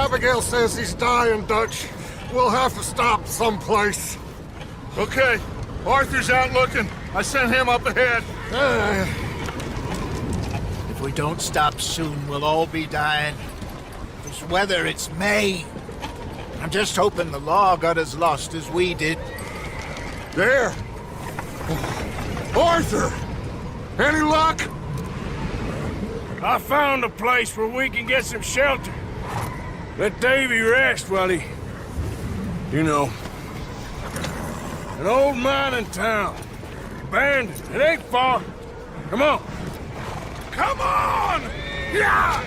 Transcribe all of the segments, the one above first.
Abigail says he's dying, Dutch. We'll have to stop someplace. Okay, Arthur's out looking. I sent him up ahead. If we don't stop soon, we'll all be dying. This weather, it's May. I'm just hoping the law got as lost as we did. There! Arthur! Any luck? I found a place where we can get some shelter. Let Davy rest while he... You know. An old mining town. Abandoned. It ain't far. Come on. Come on! Yeah!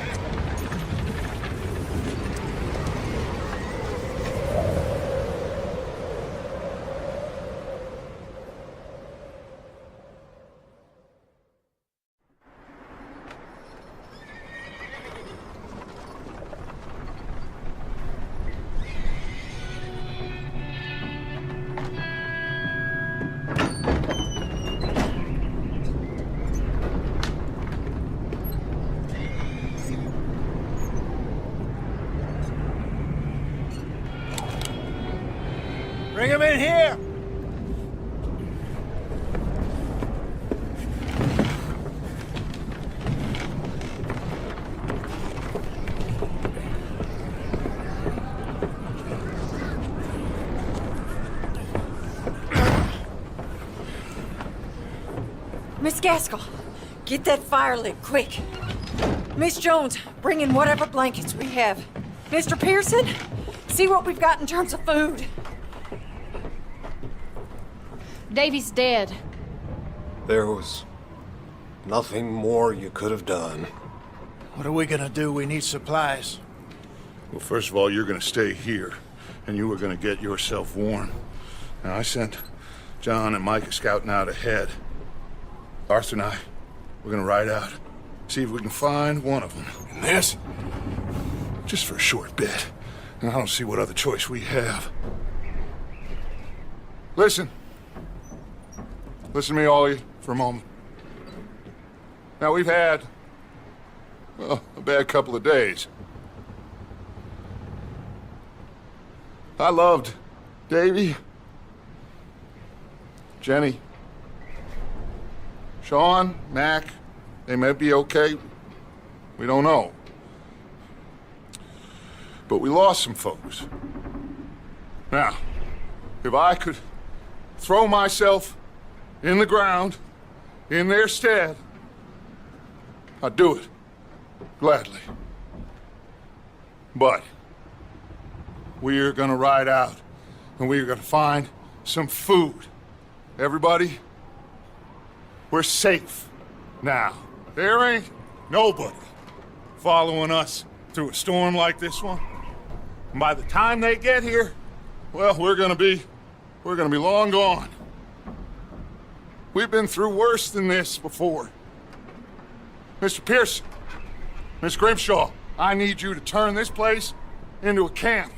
Bring him in here! Miss Gaskell, get that fire lit, quick. Miss Jones, bring in whatever blankets we have. Mr. Pearson, see what we've got in terms of food. Davy's dead. There was nothing more you could have done. What are we gonna do? We need supplies. Well, first of all, you're gonna stay here, and you were gonna get yourself warm. Now, I sent John and Micah scouting out ahead. Arthur and I, we're gonna ride out, see if we can find one of them. And this? Just for a short bit. And I don't see what other choice we have. Listen. Listen to me, all of you, for a moment. Now, we've had, well, a bad couple of days. I loved Davy, Jenny, Sean, Mac. They may be okay. We don't know. But we lost some folks. Now, if I could throw myself in the ground, in their stead, I'd do it, gladly. But we're gonna ride out, and we're gonna find some food. Everybody, we're safe now. There ain't nobody following us through a storm like this one. And by the time they get here, well, we're gonna be long gone. We've been through worse than this before. Mr. Pearson, Miss Grimshaw, I need you to turn this place into a camp.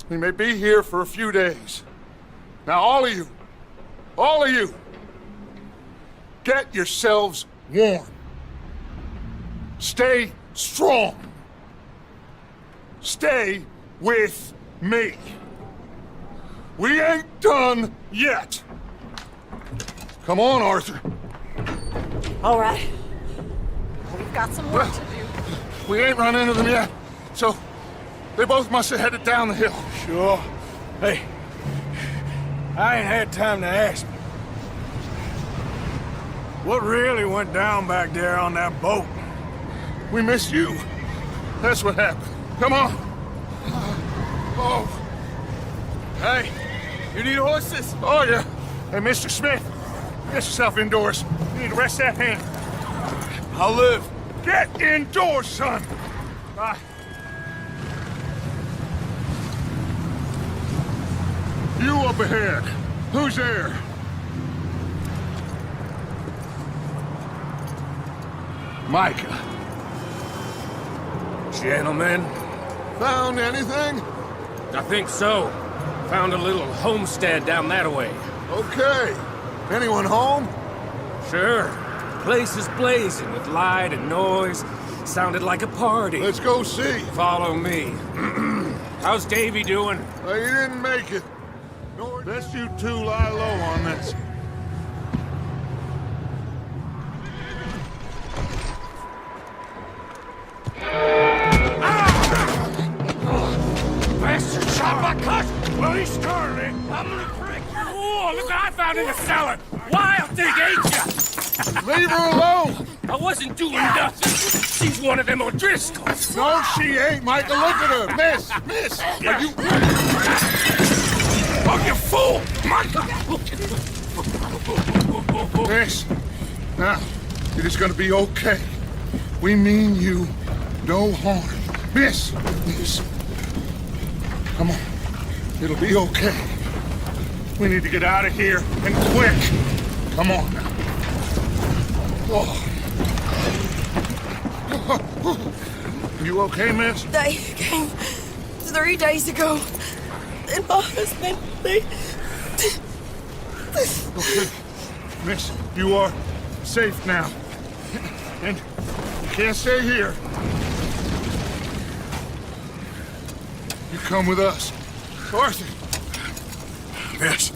We may be here for a few days. Now, all of you, get yourselves warm. Stay strong. Stay with me. We ain't done yet. Come on, Arthur. All right. We've got some work to do. We ain't run into them yet, so they both must have headed down the hill. Sure. Hey, I ain't had time to ask. What really went down back there on that boat? We missed you. That's what happened. Come on. Oh. Hey, you need horses? Oh, yeah. Hey, Mr. Smith, get yourself indoors. You need to rest that hand. I'll live. Get indoors, son. Bye. You up ahead. Who's there? Micah. Gentlemen, Found anything? I think so. Found a little homestead down that way. Okay. Anyone home? Sure. Place is blazing with light and noise. Sounded like a party. Let's go see. Follow me. How's Davy doing? He didn't make it. Best you two lie low on this. Bastard shot my cousin! Well, he's starting. I'm gonna prick. Oh, look what I found in the cellar! Wild thing ate ya! Leave her alone! I wasn't doing nothing. She's one of them O'Driscolls. No, she ain't, Michael. Look at her. Miss! Are you... Oh, you fool! Michael! Miss, now, it is gonna be okay. We mean you no harm. Miss! Come on. It'll be okay. We need to get out of here, and quick. Come on now. Oh. You okay, miss? They came 3 days ago. And my husband, Okay. Miss, you are safe now. And you can't stay here. You come with us. Arthur. Yes,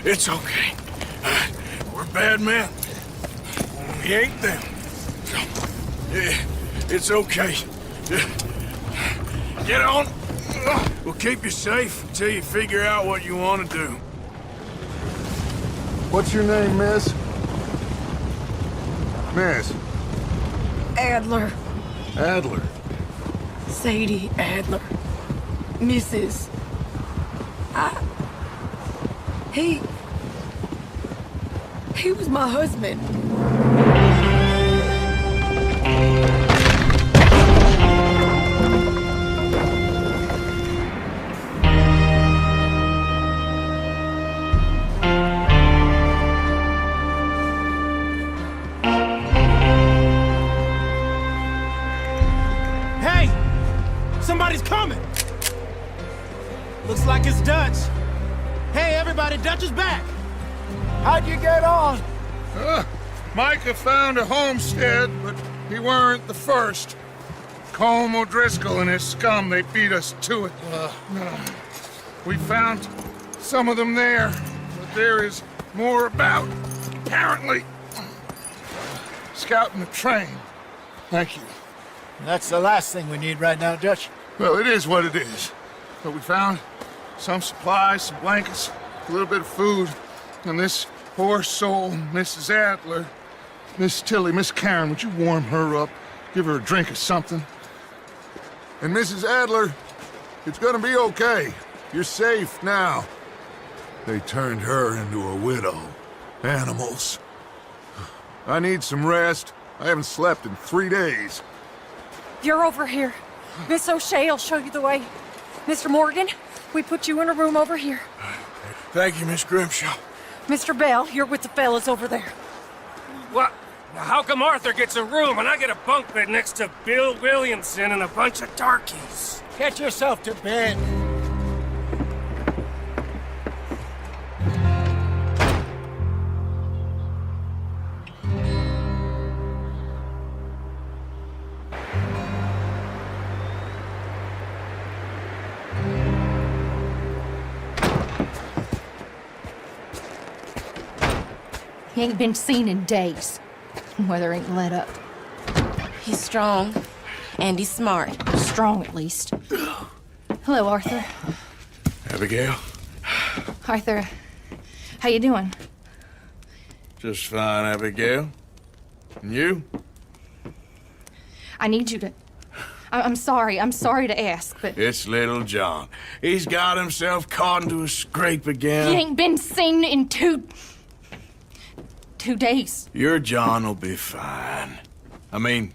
it's okay. We're bad men. We ain't them. It's okay. Get on. We'll keep you safe until you figure out what you want to do. What's your name, miss? Miss. Adler, Adler. Sadie Adler, Mrs. He was my husband. Hey! Somebody's coming! Looks like it's Dutch. Hey, everybody, Dutch is back! How'd you get on? Micah found a homestead, but he weren't the first. Colm O'Driscoll and his scum, they beat us to it. We found some of them there, but there is more about, apparently. Scouting the train. Thank you. That's the last thing we need right now, Dutch. Well, it is what it is. But we found some supplies, some blankets, a little bit of food, and this poor soul, Mrs. Adler, Miss Tilly, Miss Karen, would you warm her up? Give her a drink or something? And Mrs. Adler, it's gonna be okay. You're safe now. They turned her into a widow. Animals. I need some rest. I haven't slept in 3 days. You're over here. Miss O'Shea will show you the way. Mr. Morgan, we put you in a room over here. Thank you, Miss Grimshaw. Mr. Belle, you're with the fellas over there. What? How come Arthur gets a room and I get a bunk bed next to Bill Williamson and a bunch of darkies? Get yourself to bed. He ain't been seen in days. Weather ain't let up. He's strong, and he's smart. Strong, at least. Hello, Arthur. Abigail? Arthur, how you doing? Just fine, Abigail. And you? I need you to... I'm sorry to ask, but... It's little John. He's got himself caught into a scrape again. He ain't been seen in 2 days. Your John will be fine. I mean,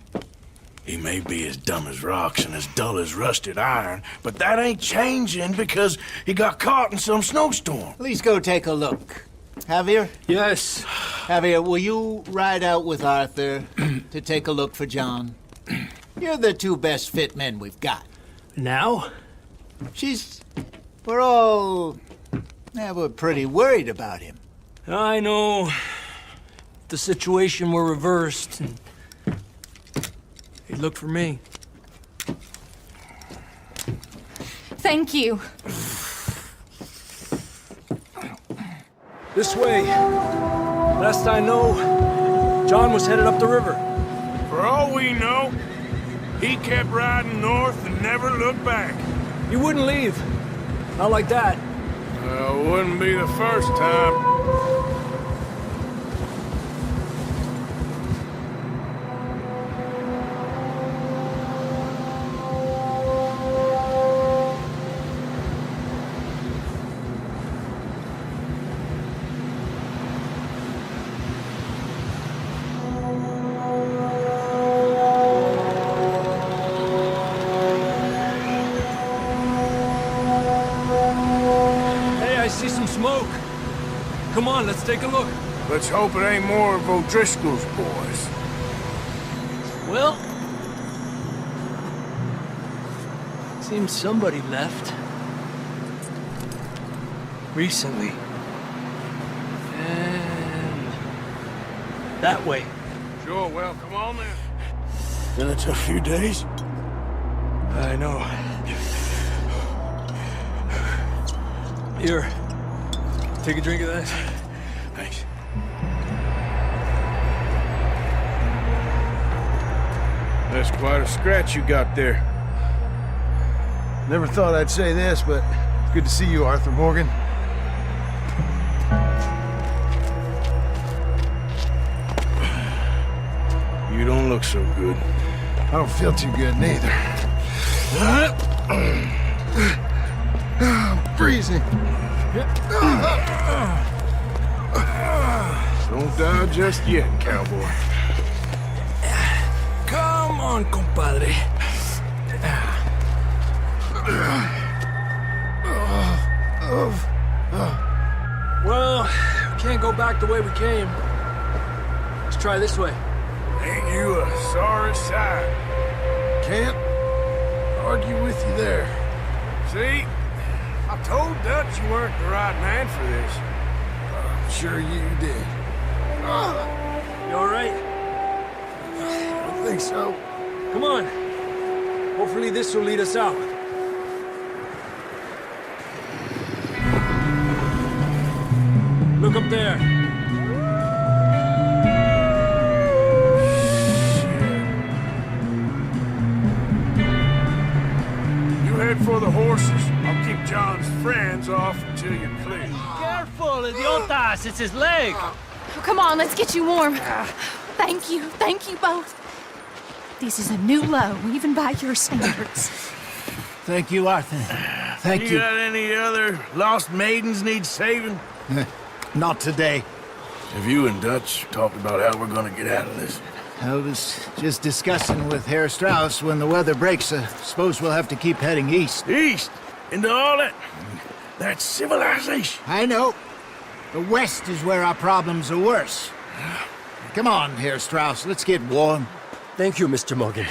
he may be as dumb as rocks and as dull as rusted iron, but that ain't changing because he got caught in some snowstorm. Please go take a look. Javier? Yes. Javier, will you ride out with Arthur to take a look for John? You're the 2 best fit men we've got. Now? We're pretty worried about him. I know. the situation were reversed, and he'd look for me. Thank you. This way. Last I know, John was headed up the river. For all we know, he kept riding north and never looked back. He wouldn't leave. Not like that. Well, wouldn't be the first time. Smoke. Come on, let's take a look. Let's hope it ain't more of O'Driscoll's boys. Well, seems somebody left. Recently. And that way. Sure, well, come on then. Been a tough few days. I know. Here. Take a drink of that. Thanks. That's quite a scratch you got there. Never thought I'd say this, but it's good to see you, Arthur Morgan. You don't look so good. I don't feel too good, neither. I'm freezing. Don't die just yet, cowboy. Come on, compadre. Well, we can't go back the way we came. Let's try this way. Ain't you a sorry sight? Can't argue with you there. See? I told Dutch you weren't the right man for this. I'm sure you did. You all right? I don't think so. Come on. Hopefully this will lead us out. Look up there. You head for the horses. I'll keep John's friends off until you're clear. Careful, idiotas! It's his leg! Oh, come on, let's get you warm. Thank you both. This is a new low, even by your standards. Thank you, Arthur. Thank You you. got any other lost maidens need saving? Not today. Have you and Dutch talked about how we're gonna get out of this? I was just discussing with Herr Strauss when the weather breaks. Suppose we'll have to keep heading east. East? Into all that... That's civilization. I know. The west is where our problems are worse. Come on, Herr Strauss, let's get warm. Thank you, Mr. Morgan.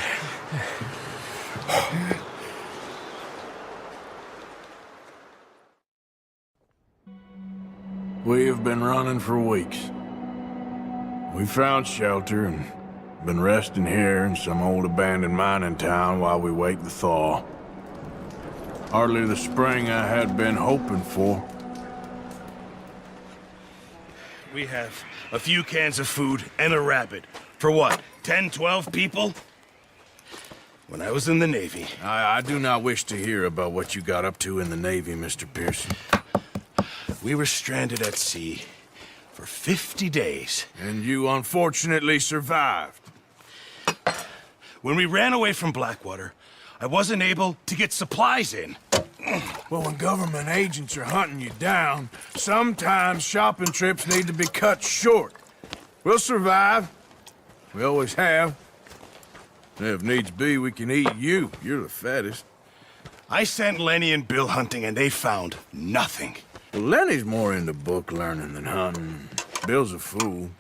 We have been running for weeks. We found shelter and been resting here in some old abandoned mining town while we wait the thaw. Hardly the spring I had been hoping for. We have a few cans of food and a rabbit. For what, 10, 12 people? When I was in the Navy... I do not wish to hear about what you got up to in the Navy, Mr. Pearson. We were stranded at sea for 50 days. And you unfortunately survived. When we ran away from Blackwater, I wasn't able to get supplies in. Well, when government agents are hunting you down, sometimes shopping trips need to be cut short. We'll survive. We always have. And if needs be, we can eat you. You're the fattest. I sent Lenny and Bill hunting, and they found nothing. Well, Lenny's more into book learning than hunting. Bill's a fool.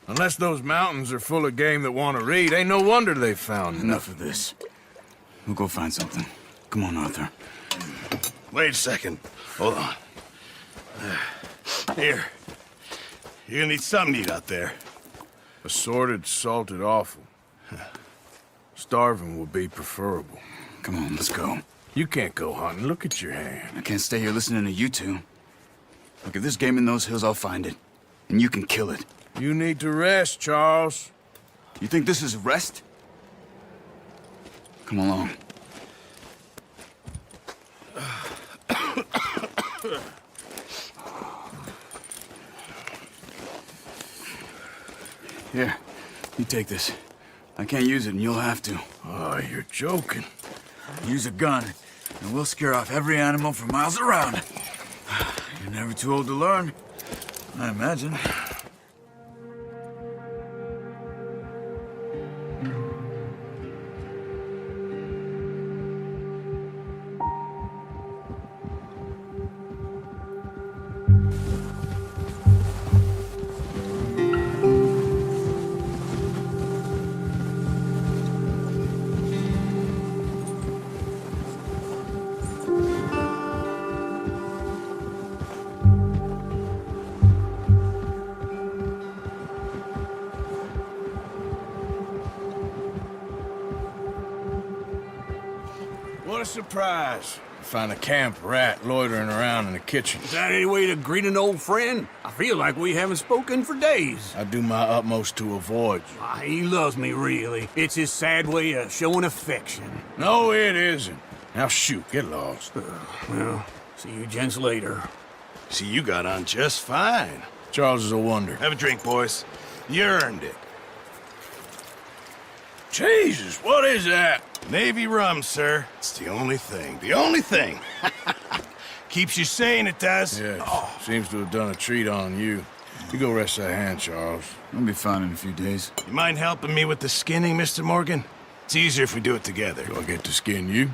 Unless those mountains are full of game that want to read, ain't no wonder they found Enough of this. We'll go find something. Come on, Arthur. Wait a second. Hold on. Here. You're gonna need something to eat out there. Assorted, salted offal. Starving would be preferable. Come on, let's go. You can't go hunting. Look at your hand. I can't stay here listening to you two. Look, if there's game in those hills, I'll find it. And you can kill it. You need to rest, Charles. You think this is rest? Come along. Here, you take this. I can't use it, and you'll have to. Oh, you're joking. Use a gun, and we'll scare off every animal for miles around. You're never too old to learn, I imagine. What a surprise. Find a camp rat loitering around in the kitchen. Is that any way to greet an old friend? I feel like we haven't spoken for days. I do my utmost to avoid you. He loves me, really. It's his sad way of showing affection. No, it isn't. Now shoot, get lost. Well, see you gents later. See, you got on just fine. Charles is a wonder. Have a drink, boys. You earned it. Jesus, what is that? Navy rum, sir. It's the only thing. The only thing. Keeps you sane, it does. Yes. Seems to have done a treat on you. You go rest that hand, Charles. I'll be fine in a few days. You mind helping me with the skinning, Mr. Morgan? It's easier if we do it together. Do I get to skin you?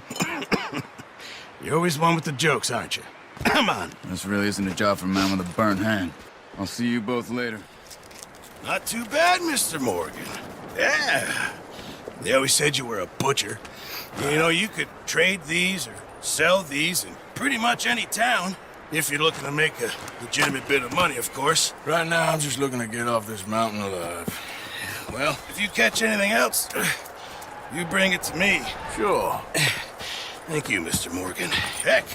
You're always one with the jokes, aren't you? Come on. This really isn't a job for a man with a burnt hand. I'll see you both later. Not too bad, Mr. Morgan. Yeah. They always said you were a butcher. You know, you could trade these or sell these in pretty much any town. If you're looking to make a legitimate bit of money, of course. Right now, I'm just looking to get off this mountain alive. Well, if you catch anything else, you bring it to me. Sure. Thank you, Mr. Morgan. Heck,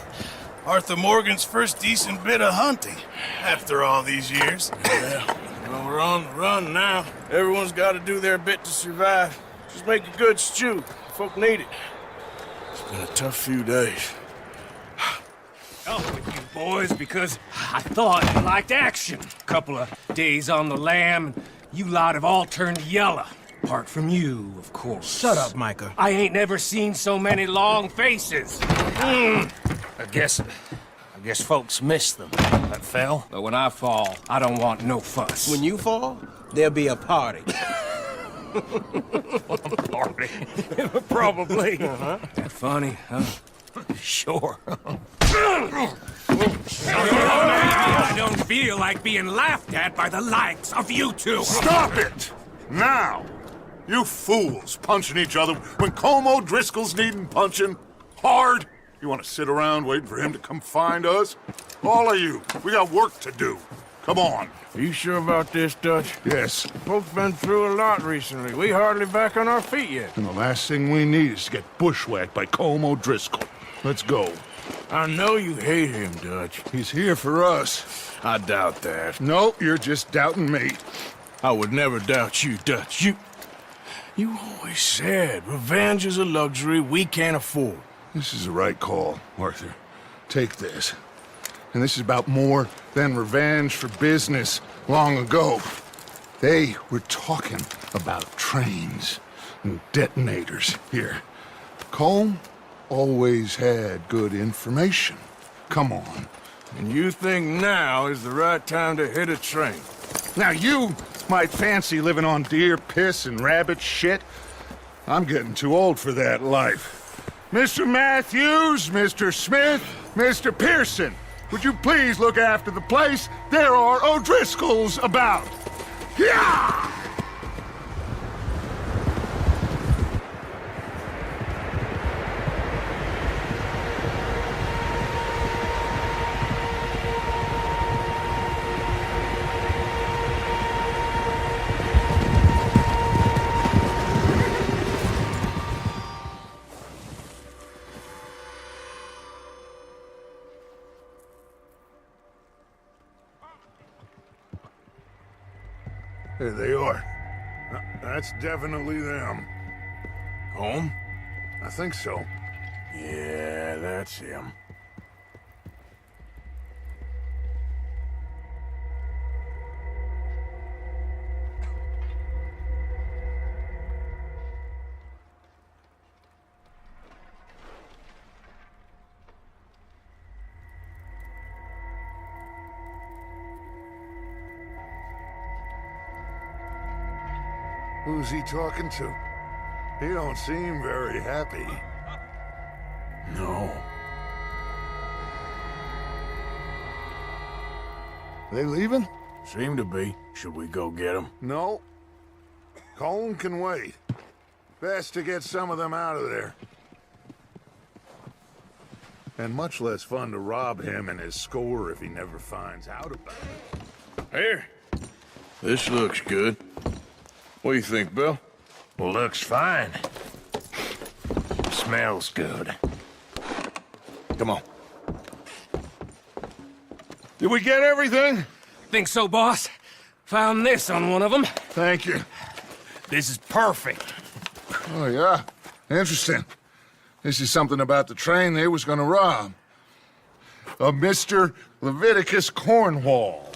Arthur Morgan's first decent bit of hunting after all these years. Yeah, well, we're on the run now. Everyone's got to do their bit to survive. Just make a good stew. Folk need it. It's been a tough few days. Up with you boys because I thought you liked action. Couple of days on the lam, and you lot have all turned yellow. Apart from you, of course. Shut up, Micah. I ain't never seen so many long faces. I guess folks miss them. That fell. But when I fall, I don't want no fuss. When you fall, there'll be a party. Party. Probably. That funny, huh? Sure. I don't feel like being laughed at by the likes of you two. Stop it! Now! You fools punching each other when Colm O'Driscoll's needing punching. Hard! You want to sit around waiting for him to come find us? All of you, we got work to do. Come on. Are you sure about this, Dutch? Yes. Folks been through a lot recently. We hardly back on our feet yet. And the last thing we need is to get bushwhacked by Colm O'Driscoll. Let's go. I know you hate him, Dutch. He's here for us. I doubt that. No, you're just doubting me. I would never doubt you, Dutch. You always said revenge is a luxury we can't afford. This is the right call, Arthur. Take this. And this is about more than revenge for business long ago. They were talking about trains and detonators here. Colm always had good information. Come on. And you think now is the right time to hit a train? Now you might fancy living on deer piss and rabbit shit. I'm getting too old for that life. Mr. Matthews, Mr. Smith, Mr. Pearson, would you please look after the place? There are O'Driscolls about. Yeah! There they are. That's definitely them. Home? I think so. Yeah, that's him. Who's he talking to? He don't seem very happy. No. They leaving? Seem to be. Should we go get him? No. Colin can wait. Best to get some of them out of there. And much less fun to rob him and his score if he never finds out about it. Here. This looks good. What do you think, Belle? Looks fine. Smells good. Come on. Did we get everything? Think so, boss. Found this on one of them. Thank you. This is perfect. Oh, yeah? Interesting. This is something about the train they was gonna rob. A Mr. Leviticus Cornwall.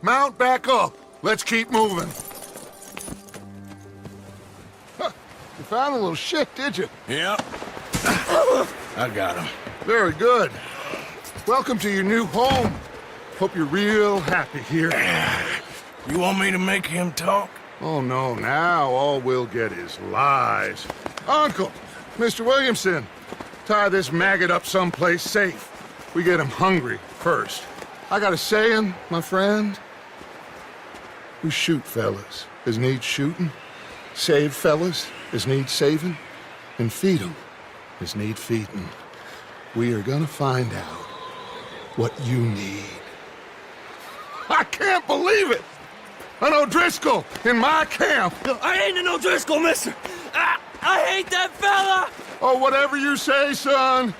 Mount back up. Let's keep moving. Huh. You found a little shit, did you? Yep. I got him. Very good. Welcome to your new home. Hope you're real happy here. You want me to make him talk? Oh, no, now all we'll get is lies. Uncle, Mr. Williamson, tie this maggot up someplace safe. We get him hungry first. I got a saying, my friend. We shoot fellas as need shooting, save fellas as need saving, and feed 'em as need feeding. We are gonna find out what you need. I can't believe it! An O'Driscoll in my camp! I ain't an O'Driscoll, mister! I hate that fella! Oh, whatever you say, son.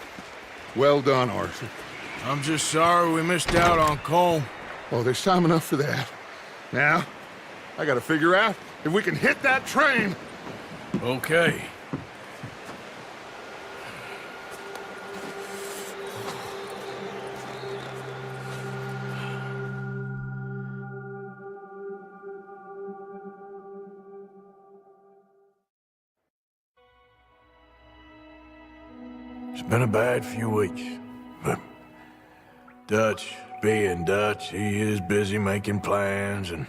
Well done, Arthur. I'm just sorry we missed out on Cole. Oh, there's time enough for that. Now, I gotta figure out if we can hit that train. Okay. It's been a bad few weeks, but Dutch being Dutch, he is busy making plans, and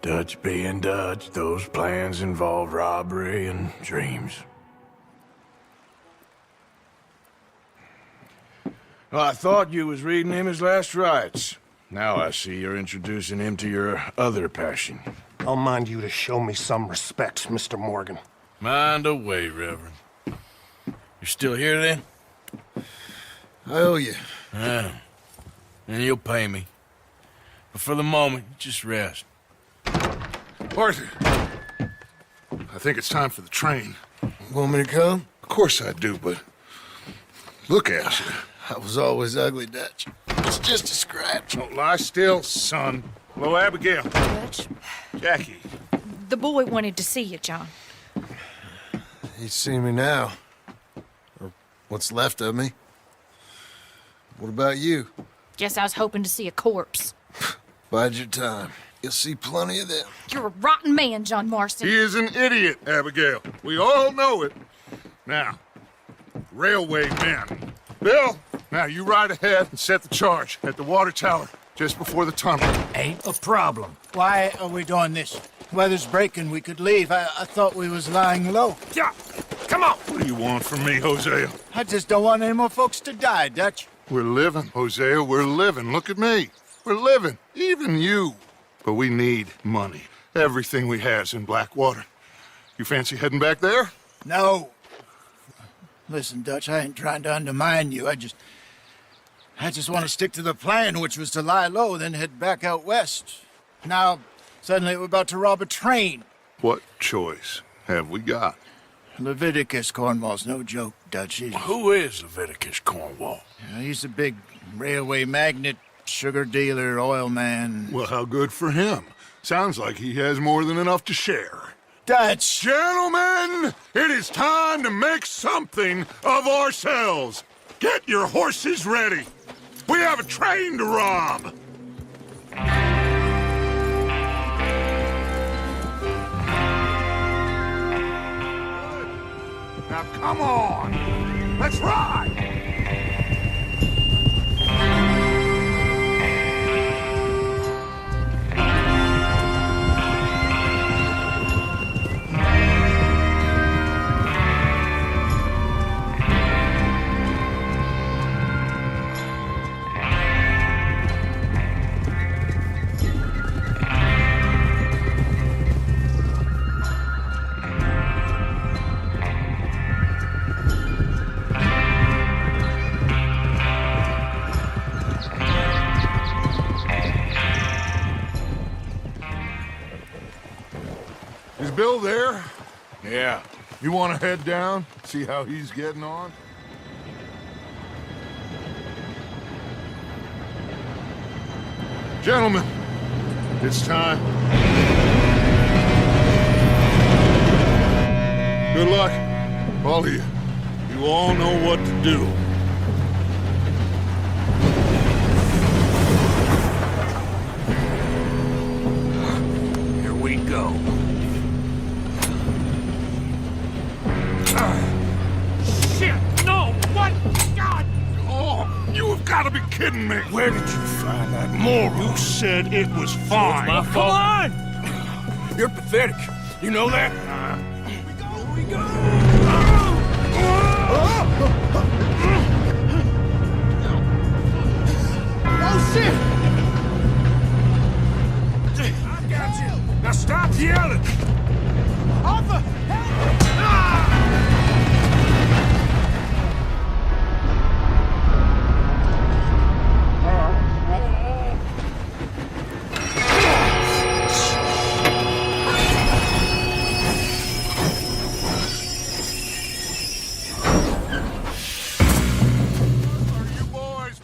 Dutch being Dutch, those plans involve robbery and dreams. Well, I thought you was reading him his last rites. Now I see you're introducing him to your other passion. I'll mind you to show me some respect, Mr. Morgan. Mind away, Reverend. You're still here, then? I owe you. Yeah. And you'll pay me. But for the moment, just rest. Arthur, I think it's time for the train. Want me to come? Of course I do, but look at you. I was always ugly, Dutch. It's just a scratch. Don't lie still, son. Hello, Abigail. Dutch, Jackie. the boy wanted to see you, John. He's seen me now. Or what's left of me. What about you? Guess I was hoping to see a corpse. Bide your time. You'll see plenty of them. You're a rotten man, John Marston. He is an idiot, Abigail. We all know it. Now, railway men. Bill, now you ride ahead and set the charge at the water tower just before the tunnel. Ain't a problem. Why are we doing this? Weather's breaking, we could leave. I thought we was lying low. Yeah, come on. What do you want from me, Hosea? I just don't want any more folks to die, Dutch. We're living, Hosea, we're living. Look at me. We're living. Even you. But we need money. Everything we has in Blackwater. You fancy heading back there? No. Listen, Dutch, I ain't trying to undermine you. I just want to stick to the plan, which was to lie low, then head back out west. Now, suddenly we're about to rob a train. What choice have we got? Leviticus Cornwall's no joke, Dutch. Who is Leviticus Cornwall? He's a big railway magnate, sugar dealer, oil man. Well, how good for him. Sounds like he has more than enough to share. Dutch! Gentlemen, it is time to make something of ourselves. Get your horses ready. We have a train to rob. Now come on, let's ride! Is Bill there? Yeah. You want to head down, see how he's getting on? Gentlemen, it's time. Good luck, all of you. You all know what to do. Here we go. Shit! No! What? God! Oh, you have got to be kidding me! Where did you find that moron? You said it was fine. My fault. Come on! You're pathetic. You know that? We go! Oh, shit! I got you. Now stop yelling. Arthur, help!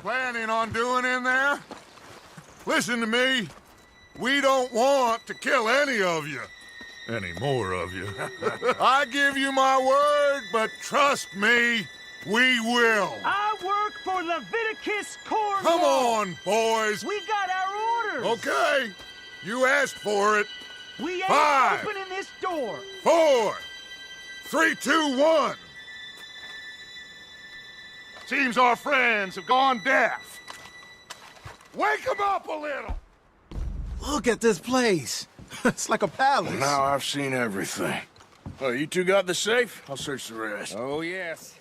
Planning on doing in there? Listen to me. We don't want to kill any of you. Any more of you. I give you my word, but trust me, we will. I work for Leviticus Cornwall. Come on, boys. We got our orders. Okay. You asked for it. We ain't 5, opening this door. 4, 3, 2, 1. Seems our friends have gone deaf. Wake them up a little! Look at this place. It's like a palace. Now I've seen everything. Oh, you two got the safe? I'll search the rest. Oh, yes.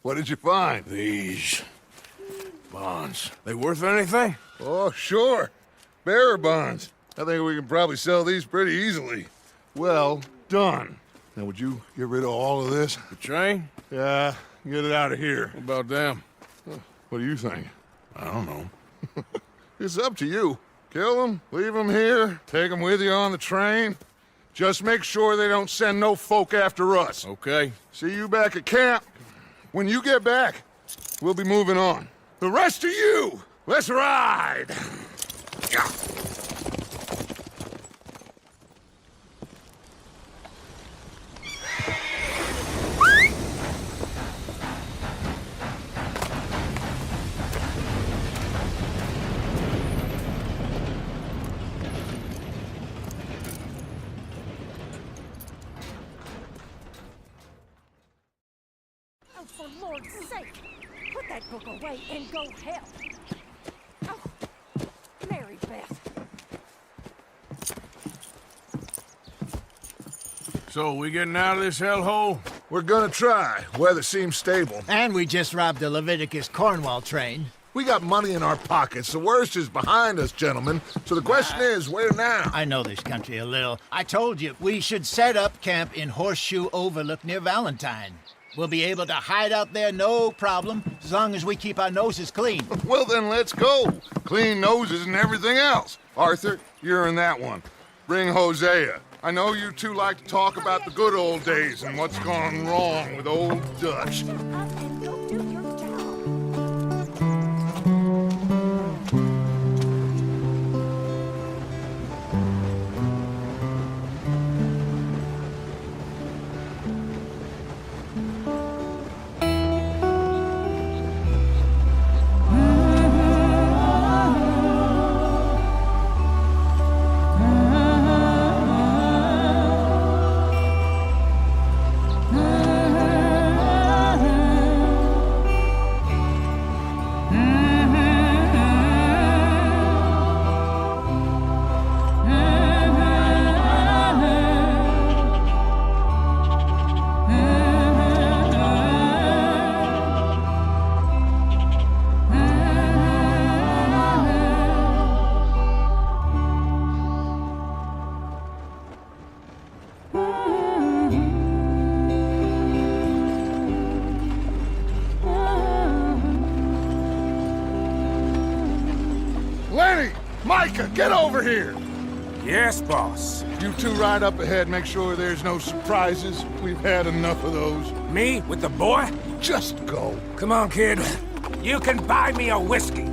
What did you find? These bonds. They worth anything? Oh, sure. Bearer bonds. I think we can probably sell these pretty easily. Well done. Now, would you get rid of all of this? The train? Yeah, get it out of here. What about them? What do you think? I don't know. It's up to you. Kill them, leave them here, take them with you on the train. Just make sure they don't send no folk after us. Okay. See you back at camp. When you get back, we'll be moving on. The rest of you, let's ride! For Lord's sake, put that book away and go help. Oh, Mary Beth. So, we getting out of this hellhole? We're gonna try. Weather seems stable. And we just robbed the Leviticus Cornwall train. We got money in our pockets. The worst is behind us, gentlemen. So the question is, where now? I know this country a little. I told you, we should set up camp in Horeshoe Overlook near Valentine. We'll be able to hide out there no problem, as long as we keep our noses clean. Well, then let's go. Clean noses and everything else. Arthur, you're in that one. Bring Hosea. I know you two like to talk about the good old days and what's gone wrong with old Dutch. Micah, get over here! Yes, boss. You two ride up ahead, make sure there's no surprises. We've had enough of those. Me with the boy? Just go. Come on, kid. You can buy me a whiskey.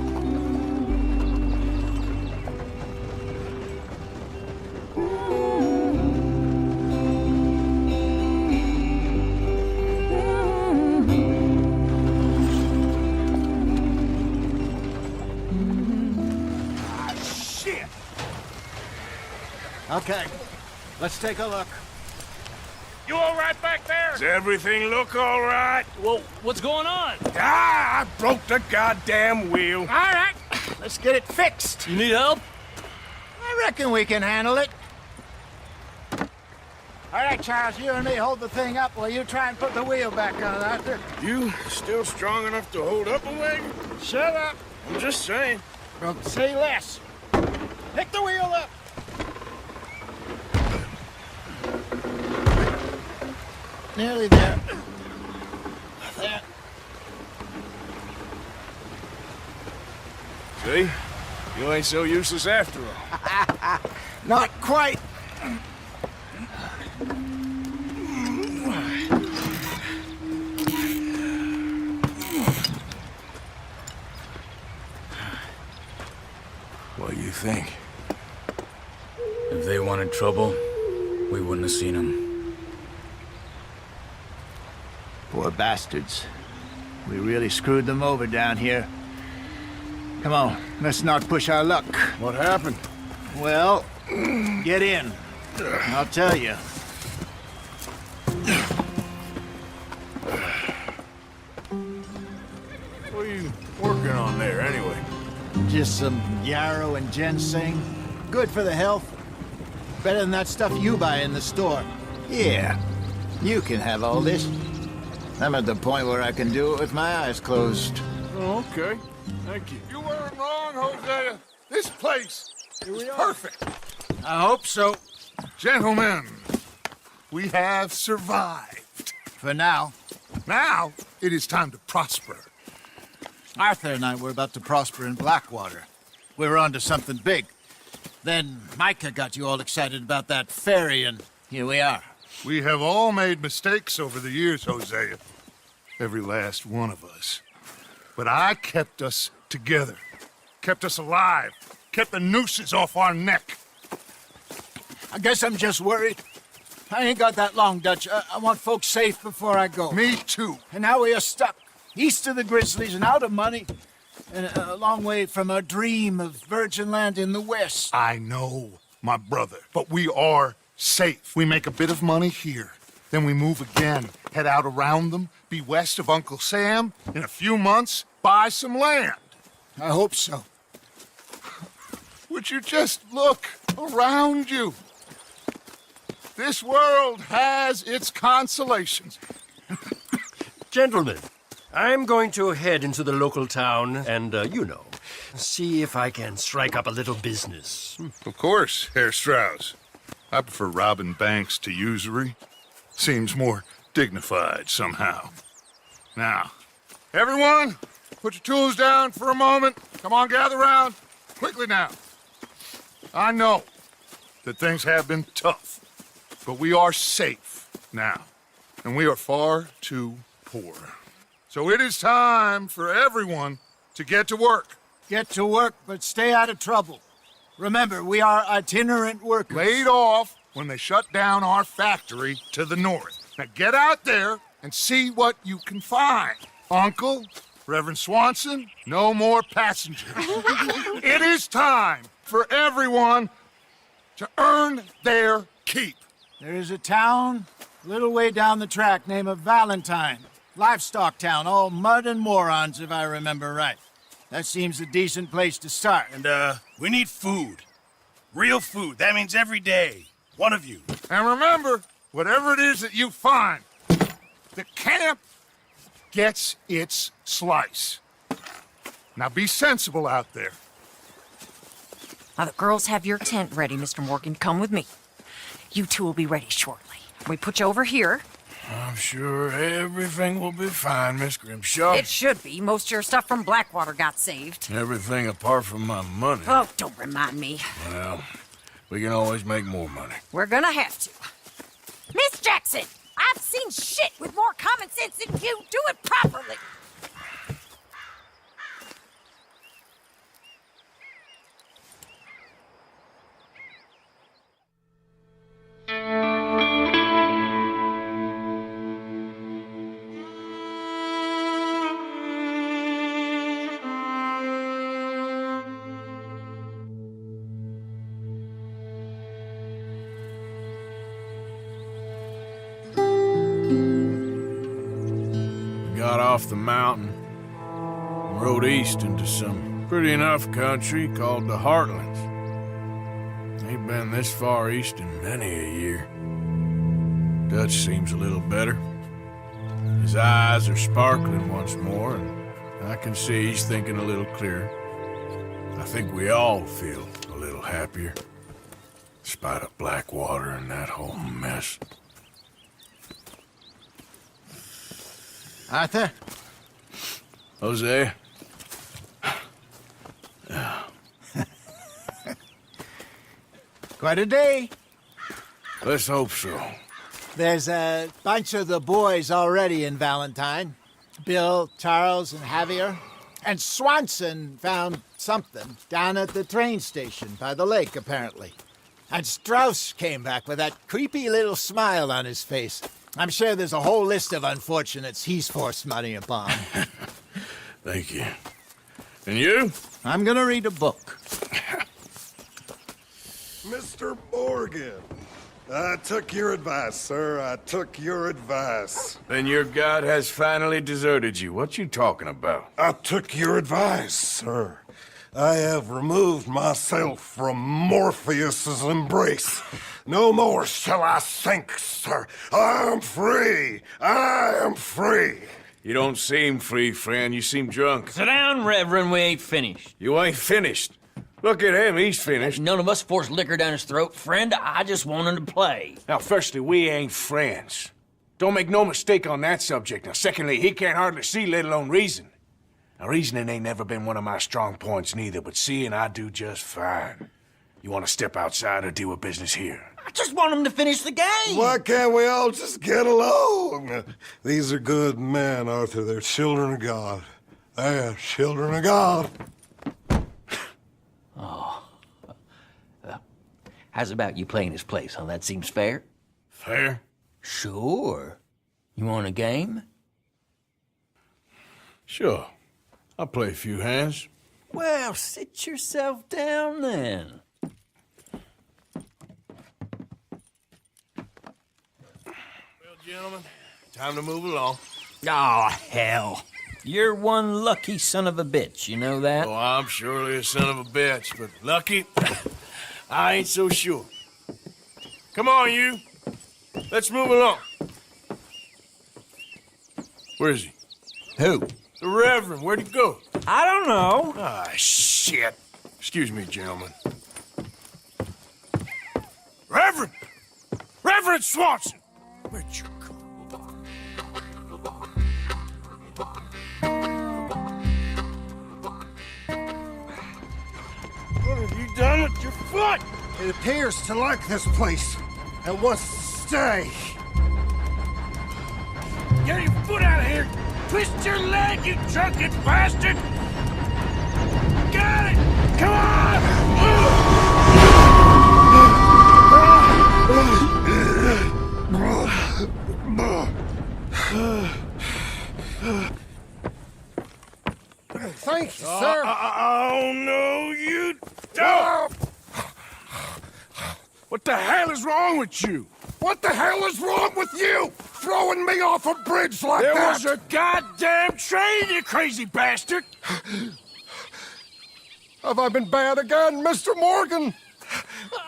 Okay, let's take a look. You all right back there? Does everything look all right? Well, what's going on? Ah, I broke the goddamn wheel. All right, let's get it fixed. You need help? I reckon we can handle it. All right, Charles, you and me hold the thing up while you try and put the wheel back on, Arthur. You still strong enough to hold up a wagon? Shut up. I'm just saying. Don't say less. Pick the wheel up. Nearly there. There. See? You ain't so useless after all. Not quite. What do you think? If they wanted trouble, we wouldn't have seen them. Poor bastards. We really screwed them over down here. Come on, let's not push our luck. What happened? Well, get in. I'll tell you. What are you working on there, anyway? Just some yarrow and ginseng. Good for the health. Better than that stuff you buy in the store. Yeah, you can have all this. I'm at the point where I can do it with my eyes closed. Oh, okay. Thank you. You weren't wrong, Hosea. This place is perfect. I hope so. Gentlemen, we have survived. For now. Now, it is time to prosper. Arthur and I were about to prosper in Blackwater. We were onto something big. Then Micah got you all excited about that ferry, and here we are. We have all made mistakes over the years, Hosea. Every last one of us. But I kept us together. Kept us alive. Kept the nooses off our neck. I guess I'm just worried. I ain't got that long, Dutch. I want folks safe before I go. Me too. And now we are stuck. East of the Grizzlies and out of money. And a long way from our dream of virgin land in the west. I know, my brother. But we are safe. We make a bit of money here. Then we move again, head out around them, be west of Uncle Sam. In a few months, buy some land. I hope so. Would you just look around you? This world has its consolations. Gentlemen, I'm going to head into the local town and, see if I can strike up a little business. Of course, Herr Strauss. I prefer robbing banks to usury. Seems more dignified somehow. Now, everyone, put your tools down for a moment. Come on, gather round. Quickly now. I know that things have been tough, but we are safe now, and we are far too poor. So it is time for everyone to get to work. Get to work, but stay out of trouble. Remember, we are itinerant workers. Laid off when they shut down our factory to the north. Now get out there and see what you can find. Uncle, Reverend Swanson, no more passengers. It is time for everyone to earn their keep. There is a town a little way down the track named Valentine. Livestock town, all mud and morons, if I remember right. That seems a decent place to start. And, we need food. Real food. That means every day. One of you. And remember, whatever it is that you find, the camp gets its slice. Now be sensible out there. Now, the girls have your tent ready, Mr. Morgan. Come with me. You two will be ready shortly. We put you over here. I'm sure everything will be fine, Miss Grimshaw. It should be. Most of your stuff from Blackwater got saved. Everything apart from my money. Oh, don't remind me. Well, we can always make more money. We're gonna have to. Miss Jackson, I've seen shit with more common sense than you. Do it properly. Got off the mountain and rode east into some pretty enough country called the Heartlands. Ain't been this far east in many a year. Dutch seems a little better. His eyes are sparkling once more, and I can see he's thinking a little clearer. I think we all feel a little happier, despite of Blackwater and that whole mess. Arthur? Jose? Quite a day. Let's hope so. There's a bunch of the boys already in Valentine. Bill, Charles, and Javier. And Swanson found something down at the train station by the lake, apparently. And Strauss came back with that creepy little smile on his face. I'm sure there's a whole list of unfortunates he's forced money upon. Thank you. And you? I'm gonna read a book. Mr. Morgan, I took your advice, sir. I took your advice. Then your god has finally deserted you. What you talking about? I took your advice, sir. I have removed myself from Morpheus's embrace. No more shall I sink, sir. I am free. I am free. You don't seem free, friend. You seem drunk. Sit down, Reverend. We ain't finished. You ain't finished. Look at him. He's finished. None of us forced liquor down his throat. Friend, I just wanted to play. Now, firstly, we ain't friends. Don't make no mistake on that subject. Now, secondly, he can't hardly see, let alone reason. Now, reasoning ain't never been one of my strong points neither, but seeing I do just fine. You want to step outside or deal with business here? I just want him to finish the game. Why can't we all just get along? These are good men, Arthur. They're children of God. They're children of God. Oh. How's about you playing his place, huh? That seems fair? Fair? Sure. You want a game? Sure. I'll play a few hands. Well, sit yourself down then. Well, gentlemen, time to move along. Oh, hell. You're one lucky son of a bitch, you know that? Oh, I'm surely a son of a bitch, but lucky, I ain't so sure. Come on, you. Let's move along. Where is he? Who? The Reverend. Where'd he go? I don't know. Ah, shit. Excuse me, gentlemen. Reverend! Reverend Swanson! Where'd you go? What have you done with your foot? It appears to like this place and wants to stay. Get your foot out of here! Twist your leg, you drunken bastard! Got it! Come on! Thank you, sir. Oh, no, you don't! What the hell is wrong with you? What the hell is wrong with you? Throwing me off a bridge like There that? was a goddamn train, you crazy bastard! Have I been bad again, Mr. Morgan?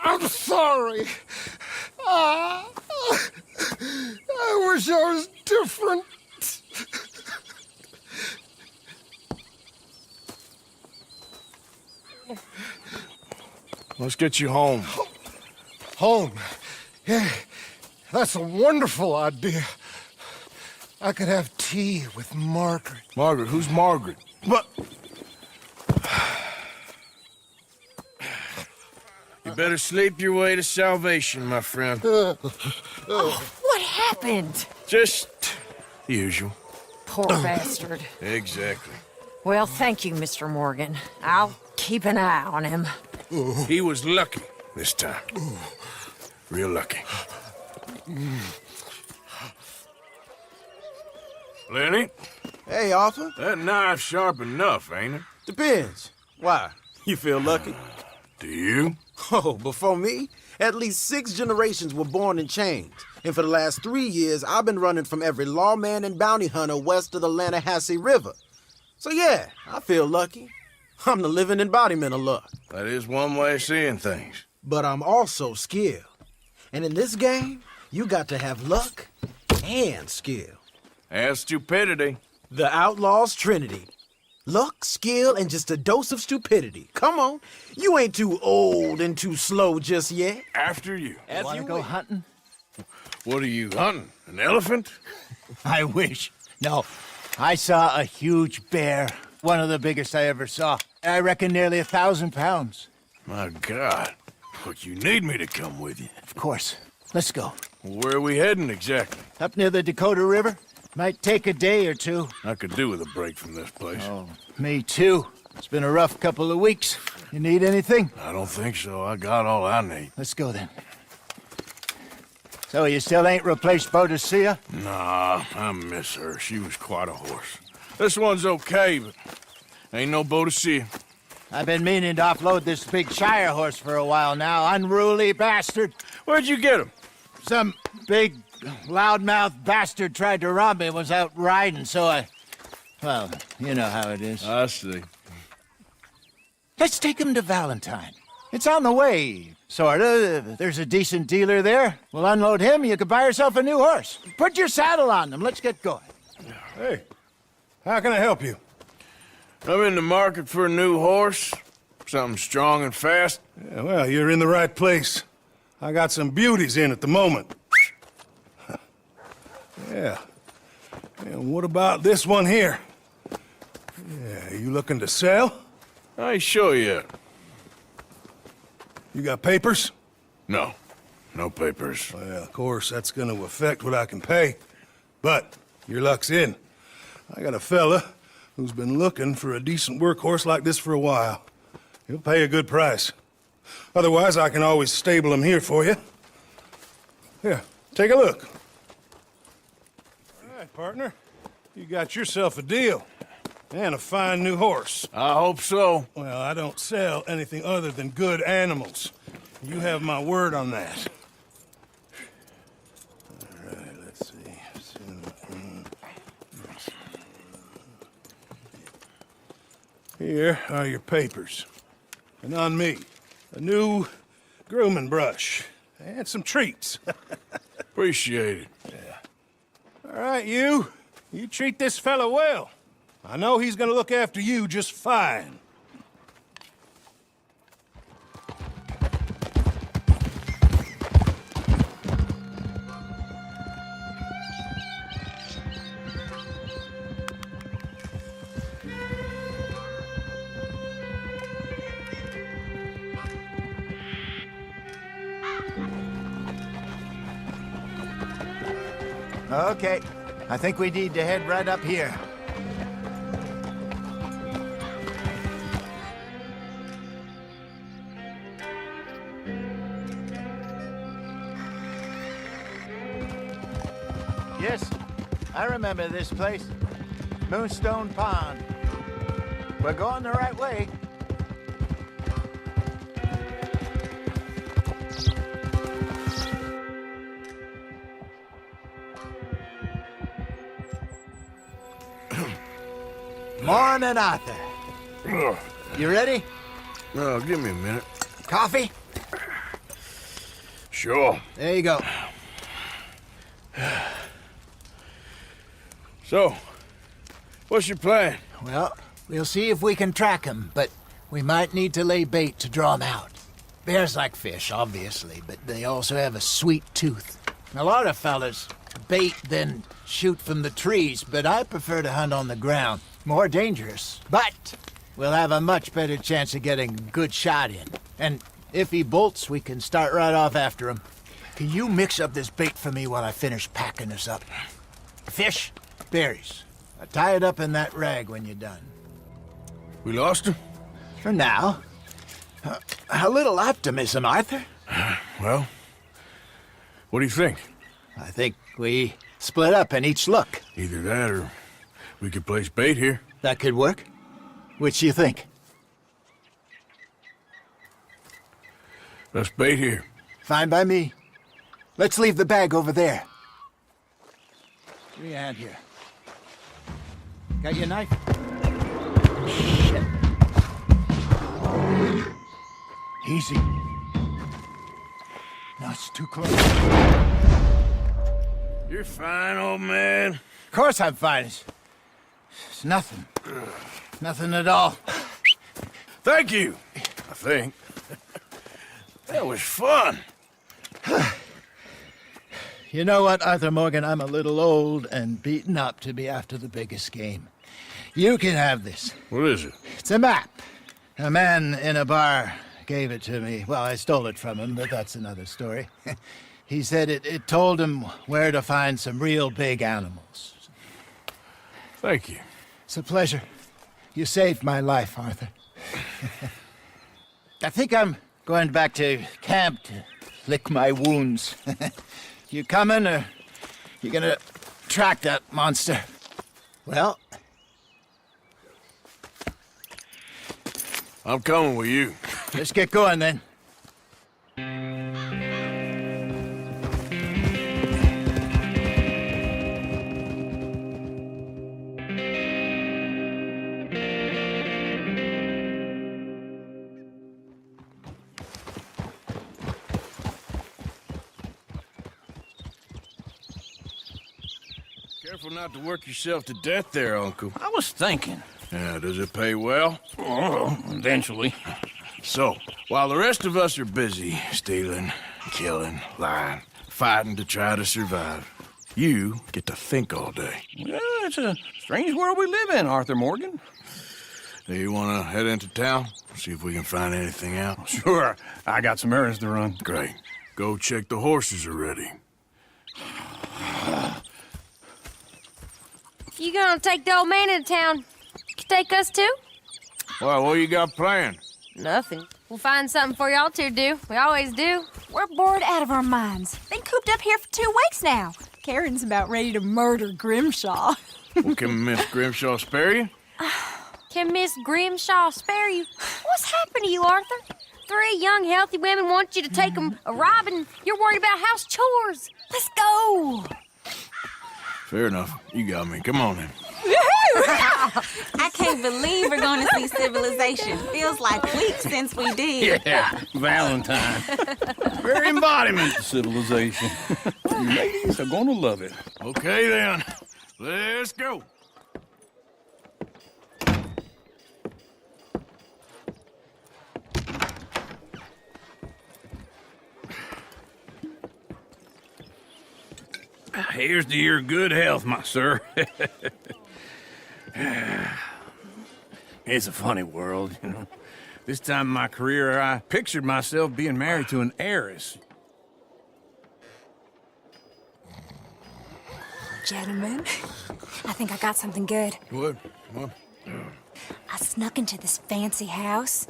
I'm sorry. I wish I was different. Let's get you home. Home? Yeah, that's a wonderful idea. I could have tea with Margaret. Margaret? Who's Margaret? What? You better sleep your way to salvation, my friend. What happened? Just the usual. Poor bastard. Exactly. Well, thank you, Mr. Morgan. I'll keep an eye on him. He was lucky this time. Real lucky. Lenny? Hey, Arthur. That knife's sharp enough, ain't it? Depends. Why? You feel lucky? Do you? Oh, before me, at least 6 generations were born in chains. And for the last 3 years, I've been running from every lawman and bounty hunter west of the Lanahassee River. So yeah, I feel lucky. I'm the living embodiment of luck. That is one way of seeing things. But I'm also skilled. And in this game, you got to have luck and skill. And stupidity. The Outlaw's Trinity. Luck, skill, and just a dose of stupidity. Come on. You ain't too old and too slow just yet. After you. Want to go hunting? What are you hunting? An elephant? I wish. No, I saw a huge bear. One of the biggest I ever saw. I reckon nearly 1,000 pounds. My God. But you need me to come with you. Of course. Let's go. Where are we heading exactly? Up near the Dakota River. Might take a day or two. I could do with a break from this place. Oh, me too. It's been a rough couple of weeks. You need anything? I don't think so. I got all I need. Let's go then. So you still ain't replaced Boadicea? Nah, I miss her. She was quite a horse. This one's okay, but ain't no Boadicea. I've been meaning to offload this big Shire horse for a while now. Unruly bastard. Where'd you get him? Some big, loudmouth bastard tried to rob me and was out riding, so I... Well, you know how it is. I see. Let's take him to Valentine. It's on the way, sorta. There's a decent dealer there. We'll unload him, you could buy yourself a new horse. Put your saddle on them, let's get going. Hey, how can I help you? I'm in the market for a new horse. Something strong and fast. Yeah, well, you're in the right place. I got some beauties in at the moment. Yeah. And what about this one here? Yeah, you looking to sell? I ain't sure yet. You got papers? No. No papers. Well, of course, that's gonna affect what I can pay. But your luck's in. I got a fella who's been looking for a decent workhorse like this for a while. He'll pay a good price. Otherwise, I can always stable him here for you. Here, take a look. All right, partner. You got yourself a deal. And a fine new horse. I hope so. Well, I don't sell anything other than good animals. You have my word on that. All right, let's see. Here are your papers. And on me, a new grooming brush. And some treats. Appreciate it. Yeah. All right, you treat this fella well. I know he's gonna look after you just fine. Okay, I think we need to head right up here. Yes, I remember this place. Moonstone Pond. We're going the right way. Morning, Arthur. You ready? No, give me a minute. Coffee? Sure. There you go. So, what's your plan? Well, we'll see if we can track him, but we might need to lay bait to draw him out. Bears like fish, obviously, but they also have a sweet tooth. A lot of fellas bait than shoot from the trees, but I prefer to hunt on the ground. More dangerous, but we'll have a much better chance of getting a good shot in. And if he bolts, we can start right off after him. Can you mix up this bait for me while I finish packing this up? Fish, berries. Tie it up in that rag when you're done. We lost him? For now. A little optimism, Arthur. Well, what do you think? I think we split up and each look. Either that or we could place bait here. That could work. Which do you think? Let's bait here. Fine by me. Let's leave the bag over there. Give me a hand here. Got your knife? Shit. Easy. No, it's too close. You're fine, old man. Of course I'm fine. It's nothing. Nothing at all. Thank you, I think. That was fun. You know what, Arthur Morgan? I'm a little old and beaten up to be after the biggest game. You can have this. What is it? It's a map. A man in a bar gave it to me. Well, I stole it from him, but that's another story. He said it told him where to find some real big animals. Thank you. It's a pleasure. You saved my life, Arthur. I think I'm going back to camp to lick my wounds. You coming, or you gonna track that monster? Well, I'm coming with you. Let's get going, then. Careful not to work yourself to death there, Uncle. I was thinking. Yeah, does it pay well? Oh, eventually. So, while the rest of us are busy stealing, killing, lying, fighting to try to survive, you get to think all day. Well, it's a strange world we live in, Arthur Morgan. Do you want to head into town? See if we can find anything out? Sure. I got some errands to run. Great. Go check the horses are ready. You gonna take the old man into town? You can take us too? Well, what you got planned? Nothing. We'll find something for y'all two to do. We always do. We're bored out of our minds. Been cooped up here for 2 weeks now. Karen's about ready to murder Grimshaw. Well, can Miss Grimshaw spare you? Can Miss Grimshaw spare you? What's happened to you, Arthur? 3 young, healthy women want you to take them a robbing. You're worried about house chores. Let's go. Fair enough. You got me. Come on, then. I can't believe we're going to see civilization. Feels like weeks since we did. Yeah, Valentine. Very embodiment of civilization. You ladies are gonna love it. Okay, then. Let's go. Here's to your good health, my sir. It's a funny world, you know. This time in my career, I pictured myself being married to an heiress. Gentlemen, I think I got something good. What? I snuck into this fancy house.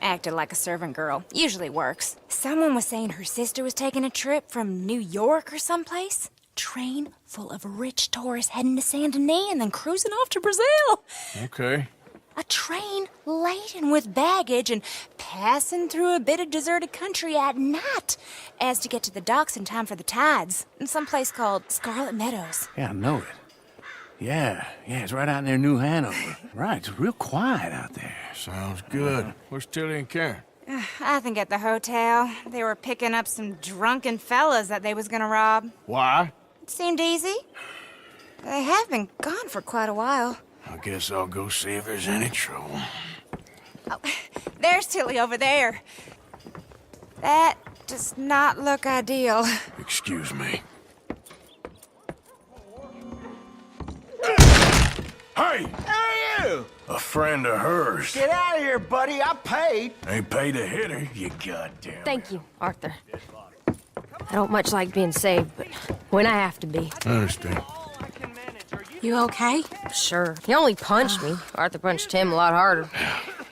Acted like a servant girl. Usually works. Someone was saying her sister was taking a trip from New York or someplace. Train full of rich tourists heading to Saint Denis and then cruising off to Brazil. Okay. A train laden with baggage and passing through a bit of deserted country at night as to get to the docks in time for the tides in some place called Scarlet Meadows. Yeah, I know it. Yeah, it's right out near New Hanover. Right, it's real quiet out there. Sounds good. Where's Tilly and Karen? I think at the hotel. They were picking up some drunken fellas that they was gonna rob. Why? It seemed easy. They have been gone for quite a while. I guess I'll go see if there's any trouble. Oh, there's Tilly over there. That does not look ideal. Excuse me. Hey! Who are you? A friend of hers. Get out of here, buddy. I paid. Ain't paid to hit her, you goddamn. Thank you, Arthur. I don't much like being saved, but when I have to be. I understand. You okay? Sure. He only punched me. Arthur punched him a lot harder.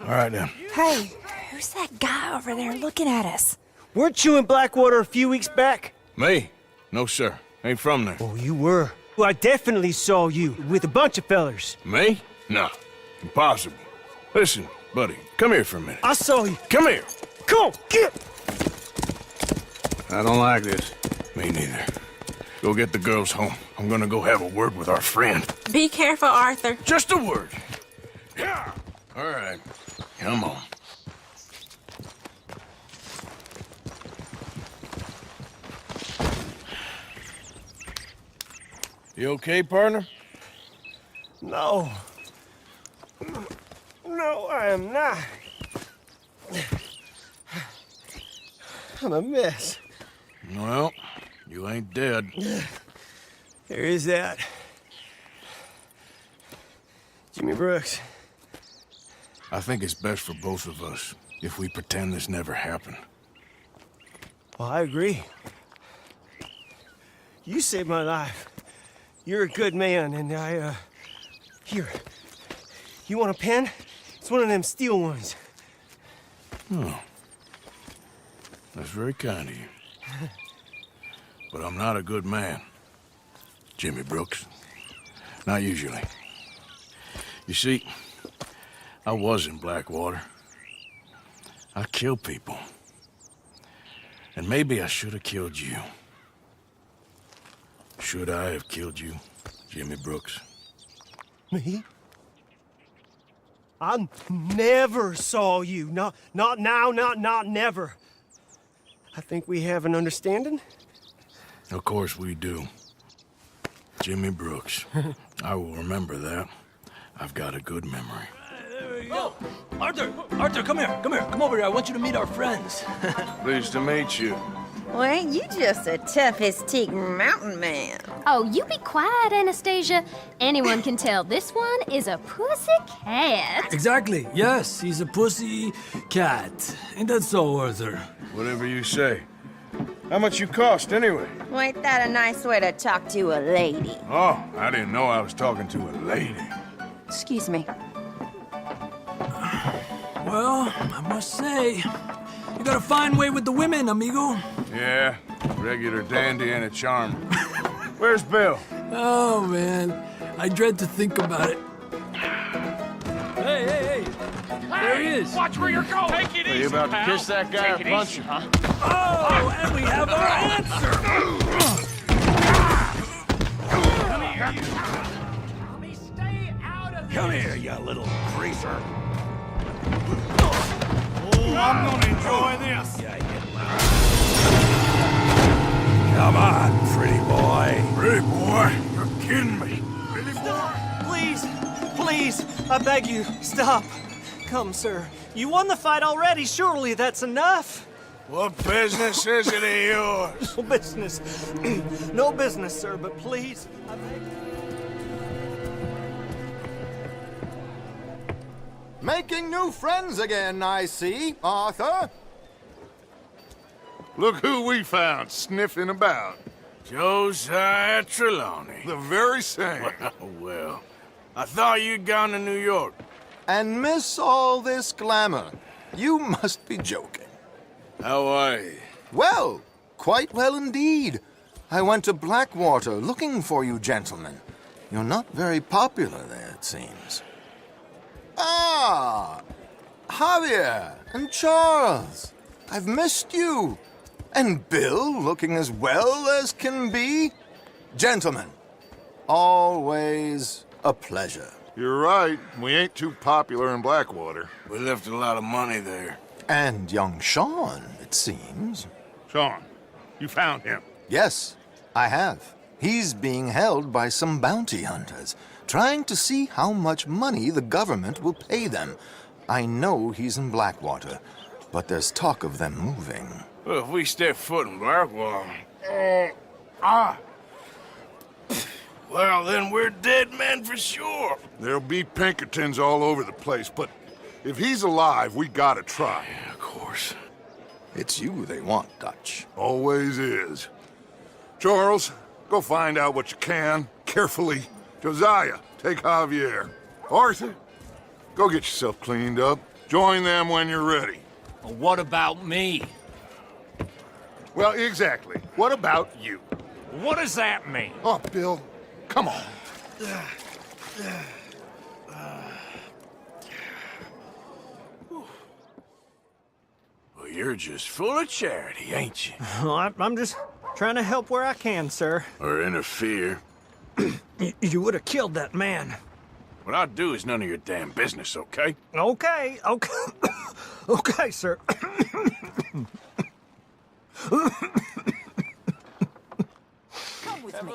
All right, then. Hey, who's that guy over there looking at us? Weren't you in Blackwater a few weeks back? Me? No, sir. Ain't from there. Oh, you were. Well, I definitely saw you with a bunch of fellers. Me? No. Impossible. Listen, buddy, come here for a minute. I saw you. Come here. Come on, get! I don't like this. Me neither. Go get the girls home. I'm gonna go have a word with our friend. Be careful, Arthur. Just a word. Yeah. All right. Come on. You okay, partner? No. No, I am not. I'm a mess. Well, you ain't dead. There is that. Jimmy Brooks. I think it's best for both of us if we pretend this never happened. Well, I agree. You saved my life. You're a good man, and Here. You want a pen? It's one of them steel ones. Oh. That's very kind of you. But I'm not a good man, Jimmy Brooks. Not usually. You see, I was in Blackwater. I killed people. And maybe I should have killed you. Should I have killed you, Jimmy Brooks? Me? I never saw you. Not now, not never. I think we have an understanding. Of course we do. Jimmy Brooks. I will remember that. I've got a good memory. There we go. Arthur, come here. Come over here. I want you to meet our friends. Pleased to meet you. Well, ain't you just a tough-as-teak mountain man? Oh, you be quiet, Anastasia. Anyone can tell this one is a pussy cat. Exactly. Yes, he's a pussy cat. Ain't that so, Arthur? Whatever you say. How much you cost, anyway? Well, ain't that a nice way to talk to a lady? Oh, I didn't know I was talking to a lady. Excuse me. Well, I must say, you got a fine way with the women, amigo. Yeah, regular dandy and a charm. Where's Belle? Oh, man. I dread to think about it. Hey! There he is. Watch where you're going. Take it easy, Are you about to pal. kiss that guy or Take it punch easy, him? Oh, and we have our answer. Come here, you. Stay out of this. Come here, you little greaser. Oh, I'm gonna enjoy this. Come on, pretty boy. Pretty boy? You're kidding me. Pretty boy. Please, I beg you, stop. Come, sir. You won the fight already. Surely that's enough. What business is it of yours? No business. No business, sir, but please, I beg you. Making new friends again, I see, Arthur. Look who we found sniffing about. Josiah Trelawney. The very same. Well, I thought you'd gone to New York. And miss all this glamour. You must be joking. How are you? Well, quite well indeed. I went to Blackwater looking for you gentlemen. You're not very popular there, it seems. Ah, Javier and Charles. I've missed you. And Bill looking as well as can be. Gentlemen, always a pleasure. You're right. We ain't too popular in Blackwater. We left a lot of money there. And young Sean, it seems. Sean, you found him? Yes, I have. He's being held by some bounty hunters, trying to see how much money the government will pay them. I know he's in Blackwater, but there's talk of them moving. Well, if we step foot in Blackwater... Well, then we're dead men for sure. There'll be Pinkertons all over the place, but if he's alive, we gotta try. Yeah, of course. It's you they want, Dutch. Always is. Charles, go find out what you can, carefully. Josiah, take Javier. Arthur, go get yourself cleaned up. Join them when you're ready. Well, what about me? Well, exactly. What about you? What does that mean? Oh, Bill, come on. Well, you're just full of charity, ain't you? I'm just trying to help where I can, sir. Or interfere. You would have killed that man. What I'll do is none of your damn business, okay? Okay. Okay, sir. Come with me.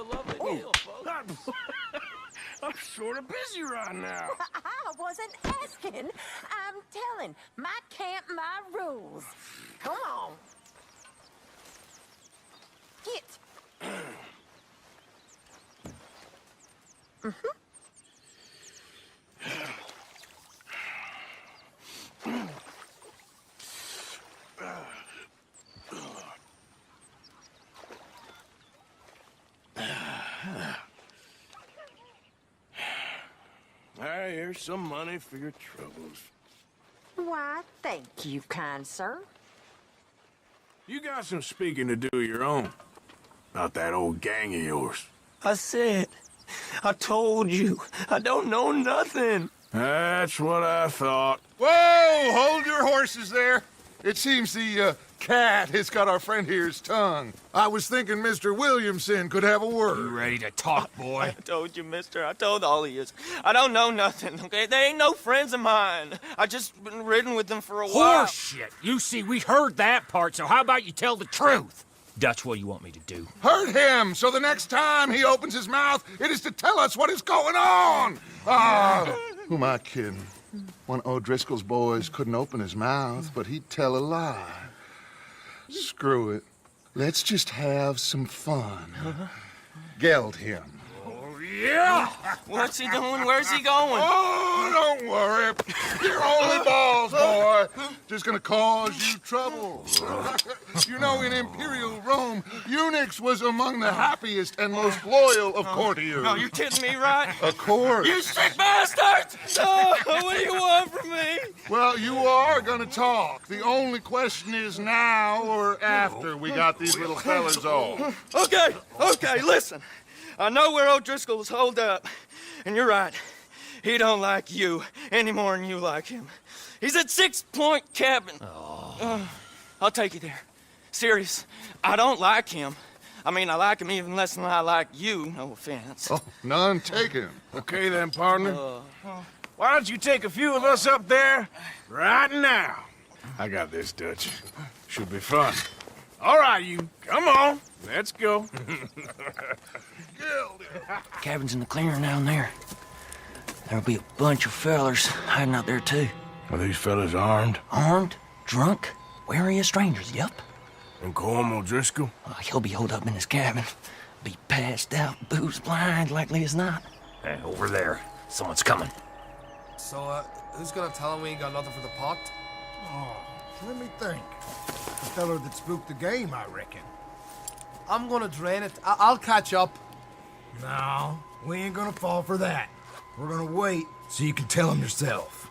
I'm sort of busy right now. I wasn't asking. I'm telling. My camp, my rules. Come on. Get. Here's some money for your troubles. Why, thank you, kind sir. You got some speaking to do of your own. About that old gang of yours. I said, I told you, I don't know nothing. That's what I thought. Whoa! Hold your horses there. It seems the cat has got our friend here's tongue. I was thinking Mr. Williamson could have a word. You ready to talk, boy? I told you, mister. I told all of you. I don't know nothing, okay? They ain't no friends of mine. I just been ridden with them for a while. Horseshit! You see, we heard that part, so how about you tell the truth? Dutch, what do you want me to do? Hurt him, so the next time he opens his mouth, it is to tell us what is going on. Who am I kidding? One of O'Driscoll's boys couldn't open his mouth, but he'd tell a lie. Screw it. Let's just have some fun. Geld him. Yeah! What's he doing? Where's he going? Oh, don't worry. You're only balls, boy. Just gonna cause you trouble. You know, in Imperial Rome, eunuchs was among the happiest and most loyal of courtiers. No, you're kidding me, right? Of course. You sick bastard! Oh, what do you want from me? Well, you are gonna talk. The only question is now or after we got these little fellas off. Okay, listen. I know where O'Driscoll's holed up, and you're right. He don't like you any more than you like him. He's at 6 Point Cabin. I'll take you there. Serious, I don't like him. I mean, I like him even less than I like you, no offense. Oh, none taken. Okay then, partner. Why don't you take a few of us up there right now? I got this, Dutch. Should be fun. All right, you. Come on. Let's go. Cabin's in the clearing down there. There'll be a bunch of fellers hiding out there, too. Are these fellas armed? Armed, drunk, wary of strangers, yep. And Colm O'Driscoll? He'll be holed up in his cabin. Be passed out, booze blind, likely as not. Hey, over there. Someone's coming. So, who's gonna tell him we ain't got nothing for the pot? Oh, let me think. The feller that spooked the game, I reckon. I'm gonna drain it. I'll catch up. No, we ain't gonna fall for that. We're gonna wait so you can tell him yourself.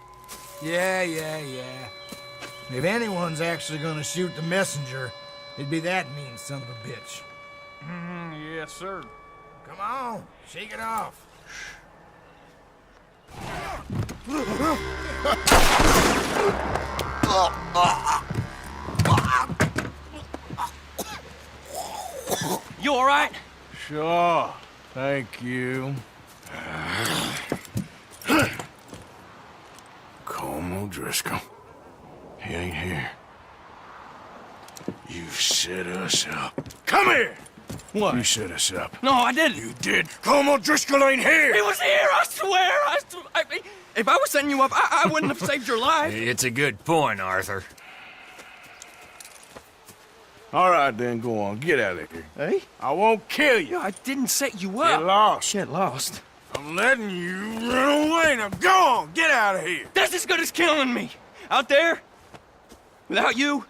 Yeah. If anyone's actually gonna shoot the messenger, it'd be that mean son of a bitch. Yes, sir. Come on, shake it off. You all right? Sure. Thank you. Colm O'Driscoll. He ain't here. You set us up. Come here! What? You set us up. No, I didn't. You did. Colm O'Driscoll ain't here! He was here, I swear! I mean, if I was setting you up, I wouldn't have saved your life. It's a good point, Arthur. All right, then, go on. Get out of here. Hey? I won't kill you. I didn't set you up. Get lost. Get lost. I'm letting you run away. Now go on. Get out of here. That's as good as killing me. Out there, without you,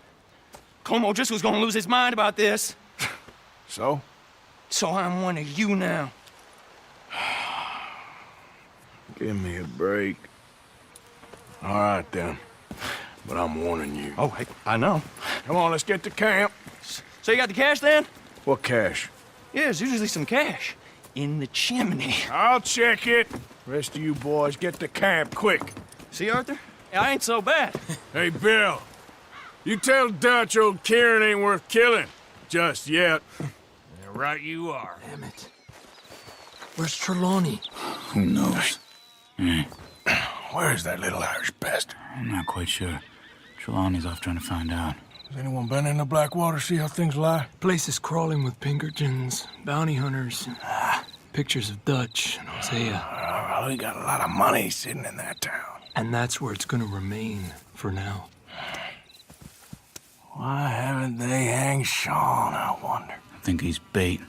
Colm O'Driscoll's gonna lose his mind about this. So? So I'm one of you now. Give me a break. All right, then. But I'm warning you. Oh, I know. Come on, let's get to camp. So you got the cash then? What cash? Yeah, there's usually some cash in the chimney. I'll check it. Rest of you boys, get to camp, quick. See, Arthur? I ain't so bad. Hey, Bill. You tell Dutch old Kieran ain't worth killing. Just yet. Yeah, right you are. Damn it. Where's Trelawney? Who knows? Where's that little Irish bastard? I'm not quite sure. Trelawney's off trying to find out. Has anyone been in the Blackwater, see how things lie? Place is crawling with Pinkertons, bounty hunters, pictures of Dutch and Hosea. We got a lot of money sitting in that town. And that's where it's gonna remain for now. Why haven't they hanged Sean, I wonder? I think he's bait.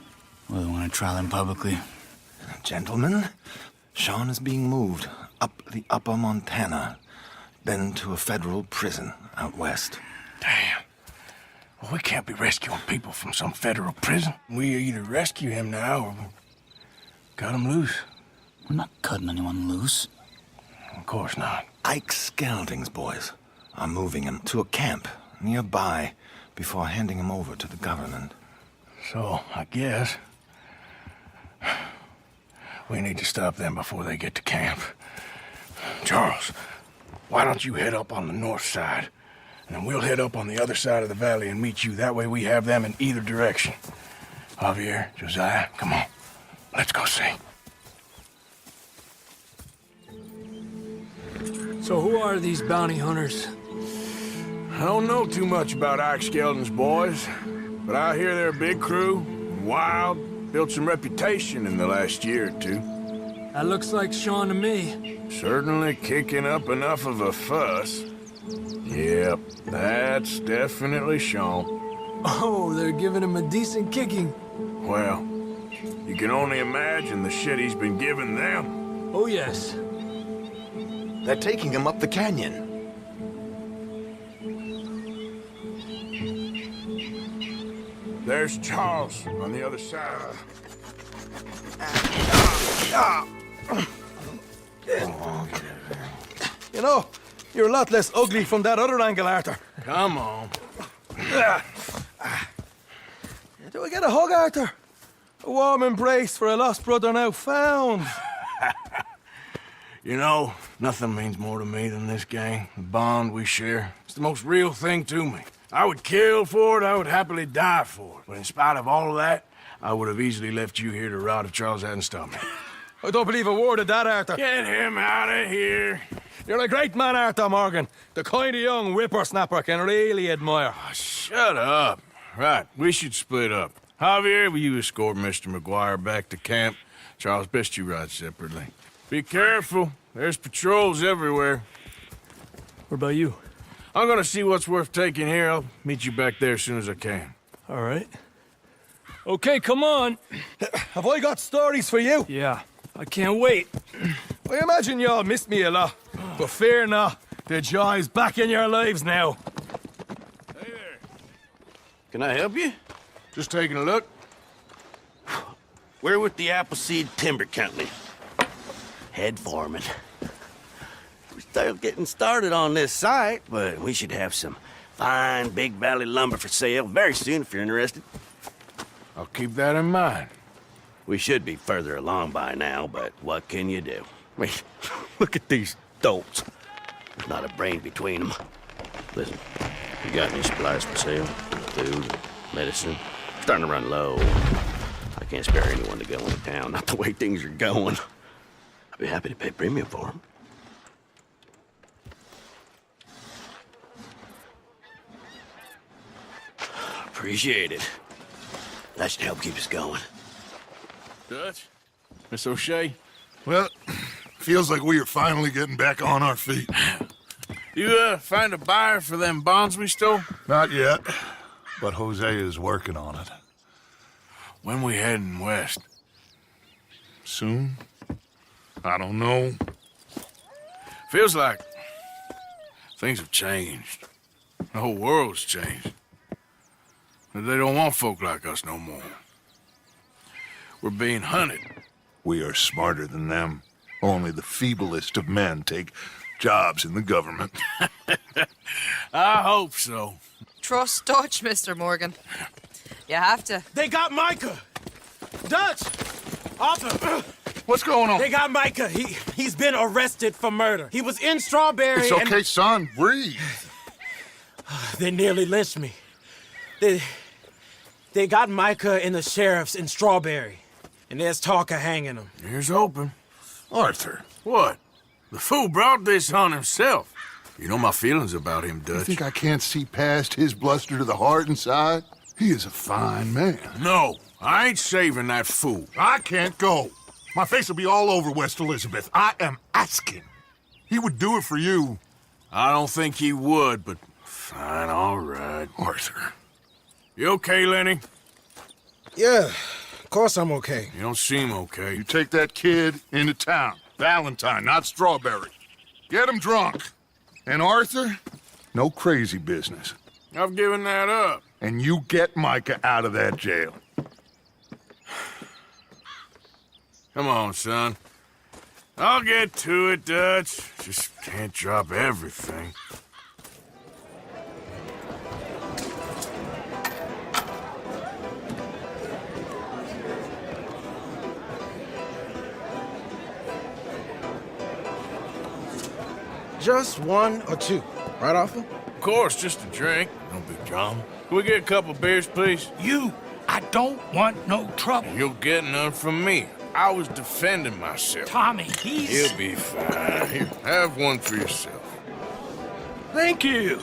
Well, they want to trial him publicly. Gentlemen, Sean is being moved up the upper Montana, then to a federal prison out west. Damn. Well, we can't be rescuing people from some federal prison. We either rescue him now or we cut him loose. We're not cutting anyone loose. Of course not. Ike's Skelding's boys are moving him to a camp nearby before handing him over to the government. So, I guess we need to stop them before they get to camp. Charles, why don't you head up on the north side, and then we'll head up on the other side of the valley and meet you. That way we have them in either direction. Javier, Josiah, come on. Let's go see. So who are these bounty hunters? I don't know too much about Ike Skelding's boys, but I hear they're a big crew, wild, built some reputation in the last year or two. That looks like Sean to me. Certainly kicking up enough of a fuss. Yep, that's definitely Sean. Oh, they're giving him a decent kicking. Well, you can only imagine the shit he's been giving them. Oh, yes. They're taking him up the canyon. There's Charles on the other side. You know, you're a lot less ugly from that other angle, Arthur. Come on. Do I get a hug, Arthur? A warm embrace for a lost brother now found. You know, nothing means more to me than this gang, the bond we share. It's the most real thing to me. I would kill for it, I would happily die for it. But in spite of all of that, I would have easily left you here to rot if Charles hadn't stopped me. I don't believe a word of that, Arthur. Get him out of here. You're a great man, Arthur Morgan. The kind of young whippersnapper I can really admire. Oh, shut up. Right, we should split up. Javier, will you escort Mr. McGuire back to camp? Charles, best you ride separately. Be careful. There's patrols everywhere. What about you? I'm gonna see what's worth taking here. I'll meet you back there as soon as I can. All right. Okay, come on. Have I got stories for you? Yeah, I can't wait. I imagine y'all missed me a lot. But fear not, the joy's back in your lives now. Hey there. Can I help you? Just taking a look. We're with the Appleseed Timber Company. Head foreman. We're still getting started on this site, but we should have some fine Big Valley lumber for sale very soon if you're interested. I'll keep that in mind. We should be further along by now, but what can you do? I mean, look at these dolts. There's not a brain between them. Listen, you got any supplies for sale? Food, medicine? Starting to run low. I can't spare anyone to go into town, not the way things are going. I'd be happy to pay premium for them. Appreciate it. That should help keep us going. Dutch? Miss O'Shea? Well, feels like we are finally getting back on our feet. You, find a buyer for them bonds we stole? Not yet. But Hosea is working on it. When we heading west? Soon? I don't know. Feels like things have changed. The whole world's changed. But they don't want folk like us no more. We're being hunted. We are smarter than them. Only the feeblest of men take jobs in the government. I hope so. Trust Dutch, Mr. Morgan. You have to. They got Micah! Dutch! Arthur! What's going on? They got Micah. He's been arrested for murder. He was in Strawberry. It's okay, son. Breathe. They nearly lynched me. They got Micah and the sheriffs in Strawberry. And there's talk of hanging him. Here's hoping. Arthur. What? The fool brought this on himself. You know my feelings about him, Dutch. You think I can't see past his bluster to the heart inside? He is a fine man. No, I ain't saving that fool. I can't go. My face will be all over West Elizabeth. I am asking. He would do it for you. I don't think he would, but fine, all right. Arthur. You okay, Lenny? Yeah, of course I'm okay. You don't seem okay. You take that kid into town. Valentine, not Strawberry. Get him drunk. And Arthur, no crazy business. I've given that up. And you get Micah out of that jail. Come on, son. I'll get to it, Dutch. Just can't drop everything. Just one or two, right, Arthur? Of course, just a drink. No big drama. Can we get a couple beers, please? I don't want no trouble. You'll get none from me. I was defending myself. Tommy, he's... He'll be fine. Here, have one for yourself. Thank you.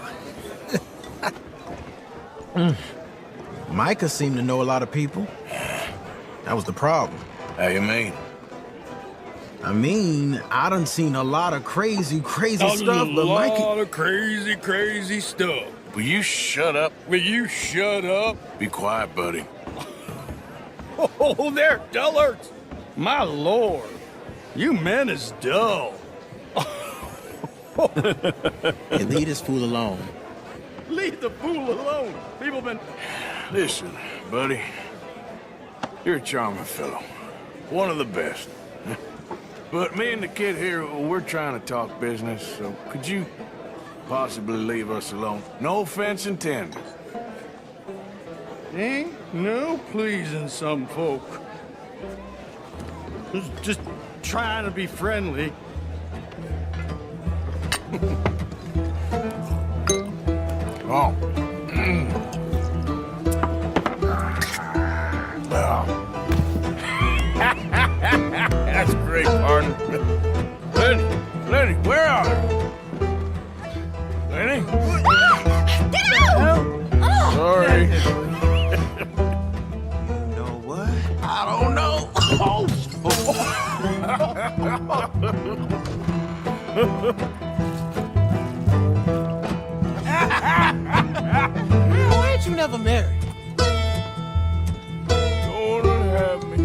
Micah seemed to know a lot of people. That was the problem. How you mean? I mean, I done seen a lot of crazy stuff, but A Micah... lot of crazy stuff. Will you shut up? Will you shut up? Be quiet, buddy. Oh, they're dullards. My lord, you men is dull. Hey, leave this fool alone. Leave the fool alone. People been... Listen, buddy. You're a charming fellow. One of the best. But me and the kid here, we're trying to talk business, so could you possibly leave us alone? No offense intended. Ain't no pleasing some folk. Just trying to be friendly. Oh. That's great, partner. Lenny, where are you? Lenny? Get out! Sorry. You know what? I don't know. Why ain't you never married? Don't have me.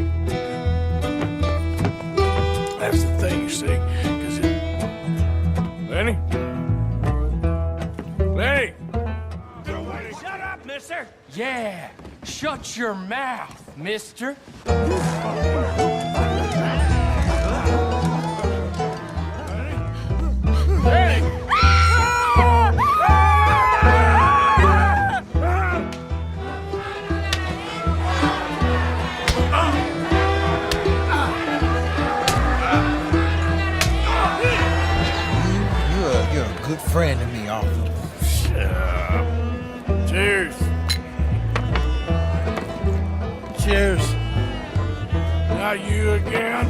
That's the thing, you see, because Lenny? Lenny! Shut up, mister! Yeah, shut your mouth, mister. Lenny! You're a good friend to me, Arthur. Shut up. Cheers. Cheers. Not you again?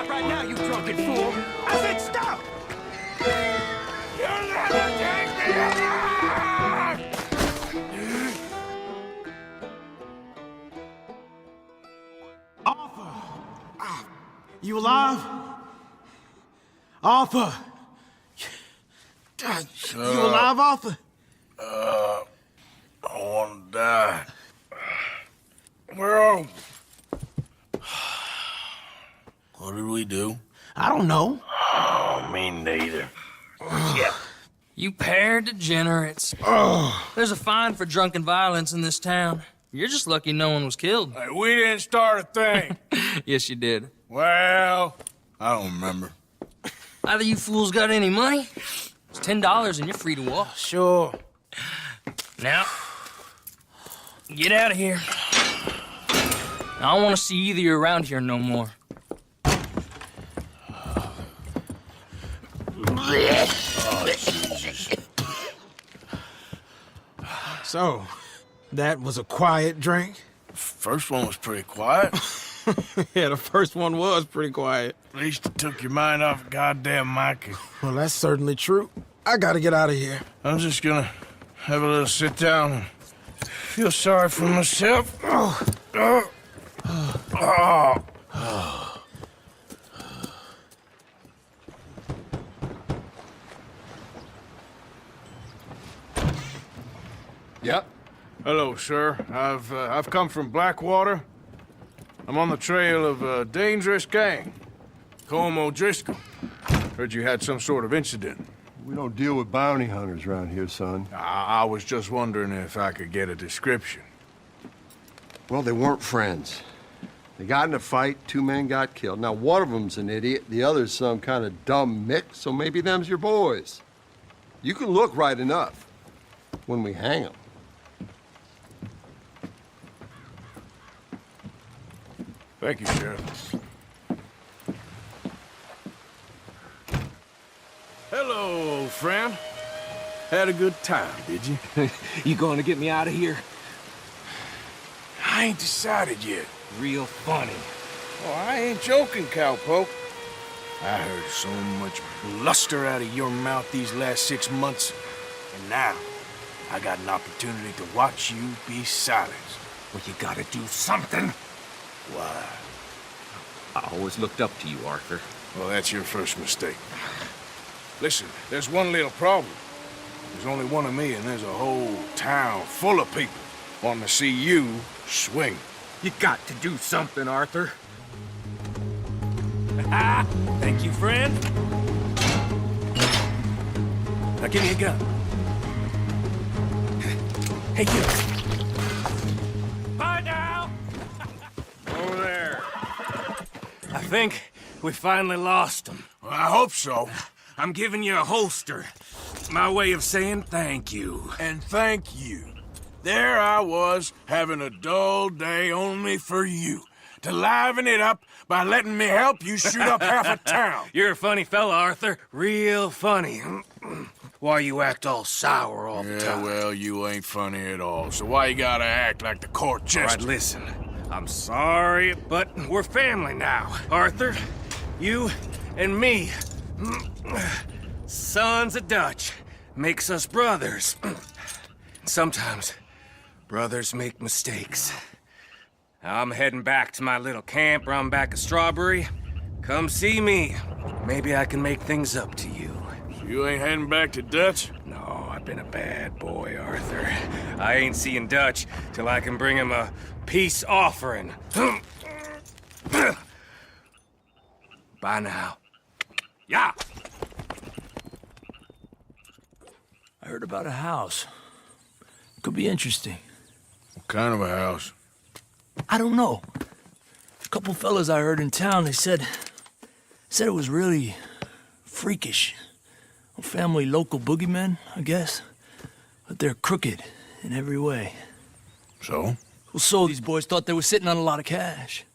stop right now, you drunken fool! I said stop! You'll never take me alive! Arthur! You alive? Arthur! You alive, Arthur? I want to die. Well, what did we do? I don't know. Oh, me neither. Yeah. You pair of degenerates. There's a fine for drunken violence in this town. You're just lucky no one was killed. Hey, we didn't start a thing. Yes, you did. Well, I don't remember. Either you fools got any money? It's $10 and you're free to walk. Sure. Now, get out of here. I don't want to see either of you around here no more. Oh, Jesus. So, that was a quiet drink? First one was pretty quiet. Yeah, the first one was pretty quiet. At least it took your mind off goddamn Mikey. Well, that's certainly true. I gotta get out of here. I'm just gonna have a little sit down and feel sorry for myself. Yep. Hello, sir. I've come from Blackwater. I'm on the trail of a dangerous gang. Colm O'Driscoll. Heard you had some sort of incident. We don't deal with bounty hunters around here, son. I was just wondering if I could get a description. Well, they weren't friends. They got in a fight, 2 men got killed. Now, one of them's an idiot, the other's some kind of dumb mick, so maybe them's your boys. You can look right enough when we hang them. Thank you, Sheriff. Hello, old friend. Had a good time, did you? You going to get me out of here? I ain't decided yet. Real funny. Oh, I ain't joking, cowpoke. I heard so much bluster out of your mouth these last 6 months, and now I got an opportunity to watch you be silenced. Well, you gotta do something. Why? I always looked up to you, Arthur. Well, that's your first mistake. Listen, there's one little problem. There's only one of me, and there's a whole town full of people wanting to see you swing. You got to do something, Arthur. Thank you, friend. Now give me a gun. Hey, you. Bye now. Over there. I think we finally lost him. Well, I hope so. I'm giving you a holster. My way of saying thank you. And thank you. There I was, having a dull day only for you. To liven it up by letting me help you shoot up half a town. You're a funny fella, Arthur. Real funny. Why you act all sour all the time? Yeah, well, you ain't funny at all. So why you gotta act like the court jester? All right, listen. I'm sorry, but we're family now, Arthur. You and me. Sons of Dutch makes us brothers. Sometimes brothers make mistakes. I'm heading back to my little camp round back of Strawberry. Come see me. Maybe I can make things up to you. So you ain't heading back to Dutch? No, I've been a bad boy, Arthur. I ain't seeing Dutch till I can bring him a peace offering. Bye now. Yeah! I heard about a house. Could be interesting. What kind of a house? I don't know. A couple fellas I heard in town, they said it was really freakish. A family local boogeymen, I guess. But they're crooked in every way. So? Well, so these boys thought they were sitting on a lot of cash.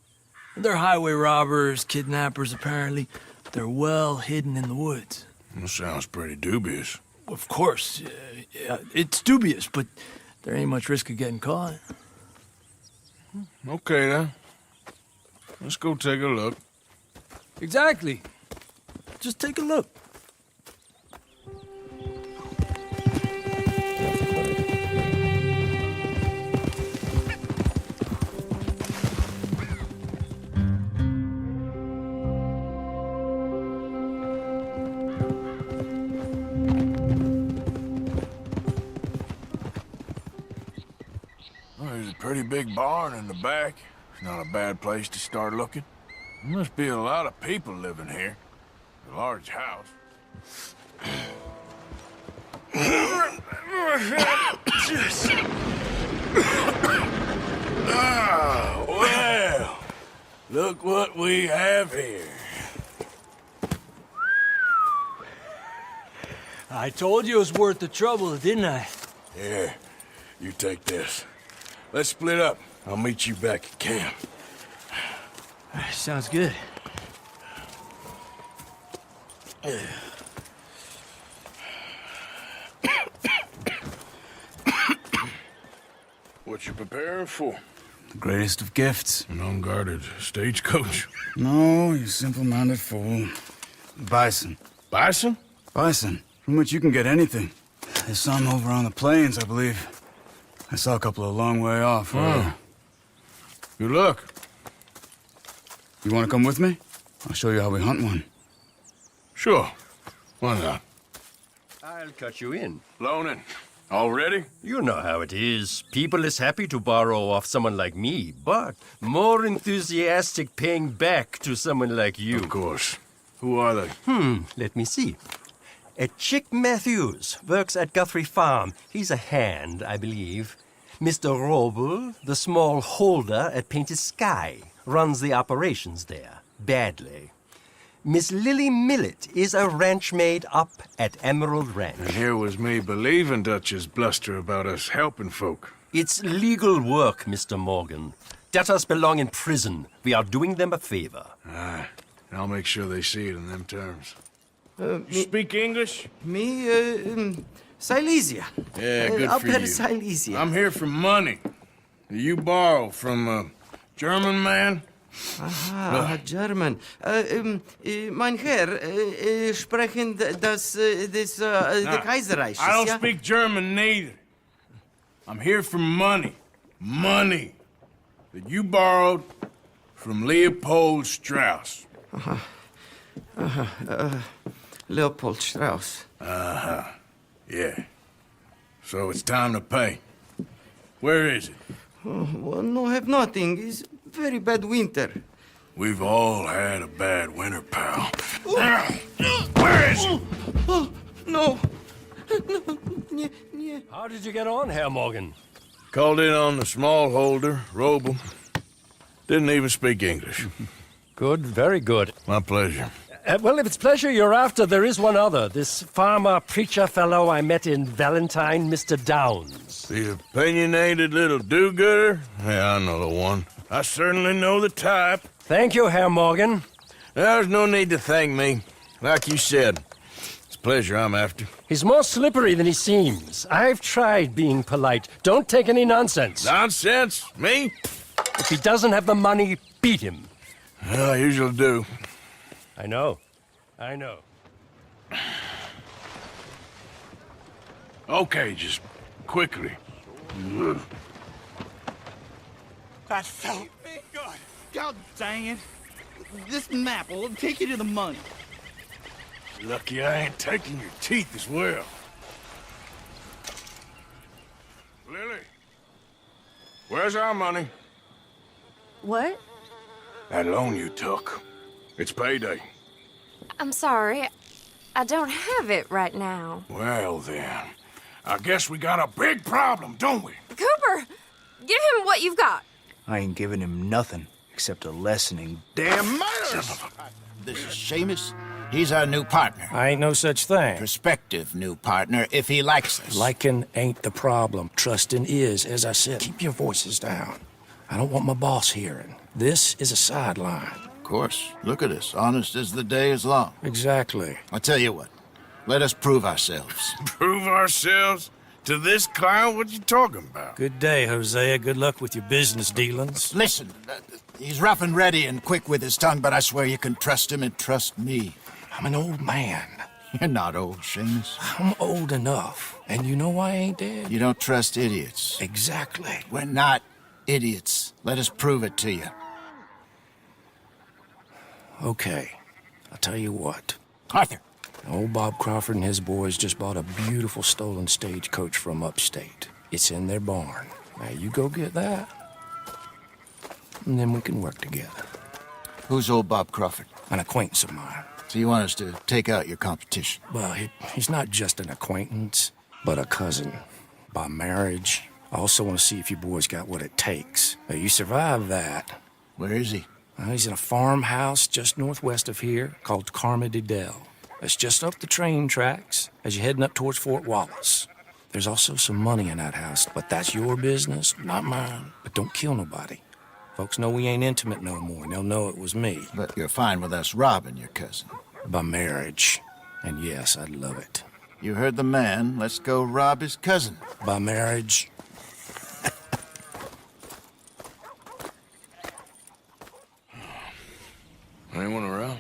They're highway robbers, kidnappers, apparently. They're well hidden in the woods. That sounds pretty dubious. Of course, yeah, it's dubious, but there ain't much risk of getting caught. Okay, then. Let's go take a look. Exactly. Just take a look. Well, there's a pretty big barn in the back. It's not a bad place to start looking. There must be a lot of people living here. A large house. Ah, well, look what we have here. I told you it was worth the trouble, didn't I? Here, you take this. Let's split up. I'll meet you back at camp. Sounds good. What you preparing for? The greatest of gifts. An unguarded stagecoach. No, you simple-minded fool. Bison. Bison? Bison. From which you can get anything. There's some over on the plains, I believe. I saw a couple a long way off. Oh. Good luck. You want to come with me? I'll show you how we hunt one. Sure. Why not? I'll cut you in. Loaning. Already? You know how it is. People is happy to borrow off someone like me, but more enthusiastic paying back to someone like you. Of course. Who are they? Let me see. Chick Matthews works at Guthrie Farm. He's a hand, I believe. Mr. Roble, the small holder at Painted Sky, runs the operations there, badly. Miss Lily Millet is a ranch maid up at Emerald Ranch. And here was me believing Dutch's bluster about us helping folk. It's legal work, Mr. Morgan. Debtors belong in prison. We are doing them a favor. Aye. I'll make sure they see it in them terms. You speak English? Silesia. Yeah, good for Upper you. Silesia. I'm here for money. You borrow from a German man? Aha, German. Mein Herr, sprechen das the Kaiserreich. I don't ja? speak German neither. I'm here for money. Money that you borrowed from Leopold Strauss. Leopold Strauss. Yeah. So it's time to pay. Where is it? Well, no, have nothing. It's very bad winter. We've all had a bad winter, pal. Where is it? Oh, no. How did you get on, Herr Morgan? Called in on the small holder, Roble. Didn't even speak English. Good, very good. My pleasure. Well, if it's pleasure you're after, there is one other. This farmer preacher fellow I met in Valentine, Mr. Downs. The opinionated little do-gooder? Yeah, I know the one. I certainly know the type. Thank you, Herr Morgan. There's no need to thank me. Like you said, it's pleasure I'm after. He's more slippery than he seems. I've tried being polite. Don't take any nonsense. Nonsense? Me? If he doesn't have the money, beat him. Well, I usually do. I know. I know. Okay, just quickly. That felt good. God dang it. This map will take you to the money. Lucky I ain't taking your teeth as well. Lily, where's our money? What? That loan you took. It's payday. I'm sorry. I don't have it right now. Well, then. I guess we got a big problem, don't we? Cooper, give him what you've got. I ain't giving him nothing except a lessening. Damn murders! This is Seamus. He's our new partner. I ain't no such thing. Prospective new partner, if he likes us. Liking ain't the problem. Trusting is, as I said. Keep your voices down. I don't want my boss hearing. This is a sideline. Of course. Look at us. Honest as the day is long. Exactly. I tell you what. Let us prove ourselves. Prove ourselves? To this clown? What you talking about? Good day, Hosea. Good luck with your business dealings. Listen, he's rough and ready and quick with his tongue, but I swear you can trust him and trust me. I'm an old man. You're not old, Seamus. I'm old enough. And you know I ain't dead. You don't trust idiots. Exactly. We're not idiots. Let us prove it to you. Okay. I'll tell you what. Arthur. Old Bob Crawford and his boys just bought a beautiful stolen stagecoach from upstate. It's in their barn. Now you go get that, and then we can work together. Who's old Bob Crawford? An acquaintance of mine. So you want us to take out your competition? Well, he's not just an acquaintance, but a cousin. By marriage. I also want to see if you boys got what it takes. Now, you survive that. Where is he? He's in a farmhouse just northwest of here called Carma de Dell. It's just up the train tracks as you're heading up towards Fort Wallace. There's also some money in that house, but that's your business, not mine. But don't kill nobody. Folks know we ain't intimate no more, and they'll know it was me. But you're fine with us robbing your cousin? By marriage. And yes, I'd love it. You heard the man. Let's go rob his cousin. By marriage. Anyone around?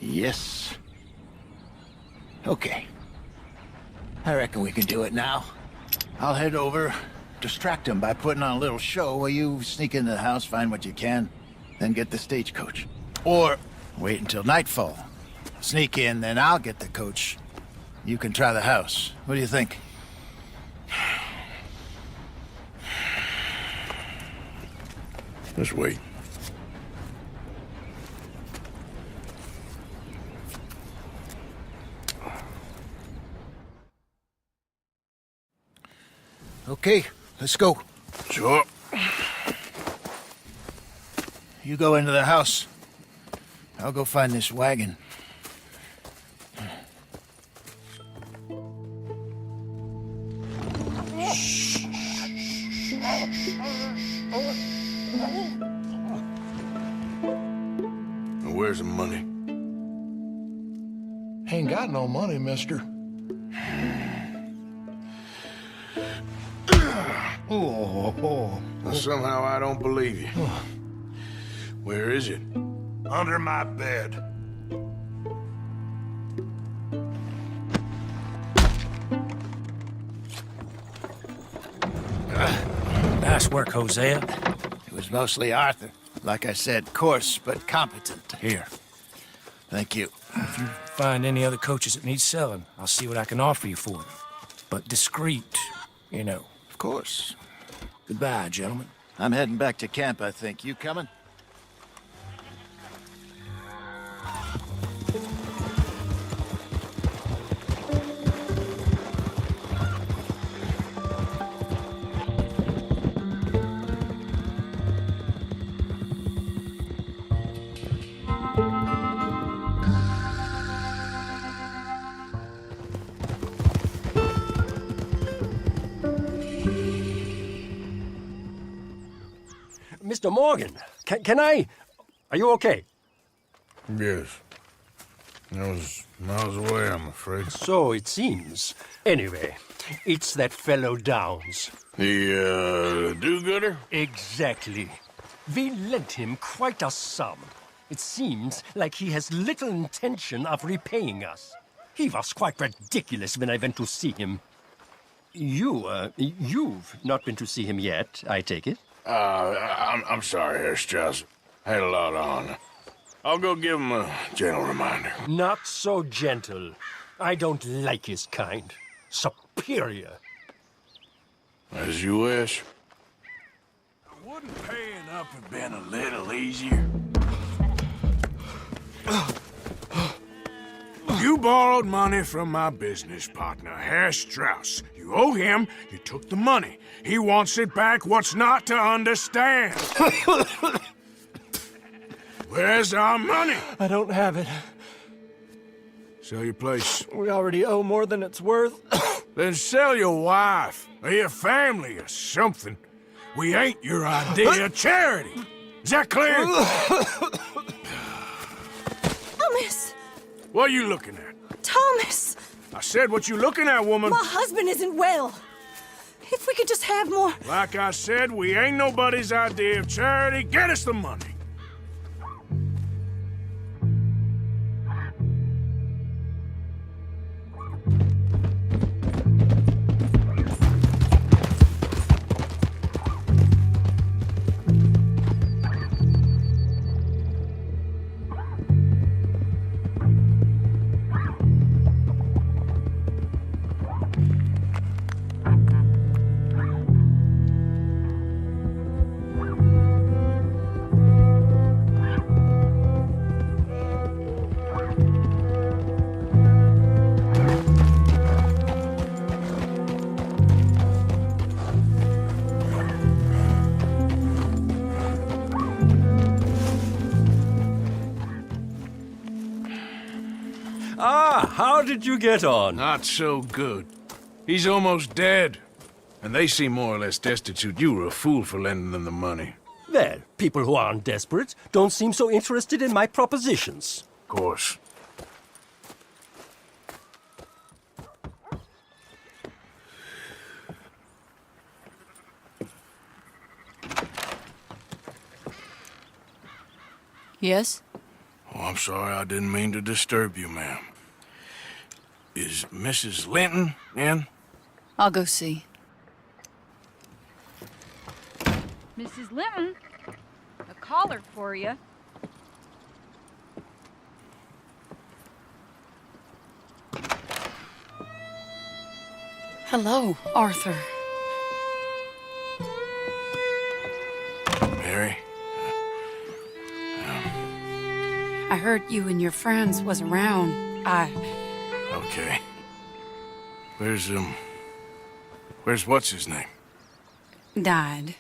Yes. Okay. I reckon we can do it now. I'll head over, distract him by putting on a little show while you sneak into the house, find what you can, then get the stagecoach. Or wait until nightfall. Sneak in, then I'll get the coach. You can try the house. What do you think? Just wait. Okay, let's go. Sure. You go into the house. I'll go find this wagon. Where's the money? Ain't got no money, mister. Well, somehow I don't believe you. Where is it? Under my bed. Nice work, Hosea. It was mostly Arthur. Like I said, coarse but competent. Here. Thank you. If you find any other coaches that need selling, I'll see what I can offer you for them. But discreet, you know. Of course. Goodbye, gentlemen. I'm heading back to camp, I think. You coming? Mr. Morgan, can I... Are you okay? Yes. I was miles away, I'm afraid. So it seems. Anyway, it's that fellow Downs. The, do-gooder? Exactly. We lent him quite a sum. It seems like he has little intention of repaying us. He was quite ridiculous when I went to see him. You've not been to see him yet, I take it? I'm sorry, Herr Strauss. Had a lot on. I'll go give him a gentle reminder. Not so gentle. I don't like his kind. Superior. As you wish. Wouldn't paying up have been a little easier? You borrowed money from my business partner, Herr Strauss. You owe him, you took the money. He wants it back, what's not to understand? Where's our money? I don't have it. Sell your place. We already owe more than it's worth. Then sell your wife, or your family, or something. We ain't your idea of charity. Is that clear? Thomas! What are you looking at? Thomas! I said, what you looking at, woman? My husband isn't well. If we could just have more... Like I said, we ain't nobody's idea of charity. Get us the money. How did you get on? Not so good. He's almost dead. And they seem more or less destitute. You were a fool for lending them the money. Well, people who aren't desperate don't seem so interested in my propositions. Of course. Yes? Oh, I'm sorry. I didn't mean to disturb you, ma'am. Is Mrs. Linton in? I'll go see. Mrs. Linton, a caller for you. Hello, Arthur. Mary? I heard you and your friends was around. Okay. Where's what's his name? Died.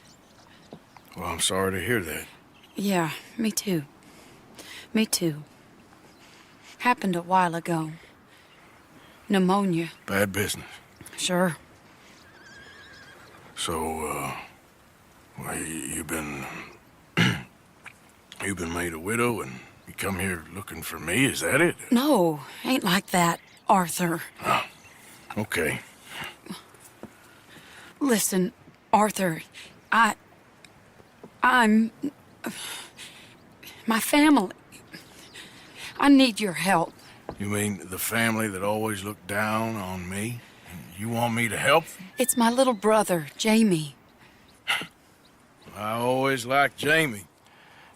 Well, I'm sorry to hear that. Yeah, me too. Me too. Happened a while ago. Pneumonia. Bad business. Sure. So, well, you've been made a widow and you come here looking for me, is that it? No, ain't like that, Arthur. Oh, okay. Listen, Arthur, I'm... my family. I need your help. You mean the family that always looked down on me? And you want me to help? It's my little brother, Jamie. I always liked Jamie,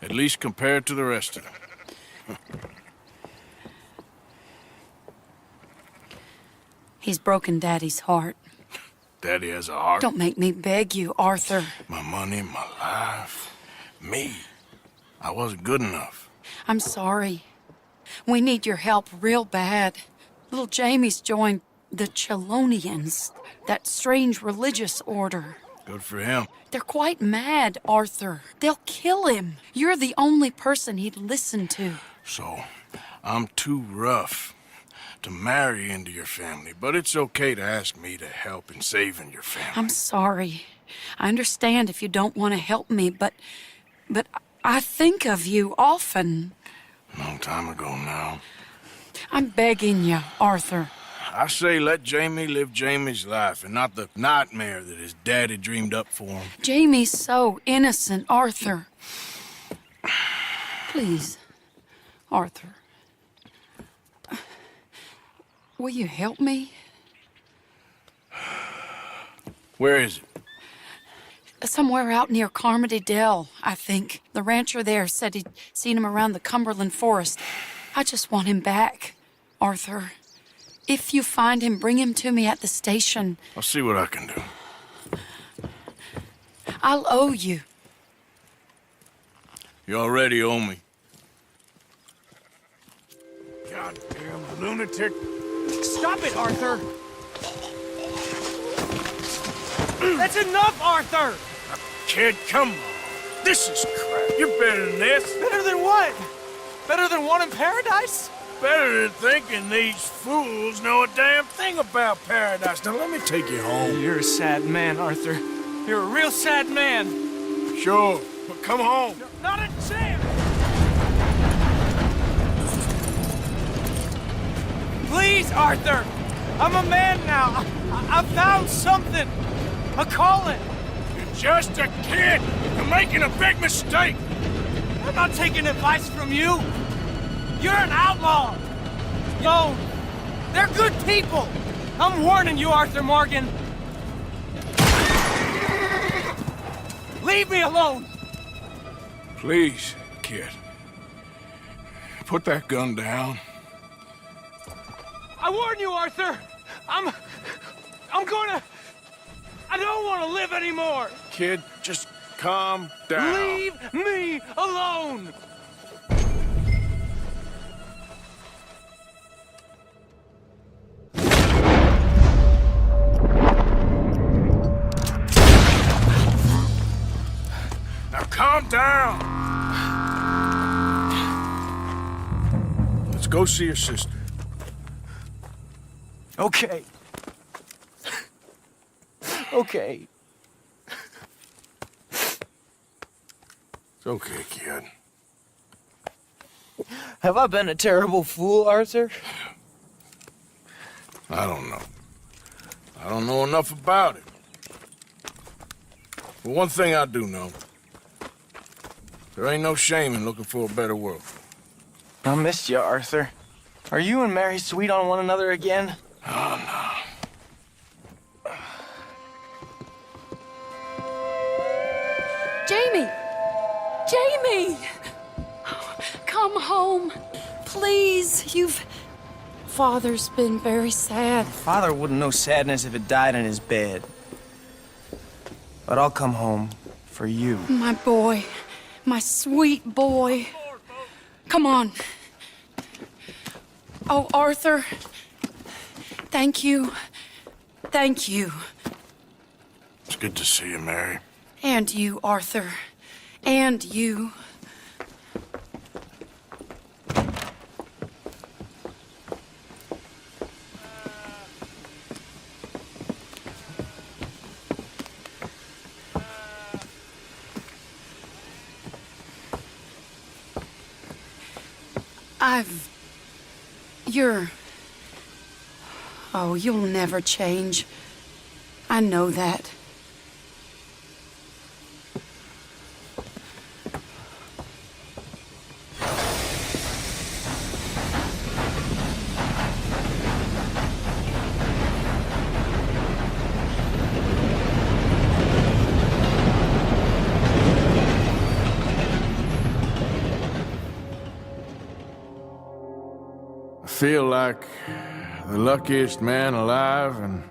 at least compared to the rest of them. He's broken Daddy's heart. Daddy has a heart. Don't make me beg you, Arthur. My money, my life, me. I wasn't good enough. I'm sorry. We need your help real bad. Little Jamie's joined the Chelonians, that strange religious order. Good for him. They're quite mad, Arthur. They'll kill him. You're the only person he'd listen to. So, I'm too rough to marry into your family, but it's okay to ask me to help in saving your family. I'm sorry. I understand if you don't want to help me, but I think of you often. Long time ago now. I'm begging you, Arthur. I say let Jamie live Jamie's life and not the nightmare that his daddy dreamed up for him. Jamie's so innocent, Arthur. Please, Arthur. Will you help me? Where is it? Somewhere out near Carmody Dell, I think. The rancher there said he'd seen him around the Cumberland Forest. I just want him back, Arthur. If you find him, bring him to me at the station. I'll see what I can do. I'll owe you. You already owe me. Goddamn lunatic. Stop it, Arthur! That's enough, Arthur! Kid, come on. This is crap. You're better than this. Better than what? Better than one in paradise? Better than thinking these fools know a damn thing about paradise. Now let me take you home. You're a sad man, Arthur. You're a real sad man. Sure, but come home. Not a chance! Please, Arthur! I'm a man now. I found something. A calling. You're just a kid. You're making a big mistake. I'm not taking advice from you. You're an outlaw. No, they're good people. I'm warning you, Arthur Morgan. Leave me alone. Please, kid. Put that gun down. I warn you, Arthur. I don't want to live anymore. Kid, just calm down. Leave me alone. Now calm down. Let's go see your sister. Okay. Okay. It's okay, kid. Have I been a terrible fool, Arthur? I don't know. I don't know enough about it. But one thing I do know. There ain't no shame in looking for a better world. I missed you, Arthur. Are you and Mary sweet on one another again? Oh, no. Jamie! Jamie! Come home. Please, Father's been very sad. Father wouldn't know sadness if it died in his bed. But I'll come home for you. My boy. My sweet boy. Come on. Oh, Arthur. Thank you. Thank you. It's good to see you, Mary. And you, Arthur. And you. Oh, you'll never change. I know that. I feel like the luckiest man alive, and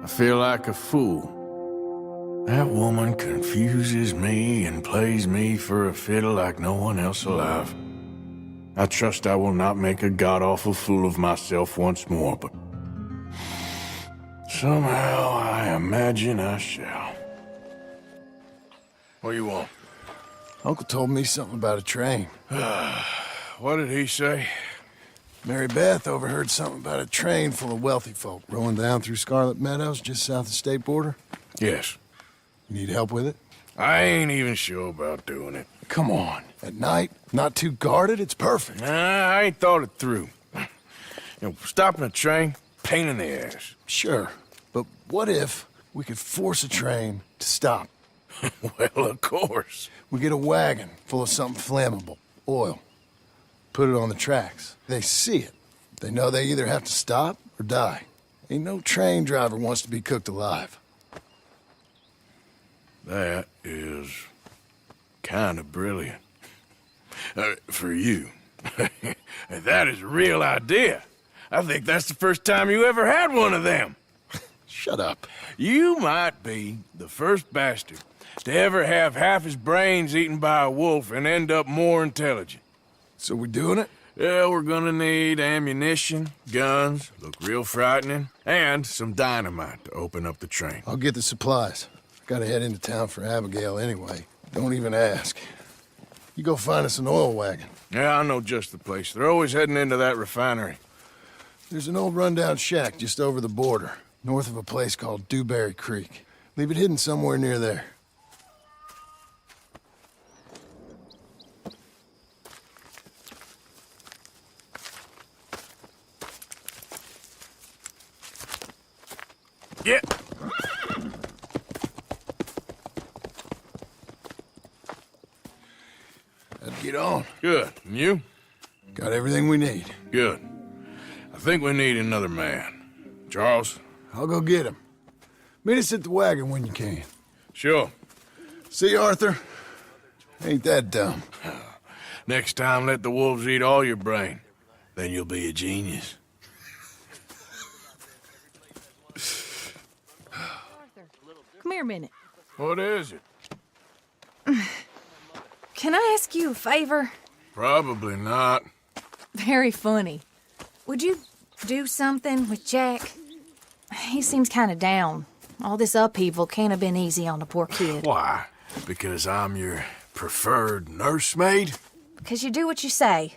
I feel like a fool. That woman confuses me and plays me for a fiddle like no one else alive. I trust I will not make a god-awful fool of myself once more, but somehow I imagine I shall. What do you want? Uncle told me something about a train. What did he say? Mary Beth overheard something about a train full of wealthy folk rolling down through Scarlet Meadows just south of the state border. Yes. You need help with it? I ain't even sure about doing it. Come on. At night, not too guarded, it's perfect. Nah, I ain't thought it through. You know, stopping a train, pain in the ass. Sure, but what if we could force a train to stop? Well, of course. We get a wagon full of something flammable, oil. Put it on the tracks. They see it. They know they either have to stop or die. Ain't no train driver wants to be cooked alive. That is kind of brilliant. For you. That is a real idea. I think that's the first time you ever had one of them. Shut up. You might be the first bastard to ever have half his brains eaten by a wolf and end up more intelligent. So we doing it? Yeah, we're gonna need ammunition, guns, look real frightening, and some dynamite to open up the train. I'll get the supplies. Gotta head into town for Abigail anyway. Don't even ask. You go find us an oil wagon. Yeah, I know just the place. They're always heading into that refinery. There's an old rundown shack just over the border, north of a place called Dewberry Creek. Leave it hidden somewhere near there. Yeah. Let's get on. Good. And you? Got everything we need. Good. I think we need another man. Charles? I'll go get him. Meet us at the wagon when you can. Sure. See, Arthur? Ain't that dumb. Next time, let the wolves eat all your brain. Then you'll be a genius. Come here a minute. What is it? Can I ask you a favor? Probably not. Very funny. Would you do something with Jack? He seems kind of down. All this upheaval can't have been easy on the poor kid. Why? Because I'm your preferred nursemaid? Because you do what you say.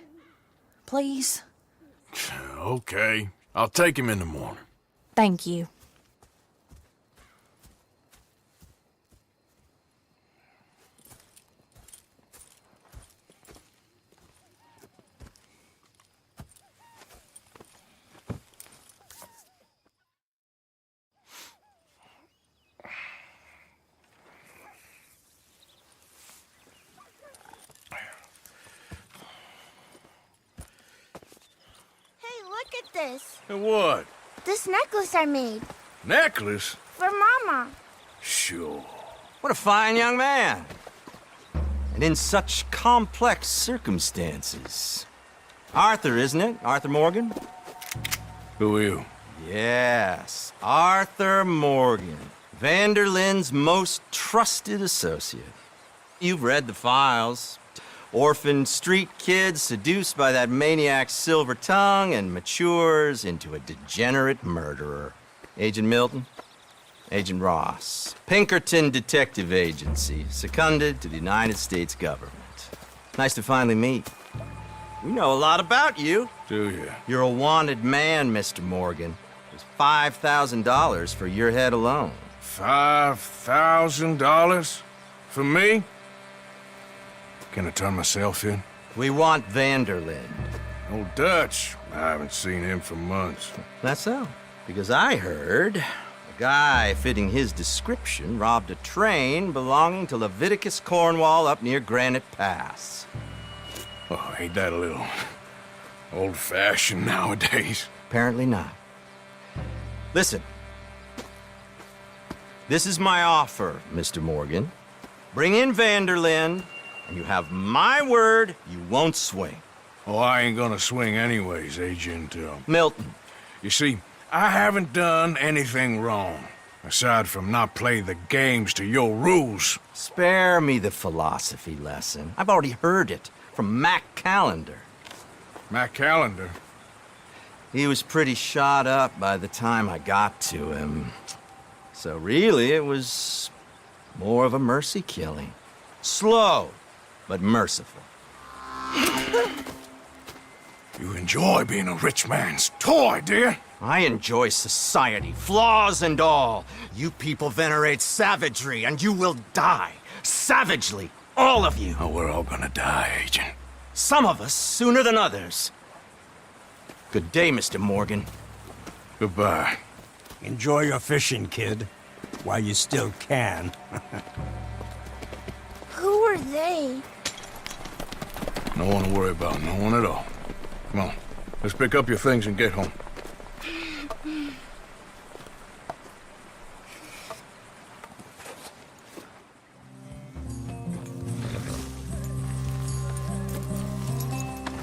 Please? Okay. I'll take him in the morning. Thank you. Look at this. And what? This necklace I made. Necklace? For Mama. Sure. What a fine young man. And in such complex circumstances. Arthur, isn't it? Arthur Morgan? Who are you? Yes, Arthur Morgan. Vanderlyn's most trusted associate. You've read the files. Orphan street kid seduced by that maniac's silver tongue and matures into a degenerate murderer. Agent Milton, Agent Ross, Pinkerton Detective Agency, seconded to the United States government. Nice to finally meet. We know a lot about you. Do you? You're a wanted man, Mr. Morgan. There's $5,000 for your head alone. $5,000? For me? Can I turn myself in? We want Vanderlyn. Old Dutch. I haven't seen him for months. That's so. Because I heard a guy fitting his description robbed a train belonging to Leviticus Cornwall up near Granite Pass. Oh, ain't that a little old-fashioned nowadays? Apparently not. Listen. This is my offer, Mr. Morgan. Bring in Vanderlyn, and you have my word you won't swing. Oh, I ain't gonna swing anyways, Agent Milton. You see, I haven't done anything wrong, aside from not play the games to your rules. Spare me the philosophy lesson. I've already heard it from Mac Callender. Mac Callender? He was pretty shot up by the time I got to him. So really, it was more of a mercy killing. Slow, but merciful. You enjoy being a rich man's toy, dear. I enjoy society, flaws and all. You people venerate savagery, and you will die. Savagely, all of you. Oh, we're all gonna die, Agent. Some of us sooner than others. Good day, Mr. Morgan. Goodbye. Enjoy your fishing, kid, while you still can. Who are they? No one to worry about, no one at all. Come on, let's pick up your things and get home.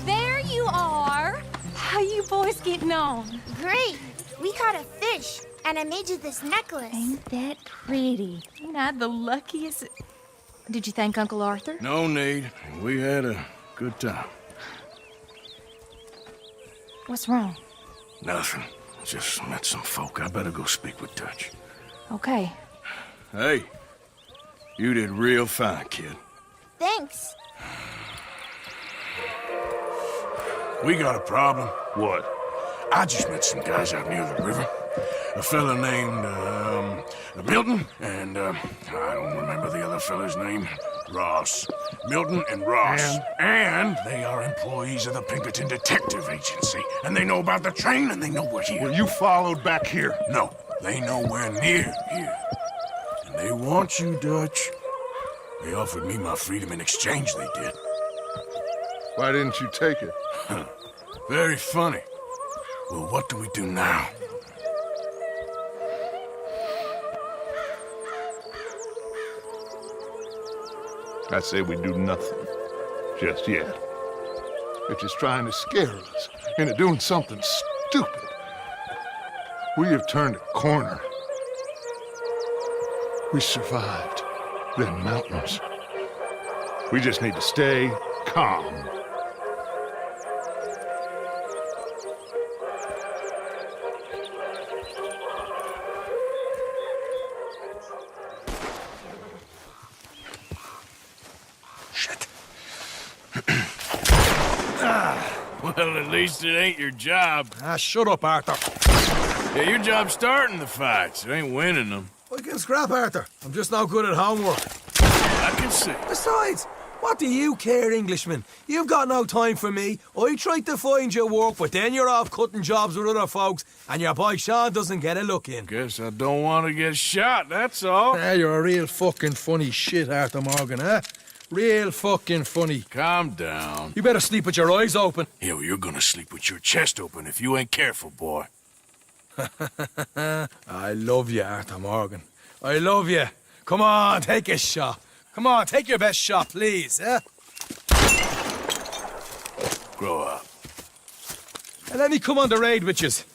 There you are. How you boys getting on? Great. We caught a fish, and I made you this necklace. Ain't that pretty? Ain't I the luckiest? Did you thank Uncle Arthur? No need. We had a good time. What's wrong? Nothing. Just met some folk. I better go speak with Dutch. Okay. Hey, you did real fine, kid. Thanks. We got a problem. What? I just met some guys out near the river. A fella named, Milton, and, I don't remember the other fella's name. Ross. Milton and Ross. And they are employees of the Pinkerton Detective Agency. And they know about the train, and they know we're here. Were you followed back here? No. They nowhere near here. And they want you, Dutch. They offered me my freedom in exchange, they did. Why didn't you take it? Very funny. Well, what do we do now? I say we do nothing. Just yet. They're just trying to scare us into doing something stupid. We have turned a corner. We survived them mountains. We just need to stay calm. Well, at least it ain't your job. Shut up, Artur. Yeah, your job's starting the fights. It ain't winning them. I can scrap, Artur. I'm just not good at homework. I can see. Besides, what do you care, Englishman? You've got no time for me. I tried to find you work, but then you're off cutting jobs with other folks, and your boy Sean doesn't get a look in. Guess I don't want to get shot, that's all. You're a real fucking funny shit, Artur Morgan, huh? Real fucking funny. Calm down. You better sleep with your eyes open. Yeah, well, you're gonna sleep with your chest open if you ain't careful, boy. I love you, Artur Morgan. I love you. Come on, take a shot. Come on, take your best shot, please, eh? Grow up. And let me come on the raid with yous.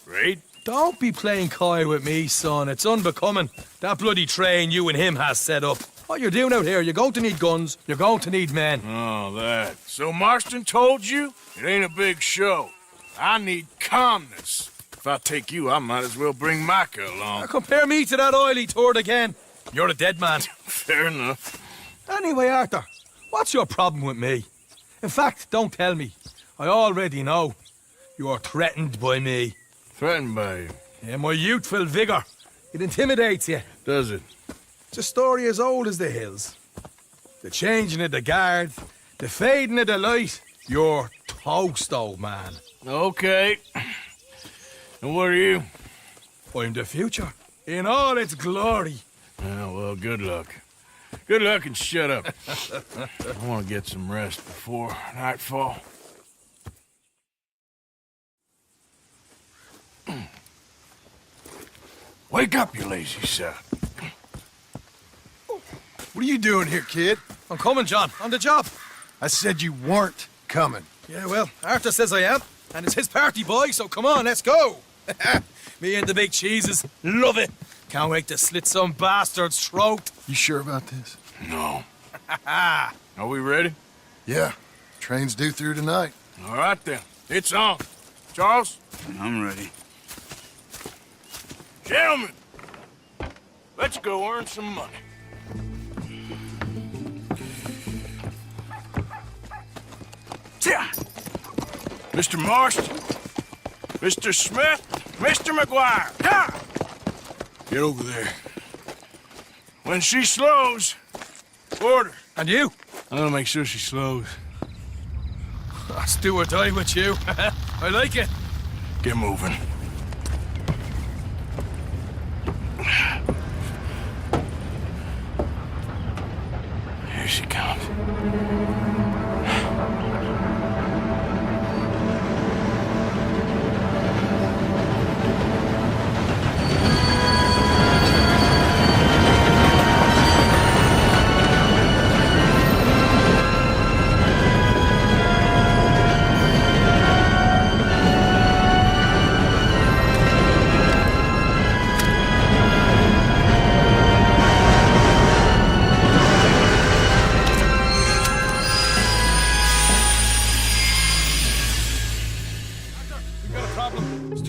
Raid? Don't be playing coy with me, son. It's unbecoming. That bloody train you and him has set up. What you're doing out here, you're going to need guns, you're going to need men. Oh, that. So Marston told you? It ain't a big show. I need calmness. If I take you, I might as well bring Micah along. Now compare me to that oily turd again. You're a dead man. Fair enough. Anyway, Artur, what's your problem with me? In fact, don't tell me. I already know. You're threatened by me. Threatened by you? Yeah, my youthful vigor. It intimidates you. Does it? It's a story as old as the hills. The changing of the guard, the fading of the light. You're toast, old man. Okay. And what are you? I'm the future, in all its glory. Oh, well, good luck. Good luck and shut up. I want to get some rest before nightfall. Wake up, you lazy sod. What are you doing here, kid? I'm coming, John. On the job. I said you weren't coming. Yeah, well, Artur says I am. And it's his party, boy, so come on, let's go. Me and the big cheeses. Love it. Can't wait to slit some bastard's throat. You sure about this? No. Are we ready? Yeah. Train's due through tonight. All right, then. It's on. Charles? I'm ready. Gentlemen, let's go earn some money. Mr. Marston, Mr. Smith, Mr. McGuire, ha! Get over there. When she slows, order. And you? I'm gonna make sure she slows. Let's do or die with you. I like it. Get moving. Here she comes.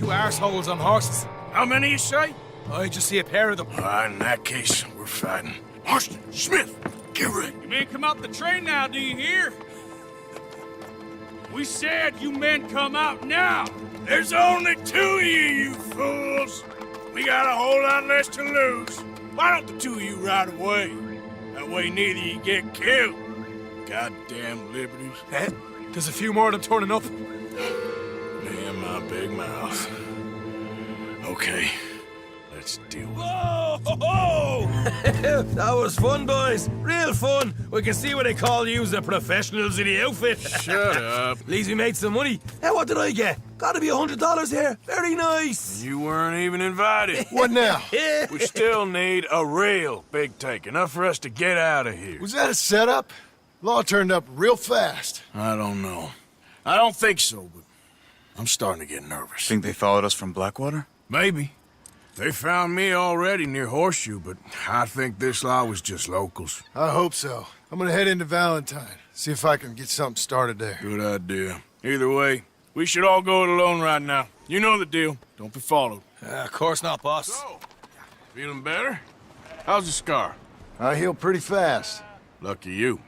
Arseholes on horses. How many you say? I just see a pair of them. All right, in that case, we're fighting. Marston, Smith, get ready. You men come out the train now, do you hear? We said you men come out now. There's only two of you fools. We got a whole lot less to lose. Why don't the two of you ride away? That way neither of you get killed. Goddamn liberties. There's a few more of them turning up. Me and my big mouth. Okay, Let's deal with Whoa! Ho, ho! That was fun, boys. Real fun. We can see what they call you the professionals in the outfit. Shut up. At least we made some money. Hey, what did I get? Gotta be $100 here. Very nice. You weren't even invited. What now? We still need a real big take. Enough for us to get out of here. Was that a setup? Law turned up real fast. I don't know. I don't think so, but I'm starting to get nervous. Think they followed us from Blackwater? Maybe. They found me already near Horseshoe, but I think this lot was just locals. I hope so. I'm gonna head into Valentine, see if I can get something started there. Good idea. Either way, we should all go it alone right now. You know the deal. Don't be followed. Of course not, boss. So, feeling better? How's the scar? I heal pretty fast. Lucky you.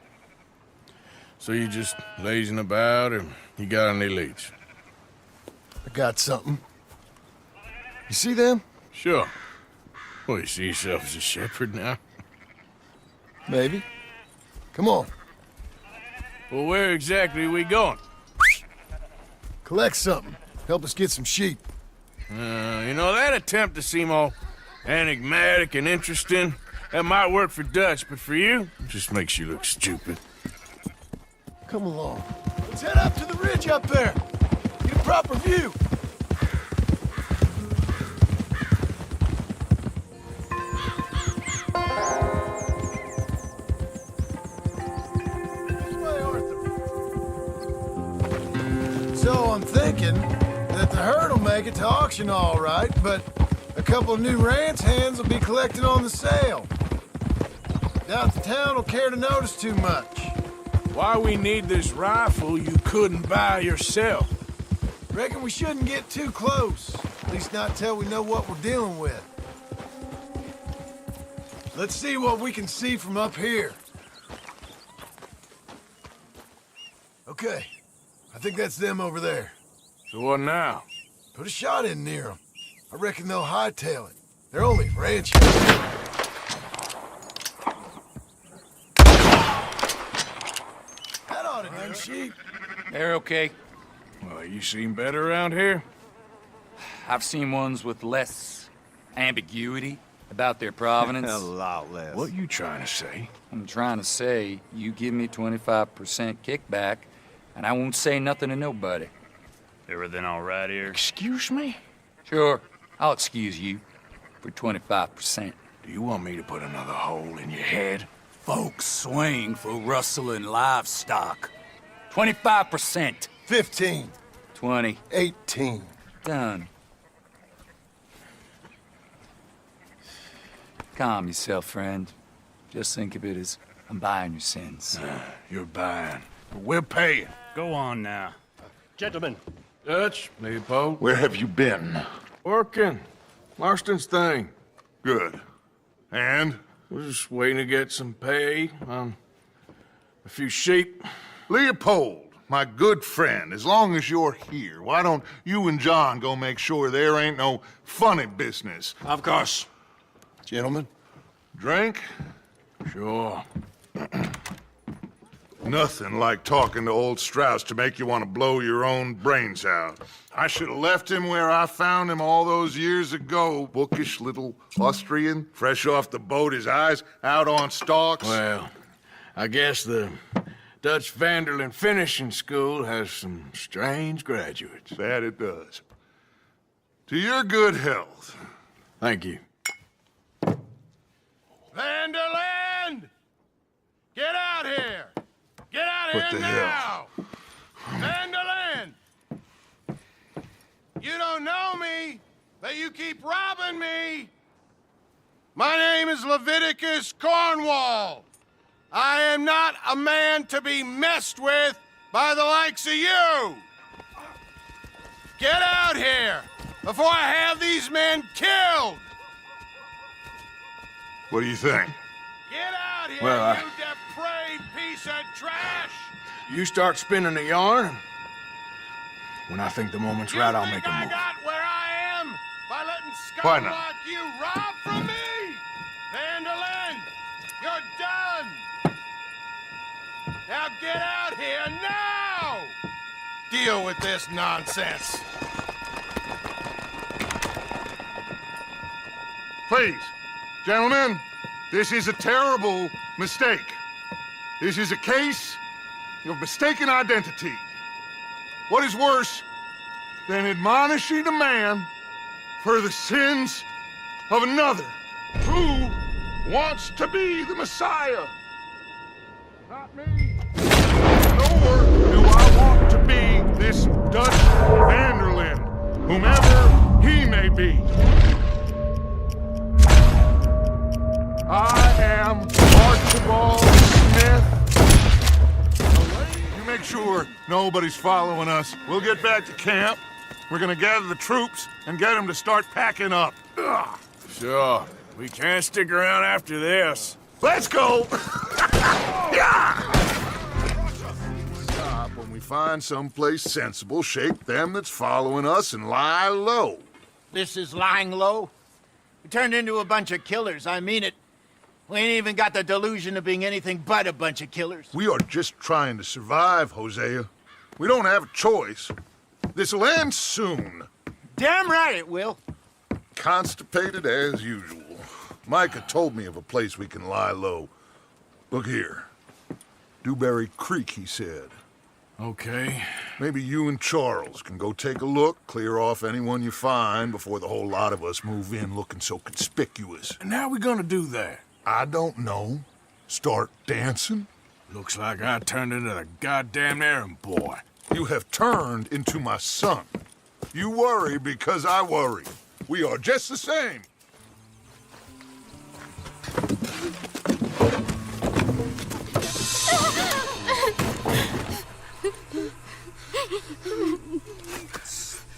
So you just lazing about, or you got any leads? I got something. You see them? Sure. Well, you see yourself as a shepherd now? Maybe. Come on. Well, where exactly are we going? Collect something. Help us get some sheep. You know, that attempt to seem all enigmatic and interesting, that might work for Dutch, but for you, it just makes you look stupid. Come along. Let's head up to the ridge up there. Get a proper view. So I'm thinking that the herd will make it to auction all right, but a couple of new ranch hands will be collected on the sale. Doubt the town will care to notice too much. Why we need this rifle you couldn't buy yourself? Reckon we shouldn't get too close. At least not till we know what we're dealing with. Let's see what we can see from up here. Okay. I think that's them over there. So what now? Put a shot in near them. I reckon they'll hightail it. They're only ranch hands. That ought to do it. Sheep. They're okay. Well, you seem better around here? I've seen ones with less ambiguity about their provenance. A lot less. What you trying to say? I'm trying to say you give me 25% kickback, and I won't say nothing to nobody. Everything all right here? Excuse me? Sure, I'll excuse you for 25%. Do you want me to put another hole in your head? Folks swing for rustling livestock. 25%. 15. 20. 18. Done. Calm yourself, friend. Just think of it as I'm buying your sins. You're buying. But we're paying. Go on now. Gentlemen. Dutch, Leopold. Where have you been? Working. Marston's thing. Good. And? We're just waiting to get some pay on a few sheep. Leopold, my good friend, as long as you're here, why don't you and John go make sure there ain't no funny business? Of course. Gentlemen. Drink? Sure. Nothing like talking to old Strauss to make you want to blow your own brains out. I should have left him where I found him all those years ago. Bookish little Austrian, fresh off the boat, his eyes out on stalks. Well, I guess the Dutch Vanderlyn Finishing School has some strange graduates. That it does. To your good health. Thank you. Vanderlyn! Get out here! Get out What here the now! Vanderlyn! You don't know me, but you keep robbing me! My name is Leviticus Cornwall. I am not a man to be messed with by the likes of you! Get out here before I have these men killed! What do you think? Get out here, Well, you depraved piece of trash! You start spinning the yarn. When I think the moment's right, I'll make a I move. got where I am by letting Why scum not? like you rob from me! Vanderlyn, you're done! Now get out here now! Deal with this nonsense. Please, gentlemen, this is a terrible mistake. This is a case of mistaken identity. What is worse than admonishing a man for the sins of another who wants to be the Messiah? Not me. Nor do I want to be this Dutch Vanderlyn, whomever he may be. I am Archibald Smith. You make sure nobody's following us. We'll get back to camp. We're gonna gather the troops and get them to start packing up. Ugh. Sure. We can't stick around after this. Let's go! Yeah! Stop when we find someplace sensible, shake them that's following us, and lie low. This is lying low? We turned into a bunch of killers, I mean it. We ain't even got the delusion of being anything but a bunch of killers. We are just trying to survive, Hosea. We don't have a choice. This'll end soon. Damn right it will. Constipated as usual. Micah told me of a place we can lie low. Look here. Dewberry Creek, he said. Okay. Maybe you and Charles can go take a look, clear off anyone you find before the whole lot of us move in looking so conspicuous. And how we gonna do that? I don't know. Start dancing? Looks like I turned into the goddamn errand boy. You have turned into my son. You worry because I worry. We are just the same.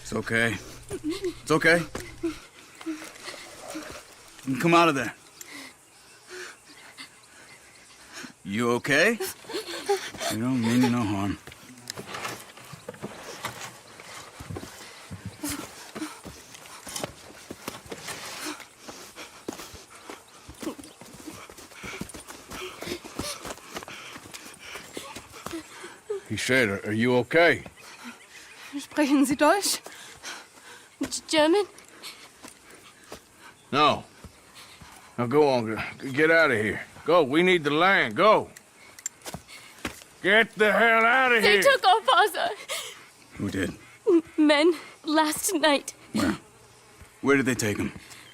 It's okay. It's okay. You can come out of there. You okay? You don't mean you no harm. He said, are you okay? Sprechen Sie Deutsch? German? No. Now go on, get out of here. Go, we need the land, go. Get the hell out of They here. took our father. Who did? Men, last night. Where? Where did they take him?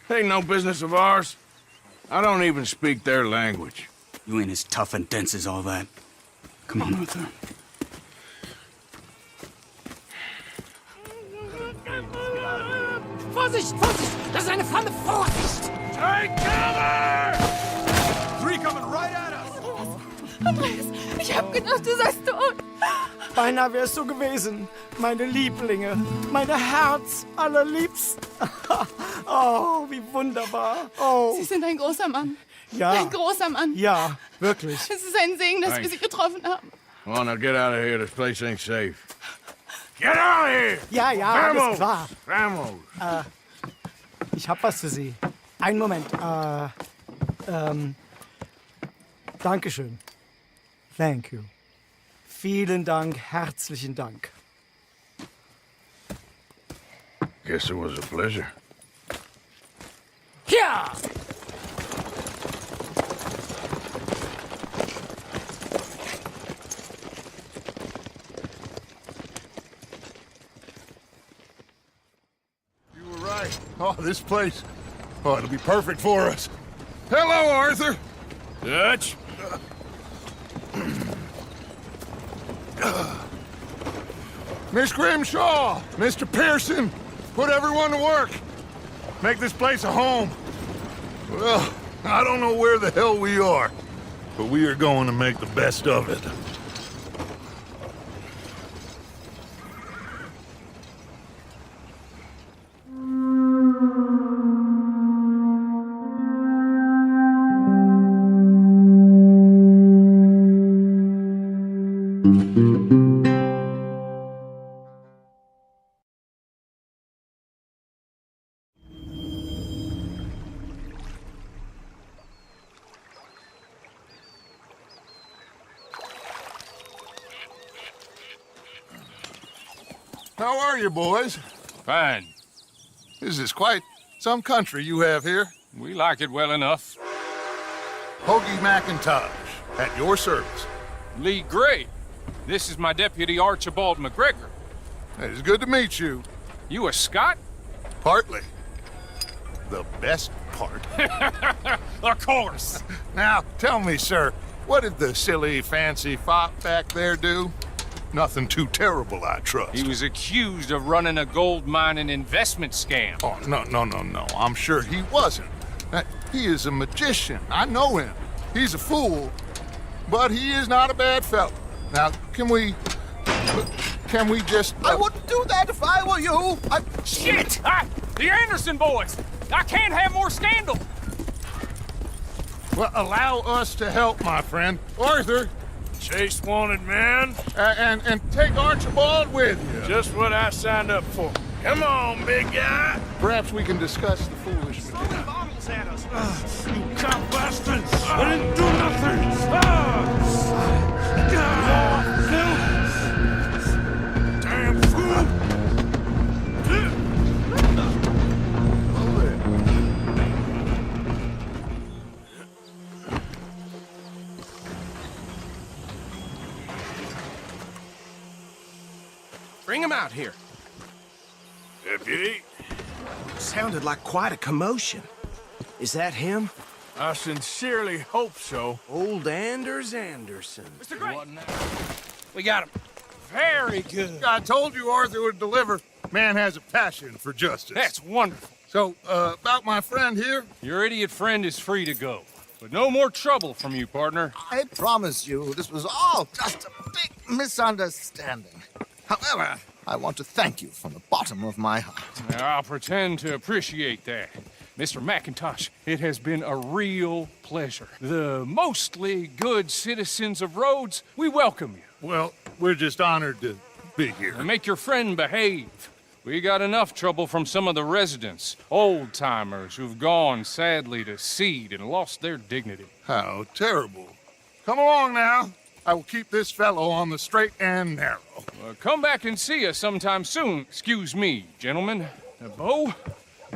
Ain't no business of ours. I don't even speak their language. You ain't as tough and dense as all that. Come on, Arthur. Vorsicht, Vorsicht! Das ist eine Falle! Vorsicht! Take cover! Three coming right at us! Andreas, ich hab gedacht, du seist tot. Beinahe wär's so gewesen. Meine Lieblinge, meine Herz allerliebsten. Oh, wie wunderbar. Oh. Sie sind ein großer Mann. Ja. Ein großer Mann. Ja, wirklich. Es ist ein Segen, dass wir Sie getroffen haben. Come on, now get out of here. This place ain't safe. Get out of here! Ja, ja, alles klar. Vamos! Ich hab was für Sie. Einen Moment. Dankeschön. Thank you. Vielen Dank, herzlichen Dank. Guess it was a pleasure. Ja! Oh, this place. Oh, it'll be perfect for us. Hello, Arthur. Dutch? Miss Grimshaw, Mr. Pearson, put everyone to work. Make this place a home. Well, I don't know where the hell we are, but we are going to make the best of it. How are you, boys? Fine. This is quite some country you have here. We like it well enough. Hoagie McIntosh, at your service. Lee Gray. This is my deputy Archibald McGregor. It's good to meet you. You a Scot? Partly. The best part. Of course. Now, tell me, sir, what did the silly, fancy fop back there do? Nothing too terrible, I trust. He was accused of running a gold mining investment scam. Oh, no. I'm sure he wasn't. He is a magician. I know him. He's a fool, but he is not a bad fellow. Now, can we just... I wouldn't do that if I were you. Shit! The Anderson boys! I can't have more scandal! Well, allow us to help, my friend. Arthur! Chase wanted man. And take Archibald with you. Just what I signed up for. Come on, big guy. Perhaps we can discuss the foolish magician. Bottles at us. You cop bastards. I didn't do nothing. Damn fool. Bring him out here. Deputy? Sounded like quite a commotion. Is that him? I sincerely hope so. Old Anders Anderson. Mr. Gray! We got him. Very good. I told you Arthur would deliver. Man has a passion for justice. That's wonderful. So, about my friend here? Your idiot friend is free to go. But no more trouble from you, partner. I promise you, this was all just a big misunderstanding. However, I want to thank you from the bottom of my heart. Now, I'll pretend to appreciate that. Mr. McIntosh, it has been a real pleasure. The mostly good citizens of Rhodes, we welcome you. Well, we're just honored to be here. And make your friend behave. We got enough trouble from some of the residents, old-timers who've gone, sadly, to seed and lost their dignity. How terrible. Come along now. I will keep this fellow on the straight and narrow. Come back and see us sometime soon. Excuse me, gentlemen. Bo,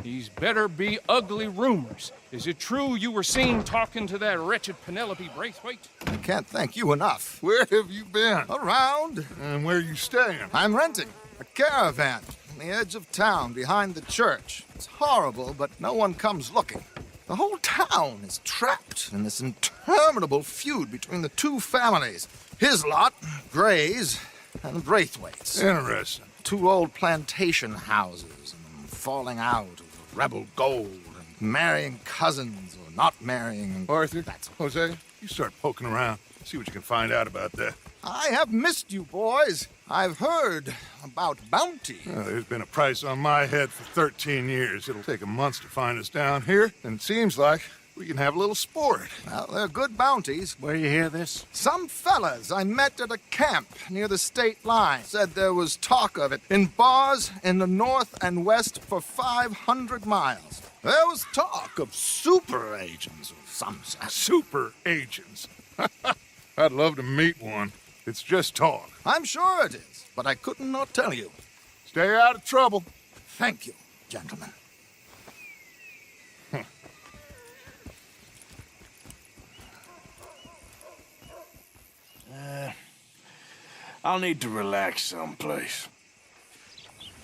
these better be ugly rumors. Is it true you were seen talking to that wretched Penelope Braithwaite? I can't thank you enough. Where have you been? Around. And where are you staying? I'm renting a caravan on the edge of town behind the church. It's horrible, but no one comes looking. The whole town is trapped in this interminable feud between the two families. His lot, Gray's, and Braithwaite's. Interesting. Two old plantation houses, and falling out of rebel gold, and marrying cousins or not marrying. Arthur, Jose, you start poking around. See what you can find out about that. I have missed you, boys. I've heard about bounty. There's been a price on my head for 13 years. It'll take a month to find us down here, and it seems like we can have a little sport. Well, they're good bounties. Where you hear this? Some fellas I met at a camp near the state line said there was talk of it in bars in the north and west for 500 miles. There was talk of super agents of some sort. Super agents? I'd love to meet one. It's just talk. I'm sure it is, but I couldn't not tell you. Stay out of trouble. Thank you, gentlemen. I'll need to relax someplace.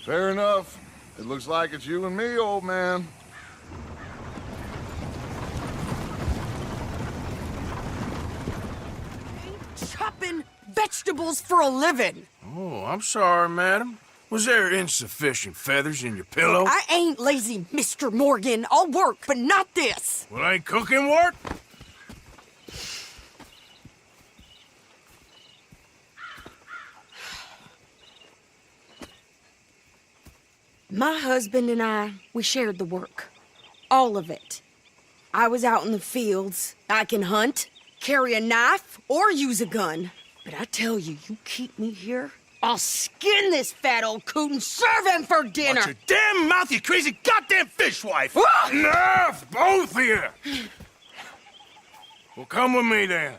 Fair enough. It looks like it's you and me, old man. Chopping vegetables for a living. Oh, I'm sorry, madam. Was there insufficient feathers in your pillow? I ain't lazy, Mr. Morgan. I'll work, but not this. Well, ain't cooking work? My husband and I, we shared the work. All of it. I was out in the fields. I can hunt, carry a knife, or use a gun. But I tell you, you keep me here, I'll skin this fat old coot and serve him for dinner. Watch your damn mouth, you crazy goddamn fishwife! Ah! Enough, both of you! Well, come with me then.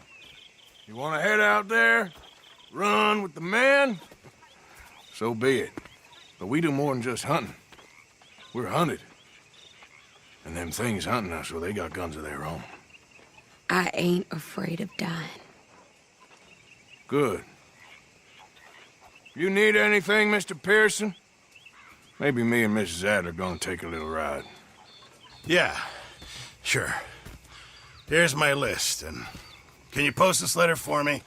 You want to head out there, run with the men? So be it. But we do more than just hunting. We're hunted. And them things hunting us, well, they got guns of their own. I ain't afraid of dying. Good. You need anything, Mr. Pearson? Maybe me and Mrs. Adler gonna take a little ride. Yeah, sure. Here's my list, and can you post this letter for me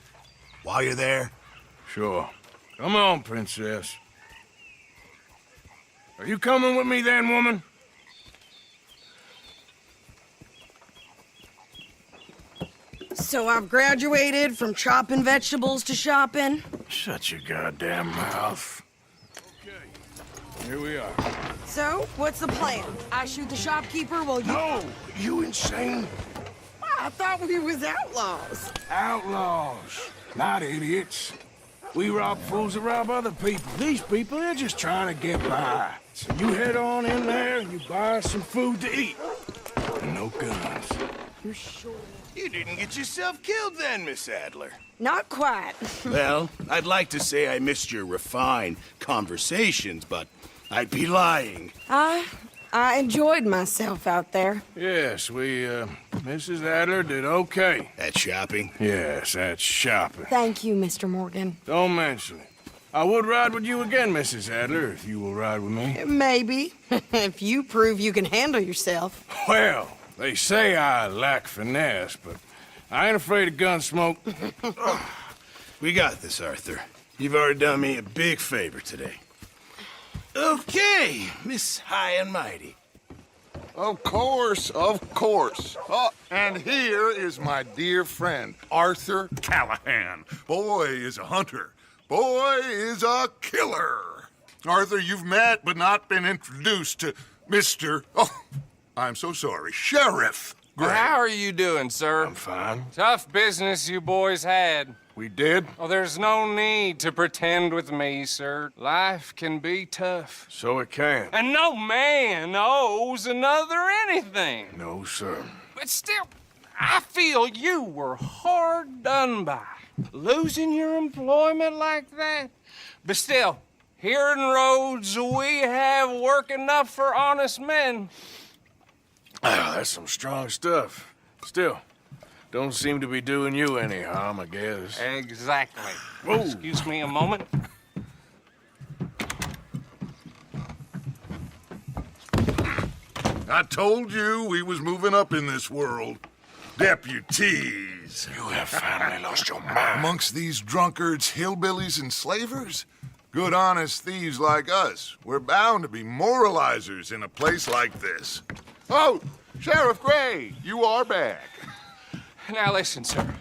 while you're there? Sure. Come on, Princess. Are you coming with me then, woman? So I've graduated from chopping vegetables to shopping? Shut your goddamn mouth. Okay, here we are. So, what's the plan? I shoot the shopkeeper while you... No! You insane? I thought we was outlaws. Outlaws, not idiots. We rob fools that rob other people. These people, they're just trying to get by. So you head on in there and you buy some food to eat. And no guns. You're sure? You didn't get yourself killed then, Miss Adler. Not quite. Well, I'd like to say I missed your refined conversations, but I'd be lying. I enjoyed myself out there. Yes, Mrs. Adler did okay. At shopping? Yes, that's shopping. Thank you, Mr. Morgan. Don't mention it. I would ride with you again, Mrs. Adler, if you will ride with me. Maybe. If you prove you can handle yourself. Well, they say I lack finesse, but I ain't afraid of gun smoke. We got this, Arthur. You've already done me a big favor today. Okay, Miss High and Mighty. Of course, of course. Oh, and here is my dear friend, Arthur Callahan. Boy is a hunter. Boy is a killer. Arthur, you've met but not been introduced to Mr. Oh, I'm so sorry, Sheriff Gray. How are you doing, sir? I'm fine. Tough business you boys had. We did? Oh, there's no need to pretend with me, sir. Life can be tough. So it can. And no man owes another anything. No, sir. But still, I feel you were hard done by. Losing your employment like that. But still, here in Rhodes, we have work enough for honest men. Oh, that's some strong stuff. Still, don't seem to be doing you any harm, I guess. Exactly. Whoa. Excuse me a moment. I told you we was moving up in this world. Deputies. You have finally lost your mind. Amongst these drunkards, hillbillies, and slavers? Good, honest thieves like us. We're bound to be moralizers in a place like this. Oh, Sheriff Gray, you are back. Now listen, sir.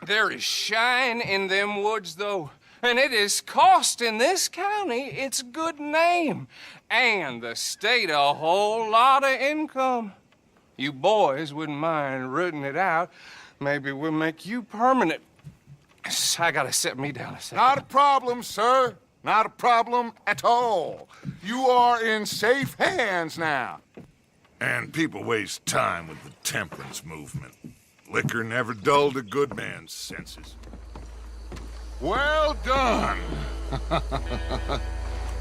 There is shine in them woods, though, and it is costing this county its good name and the state a whole lot of income. You boys wouldn't mind rooting it out. Maybe we'll make you permanent. I gotta set me down a second. Not a problem, sir. Not a problem at all. You are in safe hands now. And people waste time with the temperance movement. Liquor never dulled a good man's senses. Well done.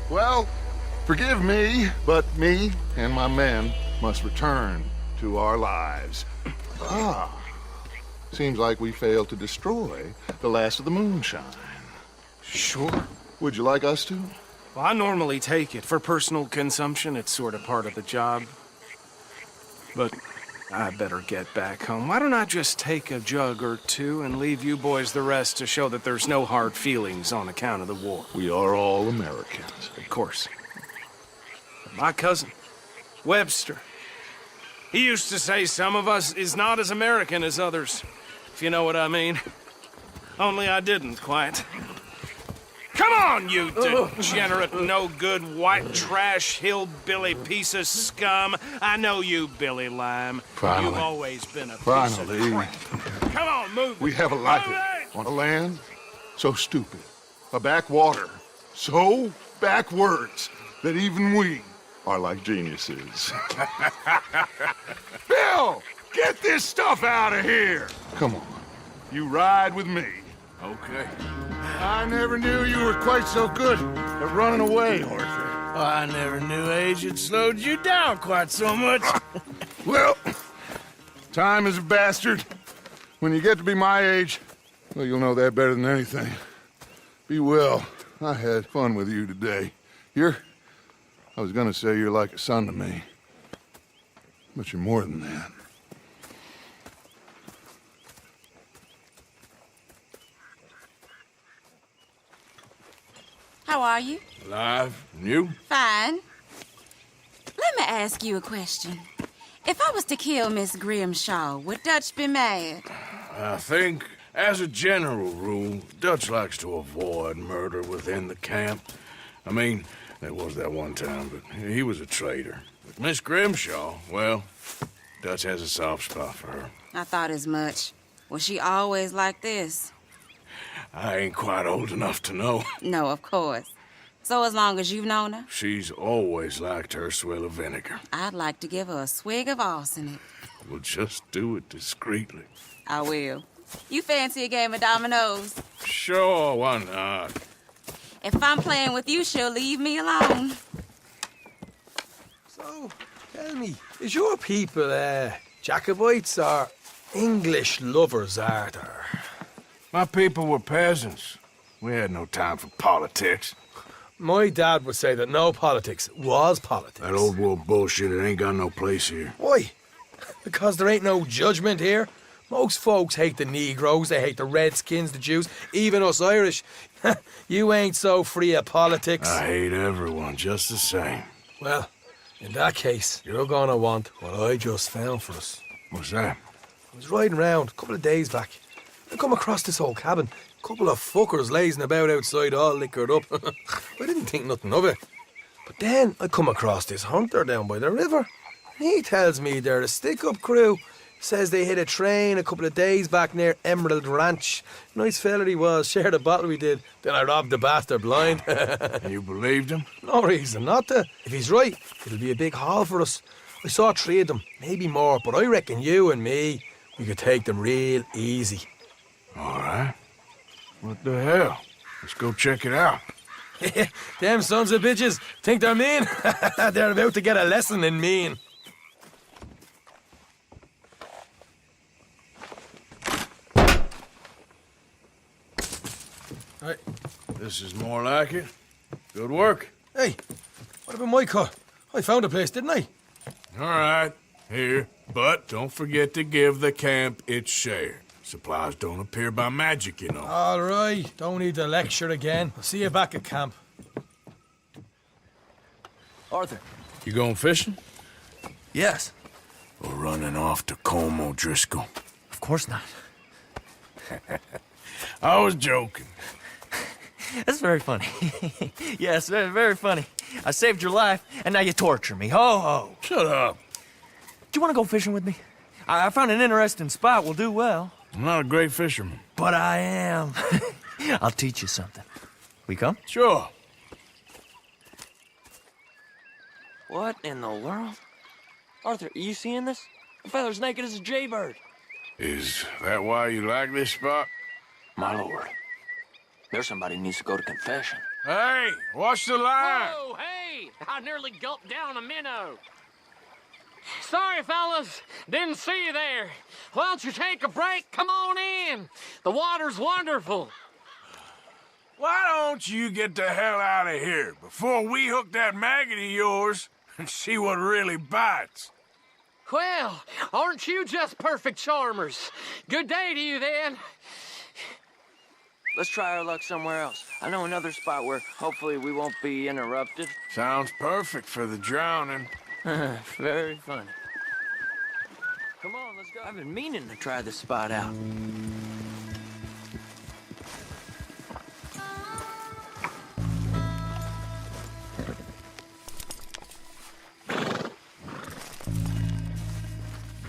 Well, forgive me, but me and my men must return to our lives. Ah, seems like we failed to destroy the last of the moonshine. Sure. Would you like us to? Well, I normally take it. For personal consumption, it's sort of part of the job. But I better get back home. Why don't I just take a jug or two and leave you boys the rest to show that there's no hard feelings on account of the war? We are all Americans. Of course. My cousin, Webster, he used to say some of us is not as American as others, if you know what I mean. Only I didn't quite. Come on, you degenerate, no-good, white trash, hillbilly piece of scum. I know you, Billy Lime. Finally. You've always been a piece Finally. of crap. Come on, move it. We have a life on a land so stupid, a backwater so backwards that even we are like geniuses. Bill, get this stuff out of here. Come on, you ride with me. Okay. I never knew you were quite so good at running away, Arthur. I never knew age had slowed you down quite so much. Well, time is a bastard. When you get to be my age, well, you'll know that better than anything. Be well. I had fun with you today. I was gonna say you're like a son to me. But you're more than that. How are you? Alive. And you? Fine. Let me ask you a question. If I was to kill Miss Grimshaw, would Dutch be mad? I think, as a general rule, Dutch likes to avoid murder within the camp. I mean, there was that one time, but he was a traitor. But Miss Grimshaw, well, Dutch has a soft spot for her. I thought as much. Was she always like this? I ain't quite old enough to know. No, of course. So as long as you've known her? She's always liked her swill of vinegar. I'd like to give her a swig of arsenic. We'll just do it discreetly. I will. You fancy a game of dominoes? Sure, why not? If I'm playing with you, she'll leave me alone. So, tell me, is your people, Jacobites or English lovers, Artur? My people were peasants. We had no time for politics. My dad would say that no politics was politics. That old world bullshit, it ain't got no place here. Why? Because there ain't no judgment here. Most folks hate the Negroes, they hate the Redskins, the Jews, even us Irish. You ain't so free of politics. I hate everyone just the same. Well, in that case, you're gonna want what I just found for us. What's that? I was riding around a couple of days back. I come across this old cabin. A couple of fuckers lazing about outside all liquored up. I didn't think nothing of it. But then I come across this hunter down by the river. He tells me they're a stick-up crew. Says they hit a train a couple of days back near Emerald Ranch. Nice fella he was, shared a bottle we did. Then I robbed the bastard blind. And you believed him? No reason not to. If he's right, it'll be a big haul for us. I saw 3 of them, maybe more, but I reckon you and me, we could take them real easy. All right. What the hell? Let's go check it out. Them sons of bitches think they're mean. They're about to get a lesson in mean. Right. This is more like it. Good work. Hey, what about my cut? I found a place, didn't I? All right. Here. But don't forget to give the camp its share. Supplies don't appear by magic, you know. All right. Don't need to lecture again. I'll see you back at camp. Arthur. You going fishing? Yes. Or running off to Colm O'Driscoll? Of course not. I was joking. That's very funny. Yes, very funny. I saved your life, and now you torture me. Ho, ho. Shut up. Do you want to go fishing with me? I found an interesting spot. We'll do well. I'm not a great fisherman. But I am. I'll teach you something. We come? Sure. What in the world? Arthur, are you seeing this? The feather's naked as a jaybird. Is that why you like this spot? My lord. There's somebody who needs to go to confession. Hey, watch the line. Whoa, hey! I nearly gulped down a minnow. Sorry, fellas. Didn't see you there. Why don't you take a break? Come on in. The water's wonderful. Why don't you get the hell out of here before we hook that maggot of yours and see what really bites? Well, aren't you just perfect charmers? Good day to you, then. Let's try our luck somewhere else. I know another spot where hopefully we won't be interrupted. Sounds perfect for the drowning. Very funny. Come on, let's go. I've been meaning to try this spot out.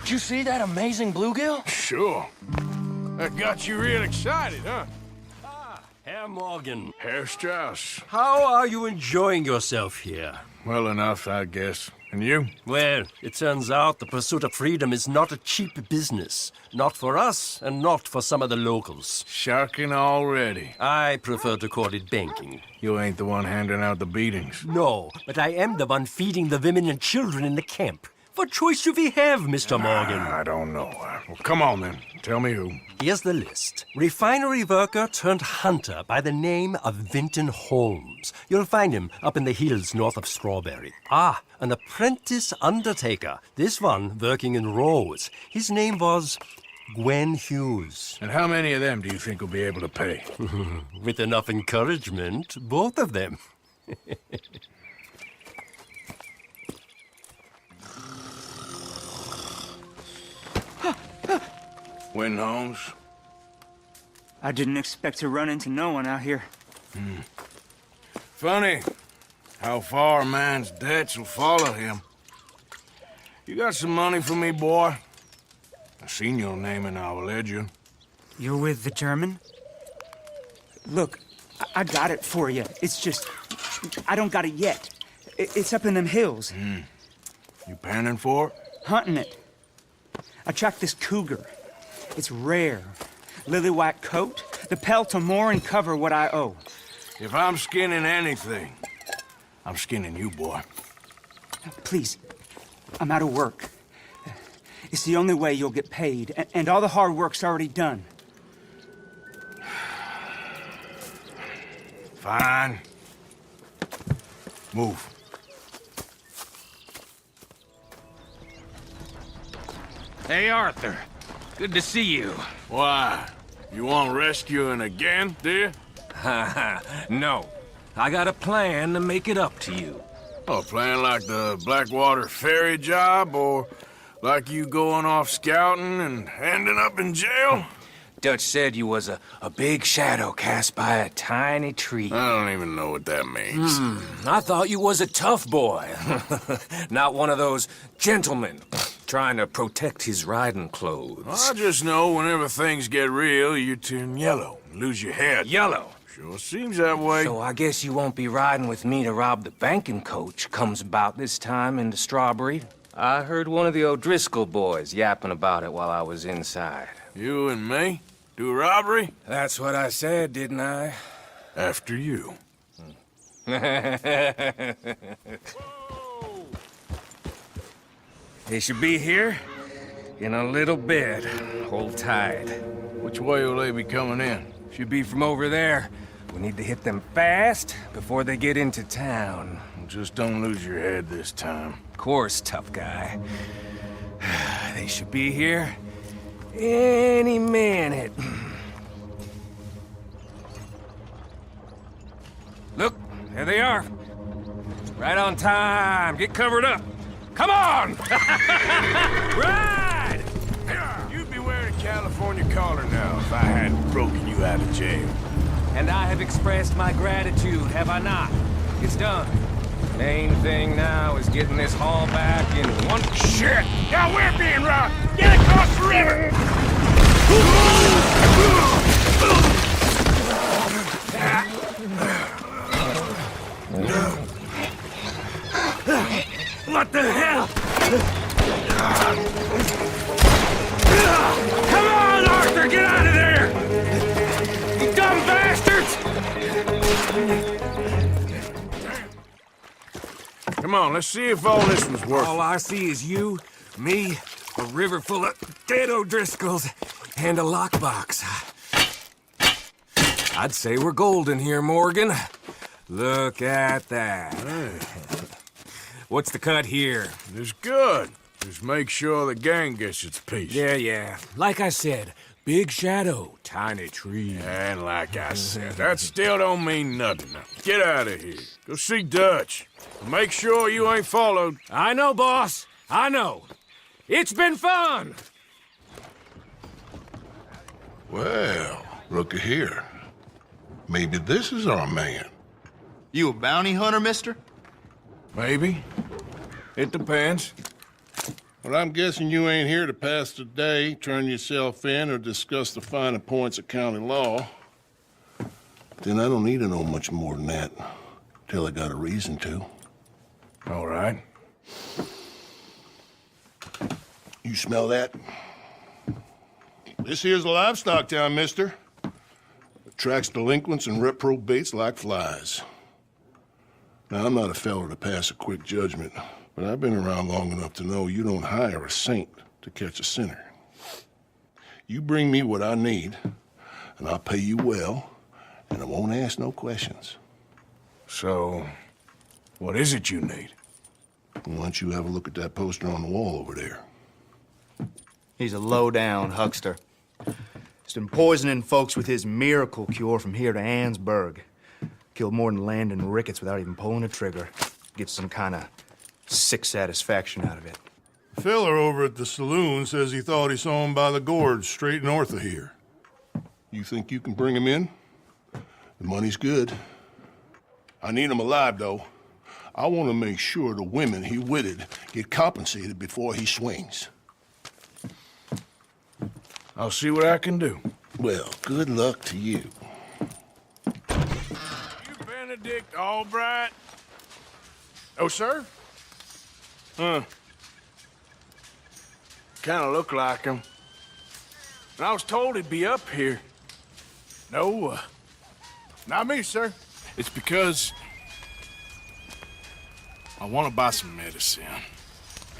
Did you see that amazing bluegill? Sure. That got you real excited, huh? Herr Morgan. Herr Strauss. How are you enjoying yourself here? Well enough, I guess. And you? Well, it turns out the pursuit of freedom is not a cheap business. Not for us, and not for some of the locals. Sharking already. I prefer to call it banking. You ain't the one handing out the beatings. No, but I am the one feeding the women and children in the camp. What choice do we have, Mr. Morgan? I don't know. Well, come on then. Tell me who. Here's the list. Refinery worker turned hunter by the name of Vinton Holmes. You'll find him up in the hills north of Strawberry. Ah, an apprentice undertaker. This one working in rows. His name was Gwen Hughes. And how many of them do you think will be able to pay? With enough encouragement, both of them. Win, Holmes? I didn't expect to run into no one out here. Funny how far a man's debts will follow him. You got some money for me, boy? I seen your name in our ledger. You're with the German? Look, I got it for you. It's just, I don't got it yet. It's up in them hills. You panning for it? Hunting it. I tracked this cougar. It's rare. Lily white coat, the pelt to more and cover what I owe. If I'm skinning anything, I'm skinning you, boy. Please, I'm out of work. It's the only way you'll get paid, and all the hard work's already done. Fine. Move. Hey, Arthur. Good to see you. Why? You want rescuing again, do you? No. I got a plan to make it up to you. Oh, plan like the Blackwater ferry job, or like you going off scouting and ending up in jail? Dutch said you was a big shadow cast by a tiny tree. I don't even know what that means. I thought you was a tough boy. Not one of those gentlemen trying to protect his riding clothes. I just know whenever things get real, you turn yellow and lose your head. Yellow? Sure seems that way. So I guess you won't be riding with me to rob the banking coach comes about this time in the Strawberry. I heard one of the O'Driscoll boys yapping about it while I was inside. You and me? Do a robbery? That's what I said, didn't I? After you. They should be here in a little bit. Hold tight. Which way will they be coming in? Should be from over there. We need to hit them fast before they get into town. Just don't lose your head this time. Of course, tough guy. They should be here any minute. Look, there they are. Right on time. Get covered up. Come on! Ride! You'd be wearing a California collar now if I hadn't broken you out of jail. And I have expressed my gratitude, have I not? It's done. Main thing now is getting this haul back in one... Shit! Now we're being robbed! Get across the river! What the hell? Come on, Arthur, get out of there! You dumb bastards! Come on, let's see if all this was worth it. All I see is you, me, a river full of dead O'Driscolls, and a lockbox. I'd say we're golden here, Morgan. Look at that. Hey. What's the cut here? It's good. Just make sure the gang gets its piece. Yeah. Like I said, big shadow, tiny tree. And like I said, that still don't mean nothing. Now, get out of here. Go see Dutch. Make sure you ain't followed. I know, boss. I know. It's been fun. Well, looky here. Maybe this is our man. You a bounty hunter, mister? Maybe. It depends. Well, I'm guessing you ain't here to pass the day, turn yourself in, or discuss the finer points of county law. Then I don't need to know much more than that. Till I got a reason to. All right. You smell that? This here's a livestock town, mister. Attracts delinquents and reprobates like flies. Now, I'm not a fellow to pass a quick judgment, but I've been around long enough to know you don't hire a saint to catch a sinner. You bring me what I need, and I'll pay you well, and I won't ask no questions. So, what is it you need? Why don't you have a look at that poster on the wall over there? He's a low-down huckster. He's been poisoning folks with his miracle cure from here to Annesburg. Killed more than Landon Ricketts without even pulling a trigger. Gets some kind of sick satisfaction out of it. Feller over at the saloon says he thought he saw him by the gorge straight north of here. You think you can bring him in? The money's good. I need him alive, though. I want to make sure the women he witted get compensated before he swings. I'll see what I can do. Well, good luck to you. You Benedict Albright? Oh, sir? Huh. Kinda look like him. And I was told he'd be up here. No, not me, sir. It's because I want to buy some medicine.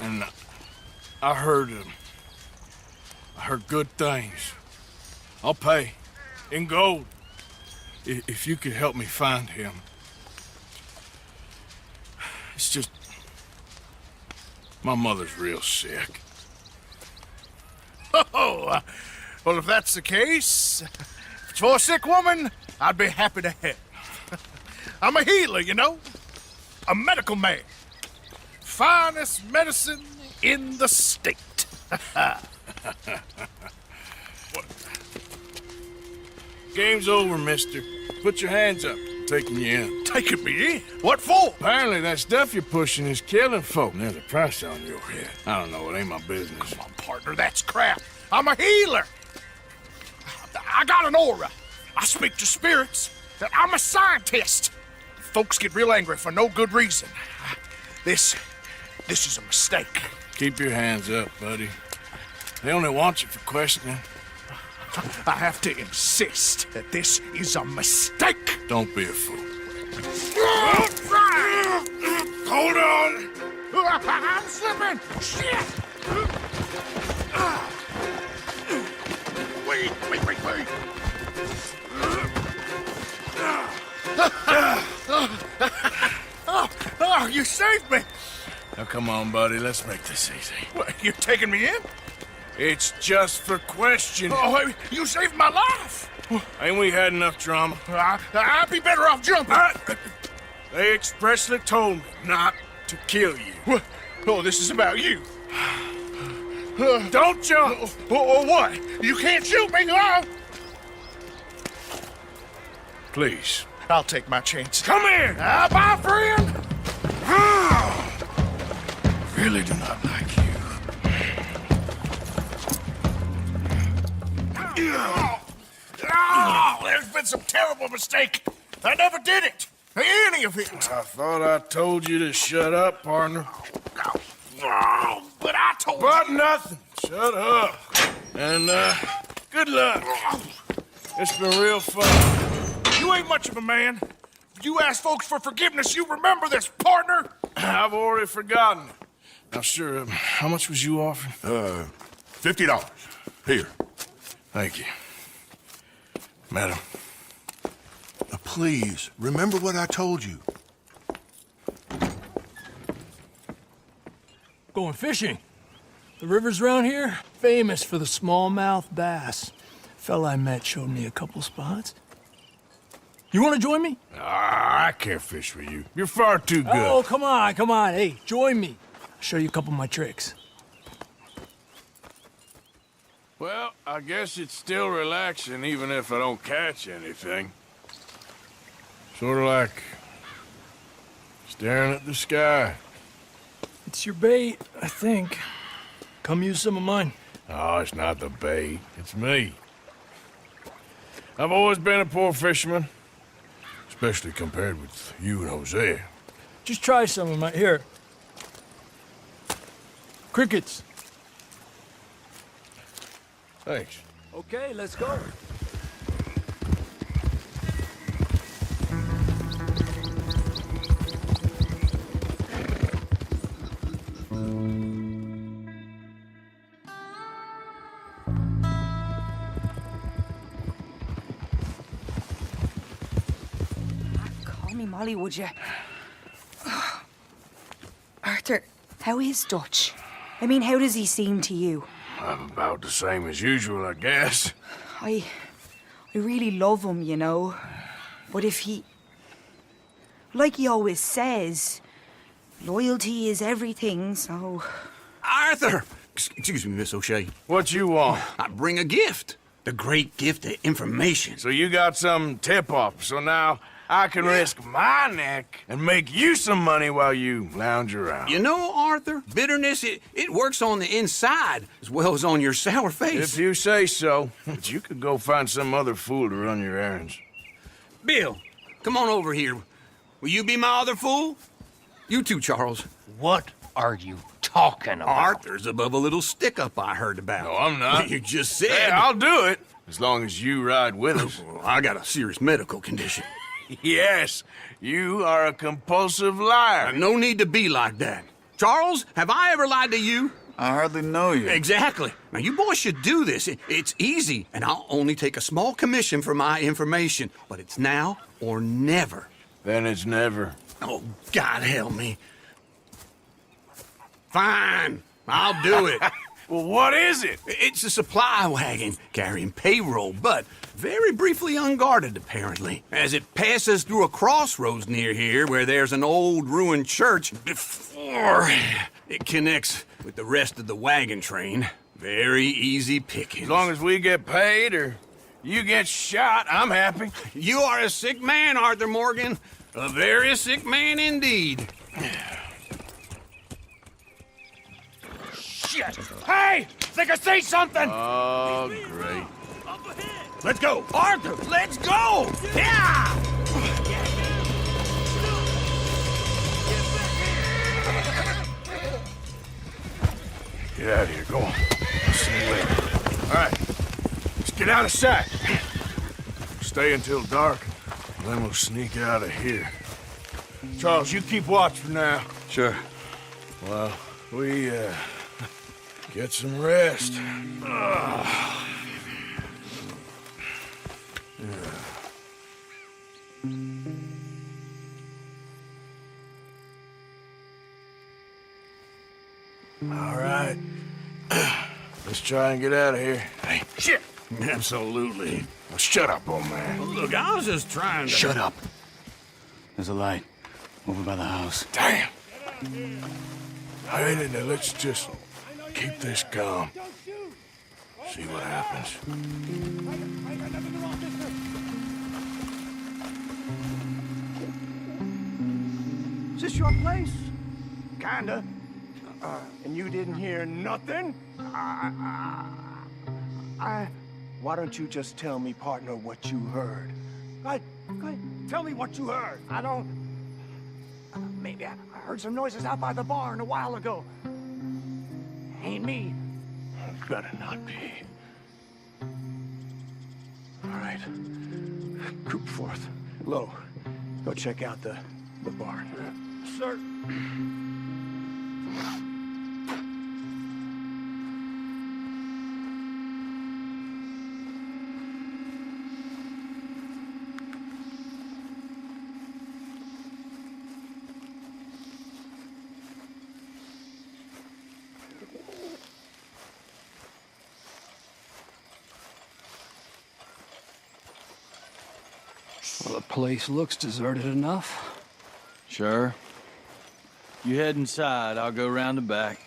And I heard good things. I'll pay in gold if you could help me find him. It's just my mother's real sick. Oh, well, if that's the case, if it's for a sick woman, I'd be happy to help. I'm a healer, you know, a medical man. Finest medicine in the state. Game's over, mister. Put your hands up. I'm taking you in. Taking me in? What for? Apparently that stuff you're pushing is killing folk. And there's a price on your head. I don't know. It ain't my business. Come on, partner. That's crap. I'm a healer. I got an aura. I speak to spirits. I'm a scientist. Folks get real angry for no good reason. This is a mistake. Keep your hands up, buddy. They only want you for questioning. I have to insist that this is a mistake. Don't be a fool. Hold on. I'm slipping. Shit. Wait. Oh, you saved me. Now, come on, buddy. Let's make this easy. What, you're taking me in? It's just for questioning. Oh, you saved my life. Ain't we had enough drama? I'd be better off jumping. They expressly told me not to kill you. Oh, this is about you. Don't jump. Or what? You can't shoot me. Please. I'll take my chance. Come here. Bye, friend. Really do not like you. Oh, there's been some terrible mistake. I never did it. Any of it. I thought I told you to shut up, partner. Oh, but I told you. But nothing. Shut up. And, good luck. It's been real fun. You ain't much of a man. You ask folks for forgiveness, you remember this, partner. I've already forgotten. Now, sure, how much was you offering? $50. Here. Thank you. Madam. Please, remember what I told you. Going fishing. The rivers around here, famous for the smallmouth bass. Fella I met showed me a couple spots. You want to join me? I can't fish with you. You're far too good. Oh, come on. Hey, join me. I'll show you a couple of my tricks. Well, I guess it's still relaxing, even if I don't catch anything. Sort of like staring at the sky. It's your bait, I think. Come use some of mine. Oh, it's not the bait. It's me. I've always been a poor fisherman, especially compared with you and Hosea. Just try some of my... Here. Crickets. Thanks. Okay, let's go. Call me Molly, would you? Arthur, how is Dutch? I mean, how does he seem to you? I'm about the same as usual, I guess. I really love him, you know. But if he... Like he always says, loyalty is everything, so... Arthur! Excuse me, Miss O'Shea. What you want? I bring a gift. The great gift of information. So you got some tip-off, so now I can risk my neck and make you some money while you lounge around. You know, Arthur, bitterness, it works on the inside as well as on your sour face. If you say so. But you could go find some other fool to run your errands. Bill, come on over here. Will you be my other fool? You too, Charles. What are you talking about? Arthur's above a little stick-up I heard about. No, I'm not. You just said... Hey, I'll do it, as long as you ride with us. I got a serious medical condition. Yes, you are a compulsive liar. No need to be like that. Charles, have I ever lied to you? I hardly know you. Exactly. Now, you boys should do this. It's easy, and I'll only take a small commission for my information. But it's now or never. Then it's never. Oh, God help me. Fine, I'll do it. Well, what is it? It's a supply wagon carrying payroll, but very briefly unguarded, apparently. As it passes through a crossroads near here where there's an old ruined church before it connects with the rest of the wagon train. Very easy pickings. As long as we get paid or you get shot, I'm happy. You are a sick man, Arthur Morgan. A very sick man indeed. Shit! Hey! Think I see something! Oh, great. Let's go! Arthur, let's go! Yeah! Get out of here, go on. I'll see you later. All right, let's get out of sight. Stay until dark, then we'll sneak out of here. Charles, you keep watch for now. Sure. Well, we, get some rest. All right. Let's try and get out of here. Hey, shit! Absolutely. Well, shut up, old man. Look, I was just trying to... Shut up. There's a light over by the house. Damn! Hey, let's just keep this calm. See what happens. Is this your place? Kinda. And you didn't hear nothing? Why don't you just tell me, partner, what you heard? Go ahead, tell me what you heard. I don't... maybe I heard some noises out by the barn a while ago. Ain't me. Better not be. All right. Group forth. Low. Go check out the barn. Sir. Well, the place looks deserted enough. Sure. You head inside, I'll go round the back.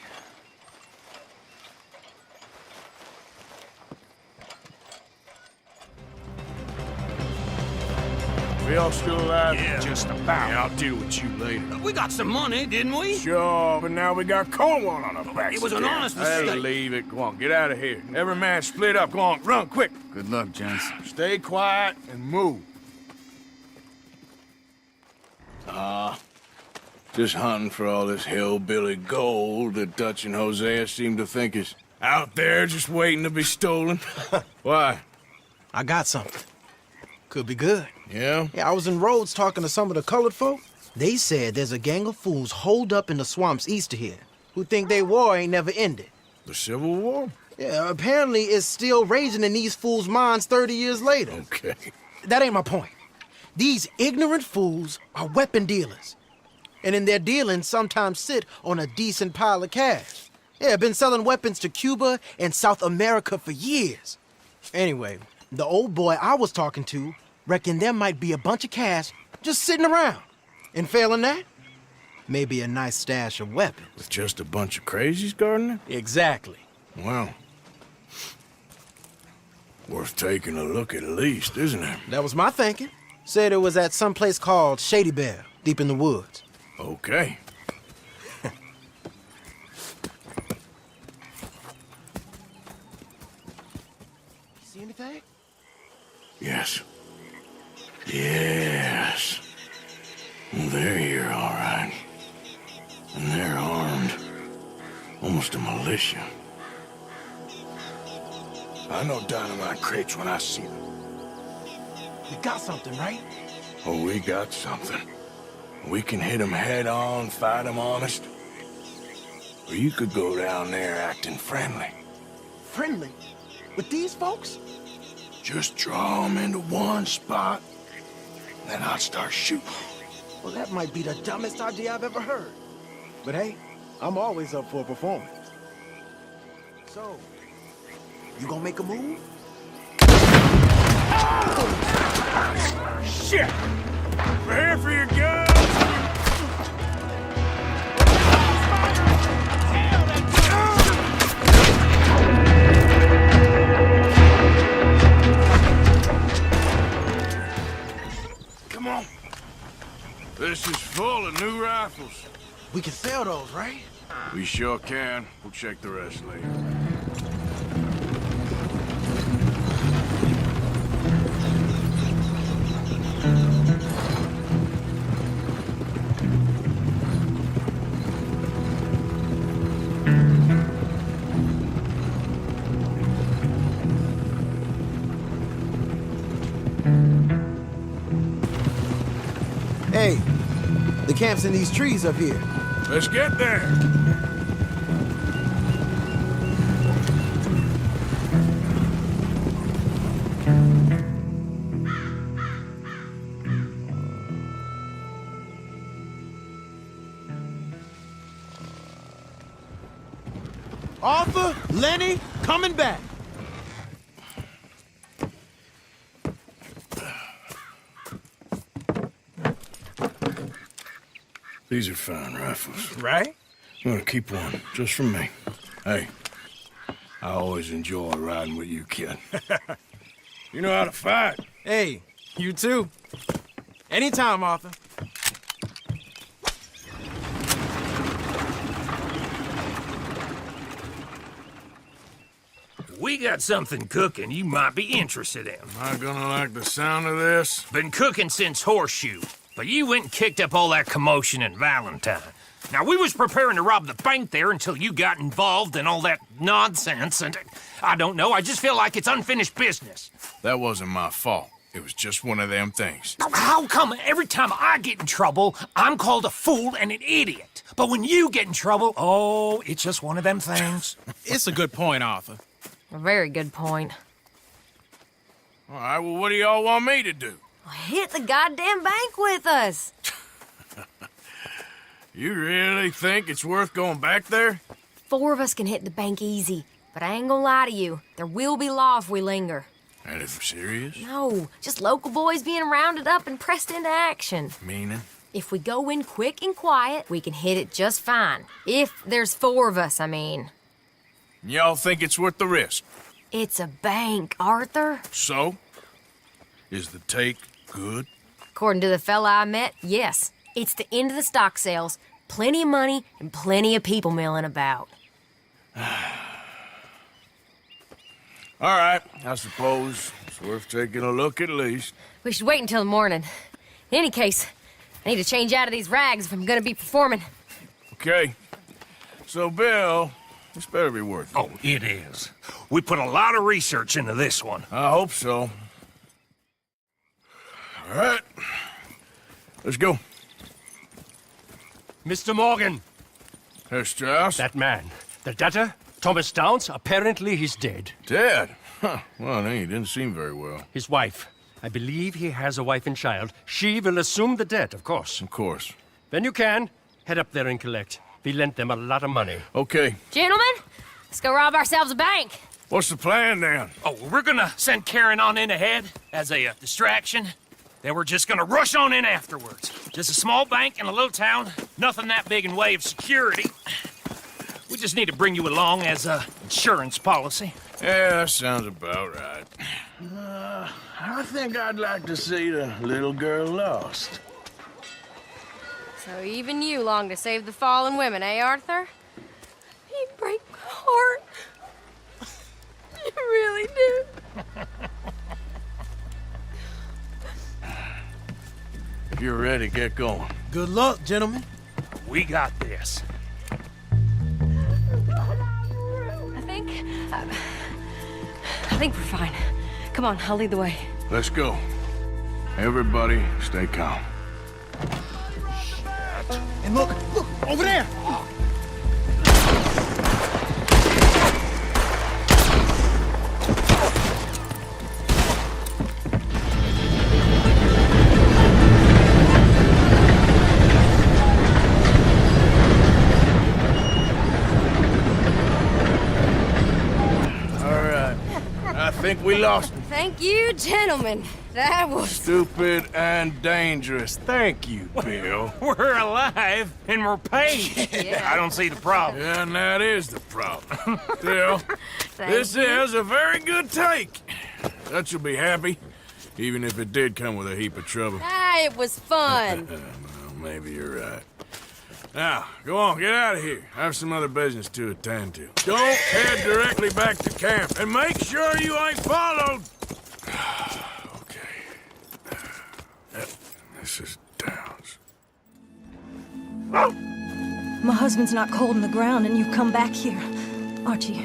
We all still alive? Yeah. Just about. Yeah, I'll deal with you later. We got some money, didn't we? Sure, but now we got Cornwall on our backs. It was an honest I'll mistake. leave it. Go on, get out of here. Every man split up. Go on, run, quick. Good luck, gents. Stay quiet and move. Just hunting for all this hillbilly gold that Dutch and Hosea seem to think is Out there just waiting to be stolen? Why? I got something. Could be good. Yeah? Yeah, I was in Rhodes talking to some of the colored folk. They said there's a gang of fools holed up in the swamps east of here who think their war ain't never ended. The Civil War? Yeah, apparently it's still raging in these fools' minds 30 years later. Okay. That ain't my point. These ignorant fools are weapon dealers. And in their dealing sometimes sit on a decent pile of cash. Yeah, been selling weapons to Cuba and South America for years. Anyway, the old boy I was talking to reckoned there might be a bunch of cash just sitting around. And failing that, maybe a nice stash of weapons. With just a bunch of crazies guarding it? Exactly. Well, worth taking a look at least, isn't it? That was my thinking. Said it was at some place called Shady, Belle, deep in the woods. Okay. See anything? Yes. Yes. Well, they're here, all right. And they're armed. Almost a militia. I know dynamite crates when I see them. We got something, right? Oh, we got something. We can hit them head on, fight them honest. Or you could go down there acting friendly. Friendly? With these folks? Just draw them into one spot, then I'll start shooting. Well, that might be the dumbest idea I've ever heard. But hey, I'm always up for a performance. So, you gonna make a move? Shit! Prepare for your guns! Come on. This is full of new rifles. We can sell those, right? We sure can. We'll check the rest later. Hey, the camp's in these trees up here. Let's get there. Arthur, Lenny, coming back. These are fine rifles. Right? I'm gonna keep one, just for me. Hey, I always enjoy riding with you, kid. You know how to fight. Hey, you too. Anytime, Arthur. We got something cooking you might be interested in. Am I gonna like the sound of this? Been cooking since Horeshoe, but you went and kicked up all that commotion in Valentine. Now, we was preparing to rob the bank there until you got involved in all that nonsense, and I don't know, I just feel like it's unfinished business. That wasn't my fault. It was just one of them things. How come every time I get in trouble, I'm called a fool and an idiot? But when you get in trouble, oh, it's just one of them things. It's a good point, Arthur. A very good point. All right, well, what do y'all want me to do? Hit the goddamn bank with us. You really think it's worth going back there? 4 of us can hit the bank easy, but I ain't gonna lie to you. There will be law if we linger. And if we're serious? No, just local boys being rounded up and pressed into action. Meaning? If we go in quick and quiet, we can hit it just fine. If there's 4 of us, I mean. Y'all think it's worth the risk? It's a bank, Arthur. So? Is the take good? According to the fella I met, yes. It's the end of the stock sales. Plenty of money and plenty of people milling about. All right, I suppose it's worth taking a look at least. We should wait until the morning. In any case, I need to change out of these rags if I'm gonna be performing. Okay. So, Bill, This better be worth it. Oh, it is. We put a lot of research into this one. I hope so. All right. Let's go. Mr. Morgan. Herr Strauss? That man. The debtor, Thomas Downs, apparently he's dead. Dead? Huh. Well, he didn't seem very well. His wife. I believe he has a wife and child. She will assume the debt, of course. Of course. When you can, head up there and collect. We lent them a lot of money. Okay. Gentlemen, let's go rob ourselves a bank. What's the plan, then? Oh, we're gonna send Karen on in ahead as a distraction. Then we're just gonna rush on in afterwards. Just a small bank in a little town. Nothing that big in way of security. We just need to bring you along as a insurance policy. Yeah, that sounds about right. I think I'd like to see the little girl lost. So even you long to save the fallen women, eh, Arthur? You break my heart. You really do. If you're ready, get going. Good luck, gentlemen. We got this. I think we're fine. Come on, I'll lead the way. Let's go. Everybody, stay calm. And look, over there! I think we lost him. Thank you, gentlemen. That was... Stupid and dangerous. Thank you, Bill. We're alive and we're paid. Yeah. I don't see the problem. Yeah, and that is the problem. Still, this you. is a very good take. Dutch will be happy, even if it did come with a heap of trouble. Ah, it was fun. Well, maybe you're right. Now, go on, get out of here. I have some other business to attend to. Don't head directly back to camp, and make sure you ain't followed. Okay. This is Downs. My husband's not cold in the ground, and you've come back here. Archie,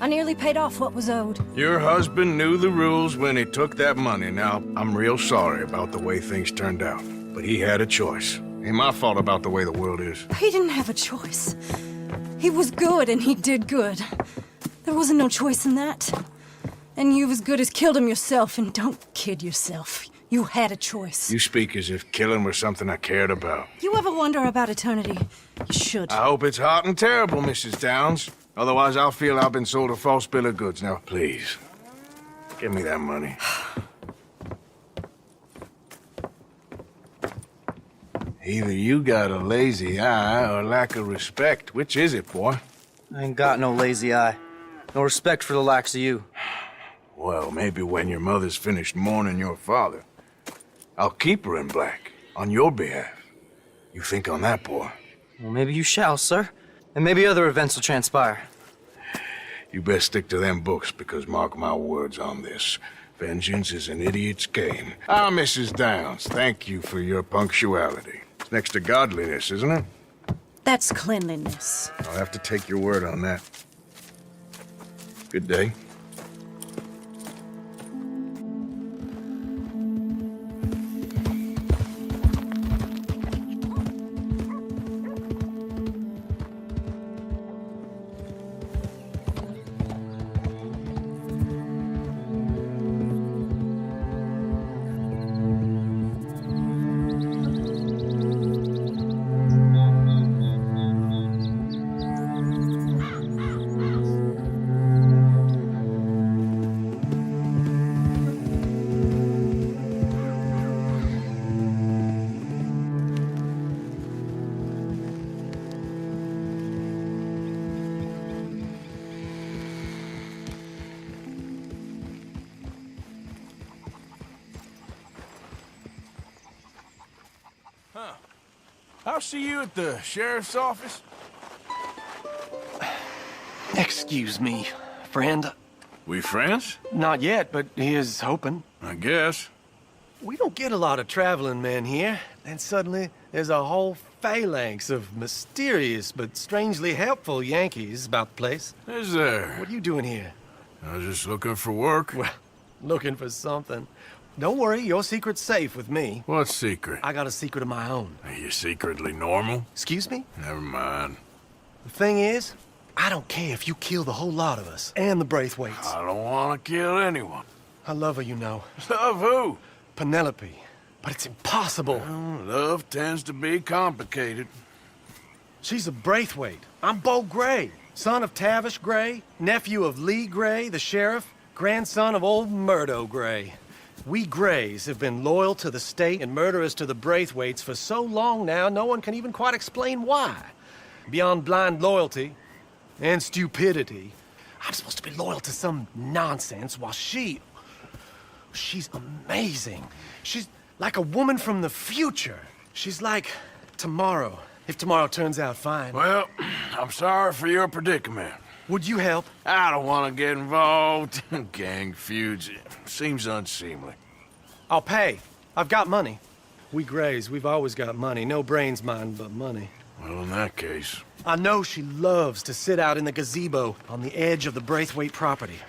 I nearly paid off what was owed. Your husband knew the rules when he took that money. Now, I'm real sorry about the way things turned out, but he had a choice. Ain't my fault about the way the world is. He didn't have a choice. He was good, and he did good. There wasn't no choice in that. And you've as good as killed him yourself, and don't kid yourself. You had a choice. You speak as if killing was something I cared about. You ever wonder about eternity? You should. I hope it's hot and terrible, Mrs. Downs. Otherwise, I'll feel I've been sold a false bill of goods. Now, please, give me that money. Either you got a lazy eye or lack of respect. Which is it, boy? I ain't got no lazy eye. No respect for the likes of you. Well, maybe when your mother's finished mourning your father, I'll keep her in black, on your behalf. You think on that, boy? Well, maybe you shall, sir. And maybe other events will transpire. You best stick to them books, because mark my words on this. Vengeance is an idiot's game. Ah, Mrs. Downs, thank you for your punctuality. It's next to godliness, isn't it? That's cleanliness. I'll have to take your word on that. Good day. I'll see you at the sheriff's office. Excuse me, friend. We friends? Not yet, but he is hoping. I guess. We don't get a lot of traveling men here. Then suddenly, there's a whole phalanx of mysterious but strangely helpful Yankees about the place. Is there? What are you doing here? I was just looking for work. Well, looking for something. Don't worry, your secret's safe with me. What secret? I got a secret of my own. Are you secretly normal? Excuse me? Never mind. The thing is, I don't care if you kill the whole lot of us and the Braithwaites. I don't want to kill anyone. I love her, you know. Love who? Penelope. But it's impossible. Well, love tends to be complicated. She's a Braithwaite. I'm Beau Gray, son of Tavish Gray, nephew of Lee Gray, the sheriff, grandson of old Murdo Gray. We Grays have been loyal to the state and murderers to the Braithwaites for so long now, no one can even quite explain why. Beyond blind loyalty and stupidity, I'm supposed to be loyal to some nonsense while she's amazing. She's like a woman from the future. She's like tomorrow, if tomorrow turns out fine. Well, I'm sorry for your predicament. Would you help? I don't want to get involved. Gang feuds. Seems unseemly. I'll pay. I've got money. We Grays, we've always got money. No brains, mind, but money. Well, in that case... I know she loves to sit out in the gazebo on the edge of the Braithwaite property.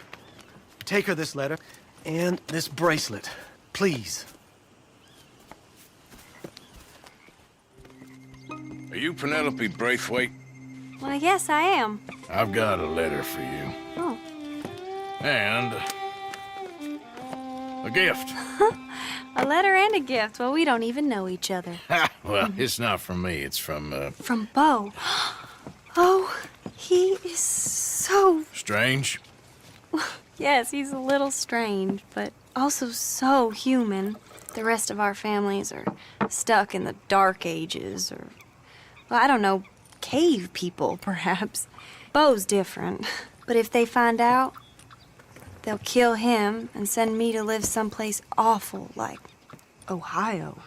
Take her this letter and this bracelet, please. Are you Penelope Braithwaite? Well, yes, I am. I've got a letter for you. Oh. And... a gift. A letter and a gift. Well, we don't even know each other. Well, it's not from me. It's from, From Beau. Oh, he is so... Strange? Yes, he's a little strange, but also so human. The rest of our families are stuck in the Dark Ages, or... well, I don't know, cave people, perhaps. Beau's different. But if they find out, they'll kill him and send me to live someplace awful like Ohio.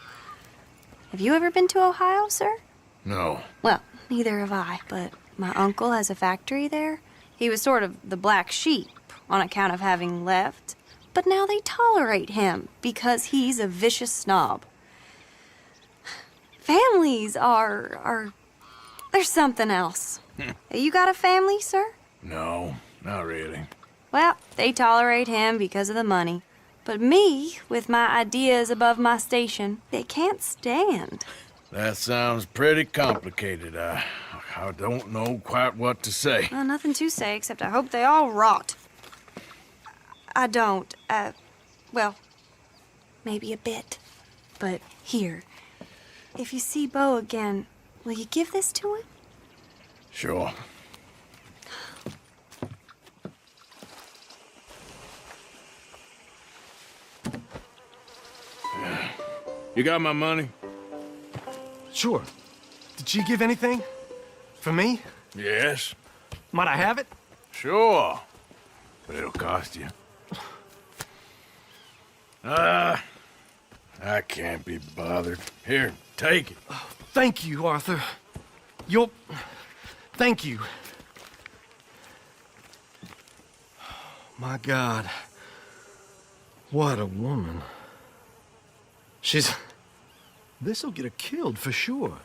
Have you ever been to Ohio, sir? No. Well, neither have I, but my uncle has a factory there. He was sort of the black sheep on account of having left, but now they tolerate him because he's a vicious snob. Families are there's something else. You got a family, sir? No, not really. Well, they tolerate him because of the money. But me, with my ideas above my station, they can't stand. That sounds pretty complicated. I don't know quite what to say. Well, nothing to say, except I hope they all rot. I don't, well, maybe a bit. But here, if you see Beau again, will you give this to him? Sure. You got my money? Sure. Did she give anything? For me? Yes. Might I have it? Sure. But it'll cost you. I can't be bothered. Here, take it. Thank you, Arthur. Thank you. My God. What a woman. This'll get her killed for sure.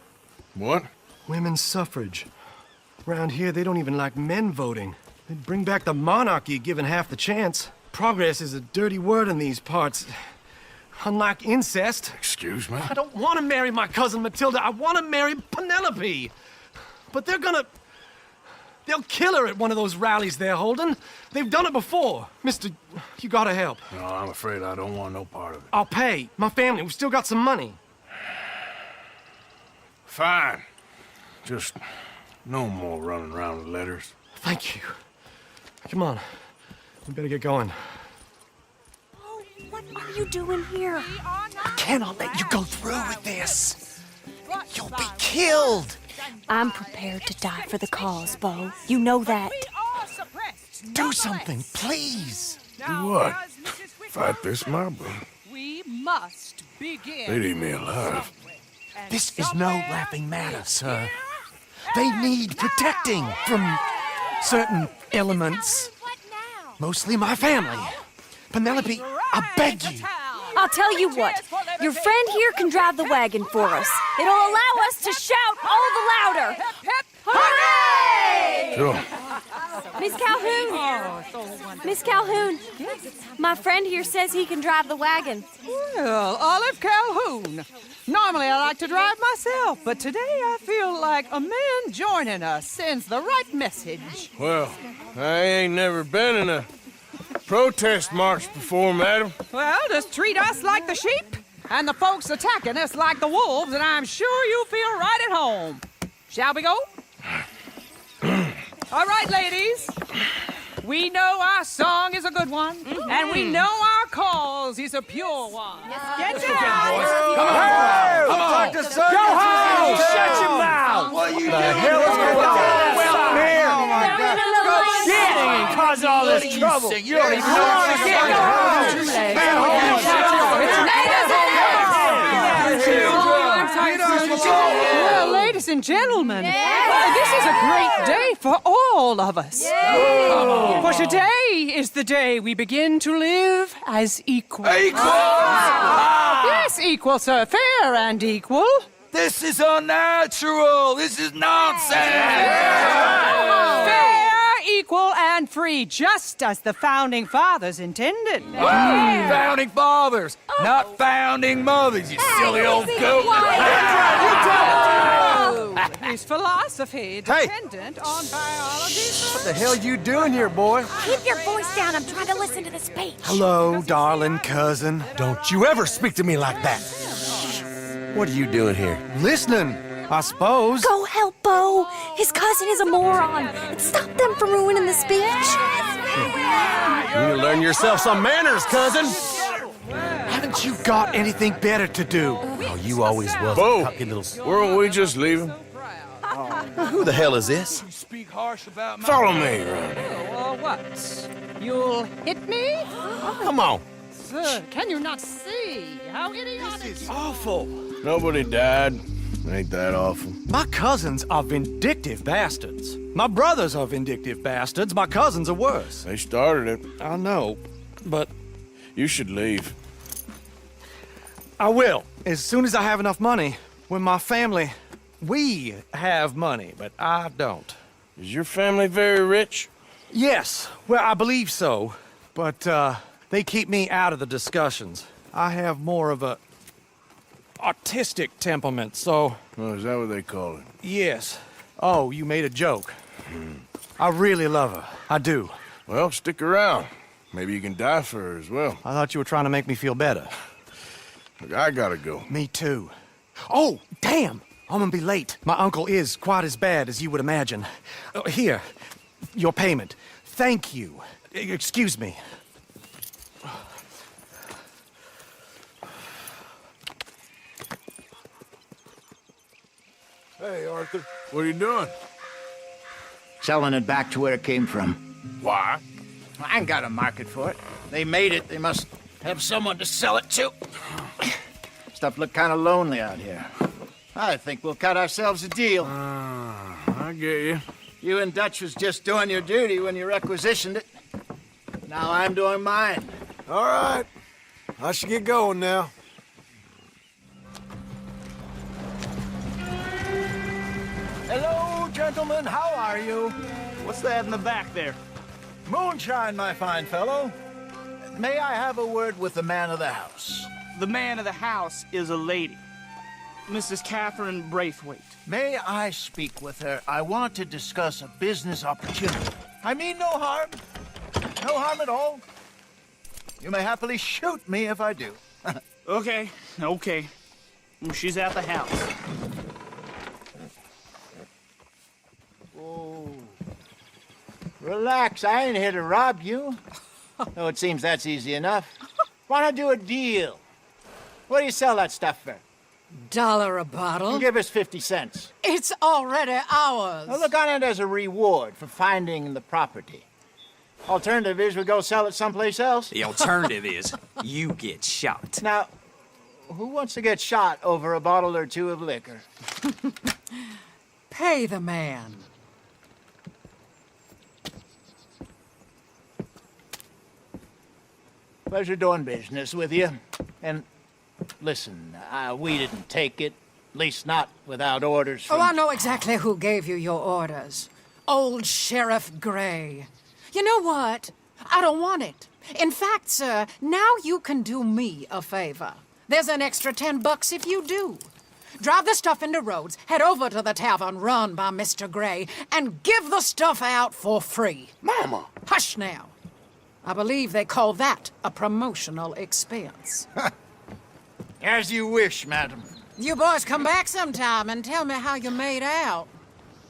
What? Women's suffrage. Around here, they don't even like men voting. They'd bring back the monarchy given half the chance. Progress is a dirty word in these parts. Unlike incest. Excuse me? I don't want to marry my cousin Matilda. I want to marry Penelope. But they'll kill her at one of those rallies they're holding. They've done it before. Mister, you gotta help. No, I'm afraid I don't want no part of it. I'll pay. My family, we've still got some money. Fine. Just no more running around with letters. Thank you. Come on. We better get going. Oh, what are you doing here? I cannot let you go through with this. You'll be killed. I'm prepared to die for the cause, Beau. You know that. Do something, please. Do what? Fight this mob? We must begin. They'd eat me alive. This is no laughing matter, sir. They need protecting from certain elements. Mostly my family. Penelope, I beg you. I'll tell you what. Your friend here can drive the wagon for us. It'll allow us to shout all the louder. Hooray! Sure. Miss Calhoun! Miss Calhoun! My friend here says he can drive the wagon. Well, Olive Calhoun. Normally I like to drive myself, but today I feel like a man joining us sends the right message. Well, I ain't never been in a protest march before, madam. Well, just treat us like the sheep, and the folks attacking us like the wolves, and I'm sure you feel right at home. Shall we go? All right, ladies. We know our song is a good one, and we know our cause is a pure one. Get down! Come on! Come on! Go home! Shut your mouth! What the hell is going on? Here! Oh, my God! Get and cause all this trouble. You don't even know what you're saying. Well, ladies and gentlemen, this is a great day for all of us. For today is the day we begin to live as equals. Yes, equal, sir. Fair and equal. This is unnatural. This is nonsense. Fair, equal, and free, just as the Founding Fathers intended. Founding fathers, not founding mothers, you silly old goat. His philosophy dependent on biology. What the hell you doing here, boy? Keep your voice down. I'm trying to listen to the speech. Hello, darling cousin. Don't you ever speak to me like that. What are you doing here? Listening, I suppose. Go help Bo. His cousin is a moron. And stop them from ruining the speech. You need to learn yourself some manners, cousin. Haven't you got anything better to do? Oh, you always was Bo, a cocky little... weren't we just leaving? Who the hell is this? Follow me. Well, what? You'll hit me? Oh, come on. Sir, can you not see how idiotic? This is awful. Nobody died. Ain't that awful? My cousins are vindictive bastards. My brothers are vindictive bastards. My cousins are worse. They started it. I know, but... You should leave. I will, as soon as I have enough money. When my family... We have money, but I don't. Is your family very rich? Yes, well, I believe so. But, they keep me out of the discussions. I have more of a... artistic temperament, so... Oh, is that what they call it? Yes. Oh, you made a joke. I really love her. I do. Well, stick around. Maybe you can die for her as well. I thought you were trying to make me feel better. Look, I gotta go. Me too. Oh, damn! I'm gonna be late. My uncle is quite as bad as you would imagine. Here, your payment. Thank you. Excuse me. Hey, Arthur. What are you doing? Selling it back to where it came from. Why? I ain't got a market for it. They made it. They must have someone to sell it to. Stuff look kind of lonely out here. I think we'll cut ourselves a deal. I get you. You and Dutch was just doing your duty when you requisitioned it. Now I'm doing mine. All right. I should get going now. Hello, gentlemen. How are you? What's that in the back there? Moonshine, my fine fellow. May I have a word with the man of the house? The man of the house is a lady. Mrs. Catherine Braithwaite. May I speak with her? I want to discuss a business opportunity. I mean no harm. No harm at all. You may happily shoot me if I do. Okay. She's at the house. Oh. Relax, I ain't here to rob you. Oh, it seems that's easy enough. Wanna do a deal? What do you sell that stuff for? $1 a bottle? Give us 50 cents. It's already ours. Now look on it as a reward for finding the property. Alternative is we go sell it someplace else. The alternative is you get shot. Now, who wants to get shot over a bottle or two of liquor? Pay the man. Pleasure doing business with you. And Listen, we didn't take it. At least not without orders from... Oh, I know exactly who gave you your orders. Old Sheriff Gray. You know what? I don't want it. In fact, sir, now you can do me a favor. There's an extra $10 if you do. Drive the stuff into Rhodes, head over to the tavern run by Mr. Gray, and give the stuff out for free. Mama! Hush now. I believe they call that a promotional expense. As you wish, madam. You boys come back sometime and tell me how you made out.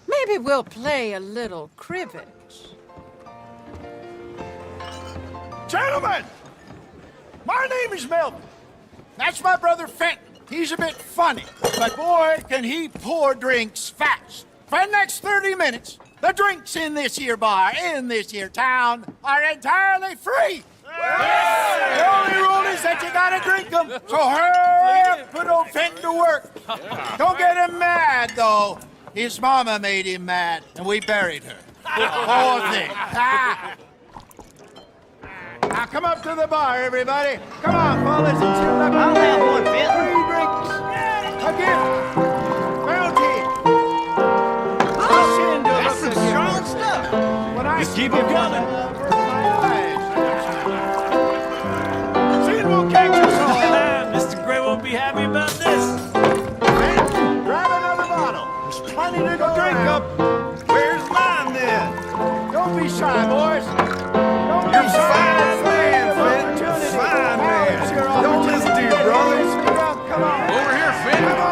Maybe we'll play a little cribbage. Gentlemen! My name is Melvin. That's my brother Fenton. He's a bit funny, but boy, can he pour drinks fast. For the next 30 minutes, the drinks in this here bar, in this here town, are entirely free. The only rule is that you gotta drink them, so hurry up, put old Fenton to work. Don't get him mad, though. His mama made him mad, and we buried her. Poor thing. Now come up to the bar, everybody. Come on, fellas, and chill up. I'll have one, Bill. 3 drinks. A gift. Bounty. That's some strong stuff. Just keep them coming. Sin will catch us all. Mr. Gray won't be happy about this. Man, grab another bottle. There's plenty to go drink up. Where's mine, then? Don't be shy, boys. Don't be shy. Fine, man. Don't listen to your brothers. Come on. Over here, Finn. Come on.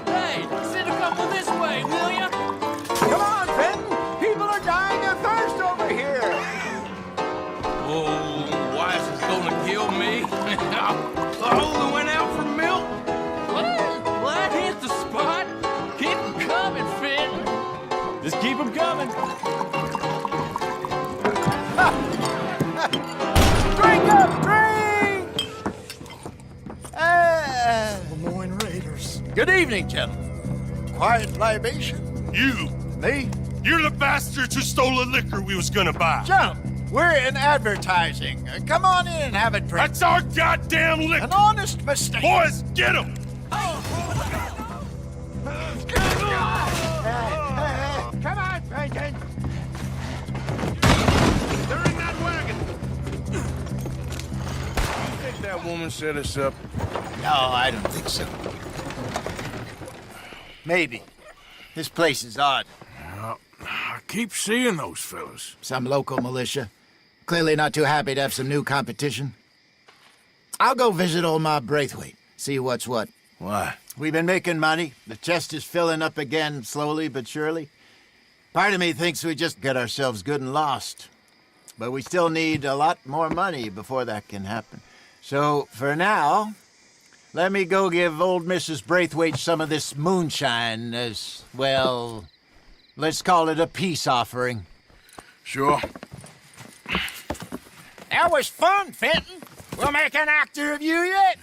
Hey, send a couple this way, will ya? Come on, Fenton. People are dying of thirst over here. Oh, wife is gonna kill me. I only went out for milk. Well, that hit the spot. Keep 'em coming, Finn. Just keep them coming. Drink up, drink! Lemoyne Raiders. Good evening, gentlemen. Quiet libation. You! Me? You're the bastards who stole the liquor we was gonna buy. Jump! We're in advertising. Come on in and have a drink. That's our goddamn liquor! An honest mistake. Boys, get him! Come on, Bacon. They're in that wagon. You think that woman set us up? No, I don't think so. Maybe. This place is odd. I keep seeing those fellas. Some local militia. Clearly not too happy to have some new competition. I'll go visit old Ma Braithwaite, see what's what. Why? We've been making money. The chest is filling up again, slowly but surely. Part of me thinks we just get ourselves good and lost. But we still need a lot more money before that can happen. So, for now, let me go give old Mrs. Braithwaite some of this moonshine as, well, let's call it a peace offering. Sure. That was fun, Fenton. We'll make an actor of you yet.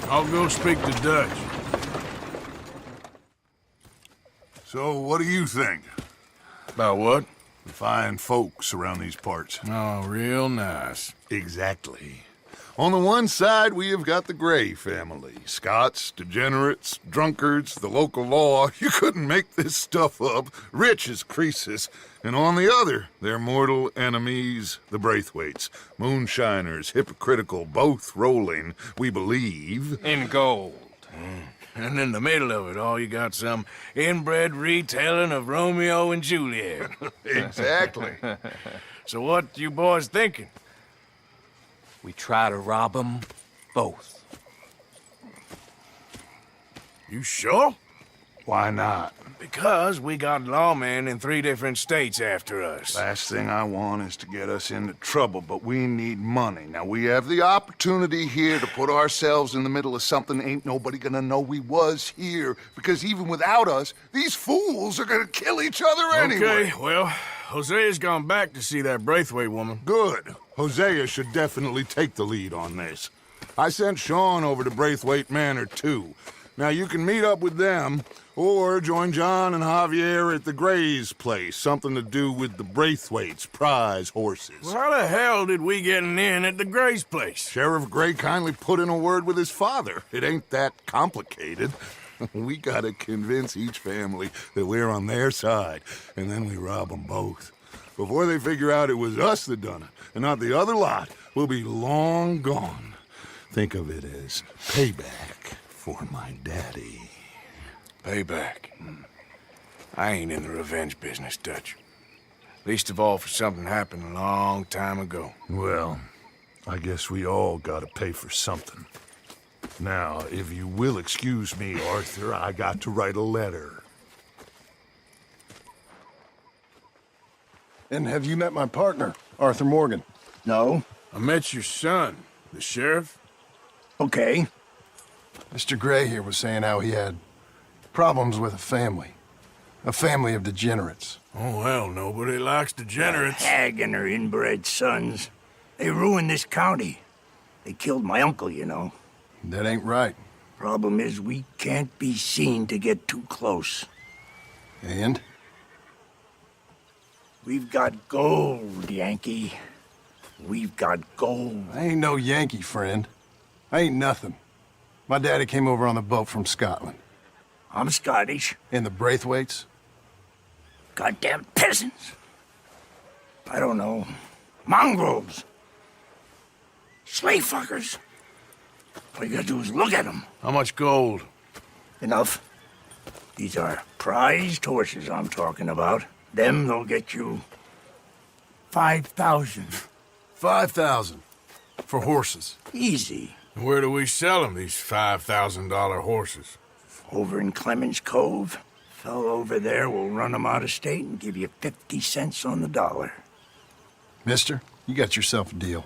I'll go speak to Dutch. So, what do you think? About what? The fine folks around these parts. Oh, real nice. Exactly. On the one side, we have got the Gray family. Scots, degenerates, drunkards, the local law. You couldn't make this stuff up. Rich as Croesus. And on the other, their mortal enemies, the Braithwaites. Moonshiners, hypocritical, both rolling, we believe. In gold. And in the middle of it all, you got some inbred retelling of Romeo and Juliet. Exactly. So what you boys thinking? We try to rob them both. You sure? Why not? Because we got lawmen in 3 different states after us. Last thing I want is to get us into trouble, but we need money. Now, we have the opportunity here to put ourselves in the middle of something ain't nobody gonna know we was here, because even without us, these fools are gonna kill each other anyway. Okay, well, Hosea's gone back to see that Braithwaite woman. Good. Hosea should definitely take the lead on this. I sent Sean over to Braithwaite Manor, too. Now, you can meet up with them, or join John and Javier at the Gray's place. Something to do with the Braithwaite's prize horses. Well, how the hell did we get an inn at the Gray's place? Sheriff Gray kindly put in a word with his father. It ain't that complicated. We gotta convince each family that we're on their side, and then we rob them both. Before they figure out it was us that done it, and not the other lot, we'll be long gone. Think of it as payback for my daddy. Payback. I ain't in the revenge business, Dutch. Least of all for something happened a long time ago. Well, I guess we all gotta pay for something. Now, if you will excuse me, Arthur, I got to write a letter. And have you met my partner, Arthur Morgan? No. I met your son, the sheriff. Okay. Mr. Gray here was saying how he had problems with a family of degenerates. Oh, well, nobody likes degenerates. Hag and her inbred sons. They ruined this county. They killed my uncle, you know. That ain't right. Problem is, we can't be seen to get too close. And? We've got gold, Yankee. We've got gold. I ain't no Yankee, friend. I ain't nothing. My daddy came over on the boat from Scotland. I'm Scottish. And the Braithwaites? Goddamn peasants. I don't know. Mongrels. Slave fuckers. All you gotta do is look at them. How much gold? Enough. These are prized horses I'm talking about. Them, they'll get you 5,000. 5,000 for horses. Easy. And where do we sell them, these $5,000 horses? Over in Clemens Cove. Fellow over there will run them out of state and give you 50 cents on the dollar. Mister, you got yourself a deal.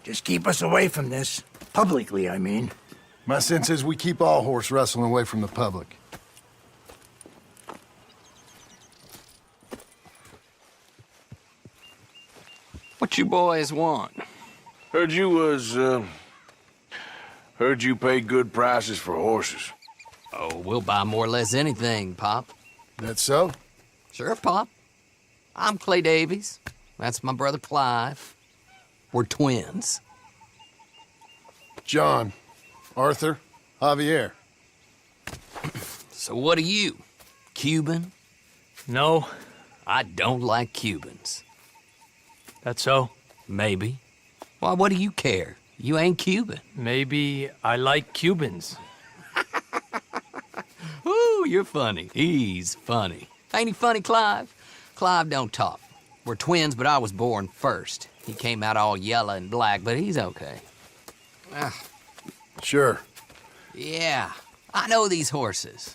Just keep us away from this. Publicly, I mean. My sense is we keep all horse rustling away from the public. What you boys want? Heard you pay good prices for horses. Oh, we'll buy more or less anything, Pop. That so? Sure, Pop. I'm Clay Davies. That's my brother Clive. We're twins. John, Arthur, Javier. So what are you? Cuban? No. I don't like Cubans. That so? Maybe. Why, what do you care? You ain't Cuban. Maybe I like Cubans. Ooh, you're funny. He's funny. Ain't he funny, Clive? Clive don't talk. We're twins, but I was born first. He came out all yellow and black, but he's okay. Sure. Yeah, I know these horses.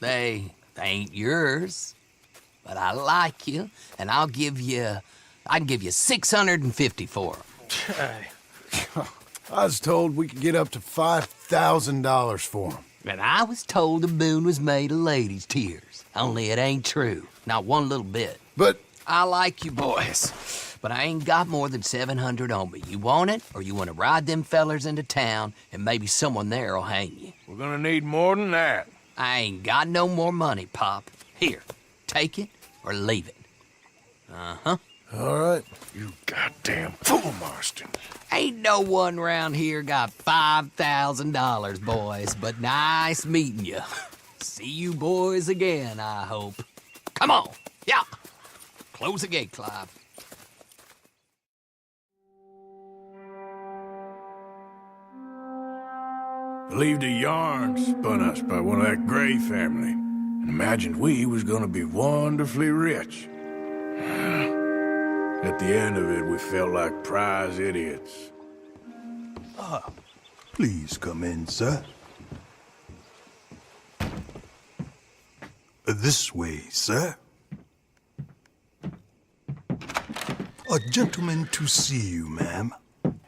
They ain't yours, but I like you, and I can give you 650 for them. I was told we could get up to $5,000 for them. And I was told the moon was made of ladies' tears. Only it ain't true. Not one little bit. But I like you boys, but I ain't got more than 700 on me. You want it, or you want to ride them fellers into town, and maybe someone there'll hang you? We're gonna need more than that. I ain't got no more money, Pop. Here, take it or leave it. Uh-huh. All right. You goddamn fool, Marston. Ain't no one round here got $5,000, boys, but nice meeting you. See you boys again, I hope. Come on, yeah. Close the gate, Clive. Believed a yarn spun us by one of that Gray family, and imagined we was gonna be wonderfully rich. At the end of it, we felt like prize idiots. Please come in, sir. This way, sir. A gentleman to see you, ma'am.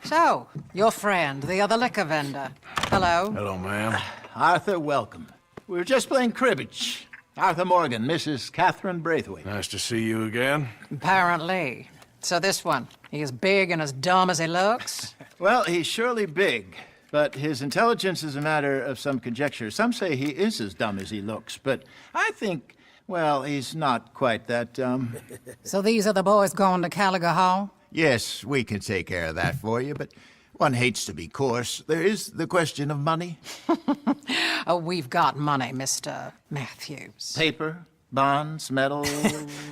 So, your friend, the other liquor vendor. Hello. Hello, ma'am. Arthur, welcome. We were just playing cribbage. Arthur Morgan, Mrs. Catherine Braithwaite. Nice to see you again. Apparently. So this one, he as big and as dumb as he looks? Well, he's surely big. But his intelligence is a matter of some conjecture. Some say he is as dumb as he looks, but I think, well, he's not quite that dumb. So these are the boys going to Caliga Hall? Yes, we can take care of that for you, but one hates to be coarse. There is the question of money. Oh, we've got money, Mr. Matthews. Paper, bonds, metal.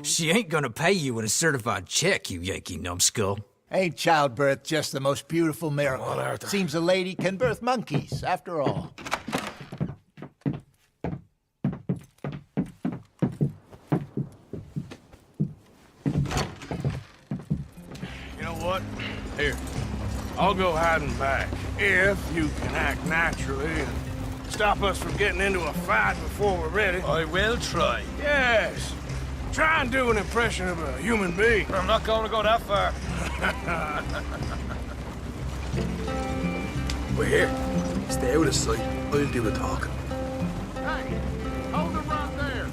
She ain't gonna pay you with a certified check, you Yankee numbskull. Ain't childbirth just the most beautiful miracle? Well, Artur. Seems a lady can birth monkeys, after all. You know what? Here, I'll go hiding back. If you can act naturally and stop us from getting into a fight before we're ready. I will try. Yes. Try and do an impression of a human being. I'm not going to go that far. We're here. Stay out of sight. I'll do the talking. Hey, hold them right there.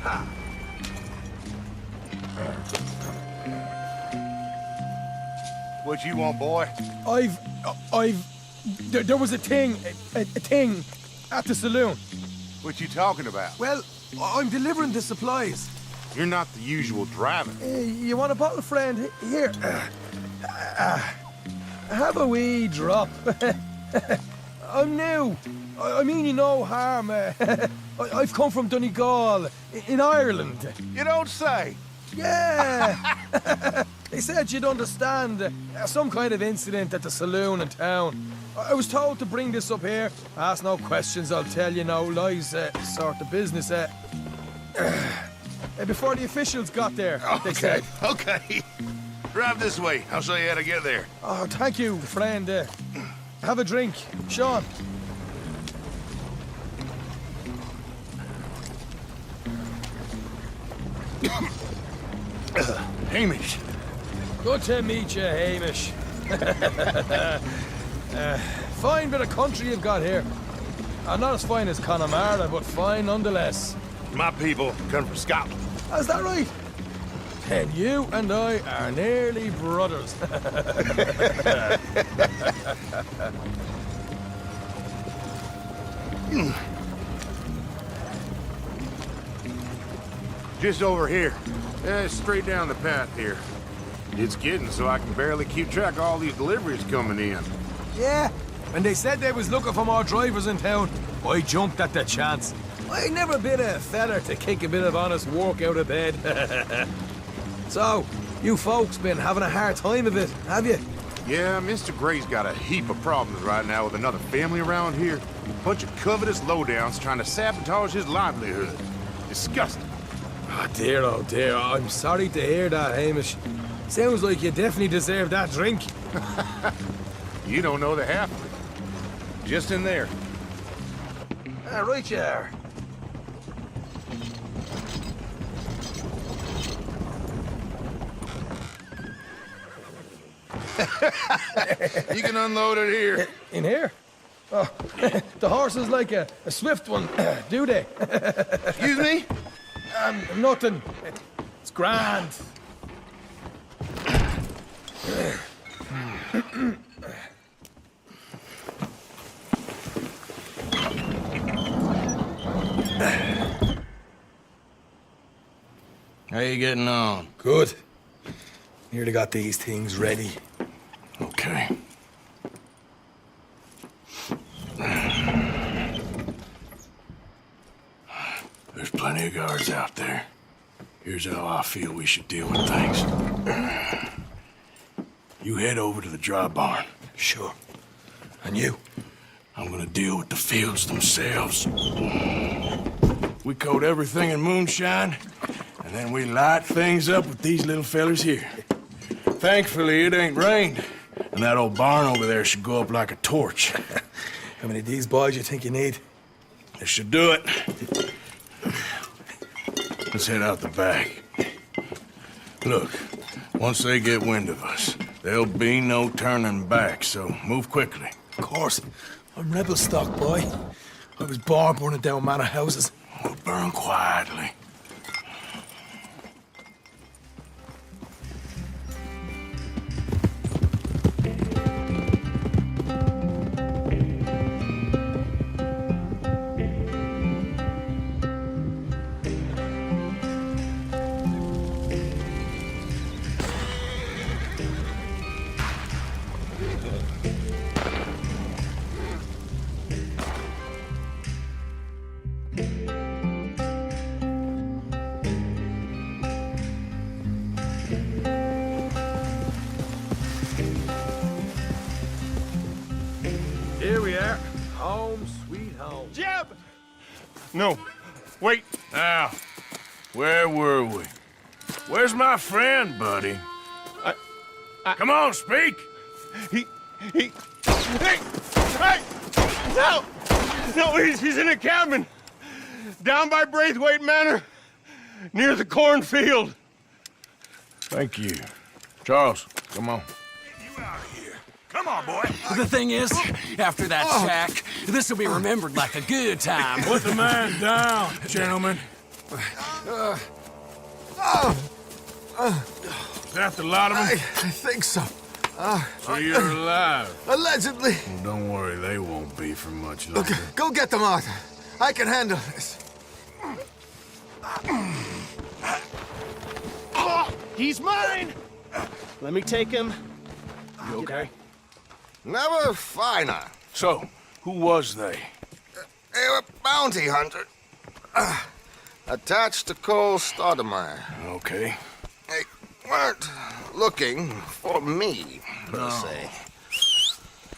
Ha. What you want, boy? There was a thing at the saloon. What you talking about? Well, I'm delivering the supplies. You're not the usual driver. You want a bottle, friend? Here. Have a wee drop. I'm new. I mean you no harm. I've come from Donegal, in Ireland. You don't say. Yeah. They said you'd understand. Some kind of incident at the saloon in town. I was told to bring this up here. Ask no questions, I'll tell you no lies, sort of business. Before the officials got there, they said. Okay. Drive this way. I'll show you how to get there. Oh, thank you, friend. Have a drink. Sean. Hamish. Good to meet you, Hamish. Fine bit of country you've got here. Not as fine as Connemara, but fine nonetheless. My people come from Scotland. Is that right? Then you and I are nearly brothers. Just over here. Straight down the path here. It's getting so I can barely keep track of all these deliveries coming in. Yeah, when they said they was looking for more drivers in town, I jumped at the chance. I never been a feller to kick a bit of honest work out of bed. So, you folks been having a hard time of it, have you? Yeah, Mr. Gray's got a heap of problems right now with another family around here. Bunch of covetous lowdowns trying to sabotage his livelihood. Disgusting. Oh dear, I'm sorry to hear that, Hamish. Sounds like you definitely deserve that drink. You don't know the half of it. Just in there. Right you are. You can unload it here. In here? Oh, the horse is like a swift one, do they? Excuse me? Nothing. It's grand. How you getting on? Good. Nearly got these things ready. Okay. There's plenty of guards out there. Here's how I feel we should deal with things. You head over to the dry barn. Sure. And you? I'm gonna deal with the fields themselves. We coat everything in moonshine, and then we light things up with these little fellers here. Thankfully, it ain't rained, and that old barn over there should go up like a torch. How many of these boys you think you need? This should do it. Let's head out the back. Look, once they get wind of us, there'll be no turning back, so move quickly. Of course. I'm rebel stock, boy. I was born burning down manor houses. We'll burn quietly. Here we are. Home, sweet home. Jeb! No. Wait. Now, where were we? Where's my friend, buddy? Come on, speak! Hey! No! No, he's in a cabin. Down by Braithwaite Manor. Near the cornfield. Thank you. Charles, come on. Come on, boy. The thing is, after that shack, this will be remembered like a good time. Put the man down, gentlemen. Is that the lot of them? I think so. So you're alive? Allegedly. Well, don't worry, they won't be for much longer. Okay, go get them, Arthur. I can handle this. He's mine! Let me take him. You okay? Never finer. So, who was they? They were bounty hunter. Attached to Cole Stoudemire. Okay. They weren't looking for me, per se.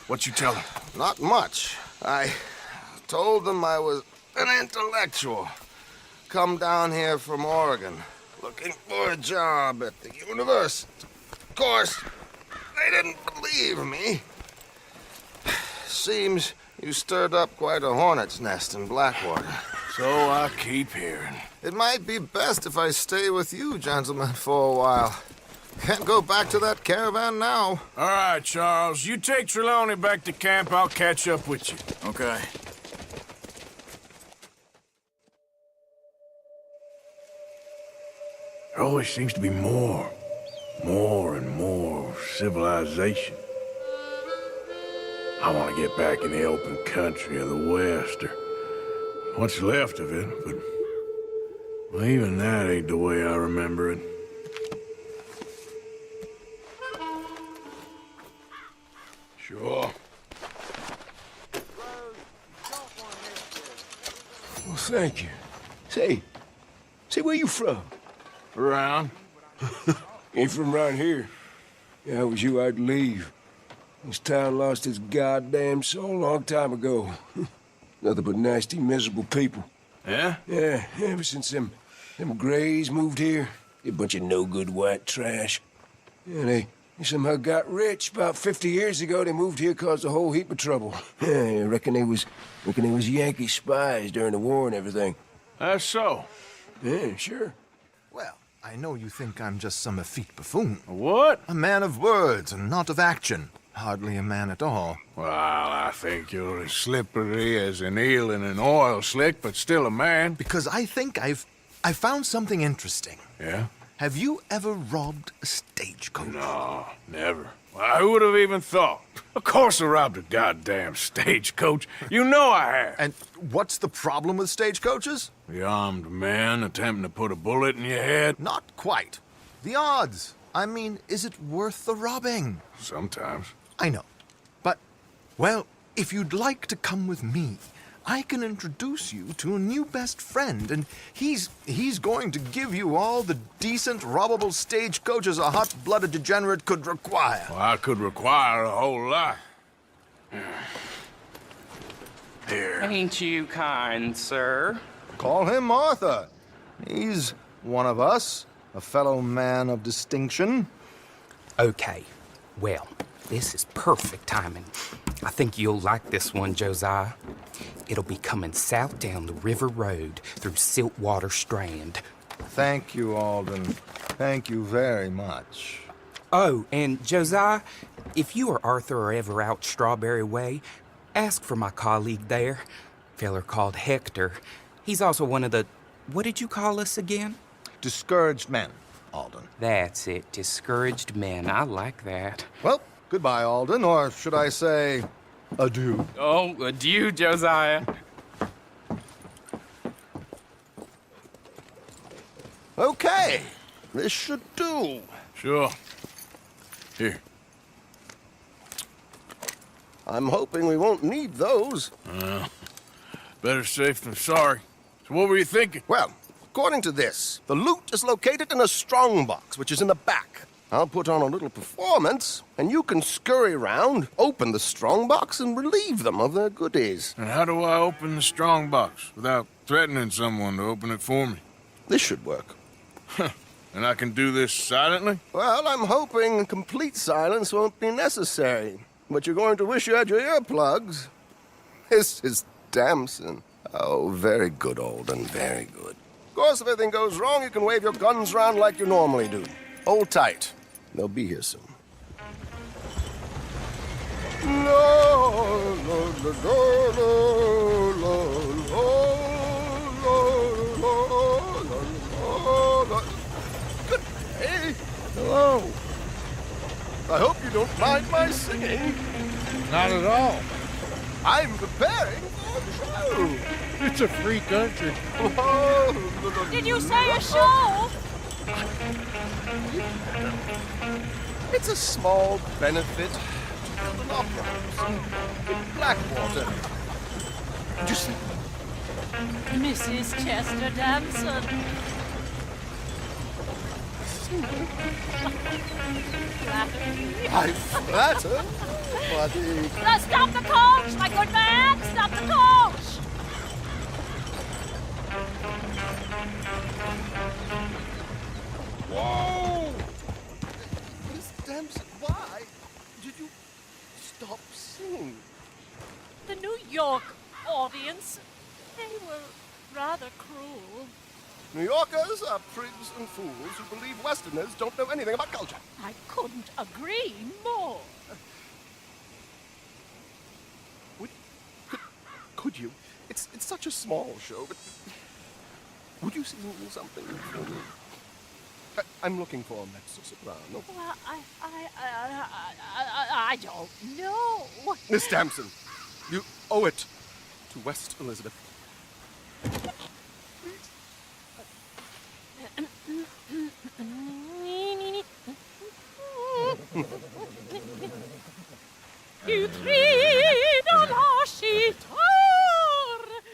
What you tell them? Not much. I told them I was an intellectual. Come down here from Oregon, looking for a job at the university. Of course, they didn't believe me. Seems you stirred up quite a hornet's nest in Blackwater. So I keep hearing. It might be best if I stay with you, gentlemen, for a while. Can't go back to that caravan now. All right, Charles. You take Trelawney back to camp. I'll catch up with you. Okay. There always seems to be more and more civilization. I want to get back in the open country of the West, or what's left of it, but well, even that ain't the way I remember it. Sure. Well, thank you. Say, where you from? Around. Ain't from around here. Yeah, I was you, I'd leave. This town lost its goddamn soul a long time ago. Nothing but nasty, miserable people. Yeah? Yeah, ever since them Grays moved here. A bunch of no-good white trash. Yeah, they somehow got rich. About 50 years ago, they moved here, caused a whole heap of trouble. Yeah, I reckon they was Yankee spies during the war and everything. That's so. Yeah, sure. Well, I know you think I'm just some effete buffoon. What? A man of words and not of action. Hardly a man at all. Well, I think you're as slippery as an eel in an oil slick, but still a man. Because I think I've found something interesting. Yeah? Have you ever robbed a stagecoach? No, never. Well, who would have even thought? Of course I robbed a goddamn stagecoach. You know I have. And what's the problem with stagecoaches? The armed man attempting to put a bullet in your head? Not quite. The odds. I mean, is it worth the robbing? Sometimes. I know. But, well, if you'd like to come with me, I can introduce you to a new best friend, and he's going to give you all the decent, robbable stagecoaches a hot-blooded degenerate could require. Well, I could require a whole lot. Here. Ain't you kind, sir? Call him Arthur. He's one of us, a fellow man of distinction. Okay, well, this is perfect timing. I think you'll like this one, Josiah. It'll be coming south down the river road through Siltwater Strand. Thank you, Alden. Thank you very much. Oh, and Josiah, if you or Arthur are ever out Strawberry Way, ask for my colleague there, feller called Hector. He's also one of the... What did you call us again? Discouraged men, Alden. That's it, discouraged men. I like that. Well, goodbye, Alden, or should I say, adieu? Oh, adieu, Josiah. Okay, this should do. Sure. Here. I'm hoping we won't need those. Better safe than sorry. So what were you thinking? Well, according to this, the loot is located in a strongbox, which is in the back. I'll put on a little performance, and you can scurry around, open the strongbox, and relieve them of their goodies. And how do I open the strongbox without threatening someone to open it for me? This should work. And I can do this silently? Well, I'm hoping complete silence won't be necessary. But you're going to wish you had your earplugs. This is Damson. Oh, very good, Alden, very good. Of course, if anything goes wrong, you can wave your guns around like you normally do. Hold tight. They'll be here soon. Good day. Hello. I hope you don't mind my singing. Not at all. I'm preparing for the show. It's a free country. Did you say a show? It's a small benefit to build an opera house in Blackwater. Just Mrs. Chester Damson. I flatter, buddy. Stop the coach, my good man! Stop the coach! Whoa! Miss Damson, why did you stop singing? The New York audience, they were rather cruel. New Yorkers are prigs and fools who believe Westerners don't know anything about culture. I couldn't agree more. Could you? It's such a small show, but would you sing something for me? I'm looking for a mezzo-soprano. Well, I don't know. Miss Damson, you owe it to West Elizabeth.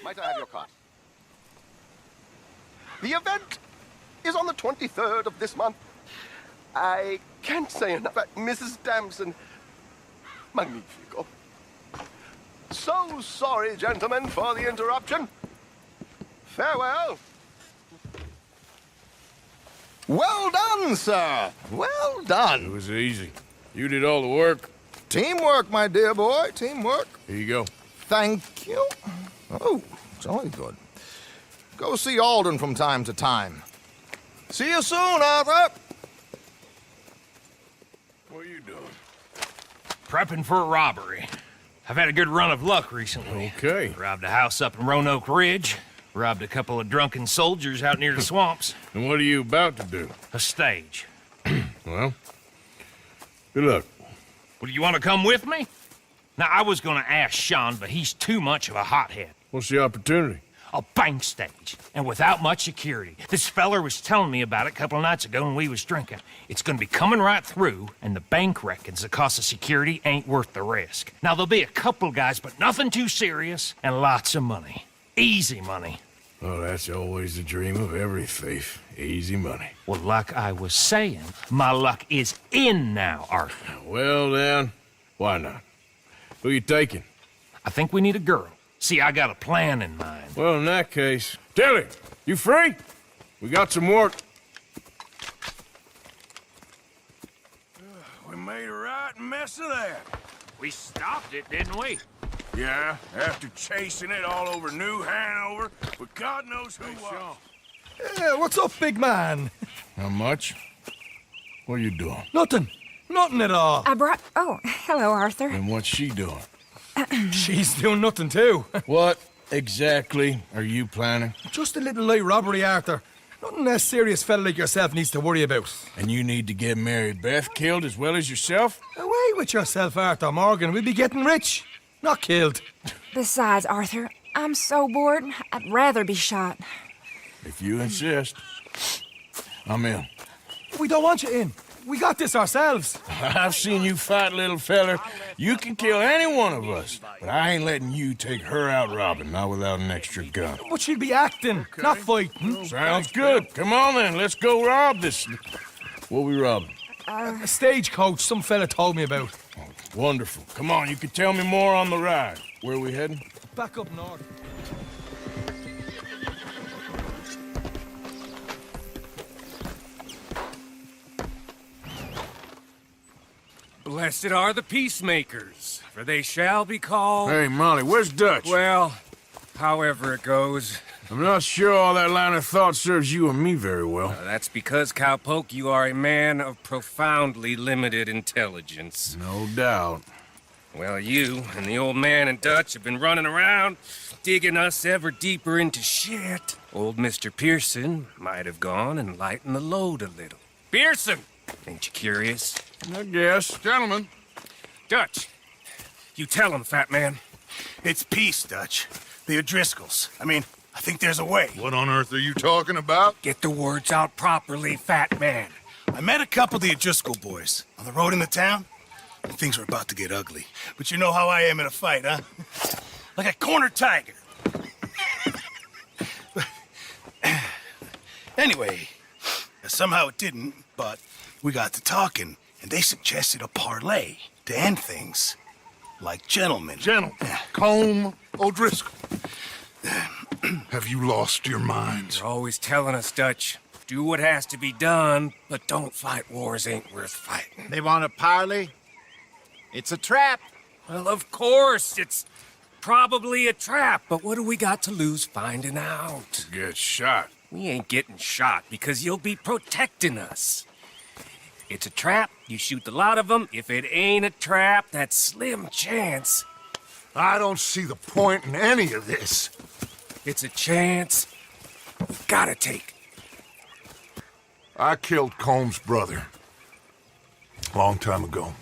Might I have your card? The event is on the 23rd of this month. I can't say enough about Mrs. Damson. Magnifico. So sorry, gentlemen, for the interruption. Farewell. Well done, sir. Well done. It was easy. You did all the work. Teamwork, my dear boy. Teamwork. Here you go. Thank you. Oh, jolly good. Go see Alden from time to time. See you soon, Arthur. What are you doing? Prepping for a robbery. I've had a good run of luck recently. Okay. Robbed a house up in Roanoke Ridge. Robbed a couple of drunken soldiers out near the swamps. And what are you about to do? A stage. Well, good luck. Well, do you want to come with me? Now, I was going to ask Sean, but he's too much of a hothead. What's the opportunity? A bank stage, and without much security. This feller was telling me about it a couple of nights ago when we was drinking. It's gonna be coming right through, and the bank reckons the cost of security ain't worth the risk. Now, there'll be a couple guys, but nothing too serious, and lots of money. Easy money. Well, that's always the dream of every thief. Easy money. Well, like I was saying, my luck is in now, Arthur. Well, then, why not? Who you taking? I think we need a girl. See, I got a plan in mind. Well, in that case, Tilly, you free? We got some work. We made a right mess of that. We stopped it, didn't we? Yeah, after chasing it all over New Hanover, but God knows who was. Yeah, what's up, big man? How much? What are you doing? Nothing. Nothing at all. I brought... Oh, hello, Arthur. And what's she doing? She's doing nothing, too. What exactly are you planning? Just a little light robbery, Arthur. Nothing a serious fella like yourself needs to worry about. And you need to get Mary Beth killed as well as yourself? Away with yourself, Arthur Morgan. We'll be getting rich, not killed. Besides, Arthur, I'm so bored, I'd rather be shot. If you insist, I'm in. We don't want you in. We got this ourselves. I've seen you fight, little feller. You can kill any one of us, but I ain't letting you take her out robbing, not without an extra gun. But she'll be acting, not fighting. Sounds good. Come on then, let's go rob this. What we robbing? A stagecoach some fella told me about. Oh, wonderful. Come on, you can tell me more on the ride. Where are we heading? Back up north. Blessed are the peacemakers, for they shall be called... Hey, Molly, where's Dutch? Well, however it goes. I'm not sure all that line of thought serves you and me very well. That's because, Cowpoke, you are a man of profoundly limited intelligence. No doubt. Well, you and the old man and Dutch have been running around, digging us ever deeper into shit. Old Mr. Pearson might have gone and lightened the load a little. Pearson! Ain't you curious? I guess. Gentlemen. Dutch, you tell him, fat man. It's peace, Dutch. The O'Driscolls. I think there's a way. What on earth are you talking about? Get the words out properly, fat man. I met a couple of the O'Driscoll boys on the road in the town, and things were about to get ugly. But you know how I am in a fight, huh? Like a cornered tiger. Anyway, somehow it didn't, but we got to talking, and they suggested a parlay to end things. Like gentlemen. Gentlemen. Combe O'Driscoll. Have you lost your minds? You're always telling us, Dutch. Do what has to be done, but don't fight wars ain't worth fighting. They want a parley? It's a trap. Well, of course, it's probably a trap, but what do we got to lose finding out? Get shot. We ain't getting shot because you'll be protecting us. It's a trap, you shoot the lot of them. If it ain't a trap, that's slim chance. I don't see the point in any of this. It's a chance you gotta take. I killed Combs' brother. A long time ago.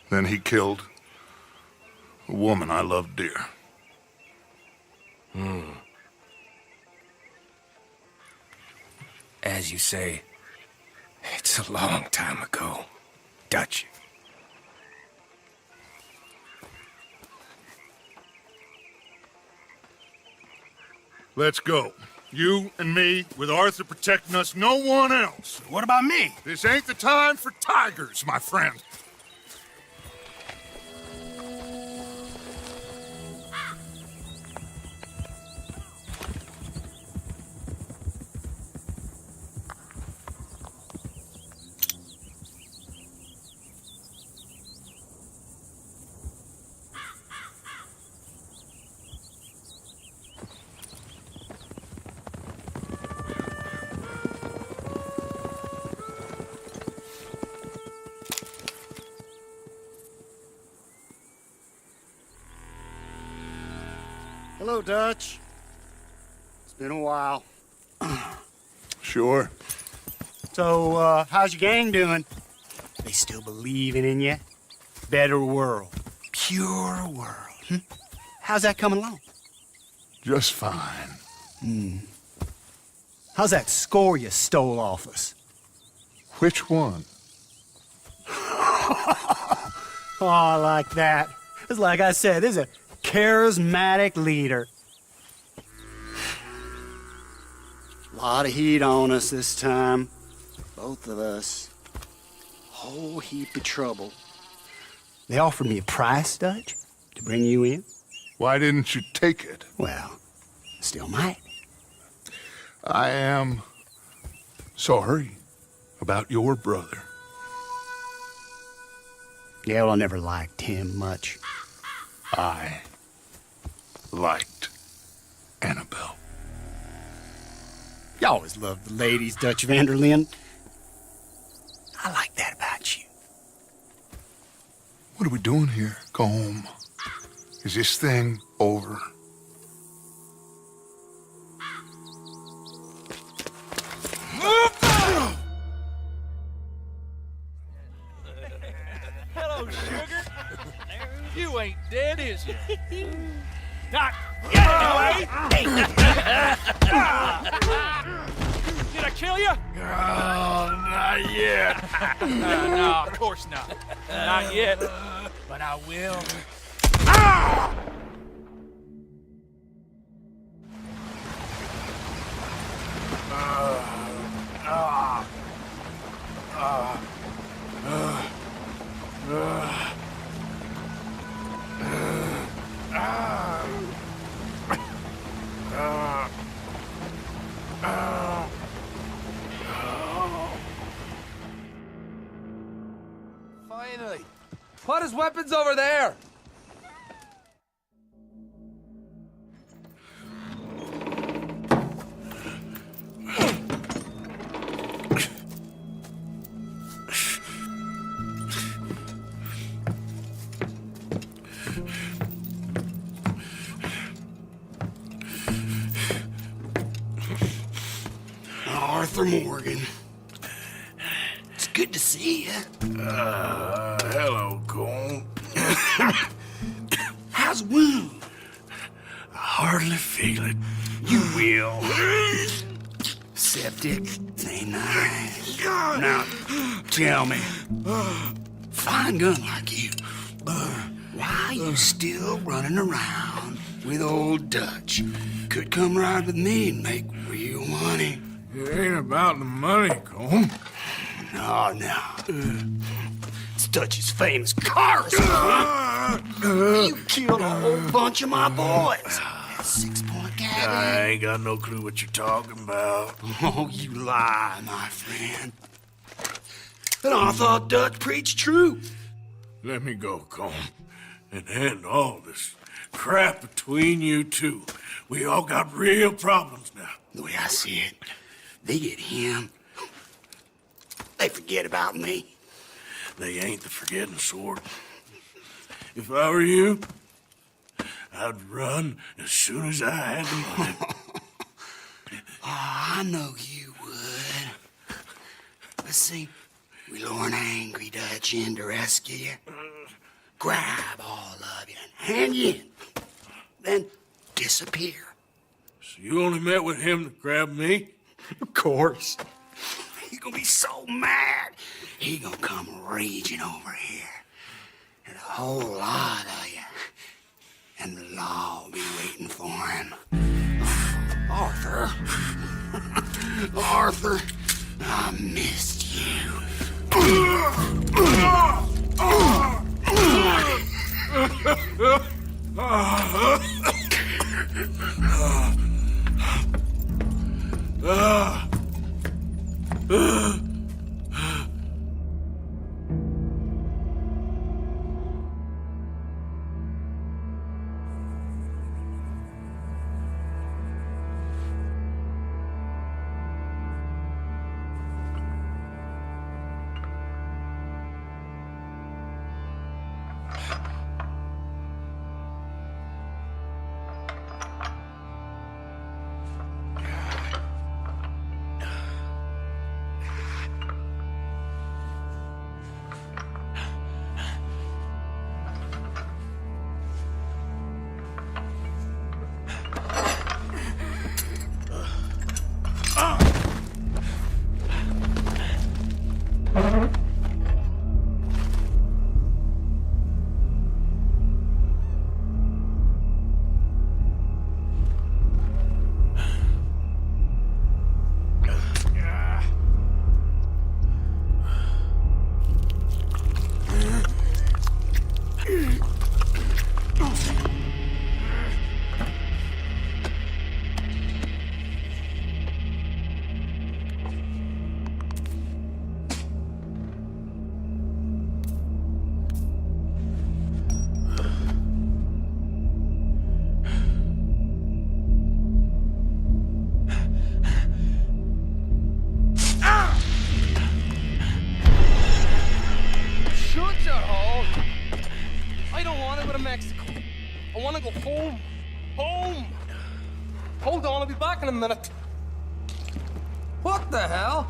Then he killed a woman I loved dear. As you say, it's a long time ago, Dutch. Let's go. You and me, with Arthur protecting us, no one else. What about me? This ain't the time for tigers, my friend. Hello, Dutch. It's been a while. Sure. So, how's your gang doing? They still believing in you? Better world. Pure world. How's that coming along? Just fine. How's that score you stole off us? Which one? Oh, I like that. It's like I said, this is a charismatic leader. Lot of heat on us this time. Both of us. Whole heap of trouble. They offered me a price, Dutch, to bring you in. Why didn't you take it? Well, still might. I am sorry about your brother. Yeah, well, I never liked him much. I liked Annabelle. You always loved the ladies, Dutch Vanderlyn. I like that about you. What are we doing here? Go home. Is this thing over? Hello, sugar. You ain't dead, is you? Get away! Did I kill you? Oh, not yet. No, of course not. Not yet. But I will. Finally. Put his weapons over there. Arthur Morgan. It's good to see you. Hello, Cole. How's the wound? I hardly feel it. You will. Septic. Ain't nice. Now, tell me. Fine gun like you. Why you still running around with old Dutch? Could come ride with me and make real money. It ain't about the money, Cole. No. It's Dutch's famous car. You killed a whole bunch of my boys. That 6-point cabin. I ain't got no clue what you're talking about. Oh, you lie, my friend. And I thought Dutch preached truth. Let me go, Cole, and end all this crap between you two. We all got real problems now. The way I see it, they get him. They forget about me. They ain't the forgetting sort. If I were you, I'd run as soon as I had the money. I know you would. Let's see. We lure an angry Dutch in to rescue you. Grab all of you and hand you in. Then disappear. So you only met with him to grab me? Of course. He's gonna be so mad. He gonna come raging over here. And a whole lot of you. And the law will be waiting for him. Arthur. Arthur, I missed you. Hold on, I'll be back in a minute. What the hell?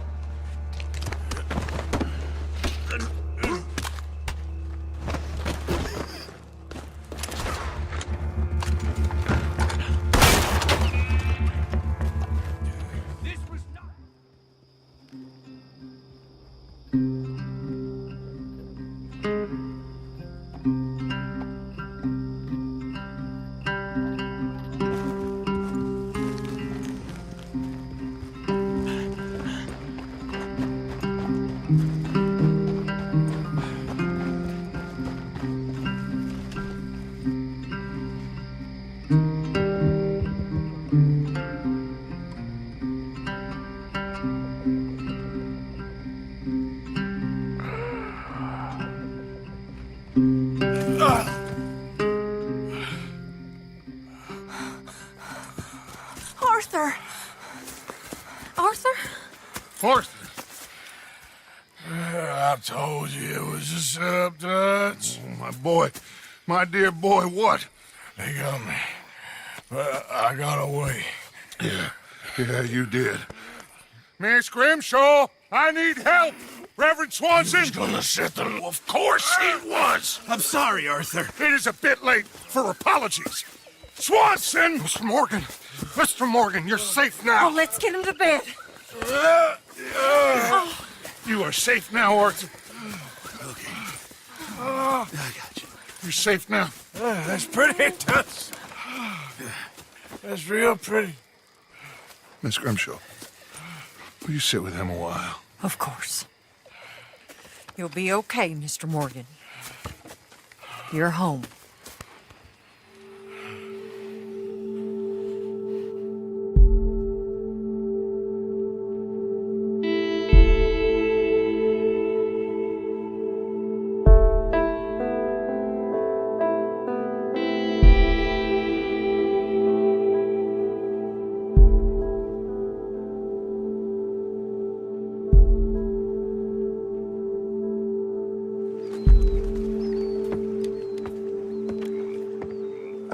Arthur. I told you it was a setup, Dutch. Oh, my boy, my dear boy, what? They got me. I got away. Yeah, you did. Miss Grimshaw, I need help! Reverend Swanson! He's gonna set the... Of course he was! I'm sorry, Arthur. It is a bit late for apologies. Swanson! Mr. Morgan, you're safe now. Oh, let's get him to bed. You are safe now, Arthur. Okay. I got you. You're safe now. That's pretty, Dutch. That's real pretty. Miss Grimshaw, will you sit with him a while? Of course. You'll be okay, Mr. Morgan. You're home.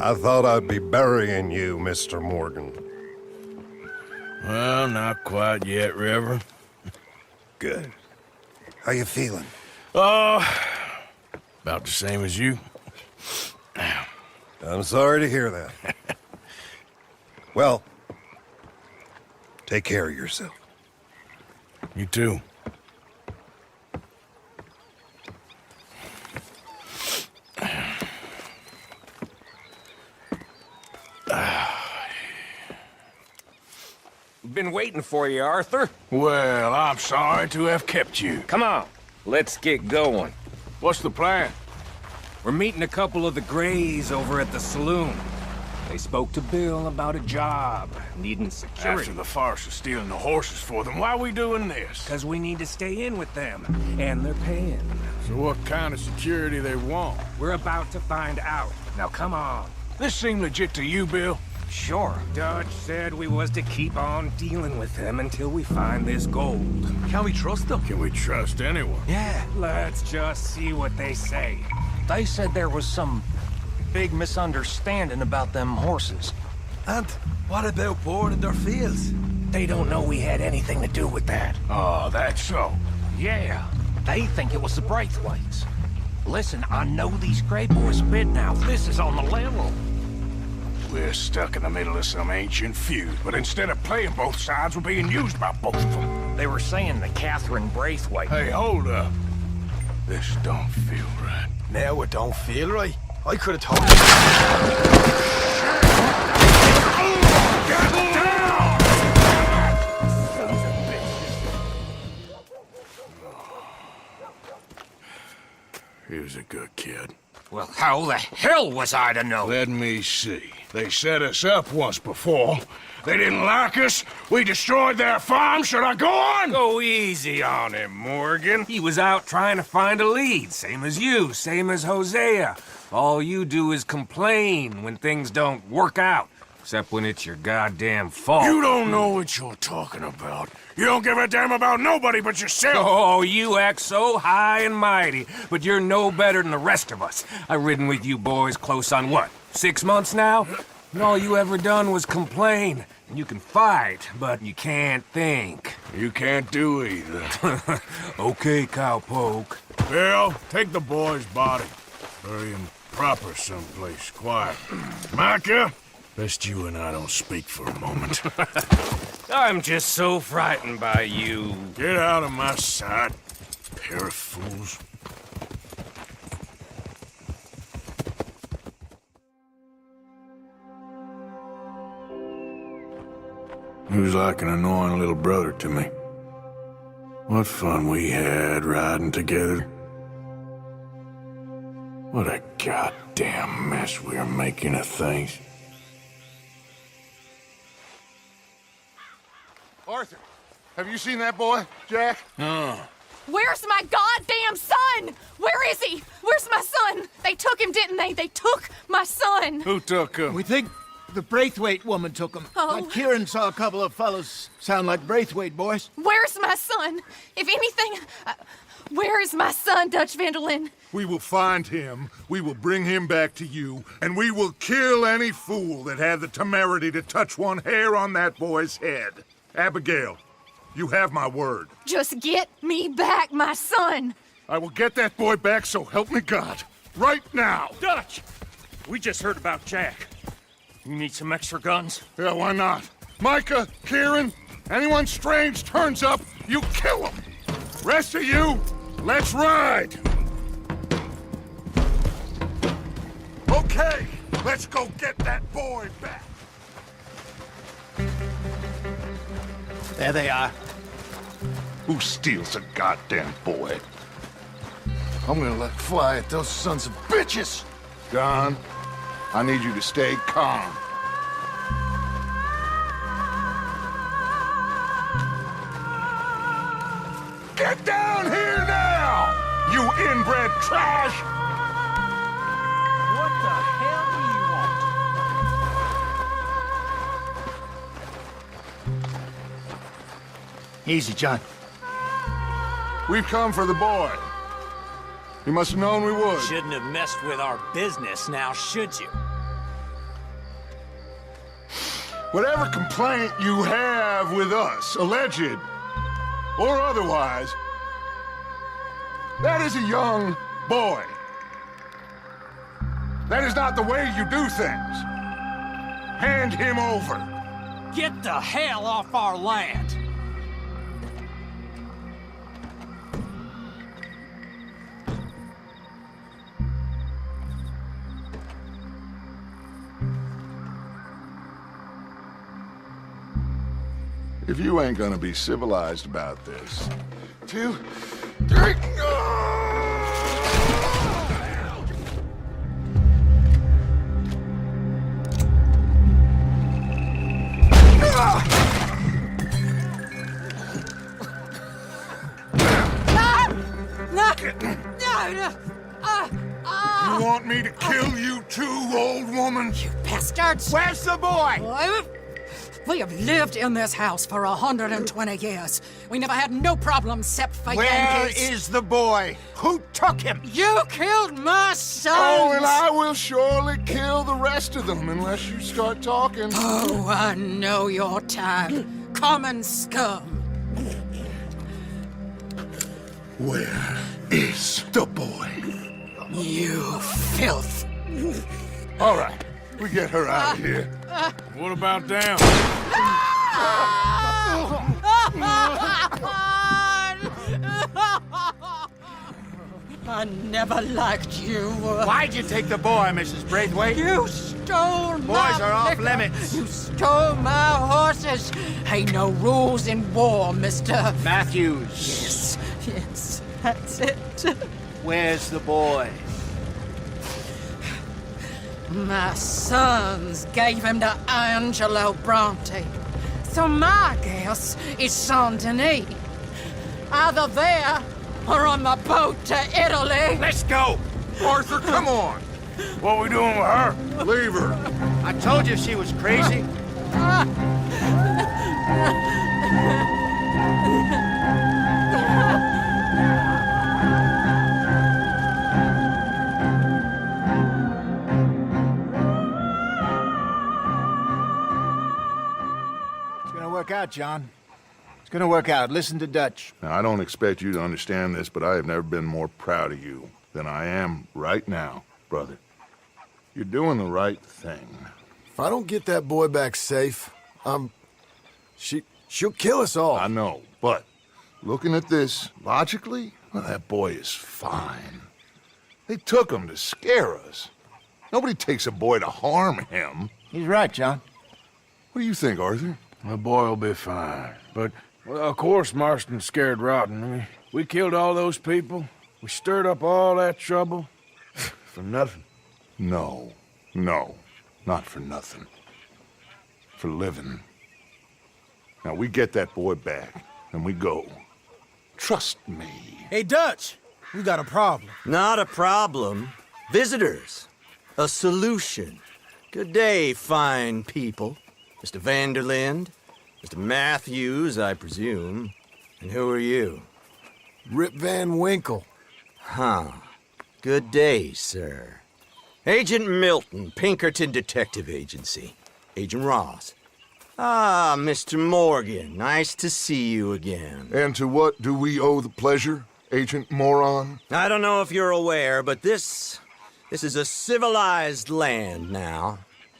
I thought I'd be burying you, Mr. Morgan. Well, not quite yet, Reverend. Good. How you feeling? Oh, about the same as you. I'm sorry to hear that. Well, take care of yourself. You too. Been waiting for you, Arthur. Well, I'm sorry to have kept you. Come on, let's get going. What's the plan? We're meeting a couple of the Greys over at the saloon. They spoke to Bill about a job, needing security. After the farce of stealing the horses for them, why are we doing this? Because we need to stay in with them, and they're paying. So what kind of security they want? We're about to find out. Now come on. This seem legit to you, Bill? Sure. Dutch said we was to keep on dealing with them until we find this gold. Can we trust them? Can we trust anyone? Yeah. Let's just see what they say. They said there was some big misunderstanding about them horses. And what about boarding their fields? They don't know we had anything to do with that. Oh, that's so. Yeah, they think it was the Braithwaites. Listen, I know these Grey boys a bit now. This is on the level. We're stuck in the middle of some ancient feud, but instead of playing both sides, we're being used by both of them. They were saying that Catherine Braithwaite... Hey, hold up. This don't feel right. Now it don't feel right. I could have told you. Get down! He was a good kid. Well, how the hell was I to know? Let me see. They set us up once before. They didn't like us. We destroyed their farm. Should I go on? Go easy on him, Morgan. He was out trying to find a lead, same as you, same as Hosea. All you do is complain when things don't work out, except when it's your goddamn fault. You don't know what you're talking about. You don't give a damn about nobody but yourself. Oh, you act so high and mighty, but you're no better than the rest of us. I've ridden with you boys close on what, 6 months now? And all you ever done was complain. And you can fight, but you can't think. You can't do either. Okay, cowpoke. Bill, take the boy's body. Bury him proper someplace, quiet. Micah, best you and I don't speak for a moment. I'm just so frightened by you. Get out of my sight, pair of fools. He was like an annoying little brother to me. What fun we had riding together. What a goddamn mess we are making of things. Arthur, have you seen that boy, Jack? No. Where's my goddamn son? Where is he? Where's my son? They took him, didn't they? They took my son. Who took him? We think The Braithwaite woman took him. Oh. Kieran saw a couple of fellows sound like Braithwaite boys. Where's my son? If anything, where is my son, Dutch Van der Linde? We will find him, we will bring him back to you, and we will kill any fool that had the temerity to touch one hair on that boy's head. Abigail, you have my word. Just get me back, my son. I will get that boy back, so help me God. Right now. Dutch! We just heard about Jack. You need some extra guns? Yeah, why not? Micah, Kieran, anyone strange turns up, you kill him. Rest of you, let's ride. Okay, let's go get that boy back. There they are. Who steals a goddamn boy? I'm gonna let fly at those sons of bitches! Don, I need you to stay calm. Get down here now, you inbred trash! What the hell do you want? Easy, John. We've come for the boy. You must have known we would. Shouldn't have messed with our business now, should you? Whatever complaint you have with us, alleged or otherwise, that is a young boy. That is not the way you do things. Hand him over. Get the hell off our land! If you ain't gonna be civilized about this. 2, 3. You want me to kill you too, old woman? You bastards! Where's the boy? We have lived in this house for 120 years. We never had no problems except for Where Yankees. is the boy? Who took him? You killed my son! Oh, and I will surely kill the rest of them unless you start talking. Oh, I know your type. Common scum. Where is the boy? You filth. All right, we get her out of here. What about down? I never liked you. Why'd you take the boy, Mrs. Braithwaite? You stole my Boys are off liquor. limits. You stole my horses. Ain't no rules in war, mister. Matthews. Yes, that's it. Where's the boy? My sons gave him to Angelo Bronte. So my guess is Saint-Denis. Either there or on the boat to Italy. Let's go! Arthur, come on! What we doing with her? Leave her. I told you she was crazy. It's gonna work out, John. It's gonna work out. Listen to Dutch. Now, I don't expect you to understand this, but I have never been more proud of you than I am right now, brother. You're doing the right thing. If I don't get that boy back safe, she'll kill us all. I know, but looking at this logically, well, that boy is fine. They took him to scare us. Nobody takes a boy to harm him. He's right, John. What do you think, Arthur? The boy will be fine. But, well, of course Marston's scared rotten. I mean, we killed all those people. We stirred up all that trouble. For nothing. No, not for nothing. For living. Now, we get that boy back, and we go. Trust me. Hey, Dutch, we got a problem. Not a problem. Visitors. A solution. Good day, fine people. Mr. Vanderlinde, Mr. Matthews, I presume. And who are you? Rip Van Winkle. Huh. Good day, sir. Agent Milton, Pinkerton Detective Agency. Agent Ross. Ah, Mr. Morgan, nice to see you again. And to what do we owe the pleasure, Agent Moron? I don't know if you're aware, but this is a civilized land now.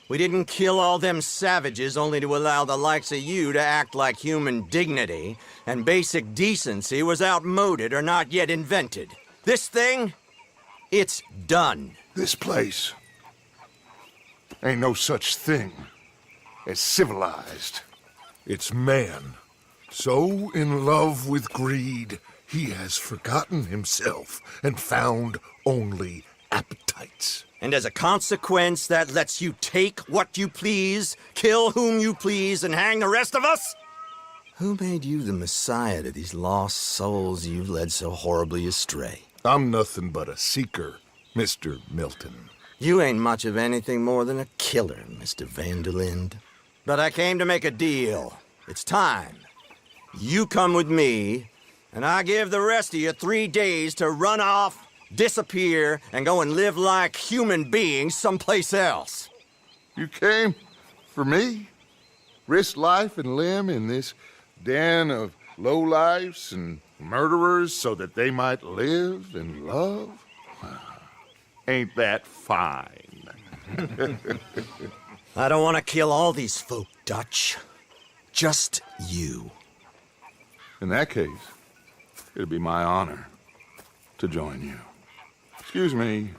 We didn't kill all them savages only to allow the likes of you to act like human dignity, and basic decency was outmoded or not yet invented. This thing, it's done. This place ain't no such thing as civilized. It's man, so in love with greed, he has forgotten himself and found only appetites. And as a consequence, that lets you take what you please, kill whom you please, and hang the rest of us? Who made you the messiah to these lost souls you've led so horribly astray? I'm nothing but a seeker, Mr. Milton. You ain't much of anything more than a killer, Mr. Vanderlinde. But I came to make a deal. It's time. You come with me, and I give the rest of you 3 days to run off, disappear, and go and live like human beings someplace else. You came for me? Risk life and limb in this den of lowlifes and murderers so that they might live and love? Ain't that fine? I don't want to kill all these folk, Dutch. Just you. In that case, it'd be my honor to join you. Excuse me,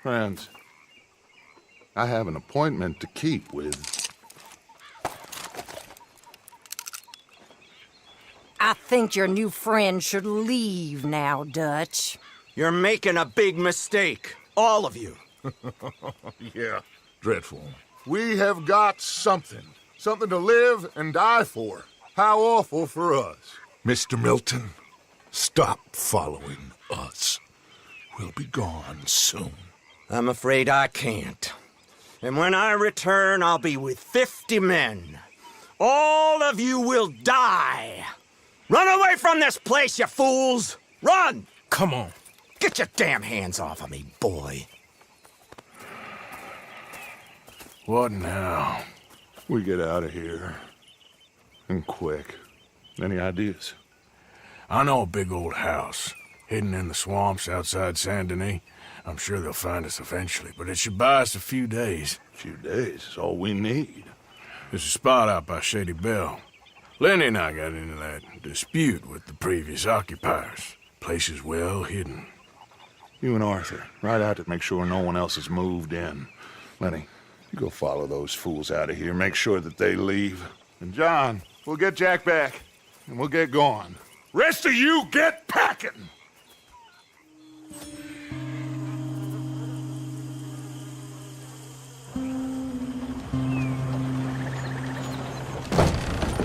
friends. I have an appointment to keep with... I think your new friend should leave now, Dutch. You're making a big mistake. All of you. Yeah, dreadful. We have got something. Something to live and die for. How awful for us. Mr. Milton, stop following us. We'll be gone soon. I'm afraid I can't. And when I return, I'll be with 50 men. All of you will die. Run away from this place, you fools! Run! Come on. Get your damn hands off of me, boy. What now? We get out of here. And quick. Any ideas? I know a big old house, hidden in the swamps outside Saint Denis. I'm sure they'll find us eventually, but it should buy us a few days. A few days is all we need. There's a spot out by Shady Belle. Linde and I got into that dispute with the previous occupiers. Place is well hidden. You and Arthur, ride out to make sure no one else has moved in. Lenny, you go follow those fools out of here. Make sure that they leave. And John, we'll get Jack back, and we'll get going. Rest of you, get packing!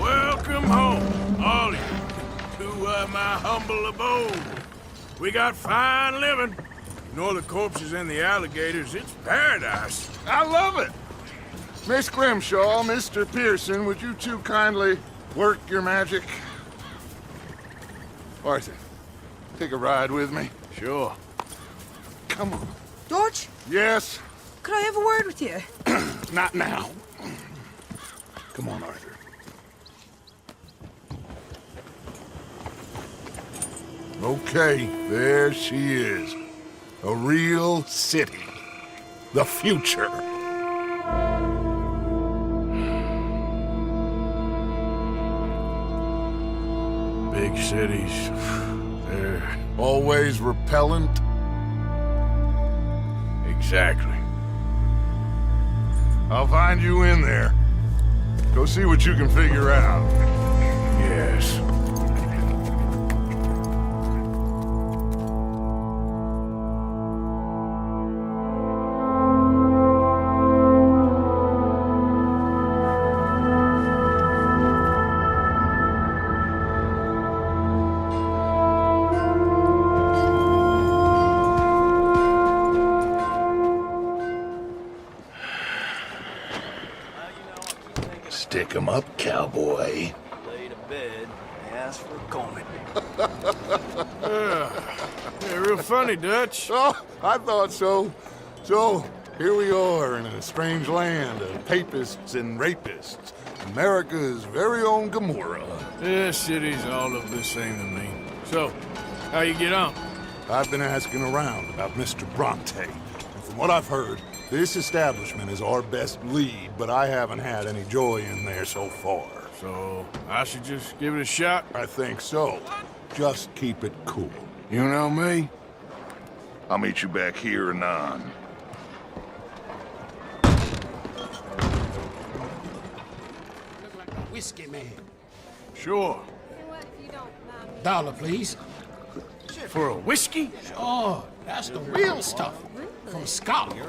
Welcome home, all of you, to my humble abode. We got fine living. You know the corpses and the alligators, it's paradise. I love it! Miss Grimshaw, Mr. Pearson, would you two kindly work your magic? Arthur, take a ride with me. Sure. Come on. Dodge? Yes? Could I have a word with you? Not now. Come on, Arthur. Okay, there she is. A real city. The future. Big cities, they're... Always repellent? Exactly. I'll find you in there. Go see what you can figure out. Yes. Stick 'em up, cowboy. Lay to bed, ask for a coin. Yeah, real funny, Dutch. Oh, I thought so. So, here we are in a strange land of papists and rapists. America's very own Gomorrah. Yeah, cities all look the same to me. So, how you get on? I've been asking around about Mr. Bronte, and from what I've heard, this establishment is our best lead, but I haven't had any joy in there so far. So, I should just give it a shot? I think so. Just keep it cool. You know me? I'll meet you back here anon. Whiskey man. Sure. $1, please. For a whiskey? Sure, that's the real stuff. From Scotland.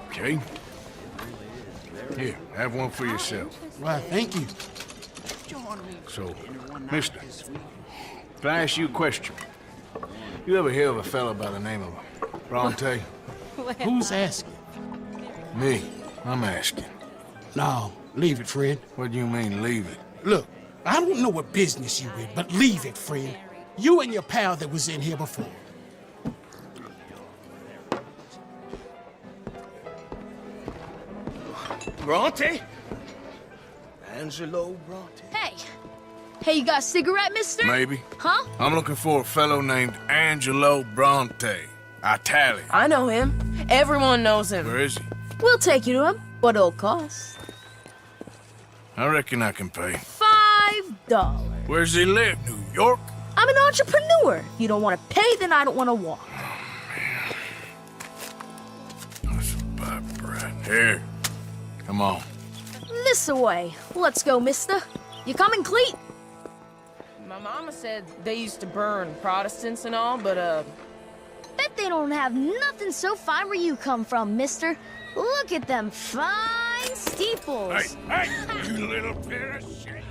Okay. Here, have one for yourself. Well, thank you. So, mister, can I ask you a question? You ever hear of a fella by the name of Bronte? Who's asking? Me. I'm asking. No, leave it, friend. What do you mean, leave it? Look, I don't know what business you in, but leave it, friend. You and your pal that was in here before. Bronte? Angelo Bronte? Hey. Hey, you got a cigarette, mister? Maybe. Huh? I'm looking for a fellow named Angelo Bronte. Italian. I know him. Everyone knows him. Where is he? We'll take you to him. What it'll cost? I reckon I can pay. $5. Where's he live? New York? I'm an entrepreneur. If you don't want to pay, then I don't want to walk. That's about right. Here. Come on. This way. Let's go, mister. You coming, Cleet? My mama said they used to burn Protestants and all, but, Bet they don't have nothing so fine where you come from, mister. Look at them fine steeples. Hey, you little pair of shit.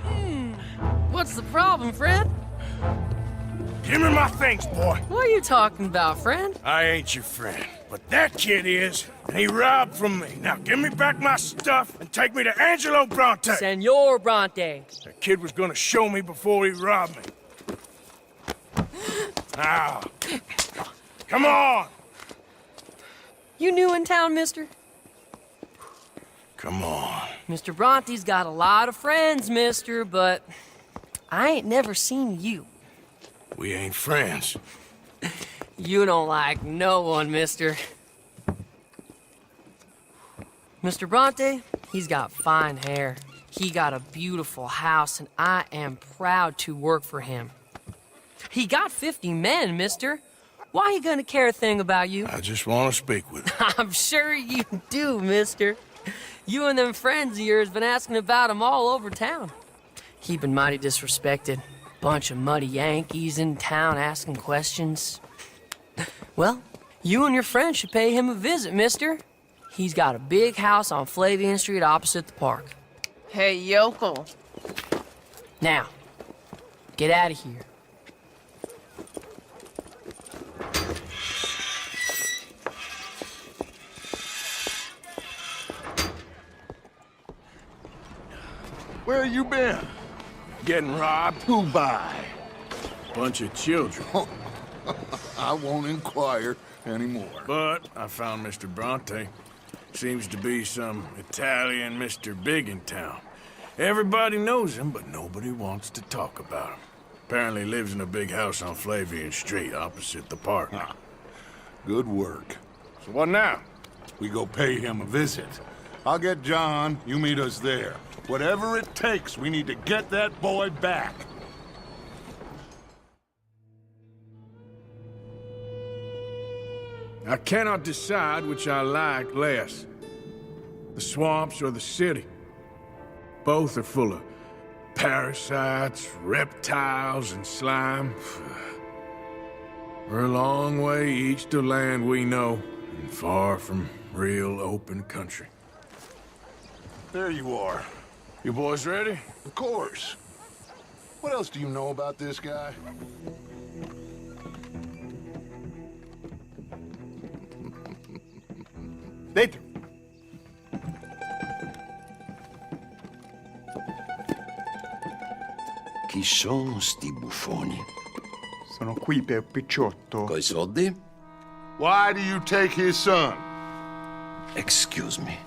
What's the problem, friend? Give me my things, boy. What are you talking about, friend? I ain't your friend, but that kid is, and he robbed from me. Now give me back my stuff and take me to Angelo Bronte. Senor Bronte. That kid was gonna show me before he robbed me. Now, come on. You new in town, mister? Come on. Mr. Bronte's got a lot of friends, mister, but I ain't never seen you. We ain't friends. You don't like no one, mister. Mr. Bronte, he's got fine hair. He got a beautiful house, and I am proud to work for him. He got 50 men, mister. Why he gonna care a thing about you? I just want to speak with him. I'm sure you do, mister. You and them friends of yours been asking about him all over town. He been mighty disrespected. Bunch of muddy Yankees in town asking questions. Well, you and your friend should pay him a visit, mister. He's got a big house on Flavian Street opposite the park. Hey, yokel. Now, get out of here. Where you been? Getting robbed? Who by? Bunch of children. I won't inquire anymore. But I found Mr. Bronte. Seems to be some Italian Mr. Big in town. Everybody knows him, but nobody wants to talk about him. Apparently lives in a big house on Flavian Street opposite the park. Good work. So what now? We go pay him a visit. I'll get John, you meet us there. Whatever it takes, we need to get that boy back. I cannot decide which I like less. The swamps or the city. Both are full of parasites, reptiles, and slime. We're a long way east to land we know, and far from real open country. There you are. You boys ready? Of course. What else do you know about this guy? Later. Chi sono sti buffoni? Sono qui per Picciotto. Coi soldi? Why do you take his son? Excuse me.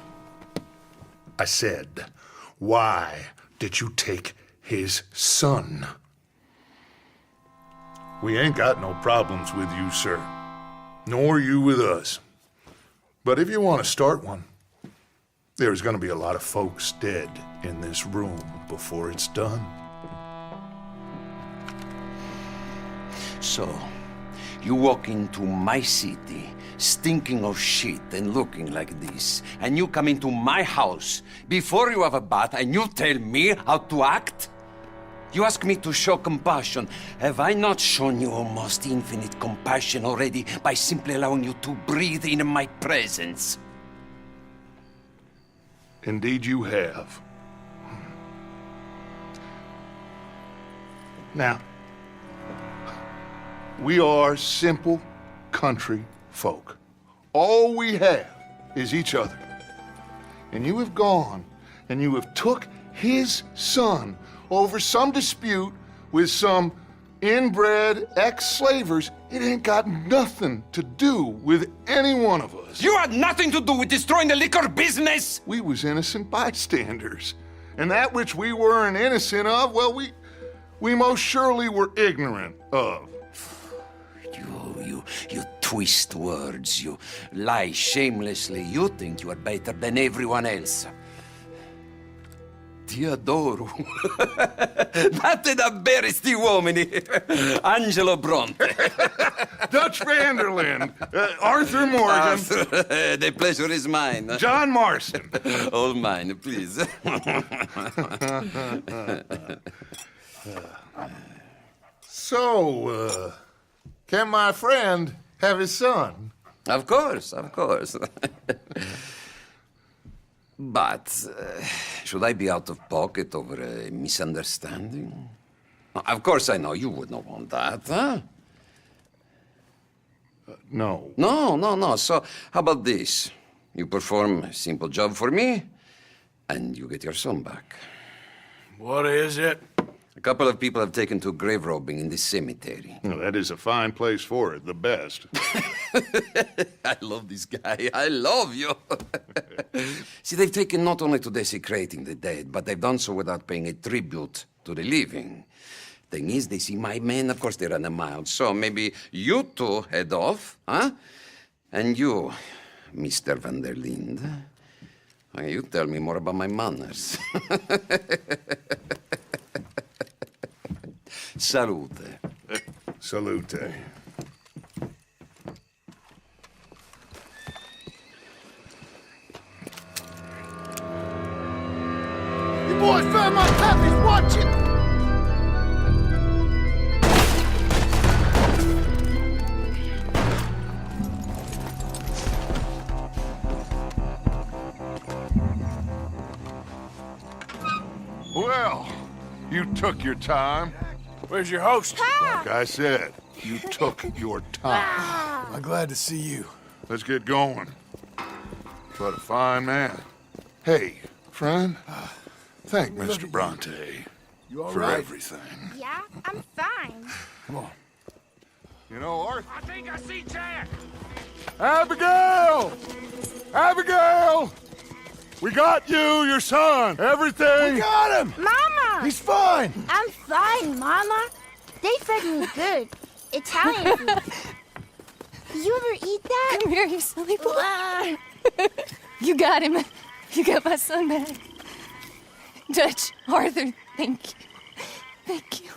I said, why did you take his son? We ain't got no problems with you, sir. Nor you with us. But if you want to start one, there's gonna be a lot of folks dead in this room before it's done. So, you walk into my city, stinking of shit and looking like this, and you come into my house before you have a bath and you tell me how to act? You ask me to show compassion. Have I not shown you almost infinite compassion already by simply allowing you to breathe in my presence? Indeed you have. Now, we are simple country folk. All we have is each other. And you have gone and you have took his son over some dispute with some inbred ex-slavers. It ain't got nothing to do with any one of us. You had nothing to do with destroying the liquor business! We was innocent bystanders. And that which we weren't innocent of, well, we most surely were ignorant of. You twist words, you lie shamelessly, you think you are better than everyone else. Ti adoro. Date davvero sti uomini. Angelo Bronte. Dutch Vanderland. Arthur Morgan. Arthur, the pleasure is mine. John Marston. All mine, please. So, can my friend have his son? Of course, of course. But, should I be out of pocket over a misunderstanding? Of course I know you would not want that, huh? No. No. So, how about this? You perform a simple job for me, and you get your son back. What is it? A couple of people have taken to grave robbing in this cemetery. Well, that is a fine place for it, the best. I love this guy. I love you. See, they've taken not only to desecrating the dead, but they've done so without paying a tribute to the living. Thing is, they see my men, of course they run a mile. So maybe you two head off, huh? And you, Mr. van der Linde, you tell me more about my manners. Salute. Salute. You boys found my puppies, watching! Well, you took your time. Where's your host? Like I said, you took your time. I'm glad to see you. Let's get going. What a fine man. Hey, friend, thank Mr. Bronte You all for right? everything. Yeah, I'm fine. Come on. You know, Arthur... I think I see Jack! Abigail! Abigail! We got you, your son, everything. We got him! Mama! He's fine! I'm fine, Mama. They fed me good. Italian food. Did you ever eat that? Come here, you silly boy. You got him. You got my son back. Dutch, Arthur, thank you. Thank you.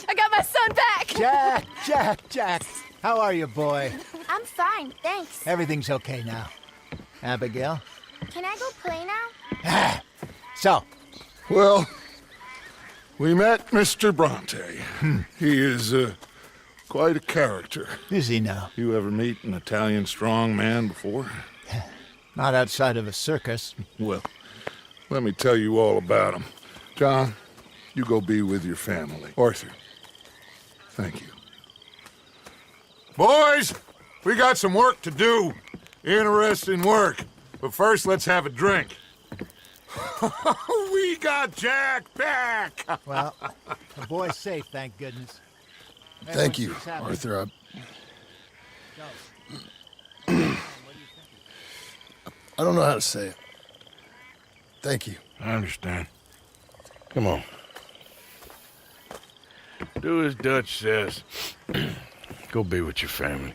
I got my son back! Jack. How are you, boy? I'm fine, thanks. Everything's okay now. Abigail? Can I go play now? So? Well, we met Mr. Bronte. He is quite a character. Is he now? You ever meet an Italian strong man before? Not outside of a circus. Well, let me tell you all about him. John, you go be with your family. Arthur, thank you. Boys, we got some work to do. Interesting work. But first, let's have a drink. We got Jack back! Well, the boy's safe, thank goodness. Thank you, Arthur. I don't know how to say it. Thank you. I understand. Come on. Do as Dutch says. Go be with your family.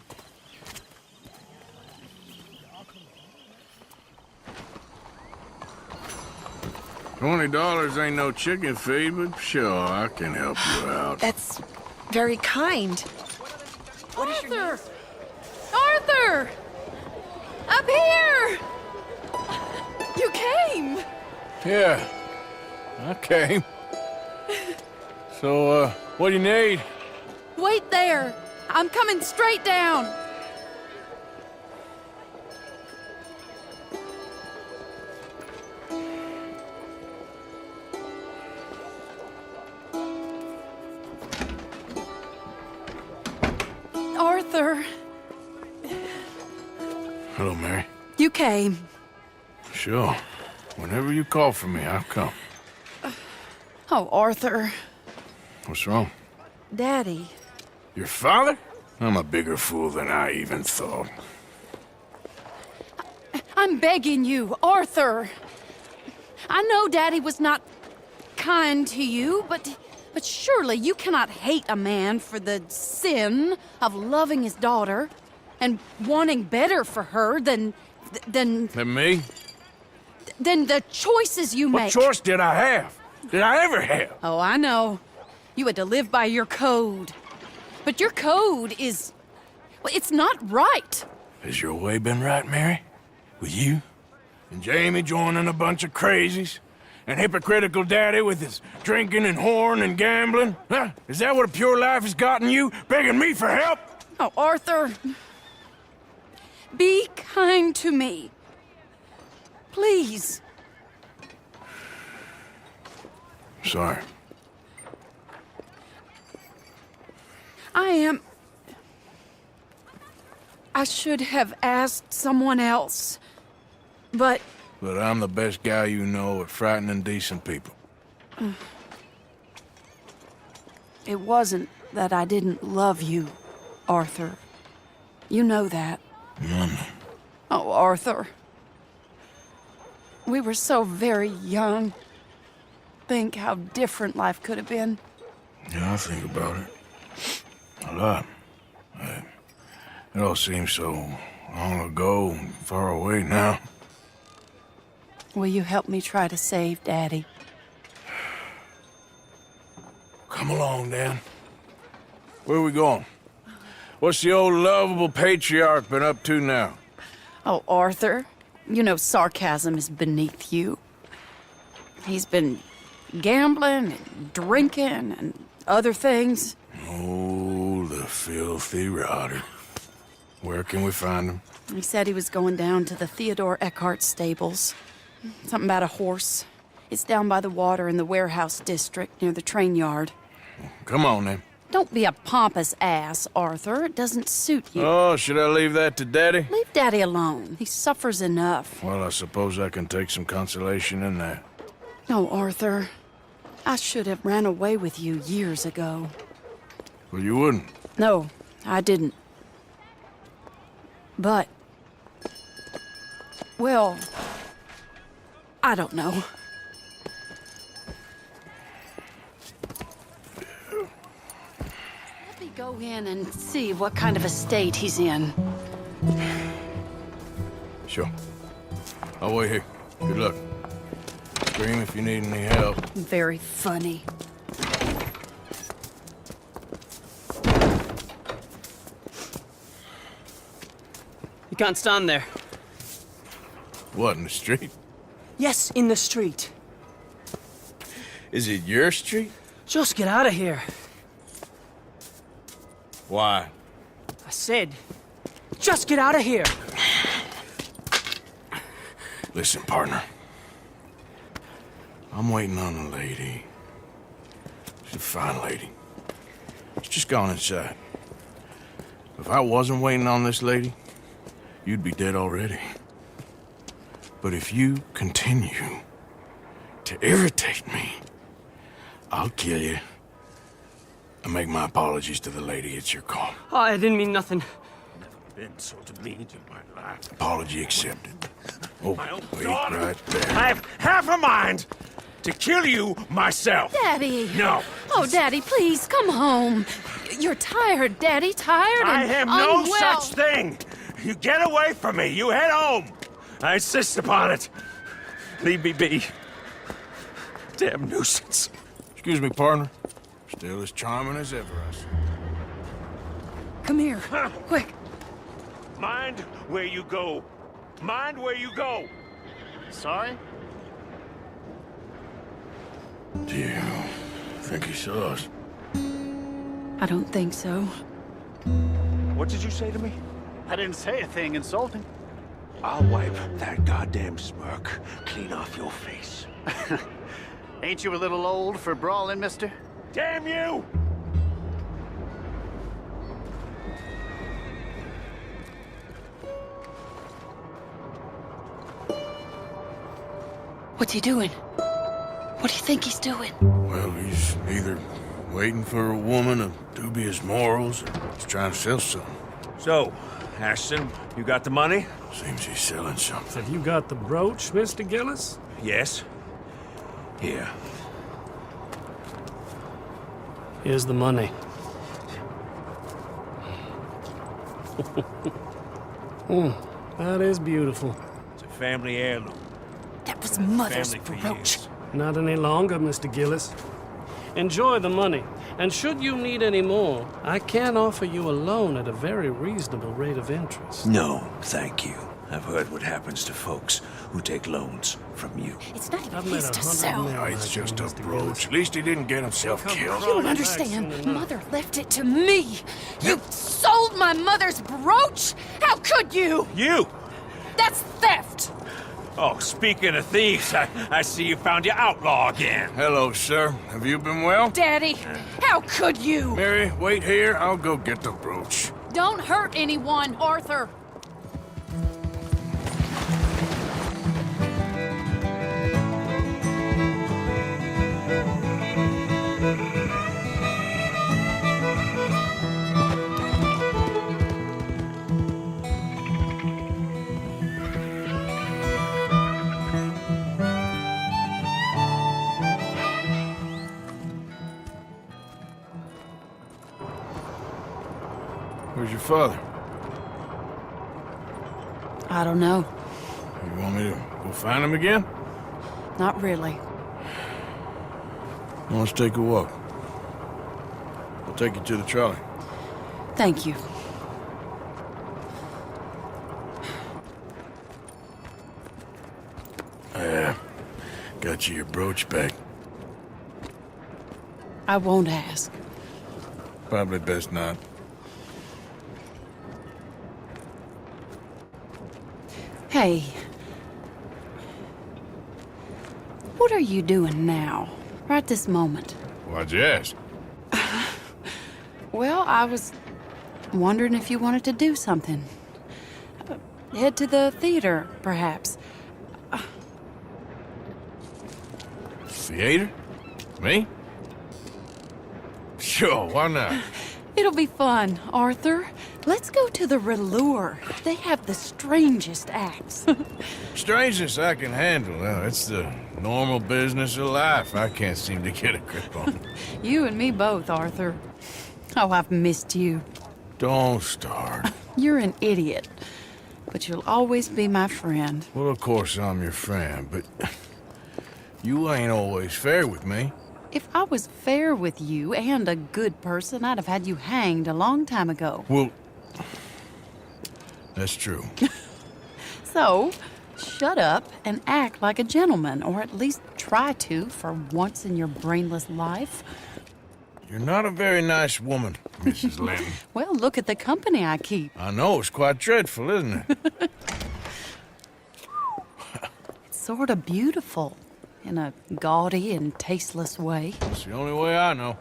$20 ain't no chicken feed, but sure, I can help you out. That's very kind. What is your name? Arthur! Up here! You came! Yeah, I came. So, what do you need? Wait there! I'm coming straight down! Arthur. Hello, Mary. You came. Sure. Whenever you call for me, I'll come. Oh, Arthur. What's wrong? Daddy. Your father? I'm a bigger fool than I even thought. I'm begging you, Arthur. I know Daddy was not kind to you, but surely you cannot hate a man for the sin of loving his daughter and wanting better for her than Than me? than the choices you What make. choice did I have? Did I ever have? Oh, I know. You had to live by your code. But your code is... well, it's not right. Has your way been right, Mary? With you? And Jamie joining a bunch of crazies? And hypocritical daddy with his drinking and whoring and gambling? Huh? Is that what a pure life has gotten you? Begging me for help? Oh, Arthur. Be kind to me. Please. Sorry. I should have asked someone else. But I'm the best guy you know at frightening decent people. it wasn't that I didn't love you, Arthur. You know that. Oh, Arthur. We were so very young. Think how different life could have been. Yeah, I think about it. A lot. It all seems so long ago and far away now. Will you help me try to save Daddy? Come along, Dan. Where are we going? What's the old lovable patriarch been up to now? Oh, Arthur, you know sarcasm is beneath you. He's been gambling and drinking and other things. Oh, the filthy rotter. Where can we find him? He said he was going down to the Theodore Eckhart stables. Something about a horse. It's down by the water in the warehouse district near the train yard. Come on, then. Don't be a pompous ass, Arthur. It doesn't suit you. Oh, should I leave that to Daddy? Leave Daddy alone. He suffers enough. Well, I suppose I can take some consolation in that. No, Arthur. I should have ran away with you years ago. Well, you wouldn't. No, I didn't. But... well... I don't know. Let me go in and see what kind of a state he's in. Sure. I'll wait here. Good luck. Scream if you need any help. Very funny. You can't stand there. What, in the street? Yes, in the street. Is it your street? Just get out of here. Why? I said, just get out of here. Listen, partner. I'm waiting on a lady. She's a fine lady. She's just gone inside. If I wasn't waiting on this lady, you'd be dead already. But if you continue, to irritate me, I'll kill you. And make my apologies to the lady. It's your call. Oh, I didn't mean nothing. Been so demeaned in my life. Apology accepted. Oh, wait, daughter. right there. I have half a mind to kill you myself. Daddy! No. Oh, Daddy, please, come home. You're tired, Daddy, tired I and am no unwell. such thing. You get away from me. You head home. I insist upon it. Leave me be. Damn nuisance. Excuse me, partner. Still as charming as ever, I see. Come here, quick. Mind where you go. Mind where you go. Sorry? Do you think he saw us? I don't think so. What did you say to me? I didn't say a thing insulting. I'll wipe that goddamn smirk clean off your face. Ain't you a little old for brawling, mister? Damn you! What's he doing? What do you think he's doing? Well, he's either waiting for a woman of dubious morals, or he's trying to sell something. So, Ashton, you got the money? Seems he's selling something. Have you got the brooch, Mr. Gillis? Yes. Here. Here's the money. That is beautiful. It's a family heirloom. That was Mother's Family for brooch. years. Not any longer, Mr. Gillis. Enjoy the money. And should you need any more, I can offer you a loan at a very reasonable rate of interest. No, thank you. I've heard what happens to folks who take loans from you. It's not even I've his met to 100 sell. men No, it's like just you, a Mr. brooch. Gillis. At least he didn't get himself Come killed. You don't Back understand. soon enough. Mother left it to me. You sold my mother's brooch? How could you? You! That's theft. Oh, speaking of thieves, I see you found your outlaw again. Hello, sir. Have you been well? Daddy, how could you? Mary, wait here. I'll go get the brooch. Don't hurt anyone, Arthur. Where's your father? I don't know. You want me to go find him again? Not really. Let's take a walk. I'll take you to the trolley. Thank you. Got you your brooch back. I won't ask. Probably best not. Hey. What are you doing now? Right this moment? Why'd you ask? Well, I was wondering if you wanted to do something. Head to the theater, perhaps. Theater? Me? Sure, why not? It'll be fun, Arthur. Let's go to the Relure. They have the strangest acts. Strangeness I can handle. Well, it's the normal business of life. I can't seem to get a grip on. You and me both, Arthur. Oh, I've missed you. Don't start. You're an idiot, but you'll always be my friend. Well, of course I'm your friend, but you ain't always fair with me. If I was fair with you and a good person, I'd have had you hanged a long time ago. Well, that's true. So, shut up and act like a gentleman, or at least try to for once in your brainless life. You're not a very nice woman, Mrs. Linde. Well, look at the company I keep. I know, it's quite dreadful, isn't it? It's sort of beautiful, in a gaudy and tasteless way. It's the only way I know.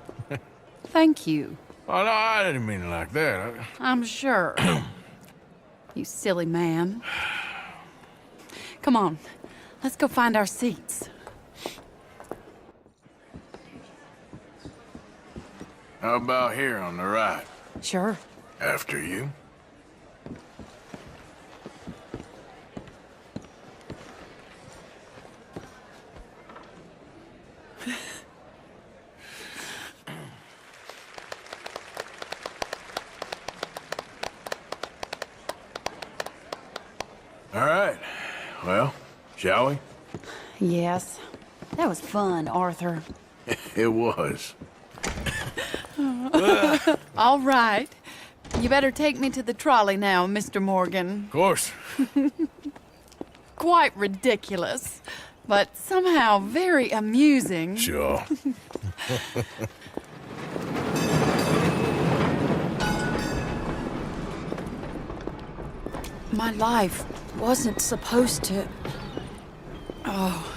Thank you. Oh, no, I didn't mean it like that. I'm sure. You silly man. Come on, let's go find our seats. How about here on the right? Sure. After you. All right. Well, shall we? Yes. That was fun, Arthur. It was. All right. You better take me to the trolley now, Mr. Morgan. Of course. Quite ridiculous, but somehow very amusing. Sure. My life wasn't supposed to... Oh.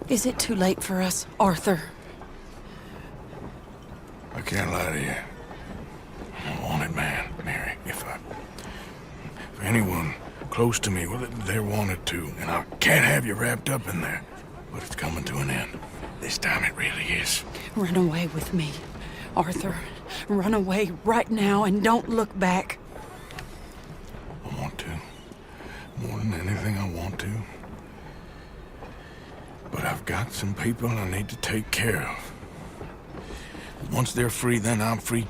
Is it too late for us, Arthur? I can't lie to you. I'm a wanted man, Mary. If anyone close to me, well, they're wanted too. And I can't have you wrapped up in there. But it's coming to an end. This time it really is. Run away with me, Arthur. Run away right now and don't look back. I want to. More than anything, I want to. But I've got some people I need to take care of. Once they're free, then I'm free.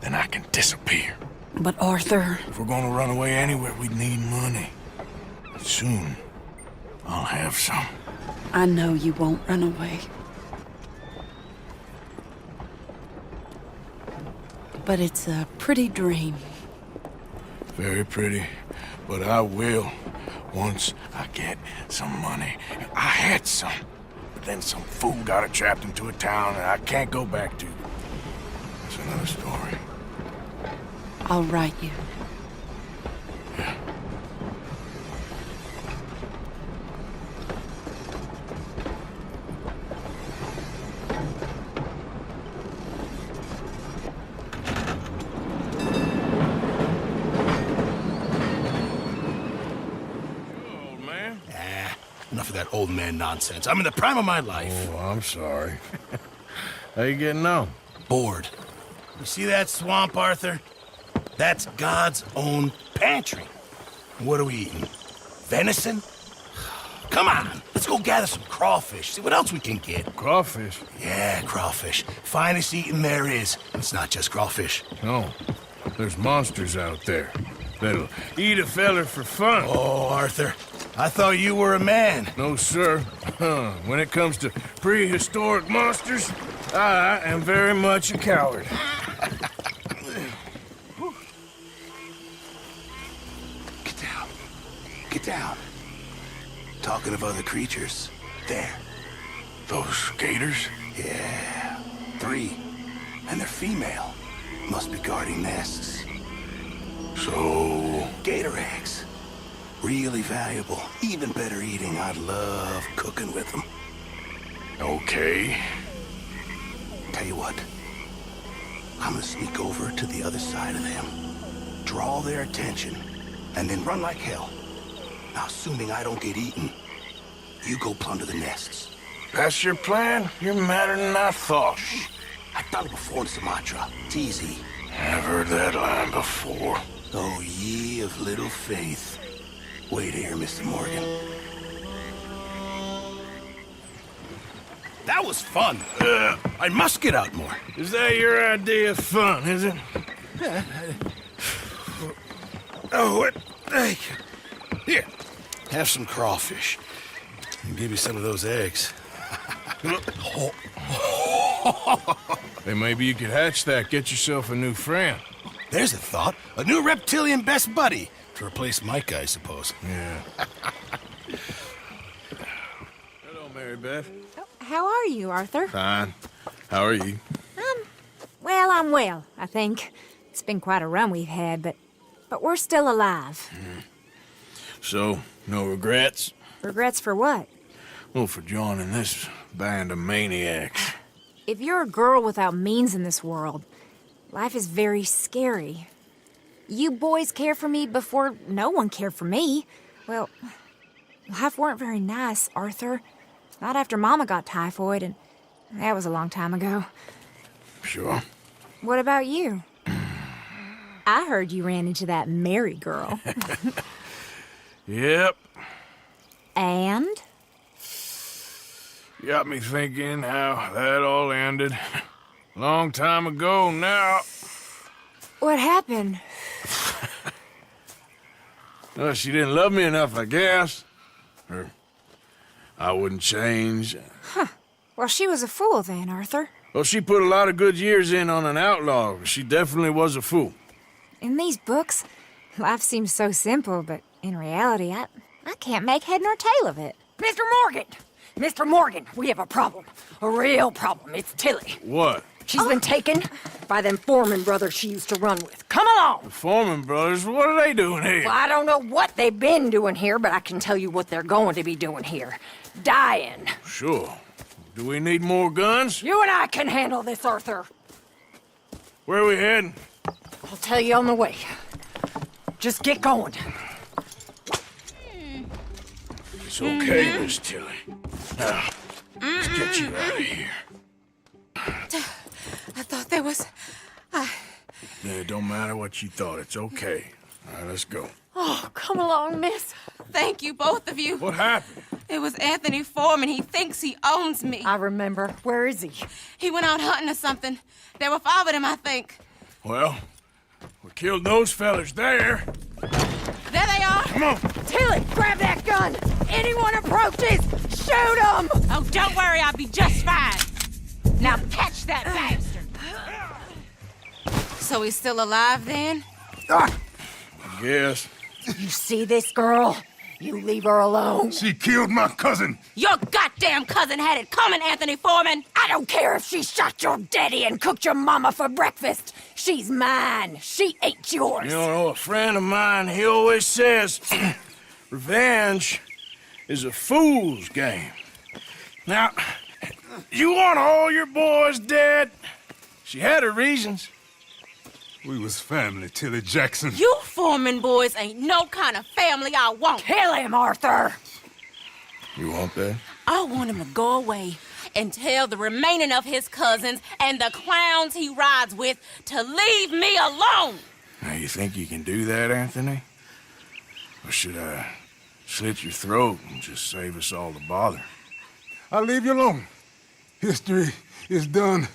Then I can disappear. But Arthur... If we're gonna run away anywhere, we need money. Soon, I'll have some. I know you won't run away. But it's a pretty dream. Very pretty. But I will, once I get some money. I had some. But then some fool got it trapped into a town that I can't go back to. That's another story. I'll write you. Yeah. Enough of that old man nonsense. I'm in the prime of my life. Oh, I'm sorry. How you getting on? Bored. You see that swamp, Arthur? That's God's own pantry. What are we eating? Venison? Come on, let's go gather some crawfish. See what else we can get. Crawfish? Yeah, crawfish. Finest eating there is. It's not just crawfish. No. There's monsters out there that'll eat a feller for fun. Oh, Arthur. I thought you were a man. No, sir. When it comes to prehistoric monsters, I am very much a coward. Get down. Get down. Talking of other creatures. There. Those gators? Yeah. 3. And they're female. Must be guarding nests. So... Gator eggs. Really valuable. Even better eating. I love cooking with them. Okay. Tell you what. I'm gonna sneak over to the other side of them. Draw their attention. And then run like hell. Now, assuming I don't get eaten, you go plunder the nests. That's your plan? You're madder than I thought. I've done it before in Sumatra. It's easy. I've heard that line before. Oh, ye of little faith. Wait here, Mr. Morgan. That was fun. I must get out more. Is that your idea of fun, is it? Oh, what? Thank you. Here, have some crawfish. I'll give you some of those eggs. Hey, maybe you could hatch that, get yourself a new friend. There's a thought. A new reptilian best buddy. To replace Mike, I suppose. Yeah. Hello, Mary Beth. How are you, Arthur? Fine. How are you? Well, I'm well, I think. It's been quite a run we've had, but we're still alive. So, no regrets? Regrets for what? Well, for joining this band of maniacs. If you're a girl without means in this world, life is very scary. You boys cared for me before no one cared for me. Well, life weren't very nice, Arthur. Not after Mama got typhoid, and that was a long time ago. Sure. What about you? I heard you ran into that Mary girl. Yep. And? Got me thinking how that all ended. Long time ago now. What happened? Well, she didn't love me enough, I guess. Or I wouldn't change. Huh. Well, she was a fool then, Arthur. Well, she put a lot of good years in on an outlaw. She definitely was a fool. In these books, life seems so simple, but in reality, I can't make head nor tail of it. Mr. Morgan! Mr. Morgan, we have a problem. A real problem. It's Tilly. What? She's been taken by them Foreman brothers she used to run with. Come along! The Foreman brothers? What are they doing here? Well, I don't know what they've been doing here, but I can tell you what they're going to be doing here. Dying. Sure. Do we need more guns? You and I can handle this, Arthur. Where are we heading? I'll tell you on the way. Just get going. It's okay, Miss Tilly. Now, let's get you out of here. I thought there was... Yeah, it don't matter what you thought. It's okay. All right, let's go. Oh, come along, miss. Thank you, both of you. What happened? It was Anthony Foreman. He thinks he owns me. I remember. Where is he? He went out hunting or something. There were 5 of them, I think. Well, we killed those fellas there. There they are. Come on. Tilly, grab that gun. Anyone approaches, shoot them. Oh, don't worry. I'll be just fine. Now catch that bastard. So he's still alive then? I guess. You see this girl? You leave her alone. She killed my cousin. Your goddamn cousin had it coming, Anthony Foreman. I don't care if she shot your daddy and cooked your mama for breakfast. She's mine. She ate yours. You know, a friend of mine, he always says, revenge is a fool's game. Now, you want all your boys dead? She had her reasons. We was family, Tilly Jackson. You Foreman boys ain't no kind of family I want. Kill him, Arthur. You want that? I want him to go away and tell the remaining of his cousins and the clowns he rides with to leave me alone. Now, you think you can do that, Anthony? Or should I slit your throat and just save us all the bother? I'll leave you alone. History is done.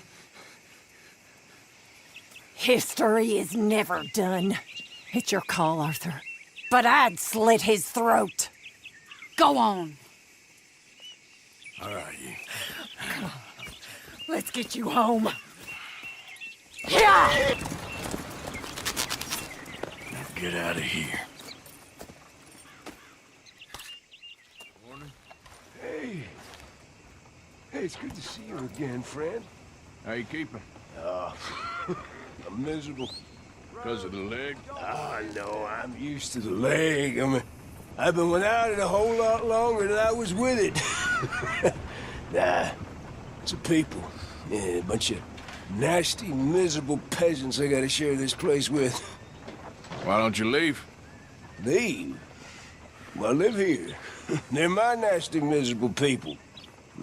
History is never done. It's your call, Arthur. But I'd slit his throat. Go on. All right, you. Come on. Let's get you home. Yeah! Now get out of here. Morning. Hey. Hey, it's good to see you again, friend. How you keeping? I'm miserable. Because of the leg? Oh, no, I'm used to the leg. I mean, I've been without it a whole lot longer than I was with it. Nah, it's a people. Yeah, a bunch of nasty, miserable peasants I gotta share this place with. Why don't you leave? Leave? Well, I live here. They're my nasty, miserable people.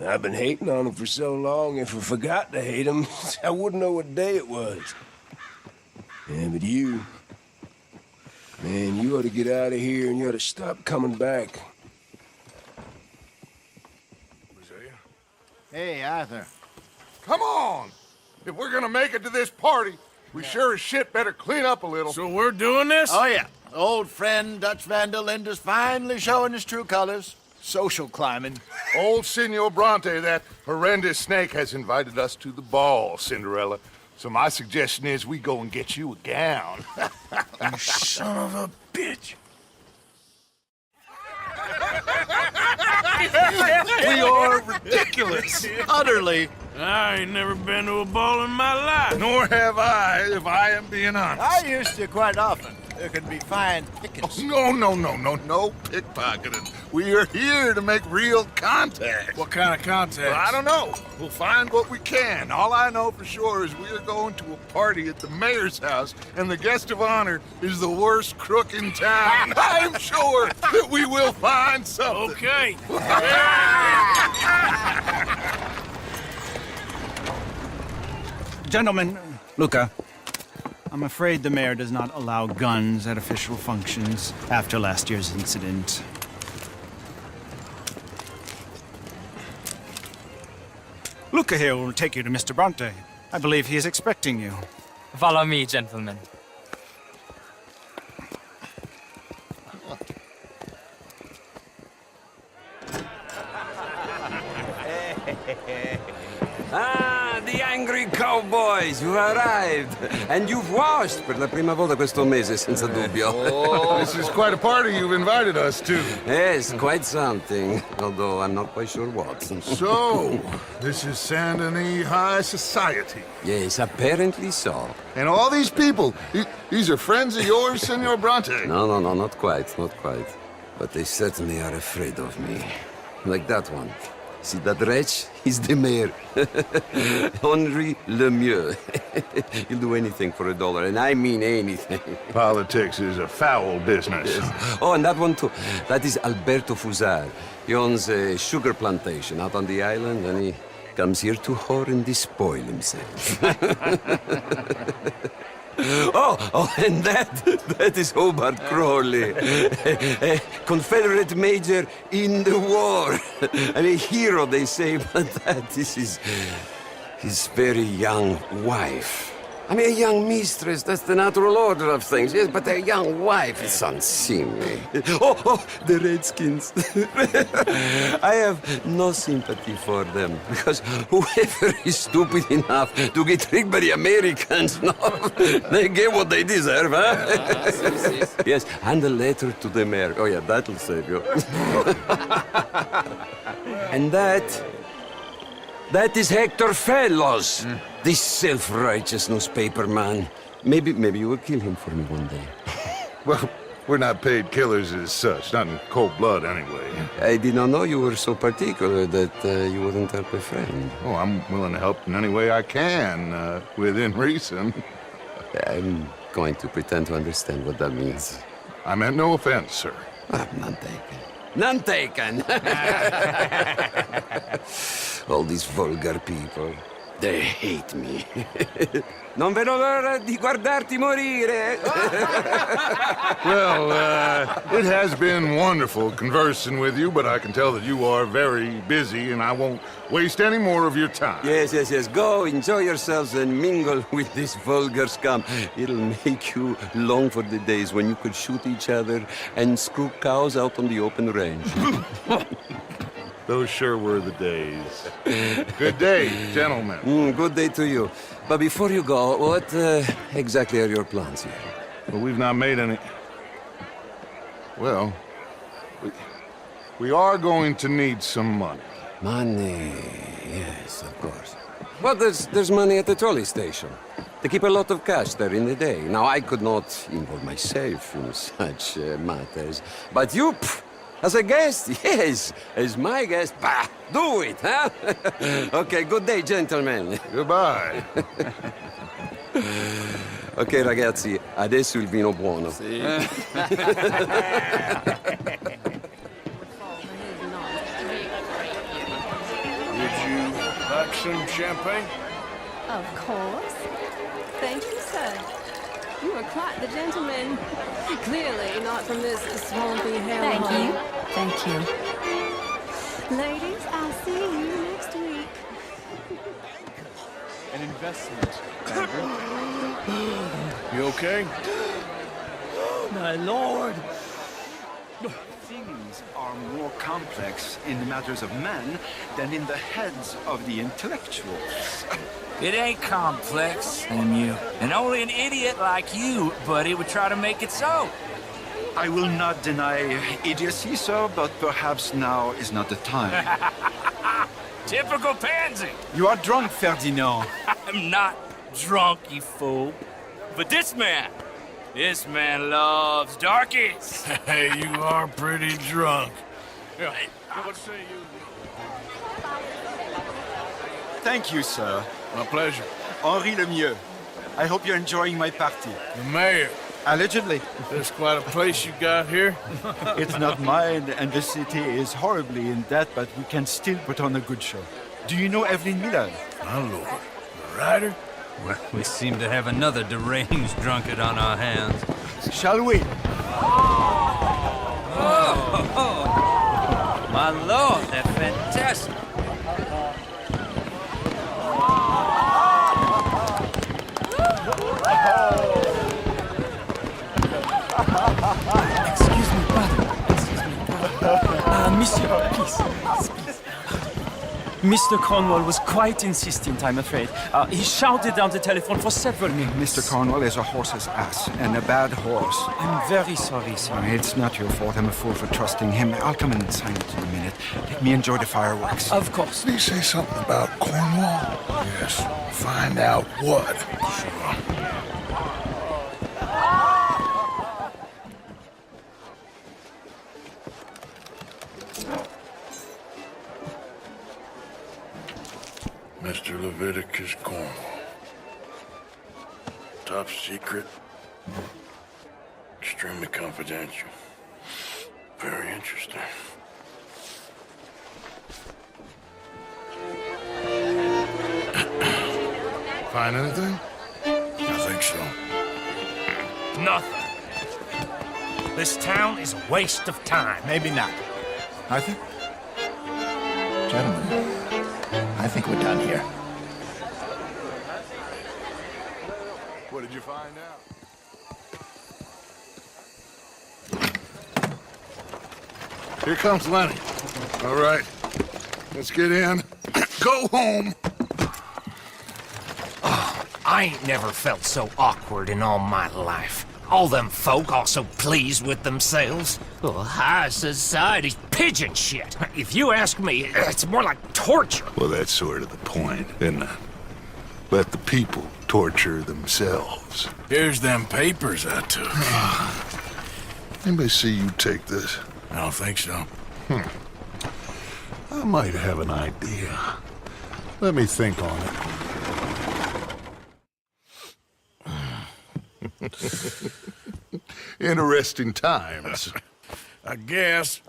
I've been hating on them for so long, if I forgot to hate them, I wouldn't know what day it was. Yeah, but you... Man, you ought to get out of here and you ought to stop coming back. Hey, Arthur. Come on! If we're gonna make it to this party, we sure as shit better clean up a little. So we're doing this? Oh, yeah. Old friend Dutch Van der Linde's finally showing his true colors. Social climbing. Old Senor Bronte, that horrendous snake, has invited us to the ball, Cinderella. So my suggestion is we go and get you a gown. You son of a bitch. We are ridiculous. Utterly. I ain't never been to a ball in my life. Nor have I, if I am being honest. I used to quite often. There can be fine pickings. Oh, no pickpocketing. We are here to make real contact. What kind of contact? Well, I don't know. We'll find what we can. All I know for sure is we are going to a party at the mayor's house, and the guest of honor is the worst crook in town. I'm sure that we will find something. Okay. Gentlemen, Luca, I'm afraid the mayor does not allow guns at official functions after last year's incident. Luca here will take you to Mr. Bronte. I believe he is expecting you. Follow me, gentlemen. Ah, the angry cowboys, you arrived. And you've washed per la prima volta questo mese, senza dubbio. Oh, this is quite a party you've invited us to. Yes, quite something. Although I'm not quite sure what. So, this is Saint Denis High Society. Yes, apparently so. And all these people, these are friends of yours, Senor Bronte? No, not quite, not quite. But they certainly are afraid of me. Like that one. See that wretch? He's the mayor. Henri Lemieux. He'll do anything for $1, and I mean anything. Politics is a foul business. Yes. Oh, and that one too. That is Alberto Fusar. He owns a sugar plantation out on the island, and he comes here to whore and despoil himself. Oh, and that is Hobart Crawley, a Confederate major in the war, and a hero, they say, but that is his very young wife. I mean, a young mistress, that's the natural order of things, yes, but a young wife is unseemly. Oh, the Redskins. I have no sympathy for them, because whoever is stupid enough to get tricked by the Americans, no, they get what they deserve, huh? Yes, and a letter to the mayor. Oh, yeah, that'll save you. And that is Hector Fellows, this self-righteous newspaper man. Maybe you will kill him for me one day. Well, we're not paid killers as such, not in cold blood anyway. I did not know you were so particular that you wouldn't help a friend. Oh, I'm willing to help in any way I can, within reason. I'm going to pretend to understand what that means. I meant no offense, sir. None taken. None taken! All these vulgar people, they hate me. Non vedo l'ora di guardarti morire. Well, it has been wonderful conversing with you, but I can tell that you are very busy, and I won't waste any more of your time. Yes. Go, enjoy yourselves, and mingle with this vulgar scum. It'll make you long for the days when you could shoot each other and screw cows out on the open range. Those sure were the days. Good day, gentlemen. Good day to you. But before you go, what exactly are your plans here? Well, we've not made any... Well, we are going to need some money. Money, yes, of course. Well, there's money at the trolley station. They keep a lot of cash there in the day. Now, I could not involve myself in such matters. But you... As a guest, yes. As my guest, bah, do it, huh? Okay, good day, gentlemen. Goodbye. Ok, ragazzi, adesso il vino buono. Sì. Would you like some champagne? Of course. Thank you, sir. You are quite the gentleman. Clearly not from this swampy hellhole. Thank you. Ladies, I'll see you next week. An investment, Andrew. You okay? My lord! Things are more complex in matters of men than in the heads of the intellectuals. It ain't complex, you. And only an idiot like you, buddy, would try to make it so. I will not deny idiocy, sir, but perhaps now is not the time. Typical pansy. You are drunk, Ferdinand. I'm not drunk, you fool. But this man loves darkies. Hey, you are pretty drunk. What say you? Thank you, sir. My pleasure. Henri Lemieux. I hope you're enjoying my party. The mayor. Allegedly. There's quite a place you got here. It's not mine, and the city is horribly in debt, but we can still put on a good show. Do you know Evelyn Miller? My lord. The writer? Well, we seem to have another deranged drunkard on our hands. Shall we? Oh, my lord, they're fantastic. Excuse me, brother. Monsieur, please. Mr. Cornwall was quite insistent, I'm afraid. He shouted down the telephone for several minutes. Mr. Cornwall is a horse's ass, and a bad horse. I'm very sorry, sir. It's not your fault. I'm a fool for trusting him. I'll come in and sign it in a minute. Let me enjoy the fireworks. Of course. Did he say something about Cornwall? Yes. Find out what. Sure. Mr. Leviticus Cornwall. Top secret. Extremely confidential. Very interesting. Find anything? I think so. Nothing. This town is a waste of time. Maybe not. I think... Gentlemen, I think we're done here. What did you find out? Here comes Lenny. All right, let's get in. Go home. Oh, I ain't never felt so awkward in all my life. All them folk all so pleased with themselves. Oh, high society's pigeon shit. If you ask me, it's more like torture. Well, that's sort of the point, isn't it? Let the people torture themselves. Here's them papers I took. Anybody see you take this? I don't think so. I might have an idea. Let me think on it. Interesting times. I guess.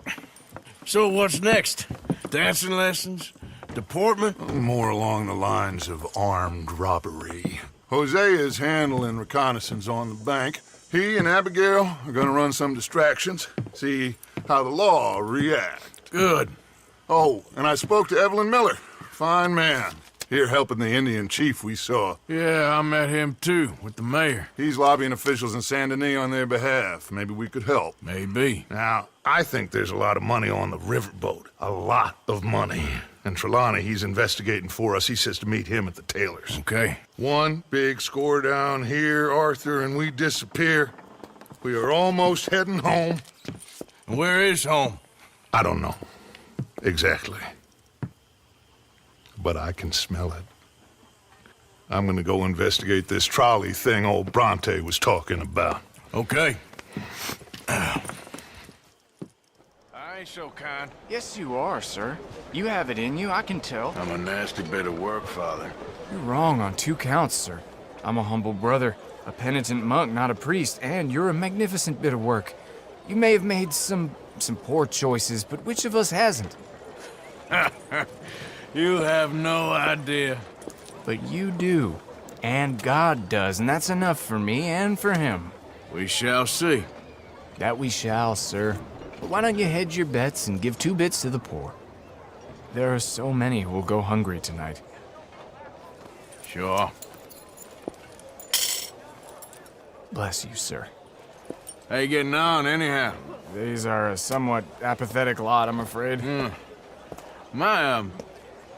So what's next? Dancing lessons? Deportment? More along the lines of armed robbery. Hosea is handling reconnaissance on the bank. He and Abigail are gonna run some distractions, see how the law react. Good. Oh, and I spoke to Evelyn Miller. Fine man. Here helping the Indian chief we saw. Yeah, I met him too, with the mayor. He's lobbying officials in Saint Denis on their behalf. Maybe we could help. Maybe. Now, I think there's a lot of money on the riverboat. A lot of money. And Trelawney, he's investigating for us. He says to meet him at the Taylor's. Okay. One big score down here, Arthur, and we disappear. We are almost heading home. Where is home? I don't know. Exactly. But I can smell it. I'm gonna go investigate this trolley thing old Bronte was talking about. Okay. I ain't so kind. Yes, you are, sir. You have it in you, I can tell. I'm a nasty bit of work, Father. You're wrong on 2 counts, sir. I'm a humble brother, a penitent monk, not a priest, and you're a magnificent bit of work. You may have made some poor choices, but which of us hasn't? You have no idea. But you do. And God does, and that's enough for me and for him. We shall see. That we shall, sir. But why don't you hedge your bets and give 2 bits to the poor? There are so many who will go hungry tonight. Sure. Bless you, sir. How you getting on, anyhow? These are a somewhat apathetic lot, I'm afraid.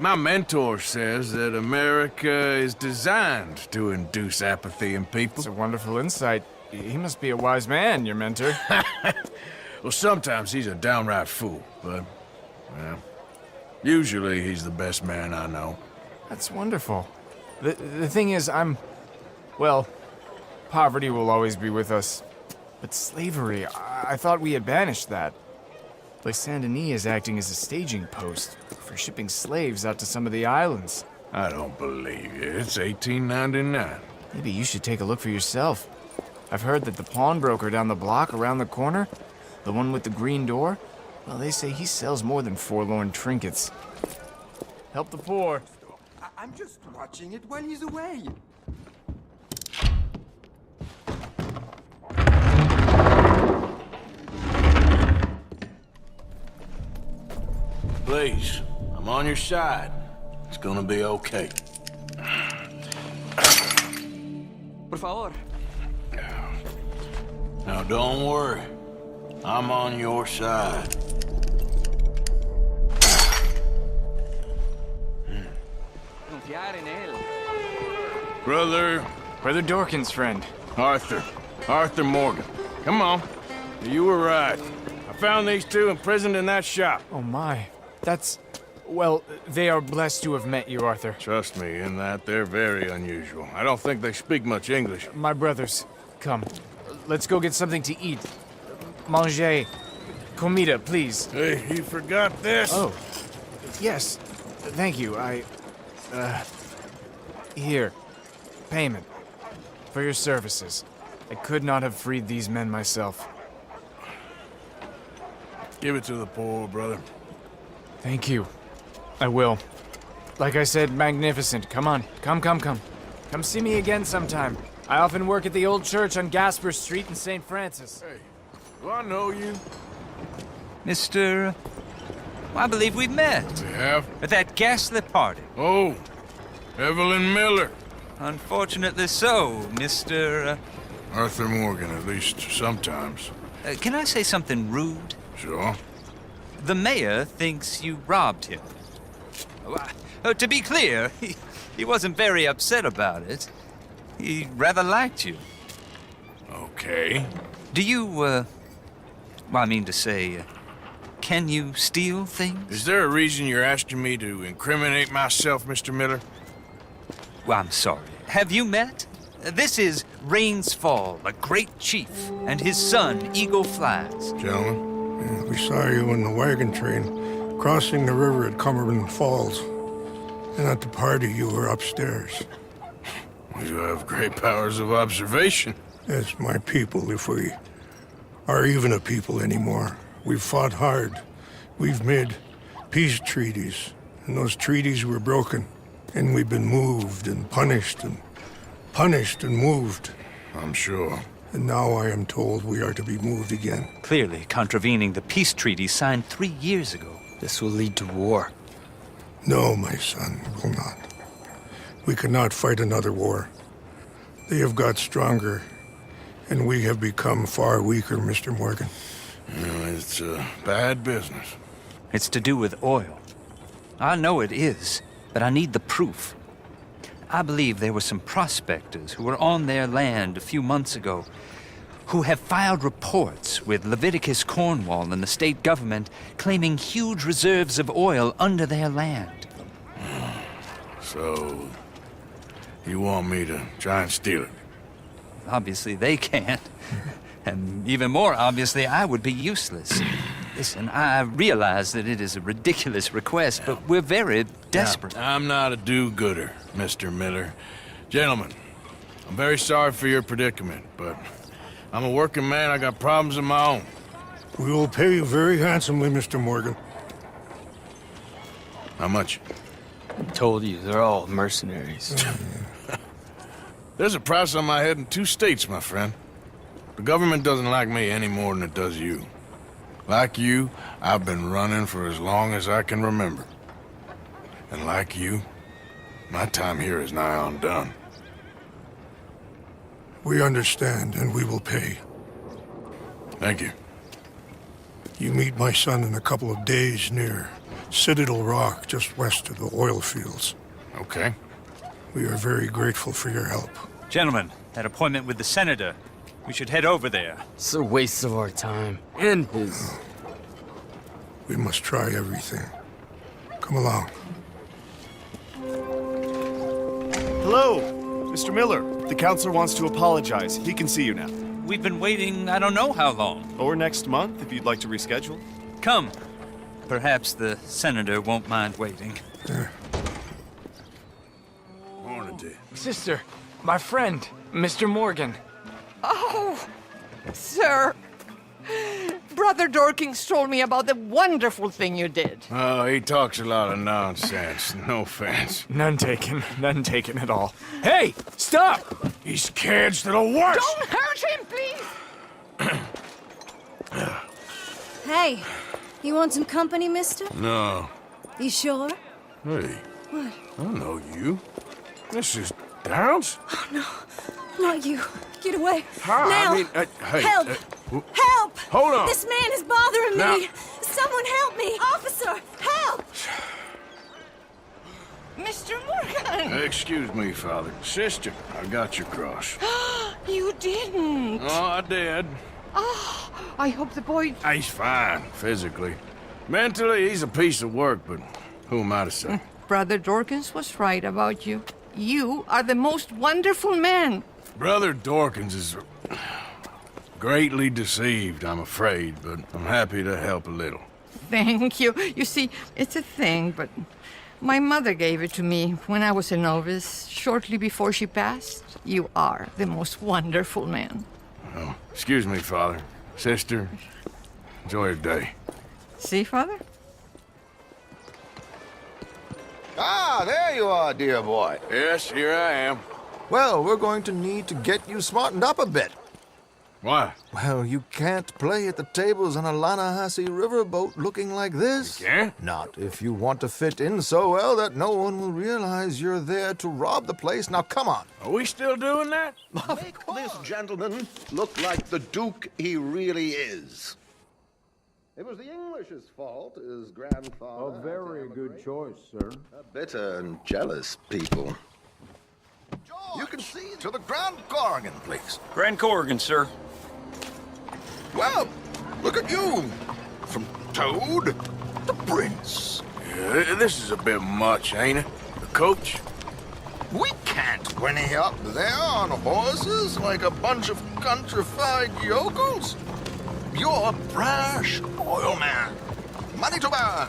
My mentor says that America is designed to induce apathy in people. It's a wonderful insight. He must be a wise man, your mentor. Well, sometimes he's a downright fool, but, well, usually he's the best man I know. That's wonderful. The thing is, well, poverty will always be with us. But slavery, I thought we had banished that. Like Saint Denis is acting as a staging post for shipping slaves out to some of the islands. I don't believe you. It's 1899. Maybe you should take a look for yourself. I've heard that the pawnbroker down the block around the corner, the one with the green door, well, they say he sells more than forlorn trinkets. Help the poor. I'm just watching it while he's away. Please, I'm on your side. It's gonna be okay. Por favor. Now don't worry. I'm on your side. Confiar en él. Brother Dorkin's friend. Arthur Morgan. Come on. You were right. I found these two imprisoned in that shop. Oh my. That's... Well, they are blessed to have met you, Arthur. Trust me, in that they're very unusual. I don't think they speak much English. My brothers, come. Let's go get something to eat. Manger. Comida, please. Hey, you forgot this? Oh. Yes. Thank you. Here. Payment. For your services. I could not have freed these men myself. Give it to the poor, brother. Thank you. I will. Like I said, magnificent. Come on. Come. Come see me again sometime. I often work at the old church on Gasper Street in St. Francis. Hey, do I know you? Mr. I believe we've met. We have? At that ghastly party. Oh, Evelyn Miller. Unfortunately so, Mr. Arthur Morgan, at least sometimes. Can I say something rude? Sure. The mayor thinks you robbed him. To be clear, he wasn't very upset about it. He rather liked you. Okay. Do you, well, I mean to say, can you steal things? Is there a reason you're asking me to incriminate myself, Mr. Miller? Well, I'm sorry. Have you met? This is Rains Fall, a great chief, and his son, Eagle Flies. Gentlemen, we saw you in the wagon train crossing the river at Cumberland Falls. And at the party, you were upstairs. You have great powers of observation. Yes, my people, if we are even a people anymore. We've fought hard. We've made peace treaties, and those treaties were broken. And we've been moved and punished and moved. I'm sure. And now I am told we are to be moved again. Clearly contravening the peace treaty signed 3 years ago. This will lead to war. No, my son, it will not. We cannot fight another war. They have got stronger, and we have become far weaker, Mr. Morgan. It's bad business. It's to do with oil. I know it is, but I need the proof. I believe there were some prospectors who were on their land a few months ago who have filed reports with Leviticus Cornwall and the state government claiming huge reserves of oil under their land. So, you want me to try and steal it? Obviously they can't. And even more obviously, I would be useless. Listen, I realize that it is a ridiculous request, but we're very desperate. Now, I'm not a do-gooder, Mr. Miller. Gentlemen, I'm very sorry for your predicament, but I'm a working man. I got problems of my own. We will pay you very handsomely, Mr. Morgan. How much? I told you, they're all mercenaries. There's a price on my head in 2 states, my friend. The government doesn't like me any more than it does you. Like you, I've been running for as long as I can remember. And like you, my time here is nigh on done. We understand, and we will pay. Thank you. You meet my son in a couple of days near Citadel Rock, just west of the oil fields. Okay. We are very grateful for your help. Gentlemen, that appointment with the senator. We should head over there. It's a waste of our time. And his. We must try everything. Come along. Hello, Mr. Miller. The counselor wants to apologize. He can see you now. We've been waiting I don't know how long. Or next month, if you'd like to reschedule. Come. Perhaps the senator won't mind waiting. Sister, my friend, Mr. Morgan. Oh, sir. Brother Dorkins told me about the wonderful thing you did. Oh, he talks a lot of nonsense. No offense. None taken at all. Hey, stop! These kids, they're the worst! Don't hurt him, please! Hey, you want some company, mister? No, You sure? Hey, What? I know you. This is Downs? Oh, no. Not you. Get away. Hi, Now. I mean, hey. Help! Help! Hold on. This man is bothering Now- me. Someone help me. Officer, help! Mr. Morgan! Excuse me, Father. Sister, I got your cross. You didn't. Oh, I did. Oh, I hope the boy... He's fine, physically. Mentally, he's a piece of work, but who am I to say? Brother Dorkins was right about you. You are the most wonderful man. Brother Dorkins is greatly deceived, I'm afraid, but I'm happy to help a little. Thank you. You see, it's a thing, but my mother gave it to me when I was a novice, shortly before she passed. You are the most wonderful man. Oh, excuse me, Father. Sister, enjoy your day. See, Father? Ah, there you are, dear boy. Yes, here I am. Well, we're going to need to get you smartened up a bit. Why? Well, you can't play at the tables on a Lannahechee riverboat looking like this. You can't? Not if you want to fit in so well that no one will realize you're there to rob the place. Now, come on. Are we still doing that? Make this gentleman look like the Duke he really is. It was the English's fault, his grandfather. A very good choice, sir. A bitter and jealous people. You can see to the Grand Corrigan, please. Grand Corrigan, sir. Well, look at you. From Toad to Prince. Yeah, this is a bit much, ain't it? The coach? We can't whinny up there on horses like a bunch of countrified yokels. You're a brash oil man. Money to burn.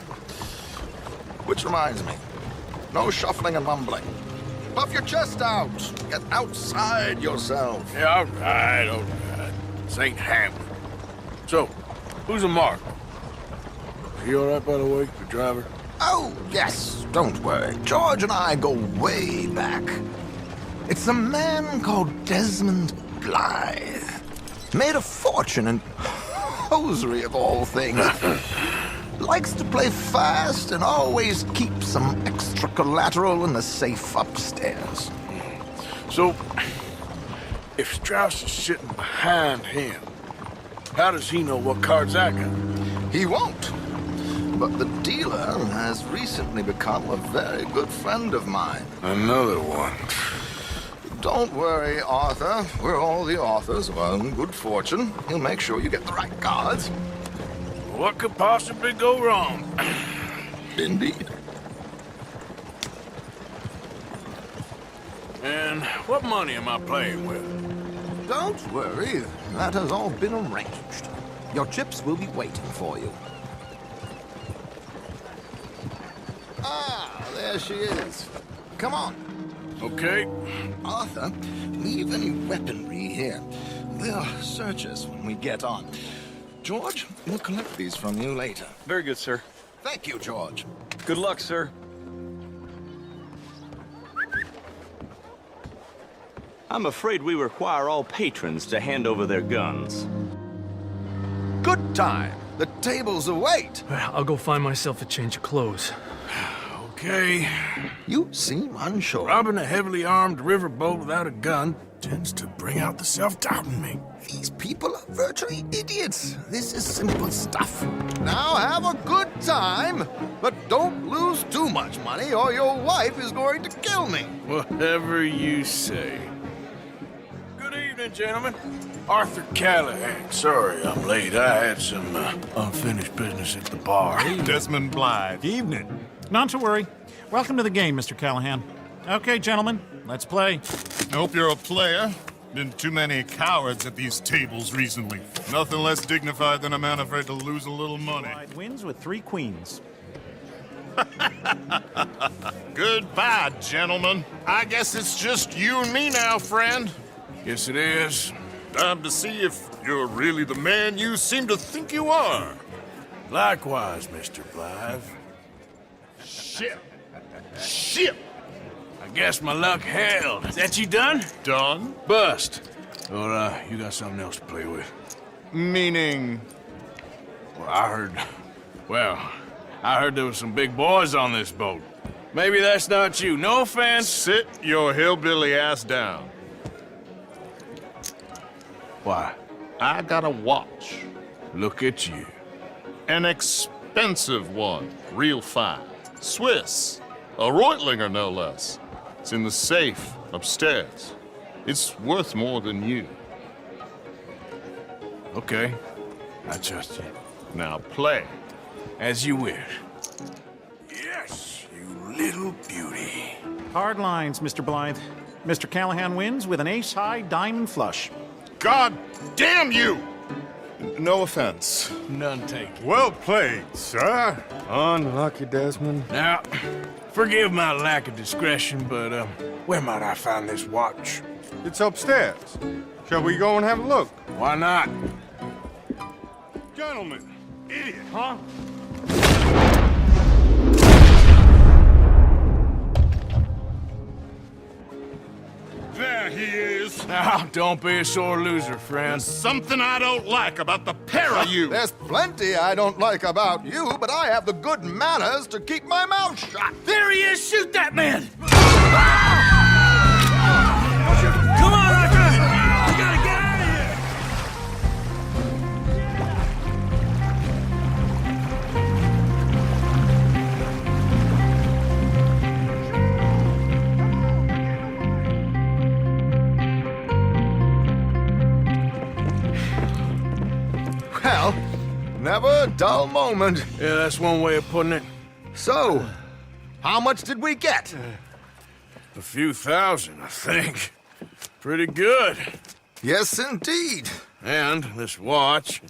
Which reminds me, no shuffling and mumbling. Puff your chest out. Get outside yourself. Yeah, all right. This ain't Hamlet. So, who's a mark? Is he all right, by the way, the driver? Oh, yes. Don't worry. George and I go way back. It's a man called Desmond Blythe. Made a fortune in hosiery of all things. Likes to play fast and always keeps some extra collateral in the safe upstairs. So, if Strauss is sitting behind him, how does he know what cards I got? He won't. But the dealer has recently become a very good friend of mine. Another one. Don't worry, Arthur. We're all the authors of our own good fortune. He'll make sure you get the right cards. What could possibly go wrong? Indeed. And what money am I playing with? Don't worry. That has all been arranged. Your chips will be waiting for you. Ah, there she is. Come on. Okay. Arthur, leave any weaponry here. They'll search us when we get on. George, we'll collect these from you later. Very good, sir. Thank you, George. Good luck, sir. I'm afraid we require all patrons to hand over their guns. Good time. The tables await. I'll go find myself a change of clothes. Okay. You seem unsure. Robbing a heavily armed riverboat without a gun tends to bring out the self-doubt in me. These people are virtually idiots. This is simple stuff. Now have a good time, but don't lose too much money or your wife is going to kill me. Whatever you say. Good evening, gentlemen. Arthur Callahan. Sorry I'm late. I had some unfinished business at the bar. Desmond Blythe. Evening. Not to worry. Welcome to the game, Mr. Callahan. Okay, gentlemen, let's play. I hope you're a player. Been too many cowards at these tables recently. Nothing less dignified than a man afraid to lose a little money. Wins with 3 queens. Goodbye, gentlemen. I guess it's just you and me now, friend. Yes, it is. Time to see if you're really the man you seem to think you are. Likewise, Mr. Blythe. Shit! I guess my luck held. Is that you done? Done? Bust. Or, you got something else to play with? Meaning? Well, I heard... Well, I heard there was some big boys on this boat. Maybe that's not you. No offense. Sit your hillbilly ass down. Why? I got a watch. Look at you. An expensive one. Real fine. Swiss. A Reutlinger, no less. It's in the safe upstairs. It's worth more than you. Okay. I trust you. Now play. As you wish. Yes, you little beauty. Hard lines, Mr. Blythe. Mr. Callahan wins with an ace-high diamond flush. God damn you! No offense. None taken. Well played, sir. Unlucky, Desmond. Now, forgive my lack of discretion, but, where might I find this watch? It's upstairs. Shall we go and have a look? Why not? Gentlemen, idiot, huh? There he is. Now, don't be a sore loser, friend. There's something I don't like about the pair of you. There's plenty I don't like about you, but I have the good manners to keep my mouth shut. There he is! Shoot that man! Come on, Artur! We gotta get out of here! Well, never a dull moment. Yeah, that's one way of putting it. So, how much did we get? A few thousand, I think. Pretty good. Yes, indeed. And this watch,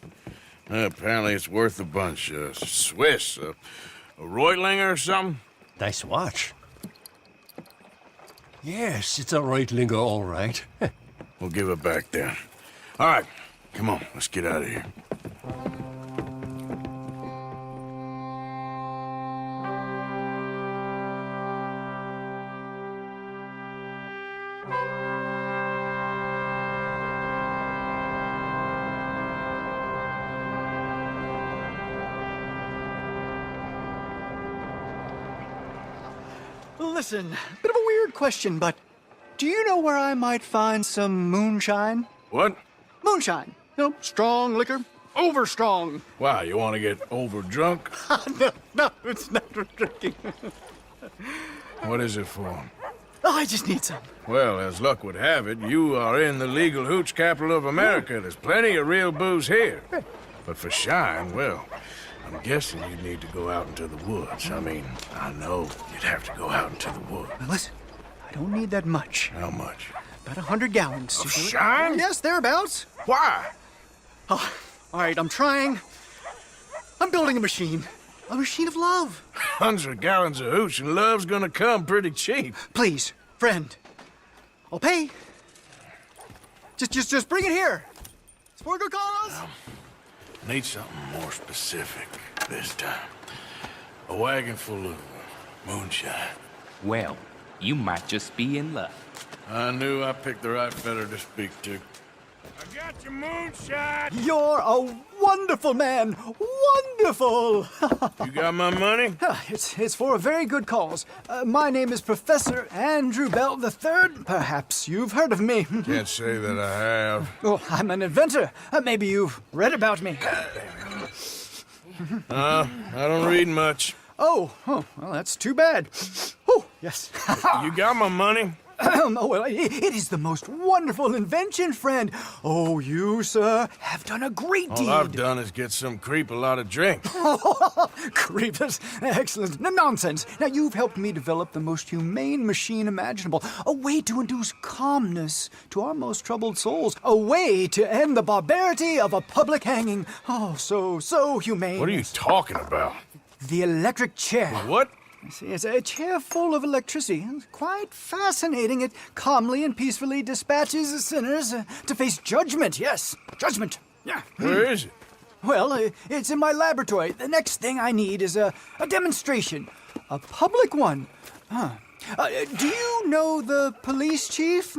apparently it's worth a bunch. Swiss, a Reutlinger or something? Nice watch. Yes, it's a Reutlinger, all right. We'll give it back then. All right, come on, let's get out of here. Listen, bit of a weird question, but do you know where I might find some moonshine? What? Moonshine. You know, strong liquor. Over strong. Wow, you want to get over drunk? No, it's not for drinking. What is it for? Oh, I just need some. Well, as luck would have it, you are in the legal hooch capital of America. There's plenty of real booze here. But for shine, well, I'm guessing you'd need to go out into the woods. I mean, I know you'd have to go out into the woods. Now listen, I don't need that much. How much? About 100 gallons. Of shine? Yes, thereabouts. Why? Oh, all right, I'm trying. I'm building a machine. A machine of love. 100 gallons of hooch and love's gonna come pretty cheap. Please, friend. I'll pay. Just bring it here. It's for a good cause. Need something more specific this time. A wagon full of moonshine. Well, you might just be in luck. I knew I picked the right feller to speak to. I got your moonshine! You're a wonderful man. Wonderful. You got my money? It's for a very good cause. My name is Professor Andrew Belle III. Perhaps you've heard of me. Can't say that I have. Oh, I'm an inventor. Maybe you've read about me. I don't read much. Oh, well, that's too bad. Oh, yes. You got my money? Oh, well, it is the most wonderful invention, friend. Oh, you, sir, have done a great deed. All I've done is get some creep a lot of drink. Creep, that's excellent. No, nonsense. Now, you've helped me develop the most humane machine imaginable. A way to induce calmness to our most troubled souls. A way to end the barbarity of a public hanging. Oh, so humane. What are you talking about? The electric chair. What? See, it's a chair full of electricity. It's quite fascinating. It calmly and peacefully dispatches sinners to face judgment. Yes, judgment. Yeah. Where is it? Well, it's in my laboratory. The next thing I need is a demonstration. A public one. Do you know the police chief?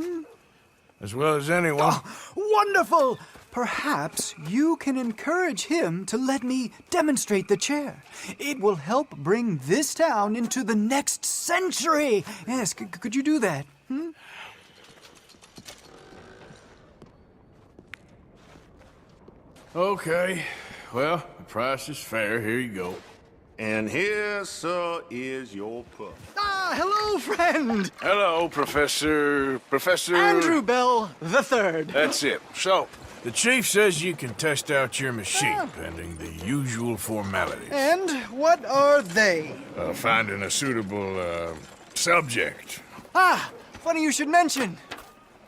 As well as anyone. Oh, wonderful! Perhaps you can encourage him to let me demonstrate the chair. It will help bring this town into the next century. Yes, could you do that? Okay. Well, the price is fair. Here you go. And here, sir, is your pup. Ah, hello, friend. Hello, Professor... Andrew Belle the Third. That's it. So, the chief says you can test out your machine, pending the usual formalities. And what are they? Finding a suitable, subject. Ah, funny you should mention.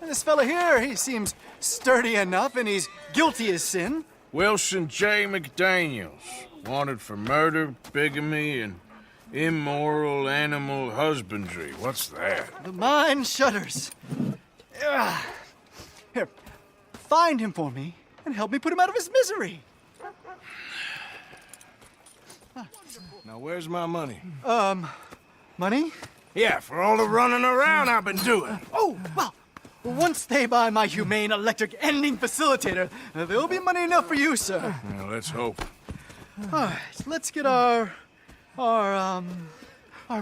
This fella here, he seems sturdy enough, and he's guilty as sin. Wilson J. McDaniels. Wanted for murder, bigamy, and immoral animal husbandry. What's that? The mind shudders. Here, find him for me and help me put him out of his misery. Now, where's my money? Money? Yeah, for all the running around I've been doing. Oh, well, once they buy my humane electric ending facilitator, there'll be money enough for you, sir. Well, let's hope. All right, let's get our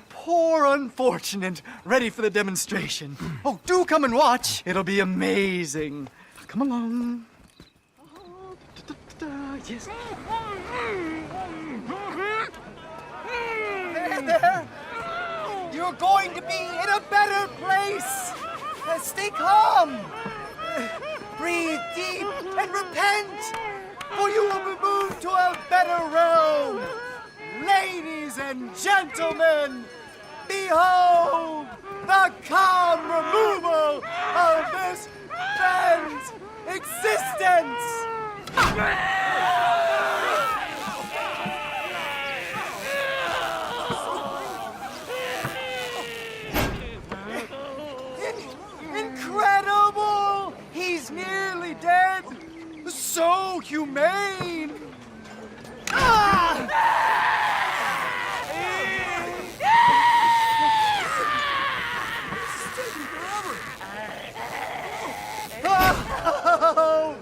poor unfortunate ready for the demonstration. Oh, do come and watch. It'll be amazing. Come along. Yes. There. You're going to be in a better place. Stay calm. Breathe deep and repent, for you will be moved to a better realm. Ladies and gentlemen, behold the calm removal of this man's existence. Incredible! He's nearly dead. So humane. Oh,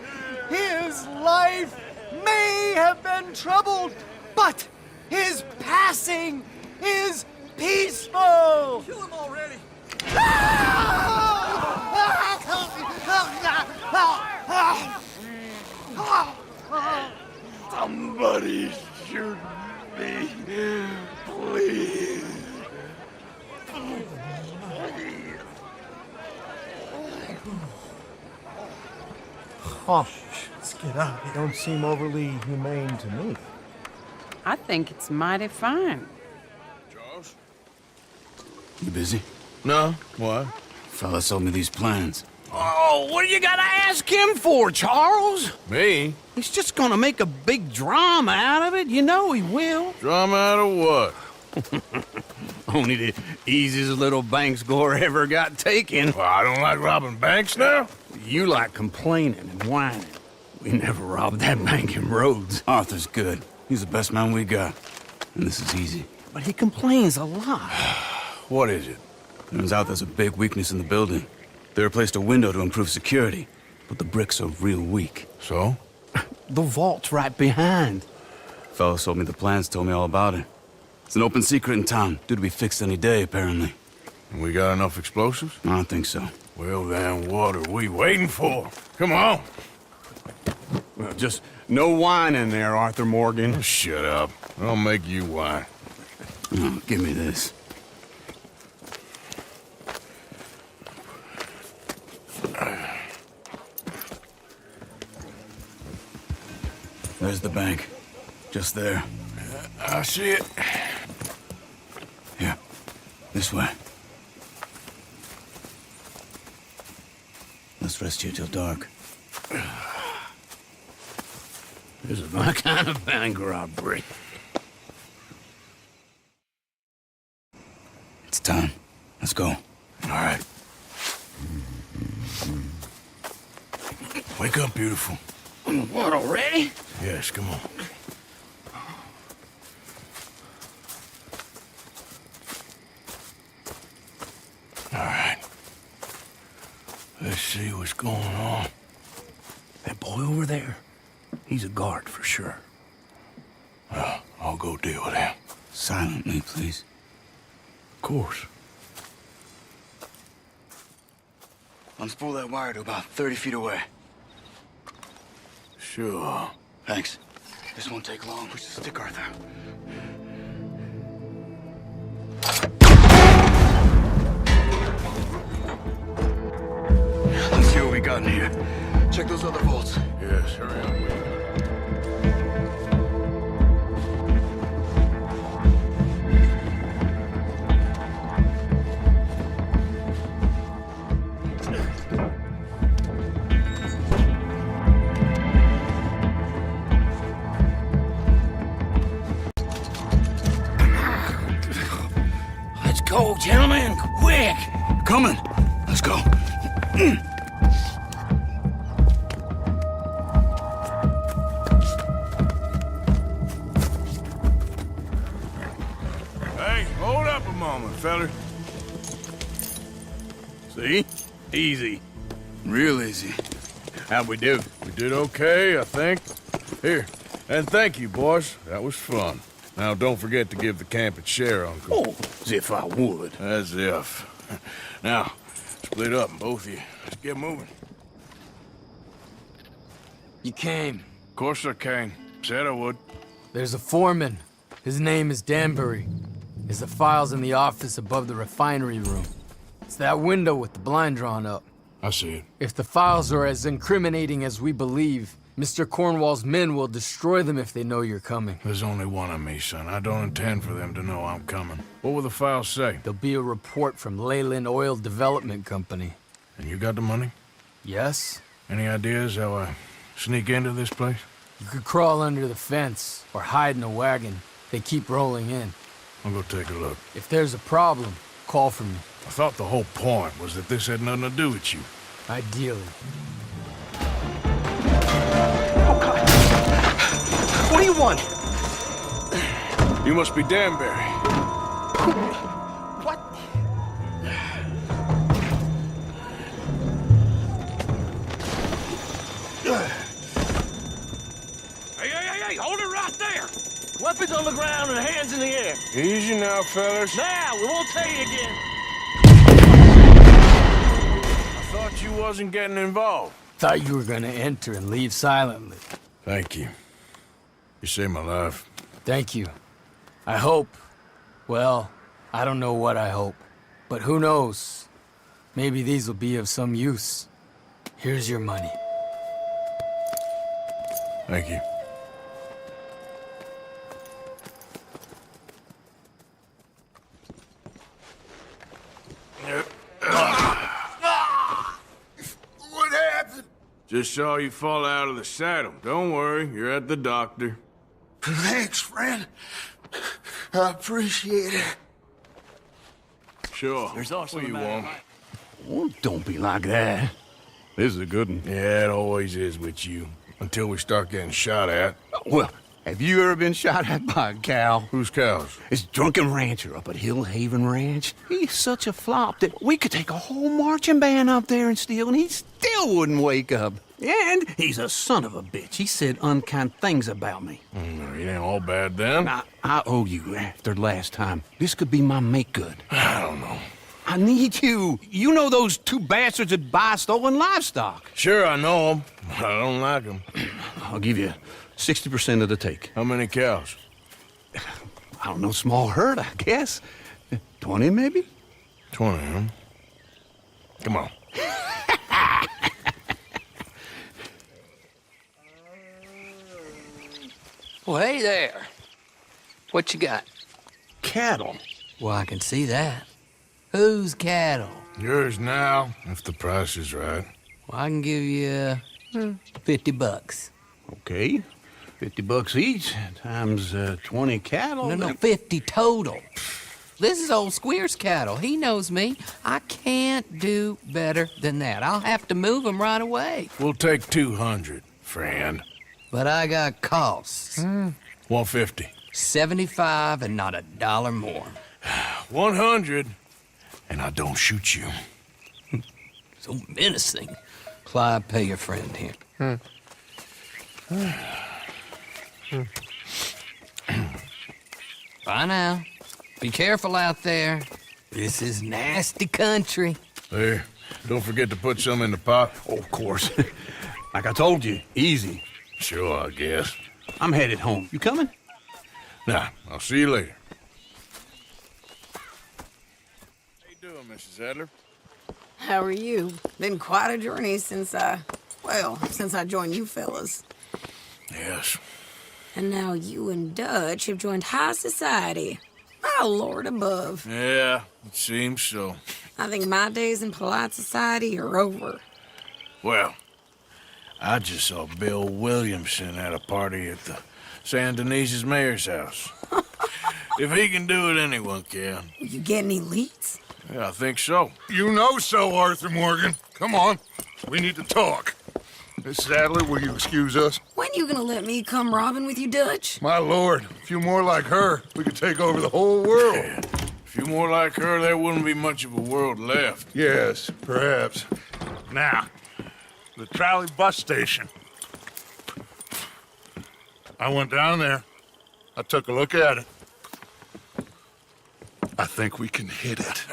his life may have been troubled, but his passing is peaceful. Kill him already. Somebody shoot me, please. Oh, let's get out. They don't seem overly humane to me. I think it's mighty fine. Charles? You busy? No. What? Fella sold me these plans. Oh, what do you gotta ask him for, Charles? Me? He's just gonna make a big drama out of it. You know he will. Drama out of what? Only the easiest little bank score ever got taken. Well, I don't like robbing banks now. You like complaining and whining. We never robbed that bank in Rhodes. Arthur's good. He's the best man we got. And this is easy. But he complains a lot. What is it? Turns out there's a big weakness in the building. They replaced a window to improve security, but the bricks are real weak. So? The vault's right behind. Fellow sold me the plans, told me all about it. It's an open secret in town, due to be fixed any day, apparently. We got enough explosives? I don't think so. Well, then what are we waiting for? Come on. Well, just no wine in there, Arthur Morgan. Oh, shut up. I'll make you wine. Oh, give me this. There's the bank. Just there. I see it. Here. This way. Let's rest here till dark. This is my kind of bank robbery. It's time. Let's go. All right. Wake up, beautiful. What, already? Yes, come on. All right. Let's see what's going on. That boy boy over there, he's a guard for sure. I'll go deal with him. Silently, please. Of course. Unspool that wire to about 30 feet away. Sure. Thanks. This won't take long. Push the stick, Arthur. Let's see what we got in here. Check those other vaults. Yes, hurry up. Let's go, gentlemen, quick! Coming. Let's go. Hey, hold up a moment, feller. See? Easy. Real easy. How'd we do? We did okay, I think. Here, and thank you, boys. That was fun. Now, don't forget to give the camp its share, Uncle. Oh, as if I would. As if. Now, split up, both of you. Let's get moving. You came. Of course I came. Said I would. There's a foreman. His name is Danbury. There's the files in the office above the refinery room. It's that window with the blind drawn up. I see it. If the files are as incriminating as we believe, Mr. Cornwall's men will destroy them if they know you're coming. There's only one of me, son. I don't intend for them to know I'm coming. What will the files say? There'll be a report from Leyland Oil Development Company. And you got the money? Yes? Any ideas how I sneak into this place? You could crawl under the fence or hide in a wagon. They keep rolling in. I'll go take a look. If there's a problem, call for me. I thought the whole point was that this had nothing to do with you. Ideally. What do you want? You must be Danbury. What? Hey, hold it right there! Weapons on the ground and hands in the air. Easy now, fellas. Now, we won't tell you again. I thought you wasn't getting involved. Thought you were gonna enter and leave silently. Thank you. You saved my life. Thank you. I hope. Well, I don't know what I hope. But who knows? Maybe these will be of some use. Here's your money. Thank you. What happened? Just saw you fall out of the saddle. Don't worry, you're at the doctor. Thanks, friend. I appreciate it. Sure. There's also what the you matter want. Oh, don't be like that. This is a good one. Yeah, it always is with you. Until we start getting shot at. Well, have you ever been shot at by a cow? Whose cows? This drunken rancher up at Hill Haven Ranch. He's such a flop that we could take a whole marching band up there and steal, and he still wouldn't wake up. And he's a son of a bitch. He said unkind things about me. It ain't all bad then. I owe you after last time. This could be my make-good. I don't know. I need you. You know those two bastards that buy stolen livestock. Sure, I know them. I don't like them. I'll give you 60% of the take. How many cows? I don't know, small herd, I guess. 20, maybe? 20, huh? Come on. Well, hey there. What you got? Cattle. Well, I can see that. Whose cattle? Yours now, if the price is right. Well, I can give you $50. Okay. $50 each, times 20 cattle. No, 50 total. This is old Squeer's cattle. He knows me. I can't do better than that. I'll have to move him right away. We'll take 200, friend. But I got costs. 150. 75 and not a dollar more. 100, and I don't shoot you. So menacing. Clyde, pay your friend here. Bye now. Be careful out there. This is nasty country. There. Don't forget to put some in the pot. Oh, of course. Like I told you, easy. Sure, I guess. I'm headed home. You coming? Nah, I'll see you later. How you doing, Mrs. Adler? How are you? Been quite a journey since I joined you fellas. Yes. And now you and Dutch have joined high society. Oh, Lord above. Yeah, it seems so. I think my days in polite society are over. Well, I just saw Bill Williamson at a party at the San Denise's mayor's house. If he can do it, anyone can. Will you get any leads? Yeah, I think so. You know so, Arthur Morgan. Come on. We need to talk. Mrs. Adler, will you excuse us? When you gonna let me come robbing with you, Dutch? My lord, a few more like her, we could take over the whole world. Yeah. A few more like her, there wouldn't be much of a world left. Yes, perhaps. Now, the trolley bus station. I went down there. I took a look at it. I think we can hit it.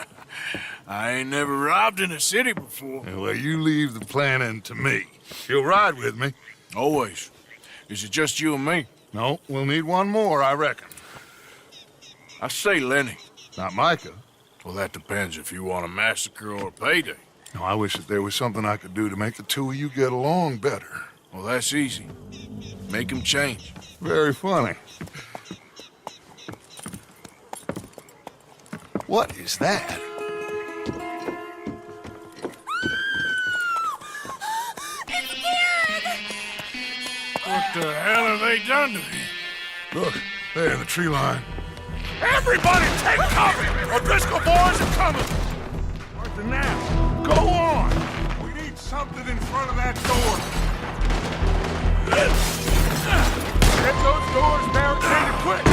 I ain't never robbed in a city before. Well, you leave the planning to me. You'll ride with me. Always. Is it just you and me? No, we'll need one more, I reckon. I say Lenny. Not Micah. Well, that depends if you want a massacre or a payday. No, I wish that there was something I could do to make the two of you get along better. Well, that's easy. Make them change. Very funny. What is that? What the hell have they done to him? Look, there in the tree line. Everybody take cover! O'Driscoll boys are coming! Arthur, now, go on! We need something in front of that door. Get those doors barricaded quick!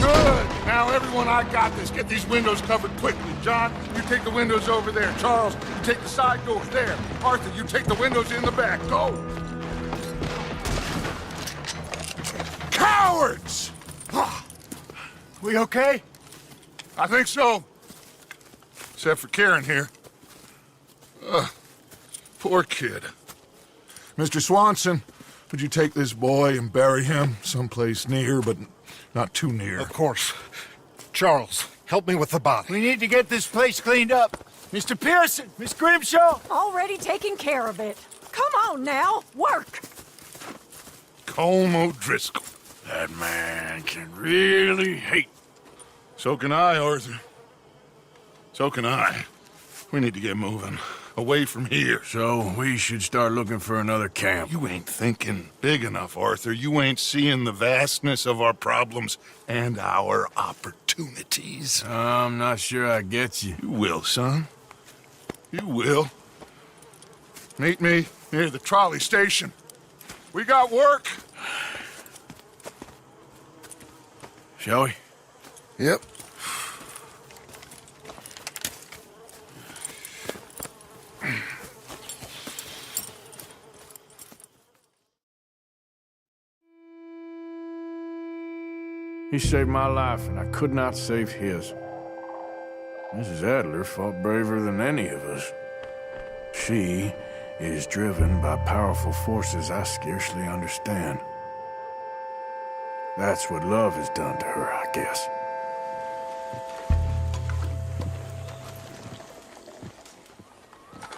Good! Now, everyone, I got this. Get these windows covered quickly. John, you take the windows over there. Charles, you take the side doors there. Arthur, you take the windows in the back. Go! Cowards! We okay? I think so. Except for Karen here. Poor kid. Mr. Swanson, would you take this boy and bury him someplace near, but not too near? Of course. Charles, help me with the body. We need to get this place cleaned up. Mr. Pearson, Miss Grimshaw. Already taking care of it. Come on now, work. Colm O'Driscoll. That man can really hate. So can I, Arthur. So can I. We need to get moving. Away from here. So we should start looking for another camp. You ain't thinking big enough, Arthur. You ain't seeing the vastness of our problems and our opportunities. I'm not sure I get you. You will, son. You will. Meet me near the trolley station. We got work. Shall we? Yep. He saved my life, and I could not save his. Mrs. Adler fought braver than any of us. She is driven by powerful forces I scarcely understand. That's what love has done to her, I guess.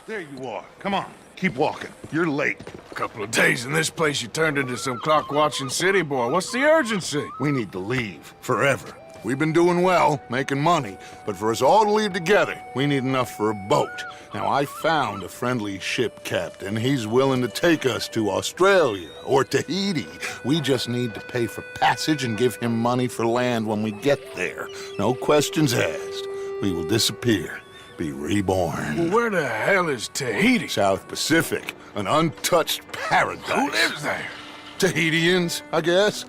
There you are. Come on. Keep walking. You're late. A couple of days in this place, you turned into some clock-watching city boy. What's the urgency? We need to leave. Forever. We've been doing well, making money, but for us all to leave together, we need enough for a boat. Now, I found a friendly ship captain. He's willing to take us to Australia or Tahiti. We just need to pay for passage and give him money for land when we get there. No questions asked. We will disappear, be reborn. Well, where the hell is Tahiti? South Pacific, an untouched paradise. Who lives there? Tahitians, I guess.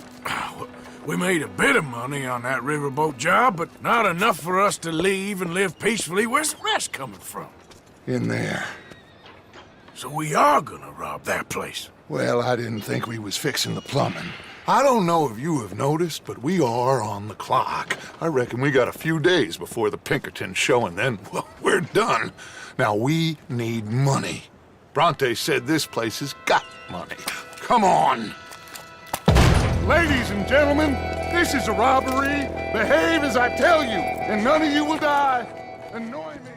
We made a bit of money on that riverboat job, but not enough for us to leave and live peacefully. Where's the rest coming from? In there. So we are gonna rob that place. Well, I didn't think we was fixing the plumbing. I don't know if you have noticed, but we are on the clock. I reckon we got a few days before the Pinkertons show, and then, well, we're done. Now, we need money. Bronte said this place has got money. Come on. Ladies and gentlemen, this is a robbery. Behave as I tell you, and none of you will die. Annoy me.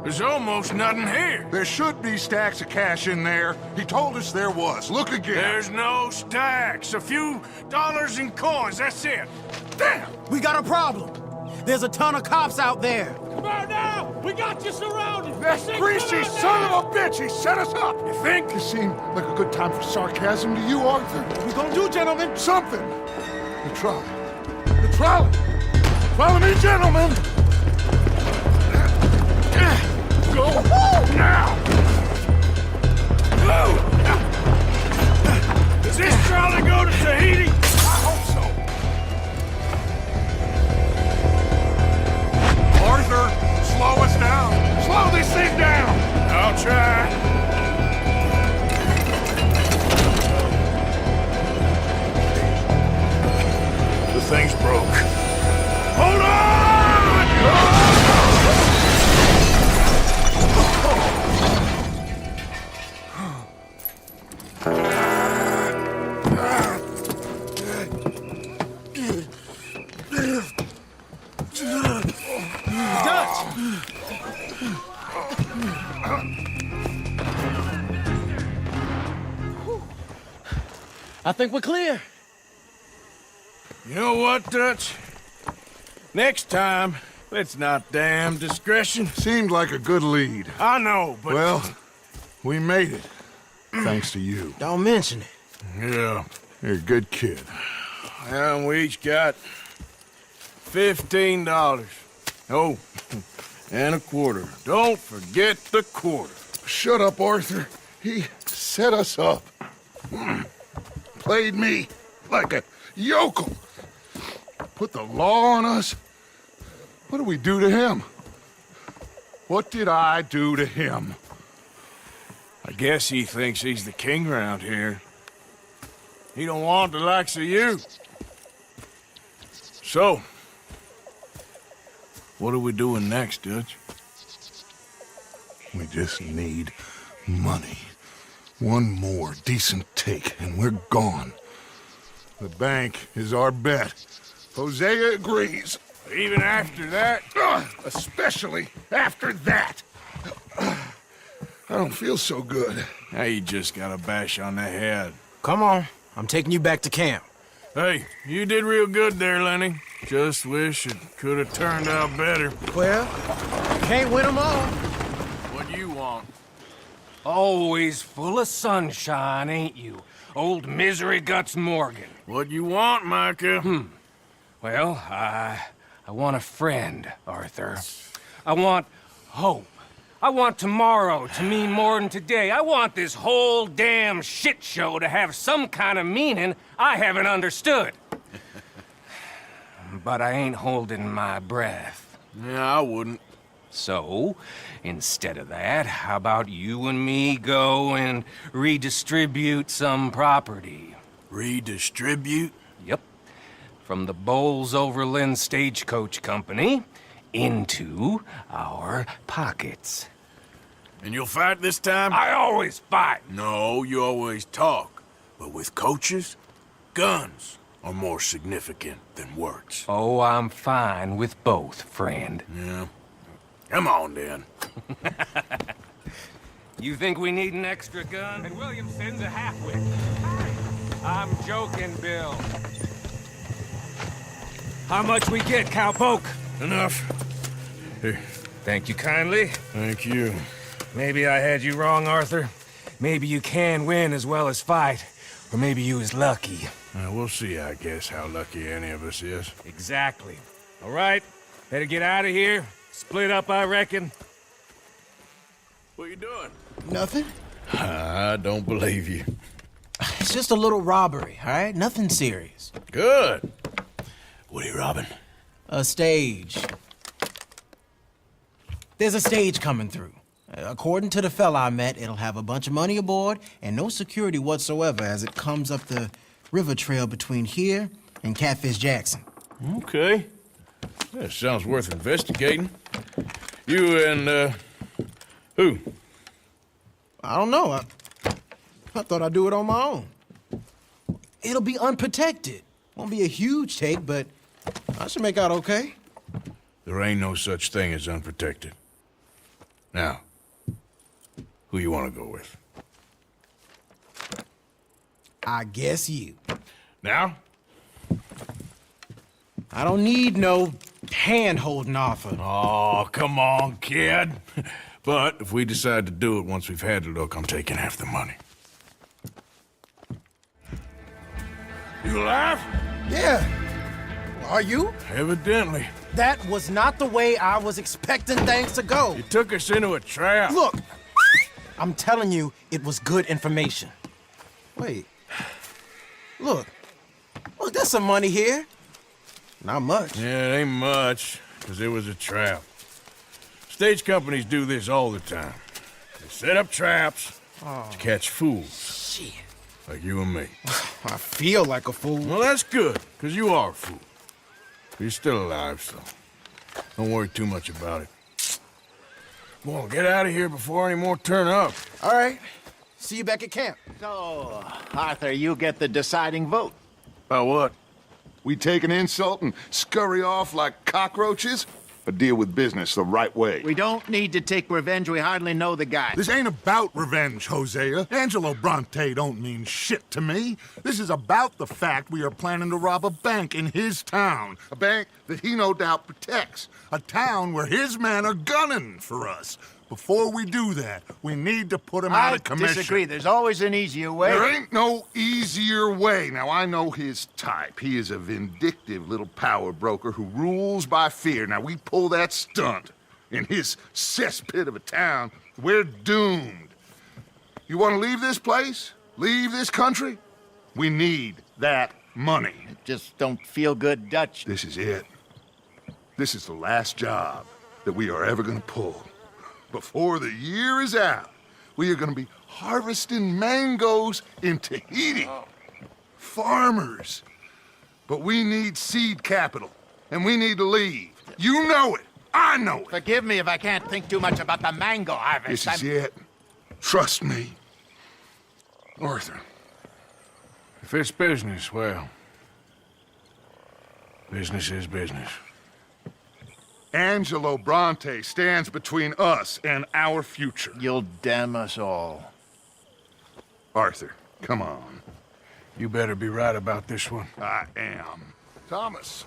There's almost nothing here. There should be stacks of cash in there. He told us there was. Look again. There's no stacks. A few dollars in coins, that's it. Damn! We got a problem. There's a ton of cops out there. Come on now! We got you surrounded! That greasy son of a bitch! He set us up! You think? It seemed like a good time for sarcasm to you, Arthur. What we gonna do, gentlemen? Something! The trolley. The trolley! Follow me, gentlemen! Go now! Go! Does this trolley go to Tahiti? I hope so. Arthur, slow us down. Slow this thing down. I'll try. The thing's broke. Hold on! I think we're clear. You know what, Dutch? Next time, let's not damn discretion. Seemed like a good lead. I know, but... Well, we made it. Thanks to you. Don't mention it. Yeah. You're a good kid. And we each got $15. Oh, and a quarter. Don't forget the quarter. Shut up, Arthur. He set us up. Played me like a yokel. Put the law on us. What did we do to him? What did I do to him? I guess he thinks he's the king around here. He don't want the likes of you. So, what are we doing next, Dutch? We just need money. One more decent take, and we're gone. The bank is our bet. Hosea agrees. Even after that? Especially after that. I don't feel so good. Now you just got a bash on the head. Come on. I'm taking you back to camp. Hey, you did real good there, Lenny. Just wish it could have turned out better. Well, can't win them all. What do you want? Always full of sunshine, ain't you? Old Misery Guts Morgan. What you want, Micah? Well, I want a friend, Arthur. I want hope. I want tomorrow to mean more than today. I want this whole damn shit show to have some kind of meaning I haven't understood. But I ain't holding my breath. Yeah, I wouldn't. So, instead of that, how about you and me go and redistribute some property? Redistribute? Yep. From the Bowles Overland Stagecoach Company into our pockets. And you'll fight this time? I always fight! No, you always talk. But with coaches, guns are more significant than words. Oh, I'm fine with both, friend. Yeah. Come on, then. You think we need an extra gun? And William sends a half-wit. I'm joking, Bill. How much we get, cowpoke? Enough. Here. Thank you kindly. Thank you. Maybe I had you wrong, Arthur. Maybe you can win as well as fight. Or maybe you is lucky. We'll see, I guess, how lucky any of us is. Exactly. All right. Better get out of here. Split up, I reckon. What you doing? Nothing. I don't believe you. It's just a little robbery, all right? Nothing serious. Good. What are you robbing? A stage. There's a stage coming through. According to the fella I met, it'll have a bunch of money aboard and no security whatsoever as it comes up the river trail between here and Catfish Jackson. Okay. That sounds worth investigating. You and, who? I don't know. I thought I'd do it on my own. It'll be unprotected. Won't be a huge take, but I should make out okay. There ain't no such thing as unprotected. Now, who you want to go with? I guess you. Now? I don't need no hand-holding offer. Oh, come on, kid. But if we decide to do it once we've had a look, I'm taking half the money. You alive? Yeah. Are you? Evidently. That was not the way I was expecting things to go. You took us into a trap. Look, I'm telling you, it was good information. Wait. Look, there's some money here. Not much. Yeah, it ain't much, because it was a trap. Stage companies do this all the time. They set up traps to catch fools. Shit. Like you and me. I feel like a fool. Well, that's good, because you are a fool. But you're still alive, so don't worry too much about it. Come on, get out of here before any more turn up. All right. See you back at camp. So, Arthur, you get the deciding vote. About what? We take an insult and scurry off like cockroaches? Or deal with business the right way? We don't need to take revenge. We hardly know the guy. This ain't about revenge, Hosea. Angelo Bronte don't mean shit to me. This is about the fact we are planning to rob a bank in his town. A bank that he no doubt protects. A town where his men are gunning for us. Before we do that, we need to put him out of commission. I disagree. There's always an easier way. There ain't no easier way. Now, I know his type. He is a vindictive little power broker who rules by fear. Now, we pull that stunt in his cesspit of a town, we're doomed. You want to leave this place? Leave this country? We need that money. Just don't feel good, Dutch. This is it. This is the last job that we are ever going to pull. Before the year is out, we are going to be harvesting mangoes in Tahiti. Farmers. But we need seed capital, and we need to leave. You know it. I know it. Forgive me if I can't think too much about the mango harvest. This is it. Trust me. Arthur. If it's business, well, business is business. Angelo Bronte stands between us and our future. You'll damn us all. Arthur, come on. You better be right about this one. I am. Thomas,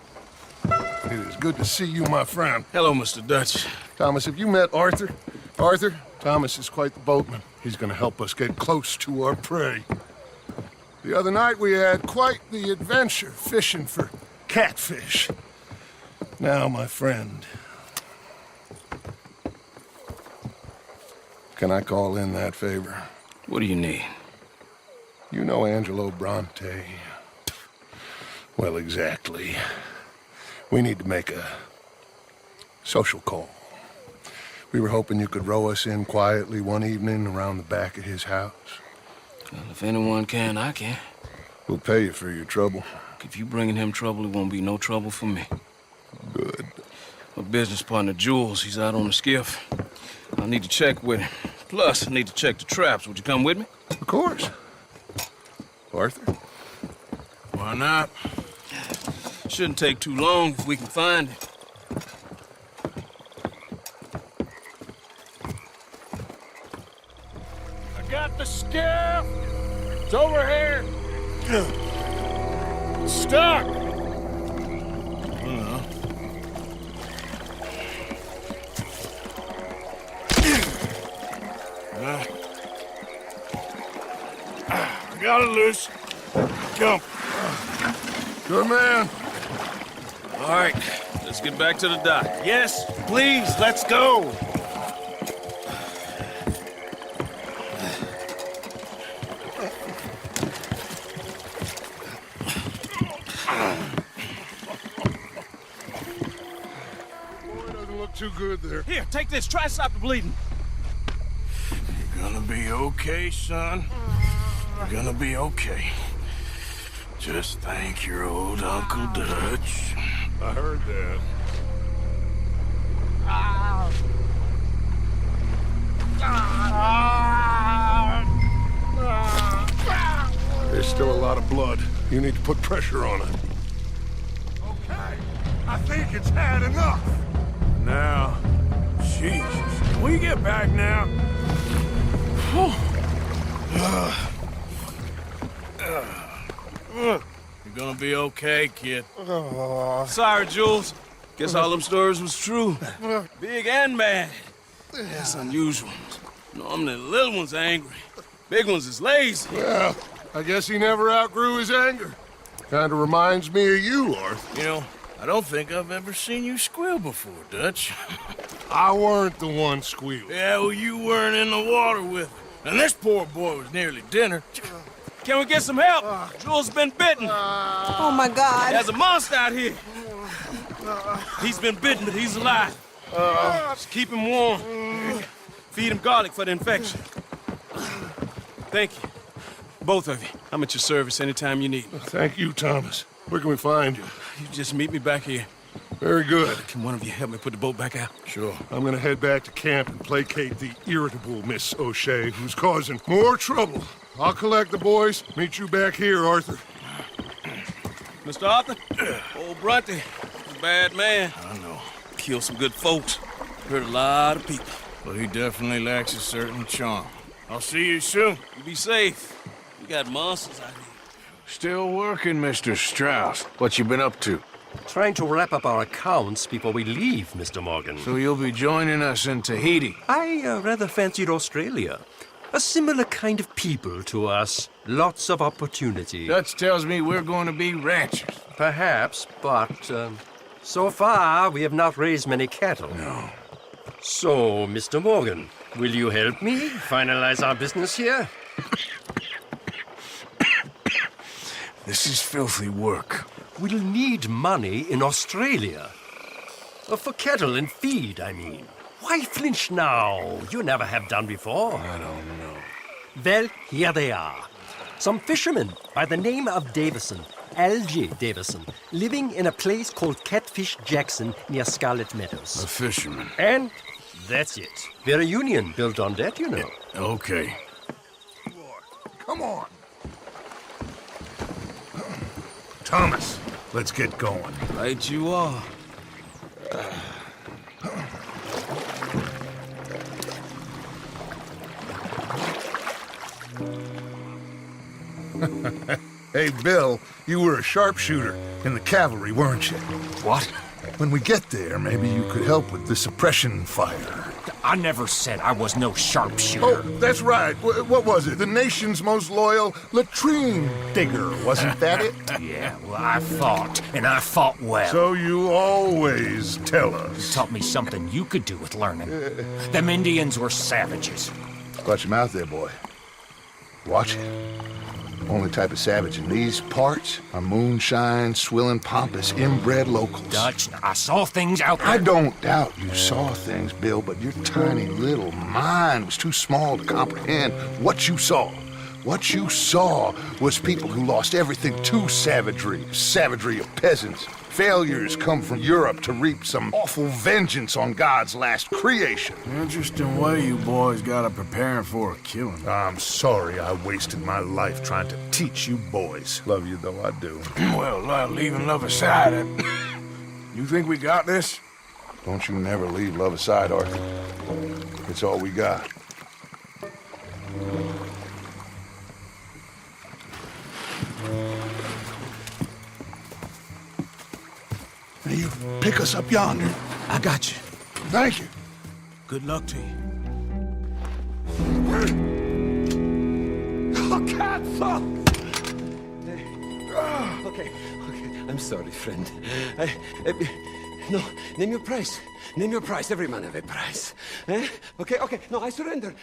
it is good to see you, my friend. Hello, Mr. Dutch. Thomas, have you met Arthur? Arthur, Thomas is quite the boatman. He's going to help us get close to our prey. The other night we had quite the adventure fishing for catfish. Now, my friend, can I call in that favor? What do you need? You know Angelo Bronte. Well, exactly. We need to make a social call. We were hoping you could row us in quietly one evening around the back of his house. Well, if anyone can, I can. We'll pay you for your trouble. If you bringing him trouble, it won't be no trouble for me. Good. My business partner, Jules, he's out on the skiff. I need to check with him. Plus, I need to check the traps. Would you come with me? Of course. Arthur? Why not? Shouldn't take too long if we can find it. I got the skiff! It's over here! Stuck! I got it loose. Jump. Good man. All right, let's get back to the dock. Yes, please, let's go. too good there. Here, take this. Try and stop the bleeding. You're gonna be okay, son. You're gonna be okay. Just thank your old Uncle Dutch. I heard that. There's still a lot of blood. You need to put pressure on it. Okay, I think it's had enough. Now, Jesus, can we get back now? You're gonna be okay, kid. Sorry, Jules. Guess all them stories was true. Big and bad. That's unusual. Normally the little ones are angry. Big ones is lazy. Well, I guess he never outgrew his anger. Kinda reminds me of you, Arthur. You know, I don't think I've ever seen you squeal before, Dutch. I weren't the one squealing. Yeah, well, you weren't in the water with him. And this poor boy was nearly dinner. Can we get some help? Jules been bitten. Oh, my God. There's a monster out here. He's been bitten, but he's alive. Just keep him warm. Feed him garlic for the infection. Thank you. Both of you. I'm at your service anytime you need me. Thank you, Thomas. Where can we find you? You just meet me back here. Very good. Can one of you help me put the boat back out? Sure. I'm gonna head back to camp and placate the irritable Miss O'Shea, who's causing more trouble. I'll collect the boys. Meet you back here, Arthur. Mr. Arthur? Old Brunty. He's a bad man. I know. Killed some good folks. Hurt a lot of people. But he definitely lacks a certain charm. I'll see you soon. You be safe. We got monsters out here. Still working, Mr. Strauss. What you been up to? Trying to wrap up our accounts before we leave, Mr. Morgan. So you'll be joining us in Tahiti? I rather fancied Australia. A similar kind of people to us. Lots of opportunity. Dutch tells me we're going to be ranchers. Perhaps, but so far we have not raised many cattle. No. So, Mr. Morgan, will you help me finalize our business here? This is filthy work. We'll need money in Australia. For cattle and feed, I mean. Why flinch now? You never have done before. I don't know. Well, here they are. Some fishermen by the name of Davison, L.J. Davison, living in a place called Catfish Jackson near Scarlet Meadows. A fisherman. And that's it. We're a union built on that, you know. Okay. Come on. Thomas, let's get going. Right you are. Hey, Bill, you were a sharpshooter in the cavalry, weren't you? What? When we get there, maybe you could help with the suppression fire. I never said I was no sharpshooter. Oh, that's right. What was it? The nation's most loyal latrine digger, wasn't that it? Yeah, well, I fought, and I fought well. So you always tell us. You taught me something you could do with learning. Them Indians were savages. Watch your mouth there, boy. Watch it. Only type of savage in these parts are moonshine, swilling, pompous, inbred locals. Dutch, I saw things out there. I don't doubt you saw things, Bill, but your tiny little mind was too small to comprehend what you saw. What you saw was people who lost everything to savagery. Savagery of peasants. Failures come from Europe to reap some awful vengeance on God's last creation. Interesting way you boys got up preparing for a killing. I'm sorry I wasted my life trying to teach you boys. Love you though I do. Well, leaving love aside, you think we got this? Don't you never leave love aside, Arthur. It's all we got. Now you pick us up yonder. I got you. Thank you. Good luck to you. Oh, Catfall! Okay. I'm sorry, friend. No, name your price. Name your price. Every man have a price. Eh? Okay. No, I surrender.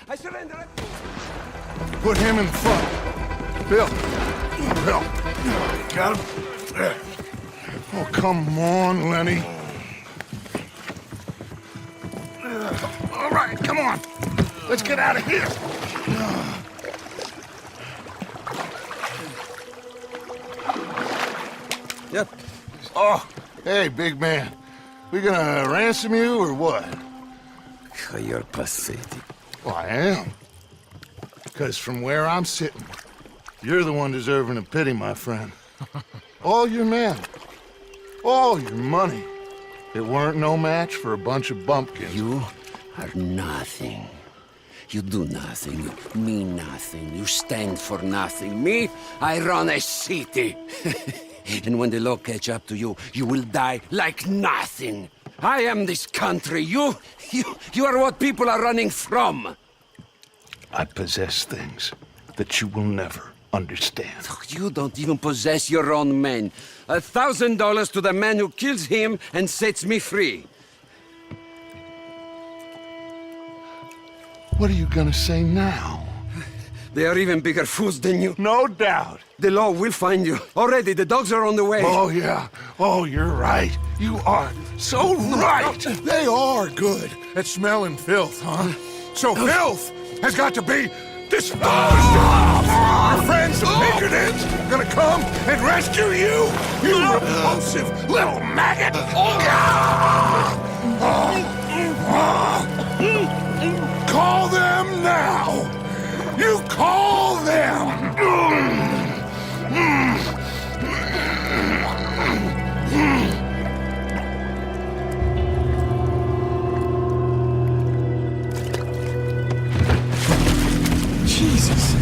Put him in front. Bill. Got him? Oh, come on, Lenny. All right, come on. Let's get out of here. Yep. Oh, hey, big man. We gonna ransom you or what? You're pathetic. Well, I am. Because from where I'm sitting, you're the one deserving of pity, my friend. All your men, all your money, it weren't no match for a bunch of bumpkins. You are nothing. You do nothing. You mean nothing. You stand for nothing. Me, I run a city. And when the law catch up to you, you will die like nothing. I am this country. You are what people are running from. I possess things that you will never understand. You don't even possess your own men. $1,000 to the man who kills him and sets me free. What are you gonna say now? They are even bigger fools than you. No doubt. The law will find you. Already, the dogs are on the way. Oh, yeah. Oh, you're right. You are so right. They are good at smelling filth, huh? So filth has got to be disposed of. Your friends, the Pickardins, gonna come and rescue you, you repulsive little maggot. Call them now. You call them. Jesus.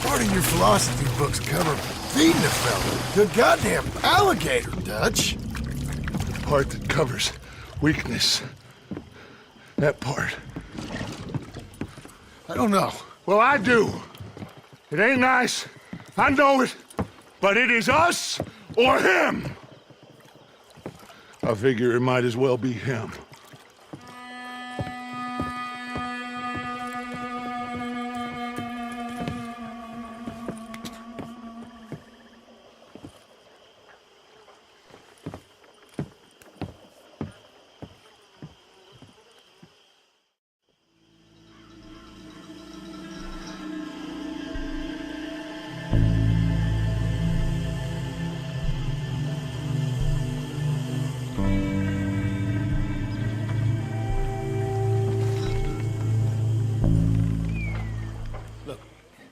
Part of your philosophy books cover feeding a fella. The goddamn alligator, Dutch. The part that covers weakness. That part. I don't know. Well, I do. It ain't nice. I know it. But it is us or him. I figure it might as well be him.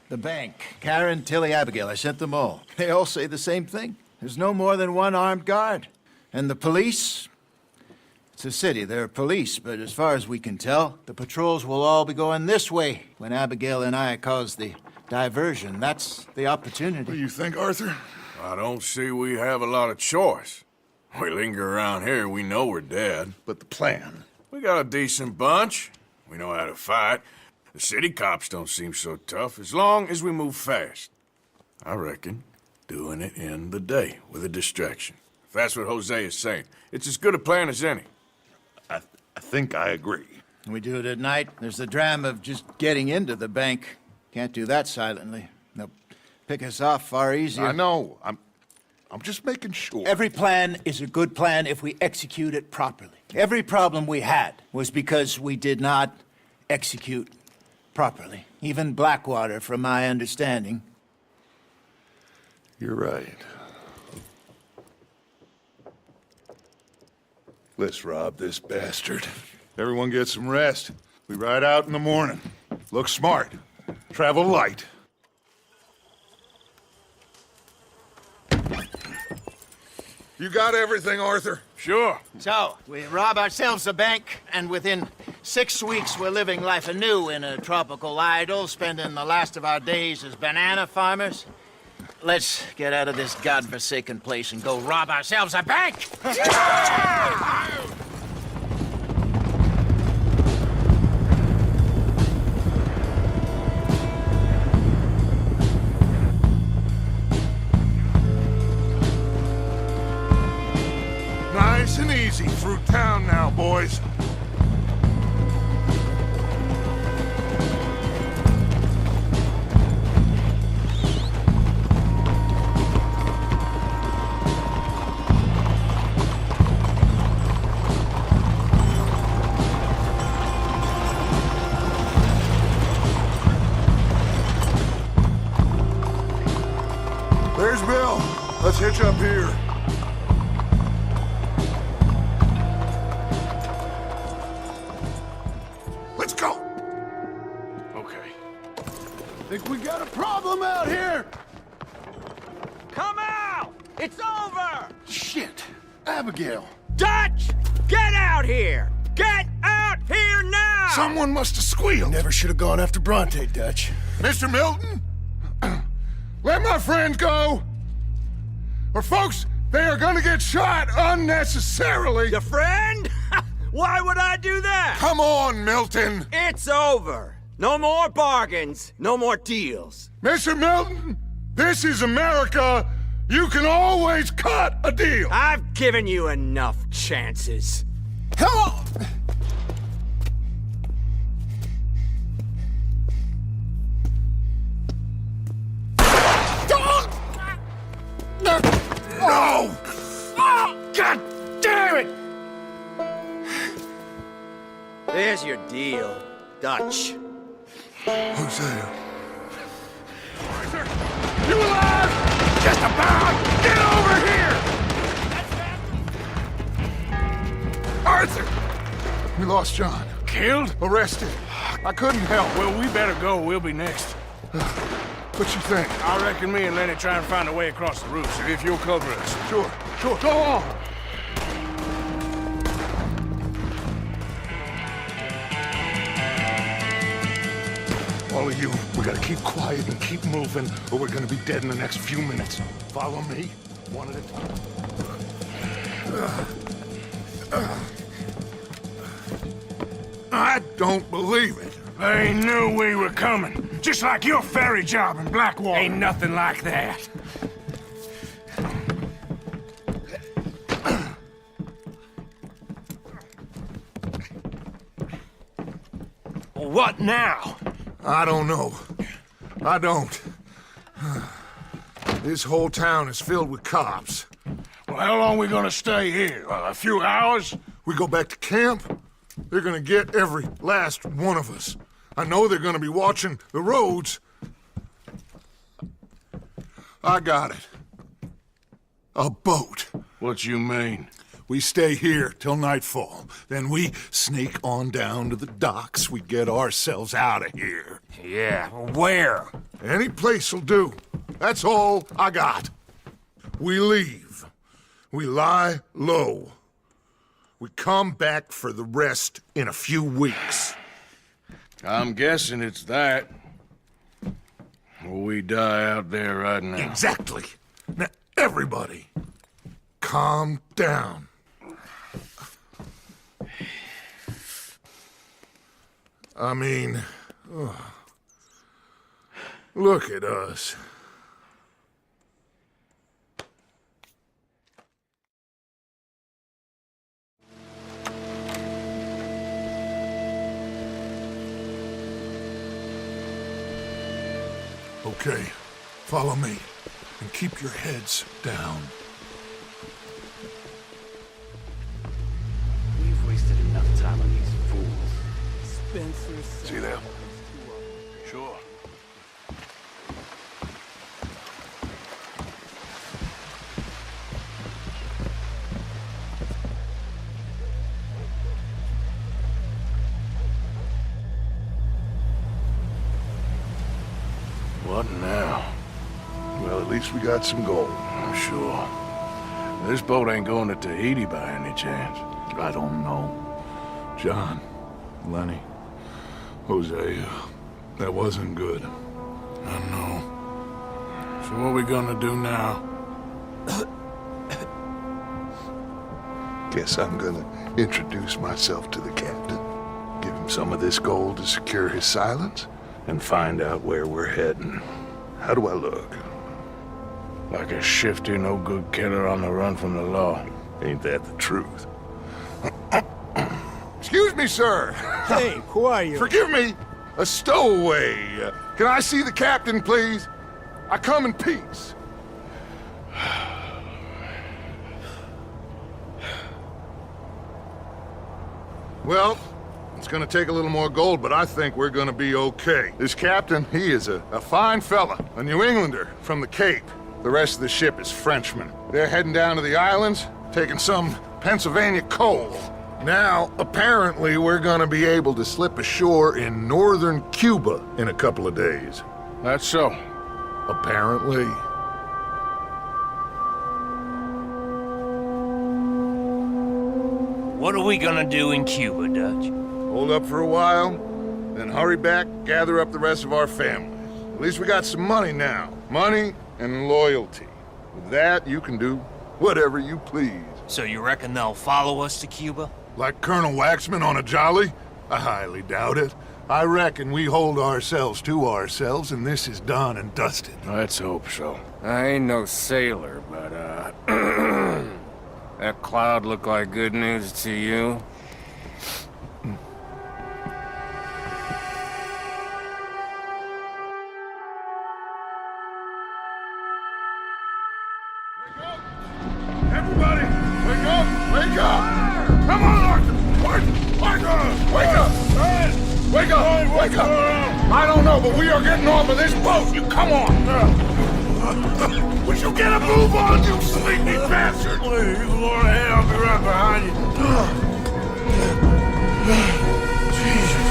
The bank. Karen, Tilly, Abigail, I sent them all. They all say the same thing. There's no more than one armed guard. And the police? It's a city, there are police, but as far as we can tell, the patrols will all be going this way when Abigail and I cause the diversion. That's the opportunity. What do you think, Arthur? I don't see we have a lot of choice. We linger around here, we know we're dead. But the plan? We got a decent bunch. We know how to fight. The city cops don't seem so tough as long as we move fast. I reckon doing it in the day with a distraction. If that's what Jose is saying, it's as good a plan as any. I think I agree. We do it at night. There's the drama of just getting into the bank. Can't do that silently. They'll pick us off far easier. I know. I'm just making sure. Every plan is a good plan if we execute it properly. Every problem we had was because we did not execute properly. Even Blackwater, from my understanding. You're right. Let's rob this bastard. Everyone get some rest. We ride out in the morning. Look smart. Travel light. You got everything, Arthur? Sure. So, we rob ourselves a bank, and within 6 weeks we're living life anew in a tropical idyll, spending the last of our days as banana farmers. Let's get out of this godforsaken place and go rob ourselves a bank! Nice and easy through town now, boys. There's Belle. Let's hitch up here. Let's go. Okay. Think we got a problem out here? Come out! It's over! Shit. Abigail. Dutch! Get out here! Get out here now! Someone must have squealed. Never should have gone after Bronte, Dutch. Mr. Milton? Let my friends go! Or folks, they are gonna get shot unnecessarily! Your friend? Why would I do that? Come on, Milton! It's over. No more bargains, no more deals. Mr. Milton, this is America. You can always cut a deal. I've given you enough chances. Come on! No! God damn it! There's your deal, Dutch. Hosea. Artur! You alive? Just about! Get over here! Arthur! We lost John. Killed? Arrested. I couldn't help. Well, we better go. We'll be next. What you think? I reckon me and Lenny try and find a way across the roof, so if you'll cover us. Sure. Go on! All of you, we gotta keep quiet and keep moving, or we're gonna be dead in the next few minutes. Follow me, one at a time. I don't believe it. They knew we were coming. Just like your ferry job in Blackwater. Ain't nothing like that. What now? I don't know. I don't. This whole town is filled with cops. Well, how long we gonna stay here? A few hours? We go back to camp, they're gonna get every last one of us. I know they're gonna be watching the roads. I got it. A boat. What you mean? We stay here till nightfall. Then we sneak on down to the docks. We get ourselves out of here. Yeah, where? Any place'll do. That's all I got. We leave. We lie low. We come back for the rest in a few weeks. I'm guessing it's that. Or we die out there right now. Exactly. Now, everybody, calm down. I mean, look at us. Okay, follow me, and keep your heads down. We've wasted enough time on these fools. See them? Sure. What now? Well, at least we got some gold. I'm sure. This boat ain't going to Tahiti by any chance. I don't know. John, Lenny, Hosea, that wasn't good. I know. So what are we gonna do now? Guess I'm gonna introduce myself to the captain. Give him some of this gold to secure his silence, and find out where we're heading. How do I look? Like a shifty, no-good killer on the run from the law. Ain't that the truth? Excuse me, sir. Hey, who are you? Forgive me. A stowaway. Can I see the captain, please? I come in peace. Well, it's gonna take a little more gold, but I think we're gonna be okay. This captain, he is a fine fella, a New Englander from the Cape. The rest of the ship is Frenchmen. They're heading down to the islands, taking some Pennsylvania coal. Now, apparently, we're gonna be able to slip ashore in northern Cuba in a couple of days. That's so. Apparently. What are we gonna do in Cuba, Dutch? Hold up for a while, then hurry back, gather up the rest of our families. At least we got some money now. Money and loyalty. With that, you can do whatever you please. So you reckon they'll follow us to Cuba? Like Colonel Waxman on a jolly? I highly doubt it. I reckon we hold ourselves to ourselves, and this is done and dusted. Let's hope so. I ain't no sailor, but, that cloud look like good news to you? Everybody, wake up! Wake up! Come on, Artur! Wake up! Wake up! Wake up! Wake up! I don't know, but we are getting off of this boat! You come on! Would you get a move on, you sleepy bastard? Please, you go ahead, I'll be right behind you. Jesus.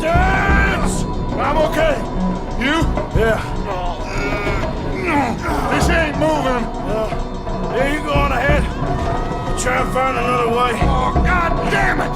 Dance! I'm okay. You? Yeah. This ain't moving. Yeah, you go on ahead. Try and find another way. Oh, God damn it!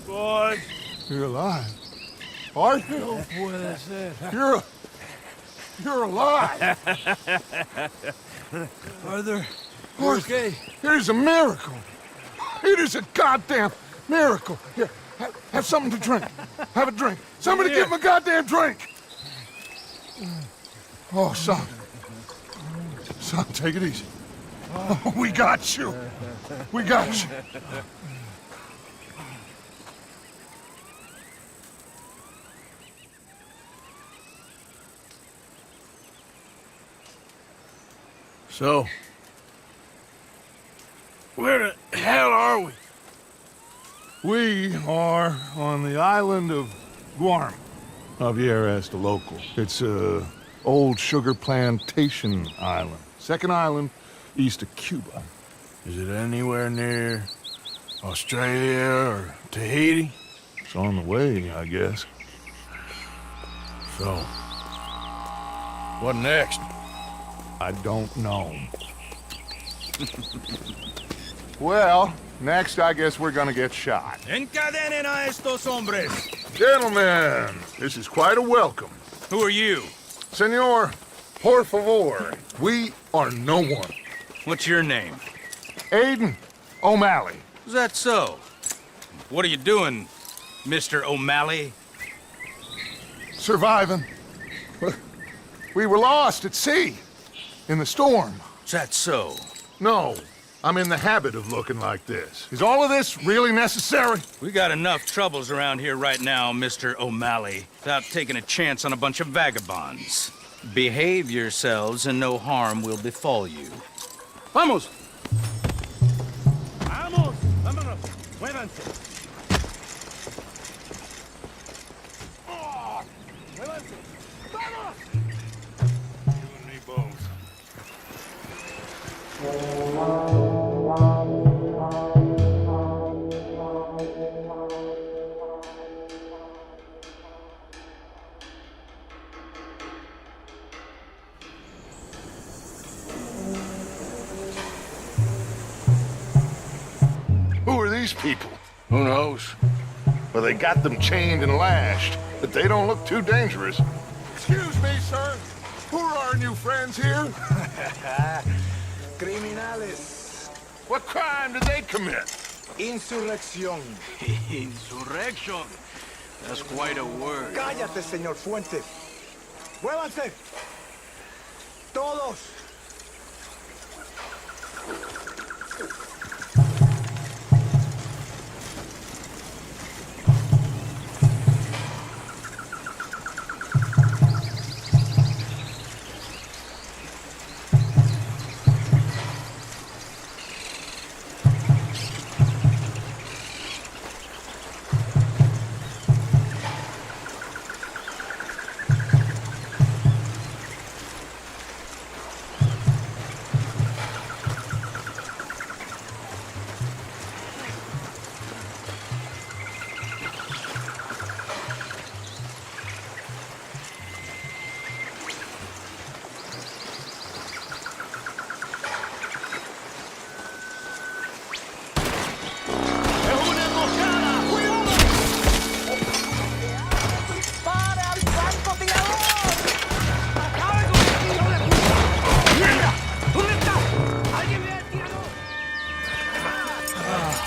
Boy. You're alive. Artur? Oh, boy, that's it. You're alive. Arthur, okay? It is a miracle. It is a goddamn miracle. Here, have something to drink. Have a drink. Somebody give him a goddamn drink. Oh, son. Son, take it easy. Oh, we got you. We got you. So, where the hell are we? We are on the island of Guarma. Javier asked a local. It's a old sugar plantation island. Second island east of Cuba. Is it anywhere near Australia or Tahiti? It's on the way, I guess. So, what next? I don't know. Well, next I guess we're gonna get shot. Encadenen a estos hombres. Gentlemen, this is quite a welcome. Who are you? Senor, por favor, we are no one. What's your name? Aiden O'Malley. Is that so? What are you doing, Mr. O'Malley? Surviving. We were lost at sea. In the storm. Is that so? No. I'm in the habit of looking like this. Is all of this really necessary? We got enough troubles around here right now, Mr. O'Malley, without taking a chance on a bunch of vagabonds. Behave yourselves and no harm will befall you. Vamos! Vamos! Vámonos! Muévanse! Muévanse! Vamos! You and me both. Who are these people? Who knows? Well, they got them chained and lashed, but they don't look too dangerous. Excuse me, sir. Who are our new friends here? Criminales. What crime did they commit? Insurrección. Insurrection? That's quite a word. Cállate, señor Fuente. Muévanse. Todos.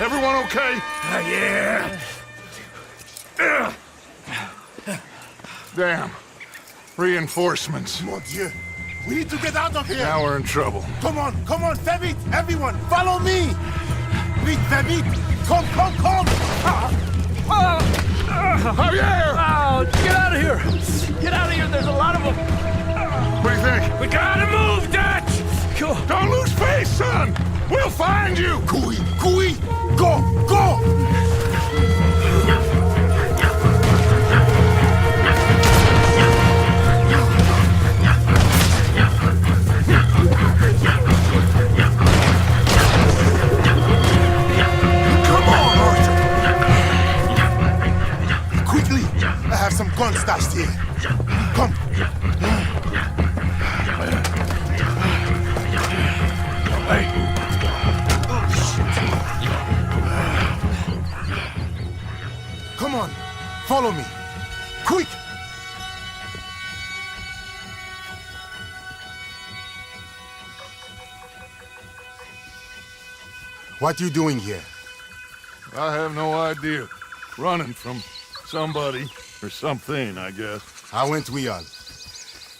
Everyone okay? Yeah. Damn. Reinforcements. Mon Dieu. We need to get out of here. Now we're in trouble. Come on, fais vite, everyone, follow me. Vite, fais vite. Come. Javier! Oh, get out of here! Get out of here, there's a lot of them! What do you think? We gotta move, Dutch! Cool. Don't lose face, son! We'll find you! Cooey, go! I have some guns stashed here. Come. Come on, follow me. Quick! What you doing here? I have no idea. Running from somebody or something, I guess. How went we on?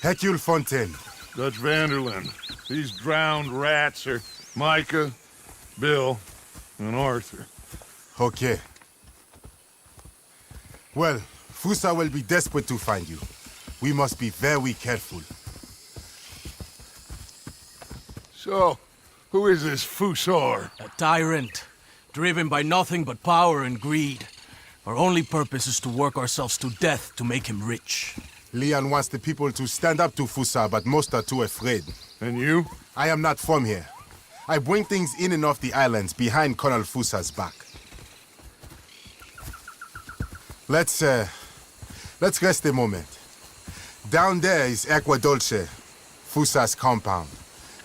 Hercule Fontaine. Dutch Vanderlyn. These drowned rats are Micah, Bill, and Arthur. Okay. Well, Fusa will be desperate to find you. We must be very careful. So, who is this Fusar? A tyrant, driven by nothing but power and greed. Our only purpose is to work ourselves to death to make him rich. Leon wants the people to stand up to Fusa, but most are too afraid. And you? I am not from here. I bring things in and off the islands behind Colonel Fusa's back. Let's rest a moment. Down there is Aqua Dolce, Fusa's compound.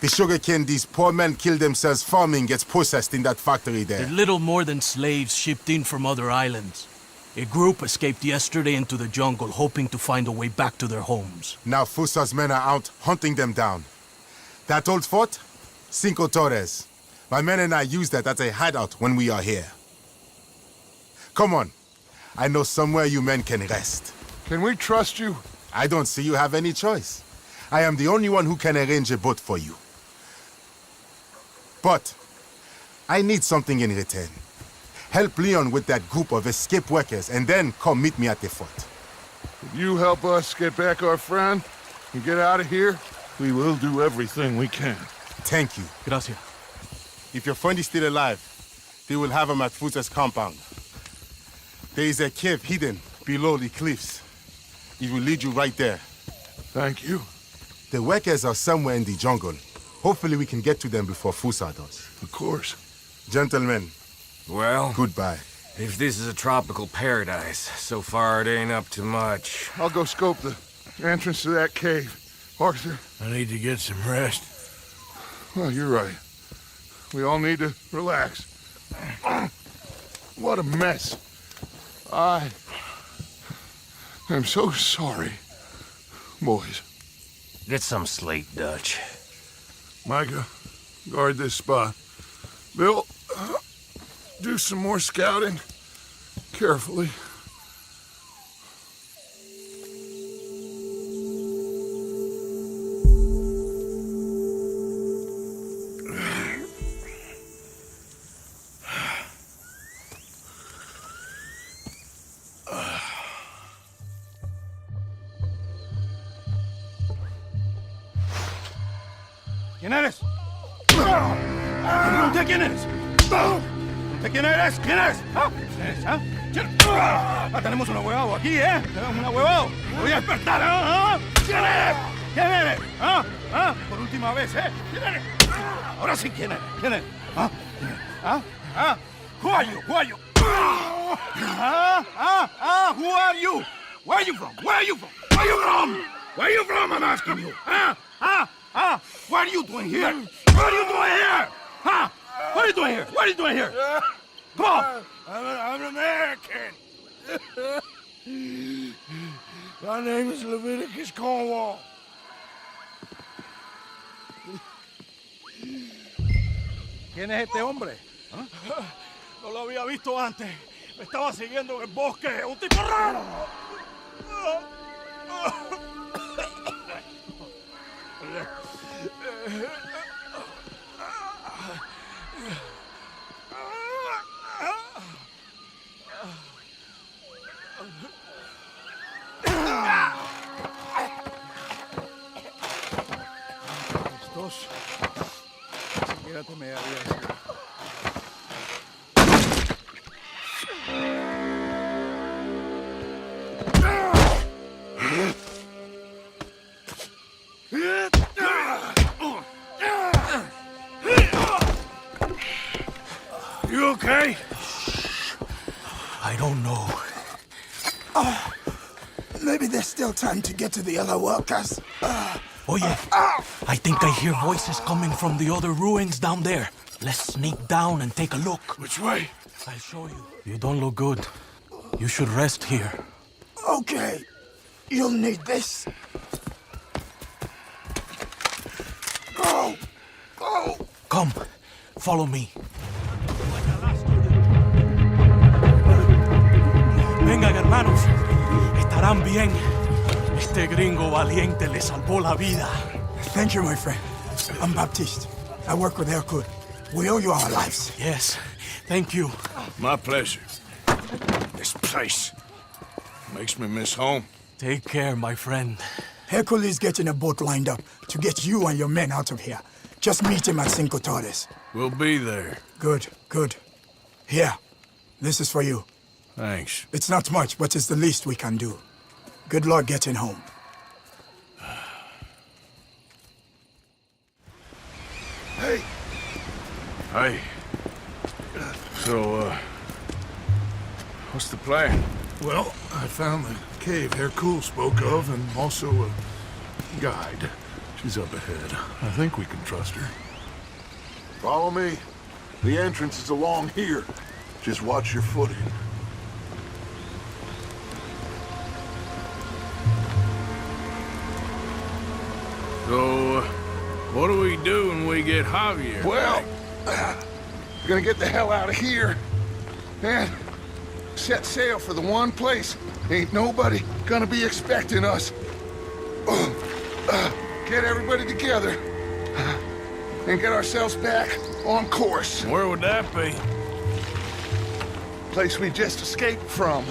The sugarcane these poor men kill themselves farming gets processed in that factory there. They're little more than slaves shipped in from other islands. A group escaped yesterday into the jungle, hoping to find a way back to their homes. Now Fusa's men are out, hunting them down. That old fort? Cinco Torres. My men and I use that as a hideout when we are here. Come on. I know somewhere you men can rest. Can we trust you? I don't see you have any choice. I am the only one who can arrange a boat for you. But I need something in return. Help Leon with that group of escape workers, and then come meet me at the fort. If you help us get back our friend and get out of here, we will do everything we can. Thank you. Gracias. If your friend is still alive, they will have him at Fusa's compound. There is a cave hidden below the cliffs. It will lead you right there. Thank you. The workers are somewhere in the jungle. Hopefully we can get to them before Fusa does. Of course. Gentlemen. Well, goodbye. If this is a tropical paradise, so far it ain't up to much. I'll go scope the entrance to that cave. Arthur? I need to get some rest. Well, you're right. We all need to relax. What a mess. I am so sorry, boys. Get some sleep, Dutch. Micah, guard this spot. Bill, do some more scouting. Carefully. ¿Quién eres? Pregunté quién eres. Pregunté quién eres. ¿Quién eres? ¿Ah? ¿Quién eres? ¿Ah? ¿Quién? Ah, tenemos un ahuevado aquí, ¿eh? Tenemos un ahuevado. Voy a despertar, ¿ah? ¿Quién eres? ¿Quién eres? ¿Ah? ¿Ah? Por última vez, ¿eh? ¿Quién eres? Ahora sí, ¿quién eres? ¿Quién eres? ¿Ah? ¿Quién eres? ¿Ah? ¿Ah? Who are you? Who are you? ¿Ah? ¿Ah? ¿Ah? Who are you? Where are you from? Where are you from? Where are you from? Where are you from? I'm asking you. ¿Ah? ¿Ah? ¿Ah? What are you doing here? What are you doing here? Huh? What are you doing here? What are you doing here? Come on! I'm an American. My name is Leviticus Cornwall. ¿Quién es este hombre? ¿Ah? No lo había visto antes. Me estaba siguiendo en el bosque. ¡Un tipo raro! Estos... Siquiera te me había... You okay? I don't know. Maybe there's still time to get to the other workers. Oh yeah, I think I hear voices coming from the other ruins down there. Let's sneak down and take a look. Which way? I'll show you. You don't look good. You should rest here. Okay. You'll need this. Go! Go! Come, follow me. Vengan, hermanos. Estarán bien. Este gringo valiente le salvó la vida. Thank you, my friend. I'm Baptiste. I work with Artur. We owe you our lives. Yes, thank you. My pleasure. This place makes me miss home. Take care, my friend. Hercule is getting a boat lined up to get you and your men out of here. Just meet him at Cinco Torres. We'll be there. Good, good. Here, this is for you. Thanks. It's not much, but it's the least we can do. Good luck getting home. Hey! Hey. So, what's the plan? Well, I found the cave Hercule spoke of, and also a guide. She's up ahead. I think we can trust her. Follow me. The entrance is along here. Just watch your footing. So, what do we do when we get Javier? Well, we're gonna get the hell out of here. And set sail for the one place ain't nobody gonna be expecting us. Get everybody together and get ourselves back on course. Where would that be? Place we just escaped from.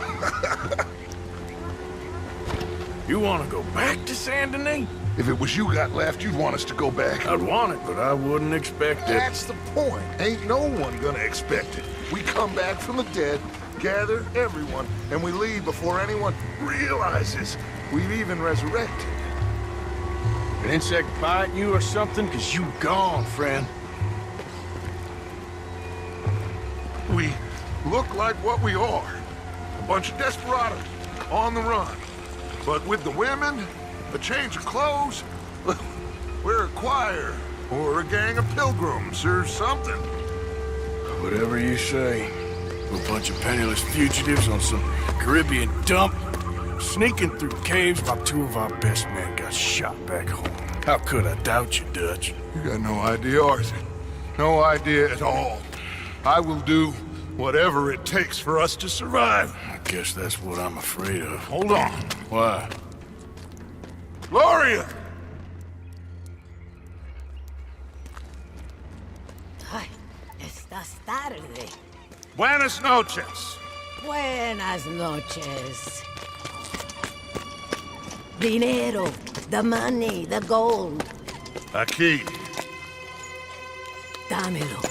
You want to go back to Saint Denis? If it was you got left, you'd want us to go back. I'd want it, but I wouldn't expect it. That's the point. Ain't no one gonna expect it. We come back from the dead, gather everyone, and we leave before anyone realizes we've even resurrected. An insect bite you or something? Cause you gone, friend. We look like what we are. A bunch of desperados on the run. But with the women, a change of clothes, we're a choir or a gang of pilgrims or something. Whatever you say. We're a bunch of penniless fugitives on some Caribbean dump, sneaking through caves while two of our best men got shot back home. How could I doubt you, Dutch? You got no idea, Arthur. No idea at all. I will do whatever it takes for us to survive. I guess that's what I'm afraid of. Hold on. Why? Gloria! Ay, estás tarde. Buenas noches. Buenas noches. Dinero, the money, the gold. Aquí. Dámelo.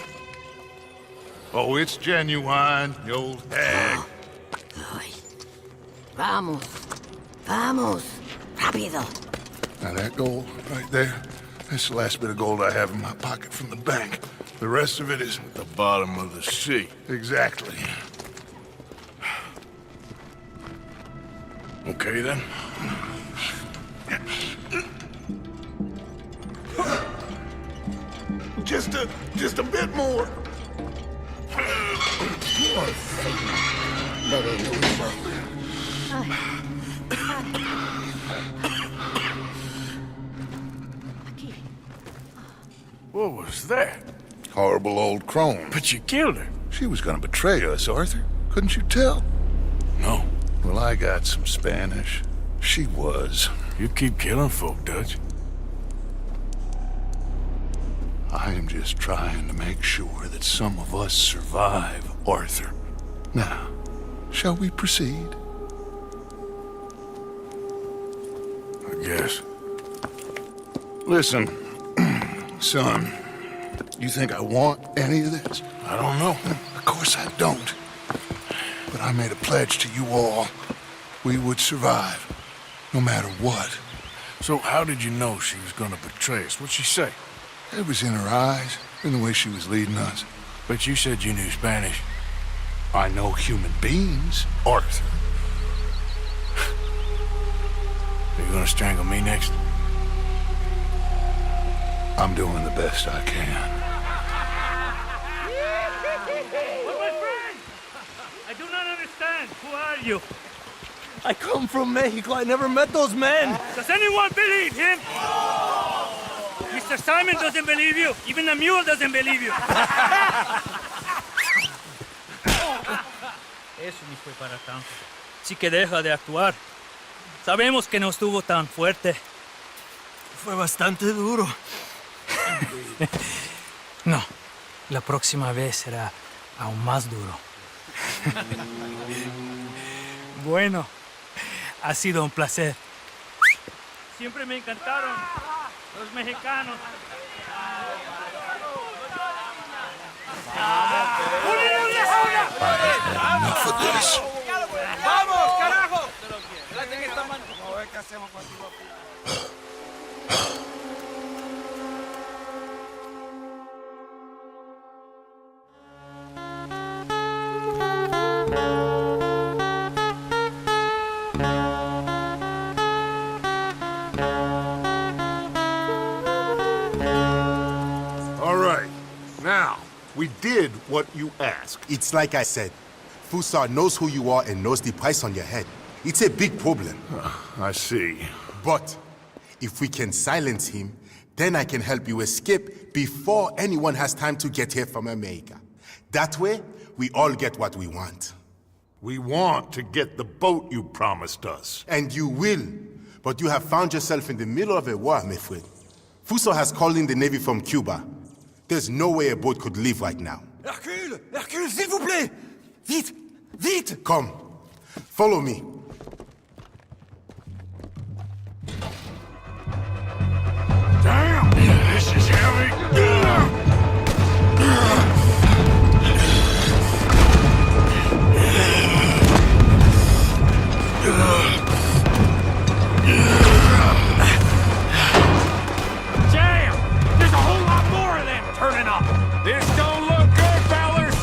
Oh, it's genuine, you old hag. Ay. Vamos. Vamos. Rápido. Now that gold right there, that's the last bit of gold I have in my pocket from the bank. The rest of it is at the bottom of the sea. Exactly. Okay then. Just a bit more. What was that? Horrible old crone. But you killed her. She was gonna betray us, Arthur. Couldn't you tell? No. Well, I got some Spanish. She was. You keep killing folk, Dutch. I am just trying to make sure that some of us survive, Arthur. Now, shall we proceed? I guess. Listen, son, you think I want any of this? I don't know. Of course I don't. But I made a pledge to you all. We would survive, no matter what. So how did you know she was gonna betray us? What'd she say? It was in her eyes, in the way she was leading us. But you said you knew Spanish. I know human beings, Arthur. Are you gonna strangle me next? I'm doing the best I can. But my friend! I do not understand. Who are are you? I come from Mexico. I never met those men. Does anyone believe him? Mr. Simon doesn't believe you. Even the mule doesn't believe you. Eso ni fue para tanto. Sí que deja de actuar. Sabemos que no estuvo tan fuerte. Fue bastante duro. No, la próxima vez será aún más duro. Bueno, ha sido un placer. Siempre me encantaron los mexicanos. ¡Vamos, carajo! All right. Now, we did what you asked. It's like I said. Fusar knows who you are and knows the price on your head. It's a big problem. I see. But if we can silence him, then I can help you escape before anyone has time to get here from America. That way, we all get what we want. We want to get the boat you promised us. And you will. But you have found yourself in the middle of a war, my friend. Fuso has called in the Navy from Cuba. There's no way a boat could leave right now. Hercule! Hercule, s'il vous plaît! Vite! Vite! Come. Follow me. Damn! This is heavy. Damn! There's a whole lot more of them turning up. This don't look good, fellas.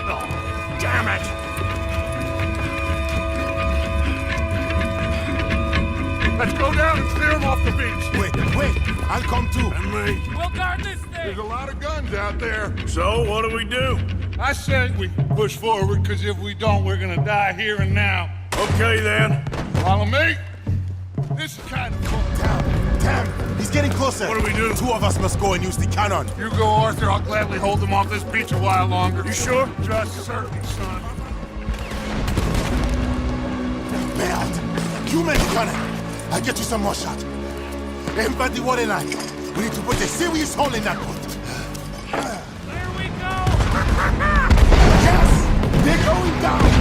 Oh, damn it! Let's go down and clear them off the beach. Wait. I'll come too. And me. We'll guard this thing. There's a lot of guns out there. So, what do we do? I said we push forward, because if we don't, we're gonna die here and now. Okay, then. Follow me. This is kind of cool. Damn! He's getting closer. What do we do? Two of us must go and use the cannon. You go, Arthur. I'll gladly hold them off this beach a while longer. You sure? Just certain, son. Bad. You make the cannon. I'll get you some more shot. Everybody water line. We need to put a serious hole in that boat. There we go. Yes! They're going down!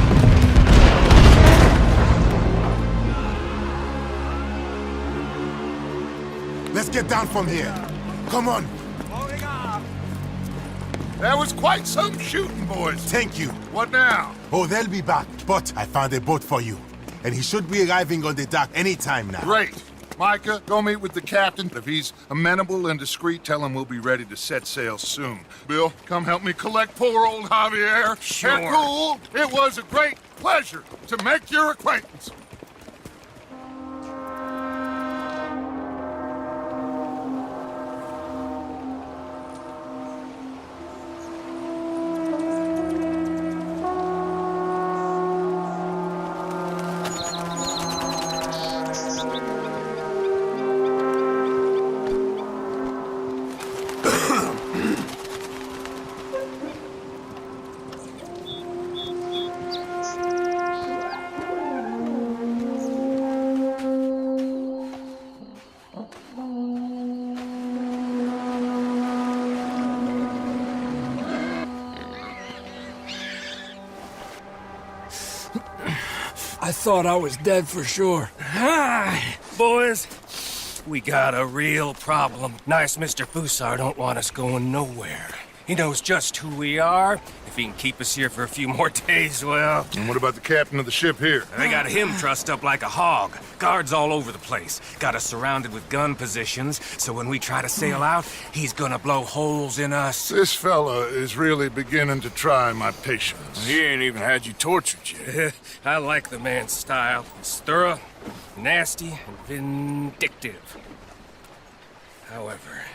Let's get down from here. Come on. That was quite some shooting, boys. Thank you. What now? Oh, they'll be back. But I found a boat for you. And he should be arriving on the dock any time now. Great. Micah, go meet with the captain. If he's amenable and discreet, tell him we'll be ready to set sail soon. Bill, come help me collect poor old Javier. Sure. Cool. It was a great pleasure to make your acquaintance. I thought I was dead for sure. Hi, boys. We got a real problem. Nice Mr. Fusar don't want us going nowhere. He knows just who we are. If he can keep us here for a few more days, well... And what about the captain of the ship here? They got him trussed up like a hog. Guards all over the place. Got us surrounded with gun positions, so when we try to sail out, he's gonna blow holes in us. This fella is really beginning to try my patience. He ain't even had you tortured yet. I like the man's style. He's thorough, nasty, and vindictive. However,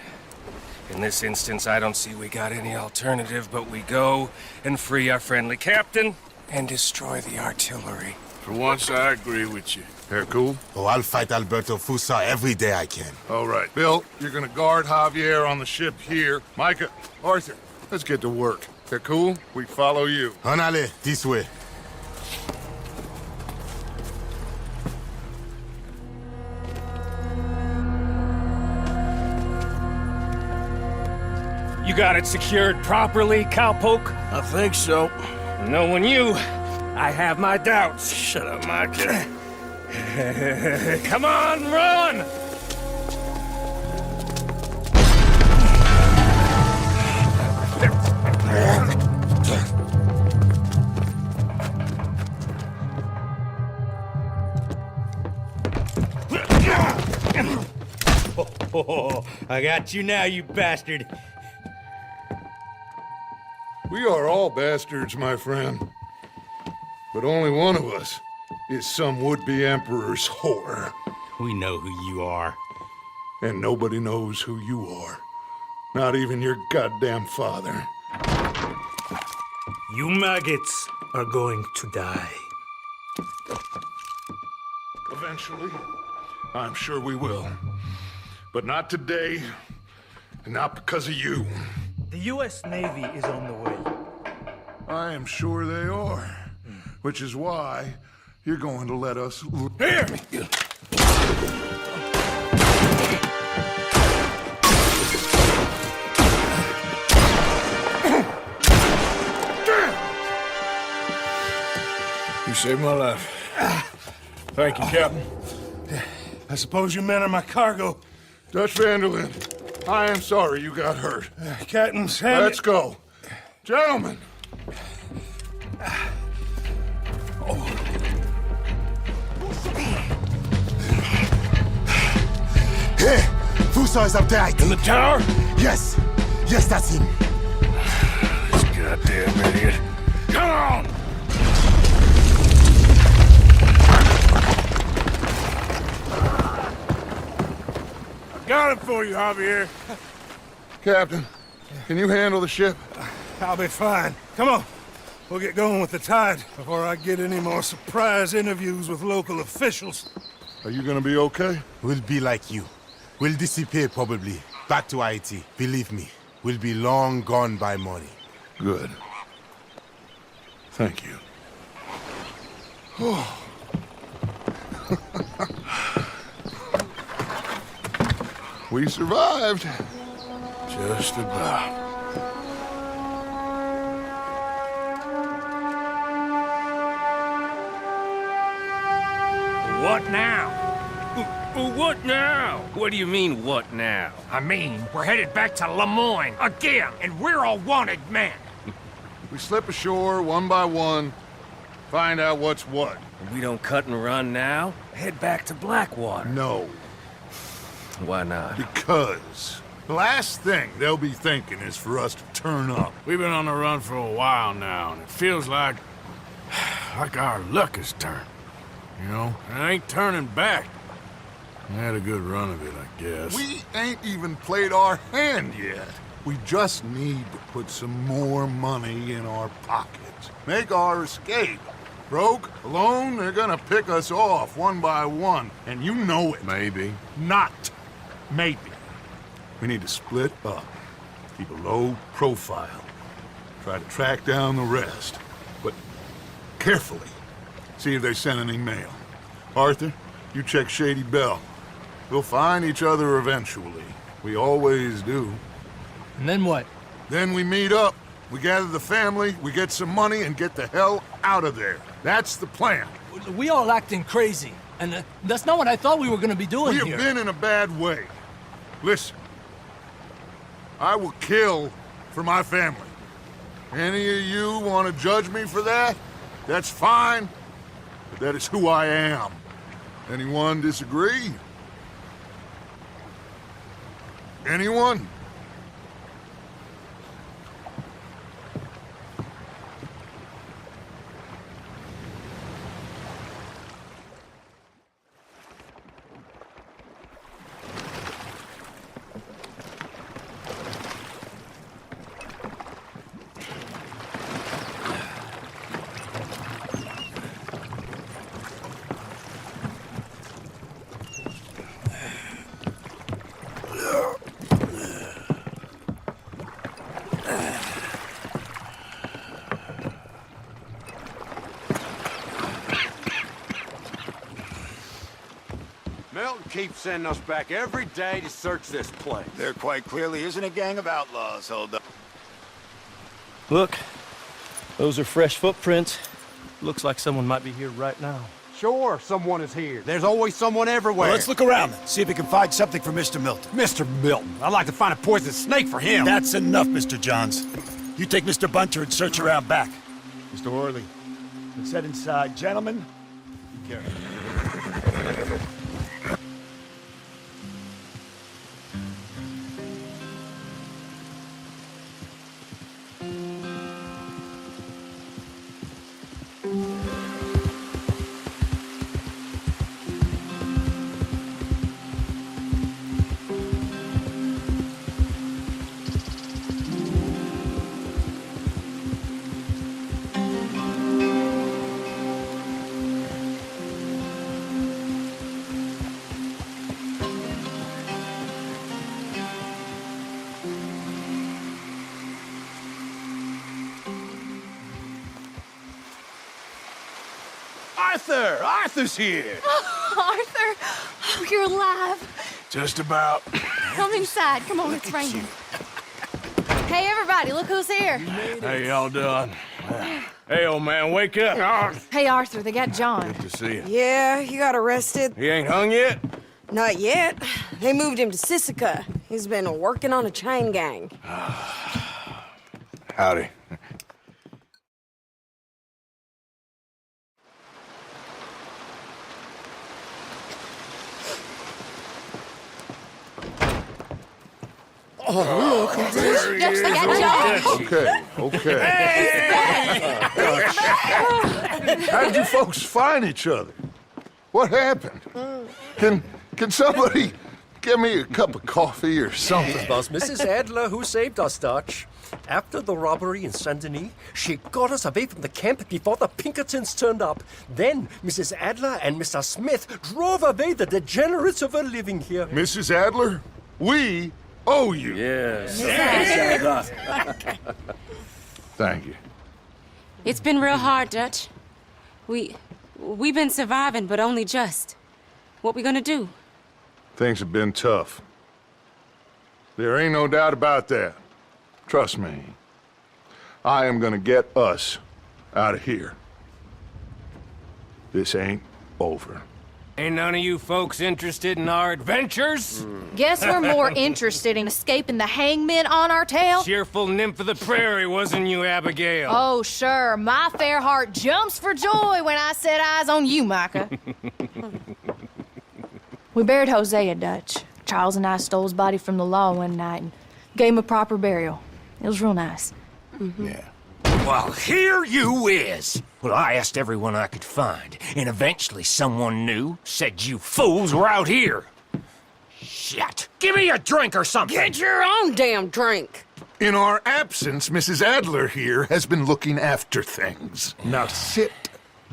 in this instance, I don't see we got any alternative, but we go and free our friendly captain and destroy the artillery. For once, I agree with you. Hercule? Oh, I'll fight Alberto Fusa every day I can. All right. Bill, you're gonna guard Javier on the ship here. Micah, Arthur, let's get to work. Hercule, we follow you. Honale, this way. You got it secured properly, cowpoke? I think so. Knowing you, I have my doubts. Shut up, Micah. Come on, run! Oh, I got you now, you bastard. We are all bastards, my friend. But only one of us is some would-be emperor's whore. We know who you are. And nobody knows who you are. Not even your goddamn father. You maggots are going to die. Eventually. I'm sure we will. But not today, and not because of you. The U.S. Navy is on the way. I am sure they are. Which is why you're going to let us... Here! You saved my life. Thank you, Captain. I suppose you men are my cargo. Dutch Vanderlyn, I am sorry you got hurt. Captain's Let's go. Gentlemen. Hey! Fusa is up there. In the tower? Yes. Yes, that's him. This goddamn idiot. Come on! Got it for you, Javier. Captain, can you handle the ship? I'll be fine. Come on. We'll get going with the tide before I get any more surprise interviews with local officials. Are you gonna be okay? We'll be like you. We'll disappear probably. Back to Haiti. Believe me, we'll be long gone by morning. Good. Thank you. Oh. We survived. Just about. What now? What now? What do you mean, what now? I mean, we're headed back to Lemoyne again, and we're all wanted men. We slip ashore one by one, find out what's what. We don't cut and run now? Head back to Blackwater. No. Why not? Because the last thing they'll be thinking is for us to turn up. We've been on the run for a while now, and it feels like our luck has turned. You know, and I ain't turning back. I had a good run of it, I guess. We ain't even played our hand yet. We just need to put some more money in our pockets. Make our escape. Broke, alone, they're gonna pick us off one by one, and you know it. Maybe. Not maybe. We need to split up. Keep a low profile. Try to track down the rest. But carefully. See if they send any mail. Arthur, you check Shady Belle. We'll find each other eventually. We always do. And then what? Then we meet up. We gather the family, we get some money, and get the hell out of there. That's the plan. We all acting crazy. And that's not what I thought we were going to be doing here. We have been in a bad way. Listen. I will kill for my family. Any of you want to judge me for that? That's fine. But that is who I am. Anyone disagree? Anyone? keep sending us back every day to search this place? There quite clearly isn't a gang of outlaws holed up. Look, those are fresh footprints. Looks like someone might be here right now. Sure, someone is here. There's always someone everywhere. Well, let's look around then. See if we can find something for Mr. Milton. Mr. Milton. I'd like to find a poisonous snake for him. That's enough, Mr. Johns. You take Mr. Bunter and search around back. Mr. Worley, let's head inside. Gentlemen, be careful. Arthur! Arthur's here! Arthur! Oh, you're alive. Just about. Come inside. Come on, it's raining. Hey, everybody, look who's here. How y'all doing? Hey, old man, wake up. Hey, Arthur, they got John. Good to see you. Yeah, he got arrested. He ain't hung yet? Not yet. They moved him to Sisika. He's been working on a chain gang. Howdy. Oh, look. Yes, they got John. Okay. How did you folks find each other? What happened? Can somebody get me a cup of coffee or something? It was Mrs. Adler who saved us, Dutch. After the robbery in Saint-Denis, she got us away from the camp before the Pinkertons turned up. Then Mrs. Adler and Mr. Smith drove away the degenerates who were living here. Mrs. Adler, we owe you. Yes. Thank you. It's been real hard, Dutch. We've been surviving, but only just. What we gonna do? Things have been tough. There ain't no doubt about that. Trust me. I am gonna get us out of here. This ain't over. Ain't none of you folks interested in our adventures? Guess we're more interested in escaping the hangmen on our tail? Cheerful nymph of the prairie, wasn't you, Abigail? Oh, sure. My fair heart jumps for joy when I set eyes on you, Micah. We buried Hosea, Dutch. Charles and I stole his body from the law one night and gave him a proper burial. It was real nice. Yeah. Well, here you is. Well, I asked everyone I could find, and eventually someone new said you fools were out here. Shit. Give me a drink or something. Get your own damn drink. In our absence, Mrs. Adler here has been looking after things. Now sit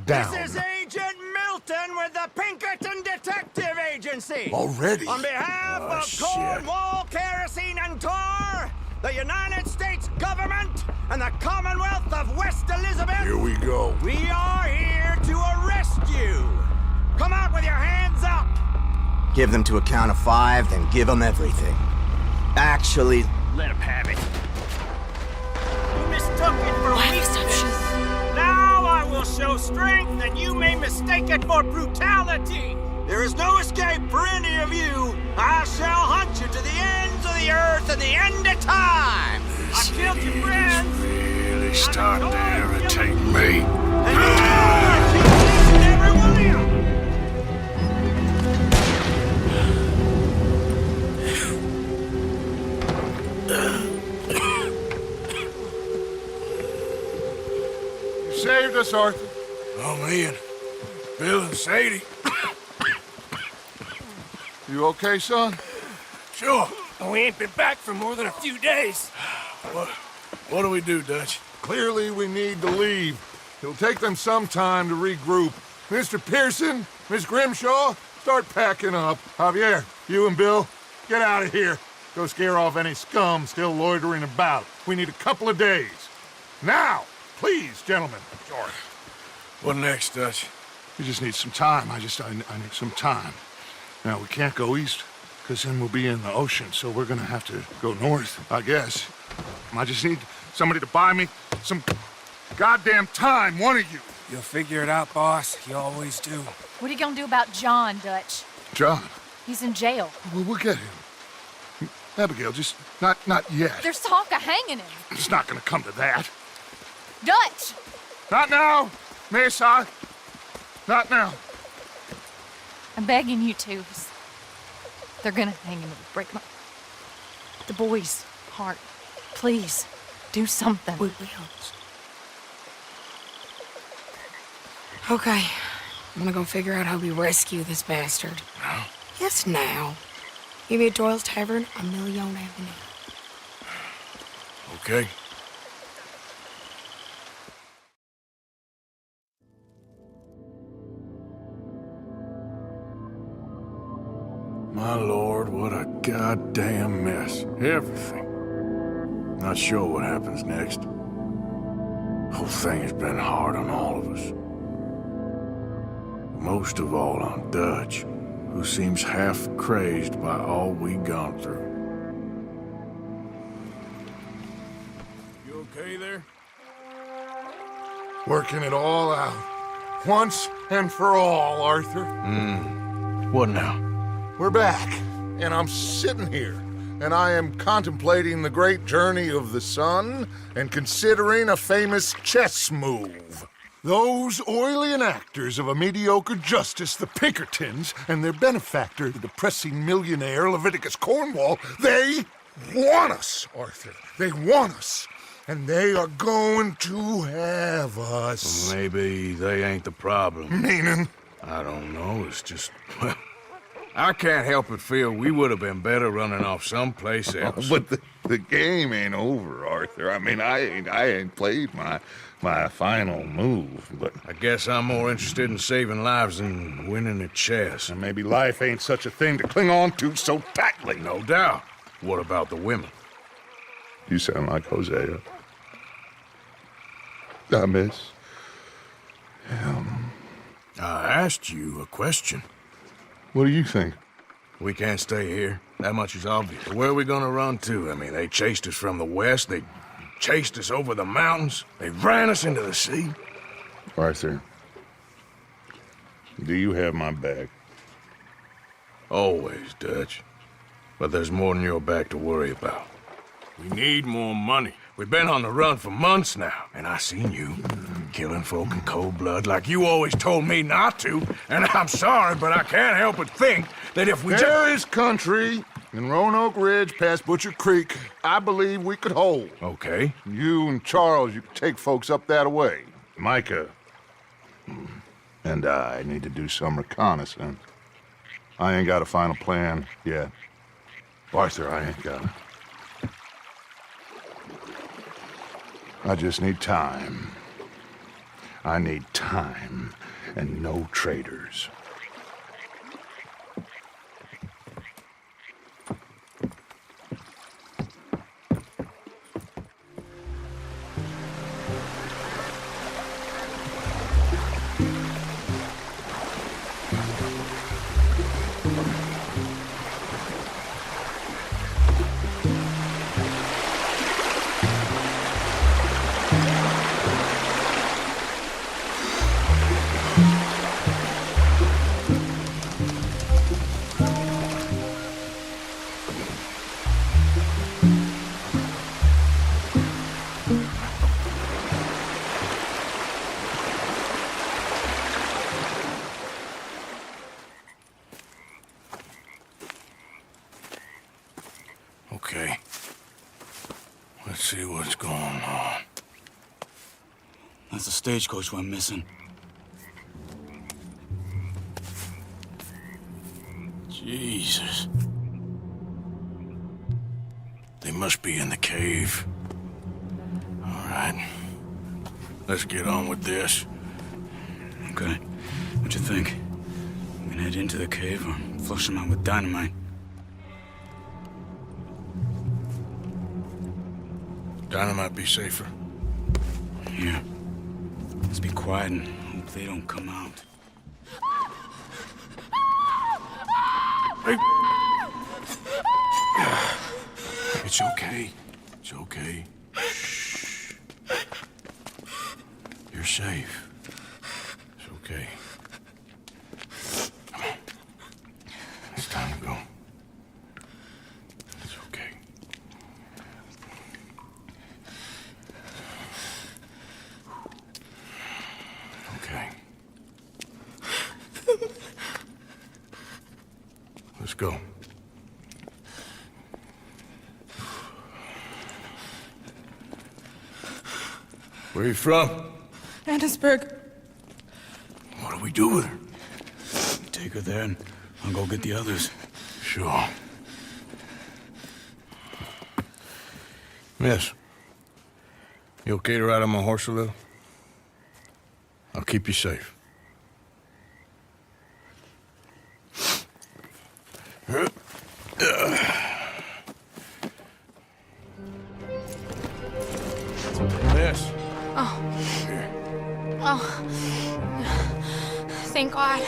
down. This is Agent Milton with the Pinkerton Detective Agency. Already? On behalf of Cornwall, Kerosene, and Tar, the United States government, and the Commonwealth of West Elizabeth. Here we go. We are here to arrest you. Come out with your hands up. Give them to a count of 5, then give them everything. Actually, let him have it. You mistook it for weakness. Now I will show strength, and you may mistake it for brutality. There is no escape for any of you. I shall hunt you to the ends of the earth and the end of time. I've killed your friends. Really starting to irritate me. And you never will live. You saved us, Arthur. Oh, me and Bill and Shady. You okay, son? Sure. We ain't been back for more than a few days. What do we do, Dutch? Clearly, we need to leave. It'll take them some time to regroup. Mr. Pearson, Miss Grimshaw, start packing up. Javier, you and Bill, get out of here. Go scare off any scum still loitering about. We need a couple of days. Now, please, gentlemen. George. What next, Dutch? We just need some time. I need some time. Now, we can't go east, because then we'll be in the ocean, so we're gonna have to go north, I guess. I just need somebody to buy me some goddamn time, one of you. You'll figure it out, boss. You always do. What are you gonna do about John, Dutch? John? He's in jail. We'll get him. Abigail, just not yet. There's talk of hanging him. It's not gonna come to that. Dutch! Not now, miss. Not now. I'm begging you to. They're gonna hang him. It'll break the boy's heart. Please, do something. We will. Okay. I'm gonna go figure out how we rescue this bastard. Now? Yes, now. Give me a Doyle's Tavern on Million Avenue. Okay. My lord, what a goddamn mess. Everything. Not sure what happens next. Whole thing has been hard on all of us. Most of all on Dutch, who seems half crazed by all we've gone through. You okay there? Working it all out. Once and for all, Arthur. What now? We're back, and I'm sitting here, and I am contemplating the great journey of the sun and considering a famous chess move. Those oily enactors of a mediocre justice, the Pinkertons, and their benefactor, the depressing millionaire Leviticus Cornwall, they want us, Arthur. They want us. And they are going to have us. Maybe they ain't the problem. Meaning? I don't know, it's just... well, I can't help but feel we would have been better running off someplace else. But the game ain't over, Arthur. I mean, I ain't played my final move, but... I guess I'm more interested in saving lives than winning at chess. And maybe life ain't such a thing to cling on to so tightly. No doubt. What about the women? You sound like Hosea. I miss him. I asked you a question. What do you think? We can't stay here. That much is obvious. Where are we gonna run to? I mean, they chased us from the west. They chased us over the mountains. They ran us into the sea. Arthur, do you have my back? Always, Dutch. But there's more than your back to worry about. We need more money. We've been on the run for months now, and I seen you killing folk in cold blood like you always told me not to. And I'm sorry, but I can't help but think that if we There is country in Roanoke Ridge past Butcher Creek I believe we could hold. Okay. You and Charles, you could take folks up that way. Micah and I need to do some reconnaissance. I ain't got a final plan yet. Arthur, I ain't got it. I just need time. I need time and no traitors. Okay. Let's see what's going on. That's the stagecoach we're missing. Jesus. They must be in the cave. All right. Let's get on with this. Okay. What you think? We can head into the cave or flush them out with dynamite? Dynamite be safer. Yeah. Let's be quiet and hope they don't come out. It's okay. It's okay. Shh. You're safe. It's okay. Come on. It's time to go. It's okay. Okay. Let's go. Where are you from? Annesburg. What do we do with her? Take her there and I'll go get the others. Sure. Miss, you okay to ride on my horse a little? I'll keep you safe. Miss. Oh. Oh. Thank God.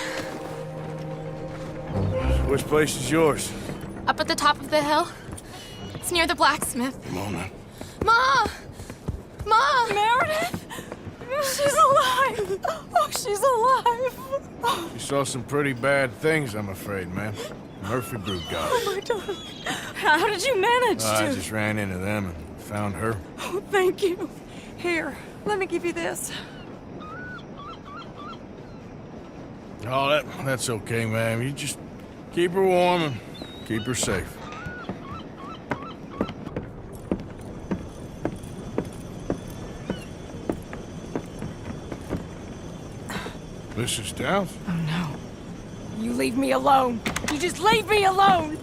Which place is yours? Up at the top of the hill. It's near the blacksmith. Come on now. Mom! Mom! Meredith! She's alive! Oh, she's alive! You saw some pretty bad things, I'm afraid, ma'am. Murphy brood got her. Oh, my darling. How did you manage to? I just ran into them and found her. Oh, thank you. Here, let me give you this. Oh, that's okay, ma'am. You just keep her warm and keep her safe. Mrs. Downs? Oh, no. You leave me alone. You just leave me alone.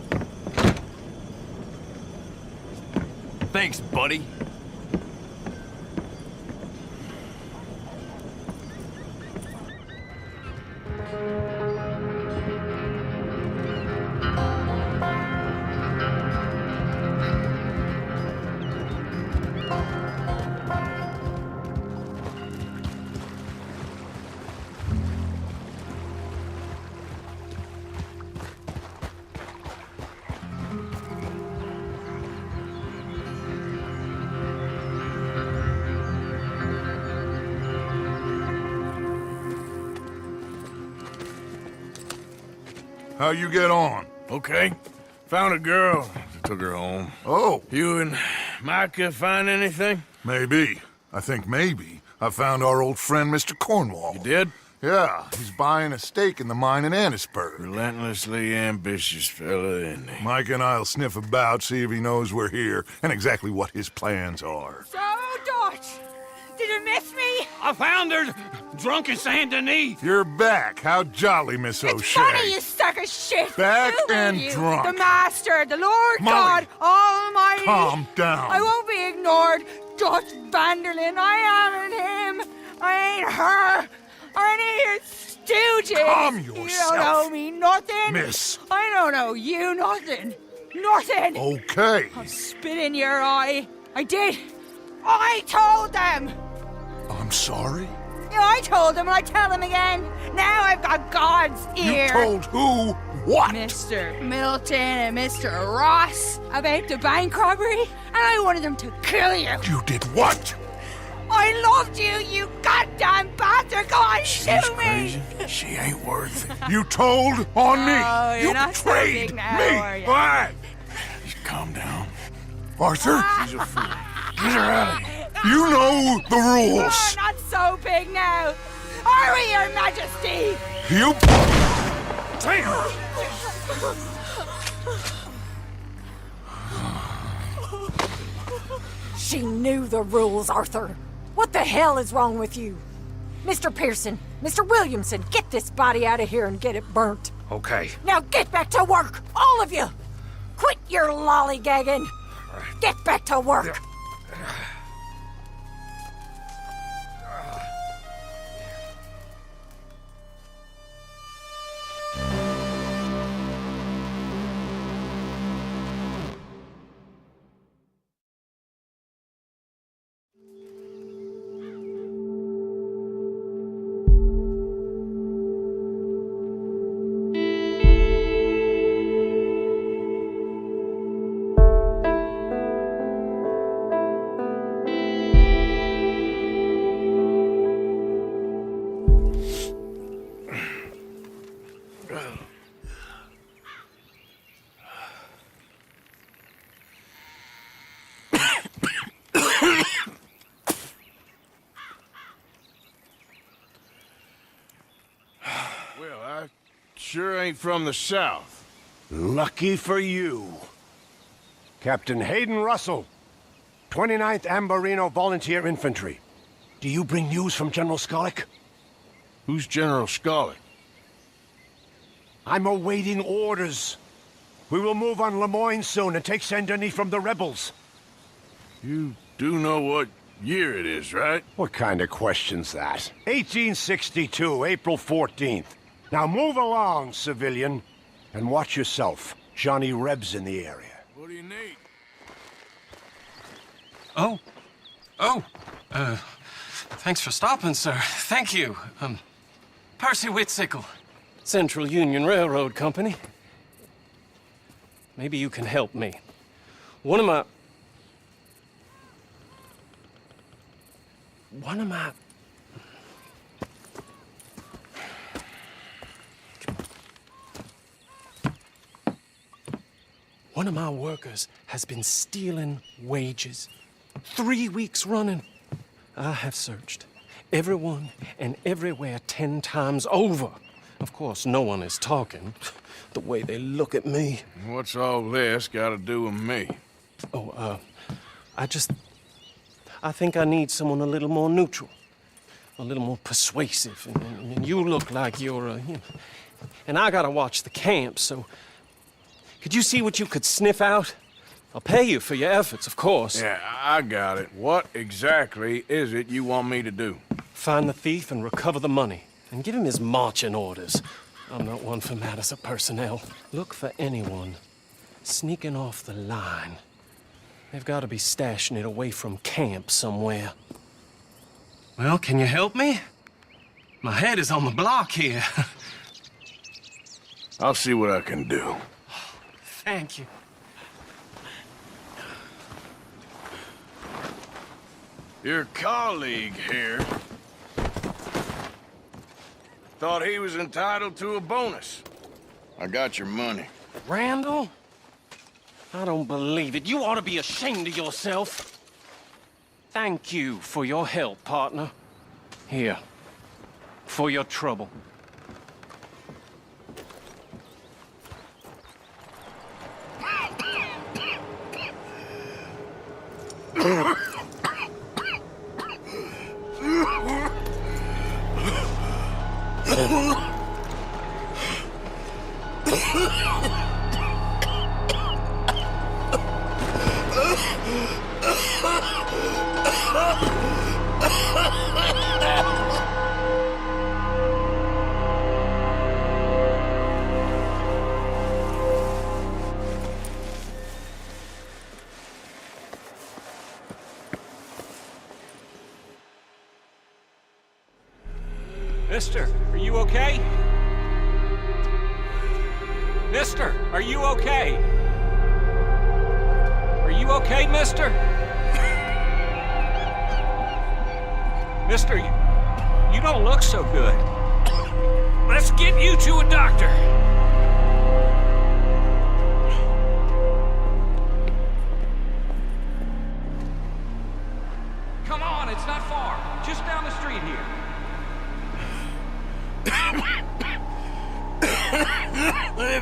Thanks, buddy. How you get on? Okay. Found a girl. Took her home. Oh. You and Micah find anything? Maybe. I think maybe. I found our old friend, Mr. Cornwall. You did? Yeah, he's buying a stake in the mine in Annisburg. Relentlessly ambitious fella, isn't he? Mike and I'll sniff about, see if he knows we're here, and exactly what his plans are. So, Dutch, did you miss me? I found her drunk in Saint Denis. You're back. How jolly, Miss It's O'Shea. funny, you suck of shit. Back Who and are you? drunk. The Master, the Lord Molly. God Almighty. Calm down. I won't be ignored. Dutch Vanderlyn, I am him. I ain't her. Or any of your stooges. Calm You yourself. don't owe me nothing. Miss. I don't owe you nothing. Nothing. Okay. I'll spit in your eye. I did. I told them. I'm sorry? Yeah, I told them and I tell them again. Now I've got God's ear. You told who what? Mr. Milton and Mr. Ross about the bank robbery, and I wanted them to kill you. You did what? I loved you, you goddamn bastard! Go on, shoot me! Crazy. She ain't worth it. You told on me. Oh, you're You not so betrayed big now, me. are you? Why? Just calm down. Arthur? She's a fool. Get her out of here. You know the Oh, rules. not so big now. Are we, Your Majesty? You... She knew the rules, Arthur. What the hell is wrong with you? Mr. Pearson, Mr. Williamson, get this body out of here and get it burnt. Okay. Now get back to work, all of you! Quit your lollygagging! Get back to work! Well, I sure ain't from the South. Lucky for you. Captain Hayden Russell, 29th Ambarino Volunteer Infantry. Do you bring news from General Skollick? Who's General Skollick? I'm awaiting orders. We will move on Lemoyne soon and take Saint-Denis from the rebels. You do know what year it is, right? What kind of question's that? 1862, April 14th. Now move along, civilian, and watch yourself. Johnny Reb's in the area. What do you need? Thanks for stopping, sir. Thank you. Percy Whitsickle, Central Union Railroad Company. Maybe you can help me. One of my workers has been stealing wages. 3 weeks running. I have searched everyone and everywhere 10 times over. Of course, no one is talking. The way they look at me. What's all this got to do with me? I think I need someone a little more neutral, a little more persuasive. And you look like you're, and I gotta watch the camp, so could you see what you could sniff out? I'll pay you for your efforts, of course. Yeah, I got it. What exactly is it you want me to do? Find the thief and recover the money, and give him his marching orders. I'm not one for matters of personnel. Look for anyone sneaking off the line. They've got to be stashing it away from camp somewhere. Well, can you help me? My head is on the block here. I'll see what I can do. Thank you. Your colleague here thought he was entitled to a bonus. I got your money. Randall? I don't believe it. You ought to be ashamed of yourself. Thank you for your help, partner. Here, for your trouble. Mister, are you okay? Mister, are you okay? Are you okay, mister? Mister, you don't look so good. Let's get you to a doctor. Come on, it's not far. Just down the street here.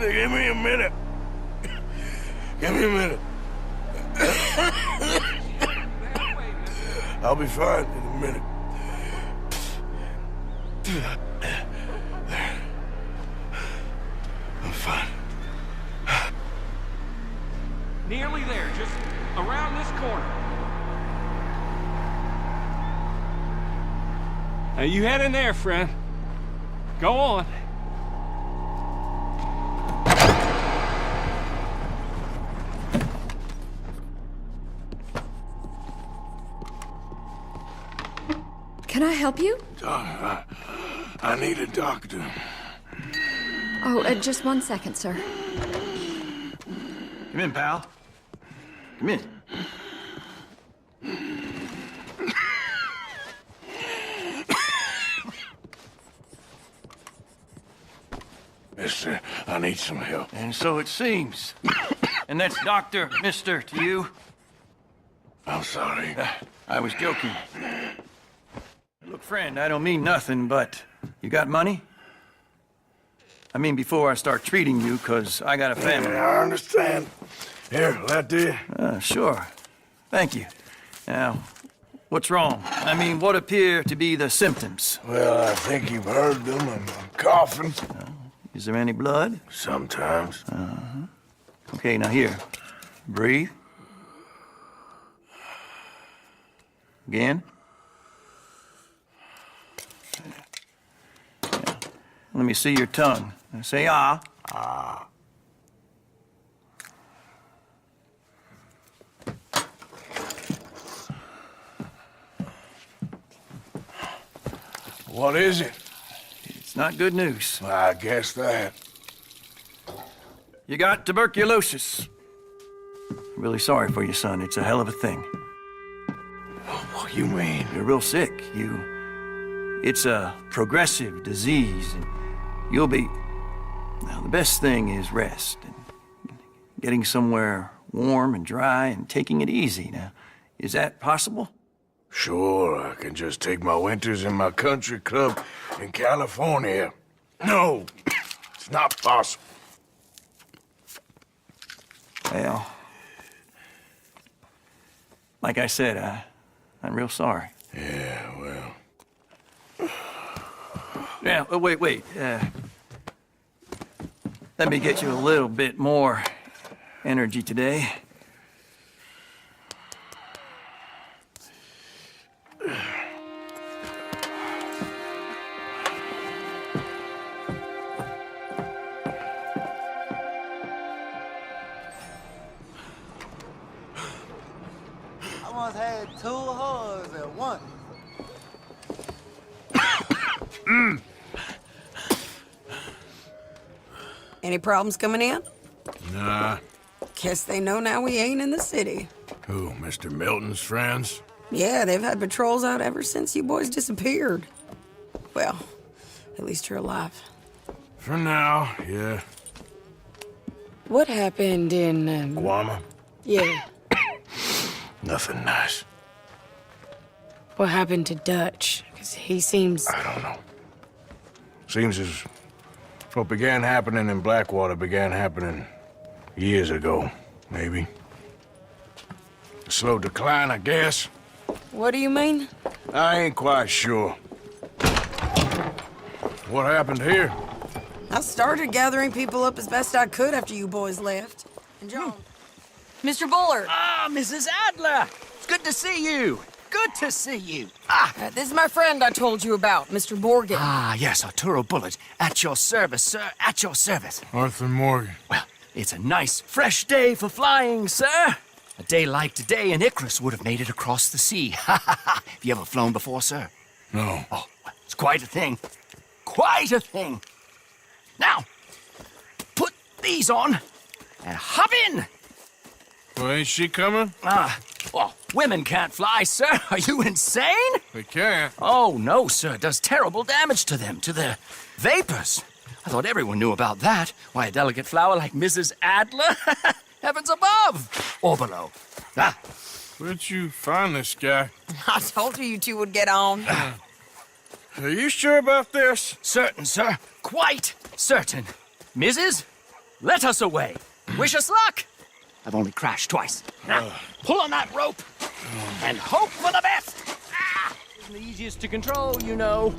Give me a minute. Give me a minute. I'll be fine in a minute. There. I'm fine. Nearly there, just around this corner. Now you head in there, friend. Go on. Can I help you? I need a doctor. Oh, just 1 second, sir. Come in, pal. Come in. Mister, I need some help. And so it seems. And that's Doctor, Mister, to you? I'm sorry. I was joking. Look, friend, I don't mean nothing, but you got money? I mean, before I start treating you, because I got a family. Yeah, I understand. Here, let do. Sure. Thank you. Now, what's wrong? I mean, what appear to be the symptoms? Well, I think you've heard them. I'm coughing. Is there any blood? Sometimes. Okay, now here. Breathe. Again. Yeah. Let me see your tongue. Now say ah. Ah. What is it? It's not good news. I guess that. You got tuberculosis. I'm really sorry for you, son. It's a hell of a thing. What you mean? You're real sick. It's a progressive disease, and you'll be... Now, the best thing is rest, and getting somewhere warm and dry, and taking it easy. Now, is that possible? Sure, I can just take my winters in my country club in California. No, it's not possible. Well, like I said, I'm real sorry. Yeah, well... Yeah, wait. Let me get you a little bit more energy today. I once had 2 whores at once. Any problems coming in? Nah. Guess they know now we ain't in the city. Who, Mr. Milton's friends? Yeah, they've had patrols out ever since you boys disappeared. Well, at least you're alive. For now, yeah. What happened in, Guarma? Yeah. Nothing nice. What happened to Dutch? Because he seems... I don't know. Seems as what began happening in Blackwater began happening years ago, maybe. A slow decline, I guess. What do you mean? I ain't quite sure. What happened here? I started gathering people up as best I could after you boys left. And John. Mr. Bullard! Ah, Mrs. Adler! It's good to see you. Good to see you. This is my friend I told you about, Mr. Morgan. Ah, yes, Arturo Bullard. At your service, sir. At your service. Arthur Morgan. Well, it's a nice, fresh day for flying, sir. A day like today, an Icarus would have made it across the sea. Have you ever flown before, sir? No. Oh, well, it's quite a thing. Quite a thing. Now, put these on and hop in. Well, ain't she coming? Well, women can't fly, sir. Are you insane? They can't. Oh, no, sir. It does terrible damage to them, to their vapors. I thought everyone knew about that. Why, a delicate flower like Mrs. Adler? Heavens above! Or below. Where'd you find this guy? I told you two would get on. Are you sure about this? Certain, sir. Quite certain. Mrs., let us away. Wish us luck. I've only crashed twice. Now, pull on that rope and hope for the best. Isn't the easiest to control, you know.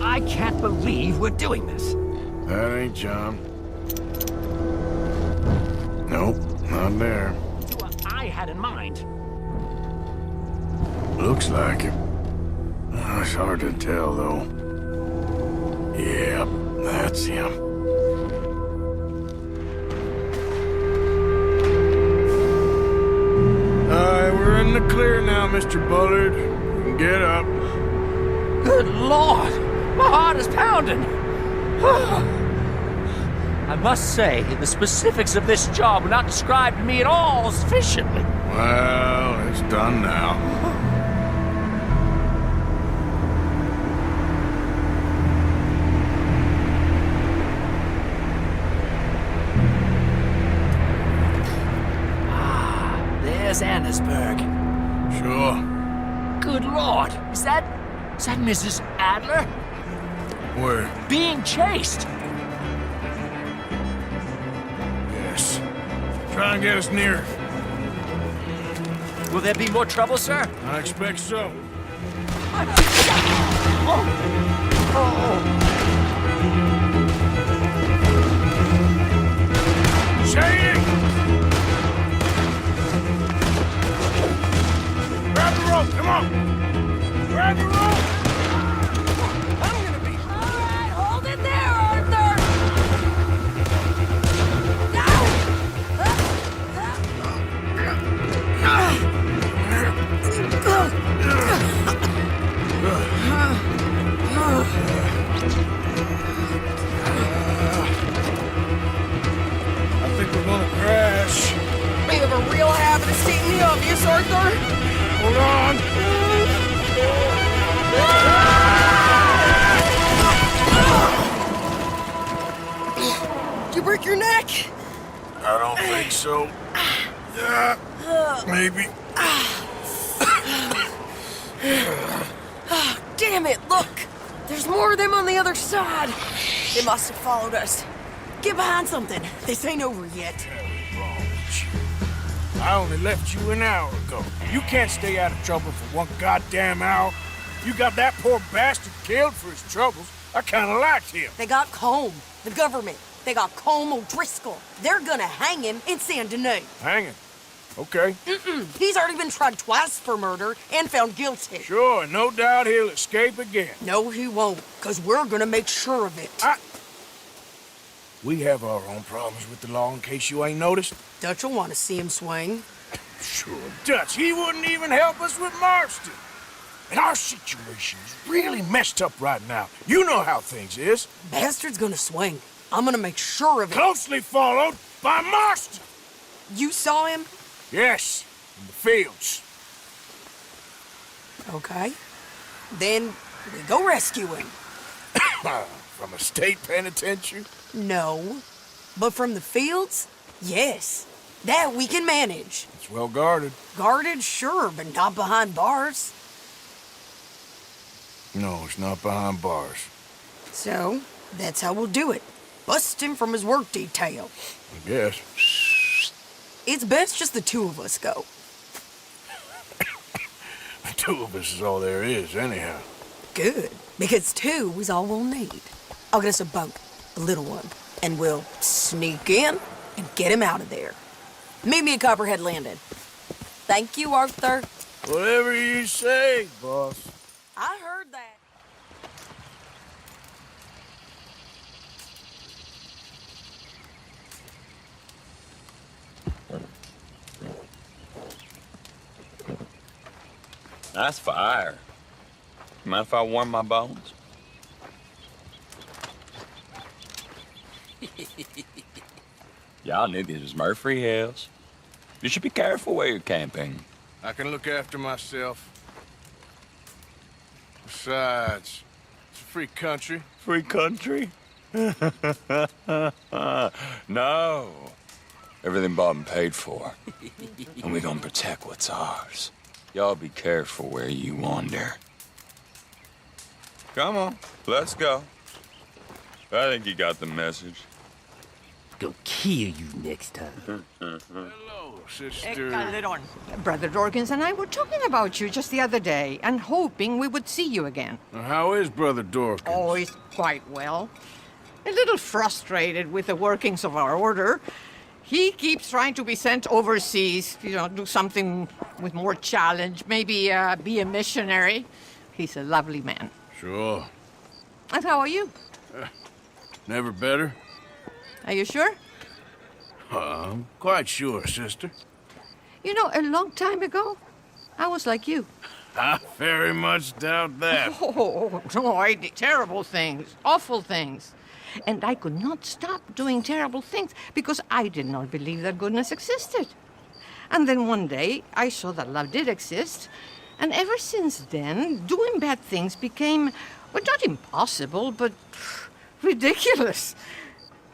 I can't believe we're doing this. That ain't John. Nope, not there. What I had in mind. Looks like him. It's hard to tell, though. Yep, that's him. We're in the clear now, Mr. Bullard. Get up. Good Lord! My heart is pounding. I must say, the specifics of this job were not described to me at all sufficiently. Well, it's done now. There's Annesburg. Sure. Good Lord, is that Mrs. Adler? Where? Being chased! Yes. Try and get us near. Will there be more trouble, sir? I expect so. Shady! Grab the rope, come on! Grab the rope! Alright, hold it there, Arthur! I think we're gonna crash. You have a real habit of stating the obvious, Arthur. Hold on. Did you break your neck? I don't think so. Maybe. Damn it, look! There's more of them on the other side. They must have followed us. Get behind something. This ain't over yet. I only left you an hour ago. You can't stay out of trouble for one goddamn hour. You got that poor bastard killed for his troubles. I kinda liked him. They got Combe, the government. They got Combe O'Driscoll. They're gonna hang him in Saint Denis. Hanging. Okay. He's already been tried twice for murder and found guilty. Sure, no doubt he'll escape again. No, he won't, because we're gonna make sure of it. We have our own problems with the law, in case you ain't noticed. Dutch will want to see him swing. Sure, Dutch, he wouldn't even help us with Marston. And our situation is really messed up right now. You know how things is. Bastard's gonna swing. I'm gonna make sure of it. Closely followed by Marston. You saw him? Yes, in the fields. Okay. Then we go rescue him. From a state penitentiary? No. But from the fields? Yes. That we can manage. It's well guarded. Guarded, sure, but not behind bars. No, it's not behind bars. So, that's how we'll do it. Bust him from his work detail. I guess. It's best just the two of us go. The two of us is all there is, anyhow. Good, because two is all we'll need. I'll get us a boat, a little one, and we'll sneak in and get him out of there. Meet me at Copperhead Landing. Thank you, Arthur. Whatever you say, boss. I heard that. Nice fire. Mind if I warm my bones? Y'all knew this was Murphy Hills. You should be careful where you're camping. I can look after myself. Besides, it's a free country. Free country? No. Everything bought and paid for. And we gonna protect what's ours. Y'all be careful where you wander. Come on, let's go. I think you got the message. Go kill you next time. Hello, sister. Brother Dorkins and I were talking about you just the other day and hoping we would see you again. How is Brother Dorkins? Oh, he's quite well. A little frustrated with the workings of our order. He keeps trying to be sent overseas, do something with more challenge, maybe be a missionary. He's a lovely man. Sure. And how are you? Never better? Are you sure? I'm quite sure, sister. You know, a long time ago, I was like you. I very much doubt that. Oh, no, I did terrible things, awful things. And I could not stop doing terrible things because I did not believe that goodness existed. And then one day, I saw that love did exist. And ever since then, doing bad things became, well, not impossible, but ridiculous.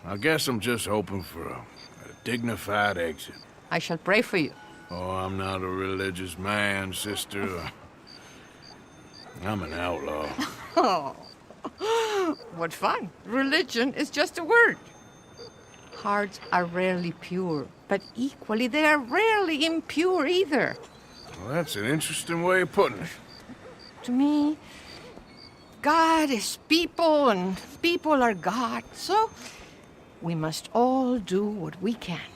I guess I'm just hoping for a dignified exit. I shall pray for you. Oh, I'm not a religious man, sister. I'm an outlaw. Oh. what fun. Religion is just a word. Hearts are rarely pure, but equally they are rarely impure either. Well, that's an interesting way of putting it. To me, God is people and people are God, so we must all do what we can.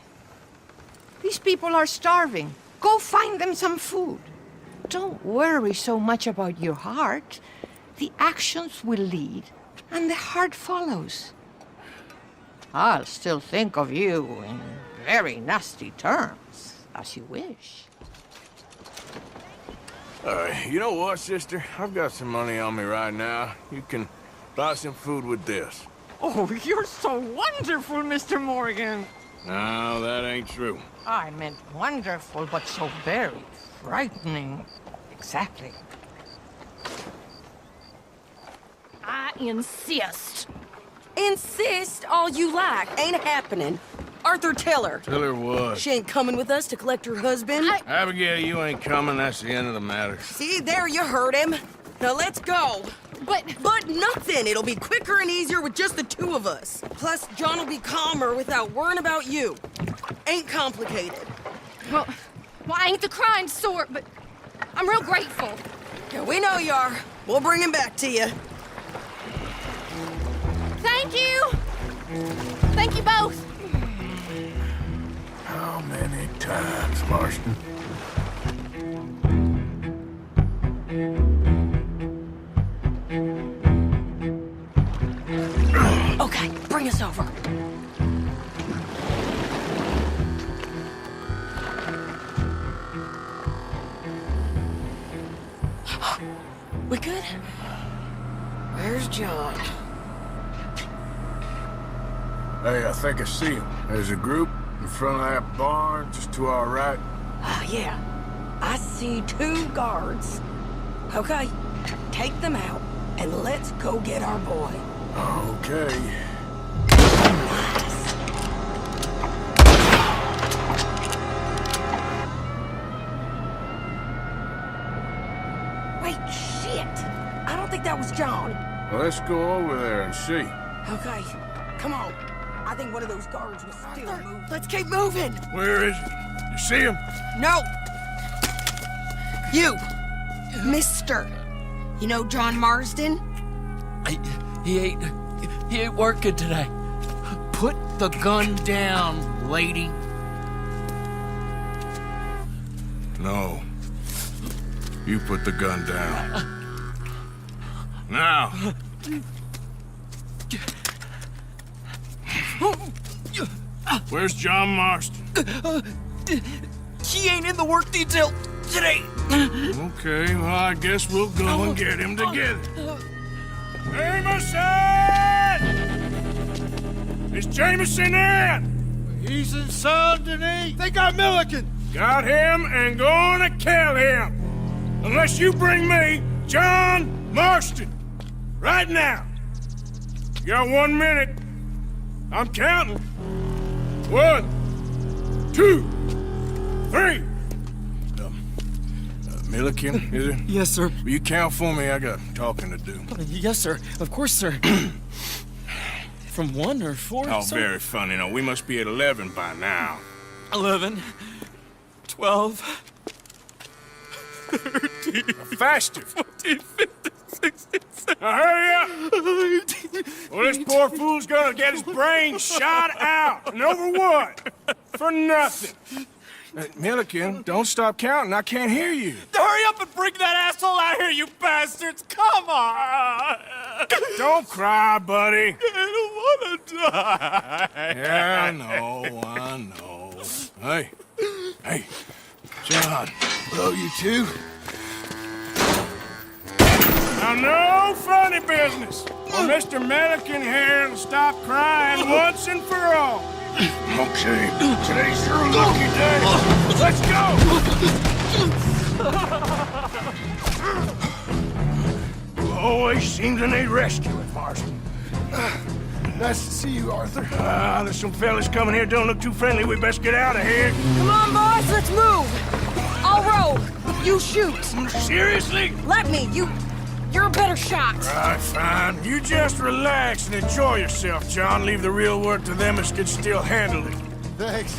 These people are starving. Go find them some food. Don't worry so much about your heart. The actions will lead, and the heart follows. I'll still think of you in very nasty terms, as you wish. You know what, sister? I've got some money on me right now. You can buy some food with this. Oh, you're so wonderful, Mr. Morgan. No, that ain't true. I meant wonderful, but so very frightening. Exactly. I insist. Insist all you like. Ain't happening. Artur, tell her. Tell her what? She ain't coming with us to collect her husband. Abigail, you ain't coming. That's the end of the matter. See, there you heard him. Now let's go. But nothing. It'll be quicker and easier with just the two of us. Plus, John will be calmer without worrying about you. Ain't complicated. Well, I ain't the kind sort, but I'm real grateful. Yeah, we know you are. We'll bring him back to you. Thank you. Thank you both. How many times, Marston? Okay, bring us over. We good? Where's John? Hey, I think I see him. There's a group in front of that barn, just to our right. Yeah. I see 2 guards. Okay, take them out, and let's go get our boy. Okay. Wait, shit! I don't think that was John. Well, let's go over there and see. Okay, come on. I think one of those guards was still moving. Let's keep moving. Where is he? You see him? No. You, Mister. You know John Marston? He ain't working today. Put the gun down, lady. No. You put the gun down. Now. Where's John Marston? He ain't in the work detail today. Okay, well, I guess we'll go and get him together. Jameson! Is Jameson in? He's in Saint-Denis. They got Milliken. Got him and gonna kill him. Unless you bring me John Marston. Right now. You got 1 minute. I'm counting. 1, 2, 3. Milliken, is it? Yes, sir. Will you count for me? I got talking to do. Yes, sir. Of course, sir. From 1 or 4? Oh, sir? very funny. No, we must be at 11 by now. 11, 12, 13. Faster. 14, 15, 16, 17. Now hurry up! Well, this poor fool's gonna get his brains shot out. And over what? For nothing. Milliken, don't stop counting. I can't hear you. Hurry up and bring that asshole out here, you bastards! Come on! Don't cry, buddy. I don't want to die. Yeah, I know. Hey, John. Hello, you two. Now, no funny business. Well, Mr. Milliken here will stop crying once and for all. Okay, today's your lucky day. Let's go! You always seem to need rescuing, Marston. Nice to see you, Arthur. There's some fellas coming here. Don't look too friendly. We best get out of here. Come on, boys, let's move. I'll row. You shoot. Seriously? Let me. You You're a better shot. Right, fine. You just relax and enjoy yourself, John. Leave the real work to them as can still handle it. Thanks.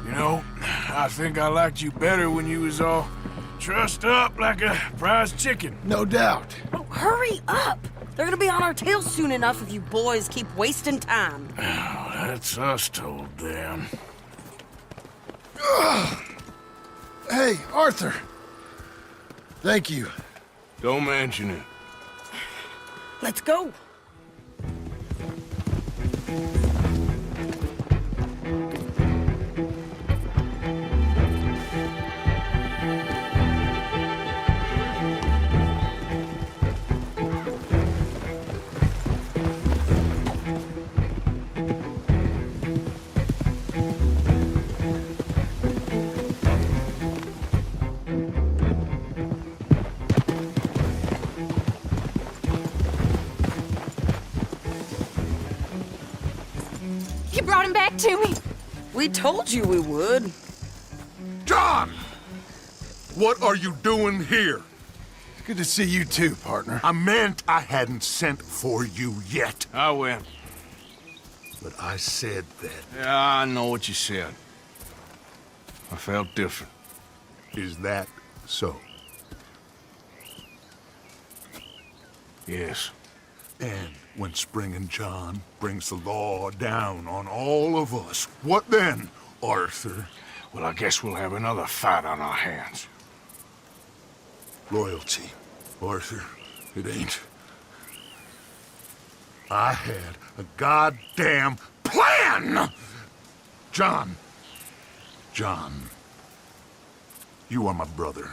You know, I think I liked you better when you was all trussed up like a prize chicken. No doubt. Oh, hurry up! They're gonna be on our tails soon enough if you boys keep wasting time. Oh, that's us told them. Hey, Arthur. Thank you. Don't mention it. Let's go. You brought him back to me. We told you we would. John! What are you doing here? Good to see you too, partner. I meant I hadn't sent for you yet. I went. But I said that. Yeah, I know what you said. I felt different. Is that so? Yes. And when Spring and John brings the law down on all of us, what then, Arthur? Well, I guess we'll have another fight on our hands. Loyalty, Arthur, it ain't. I had a goddamn plan! John, you are my brother.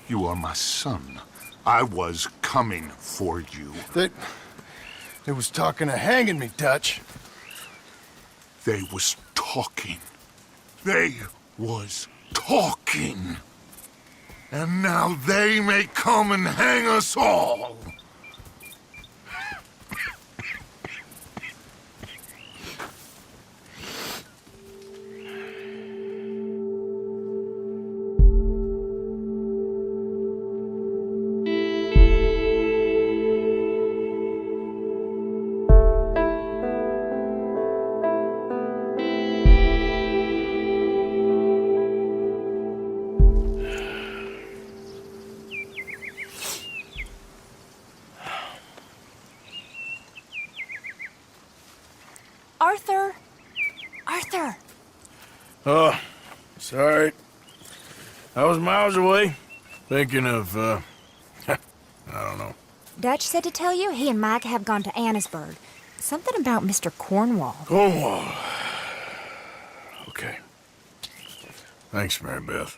You are my son. I was coming for you. They was talking of hanging me, Dutch. They was talking. They was talking. And now they may come and hang us all. Arthur! Arthur! Oh, sorry. I was miles away, thinking of, I don't know. Dutch said to tell you he and Mike have gone to Annisburg. Something about Mr. Cornwall. Cornwall. Okay. Thanks, Mary Beth.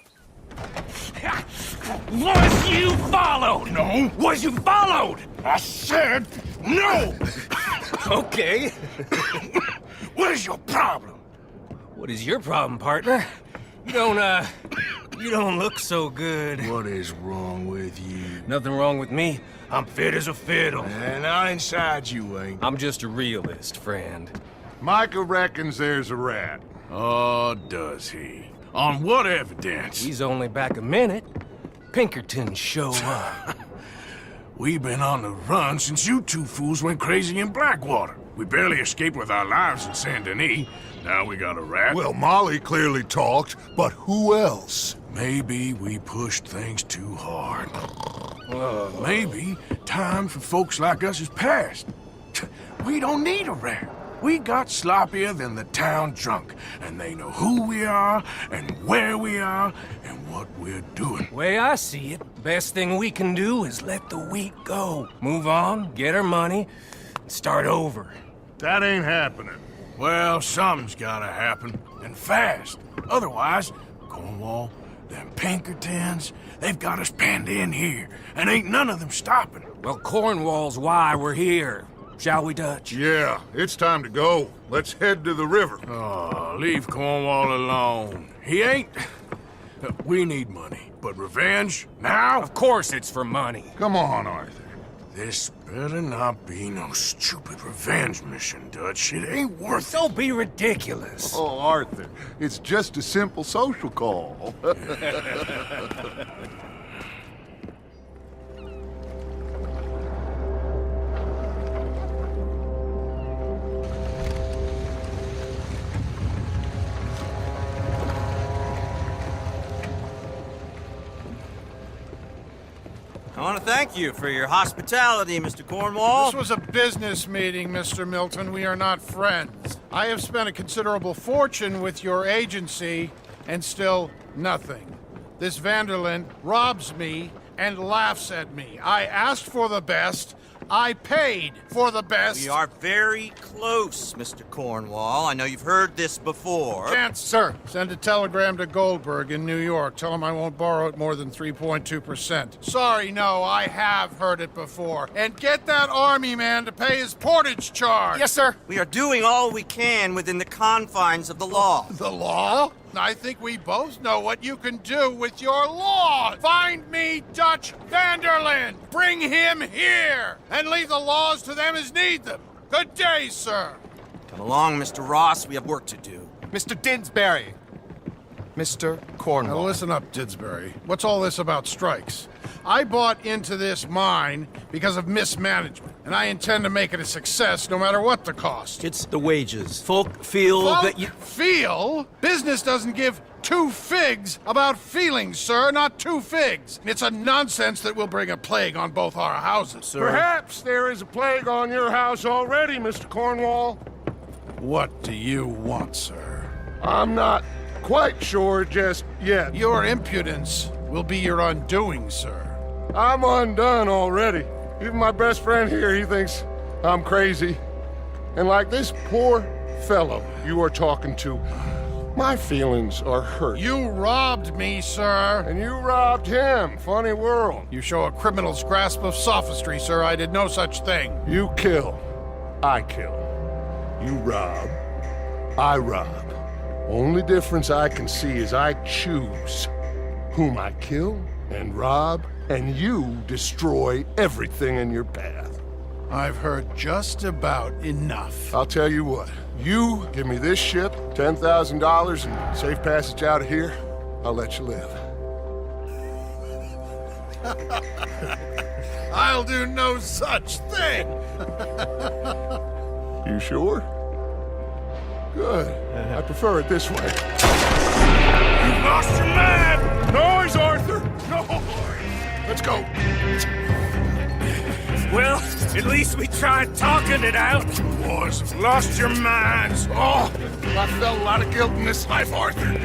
Was you followed? No. Was you followed? I said no! Okay. What is your problem? What is your problem, partner? You don't look so good. What is wrong with you? Nothing wrong with me. I'm fit as a fiddle. And not inside you ain't. I'm just a realist, friend. Micah reckons there's a rat. Oh, does he? On what evidence? He's only back a minute. Pinkerton show up. We've been on the run since you two fools went crazy in Blackwater. We barely escaped with our lives in Saint Denis. Now we got a rat. Well, Molly clearly talked, but who else? Maybe we pushed things too hard. Maybe time for folks like us is past. We don't need a rat. We got sloppier than the town drunk, and they know who we are, and where we are, and what we're doing. Way I see it, best thing we can do is let the week go. Move on, get our money, and start over. That ain't happening. Well, something's gotta happen, and fast. Otherwise, Cornwall, them Pinkertons, they've got us penned in here, and ain't none of them stopping. Well, Cornwall's why we're here. Shall we, Dutch? Yeah, it's time to go. Let's head to the river. Oh, leave Cornwall alone. He ain't... We need money, but revenge? Now? Of course it's for money. Come on, Arthur. This better not be no stupid revenge mission, Dutch. It ain't worth it. Don't be ridiculous. Oh, Arthur, it's just a simple social call. I want to thank you for your hospitality, Mr. Cornwall. This was a business meeting, Mr. Milton. We are not friends. I have spent a considerable fortune with your agency, and still nothing. This Vanderlyn robs me and laughs at me. I asked for the best. I paid for the best. We are very close, Mr. Cornwall. I know you've heard this before. Can't, sir. Send a telegram to Goldberg in New York. Tell him I won't borrow it more than 3.2%. Sorry, no, I have heard it before. And get that army man to pay his portage charge. Yes, sir. We are doing all we can within the confines of the law. The law? I think we both know what you can do with your law. Find me Dutch Vanderlyn. Bring him here. And leave the laws to them as need them. Good day, sir. Come along, Mr. Ross. We have work to do. Mr. Didsbury. Mr. Cornwall. Now listen up, Didsbury. What's all this about strikes? I bought into this mine because of mismanagement, and I intend to make it a success no matter what the cost. It's the wages. Folk feel that you... Feel? Business doesn't give two figs about feelings, sir, not two figs. It's a nonsense that will bring a plague on both our houses, sir. Perhaps there is a plague on your house already, Mr. Cornwall. What do you want, sir? I'm not quite sure just yet. Your impudence will be your undoing, sir. I'm undone already. Even my best friend here, he thinks I'm crazy. And like this poor fellow you are talking to, my feelings are hurt. You robbed me, sir. And you robbed him. Funny world. You show a criminal's grasp of sophistry, sir. I did no such thing. You kill. I kill. You rob. I rob. Only difference I can see is I choose whom I kill and rob, and you destroy everything in your path. I've heard just about enough. I'll tell you what. You give me this ship, $10,000, and safe passage out of here, I'll let you live. I'll do no such thing. You sure? Good. I prefer it this way. You lost your mind! Noise, Arthur! Noise! Let's go. Well, at least we tried talking it out. You boys have lost your minds. Oh, I felt a lot of guilt in this life, Arthur.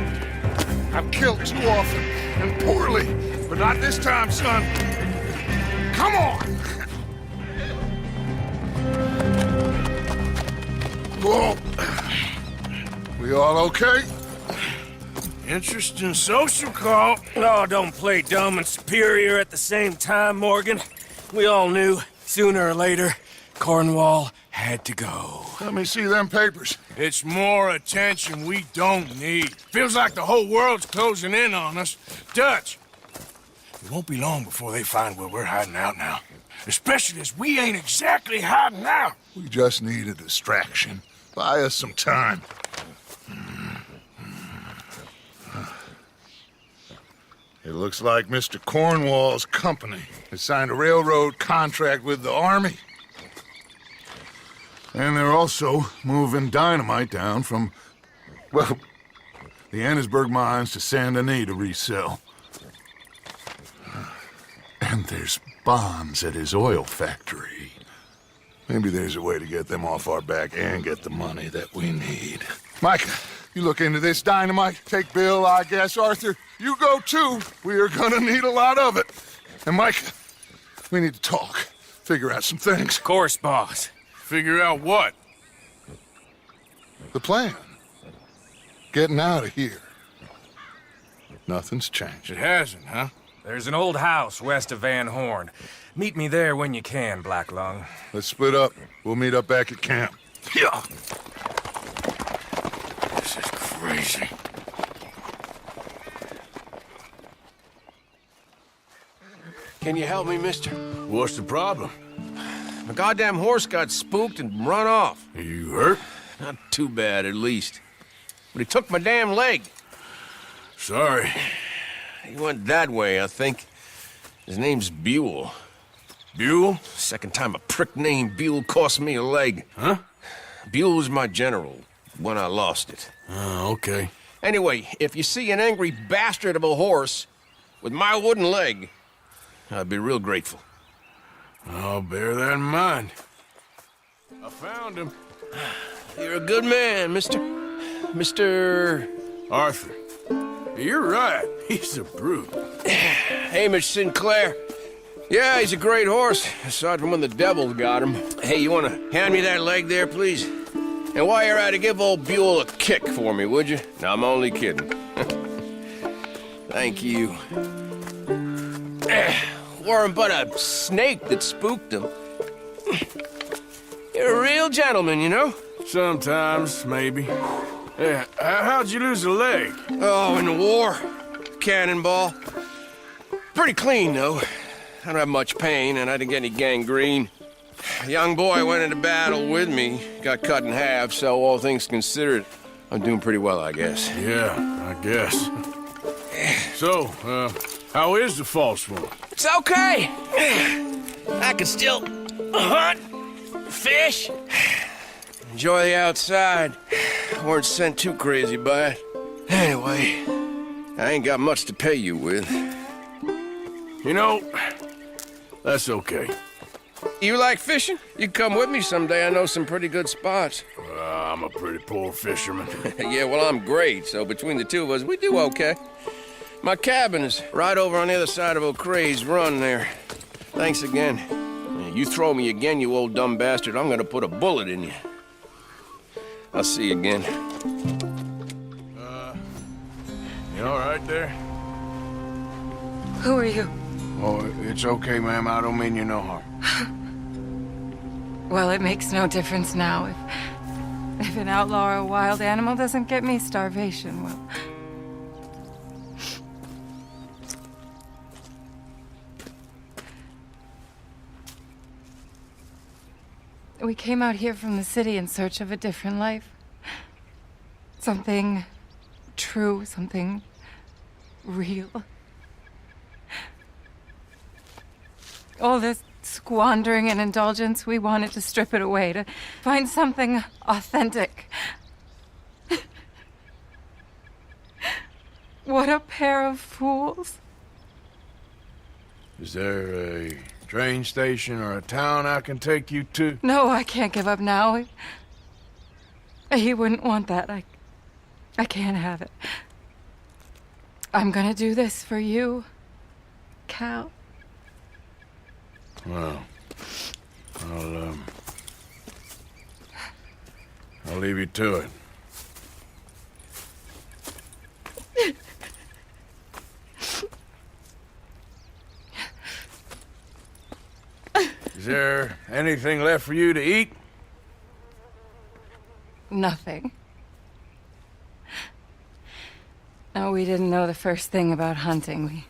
I've killed too often and poorly, but not this time, son. Come on! Whoa. We all okay? Interesting social call. Oh, don't play dumb and superior at the same time, Morgan. We all knew, sooner or later, Cornwall had to go. Let me see them papers. It's more attention we don't need. Feels like the whole world's closing in on us. Dutch, it won't be long before they find where we're hiding out now. Especially as we ain't exactly hiding out. We just need a distraction. Buy us some time. It looks like Mr. Cornwall's company has signed a railroad contract with the Army. And they're also moving dynamite down from, well, the Annesburg mines to Saint Denis to resell. And there's bonds at his oil factory. Maybe there's a way to get them off our back and get the money that we need. Mike, you look into this dynamite. Take Bill, I guess. Arthur, you go too. We are gonna need a lot of it. And Mike, we need to talk. Figure out some things. Of course, boss. Figure out what? The plan. Getting out of here. Nothing's changed. It hasn't, huh? There's an old house west of Van Horn. Meet me there when you can, Black Lung. Let's split up. We'll meet up back at camp. Yeah. This is crazy. Can you help me, mister? What's the problem? My goddamn horse got spooked and run off. You hurt? Not too bad, at least. But he took my damn leg. Sorry. He went that way, I think. His name's Buell. Buell? Second time a prick named Buell cost me a leg. Huh? Buell was my general when I lost it. Oh, okay. Anyway, if you see an angry bastard of a horse with my wooden leg, I'd be real grateful. I'll bear that in mind. I found him. You're a good man, Mr. Arthur. You're right. He's a brute. Hamish Sinclair. Yeah, he's a great horse, aside from when the devil got him. Hey, you want to hand me that leg there, please? And while you're at it, give old Buell a kick for me, would you? No, I'm only kidding. Thank you. Weren't but a snake that spooked him. You're a real gentleman, you know? Sometimes, maybe. Yeah, how'd you lose a leg? Oh, in the war. Cannonball. Pretty clean, though. I don't have much pain, and I didn't get any gangrene. A young boy went into battle with me, got cut in half, so all things considered, I'm doing pretty well, I guess. Yeah, I guess. So, how is the false one? It's okay. I can still hunt, fish, enjoy the outside. I weren't sent too crazy by it. Anyway, I ain't got much to pay you with. You know, that's okay. You like fishing? You come with me someday. I know some pretty good spots. I'm a pretty poor fisherman. Yeah, well, I'm great, so between the two of us, we do okay. My cabin is right over on the other side of O'Crea's Run there. Thanks again. You throw me again, you old dumb bastard, I'm gonna put a bullet in you. I'll see you again. You all right there? Who are you? Oh, it's okay, ma'am. I don't mean you no harm. Well, it makes no difference now. If an outlaw or a wild animal doesn't get me, starvation will. We came out here from the city in search of a different life. Something true, something real. All this squandering and indulgence, we wanted to strip it away, to find something authentic. What a pair of fools. Is there a train station or a town I can take you to? No, I can't give up now. He wouldn't want that. I can't have it. I'm gonna do this for you, Cal. Well, I'll leave you to it. Is there anything left for you to eat? Nothing. No, we didn't know the first thing about hunting. We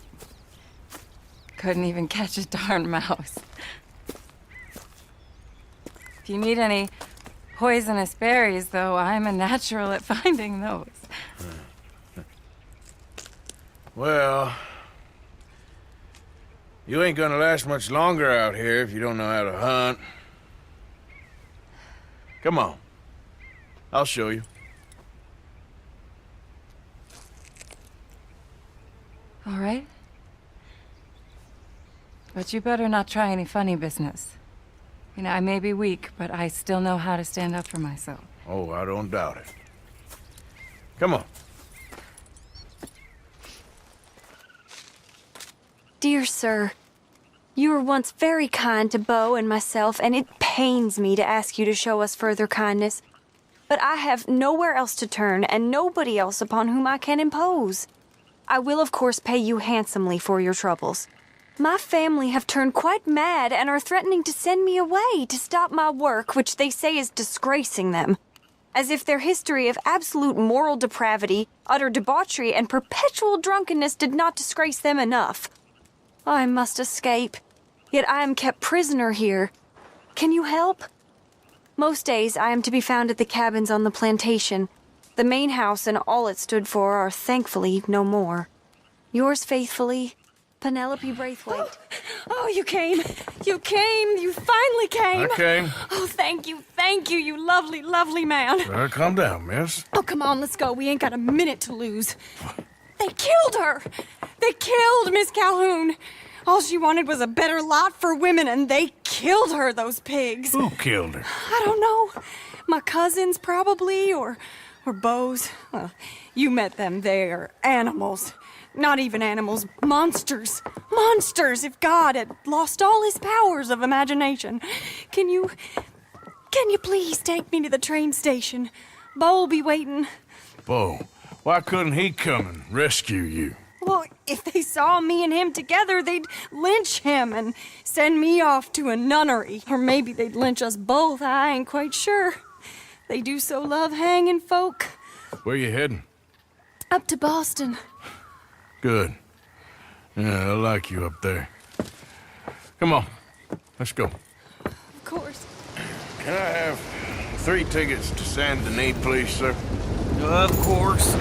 couldn't even catch a darn mouse. If you need any poisonous berries, though, I'm a natural at finding those. Well, you ain't gonna last much longer out here if you don't know how to hunt. Come on. I'll show you. All right. But you better not try any funny business. You know, I may be weak, but I still know how to stand up for myself. Oh, I don't doubt it. Come on. Dear sir, you were once very kind to Beau and myself, and it pains me to ask you to show us further kindness. But I have nowhere else to turn, and nobody else upon whom I can impose. I will, of course, pay you handsomely for your troubles. My family have turned quite mad and are threatening to send me away to stop my work, which they say is disgracing them. As if their history of absolute moral depravity, utter debauchery, and perpetual drunkenness did not disgrace them enough. I must escape, yet I am kept prisoner here. Can you help? Most days I am to be found at the cabins on the plantation. The main house and all it stood for are thankfully no more. Yours faithfully, Penelope Braithwaite. Oh, you came. You came. You finally came. I came. Oh, thank you, you lovely, lovely man. Calm down, miss. Oh, come on, let's go. We ain't got a minute to lose. They killed her. They killed Miss Calhoun. All she wanted was a better lot for women, and they killed her, those pigs. Who killed her? I don't know. My cousins, probably, or Beau's. Well, you met them. They're animals. Not even animals. Monsters. Monsters, if God had lost all his powers of imagination. Can you please take me to the train station? Beau'll be waiting. Beau, why couldn't he come and rescue you? Well, if they saw me and him together, they'd lynch him and send me off to a nunnery. Or maybe they'd lynch us both, I ain't quite sure. They do so love hanging folk. Where you heading? Up to Boston. Good. Yeah, I like you up there. Come on, let's go. Of course. Can I have 3 tickets to Saint Denis, please, sir? Of course.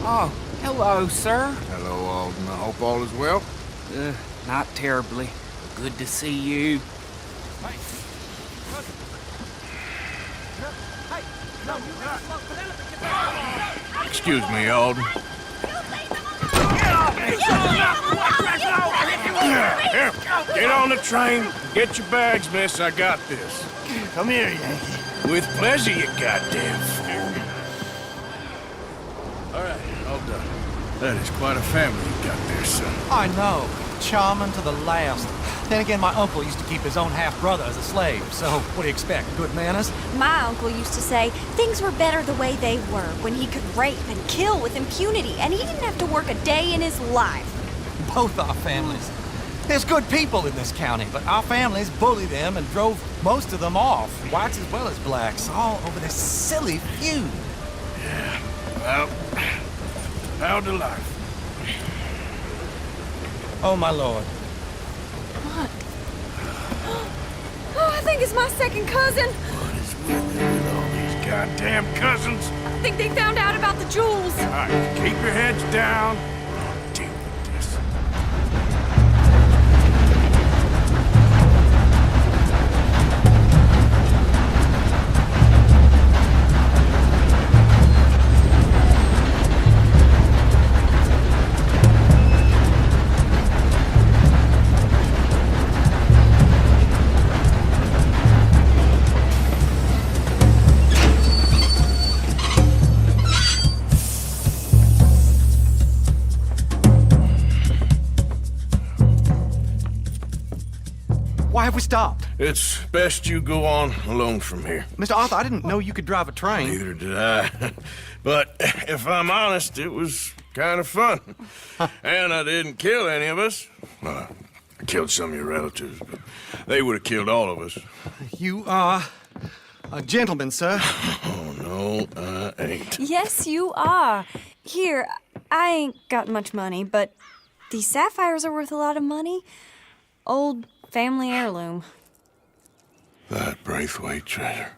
Oh, hello, sir. Hello, Alden. I hope all is well. Not terribly. Good to see you. Excuse me, Alden. Here, get on the train. Get your bags, miss. I got this. Come here, Yankee. With pleasure, you goddamn fool. All right, all done. That is quite a family you got there, son. I know. Charming to the last. Then again, my uncle used to keep his own half-brother as a slave, so what do you expect? Good manners? My uncle used to say things were better the way they were, when he could rape and kill with impunity, and he didn't have to work a day in his life. Both our families. There's good people in this county, but our families bullied them and drove most of them off, whites as well as blacks, all over this silly feud. Yeah, well, how to life. Oh, my lord. What? Oh, I think it's my second cousin. What is with it with all these goddamn cousins? I think they found out about the jewels. All right, keep your heads down. I'll deal with this. Why have we stopped? It's best you go on alone from here. Mr. Arthur, I didn't know you could drive a train. Neither did I. But if I'm honest, it was kind of fun. And I didn't kill any of us. Well, I killed some of your relatives, but they would have killed all of us. You are a gentleman, sir. Oh, no, I ain't. Yes, you are. Here, I ain't got much money, but these sapphires are worth a lot of money. Old family heirloom. That Braithwaite treasure.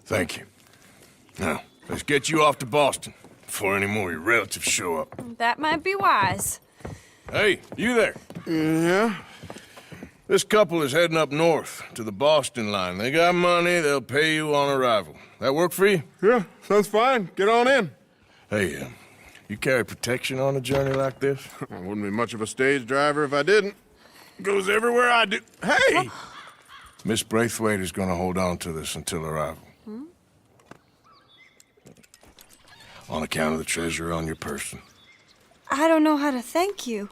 Thank you. Now, let's get you off to Boston before any more of your relatives show up. That might be wise. Hey, you there? Yeah? This couple is heading up north to the Boston line. They got money, they'll pay you on arrival. That work for you? Yeah, sounds fine. Get on in. Hey, you carry protection on a journey like this? I wouldn't be much of a stage driver if I didn't. Goes everywhere I do. Hey! Miss Braithwaite is going to hold on to this until arrival. On account of the treasure on your person. I don't know how to thank you.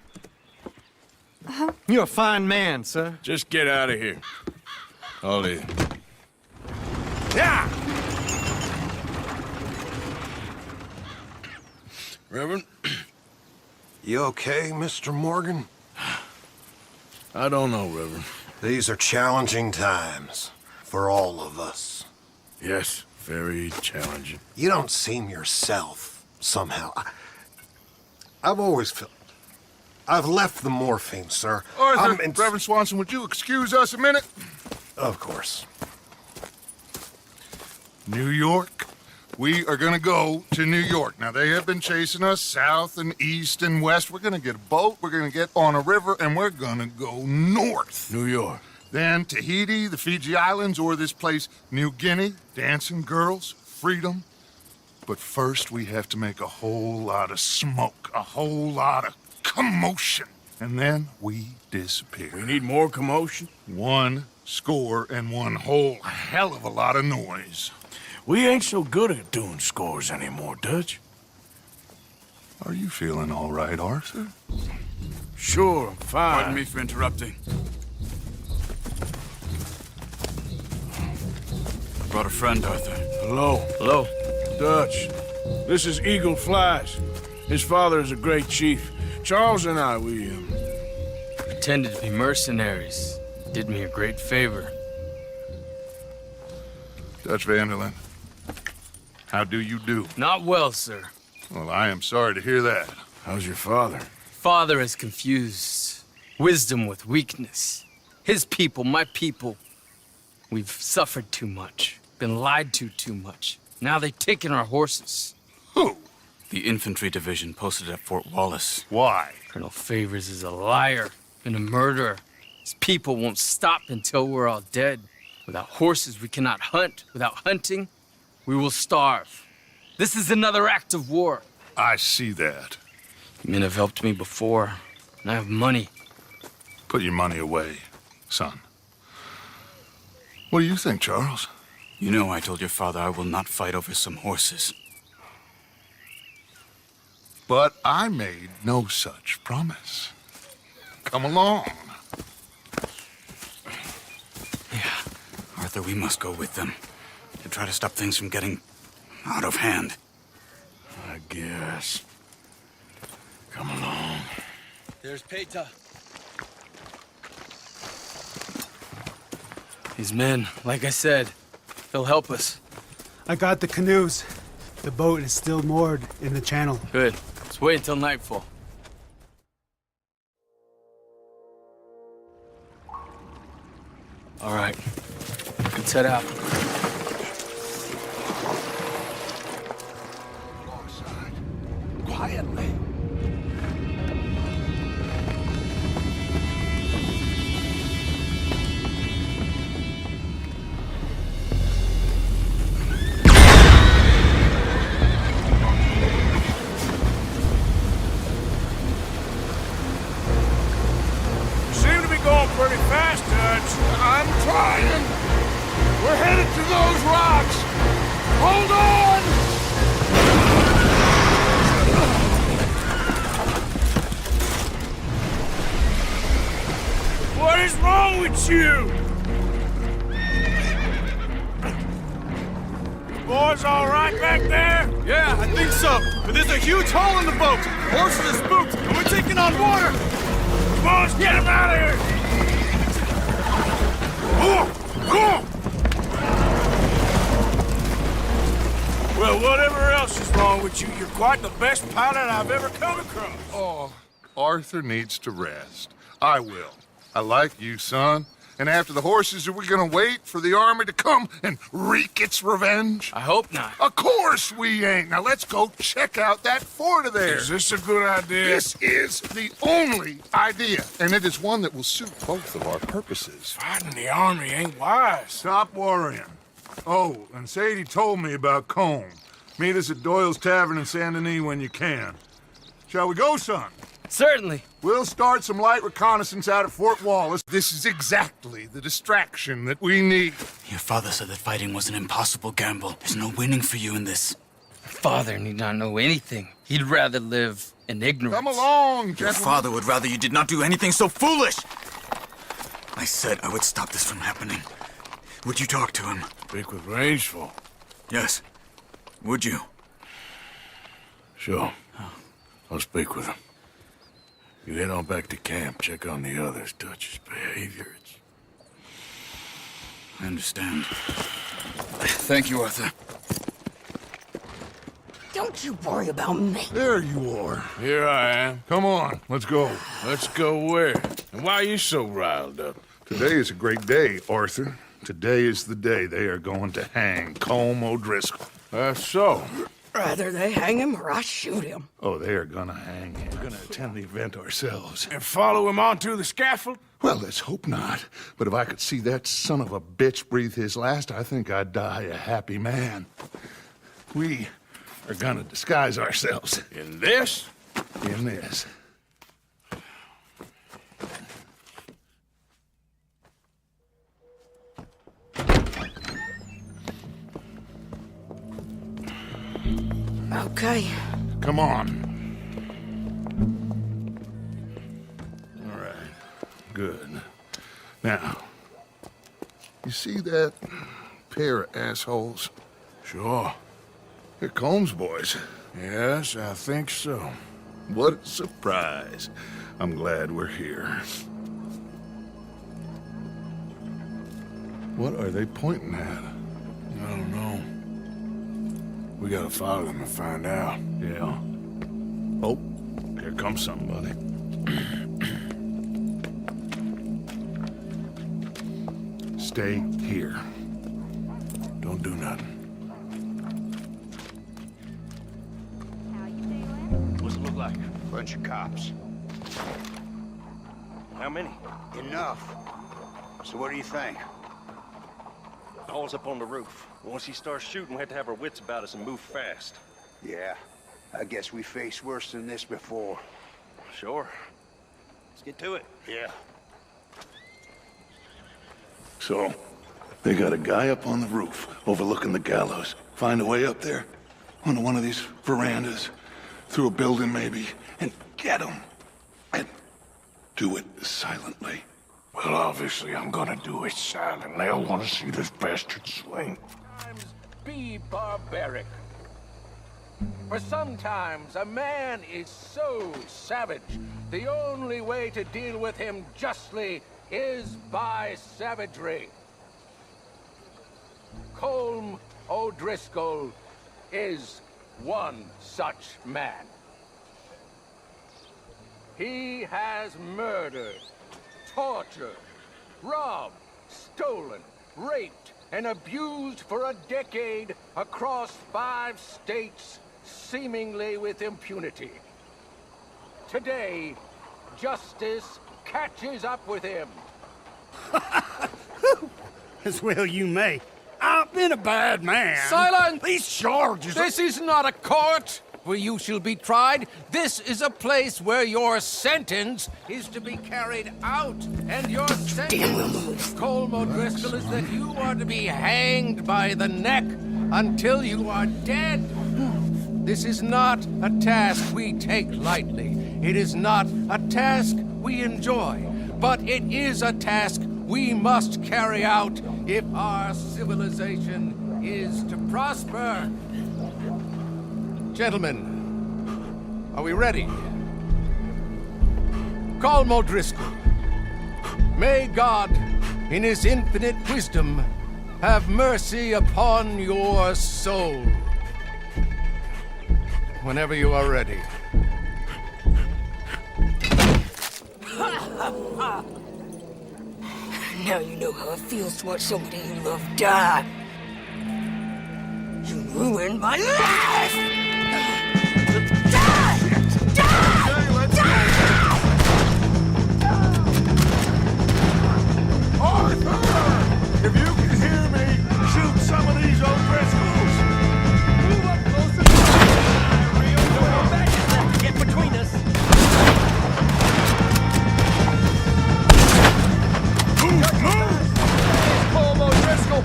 You're a fine man, sir. Just get out of here. I'll leave. Yeah! Reverend? You okay, Mr. Morgan? I don't know, Reverend. These are challenging times for all of us. Yes, very challenging. You don't seem yourself, somehow. I've always felt... I've left the morphine, sir. Arthur, Reverend Swanson, would you excuse us a minute? Of course. New York. We are gonna go to New York. Now, they have been chasing us south and east and west. We're gonna get a boat, we're gonna get on a river, and we're gonna go north. New York. Then Tahiti, the Fiji Islands, or this place, New Guinea, dancing girls, freedom. But first, we have to make a whole lot of smoke, a whole lot of commotion. And then we disappear. We need more commotion? 1 score and 1 whole hell of a lot of noise. We ain't so good at doing scores anymore, Dutch. Are you feeling all right, Arthur? Sure, I'm fine. Pardon me for interrupting. I brought a friend, Arthur. Hello. Hello. Dutch. This is Eagle Flies. His father is a great chief. Charles and I, we pretended to be mercenaries. Did me a great favor. Dutch Vanderlyn, how do you do? Not well, sir. Well, I am sorry to hear that. How's your father? Father has confused wisdom with weakness. His people, my people. We've suffered too much. Been lied to too much. Now they've taken our horses. Who? The infantry division posted at Fort Wallace. Why? Colonel Favors is a liar and a murderer. His people won't stop until we're all dead. Without horses, we cannot hunt. Without hunting, we will starve. This is another act of war. I see that. Men have helped me before, and I have money. Put your money away, son. What do you think, Charles? You know I told your father I will not fight over some horses. But I made no such promise. Come along. Yeah, Arthur, we must go with them to try to stop things from getting out of hand. I guess. Come along. There's Peta. These men, like I said, they'll help us. I got the canoes. The boat is still moored in the channel. Good. Let's wait until nightfall. All right. Let's head out. Quietly. Pretty fast, Dutch. I'm trying. We're headed to those rocks. Hold on! What is wrong with you? You boys all right back there? Yeah, I think so. But there's a huge hole in the boat. Horses are spooked, and we're taking on water. Come on, let's get him out of here. Well, whatever else is wrong with you, you're quite the best pilot I've ever come across. Oh, Arthur needs to rest. I will. I like you, son. And after the horses, are we gonna wait for the army to come and wreak its revenge? I hope not. Of course we ain't. Now let's go check out that fort of theirs. Is this a good idea? This is the only idea, and it is one that will suit both of our purposes. Fighting the army ain't wise. Stop worrying. Oh, and Shady told me about Combe. Meet us at Doyle's Tavern in Saint Denis when you can. Shall we go, son? Certainly. We'll start some light reconnaissance out at Fort Wallace. This is exactly the distraction that we need. Your father said that fighting was an impossible gamble. There's no winning for you in this. Your father need not know anything. He'd rather live in ignorance. Come along, gentlemen. Your father would rather you did not do anything so foolish. I said I would stop this from happening. Would you talk to him? Speak with Rangeful. Yes. Would you? Sure. I'll speak with him. You head on back to camp, check on the others. Dutch's behavior, I understand. Thank you, Arthur. Don't you worry about me. There you are. Here I am. Come on, let's go. Let's go where? And why are you so riled up? Today is a great day, Arthur. Today is the day they are going to hang Colm O'Driscoll. That's so. Rather they hang him or I shoot him. Oh, they are gonna hang him. We're gonna attend the event ourselves. And follow him onto the scaffold? Well, let's hope not. But if I could see that son of a bitch breathe his last, I think I'd die a happy man. We are gonna disguise ourselves. In this? In this. Okay. Come on. All right. Good. Now, you see that pair of assholes? Sure. They're Colm's boys. Yes, I think so. What a surprise. I'm glad we're here. What are they pointing at? I don't know. We gotta follow them and find out. Yeah. Oh, here comes somebody. Stay here. Don't do nothing. What's it look like? Bunch of cops. How many? Enough. So what do you think? All's up on the roof. Once he starts shooting, we have to have our wits about us and move fast. Yeah, I guess we faced worse than this before. Sure. Let's get to it. Yeah. So, they got a guy up on the roof, overlooking the gallows. Find a way up there, onto one of these verandas, through a building maybe, and get him. And do it silently. Well, obviously, I'm gonna do it silent. They'll want to see this bastard swing. Be barbaric. For sometimes a man is so savage, the only way to deal with him justly is by savagery. Colm O'Driscoll is one such man. He has murdered, tortured, robbed, stolen, raped, and abused for a decade across 5 states, seemingly with impunity. Today, justice catches up with him. As well you may. I've been a bad man. Silence! These charges... This is not a court where you shall be tried. This is a place where your sentence is to be carried out. And your sentence, Colm O'Driscoll, is that you are to be hanged by the neck until you are dead. This is not a task we take lightly. It is not a task we enjoy. But it is a task we must carry out if our civilization is to prosper. Gentlemen, are we ready? Colm O'Driscoll, may God, in his infinite wisdom, have mercy upon your soul. Whenever you are ready. Now you know how it feels to watch somebody you love die. You ruined my life! Arthur! If you can hear me, shoot some of these O'Driscolls! Move up closer! Rio, don't go back! Just have to get between us! Move! Colm O'Driscoll!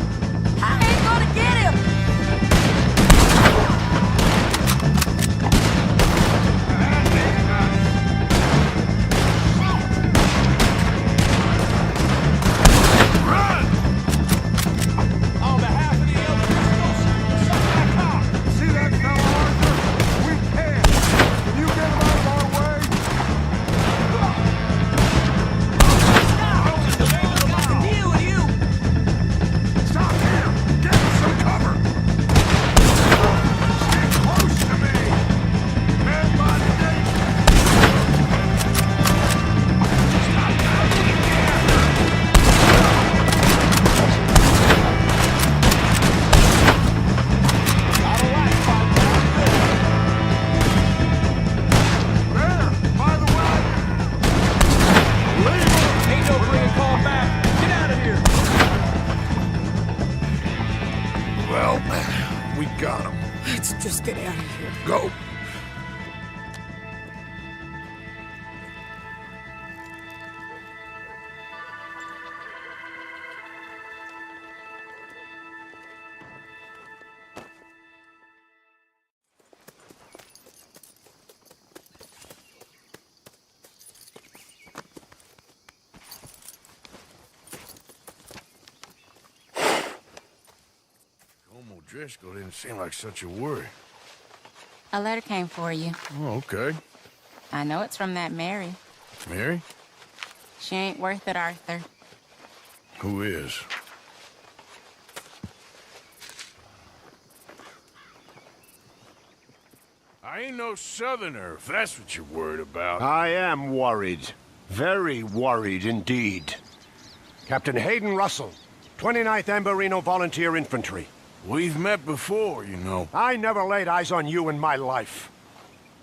I ain't gonna get him! Well, we got him. Let's just get out of here. Go. Driscoll didn't seem like such a worry. A letter came for you. Oh, okay. I know it's from that Mary. Mary? She ain't worth it, Arthur. Who is? I ain't no southerner, if that's what you're worried about. I am worried. Very worried indeed. Captain Hayden Russell, 29th Amberino Volunteer Infantry. We've met before, you know. I never laid eyes on you in my life.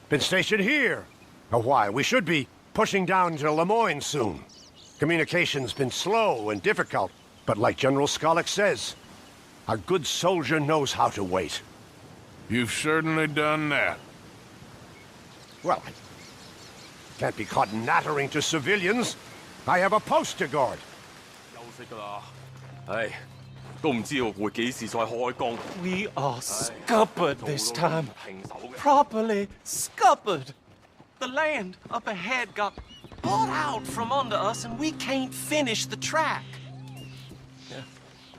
Been stationed here a while. We should be pushing down to Lemoyne soon. Communication's been slow and difficult, but like General Skollick says, a good soldier knows how to wait. You've certainly done that. Well, I can't be caught nattering to civilians. I have a post to guard. Hey. We are scuppered this time. Properly scuppered. The land up ahead got bought out from under us and we can't finish the track.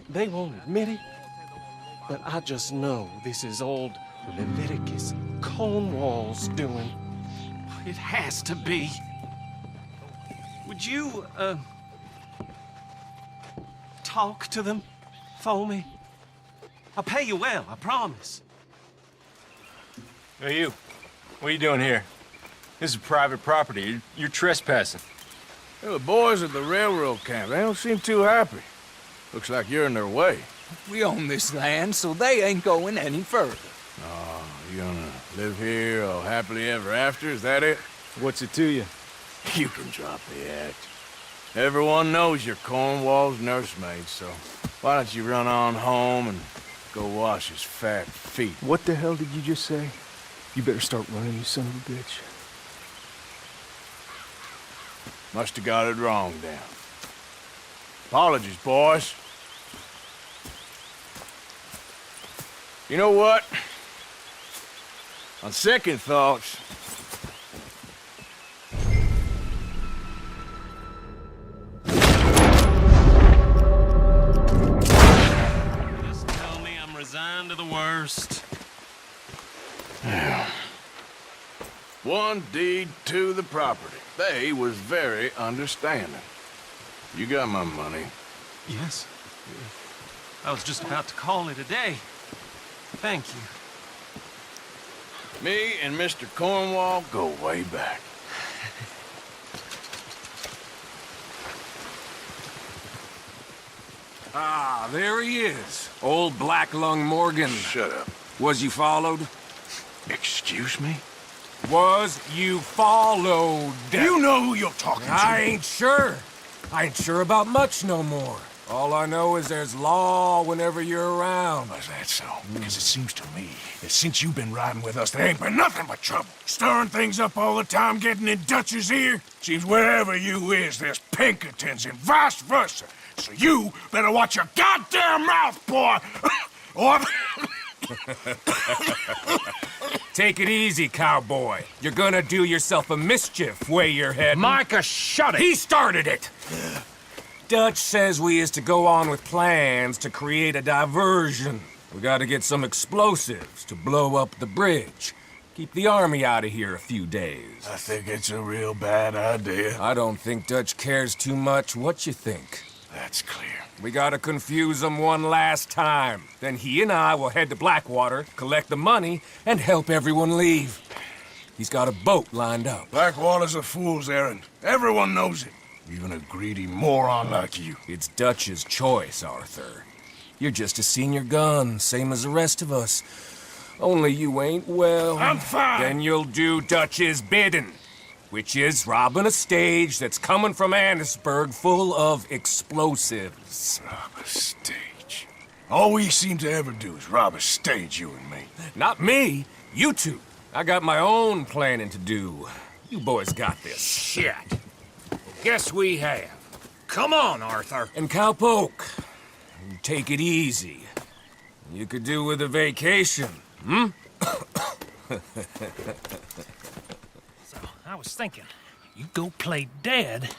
They won't admit it, but I just know this is old Leviticus Cornwall's doing. It has to be. Would you, talk to them for me? I'll pay you well, I promise. Hey, you. What are you doing here? This is private property. You're trespassing. Hey, the boys at the railroad camp, they don't seem too happy. Looks like you're in their way. We own this land, so they ain't going any further. Oh, you gonna live here all happily ever after? Is that it? What's it to you? You can drop the act. Everyone knows you're Cornwall's nursemaid, so why don't you run on home and go wash his fat feet? What the hell did you just say? You better start running, you son of a bitch. Must have got it wrong, then. Apologies, boys. You know what? On second thoughts, Just tell me I'm resigned to the worst. one deed to the property. They was very understanding. You got my money. Yes. I was just about to call it a day. Thank you. Me and Mr. Cornwall go way back. Ah, there he is. Old Black Lung Morgan. Shut up. Was you followed? Excuse me? Was you followed? You know who you're talking to. I ain't sure. I ain't sure about much no more. All I know is there's law whenever you're around. Is that so? Because it seems to me that since you've been riding with us, there ain't been nothing but trouble. Stirring things up all the time, getting in Dutch's ear. Seems wherever you is, there's Pinkertons and vice versa. So you better watch your goddamn mouth, boy! Or... Take it easy, cowboy. You're gonna do yourself a mischief way you're heading. Micah, shut it! He started it! Dutch says we is to go on with plans to create a diversion. We gotta get some explosives to blow up the bridge. Keep the army out of here a few days. I think it's a real bad idea. I don't think Dutch cares too much what you think. That's clear. We gotta confuse him one last time. Then he and I will head to Blackwater, collect the money, and help everyone leave. He's got a boat lined up. Blackwater's a fool's errand. Everyone knows it. Even a greedy moron like you. It's Dutch's choice, Arthur. You're just a senior gun, same as the rest of us. Only you ain't well. I'm fine. Then you'll do Dutch's bidding, which is robbing a stage that's coming from Annisburg full of explosives. Rob a stage. All we seem to ever do is rob a stage, you and me. Not me. You two. I got my own planning to do. You boys got this. Shit. Guess we have. Come on, Arthur. And Cowpoke, take it easy. You could do with a vacation, hmm? So, I was thinking, you go play dead,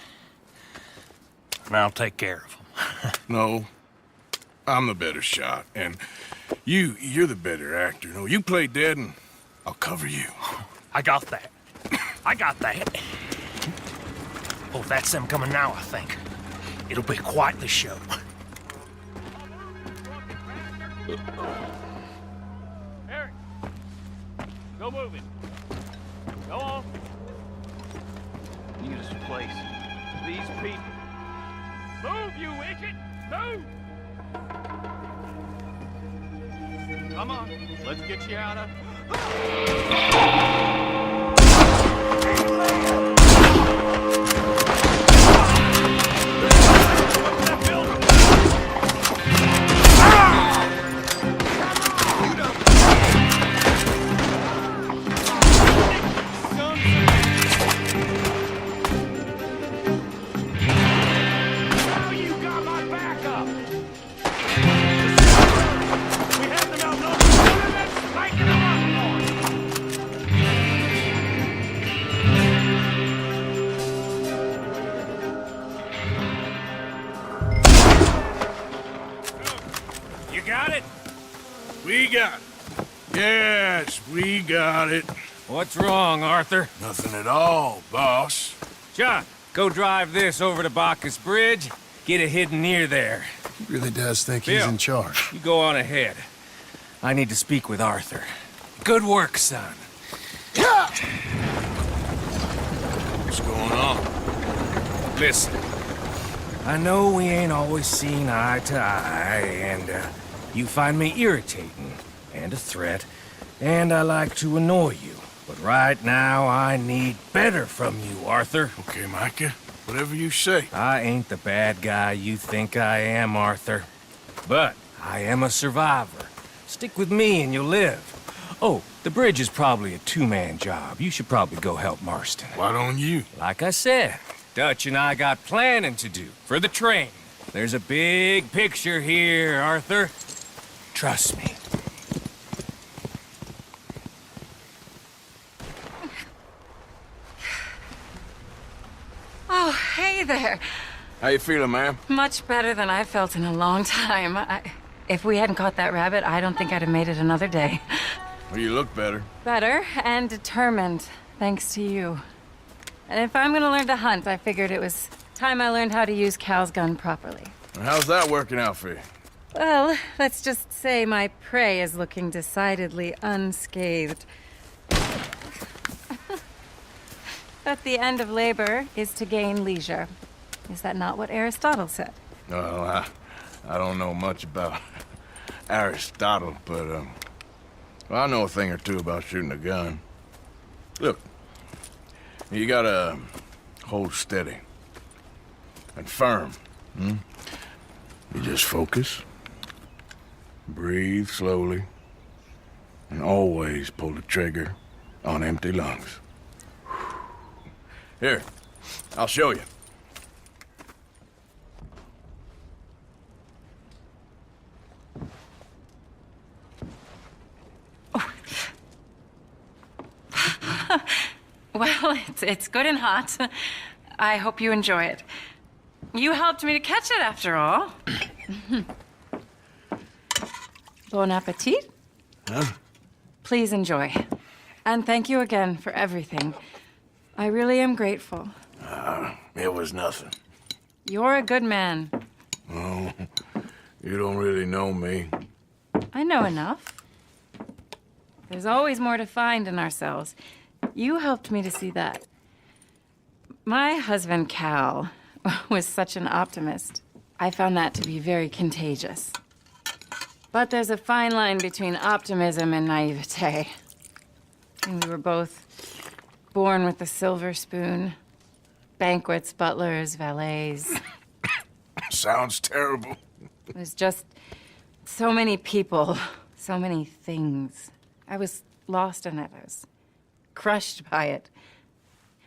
and I'll take care of him. No, I'm the better shot, and you're the better actor. No, you play dead, and I'll cover you. I got that. I got that. Oh, that's them coming now, I think. It'll be quite the show. Eric, go moving. Go on. Need us a place. These people. Move, you wicked! Move! Come on, let's get you out of... We got it. Yes, we got it. What's wrong, Arthur? Nothing at all, boss. John, go drive this over to Bacchus Bridge. Get it hidden near there. He really does think Bill, he's in charge. You go on ahead. I need to speak with Arthur. Good work, son. What's going on? Listen, I know we ain't always seen eye to eye, and you find me irritating and a threat, and I like to annoy you. But right now, I need better from you, Arthur. Okay, Micah. Whatever you say. I ain't the bad guy you think I am, Arthur. But I am a survivor. Stick with me and you'll live. Oh, the bridge is probably a two-man job. You should probably go help Marston. Why don't you? Like I said, Dutch and I got planning to do for the train. There's a big picture here, Arthur. Trust me. Oh, hey there. How you feeling, ma'am? Much better than I've felt in a long time. If we hadn't caught that rabbit, I don't think I'd have made it another day. Well, you look better. Better and determined, thanks to you. And if I'm gonna learn to hunt, I figured it was time I learned how to use Cal's gun properly. And how's that working out for you? Well, let's just say my prey is looking decidedly unscathed. But the end of labor is to gain leisure. Is that not what Aristotle said? Well, I don't know much about Aristotle, but, well, I know a thing or two about shooting a gun. Look, you gotta hold steady and firm, hmm? You just focus, breathe slowly, and always pull the trigger on empty lungs. Here, I'll show you. Well, it's good and hot. I hope you enjoy it. You helped me to catch it, after all. Bon appetit. Huh? Please enjoy. And thank you again for everything. I really am grateful. It was nothing. You're a good man. Oh, you don't really know me. I know enough. There's always more to find in ourselves. You helped me to see that. My husband, Cal, was such an optimist. I found that to be very contagious. But there's a fine line between optimism and naivete. And we were both born with the silver spoon. Banquets, butlers, valets. Sounds terrible. It was just So many people, so many things. I was lost in it. I was crushed by it.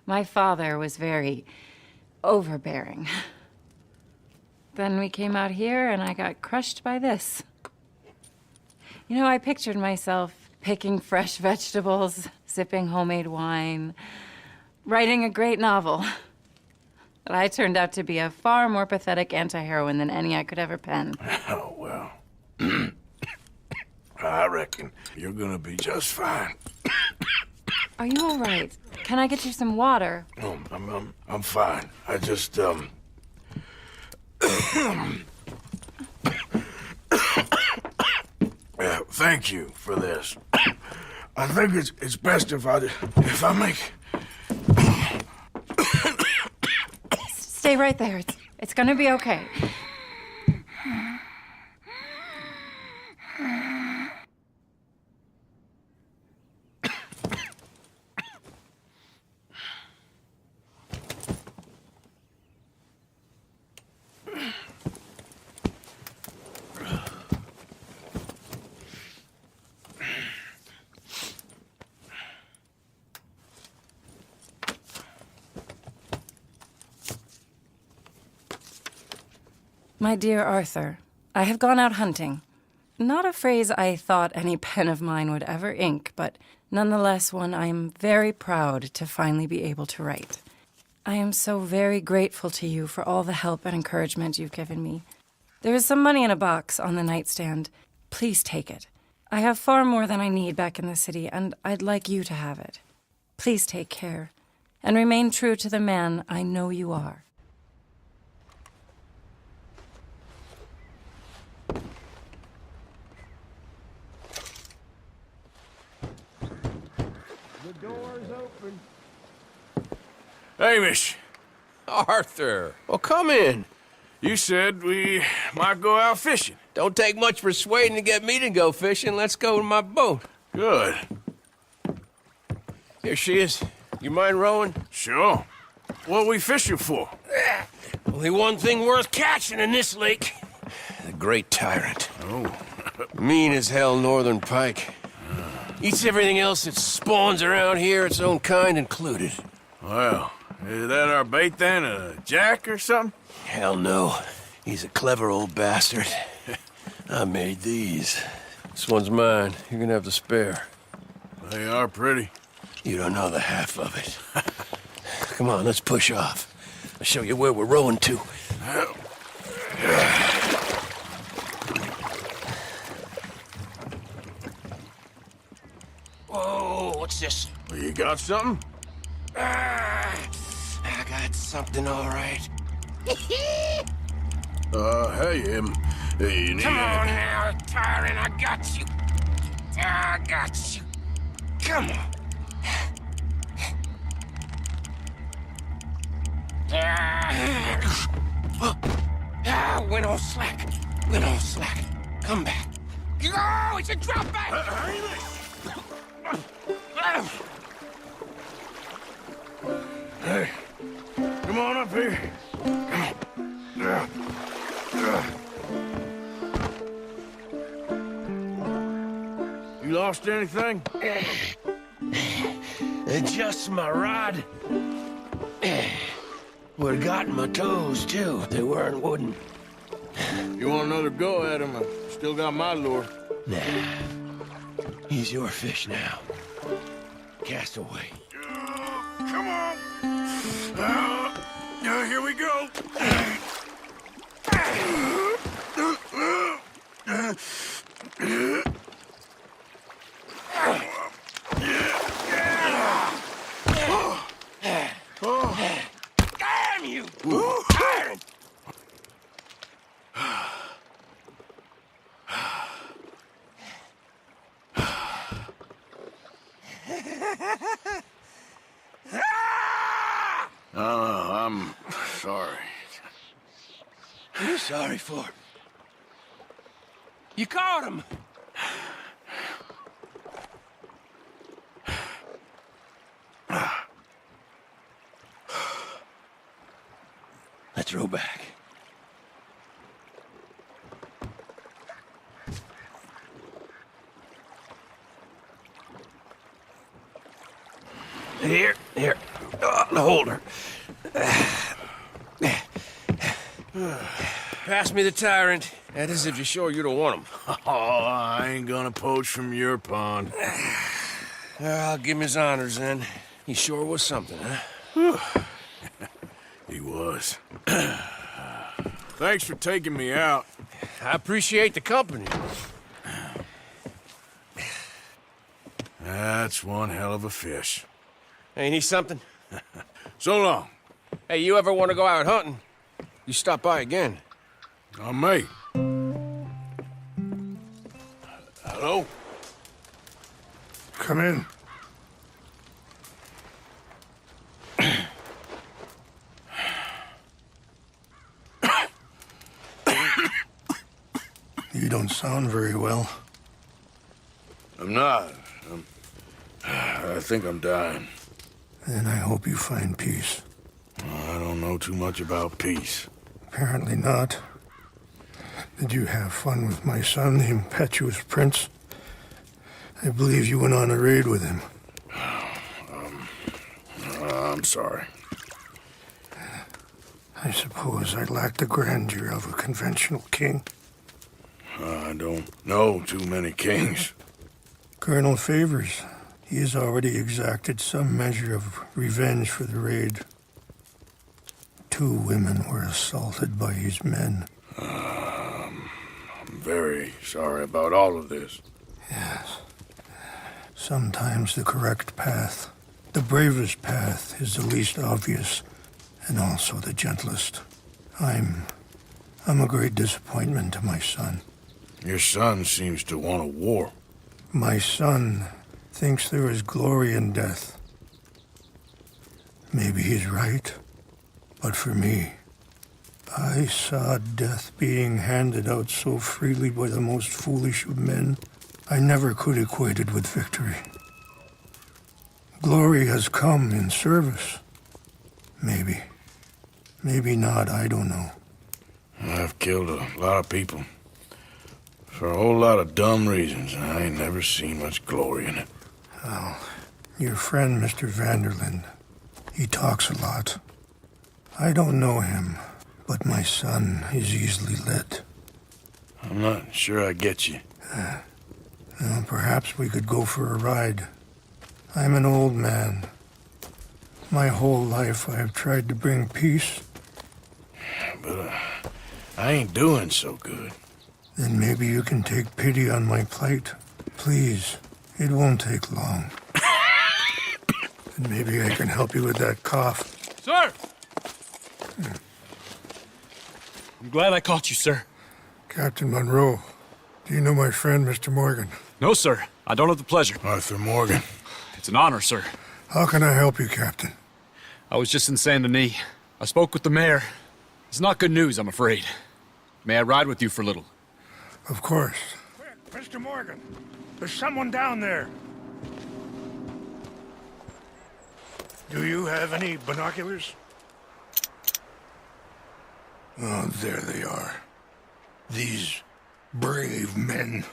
My father was very overbearing. Then we came out here and I got crushed by this. You know, I pictured myself picking fresh vegetables, sipping homemade wine, writing a great novel. But I turned out to be a far more pathetic anti-heroine than any I could ever pen. Oh, well. I reckon you're gonna be just fine. Are you all right? Can I get you some water? Oh, I'm fine. I just, yeah, thank you for this. I think it's best if I make... Stay right there. It's gonna be okay. My dear Arthur, I have gone out hunting. Not a phrase I thought any pen of mine would ever ink, but nonetheless one I am very proud to finally be able to write. I am so very grateful to you for all the help and encouragement you've given me. There is some money in a box on the nightstand. Please take it. I have far more than I need back in the city, and I'd like you to have it. Please take care, and remain true to the man I know you are. The door's open. Hamish! Arthur, well, come in. You said we might go out fishing. Don't take much persuading to get me to go fishing. Let's go to my boat. Good. Here she is. You mind rowing? Sure. What are we fishing for? Only one thing worth catching in this lake. The great tyrant. Oh. Mean as hell northern pike. Eats everything else that spawns around here, its own kind included. Well, is that our bait then? A jack or something? Hell no. He's a clever old bastard. I made these. This one's mine. You're gonna have to spare. They are pretty. You don't know the half of it. Come on, let's push off. I'll show you where we're rowing to. Whoa, what's this? Well, you got something? I got something, all right. Hey, you need... Come on now, tyrant, I got you. I got you. Come on. Went all slack. Went all slack. Come back. Oh, it's a drop back! Hey, come on up here. You lost anything? Just my rod. Would've gotten my toes, too. They weren't wooden. You want another go at him? I still got my lure. Nah. He's your fish now. Cast away. Come on. Here we go. Damn you! Tyrant! I'm sorry. What are you sorry for? You caught him! Let's row back. Here. Hold her. Pass me the tyrant. That is if you're sure you don't want him. Oh, I ain't gonna poach from your pond. I'll give him his honors, then. He sure was something, huh? He was. Thanks for taking me out. I appreciate the company. That's one hell of a fish. Ain't he something? So long. Hey, you ever want to go out hunting? You stop by again. I may. Hello? Come in. You don't sound very well. I'm not. I think I'm dying. Then I hope you find peace. I don't know too much about peace. Apparently not. Did you have fun with my son, the impetuous prince? I believe you went on a raid with him. I'm sorry. I suppose I lack the grandeur of a conventional king. I don't know too many kings. Colonel Favors, he has already exacted some measure of revenge for the raid. 2 women were assaulted by his men. I'm very sorry about all of this. Yes. Sometimes the correct path, the bravest path, is the least obvious, and also the gentlest. I'm a great disappointment to my son. Your son seems to want a war. My son thinks there is glory in death. Maybe he's right, but for me, I saw death being handed out so freely by the most foolish of men, I never could equate it with victory. Glory has come in service. Maybe. Maybe not, I don't know. I've killed a lot of people. For a whole lot of dumb reasons, and I ain't never seen much glory in it. Well, your friend, Mr. Vanderlyn, he talks a lot. I don't know him, but my son is easily led. I'm not sure I get you. Well, perhaps we could go for a ride. I'm an old man. My whole life I have tried to bring peace. But I ain't doing so good. Then maybe you can take pity on my plight. Please, it won't take long. And maybe I can help you with that cough. Sir! I'm glad I caught you, sir. Captain Monroe, do you know my friend, Mr. Morgan? No, sir. I don't have the pleasure. Arthur Morgan. It's an honor, sir. How can I help you, Captain? I was just in Saint Denis. I spoke with the mayor. It's not good news, I'm afraid. May I ride with you for a little? Of course. Quick, Mr. Morgan. There's someone down there. Do you have any binoculars? Oh, there they are. These brave men.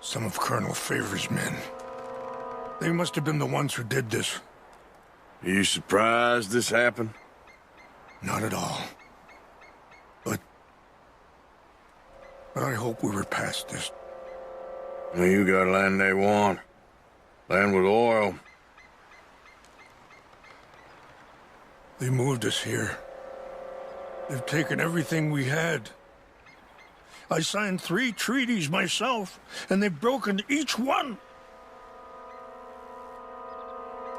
Some of Colonel Favors' men. They must have been the ones who did this. Are you surprised this happened? Not at all. But I hope we were past this. Well, you got land they want. Land with oil. They moved us here. They've taken everything we had. I signed 3 treaties myself, and they've broken each one.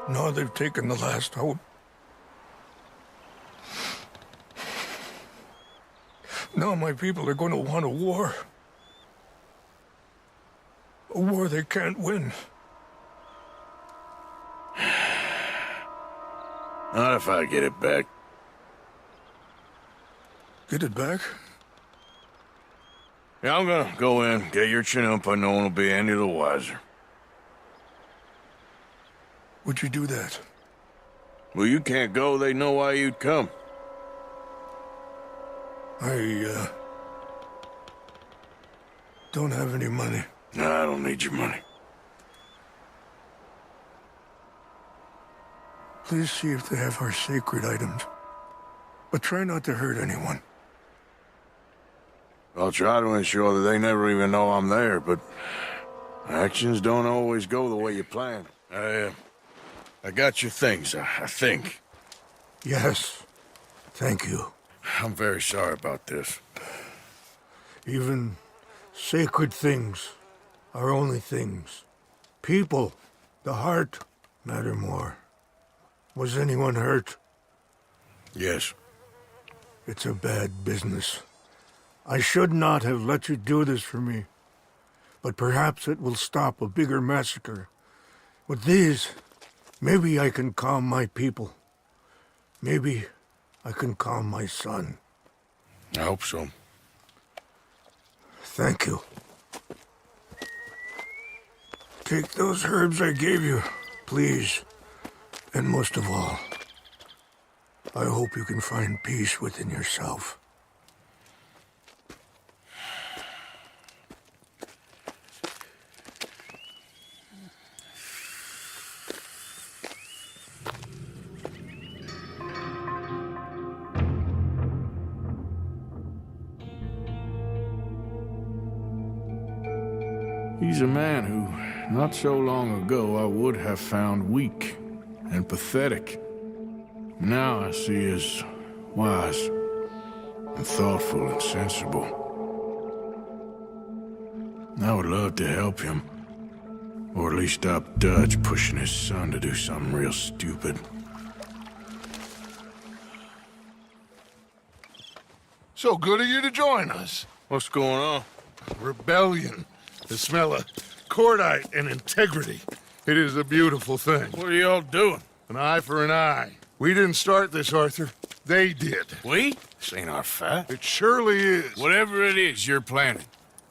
Now they've taken the last hope. Now my people are going to want a war. A war they can't win. Not if I get it back. Get it back? Yeah, I'm gonna go in, get your chinook, and no one will be any the wiser. Would you do that? Well, you can't go. They know why you'd come. I don't have any money. No, I don't need your money. Please see if they have our sacred items. But try not to hurt anyone. I'll try to ensure that they never even know I'm there, but actions don't always go the way you plan. I got your things, I think. Yes. Thank you. I'm very sorry about this. Even sacred things are only things. People, the heart, matter more. Was anyone hurt? Yes. It's a bad business. I should not have let you do this for me. But perhaps it will stop a bigger massacre. With these, maybe I can calm my people. Maybe I can calm my son. I hope so. Thank you. Take those herbs I gave you, please. And most of all, I hope you can find peace within yourself. He's a man who, not so long ago, I would have found weak and pathetic. Now I see as wise and thoughtful and sensible. I would love to help him, or at least stop Dutch pushing his son to do something real stupid. So good of you to join us. What's going on? Rebellion. The smell of cordite and integrity. It is a beautiful thing. What are y'all doing? An eye for an eye. We didn't start this, Arthur. They did. We? This ain't our fight. It surely is. Whatever it is you're planning,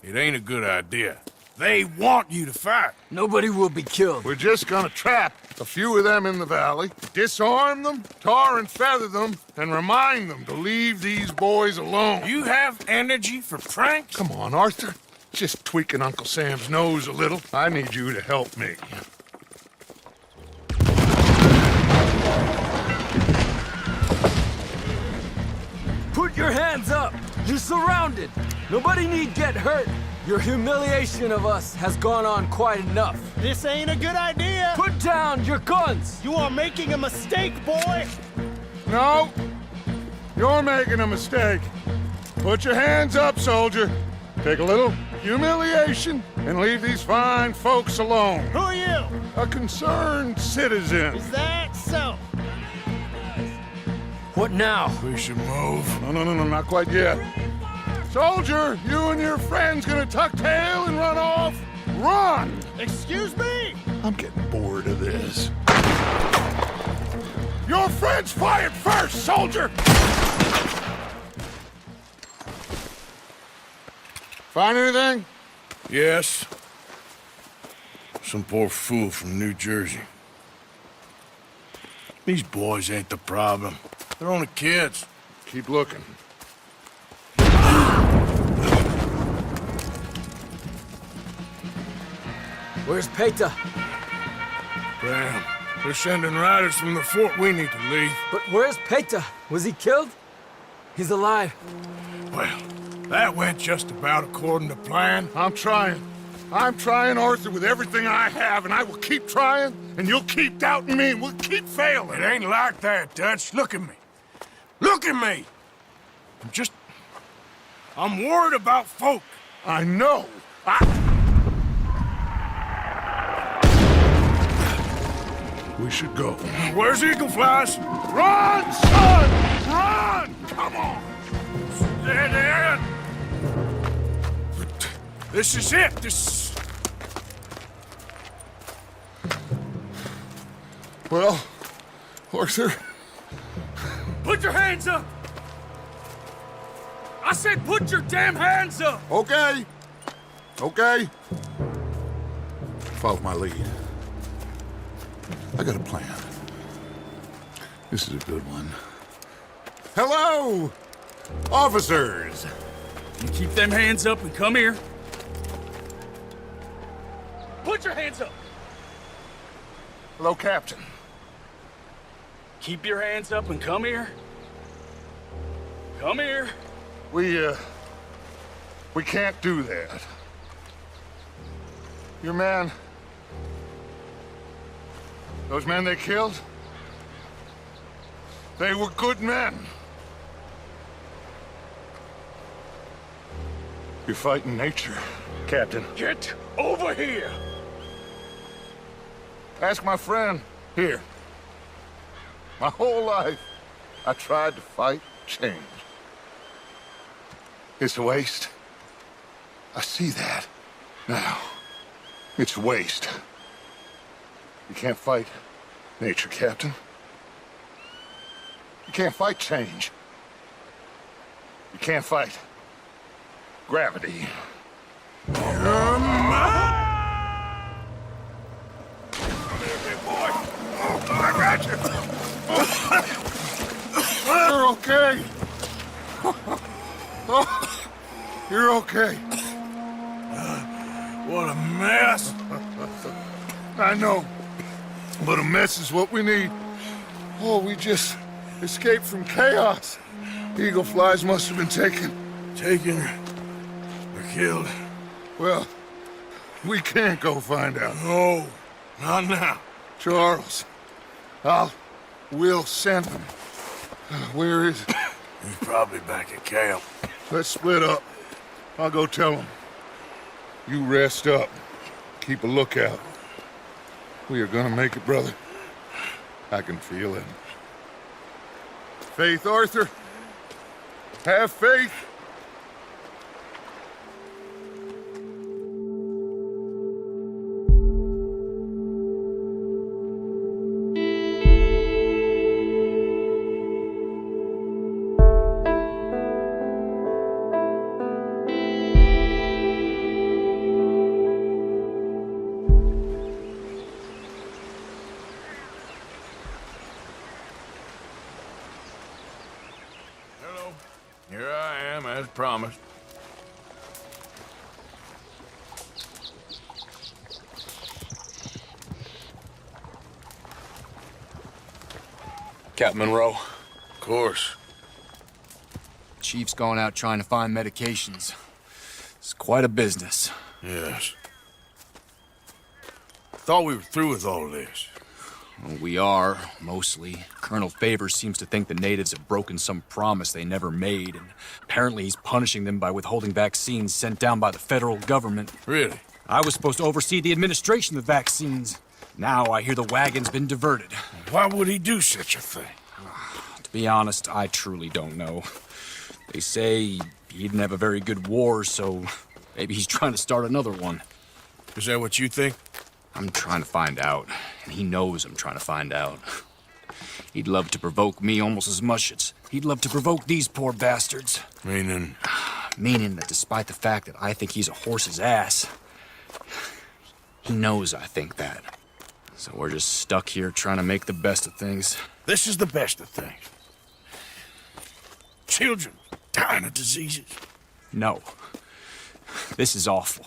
it ain't a good idea. They want you to fight. Nobody will be killed. We're just gonna trap a few of them in the valley, disarm them, tar and feather them, and remind them to leave these boys alone. You have energy for pranks? Come on, Arthur. Just tweaking Uncle Sam's nose a little. I need you to help me. Put your hands up! You're surrounded! Nobody need get hurt! Your humiliation of us has gone on quite enough. This ain't a good idea! Put down your guns! You are making a mistake, boy! No! You're making a mistake. Put your hands up, soldier. Take a little humiliation and leave these fine folks alone. Who are you? A concerned citizen. Is that so? What now? We should move. No, not quite yet. Soldier, you and your friend's gonna tuck tail and run off? Run! Excuse me? I'm getting bored of this. Your friend's fired first, soldier! Find anything? Yes. Some poor fool from New Jersey. These boys ain't the problem. They're only kids. Keep looking. Where's Peta? Damn. They're sending riders from the fort. We need to leave. But where's Peta? Was he killed? He's alive. Well, that went just about according to plan. I'm trying, Arthur, with everything I have, and I will keep trying, and you'll keep doubting me, and we'll keep failing. It ain't like that, Dutch. Look at me. Look at me! I'm worried about folk. I know. We should go. Where's Eagle Flies? Run, son! Run! Come on! Dead end! This is it. Well, Arthur... Put your hands up! I said put your damn hands up! Okay. Follow my lead. I got a plan. This is a good one. Hello, officers! You keep them hands up and come here. Put your hands up! Hello, Captain. keep your hands up and come here? Come here. We can't do that. Your man... Those men they killed? They were good men. You're fighting nature, Captain. Get over here! Ask my friend here. My whole life, I tried to fight change. It's a waste. I see that now. It's a waste. You can't fight nature, Captain. You can't fight change. You can't fight gravity. You're mine! I got you! You're okay. You're okay. What a mess. I know, but a mess is what we need. Oh, we just escaped from chaos. Eagle flies must have been taken. Taken or killed? Well, we can't go find out. No, not now. Charles, we'll send him. Where is he? He's probably back at camp. Let's split up. I'll go tell him. You rest up. Keep a lookout. We are gonna make it, brother. I can feel it. Faith, Arthur. Have faith. Here I am, as promised. Captain Monroe. Of course. Chief's gone out trying to find medications. It's quite a business. Yes. Thought we were through with all this. Well, we are, mostly. Colonel Favors seems to think the natives have broken some promise they never made, and apparently he's punishing them by withholding vaccines sent down by the federal government. Really? I was supposed to oversee the administration of the vaccines. Now I hear the wagon's been diverted. Why would he do such a thing? To be honest, I truly don't know. They say he didn't have a very good war, so maybe he's trying to start another one. Is that what you think? I'm trying to find out, and he knows I'm trying to find out. He'd love to provoke me almost as much as he'd love to provoke these poor bastards. Meaning? Meaning that despite the fact that I think he's a horse's ass, he knows I think that. So we're just stuck here trying to make the best of things. This is the best of things. Children dying of diseases. No. This is awful.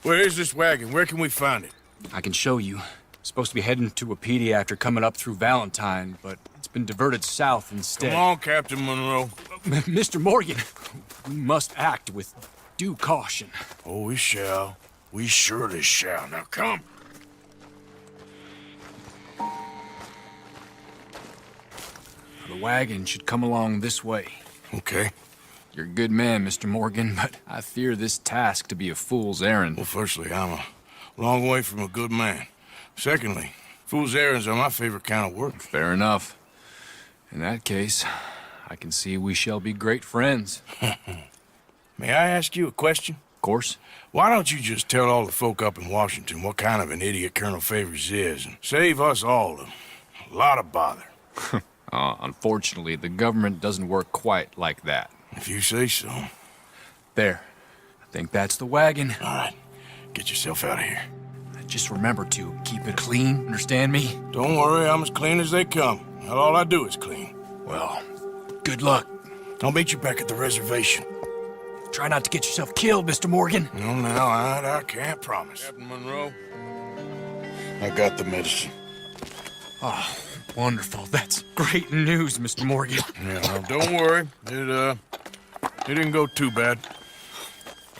Where is this wagon? Where can we find it? I can show you. Supposed to be heading to a PD after coming up through Valentine, but it's been diverted south instead. Come on, Captain Monroe. Mr. Morgan, we must act with due caution. Oh, we shall. We surely shall. Now come. The wagon should come along this way. Okay. You're a good man, Mr. Morgan, but I fear this task to be a fool's errand. Well, firstly, I'm a long way from a good man. Secondly, fool's errands are my favorite kind of work. Fair enough. In that case, I can see we shall be great friends. May I ask you a question? Of course. Why don't you just tell all the folk up in Washington what kind of an idiot Colonel Favors is and save us all a lot of bother? Unfortunately, the government doesn't work quite like that. If you say so. There. I think that's the wagon. All right. Get yourself out of here. Just remember to keep it clean, understand me? Don't worry, I'm as clean as they come. Not all I do is clean. Well, good luck. I'll meet you back at the reservation. Try not to get yourself killed, Mr. Morgan. No, now, I can't promise. Captain Monroe, I got the medicine. Oh, wonderful. That's great news, Mr. Morgan. Yeah, well, don't worry. It didn't go too bad.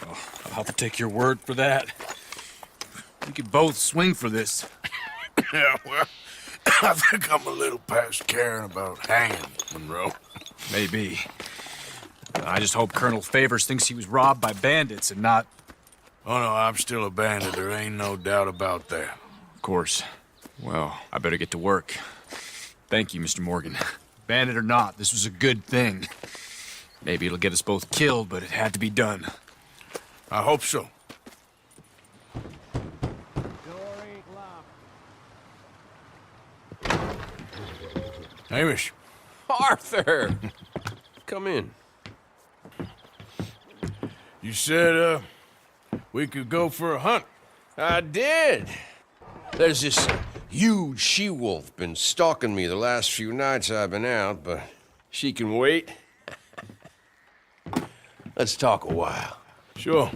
Oh, I'll have to take your word for that. We could both swing for this. Yeah, well, I think I'm a little past caring about hanging, Monroe. Maybe. I just hope Colonel Favors thinks he was robbed by bandits and not... Oh, no, I'm still a bandit. There ain't no doubt about that. Of course. Well, I better get to work. Thank you, Mr. Morgan. Bandit or not, this was a good thing. Maybe it'll get us both killed, but it had to be done. I hope so. Hamish. Arthur! Come in. You said, we could go for a hunt. I did. There's this huge she-wolf been stalking me the last few nights I've been out, but she can wait. Let's talk a while. Sure.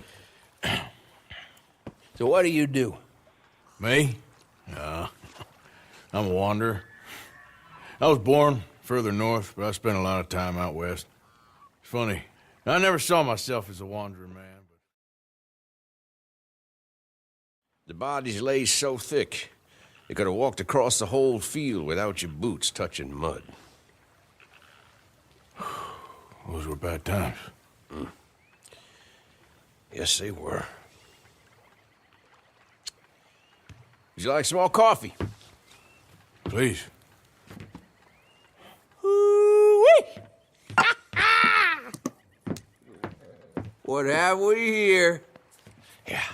So what do you do? Me? I'm a wanderer. I was born further north, but I spent a lot of time out west. It's funny. I never saw myself as a wanderer, man. But The bodies lay so thick, you could have walked across the whole field without your boots touching mud. Those were bad times. Yes, they were. Would you like some more coffee? Please. What have we here? Yeah,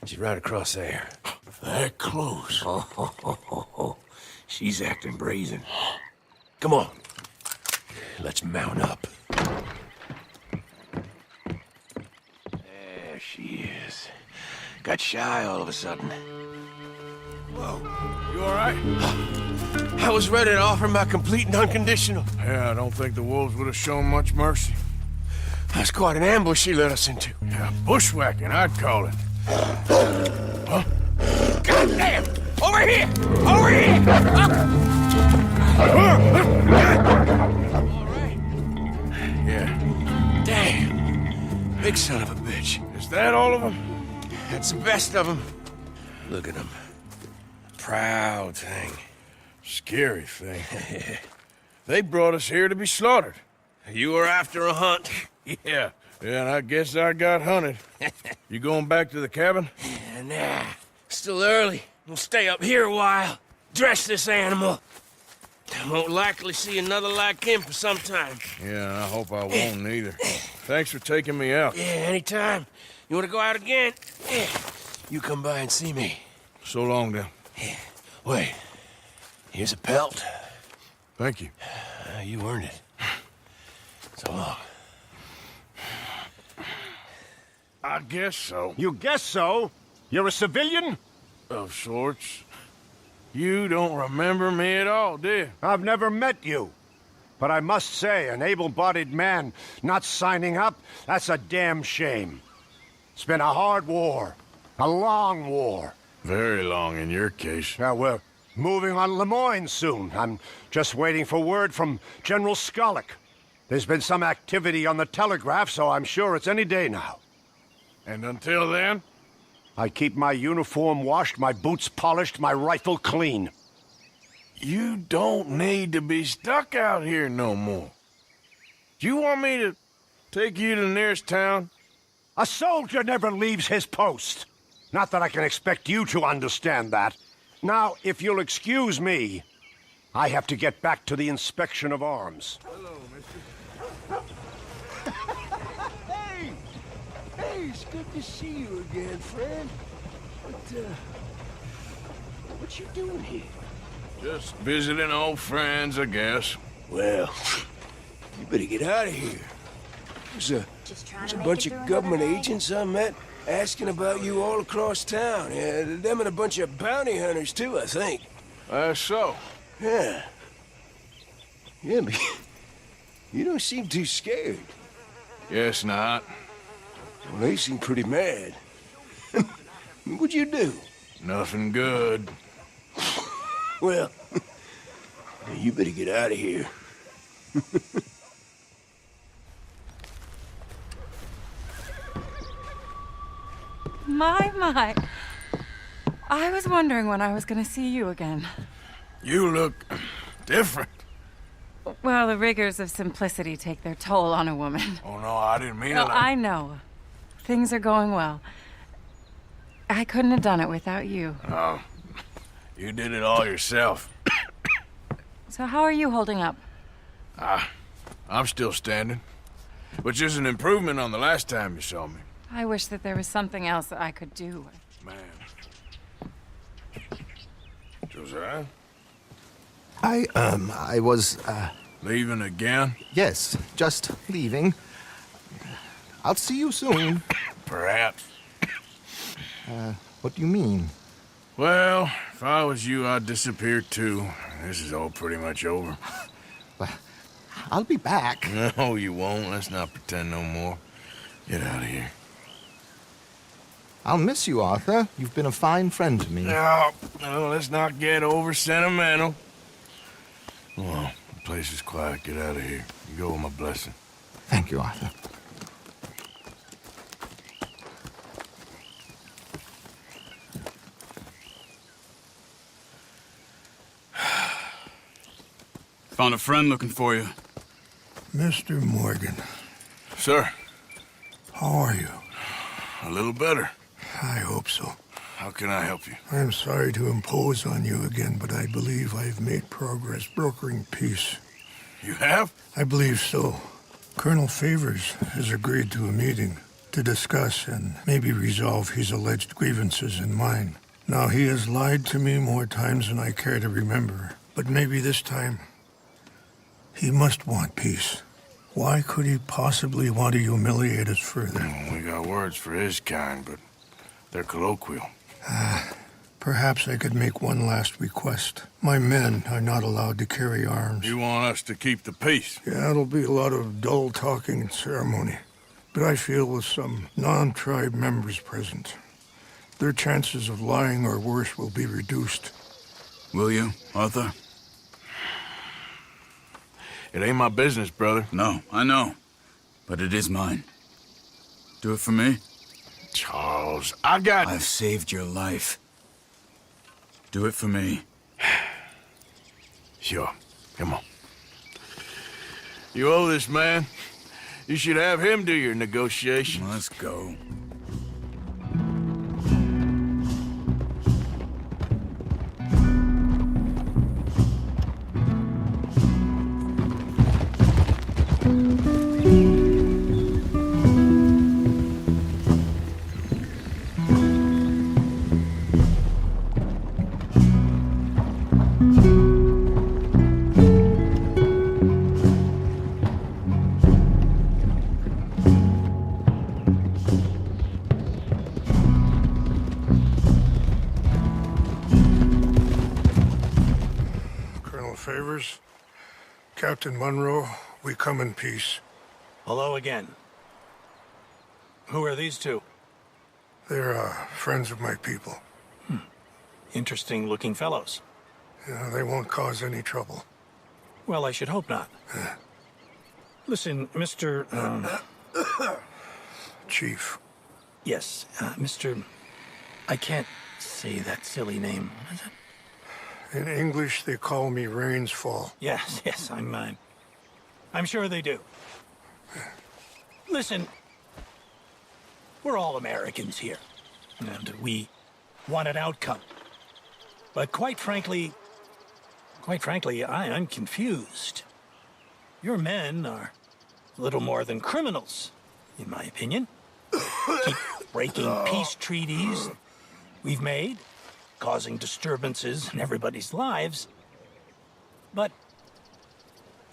she's right across there. That close. Oh. She's acting brazen. Come on. Let's mount up. There she is. Got shy all of a sudden. Whoa. You all right? I was ready to offer my complete and unconditional. Yeah, I don't think the wolves would have shown much mercy. That's quite an ambush she led us into. Yeah, bushwhacking, I'd call it. Huh? Goddamn! Over here! Over here! All right. Yeah. Damn. Big son of a bitch. Is that all of them? That's the best of them. Look at them. Proud thing. Scary thing. They brought us here to be slaughtered. You were after a hunt. Yeah, and I guess I got hunted. You going back to the cabin? Nah, still early. We'll stay up here a while. Dress this animal. I won't likely see another like him for some time. Yeah, and I hope I won't either. Thanks for taking me out. Yeah, anytime. You want to go out again? Yeah. You come by and see me. So long, then. Yeah. Wait. Here's a pelt. Thank you. You earned it. So long. I guess so. You guess so? You're a civilian? Of sorts. You don't remember me at all, do you? I've never met you. But I must say, an able-bodied man not signing up, that's a damn shame. It's been a hard war. A long war. Very long in your case. Yeah, we're moving on Lemoyne soon. I'm just waiting for word from General Skollick. There's been some activity on the telegraph, so I'm sure it's any day now. And until then? I keep my uniform washed, my boots polished, my rifle clean. You don't need to be stuck out here no more. Do you want me to take you to the nearest town? A soldier never leaves his post. Not that I can expect you to understand that. Now, if you'll excuse me, I have to get back to the inspection of arms. Hello, mister. Hey, it's good to see you again, friend. What you doing here? Just visiting old friends, I guess. Well, you better get out of here. There's a bunch of government agents I met asking about you all across town. Yeah, them and a bunch of bounty hunters, too, I think. That's so. Yeah. Yeah, but you don't seem too scared. Guess not. Well, they seem pretty mad. What'd you do? Nothing good. Well, You better get out of here. My. I was wondering when I was gonna see you again. You look different. Well, the rigors of simplicity take their toll on a woman. Oh, no, I didn't mean No, it like... I know. Things are going well. I couldn't have done it without you. Oh, you did it all yourself. So how are you holding up? I'm still standing, which is an improvement on the last time you saw me. I wish that there was something else that I could do. Man. Josiah? I was, Leaving again? Yes, just leaving. I'll see you soon. Perhaps. What do you mean? Well, if I was you, I'd disappear too. This is all pretty much over. I'll be back. No, you won't. Let's not pretend no more. Get out of here. I'll miss you, Arthur. You've been a fine friend to me. No, let's not get over sentimental. Well, the place is quiet. Get out of here. You go with my blessing. Thank you, Arthur. Found a friend looking for you. Mr. Morgan. Sir. How are you? A little better. I hope so. How can I help you? I'm sorry to impose on you again, but I believe I've made progress brokering peace. You have? I believe so. Colonel Favors has agreed to a meeting to discuss and maybe resolve his alleged grievances and mine. Now, he has lied to me more times than I care to remember, but maybe this time he must want peace. Why could he possibly want to humiliate us further? Well, we got words for his kind, but they're colloquial. Perhaps I could make one last request. My men are not allowed to carry arms. You want us to keep the peace? Yeah, it'll be a lot of dull talking and ceremony. But I feel with some non-tribe members present, their chances of lying or worse will be reduced. Will you, Arthur? It ain't my business, brother. No, I know. But it is mine. Do it for me? Charles, I've saved your life. Do it for me. Sure. Come on. You owe this man. You should have him do your negotiations. Let's go. Favors, Captain Monroe, we come in peace. Hello again. Who are these two? They're friends of my people. Interesting looking fellows. Yeah, they won't cause any trouble. Well, I should hope not. Listen, Mr. Chief. Yes, Mr. I can't say that silly name. What is it? In English, they call me Rain's Fall. Yes, I'm sure they do. Listen, we're all Americans here, and we want an outcome. But quite frankly, I'm confused. Your men are little more than criminals, in my opinion. Keep breaking peace treaties we've made, causing disturbances in everybody's lives. But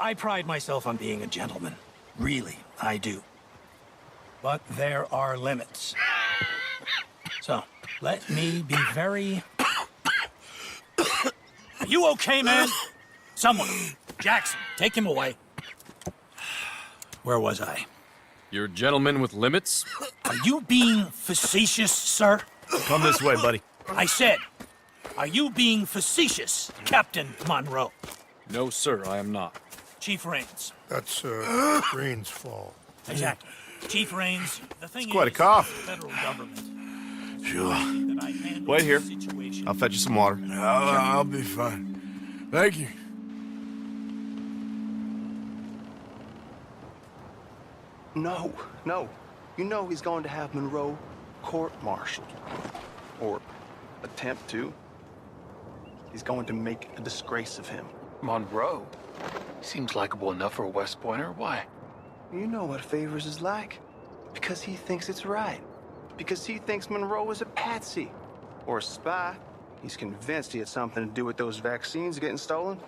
I pride myself on being a gentleman. Really, I do. But there are limits. So, let me be very... Are you okay, man? Someone. Jackson, take him away. Where was I? You're a gentleman with limits? Are you being facetious, sir? Come this way, buddy. I said, are you being facetious, Captain Monroe? No, sir, I am not. Chief Rains. That's, Green's fault. Exactly. Chief Rains, the thing It's quite a is, cough. the federal government. Sure. Wait here. I'll fetch you some water. I'll be fine. Thank you. No, no. You know he's going to have Monroe court-martialed. Or attempt to. He's going to make a disgrace of him. Monroe? Seems likable enough for a West Pointer. Why? You know what Favors is like. Because he thinks it's right. Because he thinks Monroe is a patsy. Or a spy. He's convinced he had something to do with those vaccines getting stolen.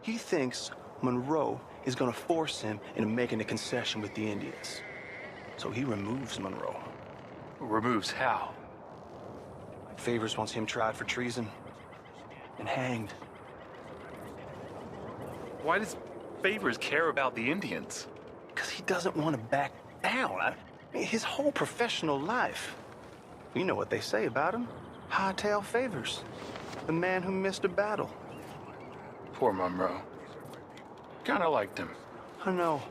He thinks Monroe is gonna force him into making a concession with the Indians. So he removes Monroe. Removes how? Favors wants him tried for treason and hanged. Why does Favors care about the Indians? Because he doesn't want to back down. His whole professional life. You know what they say about him. Hightail Favors. The man who missed a battle. Poor Monroe. Kinda liked him. I know.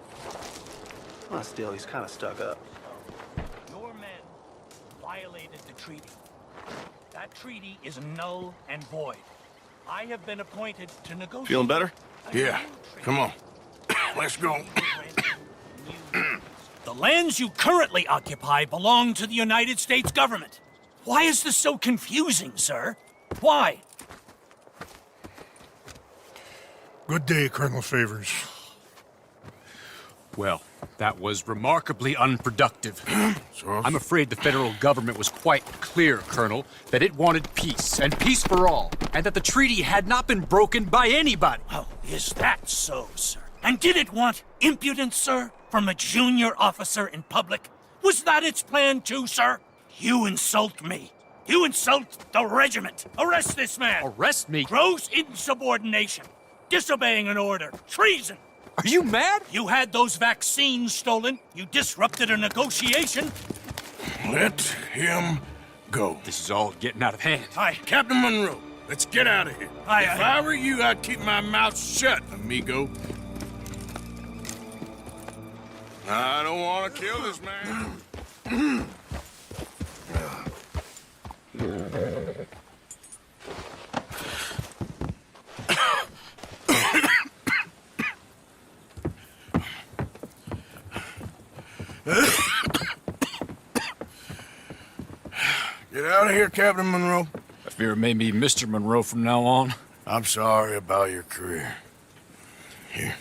Well, still, he's kind of stuck up. Your men violated the treaty. That treaty is null and void. I have been appointed to negotiate. Feeling better? Yeah. Come on. Let's go. The lands you currently occupy belong to the United States government. Why is this so confusing, sir? Why? Good day, Colonel Favors. Well, that was remarkably unproductive. I'm afraid the federal government was quite clear, Colonel, that it wanted peace, and peace for all, and that the treaty had not been broken by anybody. Oh, is that so, sir? And did it want impudence, sir, from a junior officer in public? Was that its plan too, sir? You insult me. You insult the regiment. Arrest this man. Arrest me? Gross insubordination. Disobeying an order. Treason. Are you mad? You had those vaccines stolen. You disrupted a negotiation. Let him go. This is all getting out of hand. Aye. Captain Monroe, let's get out of here. Aye, If aye. I were you, I'd keep my mouth shut, amigo. I don't want to kill this man. Get out of here, Captain Monroe. I fear it may be Mr. Monroe from now on. I'm sorry about your career. Here.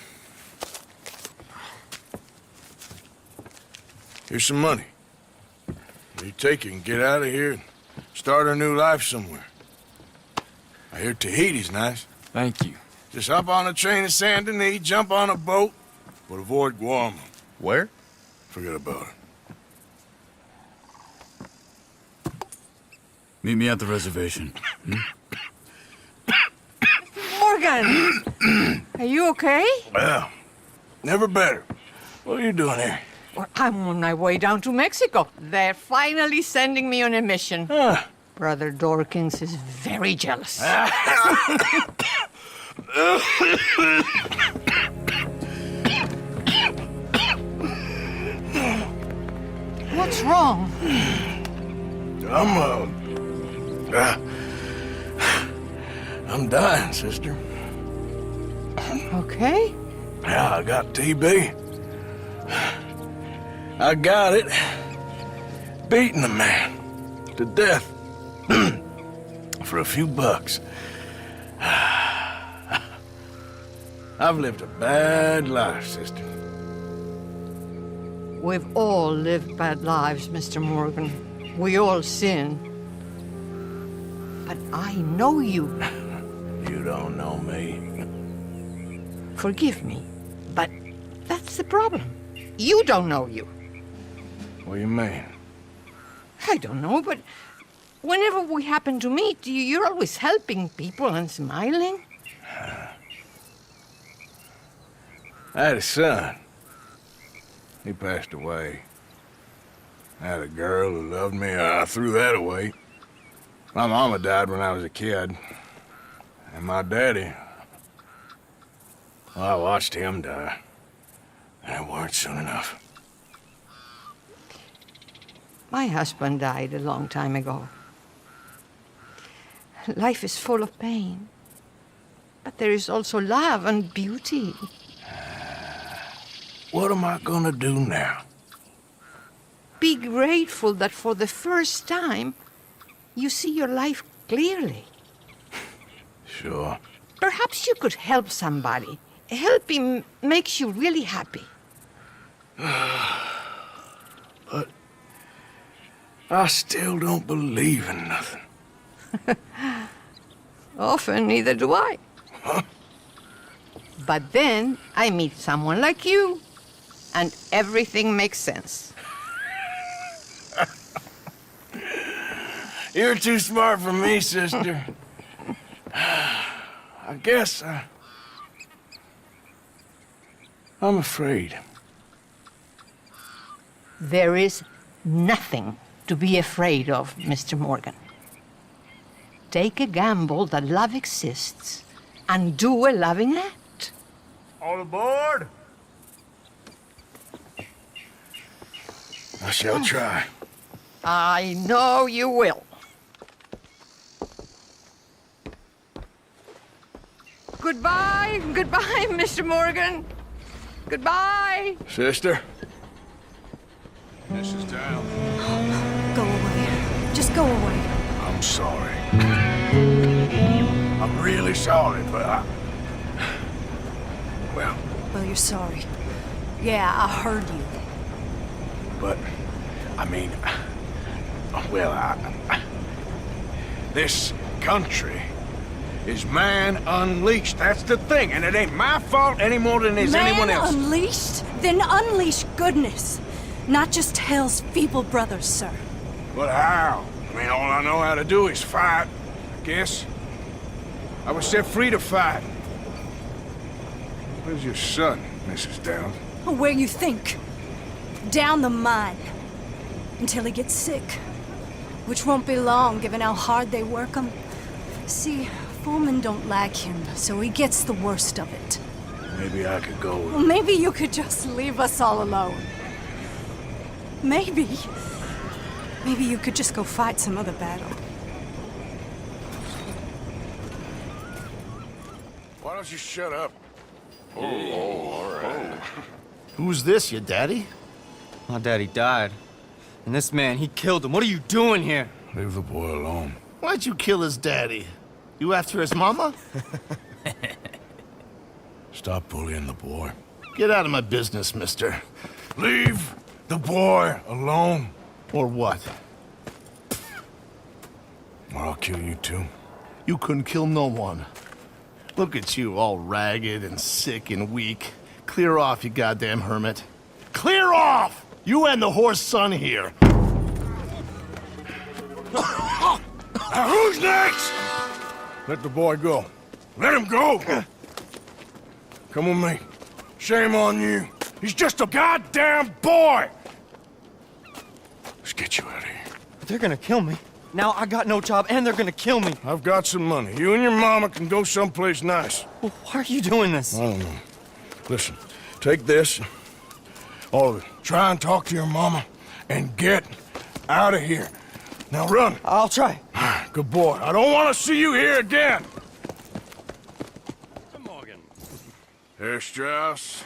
Here's some money. You take it and get out of here and start a new life somewhere. I hear Tahiti's nice. Thank you. Just hop on a train to Saint Denis, jump on a boat, but avoid Guarma. Where? Forget about it. Meet me at the reservation. Morgan! Are you okay? Well, never better. What are you doing here? Well, I'm on my way down to Mexico. They're finally sending me on a mission. Brother Dorkins is very jealous. What's wrong? I'm dying, sister. Okay. Yeah, I got TB. I got it. Beating a man to death for a few bucks. I've lived a bad life, sister. We've all lived bad lives, Mr. Morgan. We all sin. But I know you. You don't know me. Forgive me, but that's the problem. You don't know you. What do you mean? I don't know, but whenever we happen to meet, you're always helping people and smiling. I had a son. He passed away. I had a girl who loved me. I threw that away. My mama died when I was a kid. And my daddy, Well, I watched him die. And it weren't soon enough. My husband died a long time ago. Life is full of pain. But there is also love and beauty. What am I gonna do now? Be grateful that for the first time, you see your life clearly. Sure. Perhaps you could help somebody. Helping makes you really happy. But I still don't believe in nothing. Often, neither do I. Huh? But then I meet someone like you, and everything makes sense. You're too smart for me, sister. I guess I'm afraid. There is nothing to be afraid of, Mr. Morgan. Take a gamble that love exists and do a loving act. All aboard! I shall try. I know you will. Goodbye, goodbye, Mr. Morgan. Goodbye. Sister? Mrs. Down. Go away. Just go away. I'm sorry. I'm really sorry, but Well, you're sorry. Yeah, I heard you. But, I mean... This country is man unleashed. That's the thing, and it ain't my fault any more than it is anyone else. Man unleashed? Then unleash goodness. Not just hell's feeble brothers, sir. But how? I mean, all I know how to do is fight, I guess. I was set free to fight. Where's your son, Mrs. Downs? Where you think? Down the mine. Until he gets sick. Which won't be long, given how hard they work him. See, foremen don't like him, so he gets the worst of it. Maybe I could go with... Well, maybe you could just leave us all alone. Maybe. Maybe you could just go fight some other battle. Why don't you shut up? All right. Who's this, your daddy? My daddy died. And this man, he killed him. What are you doing here? Leave the boy alone. Why'd you kill his daddy? You after his mama? Stop bullying the boy. Get out of my business, mister. Leave the boy alone. Or what? Or I'll kill you too. You couldn't kill no one. Look at you, all ragged and sick and weak. Clear off, you goddamn hermit. Clear off! You and the horse son here. Now who's next? Let the boy go. Let him go! Come with me. Shame on you. He's just a goddamn boy! Let's get you out of here. They're gonna kill me. Now I got no job and they're gonna kill me. I've got some money. You and your mama can go someplace nice. Well, why are you doing this? I don't know. Listen, take this. All of it. Try and talk to your mama and get out of here. Now run. I'll try. Good boy. I don't want to see you here again. Mr. Morgan. Herr Strauss.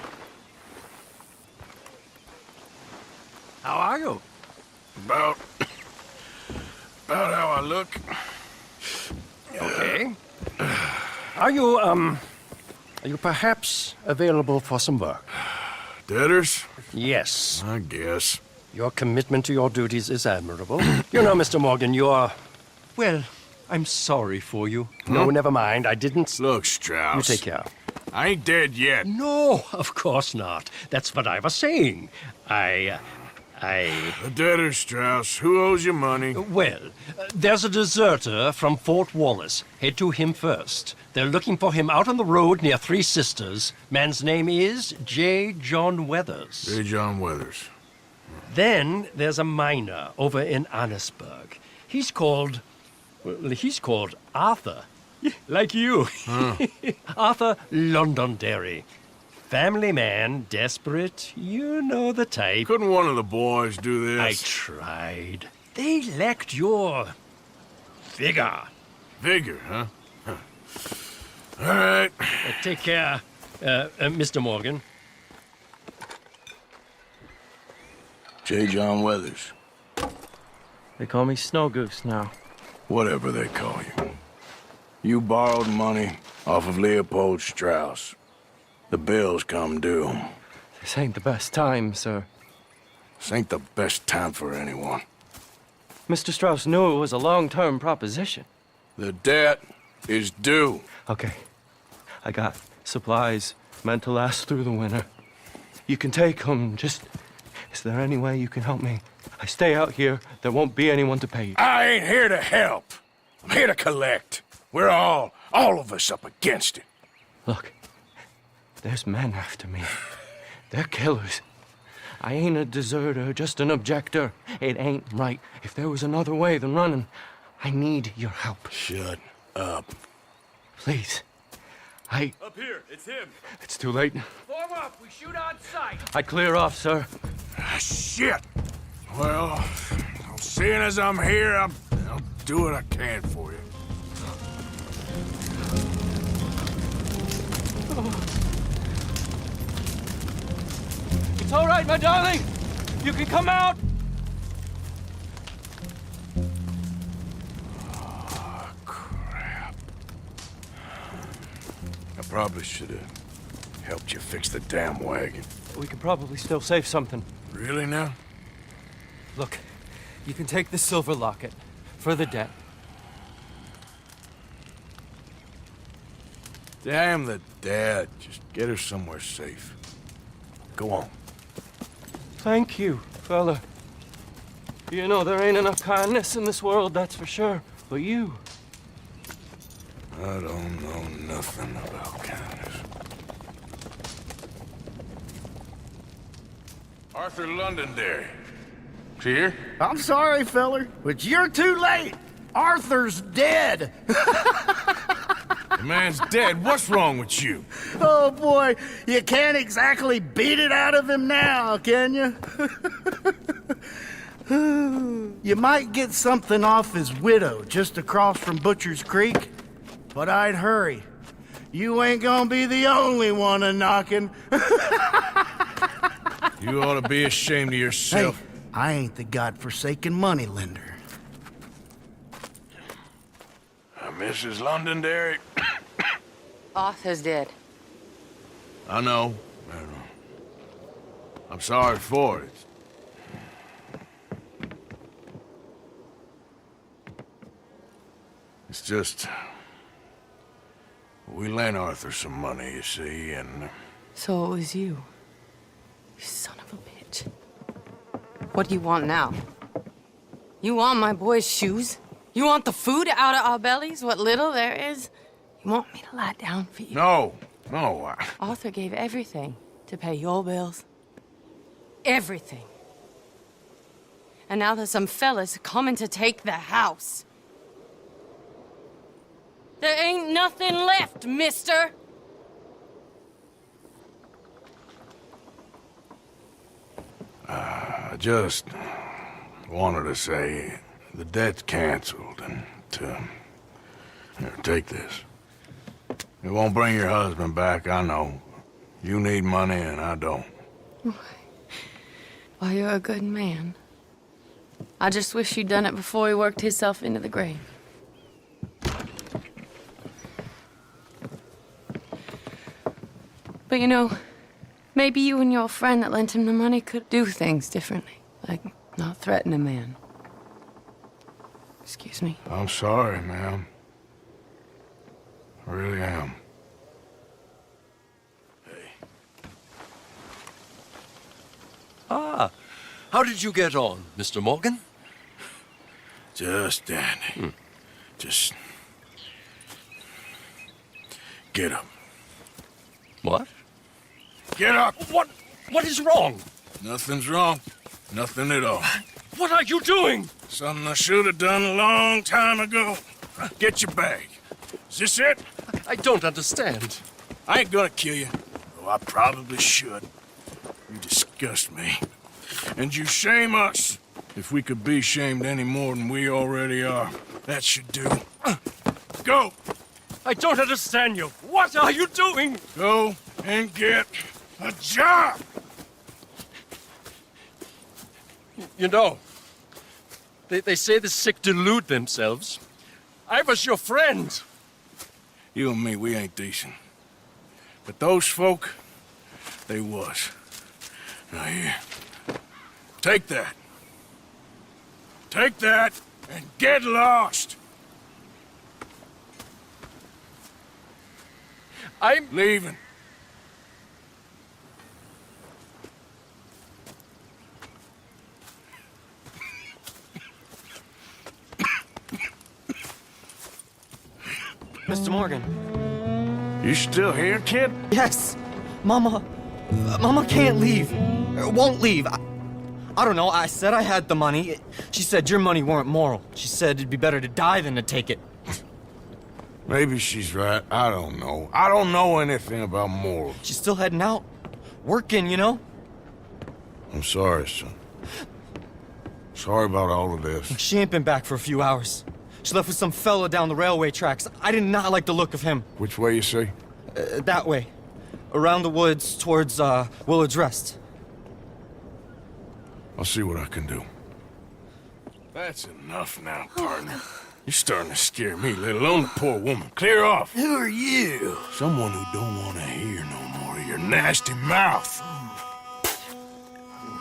How are you? About how I look. Okay. Are you perhaps available for some work? Debtors? Yes. I guess. Your commitment to your duties is admirable. You know, Mr. Morgan, you're... Well, I'm sorry for you. No, never mind. I didn't... Look, Strauss. You take care. I ain't dead yet. No, of course not. That's what I was saying. The debtors, Strauss. Who owes you money? Well, there's a deserter from Fort Wallace. Head to him first. They're looking for him out on the road near Three Sisters. Man's name is J. John Weathers. J. John Weathers. Then there's a miner over in Annesburg. He's called Arthur. Like you. Arthur Londonderry. Family man, desperate, you know the type. Couldn't one of the boys do this? I tried. They lacked your... vigor. Vigor, huh? All right. Take care, Mr. Morgan. J. John Weathers. They call me Snow Goose now. Whatever they call you. You borrowed money off of Leopold Strauss. The bills come due. This ain't the best time, sir. This ain't the best time for anyone. Mr. Strauss knew it was a long-term proposition. The debt is due. Okay. I got supplies meant to last through the winter. You can take them. Just... is there any way you can help me? I stay out here. There won't be anyone to pay you. I ain't here to help. I'm here to collect. We're all of us up against it. Look. There's men after me. They're killers. I ain't a deserter, just an objector. It ain't right. If there was another way than running, I need your help. Shut up. Please. Up here, it's him. It's too late. Form up, we shoot on sight. I'd clear off, sir. Shit. Well, seeing as I'm here, I'll do what I can for you. It's all right, my darling. You can come out. Oh, crap. I probably should have helped you fix the damn wagon. We can probably still save something. Really now? Look, you can take the silver locket for the debt. Damn the dad. Just get her somewhere safe. Go on. Thank you, fella. You know, there ain't enough kindness in this world, that's for sure. But you... I don't know nothing about kindness. Arthur Londonderry. Is he here? I'm sorry, feller, but you're too late. Arthur's dead. The man's dead. What's wrong with you? Oh, boy. You can't exactly beat it out of him now, can you? You might get something off his widow just across from Butcher's Creek, but I'd hurry. You ain't gonna be the only one a-knocking. You ought to be ashamed of yourself. Hey, I ain't the godforsaken moneylender. Mrs. Londonderry. Arthur's dead. I know. I'm sorry for it. It's just... we lent Arthur some money, you see, and... So it was you. You son of a bitch. What do you want now? You want my boy's shoes? You want the food out of our bellies, what little there is? You want me to lie down for you? No. Arthur gave everything to pay your bills. Everything. And now there's some fellas coming to take the house. There ain't nothing left, mister! I just wanted to say the debt's canceled and here, take this. It won't bring your husband back, I know. You need money and I don't. Well, you're a good man. I just wish you'd done it before he worked himself into the grave. But you know, maybe you and your friend that lent him the money could do things differently. Like, not threaten a man. Excuse me. I'm sorry, ma'am. I really am. Ah, how did you get on, Mr. Morgan? Just dandy. Just... get up. What? Get up! What is wrong? Nothing's wrong. Nothing at all. What are you doing? Something I should have done a long time ago. Get your bag. Is this it? I don't understand. I ain't gonna kill you, though I probably should. You disgust me. And you shame us. If we could be shamed any more than we already are, that should do. Go! I don't understand you. What are you doing? Go and get a job! You know, they say the sick delude themselves. I was your friend. You and me, we ain't decent. But those folk, they was. Now here, take that. Take that and get lost! I'm leaving. Mr. Morgan. You still here, kid? Yes. Mama can't leave. Won't leave. I don't know. I said I had the money. She said your money weren't moral. She said it'd be better to die than to take it. Maybe she's right. I don't know. I don't know anything about morals. She's still heading out. Working, you know? I'm sorry, son. Sorry about all of this. She ain't been back for a few hours. She left with some fella down the railway tracks. I did not like the look of him. Which way you say? That way. Around the woods towards, Willard's Rest. I'll see what I can do. That's enough now, partner. You're starting to scare me, let alone the poor woman. Clear off. Who are you? Someone who don't want to hear no more of your nasty mouth.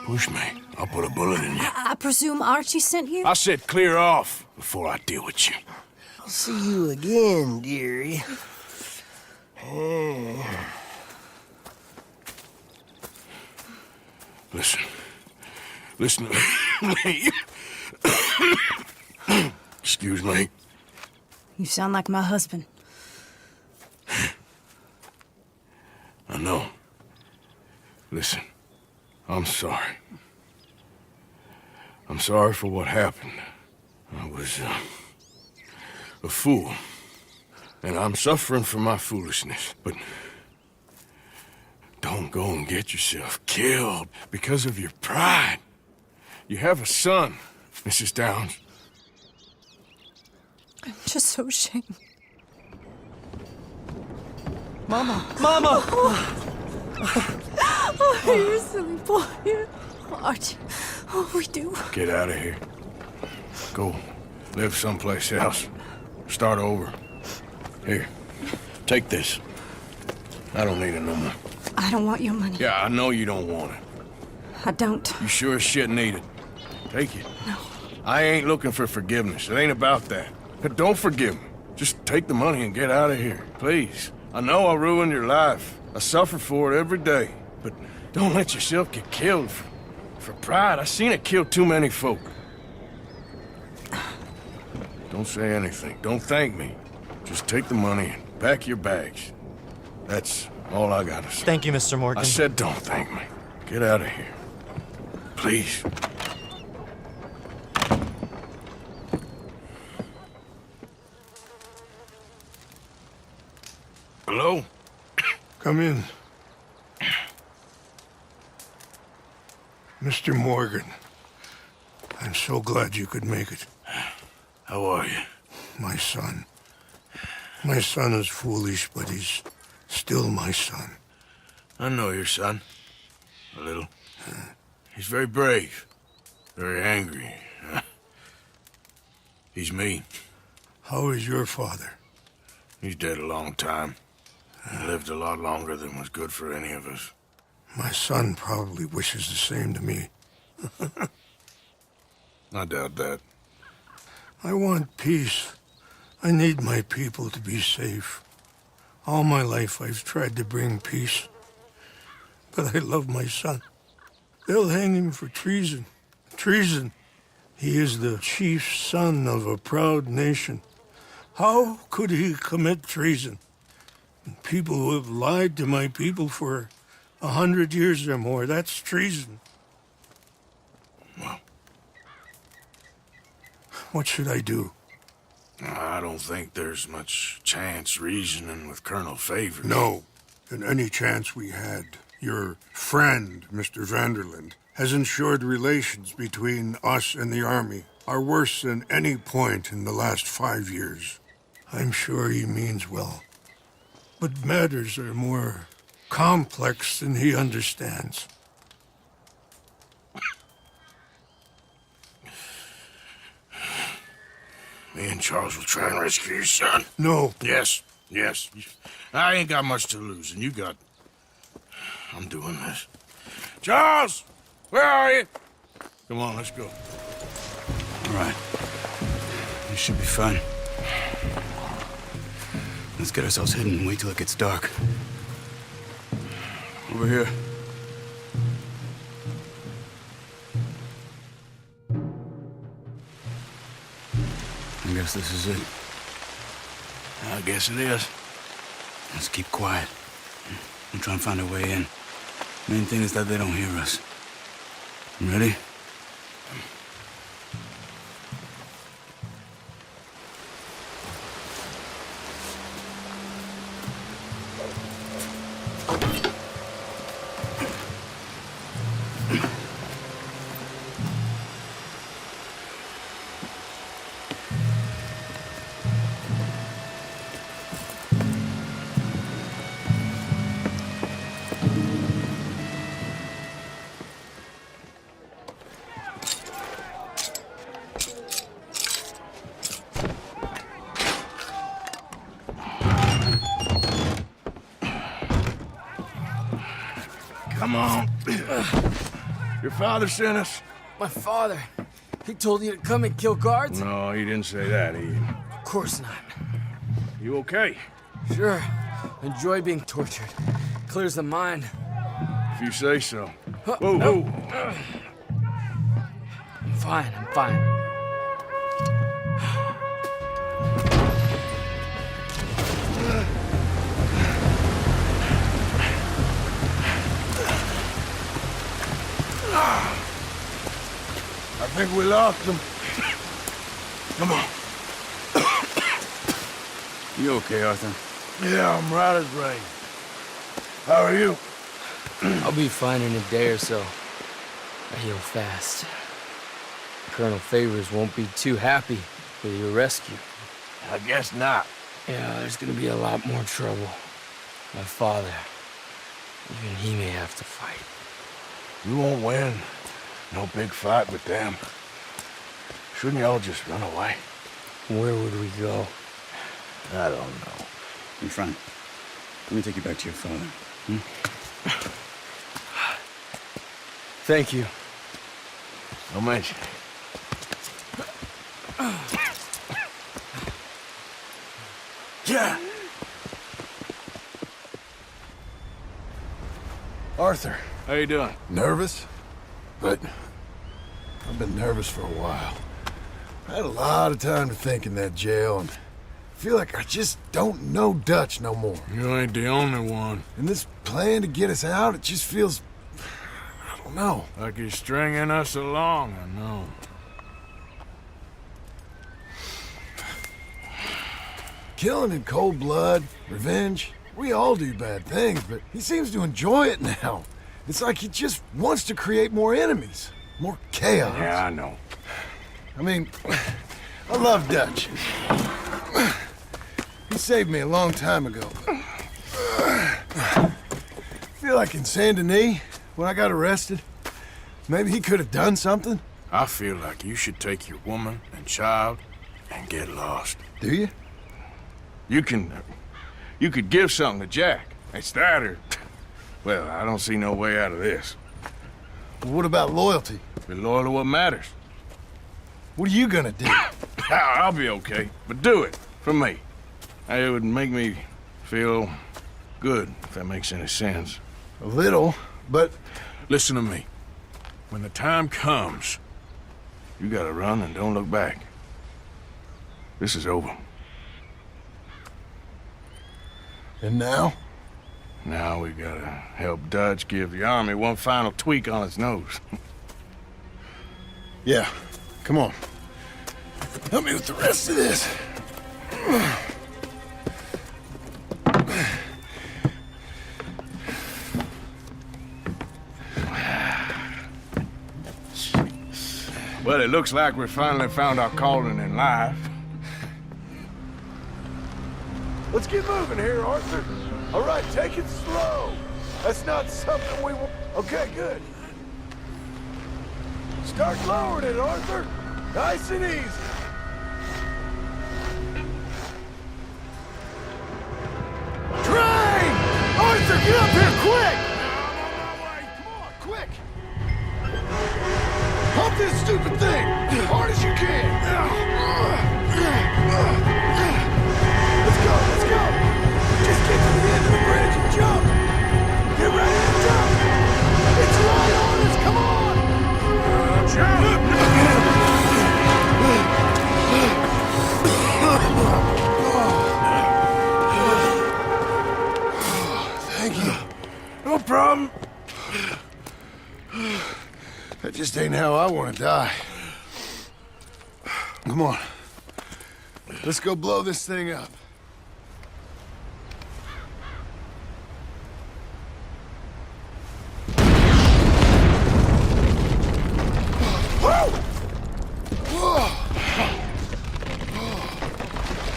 Push me. I'll put a bullet in you. I presume Archie sent you? I said clear off before I deal with you. I'll see you again, dearie. Listen. Listen to me. Excuse me. You sound like my husband. I know. Listen, I'm sorry. I'm sorry for what happened. I was a fool. And I'm suffering for my foolishness. But don't go and get yourself killed because of your pride. You have a son, Mrs. Downs. I'm just so ashamed. Mama! Mama! Oh, you're a silly boy. Archie, oh, we do. Get out of here. Go live someplace else. Start over. Here, take this. I don't need it no more. I don't want your money. Yeah, I know you don't want it. I don't. You sure as shit need it. Take it. No. I ain't looking for forgiveness. It ain't about that. But don't forgive me. Just take the money and get out of here, please. I know I ruined your life. I suffer for it every day. But don't let yourself get killed for pride. I seen it kill too many folk. Don't say anything. Don't thank me. Just take the money and pack your bags. That's all I gotta say. Thank you, Mr. Morgan. I said don't thank me. Get out of here. Please. Hello? Come in. Mr. Morgan, I'm so glad you could make it. How are you? My son. My son is foolish, but he's still my son. I know your son. A little. He's very brave. Very angry. He's mean. How is your father? He's dead a long time. He lived a lot longer than was good for any of us. My son probably wishes the same to me. I doubt that. I want peace. I need my people to be safe. All my life I've tried to bring peace. But I love my son. They'll hang him for treason. Treason. He is the chief son of a proud nation. How could he commit treason? People who have lied to my people for 100 years or more, that's treason. Well. What should I do? I don't think there's much chance reasoning with Colonel Favors. No. And any chance we had, your friend, Mr. Vanderland, has ensured relations between us and the Army are worse than any point in the last 5 years. I'm sure he means well. But matters are more complex than he understands. Me and Charles will try and rescue your son. No. Yes. I ain't got much to lose, and you got... I'm doing this. Charles! Where are you? Come on, let's go. All right. This should be fun. Let's get ourselves hidden and wait till it gets dark. Over here. I guess this is it. I guess it is. Let's keep quiet. We'll try and find a way in. Main thing is that they don't hear us. Ready? Come on. Your father sent us? My father? He told you to come and kill guards? No, he didn't say that, Of course not. You okay? Sure. Enjoy being tortured. Clears the mind. If you say so. Whoa, whoa. I'm fine. I think we lost him. Come on. You okay, Arthur? Yeah, I'm right as rain. How are you? I'll be fine in a day or so. I heal fast. Colonel Favors won't be too happy with your rescue. I guess not. Yeah, there's gonna be a lot more trouble. My father, even he may have to fight. You won't win. No big fight with them. Shouldn't y'all just run away? Where would we go? I don't know. In front. Let me take you back to your father. Thank you. Don't mention it. Yeah. Arthur. How you doing? Nervous? But I've been nervous for a while. I had a lot of time to think in that jail, and I feel like I just don't know Dutch no more. You ain't the only one. And this plan to get us out, it just feels... I don't know. Like you're stringing us along, I know. Killing in cold blood, revenge, we all do bad things, but he seems to enjoy it now. It's like he just wants to create more enemies, more chaos. Yeah, I know. I mean, I love Dutch. He saved me a long time ago. I feel like in Saint Denis, when I got arrested, maybe he could have done something. I feel like you should take your woman and child and get lost. Do you? You could give something to Jack. It's that or... Well, I don't see no way out of this. What about loyalty? Be loyal to what matters. What are you gonna do? I'll be okay, but do it for me. It would make me feel good, if that makes any sense. A little, but... Listen to me. When the time comes, you gotta run and don't look back. This is over. And now? Now we gotta help Dutch give the Army one final tweak on its nose. Yeah, come on. Help me with the rest of this. Well, it looks like we finally found our calling in life. Let's get moving here, Arthur. All right, take it slow. That's not something we will... Okay, good. Start lowering it, Arthur. Nice and easy. Train! Arthur, get up here, quick! Come on, quick! Pump this stupid thing! As hard as you can! Let's go, let's go! Just get to the end of the bridge and jump! Get ready to jump! It's right on us, come on! Thank you. No problem. That just ain't how I want to die. Come on. Let's go blow this thing up.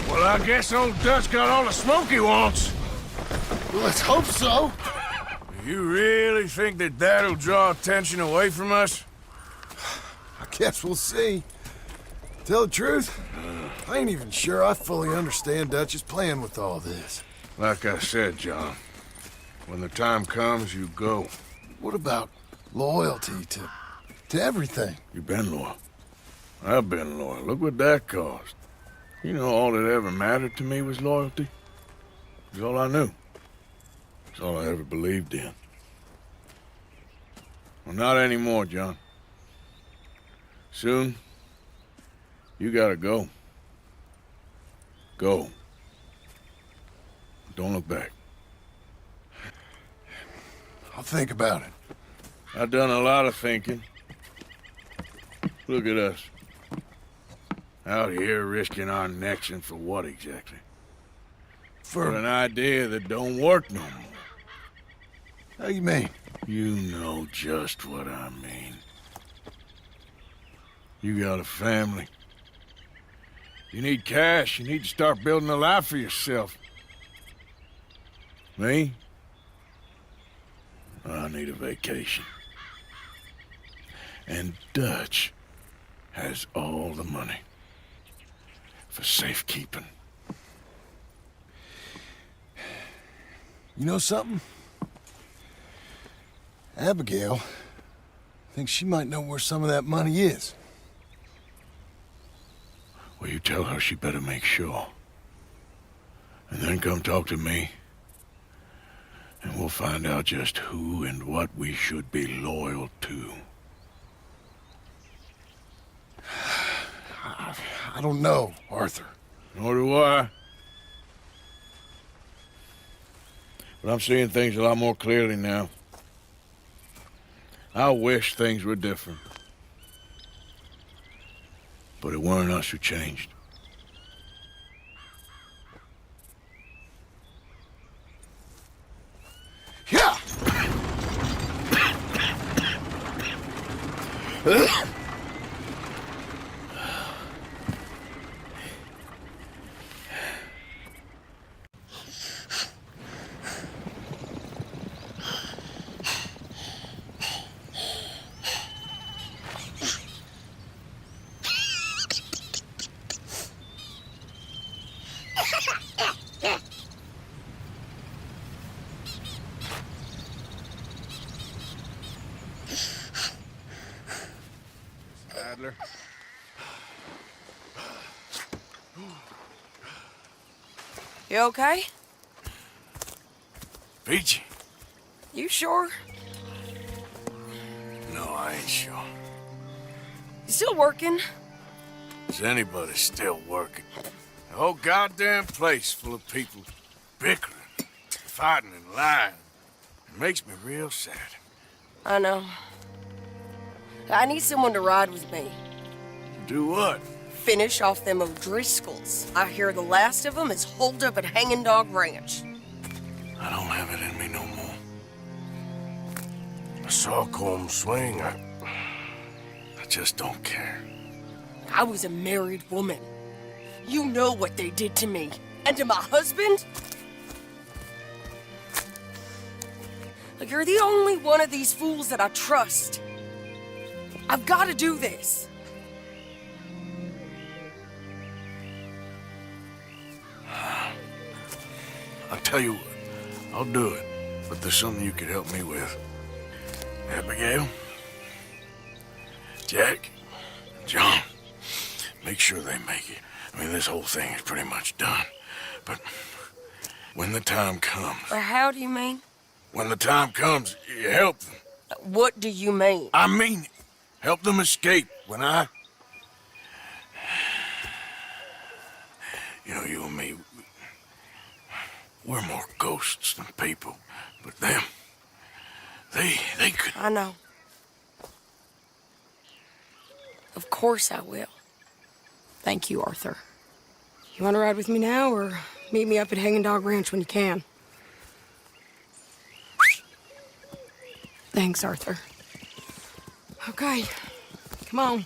Well, I guess old Dutch got all the smoke he wants. Well, let's hope so. You really think that that'll draw attention away from us? I guess we'll see. Tell the truth, I ain't even sure I fully understand Dutch's plan with all this. Like I said, John, when the time comes, you go. What about loyalty to everything? You've been loyal. I've been loyal. Look what that cost. You know, all that ever mattered to me was loyalty. It's all I knew. It's all I ever believed in. Well, not anymore, John. Soon, you gotta go. Go. Don't look back. I'll think about it. I've done a lot of thinking. Look at us. Out here risking our necks, and for what exactly? For an idea that don't work no more. How you mean? You know just what I mean. You got a family. You need cash. You need to start building a life for yourself. Me? I need a vacation. And Dutch has all the money for safekeeping. You know something? Abigail thinks she might know where some of that money is. Well, you tell her she better make sure. And then come talk to me. And we'll find out just who and what we should be loyal to. I don't know, Arthur. Nor do I. But I'm seeing things a lot more clearly now. I wish things were different. But it weren't us who changed. Yeah! Adler. You okay? Peachy? You sure? No, I ain't sure. You still working? Is anybody still working? The whole goddamn place full of people bickering, fighting and lying. It makes me real sad. I know. I need someone to ride with me. Do what? finish off them O'Driscolls. I hear the last of them is holed up at Hanging Dog Ranch. I don't have it in me no more. I saw Colm swing. I just don't care. I was a married woman. You know what they did to me. And to my husband? Like, you're the only one of these fools that I trust. I've got to do this. I'll tell you what, I'll do it. But there's something you could help me with. Abigail, Jack, John, make sure they make it. I mean, this whole thing is pretty much done. But when the time comes... How do you mean? When the time comes, you help them. What do you mean? I mean it. Help them escape. When I... You know, you and me, we're more ghosts than people. But them, they could... I know. Of course I will. Thank you, Arthur. You want to ride with me now, or meet me up at Hanging Dog Ranch when you can? Thanks, Arthur. Okay, come on.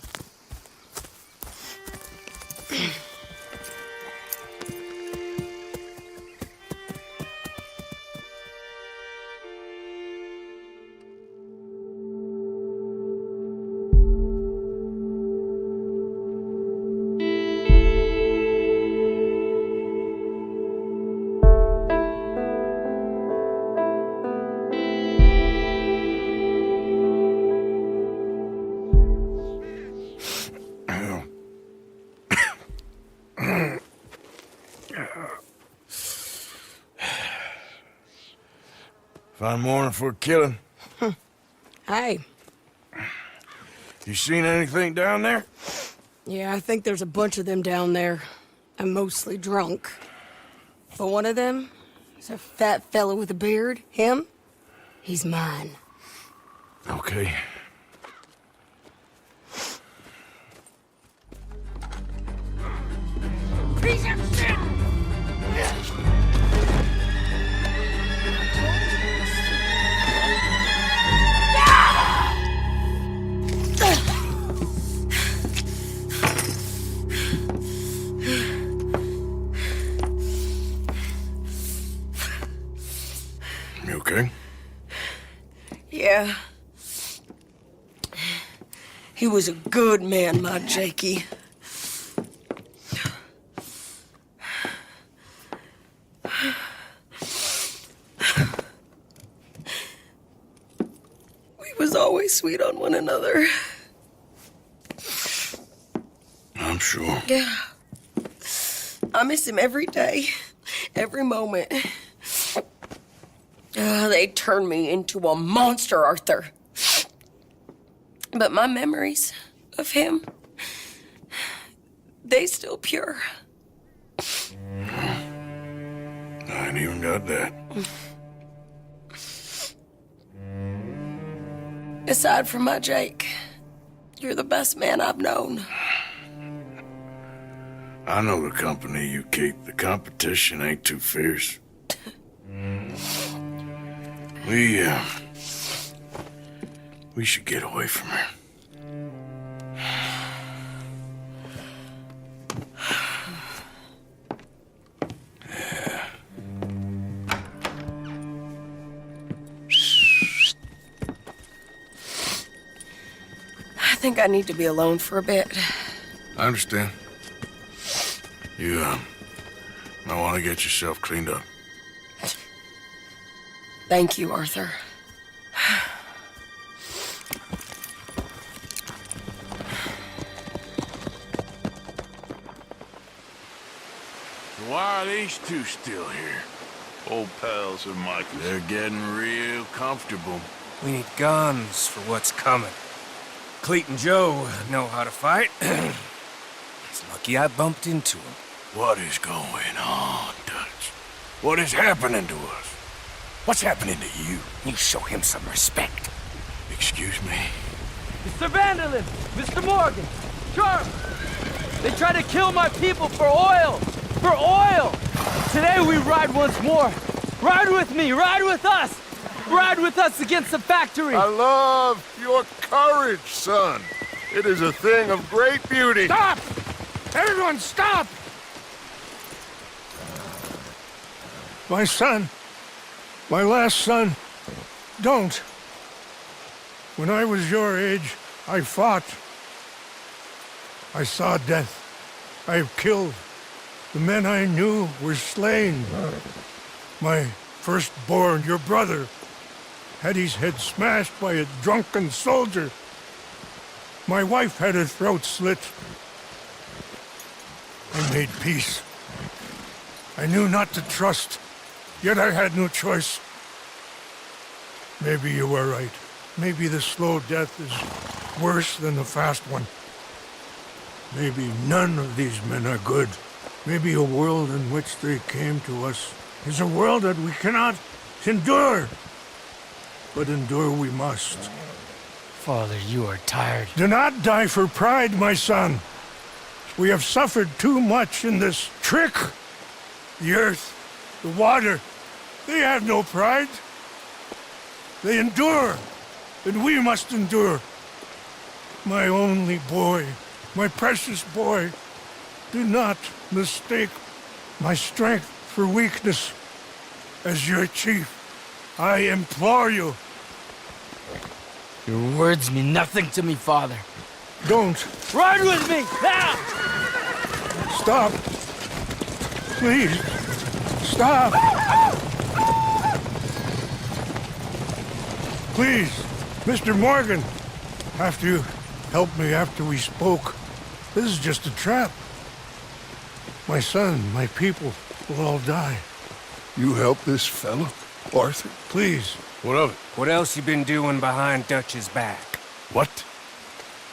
Fine morning for a killing. Hey. You seen anything down there? Yeah, I think there's a bunch of them down there. I'm mostly drunk. But one of them is a fat fella with a beard. Him? He's mine. Okay. Piece of shit! You okay? Yeah. He was a good man, my Jakey. We was always sweet on one another. I'm sure. Yeah. I miss him every day, every moment. They turned me into a monster, Arthur. But my memories of him, they still pure. I ain't even got that. Aside from my Jake, you're the best man I've known. I know the company you keep. The competition ain't too fierce. We should get away from her. Yeah. I think I need to be alone for a bit. I understand. You, might want to get yourself cleaned up. Thank you, Arthur. Why are these two still here? Old pals of Michael's. They're getting real comfortable. We need guns for what's coming. Cleet and Joe know how to fight. It's lucky I bumped into them. What is going on, Dutch? What is happening to us? What's happening to you? You show him some respect. Excuse me? Mr. Vanderlyn! Mr. Morgan! Charles! They try to kill my people for oil! For oil! Today we ride once more. Ride with me, ride with us! Ride with us against the factory! I love your courage, son. It is a thing of great beauty. Stop! Everyone, stop! My son, my last son, don't. When I was your age, I fought. I saw death. I have killed. The men I knew were slain. My firstborn, your brother, had his head smashed by a drunken soldier. My wife had her throat slit. I made peace. I knew not to trust, yet I had no choice. Maybe you were right. Maybe the slow death is worse than the fast one. Maybe none of these men are good. Maybe a world in which they came to us is a world that we cannot endure. But endure we must. Father, you are tired. Do not die for pride, my son. We have suffered too much in this trick. The earth, the water, they have no pride. They endure, and we must endure. My only boy, my precious boy, do not mistake my strength for weakness. As your chief, I implore you. Your words mean nothing to me, Father. Don't. Ride with me, now! Stop. Please. Stop. Please, Mr. Morgan, after you helped me after we spoke, this is just a trap. My son, my people will all die. You help this fellow, Arthur? Please. What of it? What else you been doing behind Dutch's back? What?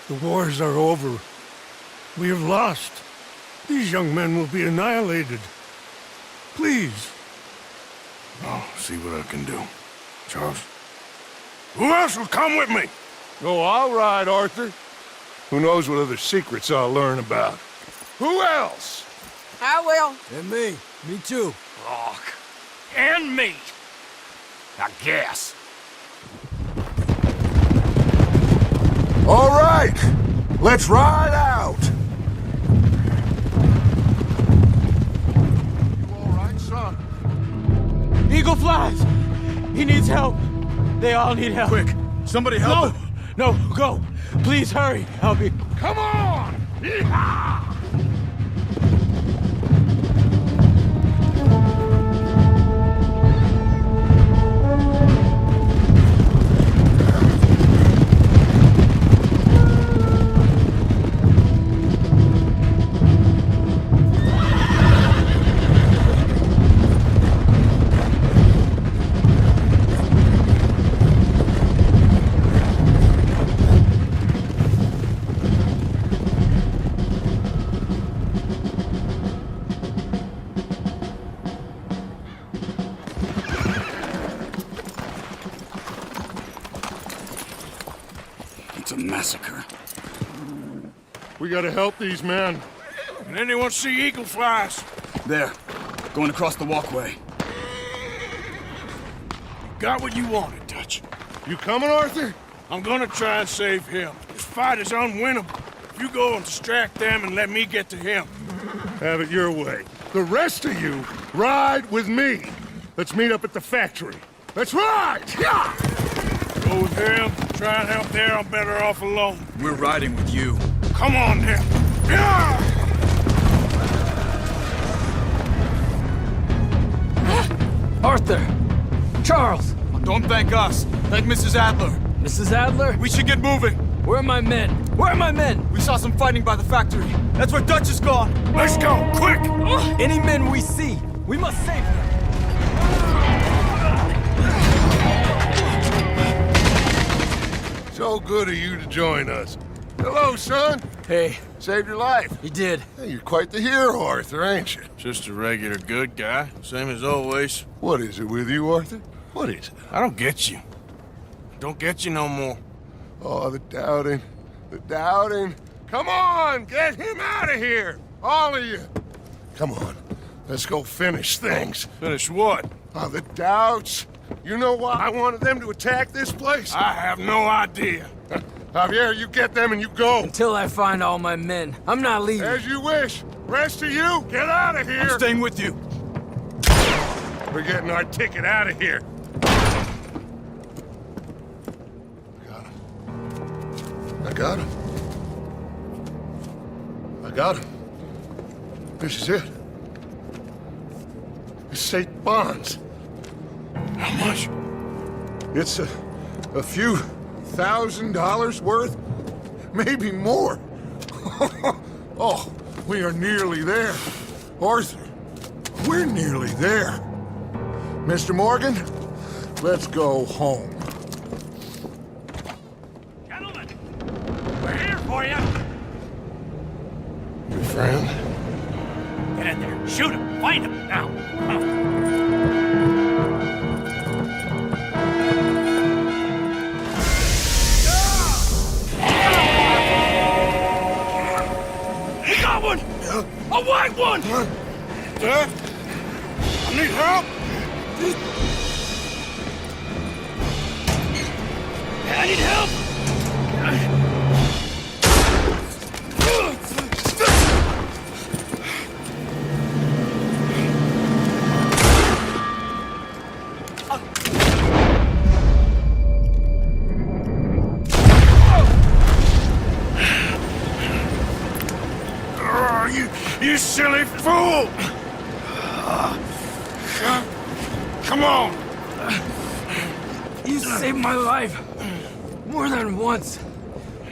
The wars are over. We have lost. These young men will be annihilated. Please. I'll see what I can do. Charles? Who else will come with me? Oh, I'll ride, Arthur. Who knows what other secrets I'll learn about? Who else? I will. And me. Me too. Rock. And me. I guess. All right, let's ride out. You all right, son? Eagle flies! He needs help. They all need help. Quick, somebody help him. No, go. Please hurry. I'll be... Come on! Yeehaw! It's a massacre. We gotta help these men. Can anyone see eagle flies? There, going across the walkway. Got what you wanted, Dutch. You coming, Arthur? I'm gonna try and save him. This fight is unwinnable. You go and distract them and let me get to him. Have it your way. The rest of you, ride with me. Let's meet up at the factory. Let's ride! Yeah! Go with him. Try and help there. I'm better off alone. We're riding with you. Come on, then. Yeah! Arthur! Charles! Don't thank us. Thank Mrs. Adler. Mrs. Adler? We should get moving. Where are my men? Where are my men? We saw some fighting by the factory. That's where Dutch is gone. Let's go, quick! Any men we see, we must save them. So good of you to join us. Hello, son. Hey. Saved your life. He did. Hey, you're quite the hero, Arthur, ain't you? Just a regular good guy, same as always. What is it with you, Arthur? What is it? I don't get you. Don't get you no more. Oh, the doubting. The doubting. Come on, get him out of here! All of you! Come on, let's go finish things. Finish what? The doubts. You know why I wanted them to attack this place? I have no idea. Javier, you get them and you go. Until I find all my men. I'm not leaving. As you wish. Rest of you, get out of here! I'm staying with you. We're getting our ticket out of here. I got him. I got him. This is it. It's state bonds. How much? It's a few $1,000s worth. Maybe more. Oh, we are nearly there. Arthur, we're nearly there. Mr. Morgan, let's go home. Gentlemen, we're here for you. Your friend? Get in there. Shoot him. Find him. Now. We got one! A white one! Dad? I need help! I need help! You silly fool! Come on! You saved my life more than once.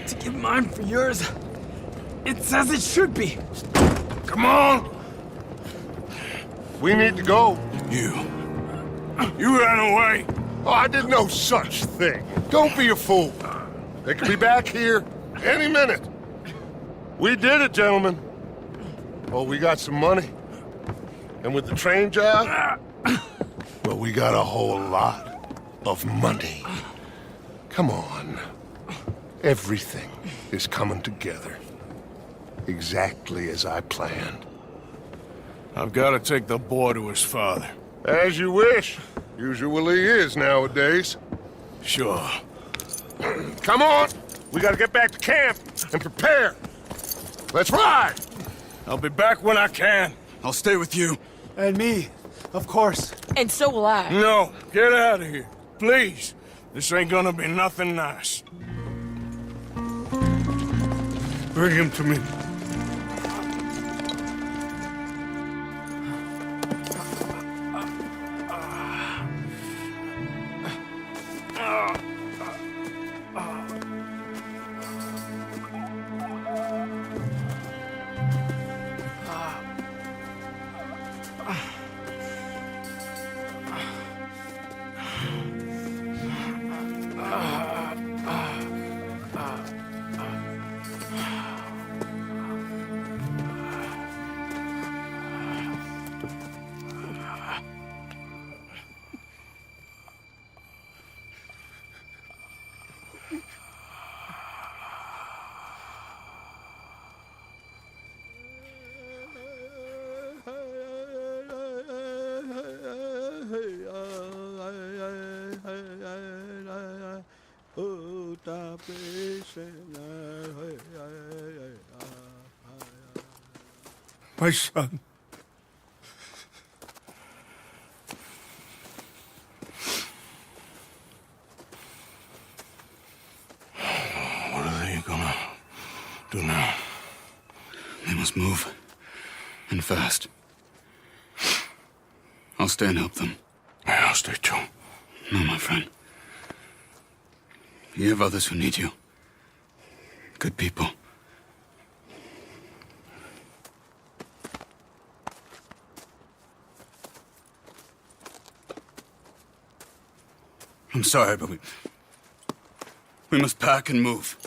To give mine for yours, it's as it should be. Come on! We need to go. You ran away. Oh, I did no such thing. Don't be a fool. They could be back here any minute. We did it, gentlemen. Oh, we got some money. And with the train job, well, we got a whole lot of money. Come on. Everything is coming together. Exactly as I planned. I've got to take the boy to his father. As you wish. Usually is nowadays. Sure. Come on! We gotta get back to camp and prepare. Let's ride! I'll be back when I can. I'll stay with you. And me, of course. And so will I. No, get out of here. Please. This ain't gonna be nothing nice. Bring him to me. My son. What are they gonna do now? They must move. And fast. I'll stay and help them. Yeah, I'll stay too. No, my friend. You have others who need you. Good people. I'm sorry, but we must pack and move.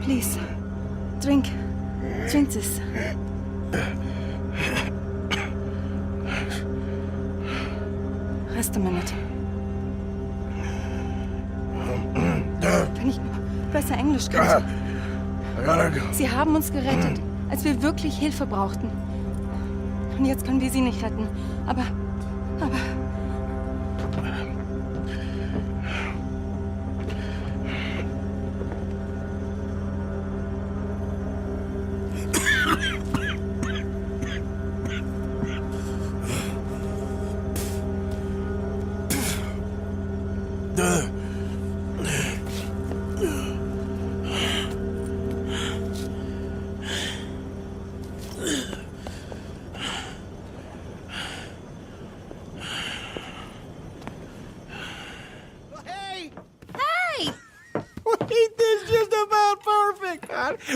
Please, drink. Drink this. Rest a minute. Wenn ich besser Englisch könnte. Sie haben uns gerettet, als wir wirklich Hilfe brauchten. Und jetzt können wir sie nicht retten. Aber...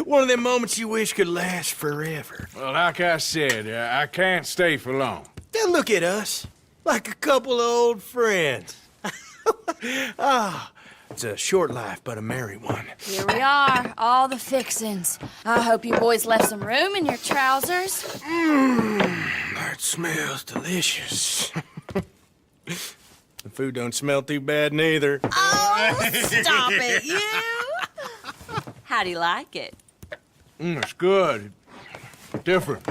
One of them moments you wish could last forever. Well, like I said, I can't stay for long. Then look at us, like a couple of old friends. It's a short life, but a merry one. Here we are, all the fixins'. I hope you boys left some room in your trousers. That smells delicious. The food don't smell too bad neither. Oh, stop it, you! How do you like it? It's good. Different.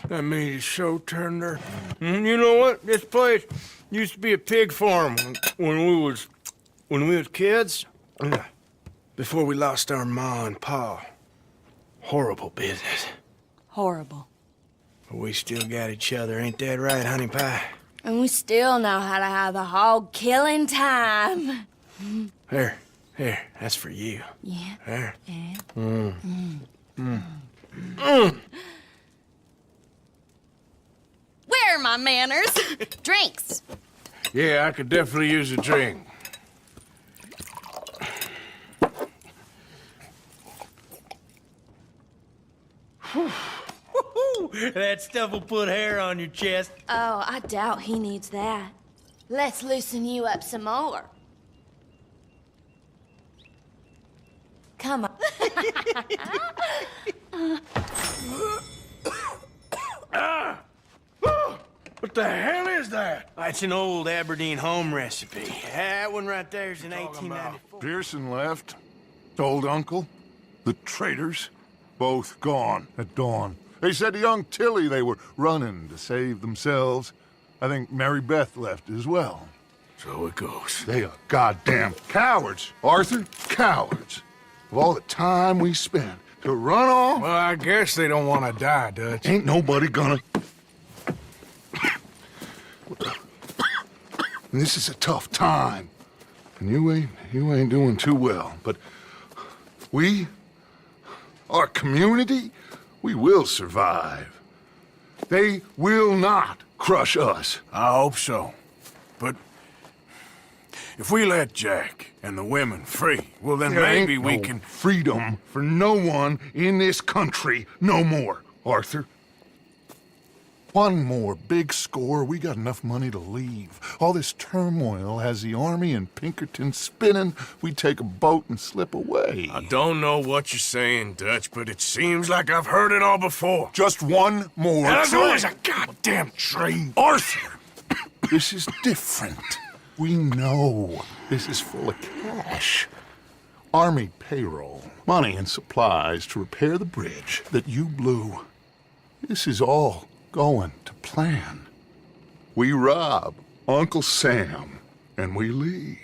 That meat is so tender. You know what? This place used to be a pig farm when we was kids. Before we lost our ma and pa. Horrible business. Horrible. But we still got each other, ain't that right, honey pie? And we still know how to have a hog killing time. Here, that's for you. Yeah. There. Where are my manners? Drinks. Yeah, I could definitely use a drink. That stuff will put hair on your chest. Oh, I doubt he needs that. Let's loosen you up some more. Come on. What the hell is that? It's an old Aberdeen home recipe. That one right there's in 1894. Pearson left. Old uncle. The traitors. Both gone at dawn. They said to young Tilly they were running to save themselves. I think Mary Beth left as well. So it goes. They are goddamn cowards, Arthur. Cowards. Of all the time we spent to run off... Well, I guess they don't want to die, Dutch. Ain't nobody gonna... This is a tough time. And you ain't doing too well. But we, our community, we will survive. They will not crush us. I hope so. But if we let Jack and the women free, well, then There maybe ain't we no can... freedom for no one in this country no more, Arthur. One more big score, we got enough money to leave. All this turmoil has the army and Pinkerton spinning. We take a boat and slip away. I don't know what you're saying, Dutch, but it seems like I've heard it all before. Just one more And there's train. always a goddamn train. Arthur! This is different. We know this is full of cash. Army payroll, money and supplies to repair the bridge that you blew. This is all going to plan. We rob Uncle Sam and we leave.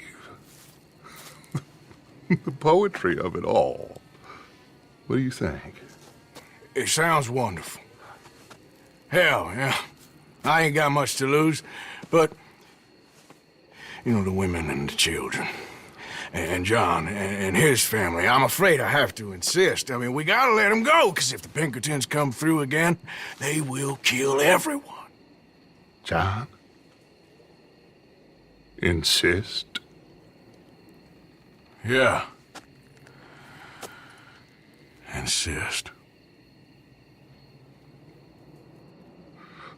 The poetry of it all. What do you think? It sounds wonderful. Hell, yeah. I ain't got much to lose, but... You know, the women and the children. And John and his family. I'm afraid I have to insist. I mean, we gotta let them go, because if the Pinkertons come through again, they will kill everyone. John? Insist? Yeah. Insist.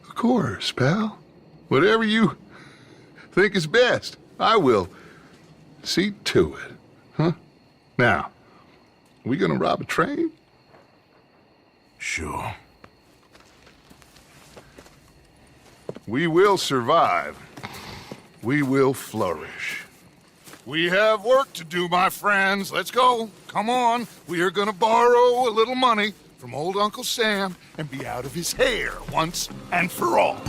Of course, pal. Whatever you think is best, I will see to it. Huh? Now, we gonna rob a train? Sure. We will survive. We will flourish. We have work to do, my friends. Let's go. Come on. We are gonna borrow a little money from old Uncle Sam and be out of his hair once and for all.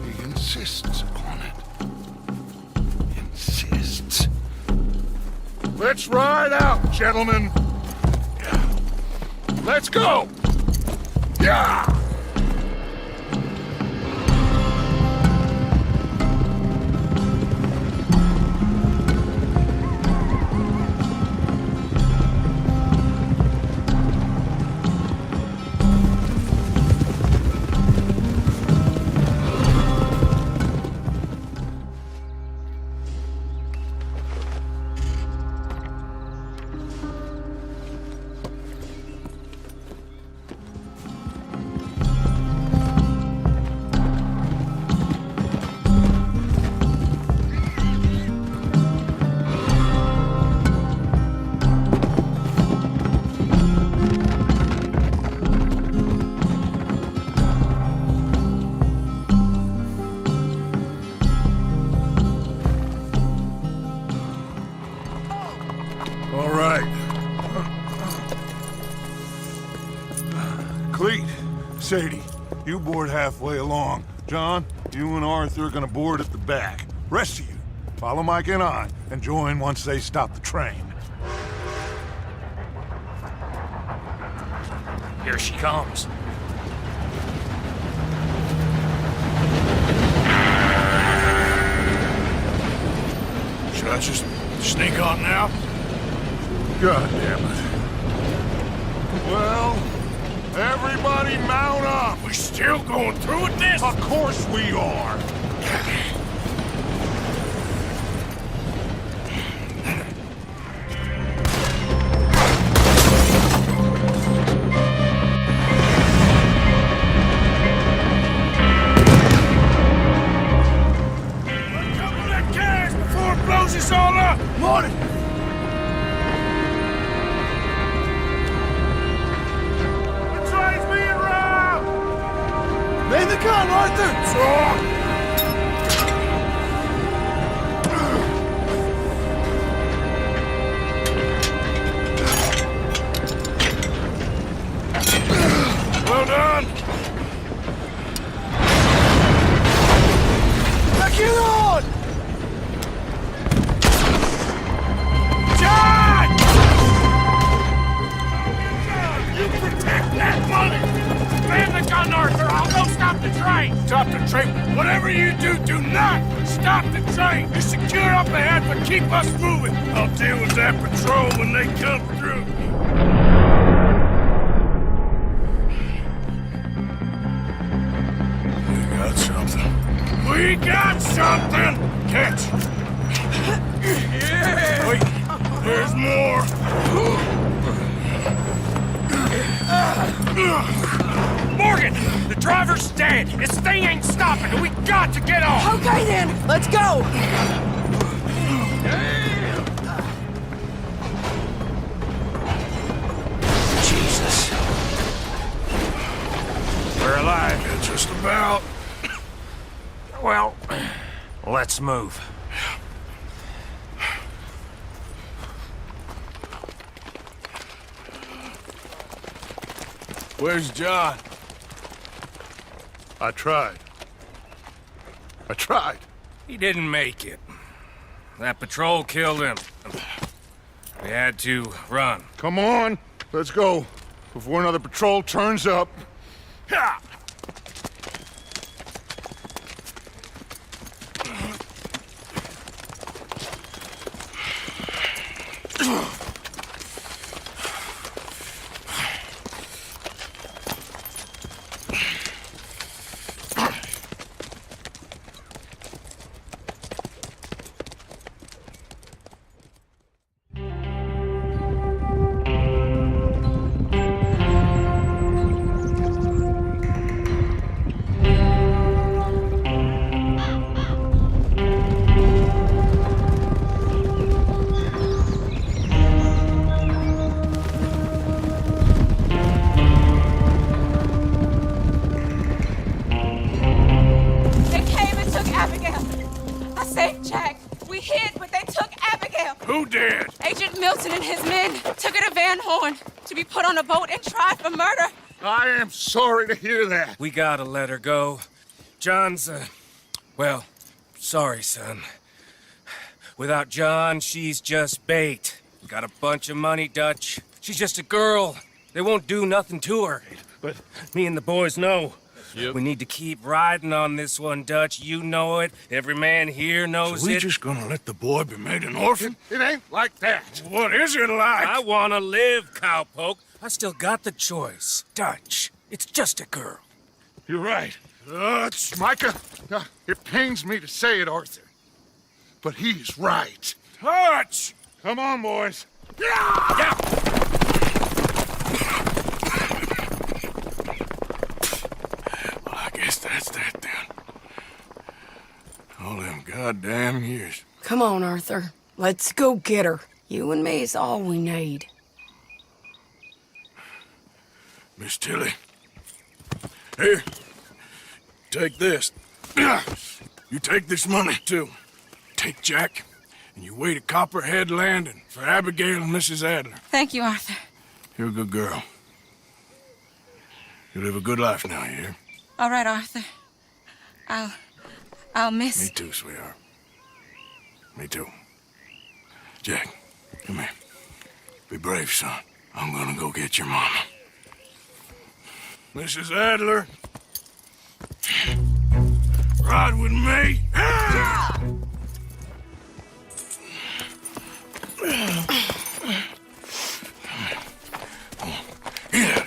He insists upon it. Insists. Let's ride out, gentlemen. Let's go. Yeah! Shady, you board halfway along. John, you and Arthur are gonna board at the back. Rest of you, follow Mike and I, and join once they stop the train. Here she comes. Should I just sneak on now? God damn it. Well, everybody mount up! We still going through with this? Of course we are! Morning! The train's being robbed! Name the gun, Arthur! Strong! Well done! Back you on! Gun, Arthur! I'll go stop the train! Stop the train! Whatever you do, do not stop the train! You secure up ahead, but keep us moving! I'll deal with that patrol when they come through! We got something! We got something! Catch! Yeah! Wait! There's more! Morgan! The driver's dead! This thing ain't stopping, and we got to get off! Okay then, let's go! Jesus. We're alive. Yeah, just about. Well, let's move. Where's John? I tried. He didn't make it. That patrol killed him. We had to run. Come on, let's go. before another patrol turns up. Ha! On a boat and tried for murder. I am sorry to hear that. We gotta let her go. John's, well, sorry, son. Without John, she's just bait. Got a bunch of money, Dutch. She's just a girl. They won't do nothing to her. But me and the boys know. Yep. We need to keep riding on this one, Dutch. You know it. Every man here knows So we it. just gonna let the boy be made an orphan? It ain't like that. What is it like? I wanna live, cowpoke. I still got the choice. Dutch, it's just a girl. You're right. Micah, it pains me to say it, Arthur, but he's right. Hutch! Come on, boys. Yeah! Well, I guess that's that then. All them goddamn years. Come on, Arthur. Let's go get her. You and me is all we need. Miss Tilly. Here. Take this. You take this money, too. Take Jack, and you wait at Copperhead Landing for Abigail and Mrs. Adler. Thank you, Arthur. You're a good girl. You live a good life now, you hear? All right, Arthur. I'll miss... Me too, sweetheart. Me too. Jack, come here. Be brave, son. I'm gonna go get your mama. Mrs. Adler. Ride with me. Get out of here.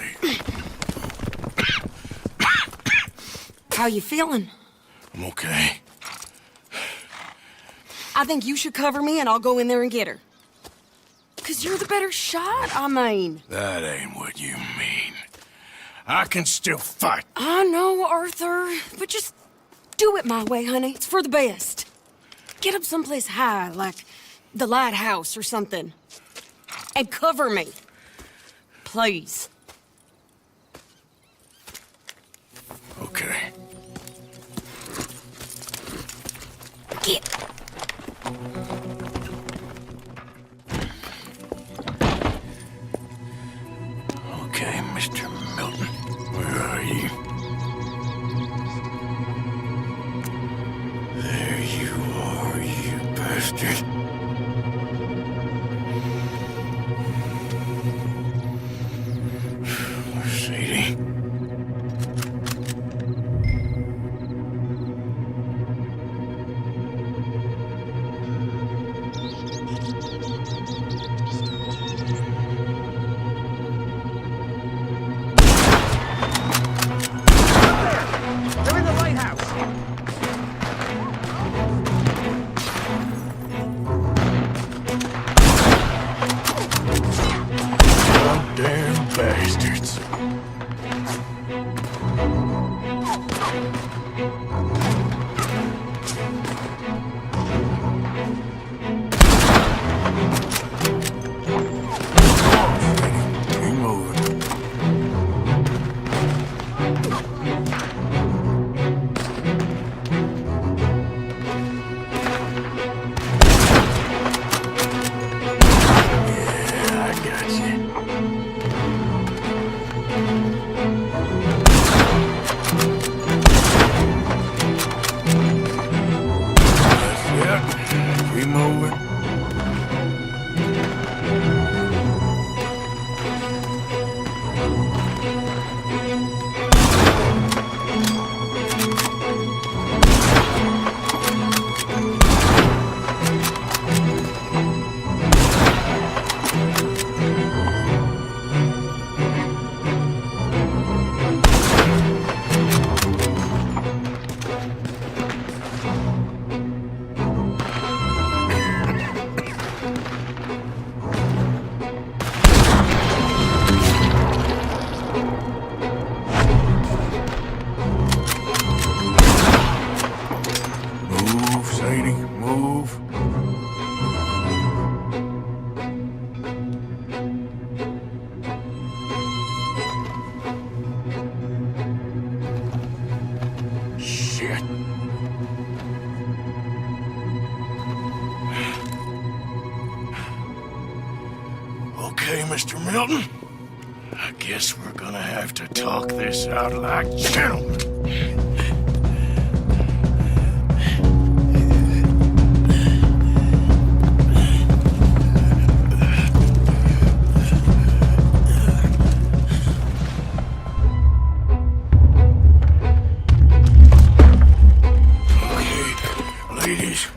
How you feeling? I'm okay. I think you should cover me and I'll go in there and get her. 'Cause you're the better shot, I mean. That ain't what you mean. I can still fight. I know, Arthur, but just do it my way, honey. It's for the best. Get up someplace high, like the lighthouse or something. And cover me. Please. Okay. Get. Okay, Mr. Milton. Where are you? There you are, you bastard. Shady. Okay, Mr. Milton. I guess we're gonna have to talk this out like gentlemen. Ladies,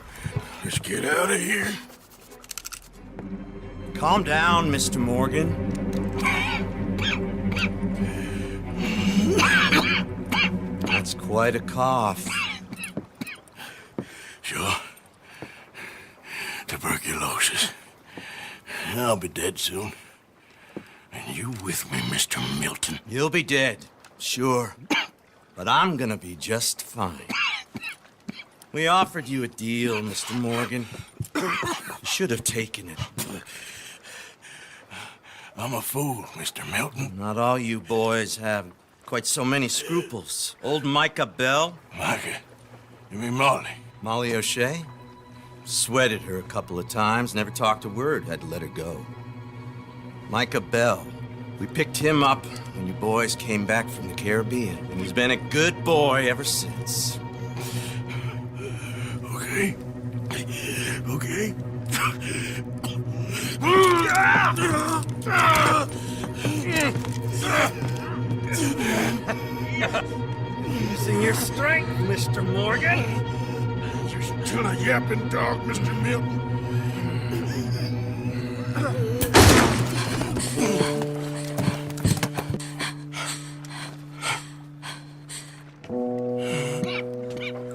let's get out of here. Calm down, Mr. Morgan. That's quite a cough. Sure. Tuberculosis. I'll be dead soon. And you with me, Mr. Milton? You'll be dead, sure. But I'm gonna be just fine. We offered you a deal, Mr. Morgan. You should have taken it. I'm a fool, Mr. Milton. Not all you boys have quite so many scruples. Old Micah Belle. Micah? You mean Molly? Molly O'Shea? Sweated her a couple of times, never talked a word, had to let her go. Micah Belle. We picked him up when you boys came back from the Caribbean, and he's been a good boy ever since. Okay. Okay. Using your strength, Mr. Morgan. You're still a yapping dog, Mr. Milton.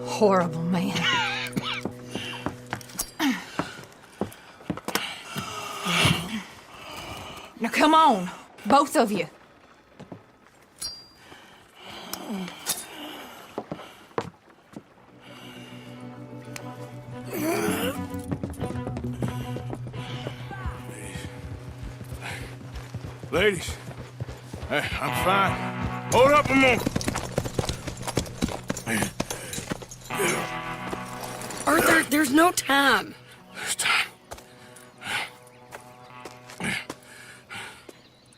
Horrible man. Now come on, both of you. Ladies, hey, I'm fine. Hold up a moment. Arthur, there's no time. There's time.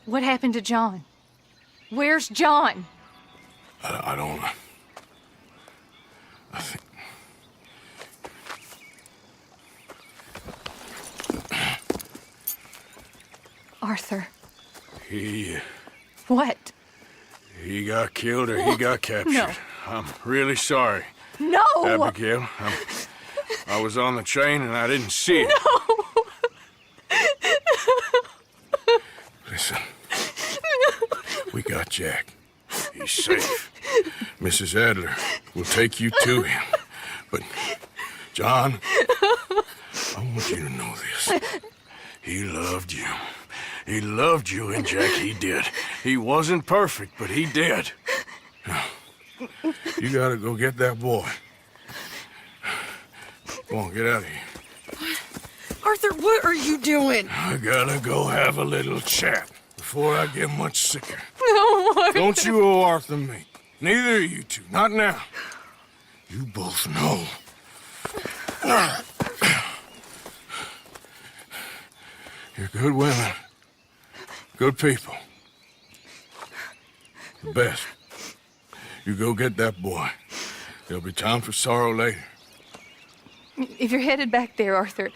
What happened to John? Where's John? I don't know. I think... Arthur. What? What? He got killed or he got captured. No. I'm really sorry. No! Abigail, I was on the train and I didn't see it. No! Listen. We got Jack. He's safe. Mrs. Adler will take you to him. But, John, I want you to know this. He loved you. He loved you, and Jack, he did. He wasn't perfect, but he did. Now, you gotta go get that boy. Come on, get out of here. Arthur, what are you doing? I gotta go have a little chat before I get much sicker. No, Arthur. Don't you owe Arthur me. Neither of you two. Not now. You both know. You're good women. Good people. The best. You go get that boy. There'll be time for sorrow later. If you're headed back there, Arthur,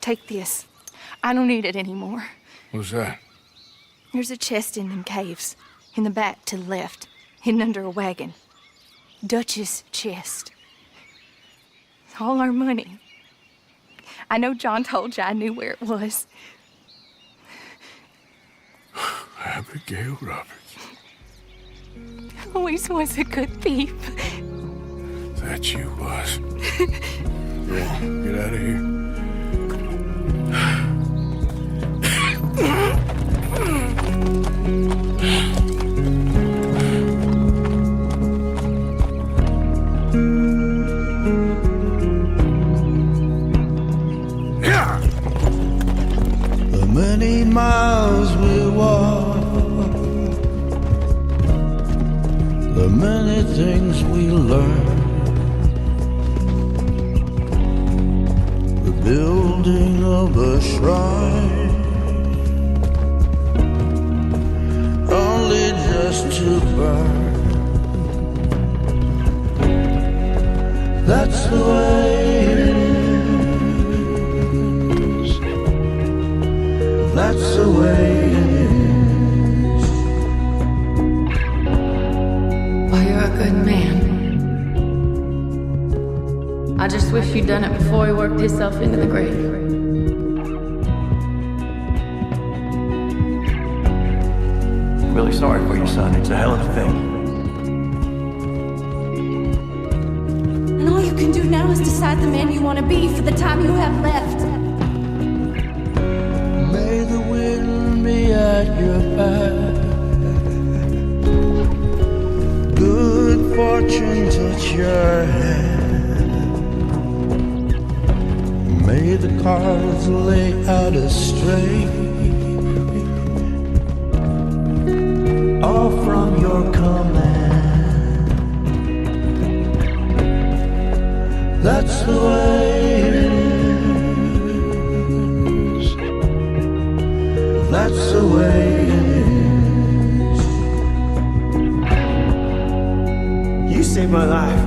take this. I don't need it anymore. What's that? There's a chest in them caves, in the back to the left, hidden under a wagon. Dutch's chest. It's all our money. I know John told you I knew where it was. Abigail Roberts. Always was a good thief. That you was. Go on, get out of here. The many miles we walk, the many things we learn, the building of a shrine, only just to burn. That's the way it is. That's the way it is. Well, you're a good man. I just wish you'd done it before he worked himself into the grave. Really sorry for your son. It's a hell of a thing. And all you can do now is decide the man you want to be for the time you have left. May the wind be at your back. Good fortune touch your hand. May the cards lay out astray, all from your command. That's the way it is. That's the way it is. You saved my life.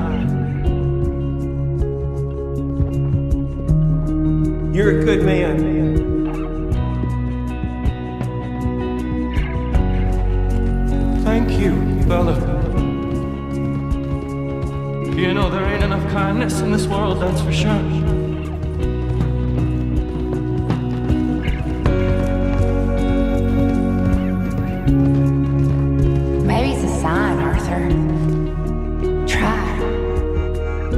You're a good man. Thank you, Belle. You know, there ain't enough kindness in this world, that's for sure. Maybe it's a sign, Arthur.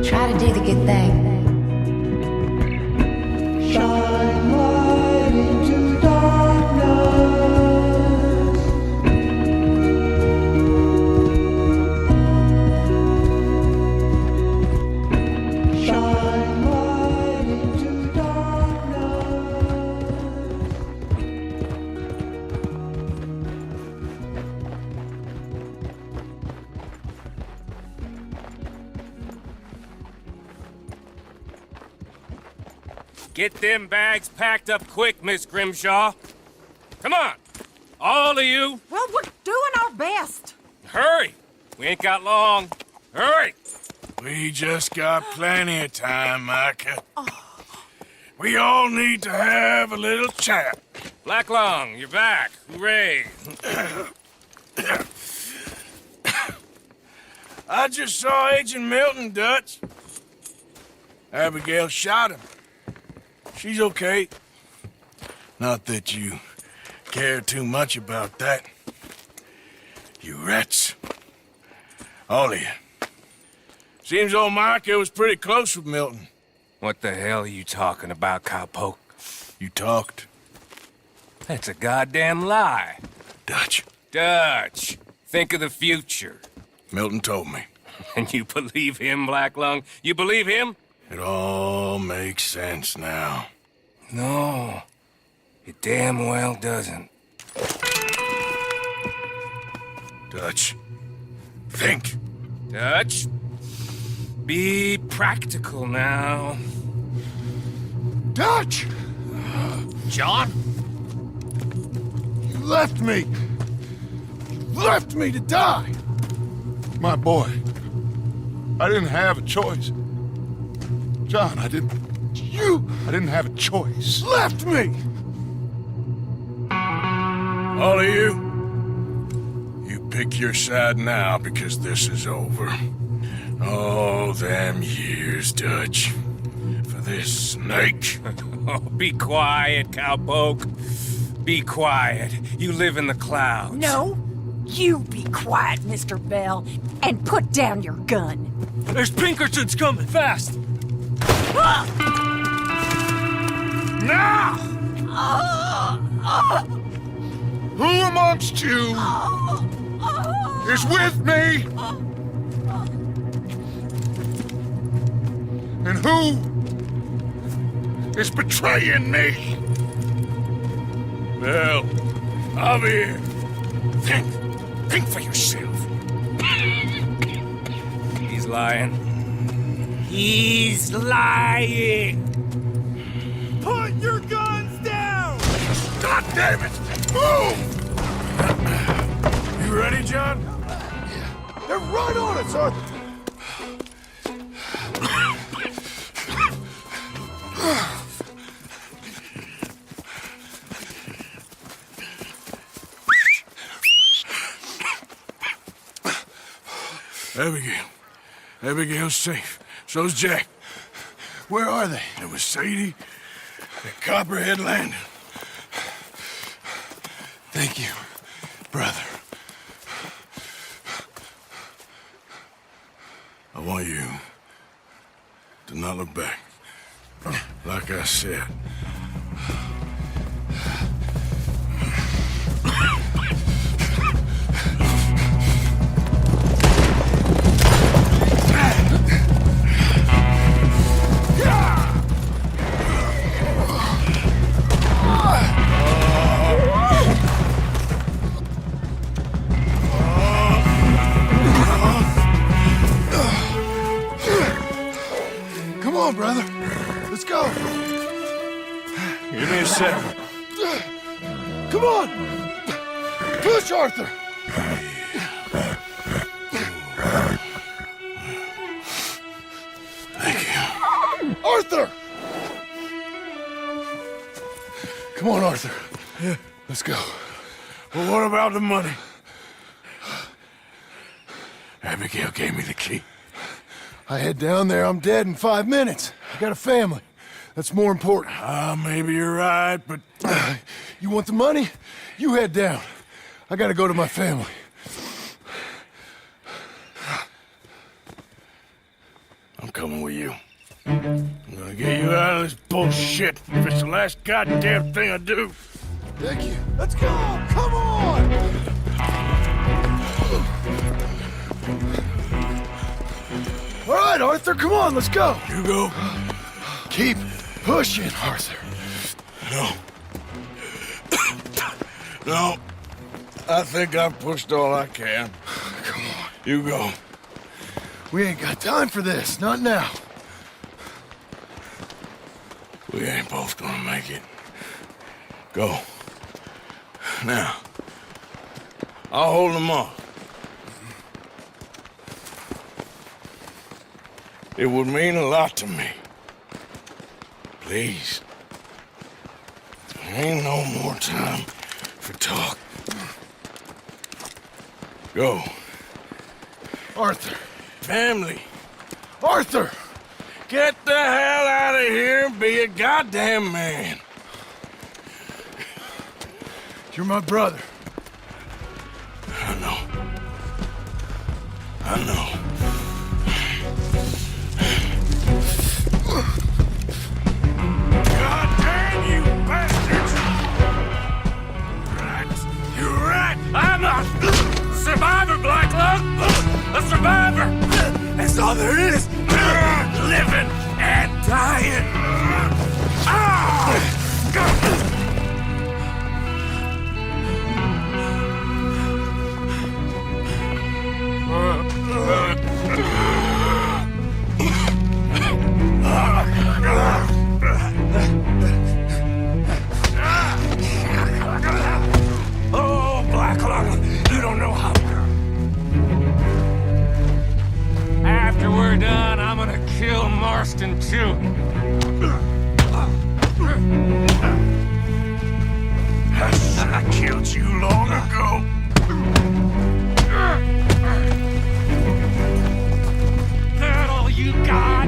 Try to do the good thing. Shine light into darkness. Shine light into darkness. Get them bags packed up quick, Miss Grimshaw. Come on, all of you. Well, we're doing our best. Hurry. We ain't got long. Hurry. We just got plenty of time, Micah. We all need to have a little chat. Black Lung, you're back. Hooray. I just saw Agent Milton, Dutch. Abigail shot him. She's okay. Not that you care too much about that. You rats. All of you. Seems old Micah was pretty close with Milton. What the hell are you talking about, cowpoke? You talked. That's a goddamn lie. Dutch. Dutch, think of the future. Milton told me. And you believe him, Black Lung? You believe him? It all makes sense now. No, it damn well doesn't. Dutch, think. Dutch, be practical now. Dutch! John? You left me. You left me to die. My boy, I didn't have a choice. John, I didn't have a choice. Left me! All of you, you pick your side now because this is over. All them years, Dutch, for this snake. Oh, be quiet, cowpoke. Be quiet. You live in the clouds. No, you be quiet, Mr. Bell, and put down your gun. There's Pinkertons coming, fast! Now! Who amongst you is with me? And who is betraying me? Belle, I'm here. Think for yourself. He's lying. He's lying! Your guns down! God damn it! Move! You ready, John? Yeah. They're right on us, Arthur! Abigail. Abigail's safe. So's Jack. Where are they? It was Shady at Copperhead Landing. Thank you, brother. I want you to not look back. Like I said. Come on, brother. Let's go. Give me a second. Come on! Push, Arthur! Thank you. Arthur! Come on, Arthur. Yeah. Let's go. Well, what about the money? Abigail gave me the key. I head down there, I'm dead in 5 minutes. I got a family. That's more important. Maybe you're right, but... you want the money? You head down. I gotta go to my family. I'm coming with you. I'm gonna get you out of this bullshit if it's the last goddamn thing I do. Thank you. Let's go! Come on! All right, Arthur, come on, let's go. You go. Keep pushing, Arthur. No. No. I think I've pushed all I can. Come on. You go. We ain't got time for this, not now. We ain't both gonna make it. Go. Now. I'll hold them off. It would mean a lot to me. Please. There ain't no more time for talk. Go. Arthur. Family. Arthur! Get the hell out of here and be a goddamn man. You're my brother. I know. I know. God damn you bastards! Right. You're right. I'm a survivor, Blacklug. A survivor. That's all there is. Living and dying. Oh, Blacklug, you don't know how. After we're done, I'm gonna kill Marston, too. I killed you long ago. That all you got?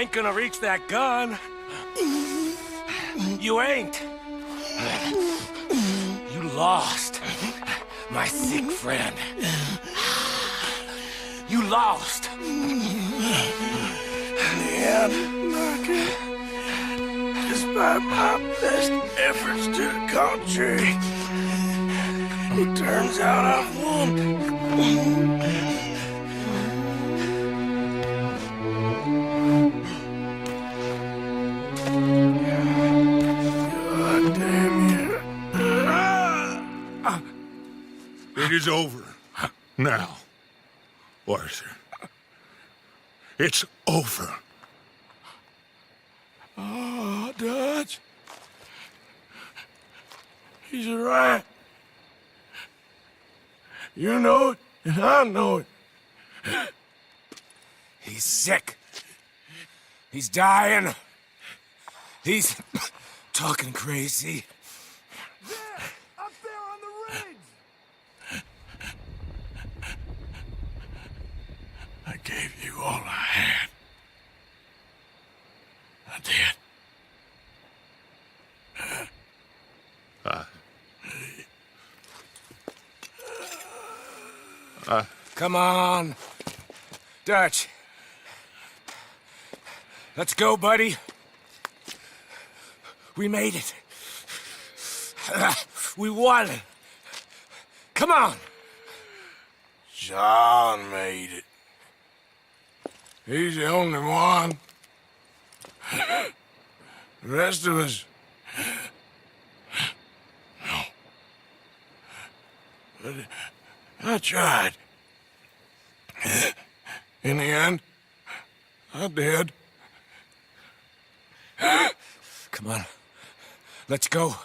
ain't gonna reach that gun. You ain't. You lost, my sick friend. You lost. In the end, despite my best efforts to the contrary, it turns out I've won. God damn you. It is over. Now, Arthur. It's over. Oh, Dutch. He's right. You know it, and I know it. He's sick. He's dying. He's talking crazy. Up there on the ridge! I gave you all I had. I did. Come on. Dutch. Let's go, buddy. We made it. We won. Come on. John made it. He's the only one. The rest of us... No. But I tried. In the end, I did. Come on. Let's go.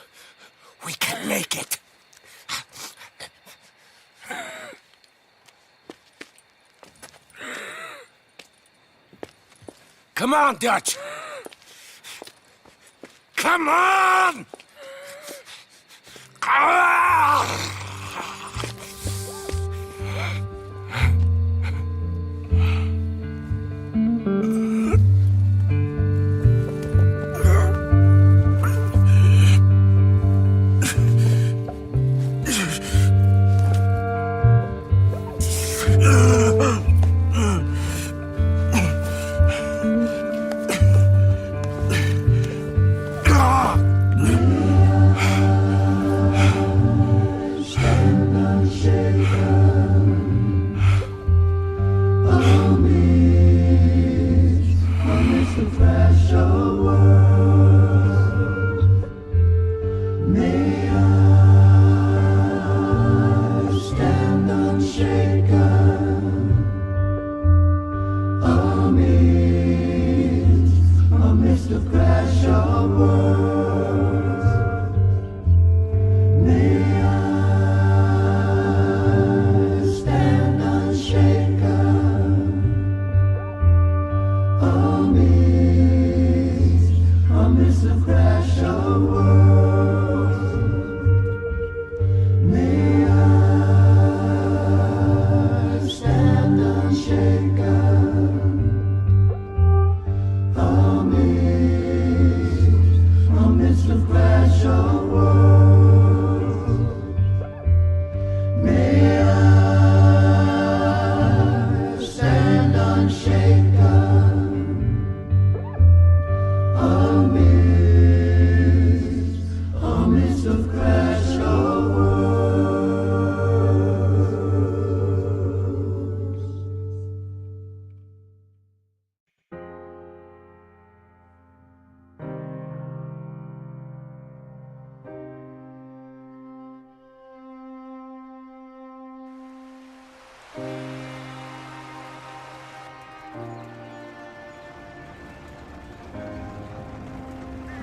We can make it. Come on, Dutch. Come on! Ah!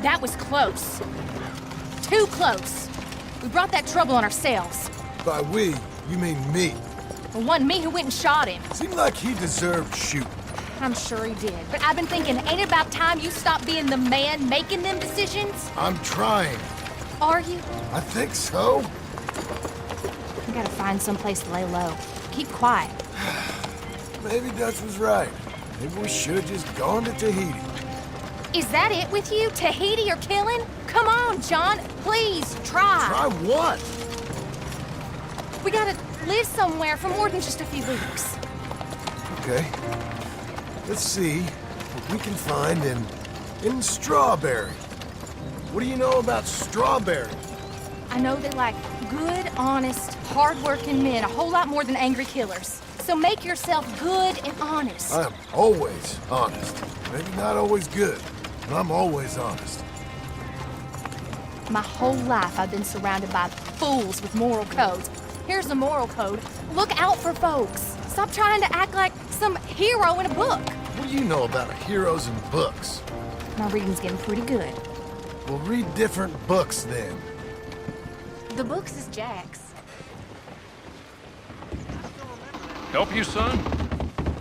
That was close. Too close. We brought that trouble on ourselves. By we, you mean me. It wasn't me who went and shot him. Seemed like he deserved shooting. I'm sure he did. But I've been thinking, ain't it about time you stop being the man making them decisions? I'm trying. Are you? I think so. We gotta find someplace to lay low. Keep quiet. Maybe Dutch was right. Maybe we should have just gone to Tahiti. Is that it with you? Tahiti or killing? Come on, John. Please, try. Try what? We gotta live somewhere for more than just a few weeks. Okay. Let's see what we can find in Strawberry. What do you know about Strawberry? I know they like good, honest, hard-working men a whole lot more than angry killers. So make yourself good and honest. I am always honest. Maybe not always good, but I'm always honest. My whole life I've been surrounded by fools with moral codes. Here's the moral code. Look out for folks. Stop trying to act like some hero in a book. What do you know about heroes in books? My reading's getting pretty good. Well, read different books then. The books is Jack's. Help you, son?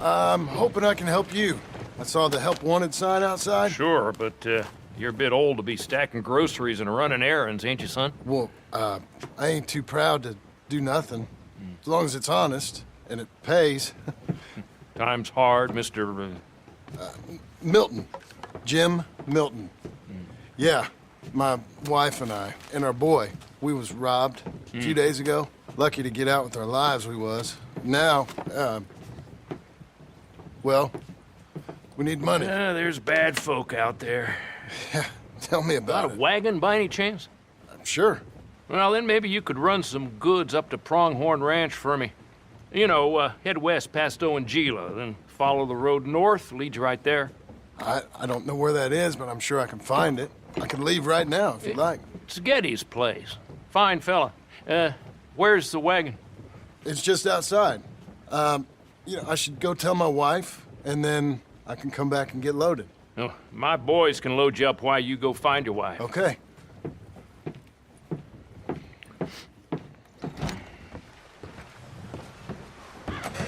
I'm hoping I can help you. I saw the help wanted sign outside. Sure, but you're a bit old to be stacking groceries and running errands, ain't you, son? Well, I ain't too proud to do nothing. As long as it's honest and it pays. Time's hard, Mr. Milton. Jim Milton. Yeah, my wife and I, and our boy, we was robbed a few days ago. Lucky to get out with our lives, we was. Now, well, we need money. There's bad folk out there. Yeah, tell me about it. Got a wagon by any chance? Sure. Well, then maybe you could run some goods up to Pronghorn Ranch for me. You know, head west past Owanjila, then follow the road north, leads you right there. I don't know where that is, but I'm sure I can find it. I can leave right now if you'd like. It's Getty's place. Fine fella. Where's the wagon? It's just outside. You know, I should go tell my wife, and then I can come back and get loaded. Oh, my boys can load you up while you go find your wife. Okay.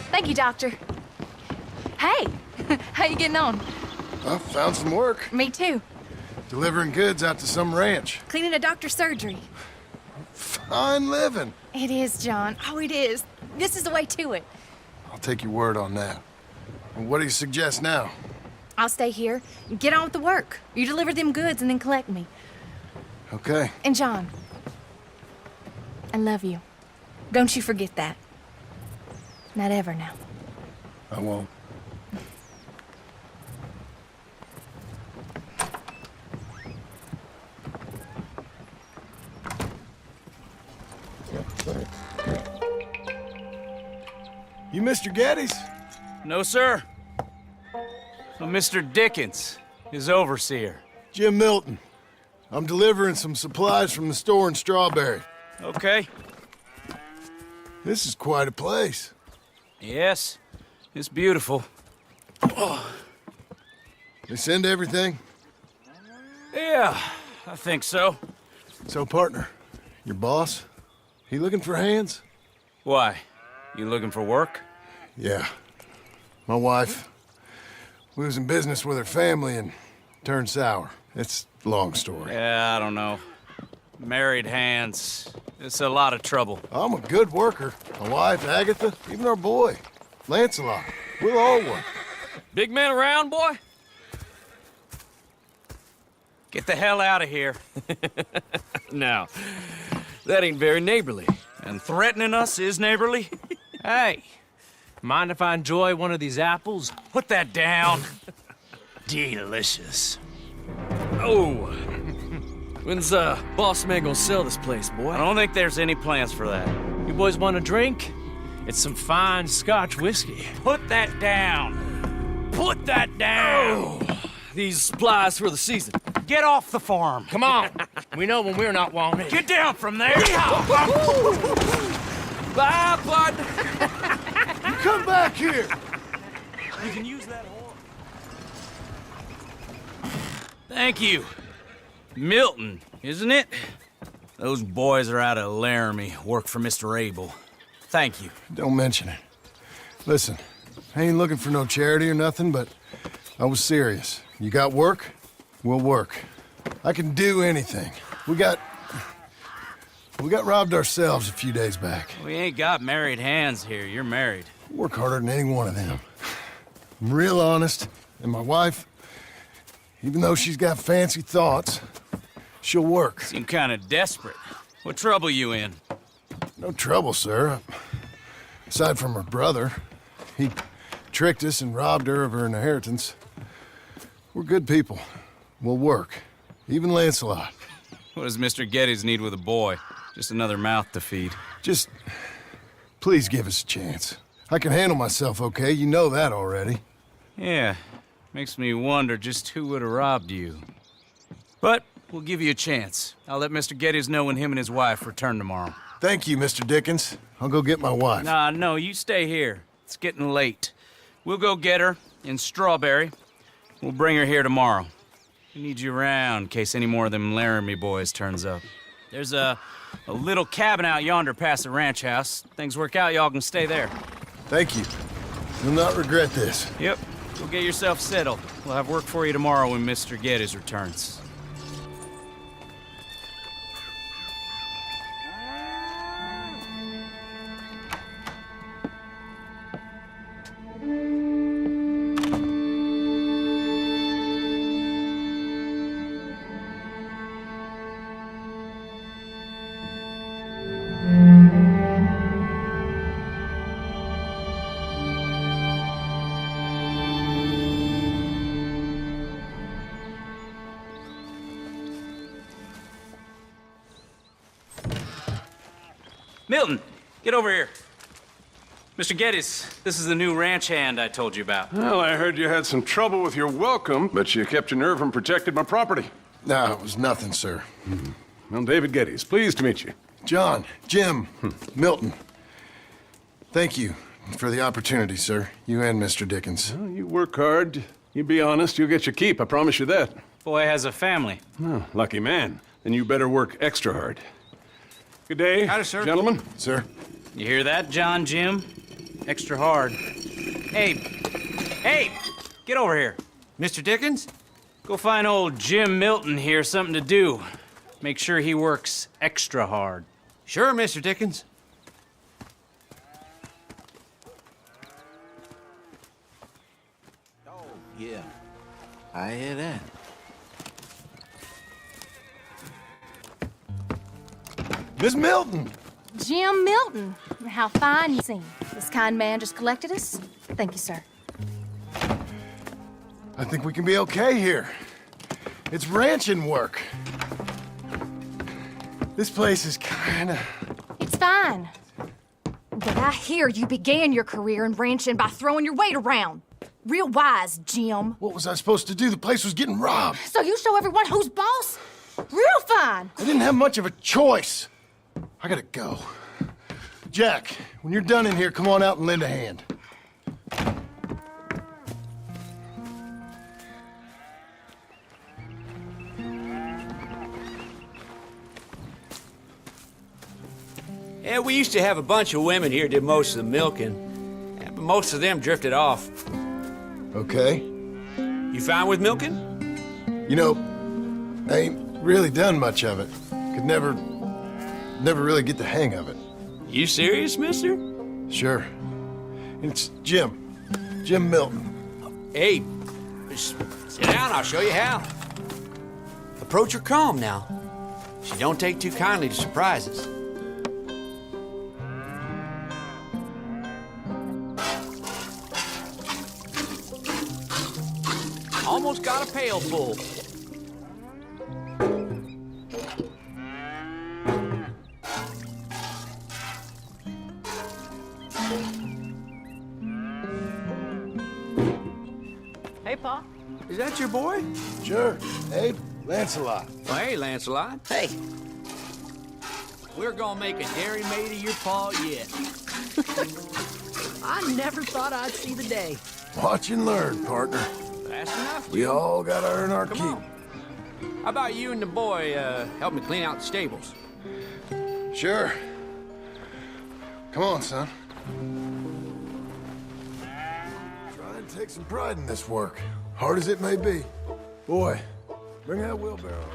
Thank you, Doctor. Hey, how you getting on? I found some work. Me too. Delivering goods out to some ranch. Cleaning a doctor's surgery. Fine living. It is, John. Oh, it is. This is the way to it. I'll take your word on that. And what do you suggest now? I'll stay here. Get on with the work. You deliver them goods and then collect me. Okay. And John, I love you. Don't you forget that. Not ever now. I won't. You Mr. Geddes? No, sir. I'm Mr. Dickens, his overseer. Jim Milton. I'm delivering some supplies from the store in Strawberry. Okay. This is quite a place. Yes, it's beautiful. They send everything? Yeah, I think so. So, partner, your boss, he looking for hands? Why? You looking for work? Yeah. My wife, we was in business with her family and turned sour. It's a long story. Yeah, I don't know. Married hands. It's a lot of trouble. I'm a good worker. My wife, Agatha, even our boy, Lancelot. We'll all work. Big man around, boy? Get the hell out of here. Now, that ain't very neighborly. And threatening us is neighborly? Hey, mind if I enjoy one of these apples? Put that down. Delicious. Oh. When's boss man gonna sell this place, boy? I don't think there's any plans for that. You boys want a drink? It's some fine Scotch whiskey. Put that down. Put that down. Oh, these supplies for the season. Get off the farm. Come on. We know when we're not wanted. Get down from there. Bye, bud. You come back here. You can use that horn. Thank you. Milton, isn't it? Those boys are out of Laramie, work for Mr. Abel. Thank you. Don't mention it. Listen, I ain't looking for no charity or nothing, but I was serious. You got work? We'll work. I can do anything. We got robbed ourselves a few days back. We ain't got married hands here. You're married. Work harder than any one of them. I'm real honest, and my wife, even though she's got fancy thoughts, she'll work. Seem kind of desperate. What trouble you in? No trouble, sir. Aside from her brother. He tricked us and robbed her of her inheritance. We're good people. We'll work. Even Lancelot. What does Mr. Geddes need with a boy? Just another mouth to feed. Just... please give us a chance. I can handle myself okay, you know that already. Yeah, makes me wonder just who would have robbed you. But we'll give you a chance. I'll let Mr. Geddes know when him and his wife return tomorrow. Thank you, Mr. Dickens. I'll go get my wife. Nah, no, you stay here. It's getting late. We'll go get her in Strawberry. We'll bring her here tomorrow. We need you around in case any more of them Laramie boys turns up. There's a little cabin out yonder past the ranch house. Things work out, y'all can stay there. Thank you. You'll not regret this. Yep. Go get yourself settled. We'll have work for you tomorrow when Mr. Geddes returns. Milton, get over here. Mr. Geddes, this is the new ranch hand I told you about. Well, I heard you had some trouble with your welcome, but you kept your nerve and protected my property. No, it was nothing, sir. Well, David Geddes, pleased to meet you. John, Jim, Milton. Thank you for the opportunity, sir. You and Mr. Dickens. Well, you work hard. You be honest, you'll get your keep, I promise you that. Boy has a family. Oh, lucky man. Then you better work extra hard. Good day, Howdy, sir. Gentlemen. Sir. You hear that, John, Jim? Extra hard. Hey, get over here. Mr. Dickens? Go find old Jim Milton here something to do. Make sure he works extra hard. Sure, Mr. Dickens. Oh, yeah. I hear that. Miss Milton! Jim Milton. How fine you seem. This kind man just collected us. Thank you, sir. I think we can be okay here. It's ranching work. This place is kinda... It's fine. But I hear you began your career in ranching by throwing your weight around. Real wise, Jim. What was I supposed to do? The place was getting robbed. So you show everyone who's boss? Real fine. I didn't have much of a choice. I gotta go. Jack, when you're done in here, come on out and lend a hand. Yeah, we used to have a bunch of women here did most of the milking. Yeah, but most of them drifted off. Okay. You fine with milking? You know, I ain't really done much of it. Could never really get the hang of it. You serious, mister? Sure. It's Jim. Jim Milton. Hey, just sit down, I'll show you how. Approach her calm now. She don't take too kindly to surprises. Almost got a pail full. Hey, Pa. Is that your boy? Sure. Abe, Lancelot. Well, hey, Lancelot. Hey. We're gonna make a dairy maid of your paw yet. I never thought I'd see the day. Watch and learn, partner. Fast enough. We all gotta earn our keep. On. How about you and the boy help me clean out the stables? Sure. Come on, son. Try and take some pride in this work, hard as it may be. Boy, bring that wheelbarrow.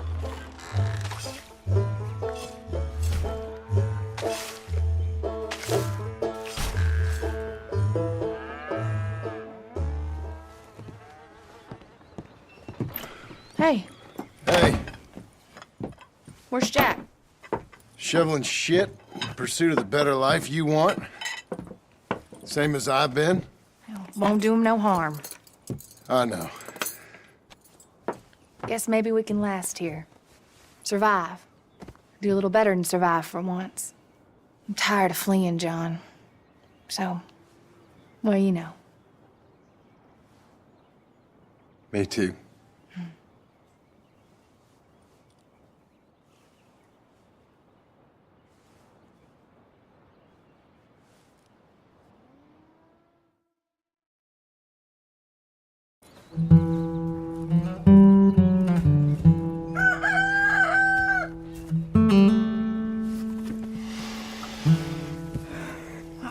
Hey, Hey, where's Jack? shoveling shit in pursuit of the better life you want? Same as I've been? Won't do him no harm. I know. Guess maybe we can last here. Survive. Do a little better than survive for once. I'm tired of fleeing, John. So, well, you know. Me too.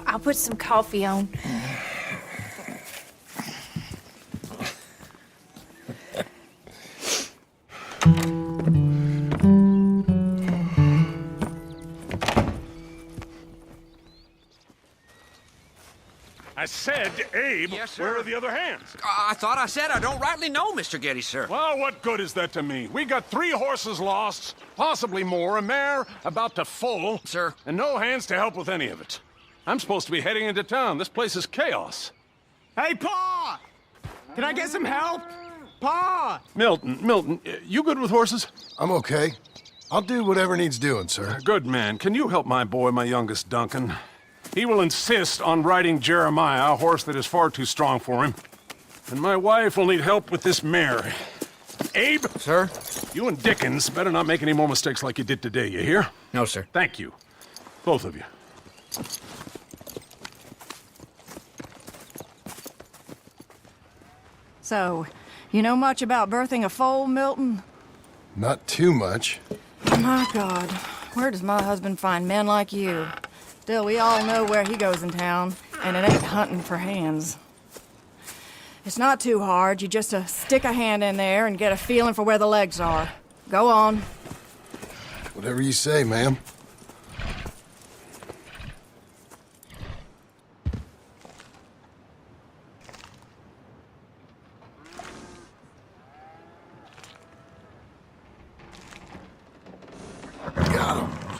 I'll put some coffee on. I said, Abe, Yes, sir. where are the other hands? I thought I said I don't rightly know, Mr. Getty, sir. Well, what good is that to me? We got 3 horses lost, possibly more, a mare about to foal. Sir. And no hands to help with any of it. I'm supposed to be heading into town. This place is chaos. Hey, Pa! Can I get some help? Pa! Milton, you good with horses? I'm okay. I'll do whatever needs doing, sir. Good man. Can you help my boy, my youngest Duncan? He will insist on riding Jeremiah, a horse that is far too strong for him. And my wife will need help with this mare. Abe? Sir? You and Dickens better not make any more mistakes like you did today, you hear? No, sir. Thank you. Both of you. So, you know much about birthing a foal, Milton? Not too much. My God, where does my husband find men like you? Still, we all know where he goes in town, and it ain't hunting for hands. It's not too hard. You just stick a hand in there and get a feeling for where the legs are. Go on. Whatever you say, ma'am.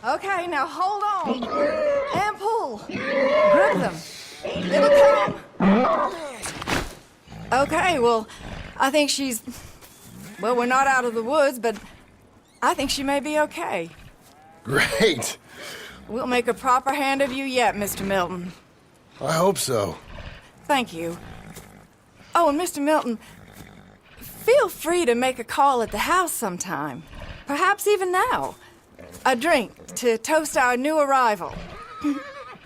Okay, now hold on. And pull. Grip them. It'll come. Okay, well, I think she's... Well, we're not out of the woods, but I think she may be okay. Great. We'll make a proper hand of you yet, Mr. Milton. I hope so. Thank you. Oh, and Mr. Milton, feel free to make a call at the house sometime. Perhaps even now. A drink to toast our new arrival.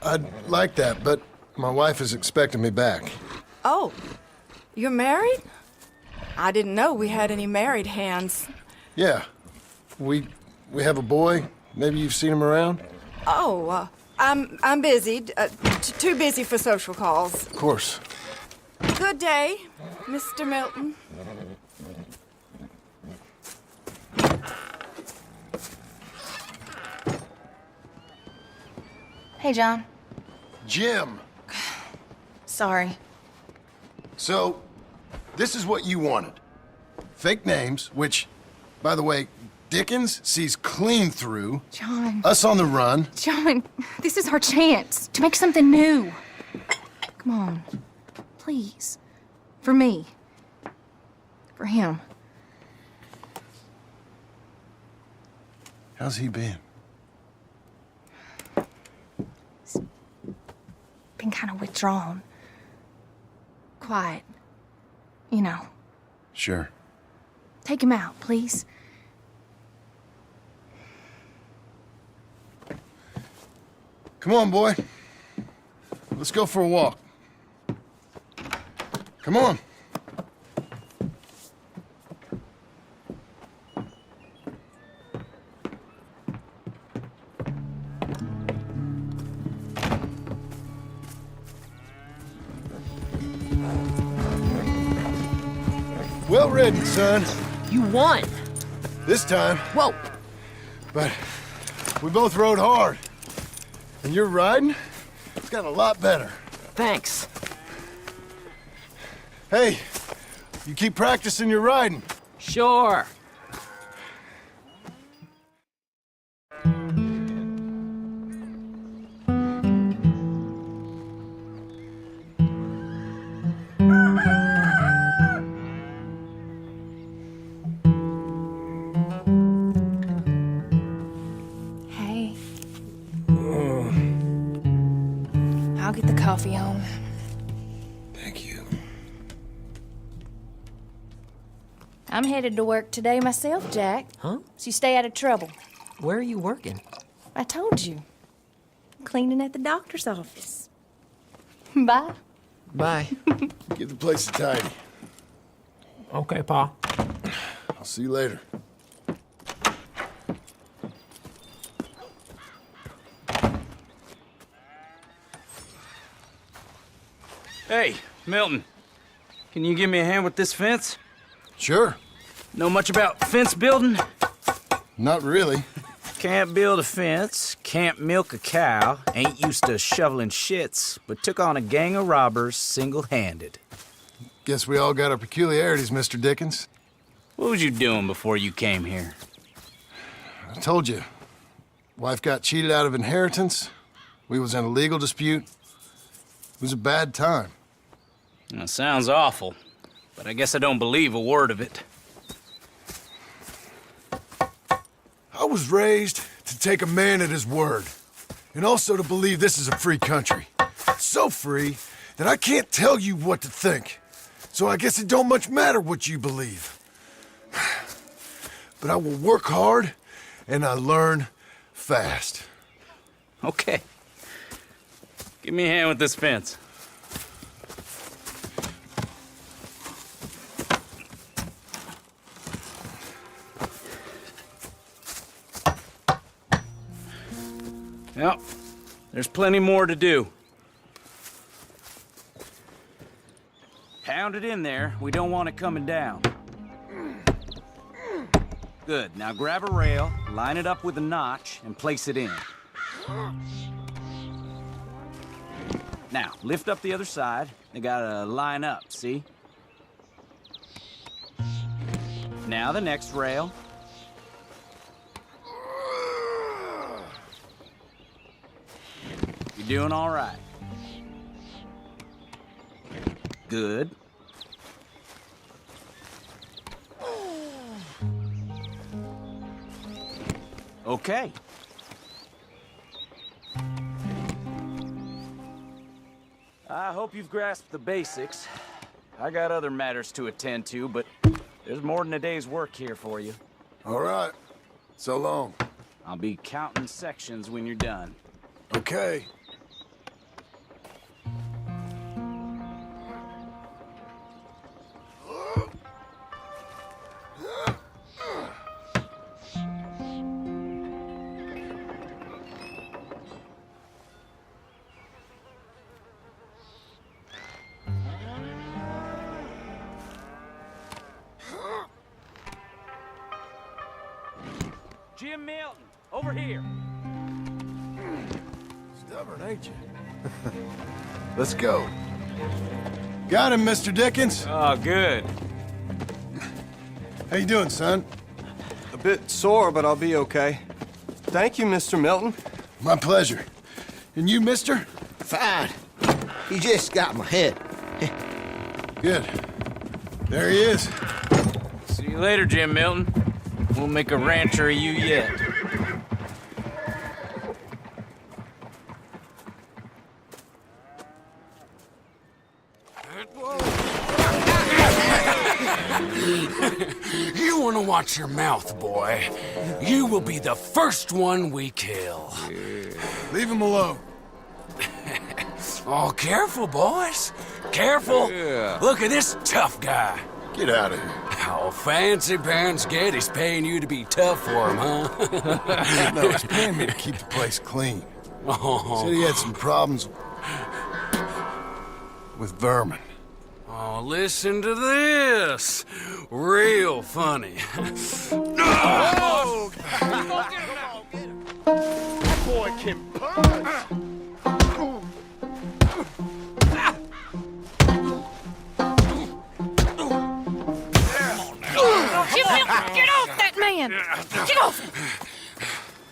I'd like that, but my wife is expecting me back. Oh, you're married? I didn't know we had any married hands. Yeah. We have a boy. Maybe you've seen him around? Oh, I'm busy. Too busy for social calls. Of course. Good day, Mr. Milton. Hey, John. Jim. Sorry. So, this is what you wanted. Fake names, which, by the way, Dickens sees clean through. John. Us on the run. John, this is our chance to make something new. Come on. Please. For me. For him. How's he been? Been kind of withdrawn. Quiet. You know. Sure. Take him out, please. Come on, boy. Let's go for a walk. Come on. Well ridden, son. You won. This time. Whoa. But we both rode hard. And your riding, it's got a lot better. Thanks. Hey, you keep practicing your riding. Sure. Hey. I'll get the coffee home. Thank you. I'm headed to work today myself, Jack. Huh? So you stay out of trouble. Where are you working? I told you. Cleaning at the doctor's office. Bye. Bye. Get the place tidy. Okay, Pa. I'll see you later. Hey, Milton. Can you give me a hand with this fence? Sure. Know much about fence building? Not really. Can't build a fence, can't milk a cow, ain't used to shoveling shits, but took on a gang of robbers single-handed. Guess we all got our peculiarities, Mr. Dickens. What was you doing before you came here? I told you. Wife got cheated out of inheritance. We was in a legal dispute. It was a bad time. That sounds awful, but I guess I don't believe a word of it. I was raised to take a man at his word, and also to believe this is a free country. So free that I can't tell you what to think. So I guess it don't much matter what you believe. But I will work hard, and I learn fast. Okay. Give me a hand with this fence. Yep, there's plenty more to do. Pound it in there. We don't want it coming down. Good. Now grab a rail, line it up with a notch, and place it in. Now, lift up the other side. They gotta line up, see? Now the next rail. You're doing all right. Good. Okay. I hope you've grasped the basics. I got other matters to attend to, but there's more than a day's work here for you. All right. So long. I'll be counting sections when you're done. Okay. Jim Milton, over here. Stubborn, ain't you? Let's go. Got him, Mr. Dickens. Oh, good. How you doing, son? A bit sore, but I'll be okay. Thank you, Mr. Milton. My pleasure. And you, mister? Fine. He just got my head. Good. There he is. See you later, Jim Milton. We'll make a rancher of you yet. You want to watch your mouth, boy. You will be the first one we kill. Leave him alone. Oh, careful, boys. Careful. Look at this tough guy. Get out of here. Oh, fancy pants Getty's paying you to be tough for him, huh? No, he's paying me to keep the place clean. Oh. Said he had some problems with vermin. Oh, listen to this. Real funny. Oh! That boy can punch. Get off that man! Get off!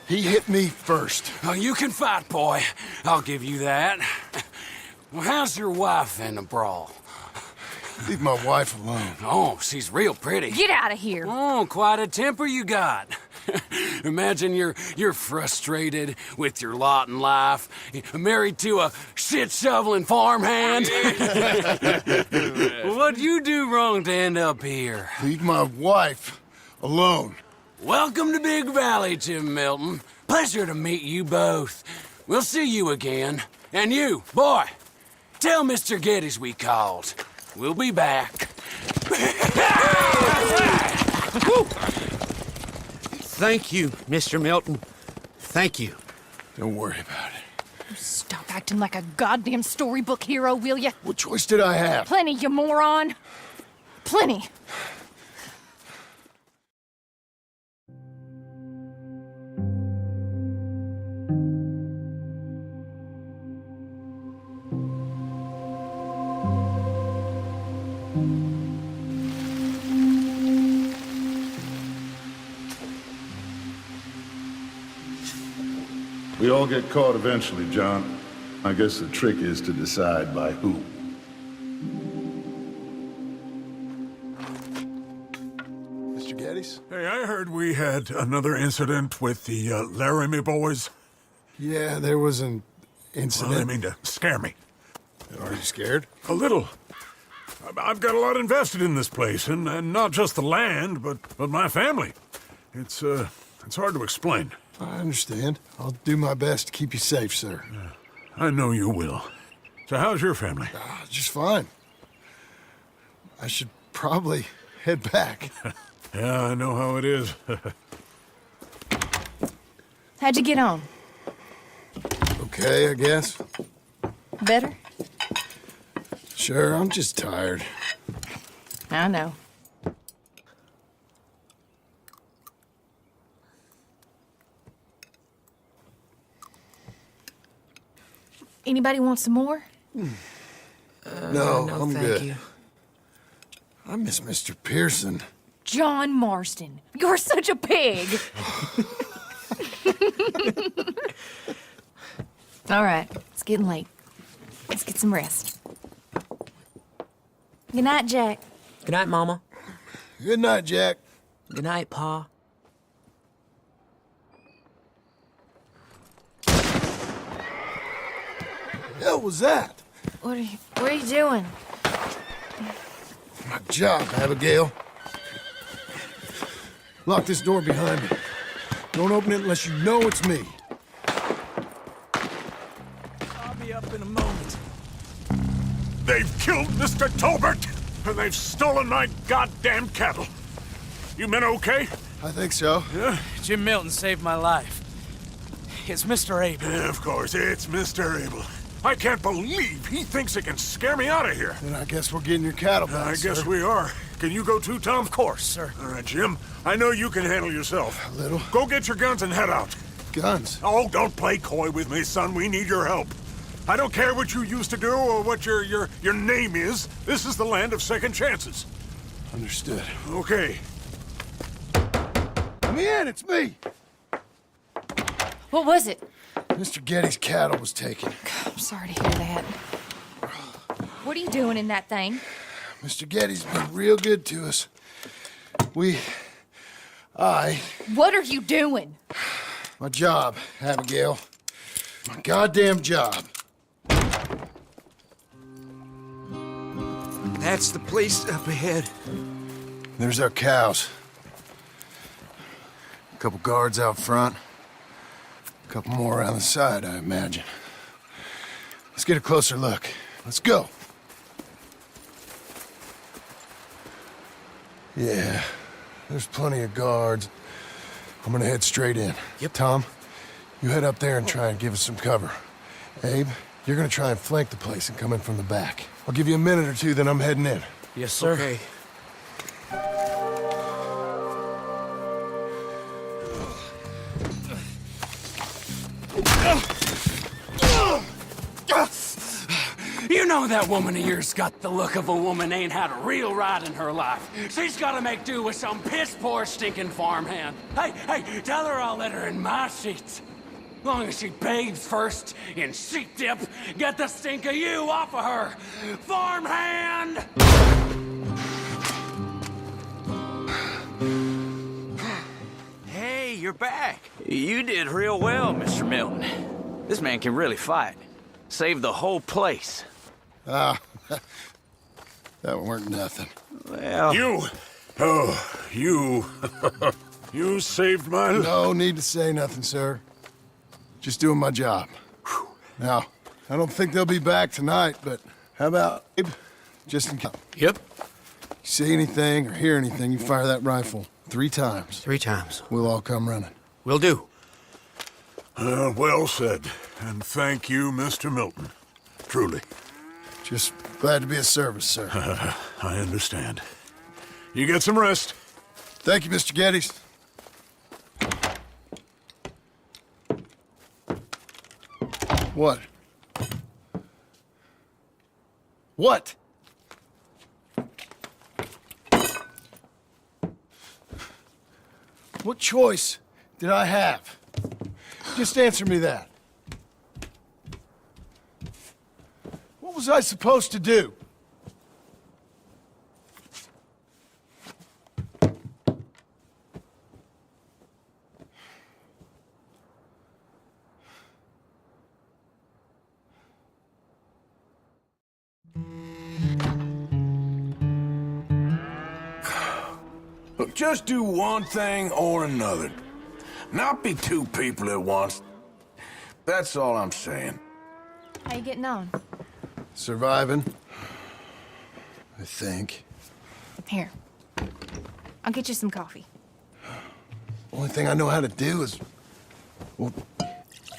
He hit me first. Oh, you can fight, boy. I'll give you that. Well, how's your wife in the brawl? Leave my wife alone. Oh, she's real pretty. Get out of here. Oh, quite a temper you got. Imagine you're frustrated with your lot in life, married to a shit-shoveling farmhand. What'd you do wrong to end up here? Leave my wife alone. Welcome to Big Valley, Jim Milton. Pleasure to meet you both. We'll see you again. And you, boy, tell Mr. Geddes we called. We'll be back. Thank you, Mr. Milton. Thank you. Don't worry about it. Stop acting like a goddamn storybook hero, will you? What choice did I have? Plenty, you moron. Plenty. We all get caught eventually, John. I guess the trick is to decide by who. Mr. Geddes? Hey, I heard we had another incident with the Laramie boys. Yeah, there was an incident. Well, I mean to scare me. Are you scared? A little. I've got a lot invested in this place, and not just the land, but my family. It's hard to explain. I understand. I'll do my best to keep you safe, sir. I know you will. So how's your family? Just fine. I should probably head back. Yeah, I know how it is. How'd you get on? Okay, I guess. Better? Sure, I'm just tired. I know. Anybody want some more? No, I'm thank good. you. I miss Mr. Pearson. John Marston, you're such a pig. All right, it's getting late. Let's get some rest. Good night, Jack. Good night, Mama. Good night, Jack. Good night, Pa. Hell was that? What are you doing? My job, Abigail. Lock this door behind me. Don't open it unless you know it's me. I'll be up in a moment. They've killed Mr. Tolbert, and they've stolen my goddamn cattle. You men okay? I think so. Yeah? Jim Milton saved my life. It's Mr. Abel. Yeah, of course, it's Mr. Abel. I can't believe he thinks he can scare me out of here. Then I guess we're getting your cattle back, I guess sir. we are. Can you go too, Tom? Of course, sir. All right, Jim. I know you can handle yourself. A little. Go get your guns and head out. Guns? Oh, don't play coy with me, son. We need your help. I don't care what you used to do or what your name is. This is the land of second chances. Understood. Okay. Let me in, it's me. What was it? Mr. Geddes' cattle was taken. I'm sorry to hear that. What are you doing in that thing? Mr. Geddes' been real good to us. What are you doing? My job, Abigail. My goddamn job. That's the place up ahead. There's our cows. A couple guards out front. A couple more around the side, I imagine. Let's get a closer look. Let's go. Yeah, there's plenty of guards. I'm gonna head straight in. Yep. Tom, you head up there and try and give us some cover. Abe, you're gonna try and flank the place and come in from the back. I'll give you a minute or two, then I'm heading in. Yes, sir. Okay. You know that woman of yours got the look of a woman ain't had a real ride in her life. She's gotta make do with some piss-poor stinking farmhand. Hey, tell her I'll let her in my sheets. Long as she bathes first in sheep dip, get the stink of you off of her, farmhand! Hey, you're back. You did real well, Mr. Milton. This man can really fight. Saved the whole place. That weren't nothing. Well... You You saved my life. No need to say nothing, sir. Just doing my job. Now, I don't think they'll be back tonight, but how about just in case? Yep. You see anything or hear anything, you fire that rifle 3 times. 3 times. We'll all come running. Will do. Well said. And thank you, Mr. Milton. Truly. Just glad to be of service, sir. I understand. You get some rest. Thank you, Mr. Geddes. What? What? What choice did I have? Just answer me that. What was I supposed to do? Look, just do one thing or another. Not be 2 people at once. That's all I'm saying. How you getting on? Surviving. I think. Here. I'll get you some coffee. Only thing I know how to do is... Well,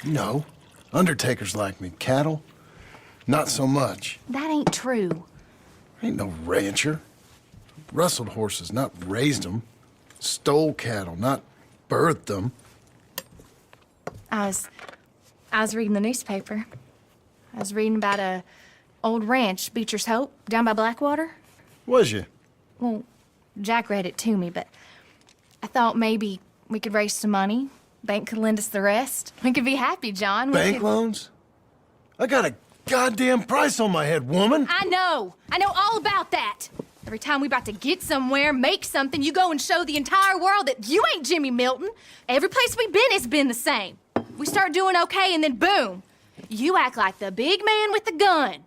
you know, undertakers like me. Cattle, not so much. That ain't true. I ain't no rancher. Rustled horses, not raised them. Stole cattle, not birthed them. I was reading the newspaper. I was reading about a old ranch, Beechers Hope, down by Blackwater. Was you? Well, Jack read it to me, but I thought maybe we could raise some money. Bank could lend us the rest. We could be happy, John. Bank loans? I got a goddamn price on my head, woman. I know all about that. Every time we about to get somewhere, make something, you go and show the entire world that you ain't Jimmy Milton. Every place we've been has been the same. We start doing okay, and then boom, you act like the big man with the gun.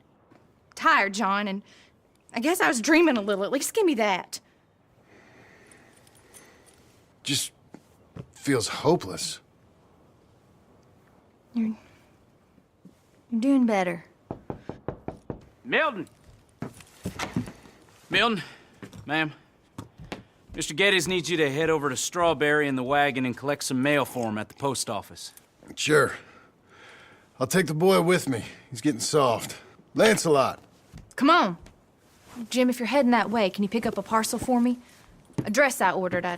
Tired, John, and I guess I was dreaming a little. At least give me that. Just feels hopeless. You're doing better. Milton! Milton, ma'am. Mr. Geddes needs you to head over to Strawberry in the wagon and collect some mail for him at the post office. Sure. I'll take the boy with me. He's getting soft. Lancelot. Come on. Jim, if you're heading that way, can you pick up a parcel for me? A dress I ordered. I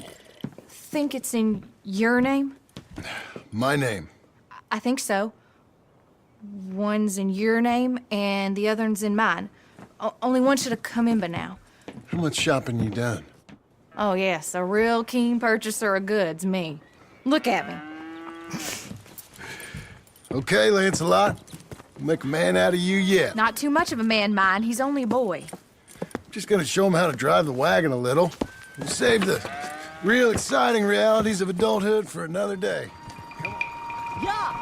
think it's in your name? My name. I think so. One's in your name, and the other one's in mine. Only one should have come in by now. How much shopping you done? Oh, yes, a real keen purchaser of goods, me. Look at me. Okay, Lancelot. We'll make a man out of you yet. Not too much of a man, mine. He's only a boy. Just gonna show him how to drive the wagon a little. We'll save the real exciting realities of adulthood for another day. Yeah!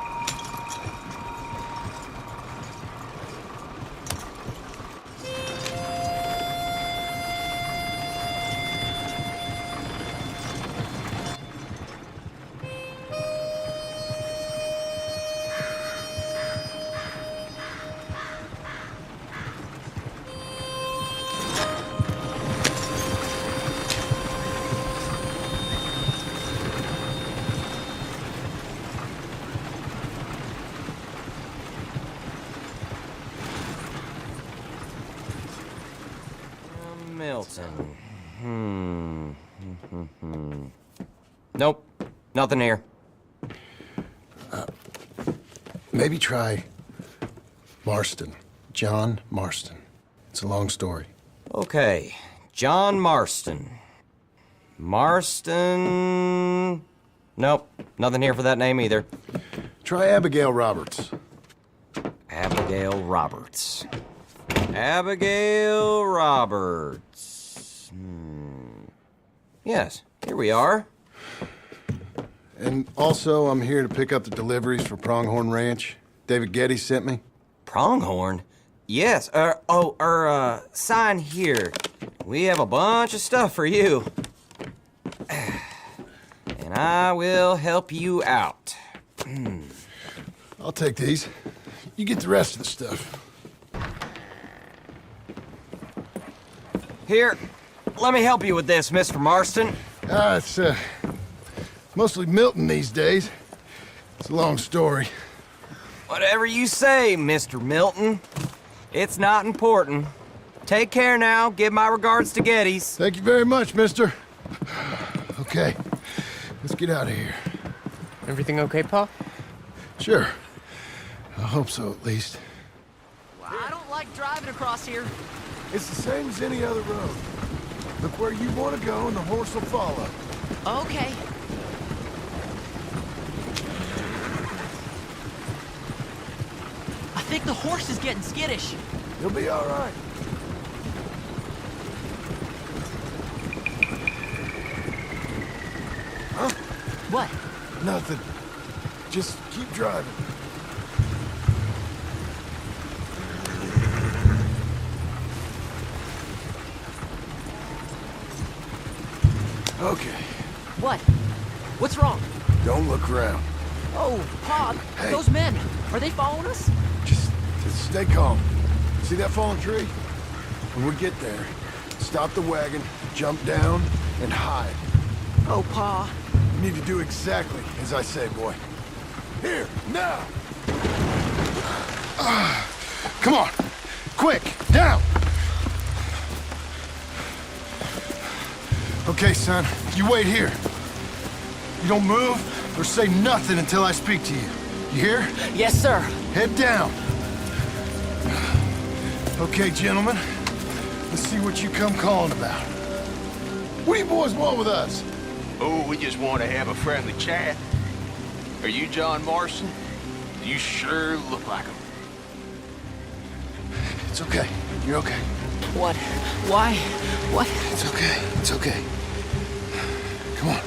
Milton. Nope. Nothing here. Maybe try Marston. John Marston. It's a long story. Okay, John Marston. Marston... Nope, nothing here for that name either. Try Abigail Roberts. Abigail Roberts. Abigail Roberts. Yes, here we are. And also, I'm here to pick up the deliveries for Pronghorn Ranch. David Getty sent me. Pronghorn? Yes, sign here. We have a bunch of stuff for you. And I will help you out. I'll take these. You get the rest of the stuff. Here, let me help you with this, Mr. Marston. It's, mostly Milton these days. It's a long story. Whatever you say, Mr. Milton. It's not important. Take care now. Give my regards to Geddes. Thank you very much, mister. Okay, let's get out of here. Everything okay, Pa? Sure. I hope so, at least. I don't like driving across here. It's the same as any other road. Look where you want to go and the horse will follow. Okay. I think the horse is getting skittish. You'll be all right. Huh? What? Nothing. Just keep driving. Okay. What? What's wrong? Don't look around. Oh, Pa, Hey. those men, are they following us? Just stay calm. See that fallen tree? When we get there, stop the wagon, jump down, and hide. Oh, Pa. You need to do exactly as I say, boy. Here, now! Come on! Quick, down! Okay, son, you wait here. You don't move or say nothing until I speak to you. You hear? Yes, sir. Head down. Okay, gentlemen. Let's see what you come calling about. What do you boys want with us? Oh, we just want to have a friendly chat. Are you John Marston? You sure look like him. It's okay. You're okay. What? Why? What? It's okay. It's okay. Come on.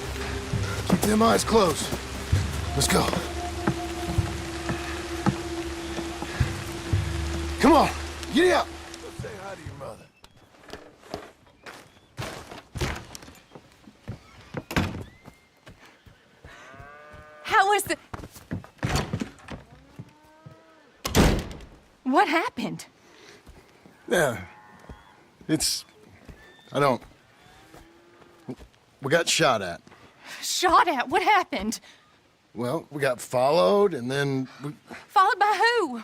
Keep them eyes closed. Let's go. Come on. Get up. Go say hi to your mother. How was the... What happened? Yeah. I don't... We got shot at. Shot at? What happened? Well, we got followed, and then Followed by who?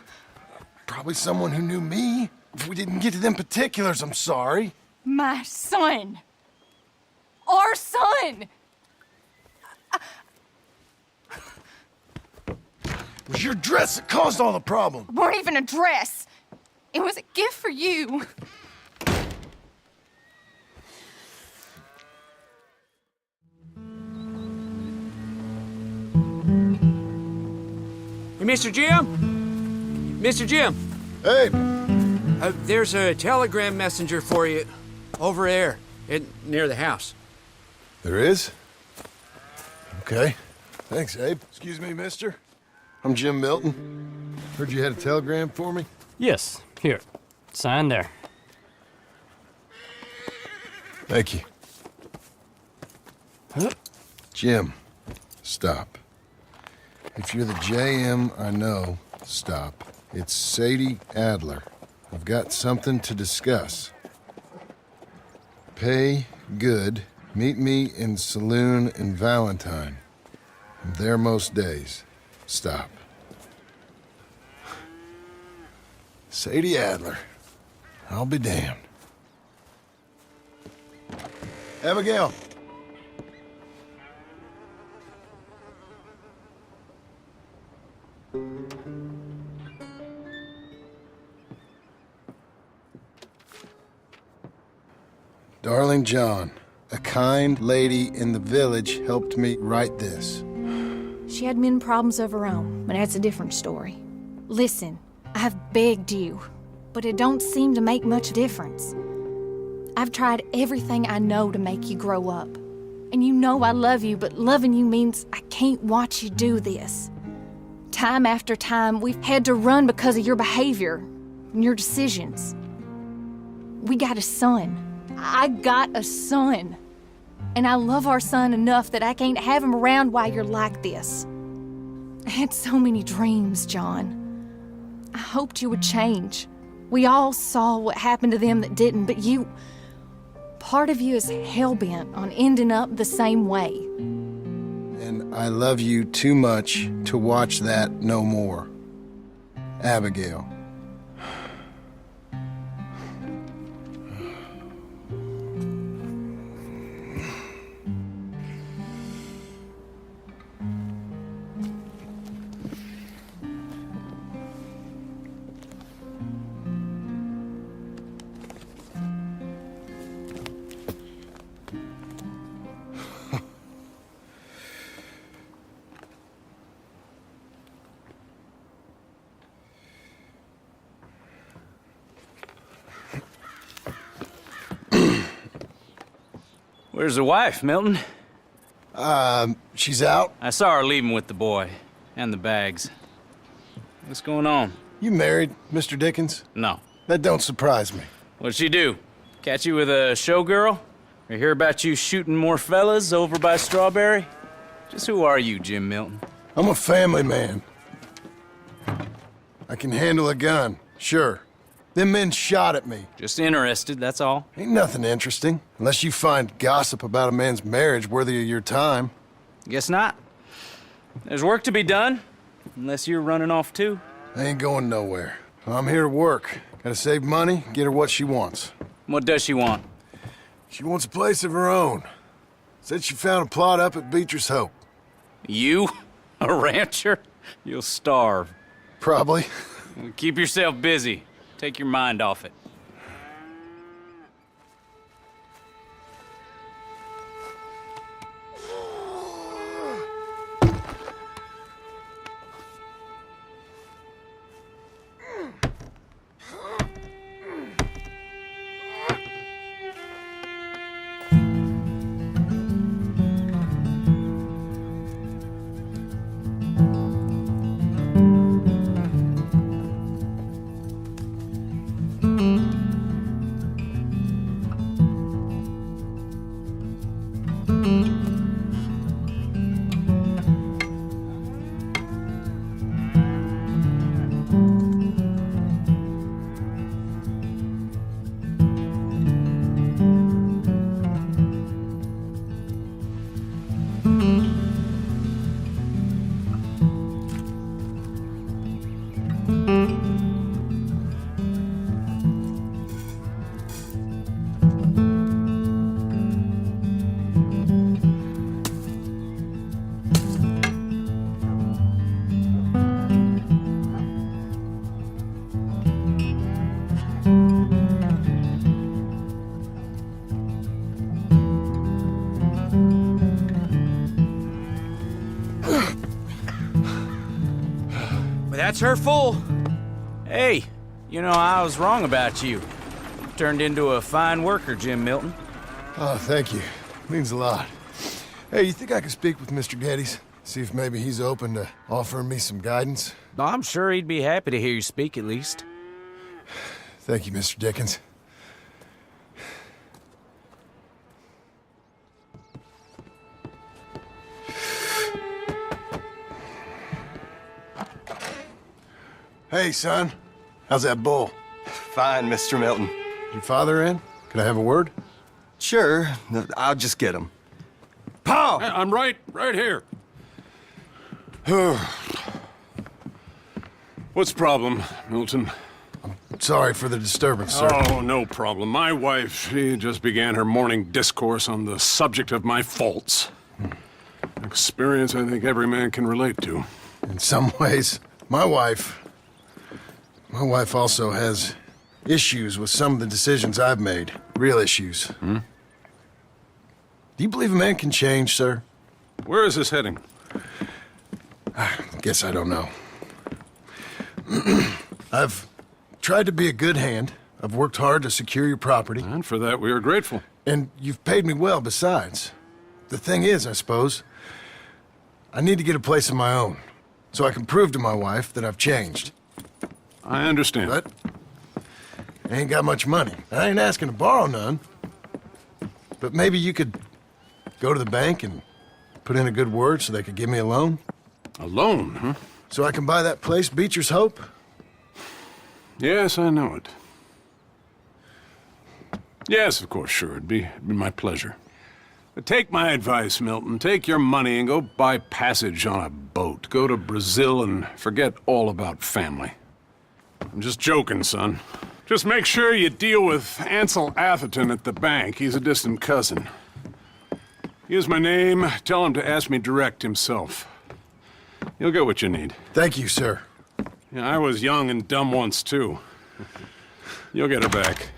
probably someone who knew me. If we didn't get to them particulars, I'm sorry. My son. Our son. It was your dress that caused all the problem. It weren't even a dress. It was a gift for you. Hey, Mr. Jim? Mr. Jim? Hey! There's a telegram messenger for you over there, near the house. There is? Okay. Thanks, Abe. Excuse me, mister. I'm Jim Milton. Heard you had a telegram for me? Yes. Here. Sign there. Thank you. Huh? Jim, stop. If you're the JM I know, stop. It's Sadie Adler. I've got something to discuss. Pay good. Meet me in saloon in Valentine. I'm there most days. Stop. Sadie Adler. I'll be damned. Abigail. Darling John, a kind lady in the village helped me write this. She had men problems of her own, but that's a different story. Listen, I've begged you, but it don't seem to make much difference. I've tried everything I know to make you grow up. And you know I love you, but loving you means I can't watch you do this. Time after time, we've had to run because of your behavior and your decisions. We got a son. I got a son. And I love our son enough that I can't have him around while you're like this. I had so many dreams, John. I hoped you would change. We all saw what happened to them that didn't, but you... Part of you is hell-bent on ending up the same way. And I love you too much to watch that no more. Abigail. Where's the wife, Milton? She's out. I saw her leaving with the boy. And the bags. What's going on? You married, Mr. Dickens? No. That don't surprise me. What'd she do? Catch you with a showgirl? Or hear about you shooting more fellas over by Strawberry? Just who are you, Jim Milton? I'm a family man. I can handle a gun, sure. Them men shot at me. Just interested, that's all. Ain't nothing interesting, unless you find gossip about a man's marriage worthy of your time. Guess not. There's work to be done, unless you're running off too. I ain't going nowhere. I'm here to work. Gotta save money, get her what she wants. What does she want? She wants a place of her own. Said she found a plot up at Beechers Hope. You? A rancher? You'll starve. Probably. Keep yourself busy. Take your mind off it. That's her full. Hey, you know, I was wrong about you. Turned into a fine worker, Jim Milton. Oh, thank you. Means a lot. Hey, you think I could speak with Mr. Geddes? See if maybe he's open to offering me some guidance? I'm sure he'd be happy to hear you speak, at least. Thank you, Mr. Dickens. Hey, son. How's that bull? Fine, Mr. Milton. Your father in? Can I have a word? Sure. I'll just get him. Pa! I'm right here. What's the problem, Milton? Sorry for the disturbance, sir. Oh, no problem. My wife, she just began her morning discourse on the subject of my faults. Experience I think every man can relate to. In some ways, my wife also has issues with some of the decisions I've made. Real issues. Do you believe a man can change, sir? Where is this heading? Guess I don't know. I've tried to be a good hand. I've worked hard to secure your property. And for that, we are grateful. And you've paid me well besides. The thing is, I suppose, I need to get a place of my own, so I can prove to my wife that I've changed. I understand. But I ain't got much money. I ain't asking to borrow none. But maybe you could go to the bank and put in a good word so they could give me a loan? A loan, huh? So I can buy that place, Beechers Hope? Yes, I know it. Yes, of course, sure. It'd be my pleasure. But take my advice, Milton. Take your money and go buy passage on a boat. Go to Brazil and forget all about family. I'm just joking, son. Just make sure you deal with Ansel Atherton at the bank. He's a distant cousin. Here's my name. Tell him to ask me direct himself. You'll get what you need. Thank you, sir. Yeah, I was young and dumb once, too. You'll get it back.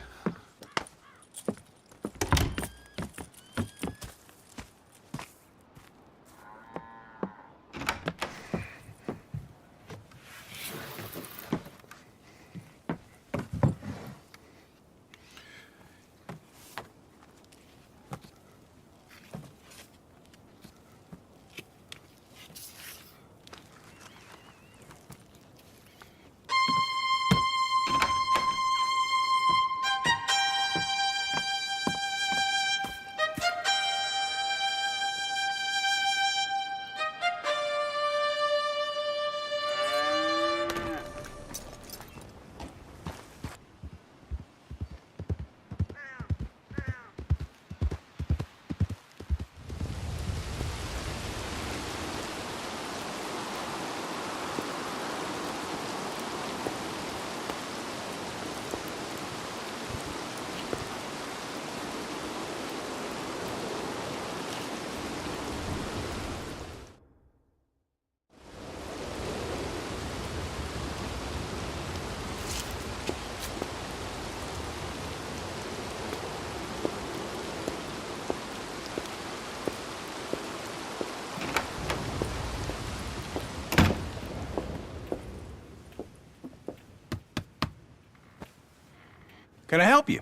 Can I help you?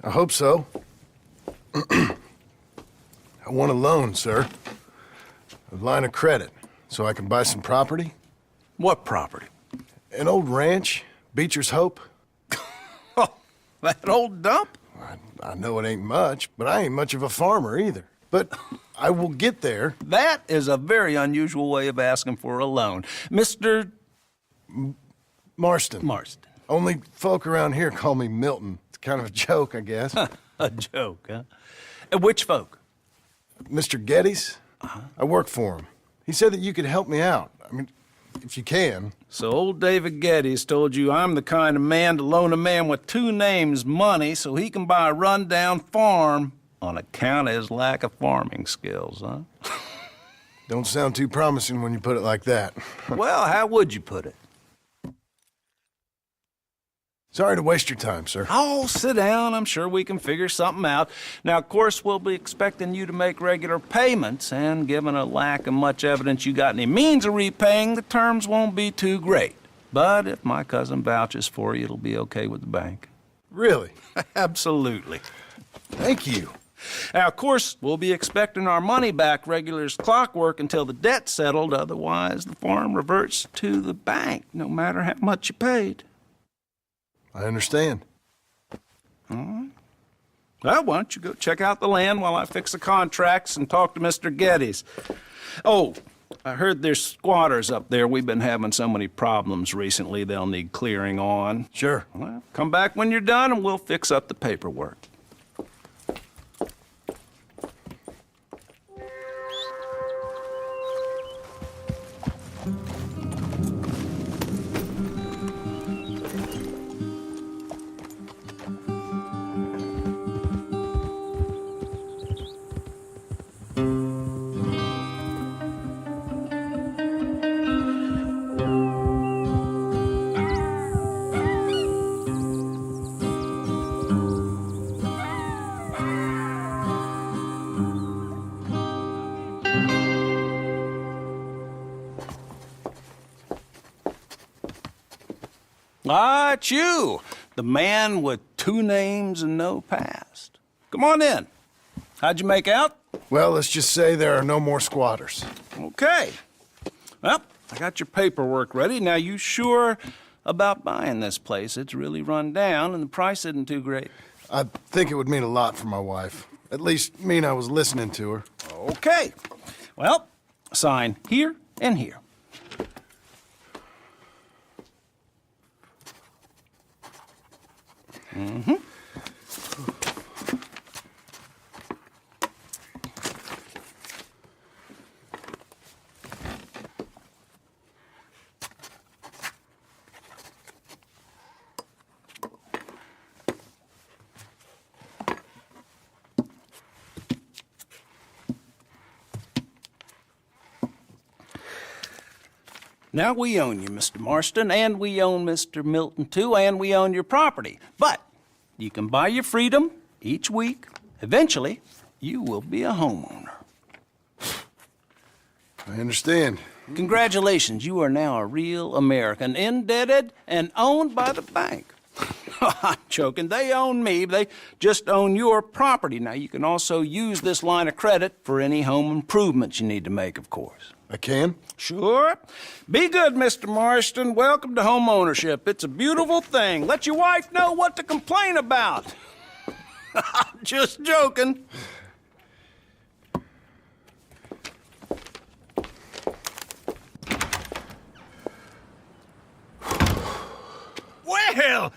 I hope so. I want a loan, sir. A line of credit, so I can buy some property. What property? An old ranch, Beechers Hope. Oh, that old dump? I know it ain't much, but I ain't much of a farmer either. But I will get there. That is a very unusual way of asking for a loan. Mr. Marston. Marston. Only folk around here call me Milton. It's kind of a joke, I guess. A joke, huh? Which folk? Mr. Geddes. I work for him. He said that you could help me out. I mean, if you can. So old David Geddes told you I'm the kind of man to loan a man with two names money so he can buy a rundown farm on account of his lack of farming skills, huh? Don't sound too promising when you put it like that. Well, how would you put it? Sorry to waste your time, sir. Oh, sit down. I'm sure we can figure something out. Now, of course, we'll be expecting you to make regular payments, and given a lack of much evidence you got any means of repaying, the terms won't be too great. But if my cousin vouches for you, it'll be okay with the bank. Really? Absolutely. Thank you. Now, of course, we'll be expecting our money back regular as clockwork until the debt's settled. Otherwise, the farm reverts to the bank, no matter how much you paid. I understand. All right. Well, why don't you go check out the land while I fix the contracts and talk to Mr. Geddes. Oh, I heard there's squatters up there. We've been having so many problems recently, they'll need clearing on. Sure. Well, come back when you're done and we'll fix up the paperwork. Ah, it's you, the man with 2 names and no past. Come on in. How'd you make out? Well, let's just say there are no more squatters. Okay. Well, I got your paperwork ready. Now, you sure about buying this place? It's really run down, and the price isn't too great. I think it would mean a lot for my wife. At least mean I was listening to her. Okay. Well, sign here and here. Mm-hmm. Now, we own you, Mr. Marston, and we own Mr. Milton, too, and we own your property. But you can buy your freedom each week. Eventually, you will be a homeowner. I understand. Congratulations, you are now a real American, indebted and owned by the bank. I'm joking. They own me. They just own your property. Now, you can also use this line of credit for any home improvements you need to make, of course. I can? Sure. Be good, Mr. Marston. Welcome to home ownership. It's a beautiful thing. Let your wife know what to complain about. Just joking. Well,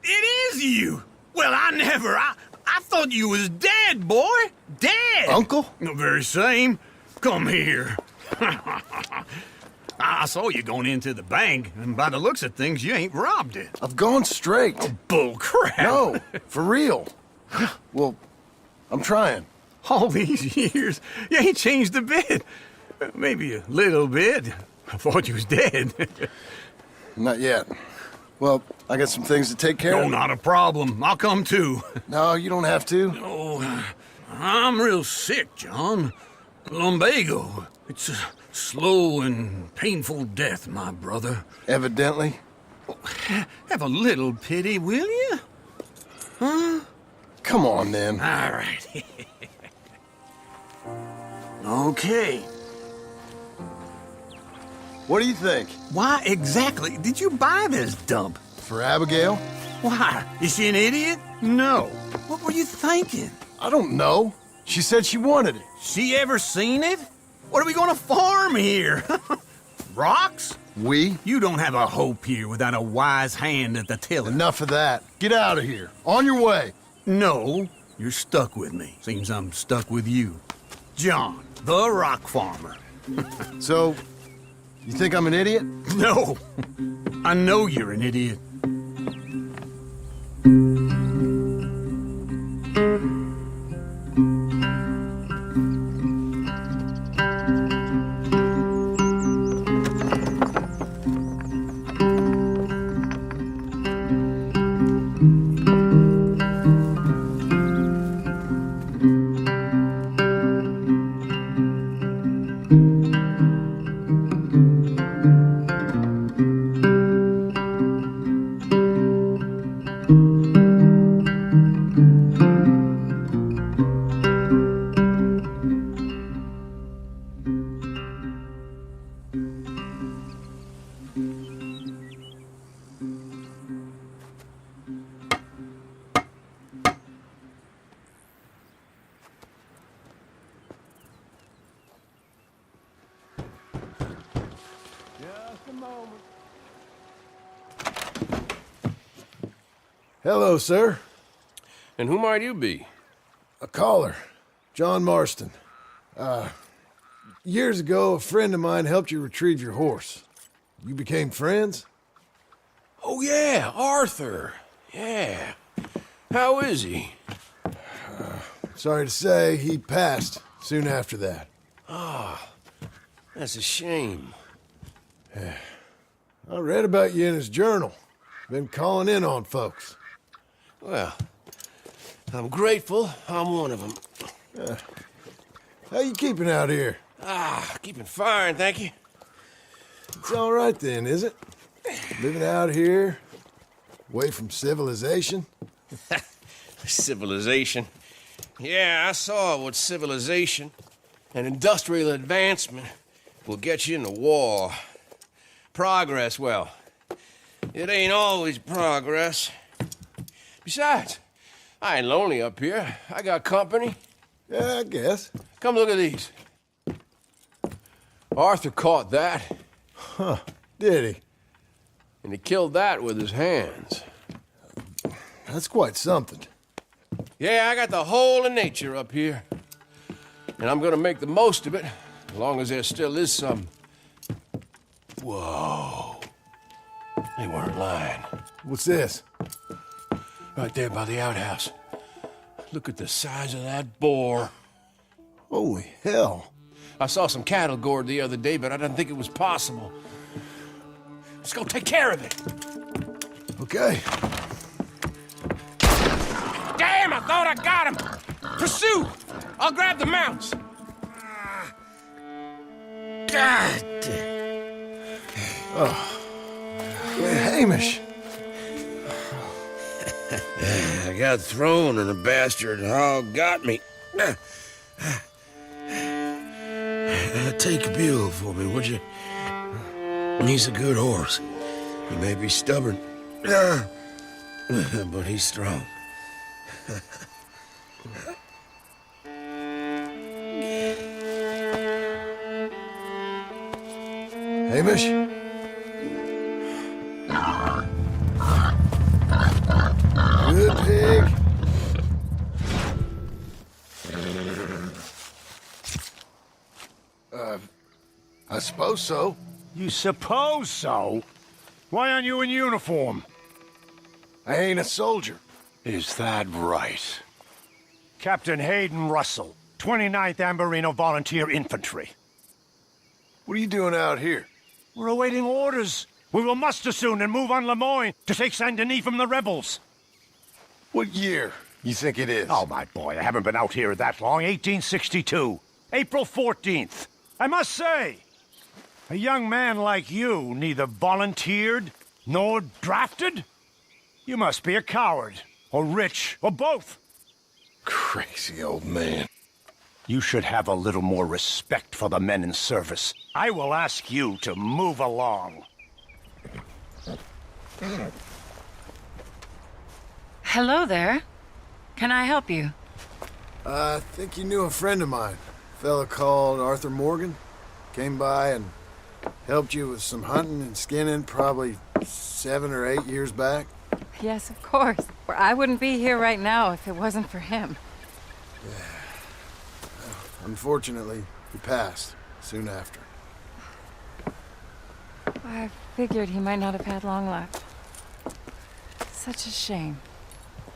it is you. Well, I thought you was dead, boy. Dead. Uncle? The very same. Come here. I saw you going into the bank, and by the looks of things, you ain't robbed it. I've gone straight. Oh, bull crap. No, for real. Well, I'm trying. All these years, you ain't changed a bit. Maybe a little bit. I thought you was dead. Not yet. Well, I got some things to take care of. No, not a problem. I'll come too. No, you don't have to. Oh, I'm real sick, John. Lumbago. It's a slow and painful death, my brother. Evidently. Have a little pity, will you? Huh? Come on, then. All right. Okay. What do you think? Why exactly did you buy this dump? For Abigail? Why? Is she an idiot? No. What were you thinking? I don't know. She said she wanted it. She ever seen it? What are we gonna farm here? Rocks? We? You don't have a hope here without a wise hand at the tiller. Enough of that. Get out of here. On your way. No, you're stuck with me. Seems I'm stuck with you. John, the rock farmer. So, you think I'm an idiot? No. I know you're an idiot. Hello, sir. And who might you be? A caller. John Marston. Years ago, a friend of mine helped you retrieve your horse. You became friends? Oh, yeah, Artur. Yeah. How is he? Sorry to say, he passed soon after that. Ah, that's a shame. I read about you in his journal. Been calling in on folks. Well, I'm grateful I'm one of them. How you keeping out here? Keeping fine, thank you. It's all right then, is it? Living out here, Away from civilization? Civilization. Yeah, I saw what civilization and industrial advancement will get you in the war. Progress, well, it ain't always progress. Besides, I ain't lonely up here. I got company. Yeah, I guess. Come look at these. Arthur caught that. Huh, did he? And he killed that with his hands. That's quite something. Yeah, I got the whole of nature up here. And I'm gonna make the most of it, as long as there still is some. Whoa. They weren't lying. What's this? Right there by the outhouse. Look at the size of that boar. Holy hell. I saw some cattle gored the other day, but I didn't think it was possible. Let's go take care of it. Okay. Damn, I thought I got him. Pursue. I'll grab the mounts. God damn. Oh. Hamish. I got thrown and the bastard hog got me. Take Beaver for me, would you? He's a good horse. He may be stubborn, but he's strong. Hamish? Good pig. I suppose so. You suppose so? Why aren't you in uniform? I ain't a soldier. Is that right? Captain Hayden Russell, 29th Amberino Volunteer Infantry. What are you doing out here? We're awaiting orders. We will muster soon and move on Lemoyne to take Saint Denis from the rebels. What year you think it is? Oh, my boy, I haven't been out here that long. 1862. April 14th. I must say, a young man like you neither volunteered nor drafted? You must be a coward, or rich, or both. Crazy old man. You should have a little more respect for the men in service. I will ask you to move along. Hello there. Can I help you? I think you knew a friend of mine. A fella called Arthur Morgan. Came by and helped you with some hunting and skinning probably 7 or 8 years back. Yes, of course. I wouldn't be here right now if it wasn't for him. Yeah. Unfortunately, he passed soon after. I figured he might not have had long left. Such a shame.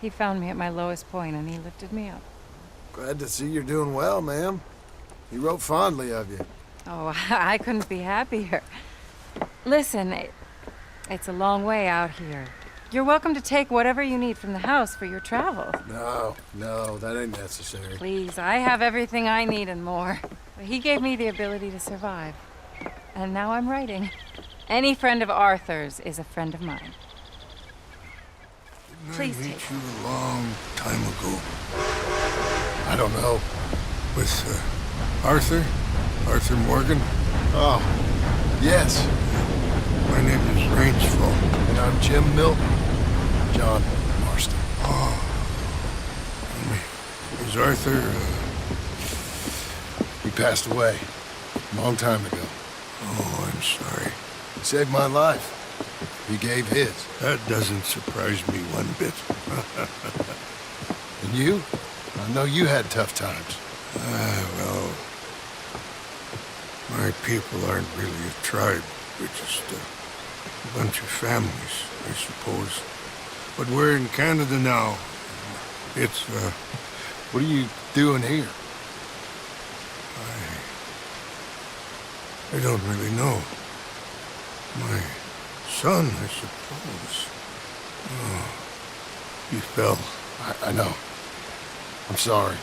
He found me at my lowest point and he lifted me up. Glad to see you're doing well, ma'am. He wrote fondly of you. Oh, I couldn't be happier. Listen, it's a long way out here. You're welcome to take whatever you need from the house for your travels. No, that ain't necessary. Please, I have everything I need and more. He gave me the ability to survive. And now I'm writing. Any friend of Arthur's is a friend of mine. Please I take met you a long time ago. I don't know. With Arthur? Arthur Morgan? Oh, yes. My name is Rangeful. And I'm Jim Milton. John Marston. Oh. Is Arthur... He passed away a long time ago. Oh, I'm sorry. He saved my life. He gave his. That doesn't surprise me one bit. And you? I know you had tough times. Well... My people aren't really a tribe. We're just a bunch of families, I suppose. But we're in Canada now. It's, What are you doing here? I don't really know. My son, I suppose. Oh, he fell. I know. I'm sorry.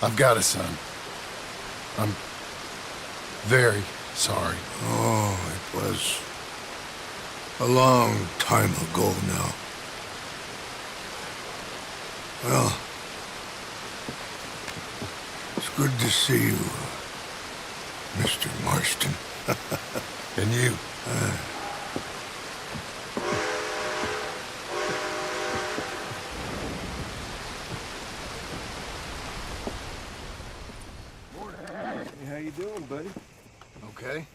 I've got a son. I'm very sorry. Oh, it was a long time ago now. Well, it's good to see you, Mr. Marston. And you. Hey, how you doing, buddy? Okay.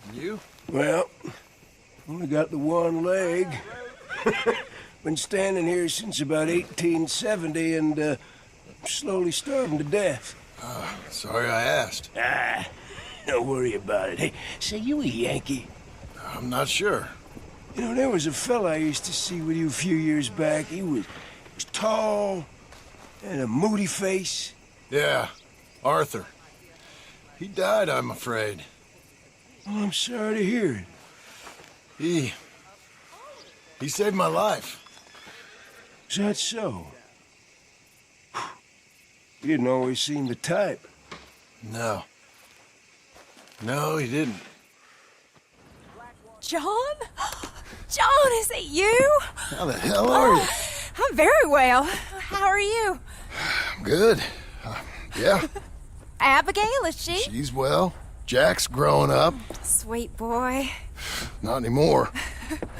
And you? Well, only got the one leg. Been standing here since about 1870 and slowly starving to death. Sorry I asked. Don't worry about it. Hey, say, you a Yankee? I'm not sure. You know, there was a fella I used to see with you a few years back. He was tall and a moody face. Yeah, Arthur. He died, I'm afraid. Well, I'm sorry to hear it. He saved my life. Is that so? You didn't always seem the type. No. No, he didn't. John? John, is it you? How the hell are you? I'm very well. How are you? I'm good. Yeah, Abigail, is she? she's well. Jack's growing up. Sweet boy. Not anymore.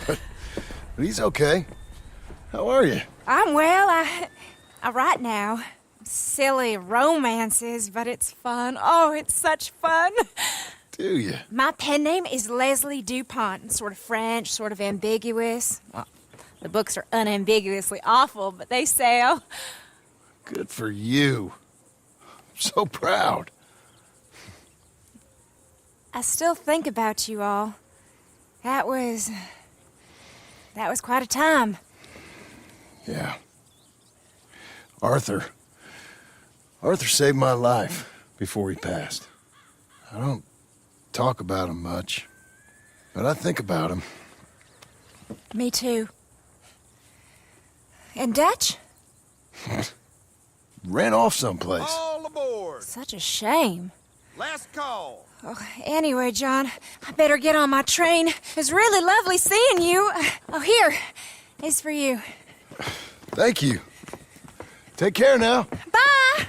but he's okay. How are you? I'm well. I write now. Silly romances, but it's fun. Oh, it's such fun. Do you? My pen name is Leslie Dupont. Sort of French, sort of ambiguous. Well, the books are unambiguously awful, but they sell. Good for you. I'm so proud. I still think about you all. That was quite a time. Yeah. Arthur saved my life before he passed. I don't talk about him much, but I think about him. Me too. And Dutch? Ran off someplace. All aboard! Such a shame. Last call. Oh, anyway, John, I better get on my train. It was really lovely seeing you. Oh, here. It's for you. Thank you. Take care now. Bye!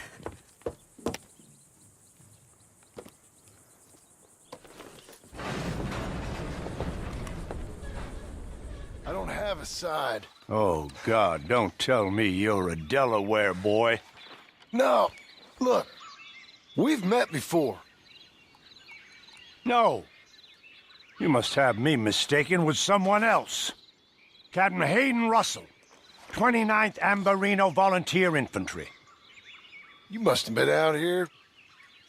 I don't have a side. Oh, God, don't tell me you're a Delaware boy. No. Look, we've met before. No. You must have me mistaken with someone else. Captain Hayden Russell, 29th Ambarino Volunteer Infantry. You must have been out here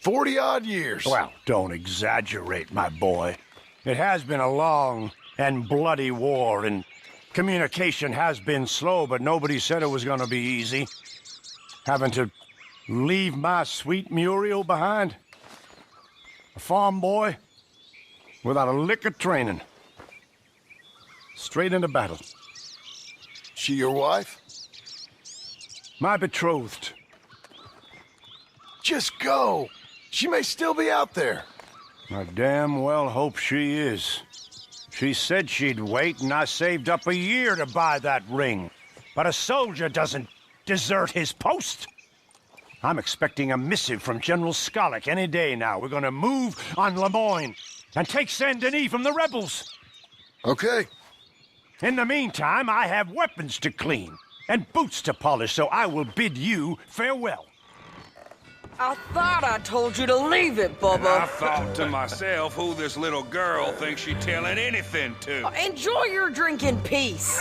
40-odd years. Well, don't exaggerate, my boy. It has been a long and bloody war, and communication has been slow, but nobody said it was going to be easy. Having to leave my sweet Muriel behind. A farm boy without a lick of training. Straight into battle. She your wife? My betrothed. Just go. She may still be out there. I damn well hope she is. She said she'd wait, and I saved up a year to buy that ring. But a soldier doesn't desert his post. I'm expecting a missive from General Skollick any day now. We're gonna move on Lemoyne and take Saint-Denis from the rebels. Okay. In the meantime, I have weapons to clean and boots to polish, so I will bid you farewell. I thought I told you to leave it, Bubba. And I thought to myself, who this little girl thinks she telling anything to? Enjoy your drink in peace.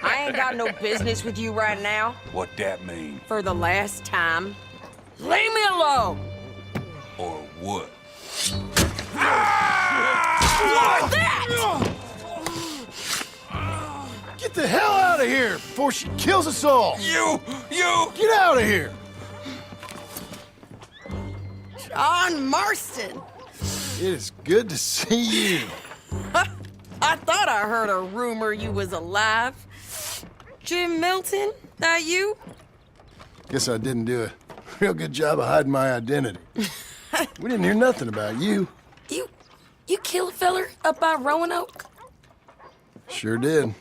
I ain't got no business with you right now. What that mean? For the last time, leave me alone. Or what? Like that! Get the hell out of here before she kills us all! You! Get out of here! John Marston! It is good to see you. I thought I heard a rumor you was alive. Jim Milton, that you? Guess I didn't do a real good job of hiding my identity. We didn't hear nothing about you. You kill a feller up by Roanoke? Sure did.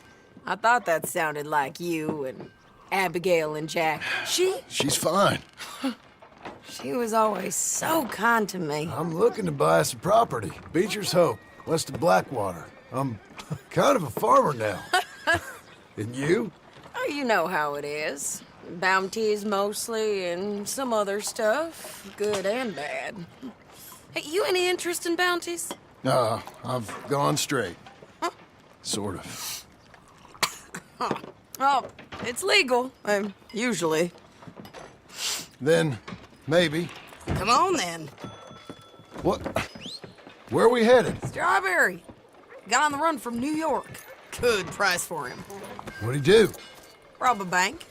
I thought that sounded like you, and Abigail and Jack. She's fine. She was always so kind to me. I'm looking to buy some property. Beechers Hope, west of Blackwater. I'm kind of a farmer now. And you? Oh, you know how it is. Bounties mostly, and some other stuff, good and bad. Hey, you any interest in bounties? I've gone straight. Sort of. Oh, it's legal, usually. Then, maybe. Come on, then. What? Where are we headed? Strawberry. Got on the run from New York. Good price for him. What'd he do? Rob a bank.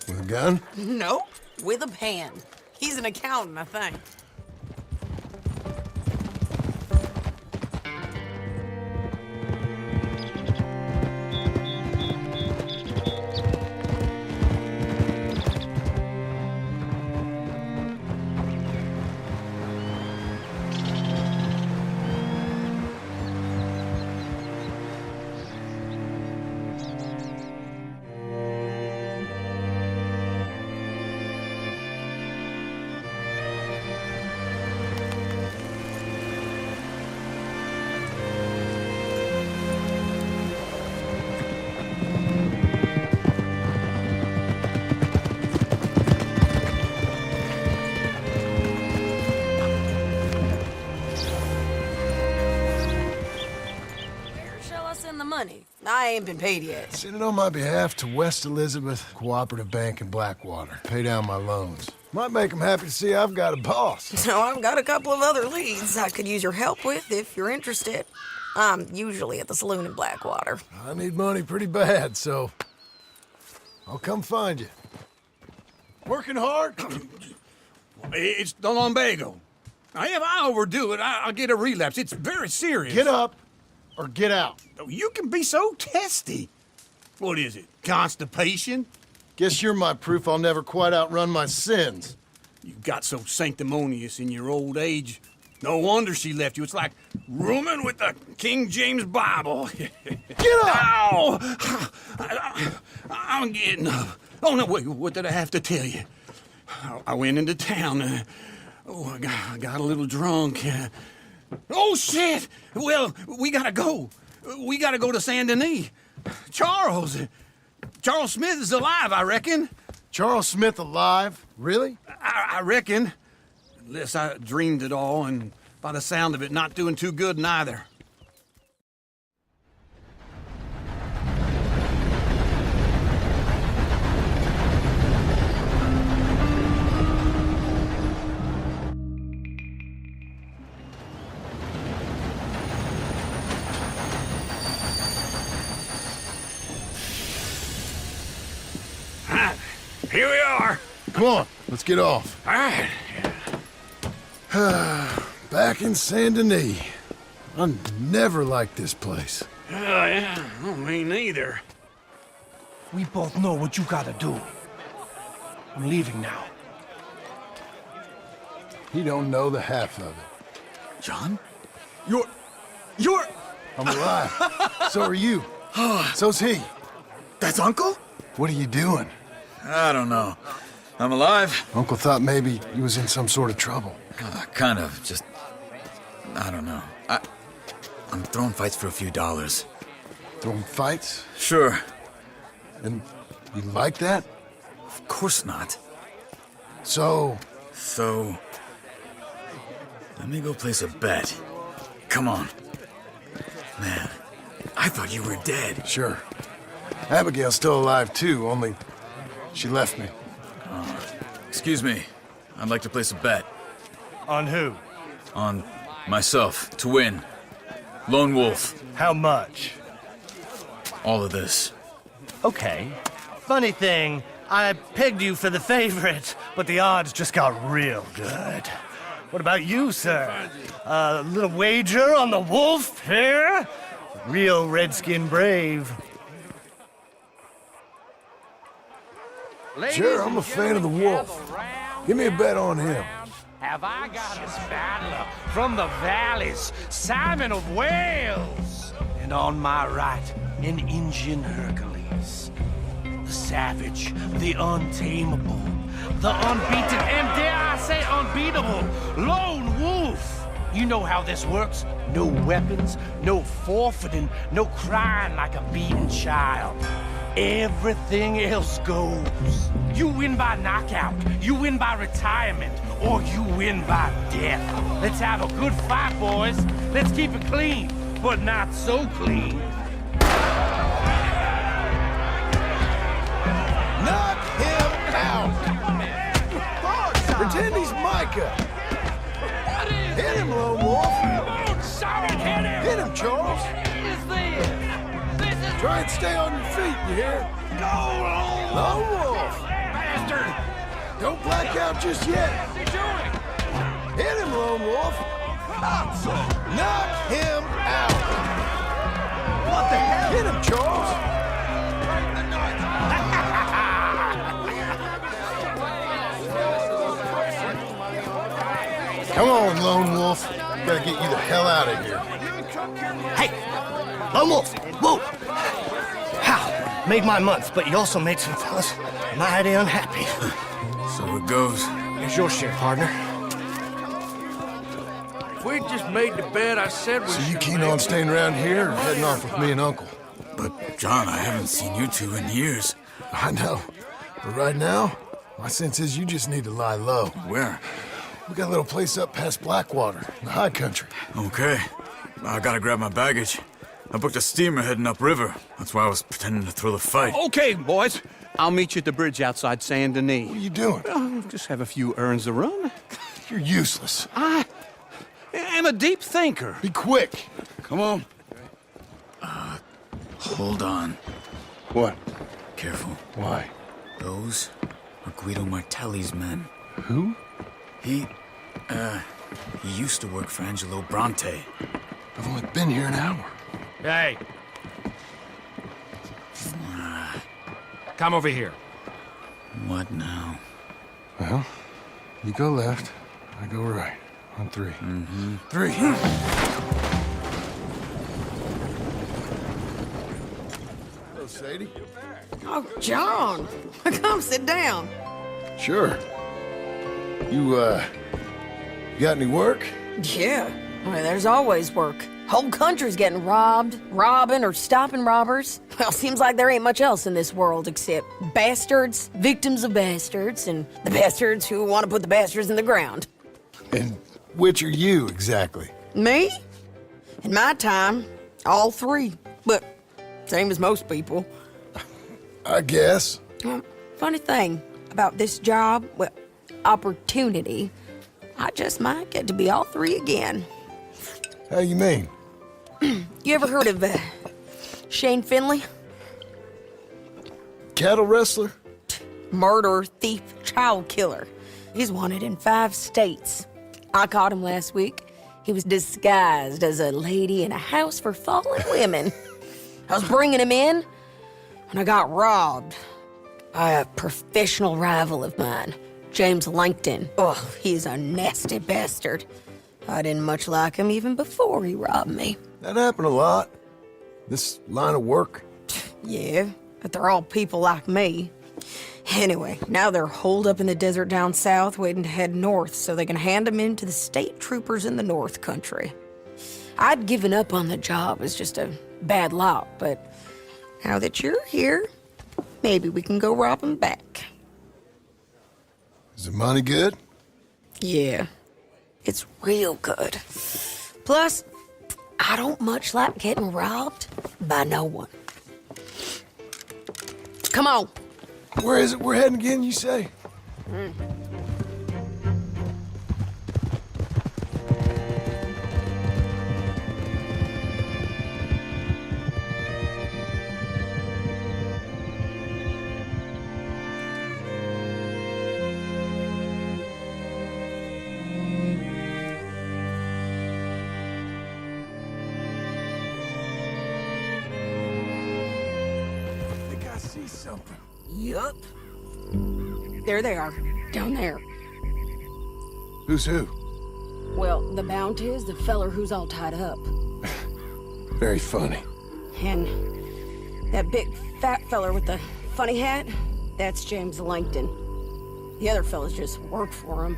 With a gun? Nope, with a pen. He's an accountant, I think. I ain't been paid yet. Send it on my behalf to West Elizabeth Cooperative Bank in Blackwater. Pay down my loans. Might make them happy to see I've got a boss. So I've got a couple of other leads I could use your help with if you're interested. I'm usually at the saloon in Blackwater. I need money pretty bad, so I'll come find you. Working hard? It's the lumbago. Now, if I overdo it, I'll get a relapse. It's very serious. Get up or get out. You can be so testy. What is it, constipation? Guess you're my proof I'll never quite outrun my sins. You got so sanctimonious in your old age. No wonder she left you. It's like rooming with the King James Bible. Get up! Ow! I'm getting up. Oh, no, wait, what did I have to tell you? I went into town. I got a little drunk. Oh, shit! Well, we gotta go. We gotta go to Saint Denis. Charles Smith is alive, I reckon. Charles Smith alive? Really? I reckon. Unless I dreamed it all, and by the sound of it, not doing too good neither. Here we are. Come on, let's get off. All right. Back in Saint Denis. I never liked this place. Yeah, no, me neither. We both know what you gotta do. I'm leaving now. He don't know the half of it. John? You're... I'm alive. So are you. So's he. That's Uncle? What are you doing? I don't know. I'm alive. Uncle thought maybe he was in some sort of trouble. Kind of. Just... I don't know. I'm throwing fights for a few dollars. Throwing fights? Sure. And you like that? Of course not. So... Let me go place a bet. Come on. Man, I thought you were dead. Sure. Abigail's still alive, too, only she left me. Excuse me. I'd like to place a bet. On who? On myself, to win. Lone Wolf. How much? All of this. Okay. Funny thing, I pegged you for the favorite, but the odds just got real good. What about you, sir? A little wager on the wolf here? Real redskin brave. Sure, I'm a fan of the wolf. Give me a bet on him. Have I got a battler from the valleys, Simon of Wales? And on my right, an Indian Hercules. The savage, the untamable, the unbeaten, and dare I say unbeatable, lone wolf. You know how this works. No weapons, no forfeiting, no crying like a beaten child. Everything else goes. You win by knockout, you win by retirement, or you win by death. Let's have a good fight, boys. Let's keep it clean, but not so clean. Knock him out! Pretend he's Micah. Hit him, Lone Wolf. Hit him, Charles. Try and stay on your feet, you hear? Go, Lone Wolf. Bastard! Don't black out just yet. Hit him, Lone Wolf. Knock him out. What the hell? Hit him, Charles. Come on, Lone Wolf. Gotta get you the hell out of here. Hey, Lone Wolf, whoa! How? Made my month, but you also made some fellas mighty unhappy. So it goes. Here's your share, partner. If we'd just made the bed I said we So you keen on staying around here or heading off with me and Uncle? But, John, I haven't seen you two in years. I know. But right now, my sense is you just need to lie low. Where? We got a little place up past Blackwater, in the high country. Okay. I gotta grab my baggage. I booked a steamer heading upriver. That's why I was pretending to throw the fight. Okay, boys. I'll meet you at the bridge outside Saint Denis. What are you doing? Just have a few errands to run. You're useless. I am a deep thinker. Be quick. Come on. Hold on. What? Careful. Why? Those are Guido Martelli's men. Who? He used to work for Angelo Bronte. I've only been here an hour. Hey. Come over here. What now? Well, you go left, I go right. On three. Mm-hmm. 3. Hello, Shady. Oh, John. Come sit down. Sure. You got any work? Yeah. I mean, there's always work. Whole country's getting robbed, robbing, or stopping robbers. Well, seems like there ain't much else in this world except bastards, victims of bastards, and the bastards who want to put the bastards in the ground. And which are you, exactly? Me? In my time, all three. But same as most people. I guess. Funny thing about this job, well, opportunity, I just might get to be all three again. How you mean? You ever heard of Shane Finley? Cattle wrestler? Murderer, thief, child killer. He's wanted in 5 states. I caught him last week. He was disguised as a lady in a house for fallen women. I was bringing him in when I got robbed by a professional rival of mine, James Langton. Oh, he's a nasty bastard. I didn't much like him even before he robbed me. That happened a lot. This line of work. Yeah, but they're all people like me. Anyway, now they're holed up in the desert down south, waiting to head north so they can hand them in to the state troopers in the north country. I'd given up on the job as just a bad lot, but now that you're here, maybe we can go rob them back. Is the money good? Yeah, it's real good. Plus, I don't much like getting robbed by no one. Come on. Where is it we're heading again, you say? I think I see something. Yup. There they are, down there. Who's who? Well, the bounty is the feller who's all tied up. Very funny. And that big fat feller with the funny hat? That's James Langton. The other fellas just work for him.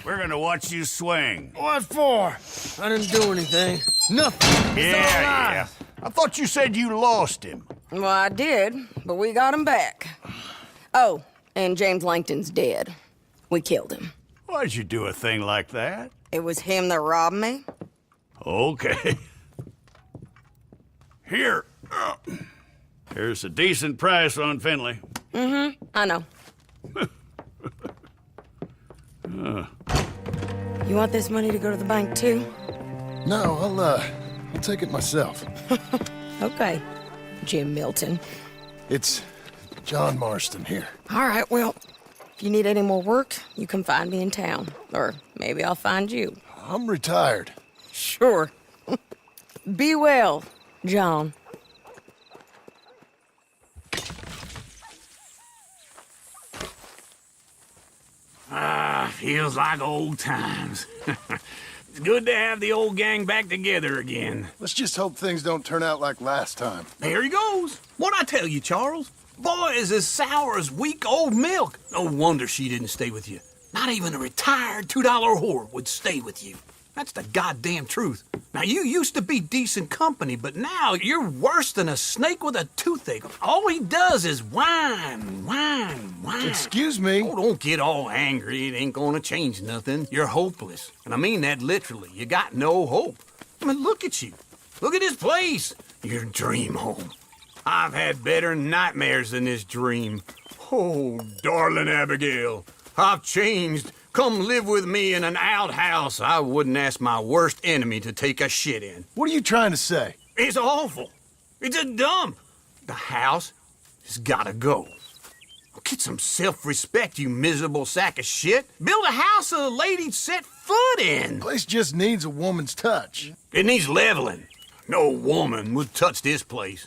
We're gonna watch you swing. What for? I didn't do anything. Nothing. It's all lies. I thought you said you lost him. Well, I did, but we got him back. Oh, and James Langton's dead. We killed him. Why'd you do a thing like that? It was him that robbed me. Okay. Here. Here's a decent price on Finley. Mm-hmm, I know. You want this money to go to the bank, too? No, I'll take it myself. Okay, Jim Milton. It's John Marston here. All right, well, if you need any more work, you can find me in town. Or maybe I'll find you. I'm retired. Sure. Be well, John. Feels like old times. It's good to have the old gang back together again. Let's just hope things don't turn out like last time. There he goes. What'd I tell you, Charles? Boy is as sour as week-old milk. No wonder she didn't stay with you. Not even a retired $2 whore would stay with you. That's the goddamn truth. Now, you used to be decent company, but now you're worse than a snake with a toothache. All he does is whine, whine, whine. Excuse me? Oh, don't get all angry. It ain't gonna change nothing. You're hopeless. And I mean that literally. You got no hope. I mean, look at you. Look at this place. Your dream home. I've had better nightmares than this dream. Oh, darling Abigail, I've changed. Come live with me in an outhouse I wouldn't ask my worst enemy to take a shit in. What are you trying to say? It's awful. It's a dump. The house has gotta go. Get some self-respect, you miserable sack of shit. Build a house a lady'd set foot in. Place just needs a woman's touch. It needs leveling. No woman would touch this place.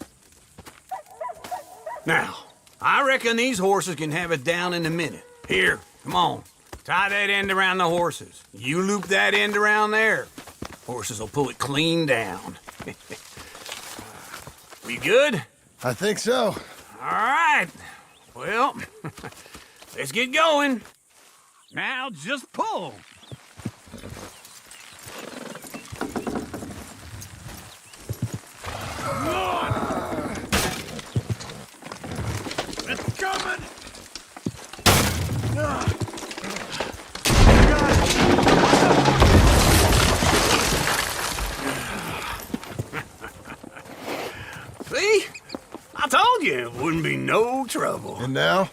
Now, I reckon these horses can have it down in a minute. Here, come on. Tie that end around the horses. You loop that end around there. Horses will pull it clean down. We good? I think so. All right. Well, let's get going. Now just pull. It's coming! See? I told you it wouldn't be no trouble. And now?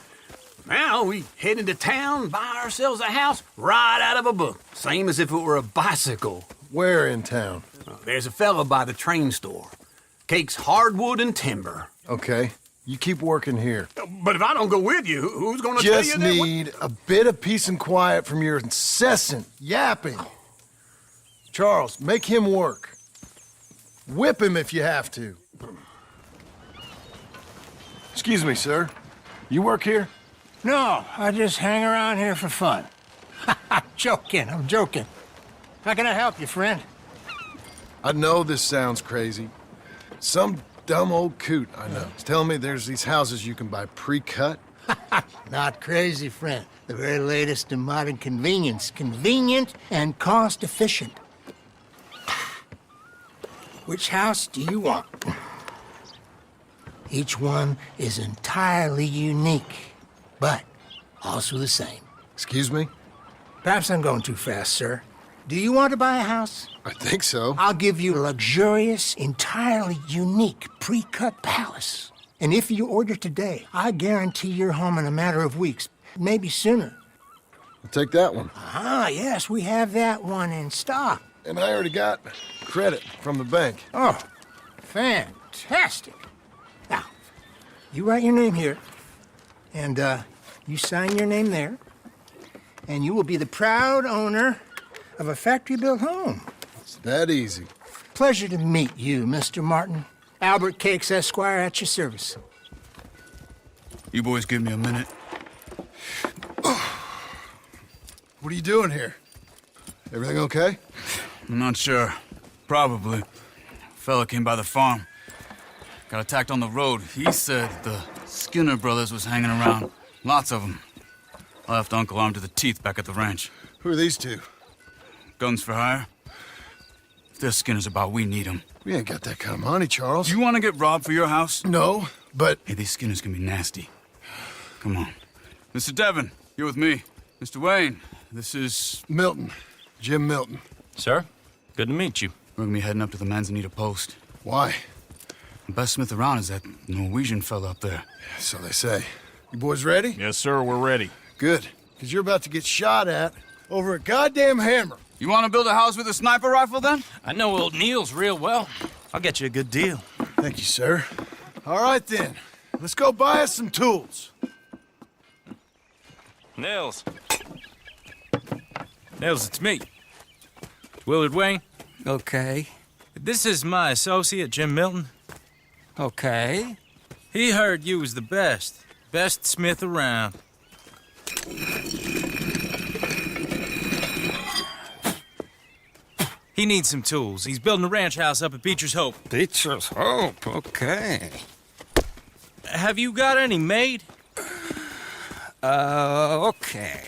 Now we head into town, buy ourselves a house right out of a book. Same as if it were a bicycle. Where in town? There's a fella by the train store. Cakes hardwood and timber. Okay. You keep working here. But if I don't go with you, who's gonna tell you Just that? need a bit of peace and quiet from your incessant yapping. Charles, make him work. Whip him if you have to. Excuse me, sir. You work here? No, I just hang around here for fun. I'm joking. How can I help you, friend? I know this sounds crazy. Some dumb old coot I know is telling me there's these houses you can buy pre-cut. Not crazy, friend. The very latest in modern convenience. Convenient and cost-efficient. Which house do you want? Each one is entirely unique, but also the same. Excuse me? Perhaps I'm going too fast, sir. Do you want to buy a house? I think so. I'll give you a luxurious, entirely unique pre-cut palace. And if you order today, I guarantee you're home in a matter of weeks, maybe sooner. I'll take that one. Ah, yes, we have that one in stock. And I already got credit from the bank. Oh, fantastic. Now, you write your name here, And, you sign your name there, and you will be the proud owner of a factory-built home. It's that easy. Pleasure to meet you, Mr. Martin. Albert Cakes, Esquire, at your service. You boys give me a minute. What are you doing here? Everything okay? I'm not sure. Probably. Fella came by the farm. Got attacked on the road. He said the Skinner brothers was hanging around. Lots of them. I left Uncle armed to the teeth back at the ranch. Who are these two? Guns for hire. If they're Skinner's about, we need them. We ain't got that kind of money, Charles. You want to get robbed for your house? No, but... Hey, these Skinners can be nasty. Come on. Mr. Devon, you're with me. Mr. Wayne, this is... Milton. Jim Milton. Sir, good to meet you. We're gonna be heading up to the Manzanita Post. Why? The best smith around is that Norwegian fella up there. So they say. You boys ready? Yes, sir, we're ready. Good, because you're about to get shot at over a goddamn hammer. You want to build a house with a sniper rifle, then? I know old Neil's real well. I'll get you a good deal. Thank you, sir. All right, then. Let's go buy us some tools. Nils. Nils, it's me. Willard Wayne. Okay. This is my associate, Jim Milton. Okay. He heard you was the best. Best smith around. He needs some tools. He's building a ranch house up at Beecher's Hope. Beecher's Hope, okay. Have you got any made? Okay.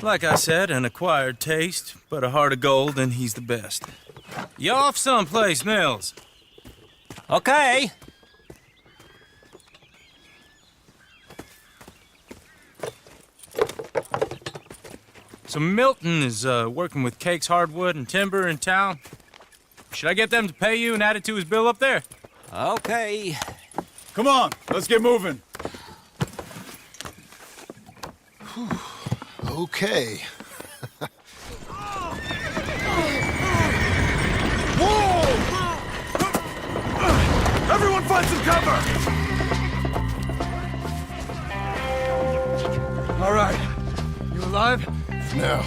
Like I said, an acquired taste, but a heart of gold, and he's the best. You off someplace, Nils? Okay. So Milton is working with Cakes Hardwood and Timber in town. Should I get them to pay you and add it to his bill up there? Okay. Come on, let's get moving. Okay. Whoa! Everyone find some cover! All right. You alive? No.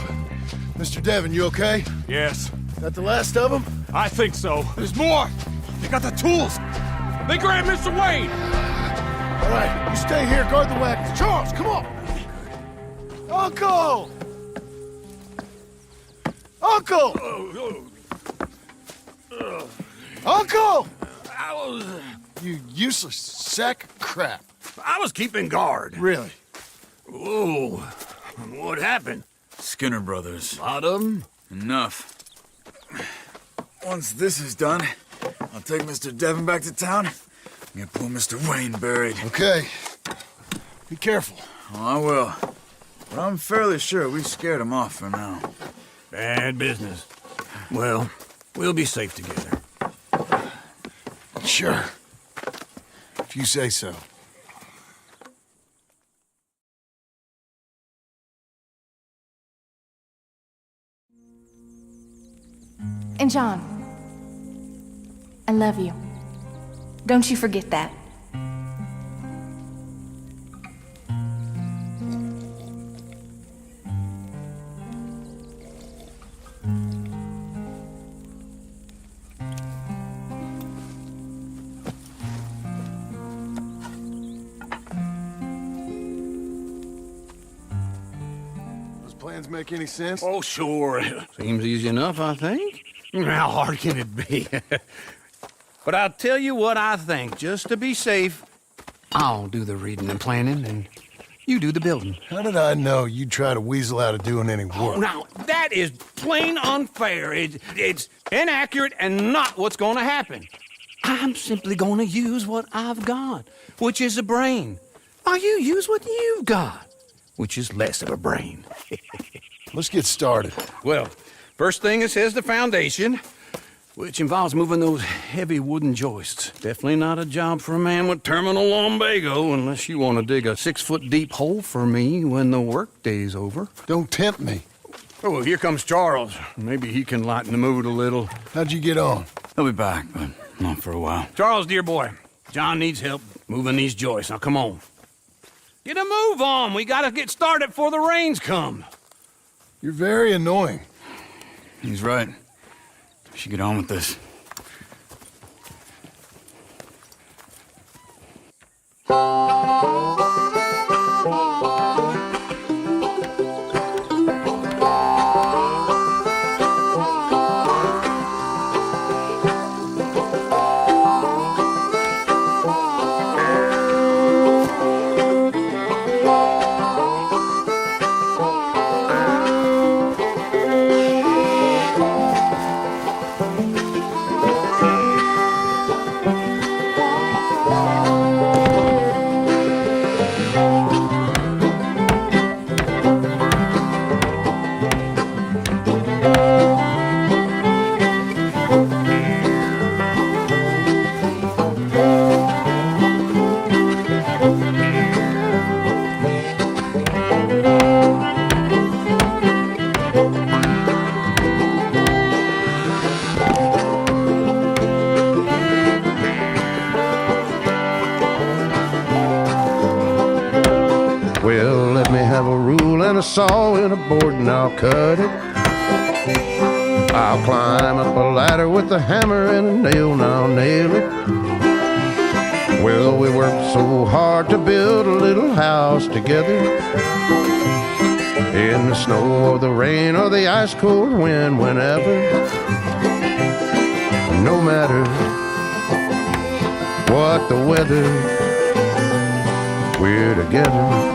Mr. Devon, you okay? Yes. That the last of them? I think so. There's more! They got the tools! They grabbed Mr. Wayne! All right, you stay here, guard the wagons. Charles, come on! Uncle! Uncle! Uncle! You useless sack of crap. I was keeping guard. Really? Whoa. What happened? Skinner brothers. Lot of them? Enough. Once this is done, I'll take Mr. Devon back to town and get poor Mr. Wayne buried. Okay. Be careful. Oh, I will. But I'm fairly sure we scared him off for now. Bad business. Well, we'll be safe together. Sure. If you say so. And John, I love you. Don't you forget that. Those plans make any sense? Oh, sure. Seems easy enough, I think. How hard can it be? But I'll tell you what I think, just to be safe. I'll do the reading and planning, and you do the building. How did I know you'd try to weasel out of doing any work? Oh, now, that is plain unfair. It's inaccurate and not what's going to happen. I'm simply going to use what I've got, which is a brain. While you use what you've got, which is less of a brain. Let's get started. Well, first thing it says the foundation, which involves moving those heavy wooden joists. Definitely not a job for a man with terminal lumbago unless you want to dig a 6-foot deep hole for me when the workday's over. Don't tempt me. Oh, here comes Charles. Maybe he can lighten the mood a little. How'd you get on? He'll be back, but not for a while. Charles, dear boy, John needs help moving these joists. Now, come on. Get a move on. We gotta get started before the rains come. You're very annoying. He's right. We should get on with this. Well, let me have a rule and a saw and a board and I'll cut it. I'll climb up a ladder with a hammer and a nail and I'll nail it. Well, we worked so hard to build a little house together. In the snow or the rain or the ice cold wind, whenever. No matter what the weather, we're together.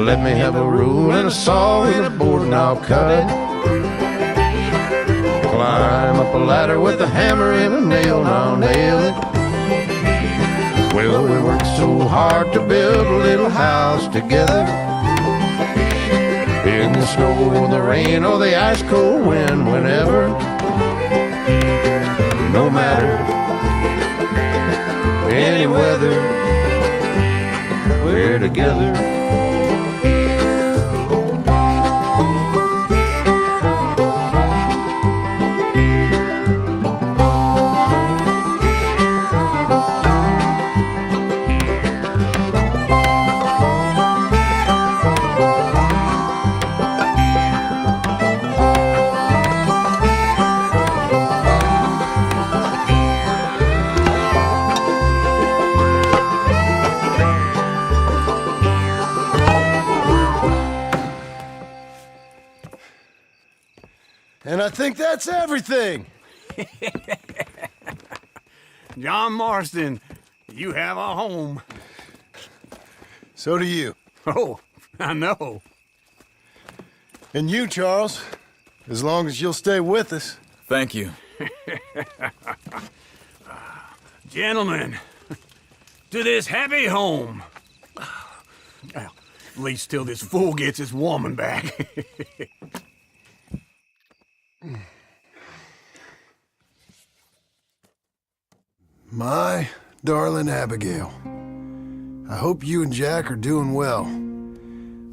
Let me have a rule and a saw and a board and I'll cut it. Climb up a ladder with a hammer and a nail and I'll nail it. Well, we worked so hard to build a little house together. In the snow or the rain or the ice cold wind, whenever. No matter any weather, we're together. And I think that's everything. John Marston, you have a home. So do you. Oh, I know. And you, Charles, as long as you'll stay with us. Thank you. Gentlemen, to this happy home. Well, at least till this fool gets his woman back. My darling Abigail, I hope you and Jack are doing well.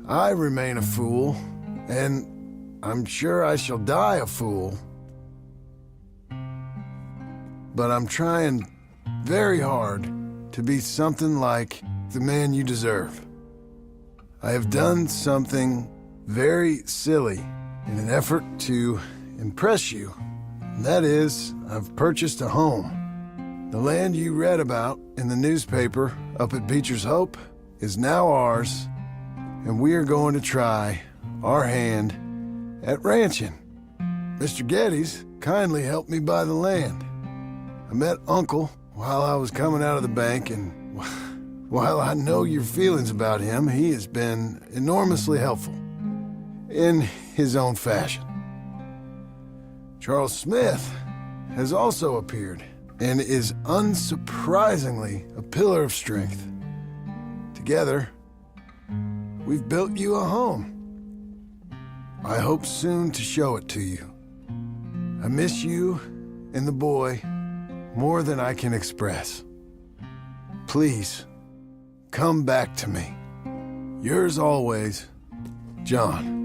I remain a fool, and I'm sure I shall die a fool. But I'm trying very hard to be something like the man you deserve. I have done something very silly in an effort to impress you, That is, I've purchased a home. The land you read about in the newspaper up at Beecher's Hope is now ours, and we are going to try our hand at ranching. Mr. Geddes kindly helped me buy the land. I met Uncle while I was coming out of the bank, and while I know your feelings about him, he has been enormously helpful in his own fashion. Charles Smith has also appeared and is unsurprisingly a pillar of strength. Together, we've built you a home. I hope soon to show it to you. I miss you and the boy more than I can express. Please, come back to me. Yours always, John.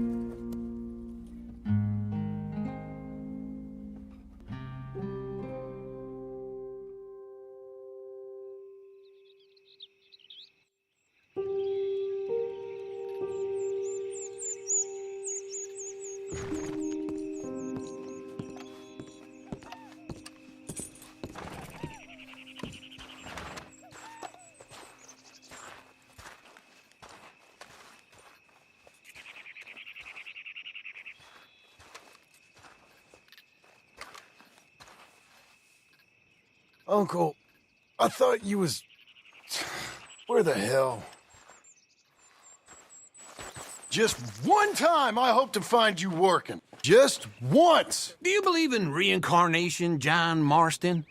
Uncle, I thought you was... Where the hell? Just one time I hope to find you working. Just once. Do you believe in reincarnation, John Marston?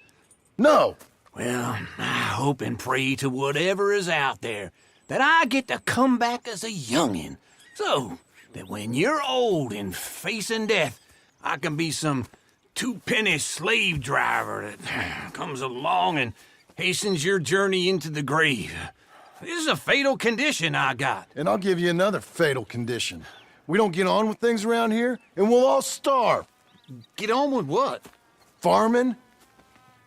No. Well, I hope and pray to whatever is out there that I get to come back as a youngin', so that when you're old and facing death, I can be some two-penny slave driver that comes along and hastens your journey into the grave. This is a fatal condition I got. And I'll give you another fatal condition. We don't get on with things around here, and we'll all starve. Get on with what? Farming,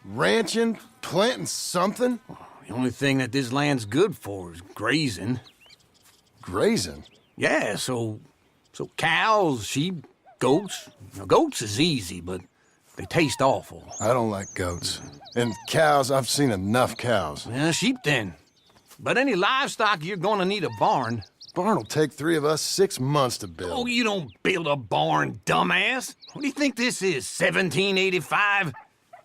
ranching, planting something. The only thing that this land's good for is grazing. Grazing? Yeah, so cows, sheep, goats. Now, goats is easy, but they taste awful. I don't like goats. And cows, I've seen enough cows. Yeah, sheep then. But any livestock, you're gonna need a barn. Barn will take 3 of us 6 months to build. Oh, you don't build a barn, dumbass. What do you think this is, 1785?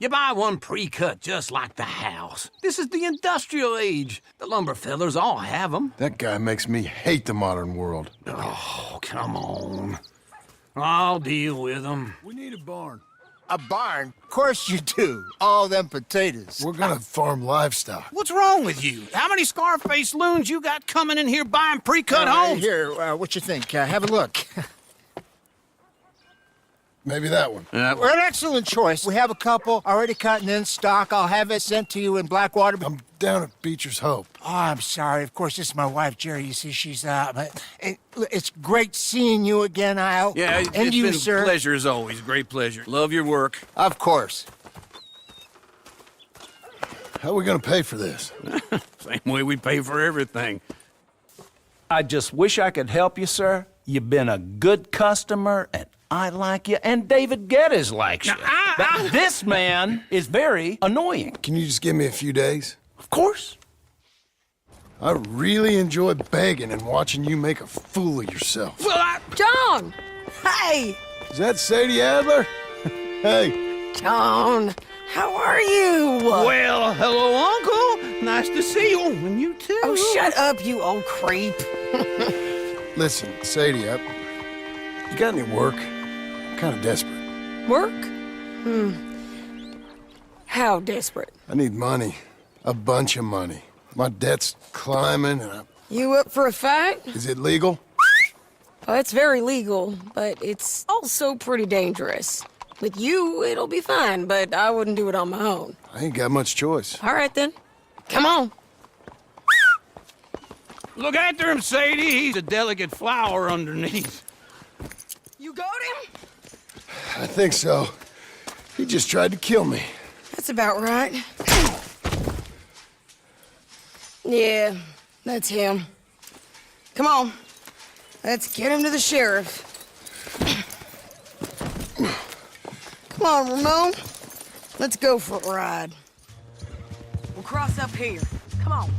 You buy one pre-cut just like the house. This is the industrial age. The lumber fellers all have them. That guy makes me hate the modern world. Oh, come on. I'll deal with them. We need a barn. A barn? Of course you do. All them potatoes. We're gonna farm livestock. What's wrong with you? How many Scarface loons you got coming in here buying pre-cut homes? Here, what you think? Have a look. Maybe that one. We're an excellent choice. We have a couple already cut and in stock. I'll have it sent to you in Blackwater. I'm down at Beecher's Hope. Oh, I'm sorry. Of course, this is my wife, Jerry. You see, she's it's great seeing you again, Al. Yeah, it's you, been sir. a pleasure as always. Great pleasure. Love your work. Of course. How are we gonna pay for this? Same way we pay for everything. I just wish I could help you, sir. You've been a good customer, and I like you, and David Geddes likes you. But this man is very annoying. Can you just give me a few days? Of course. I really enjoy begging and watching you make a fool of yourself. John! Hey! Is that Sadie Adler? Hey. John, how are you? Well, hello, Uncle. Nice to see you. And you too. Oh, shut up, you old creep. Listen, Sadie, you got any work? I'm kind of desperate. Work? How desperate? I need money. A bunch of money. My debt's climbing and You up for a fight? Is it legal? Oh, it's very legal, but it's also pretty dangerous. With you, it'll be fine, but I wouldn't do it on my own. I ain't got much choice. All right, then. Come on. Look after him, Sadie. He's a delicate flower underneath. You got him? I think so. He just tried to kill me. That's about right. Yeah, that's him. Come on. Let's get him to the sheriff. Come on, Ramon. Let's go for a ride. We'll cross up here. Come on.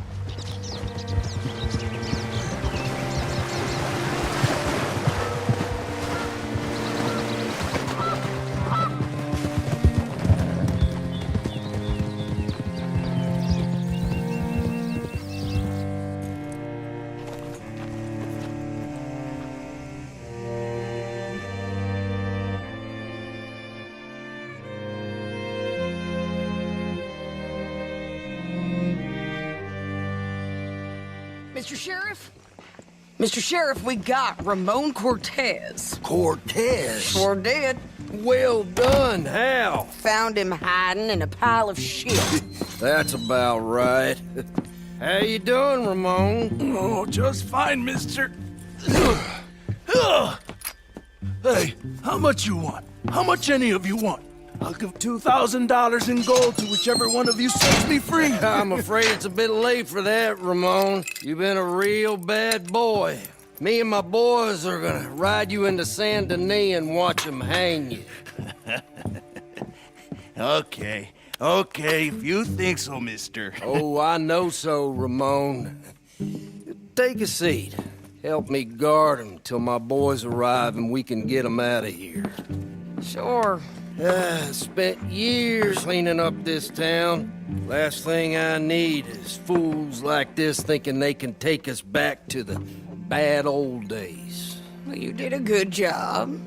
Mr. Sheriff? Mr. Sheriff, we got Ramon Cortez. Cortez? Sure did. Well done. How? Found him hiding in a pile of shit. That's about right. How you doing, Ramon? Oh, just fine, mister. Hey, how much you want? How much any of you want? I'll give $2,000 in gold to whichever one of you sets me free. I'm afraid it's a bit late for that, Ramon. You've been a real bad boy. Me and my boys are gonna ride you into Saint Denis and watch them hang you. Okay, if you think so, mister. Oh, I know so, Ramon. Take a seat. Help me guard them till my boys arrive and we can get them out of here. Sure. Spent years cleaning up this town. Last thing I need is fools like this thinking they can take us back to the bad old days. Well, you did a good job.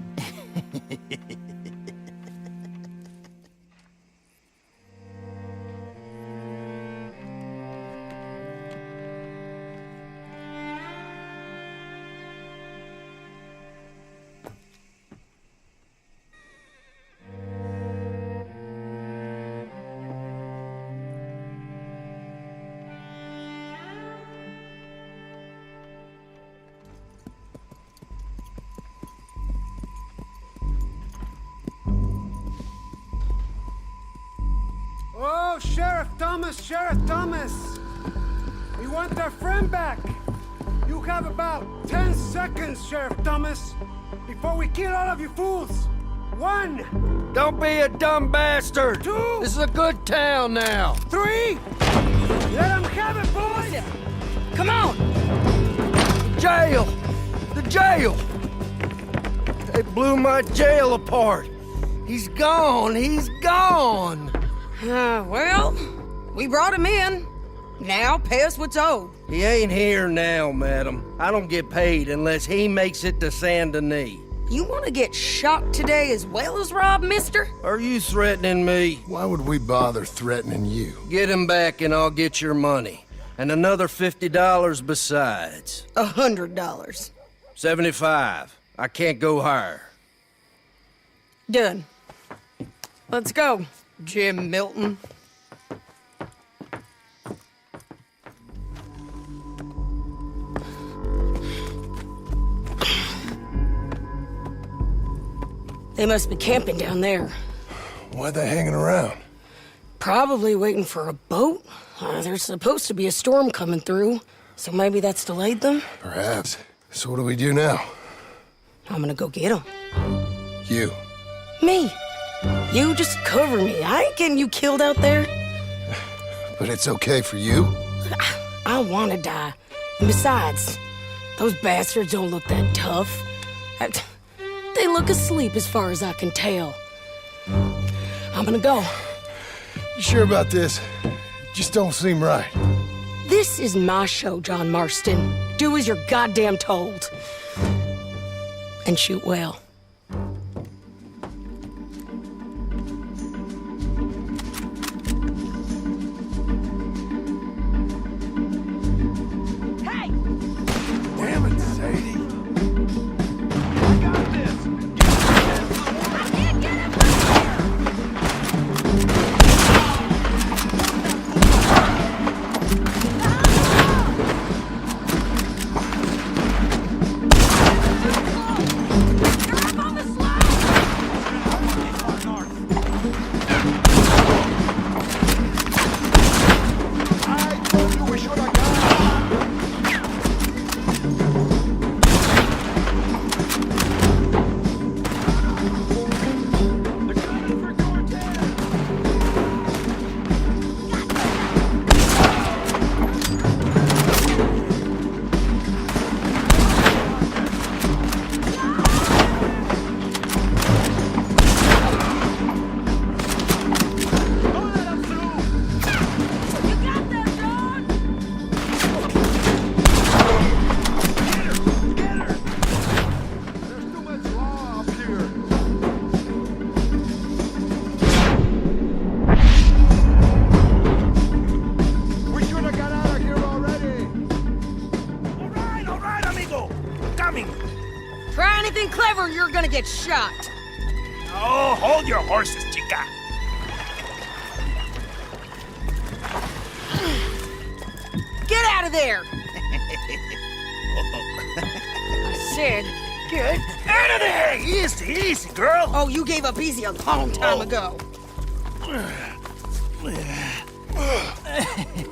Oh, Sheriff Thomas! We want our friend back! You have about 10 seconds, Sheriff Thomas, before we kill all of you fools! 1! Don't be a dumb bastard! 2! This is a good town now! 3! Let them have it, boys! Come on! Jail! The jail! They blew my jail apart! He's gone! He's gone! Well, we brought him in. Now pay us what's owed. He ain't here now, madam. I don't get paid unless he makes it to Saint Denis. You want to get shot today as well as rob, mister? Are you threatening me? Why would we bother threatening you? Get him back and I'll get your money. And another $50 besides. $100. 75. I can't go higher. Done. Let's go, Jim Milton. They must be camping down there. Why are they hanging around? Probably waiting for a boat. There's supposed to be a storm coming through, so maybe that's delayed them? Perhaps. So what do we do now? I'm gonna go get them. You. Me. You just cover me. I ain't getting you killed out there. But it's okay for you? I don't want to die. And besides, those bastards don't look that tough. They look asleep as far as I can tell. I'm gonna go. You sure about this? Just don't seem right. This is my show, John Marston. Do as you're goddamn told. And shoot well. Hey! Damn it, Shady. I got this. I can't get him from here! gonna get shot. Oh, hold your horses, chica. Get out of there! I said, get out of there! Easy, easy, girl. Oh, you gave up easy a long time ago.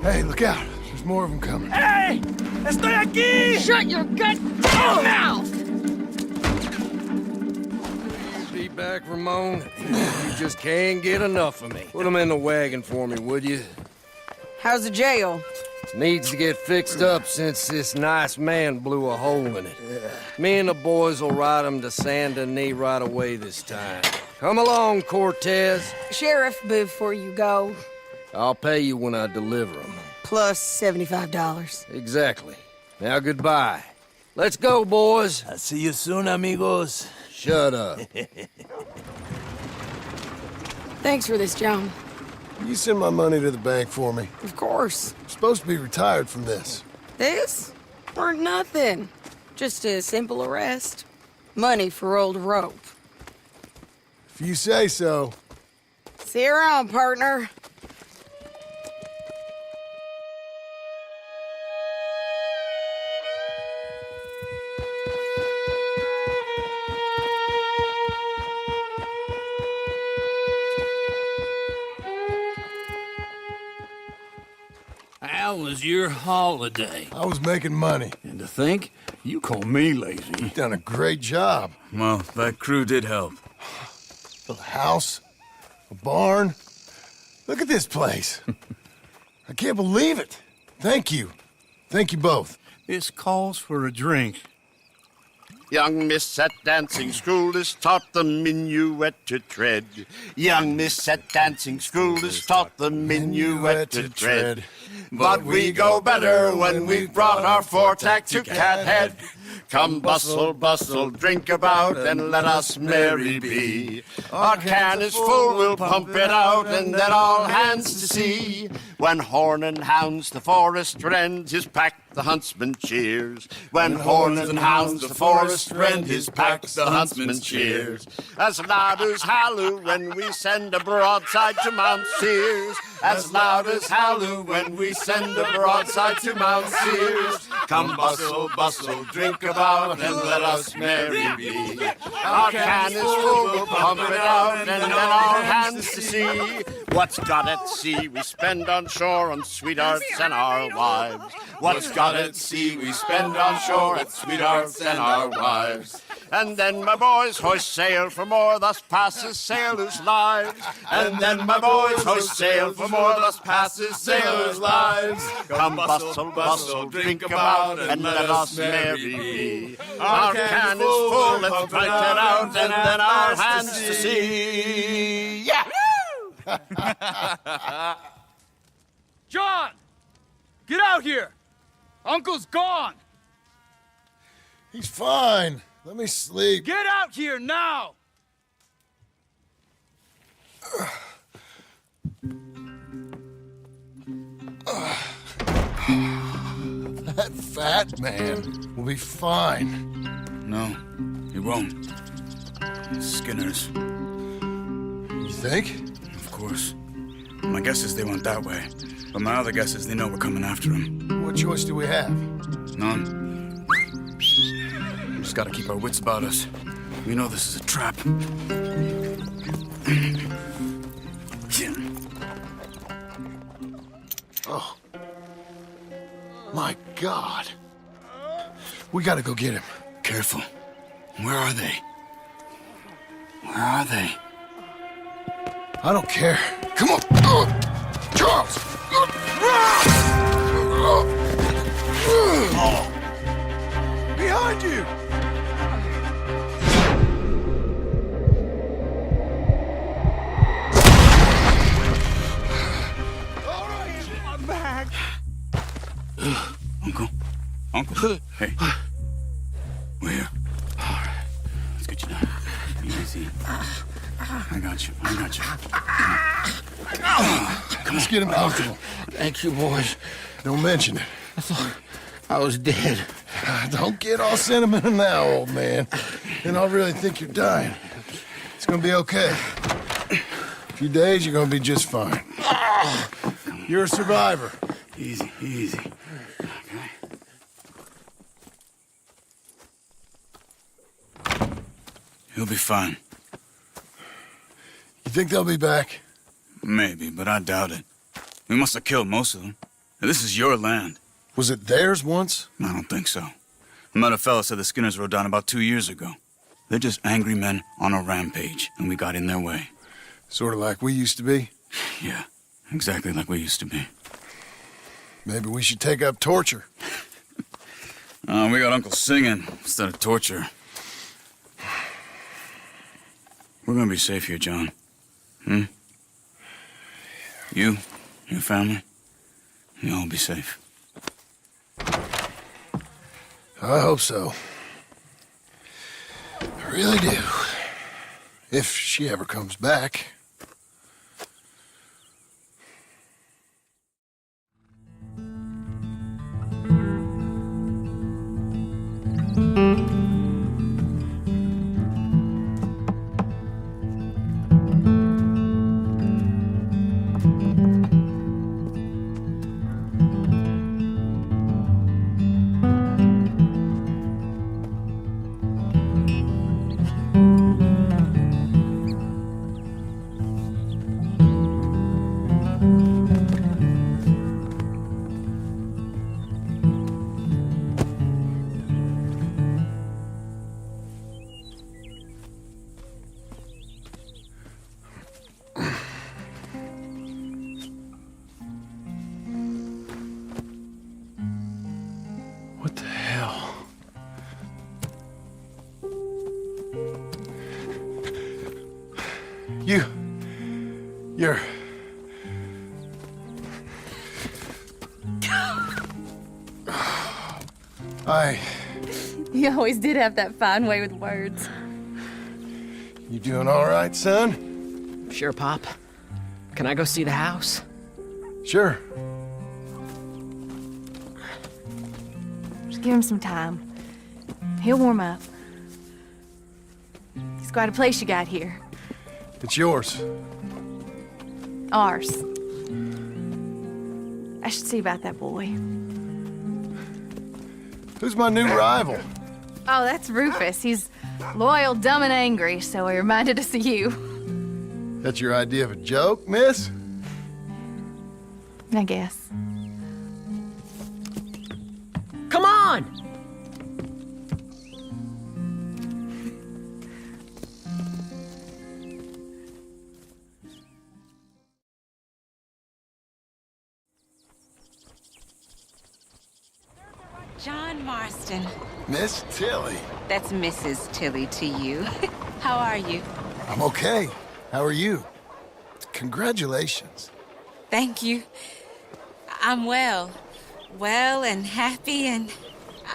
Hey, look out. There's more of them coming. Hey! Estoy aquí! Shut your goddamn mouth! See back, Ramon? You just can't get enough of me. Put them in the wagon for me, would you? How's the jail? Needs to get fixed up since this nice man blew a hole in it. Me and the boys will ride him to Saint Denis right away this time. Come along, Cortez. Sheriff, before you go, I'll pay you when I deliver him. plus $75. Exactly. Now goodbye. Let's go, boys. I'll see you soon, amigos. Shut up. Thanks for this, John. You send my money to the bank for me. Of course. I'm supposed to be retired from this. This? Or nothing. Just a simple arrest. Money for old rope. If you say so. See you around, partner. How was your holiday? I was making money. And to think, you call me lazy. You've done a great job. Well, that crew did help. Built a house, a barn. Look at this place. I can't believe it. Thank you. Thank you both. This calls for a drink. Young miss at dancing school is taught the minuet to tread. Young miss at dancing school is taught the minuet to tread. But we go better when we've brought our four-tack to Cathead. Come bustle, bustle, drink about, and let us merry be. Our can is full, we'll pump it out, and then all hands to sea. When horn and hounds the forest rend, his pack the huntsman cheers. When horn and hounds the forest rend, his pack the huntsman cheers. As loud as halloo when we send a broadside to Mount Sears. As loud as halloo when we send a broadside to Mount Sears. Come bustle, bustle, drink about, and let us merry be. Our can is full, we'll pump it out, and then all hands to sea. What's got at sea we spend on shore on sweethearts and our wives. What's got at sea we spend on shore at sweethearts and our wives. And then my boys hoist sail for more, thus passes sailors' lives. And then my boys hoist sail for more, thus passes sailors' lives. Come bustle, bustle, drink about, and let us merry be. Our can is full, let's drink it out, and then our hands to sea. Yeah! John! Get out here! Uncle's gone! He's fine. Let me sleep. Get out here now! That fat man will be fine. No, he won't. Skinner's. You think? Of course. My guess is they went that way. But my other guess is they know we're coming after him. What choice do we have? None. We just gotta keep our wits about us. We know this is a trap. Oh. My God. We gotta go get him. Careful. Where are they? Where are they? I don't care. Come on. Charles! Behind you! All right, I'm back. Uncle. Hey. We're here. All right. Let's get you down. Easy. I got you. Come on. Let's get him comfortable. Thank you, boys. Don't mention it. I I was dead. Don't get all sentimental now, old man. Then I'll really think you're dying. It's gonna be okay. A few days, you're gonna be just fine. You're a survivor. Easy, easy. Okay. He'll be fine. You think they'll be back? Maybe, but I doubt it. We must have killed most of them. This is your land. Was it theirs once? I don't think so. I met a fella said the Skinners rode down about 2 years ago. They're just angry men on a rampage, and we got in their way. Sort of like we used to be? Yeah, exactly like we used to be. Maybe we should take up torture. We got Uncle singing instead of torture. We're gonna be safe here, John. Hmm? You, your family, you'll all be safe. I hope so. I really do. If she ever comes back. What the hell? You're... You always did have that fine way with words. You doing all right, son? Sure, Pop. Can I go see the house? Sure. Just give him some time. He'll warm up. It's quite a place you got here. It's yours. Ours. I should see about that boy. Who's my new rival? Oh, that's Rufus. He's loyal, dumb, and angry, so he reminded us of you. That's your idea of a joke, miss? I guess. Come on! John Marston. Miss Tilly. That's Mrs. Tilly to you. How are you? I'm okay. How are you? Congratulations. Thank you. I'm well. Well and happy, and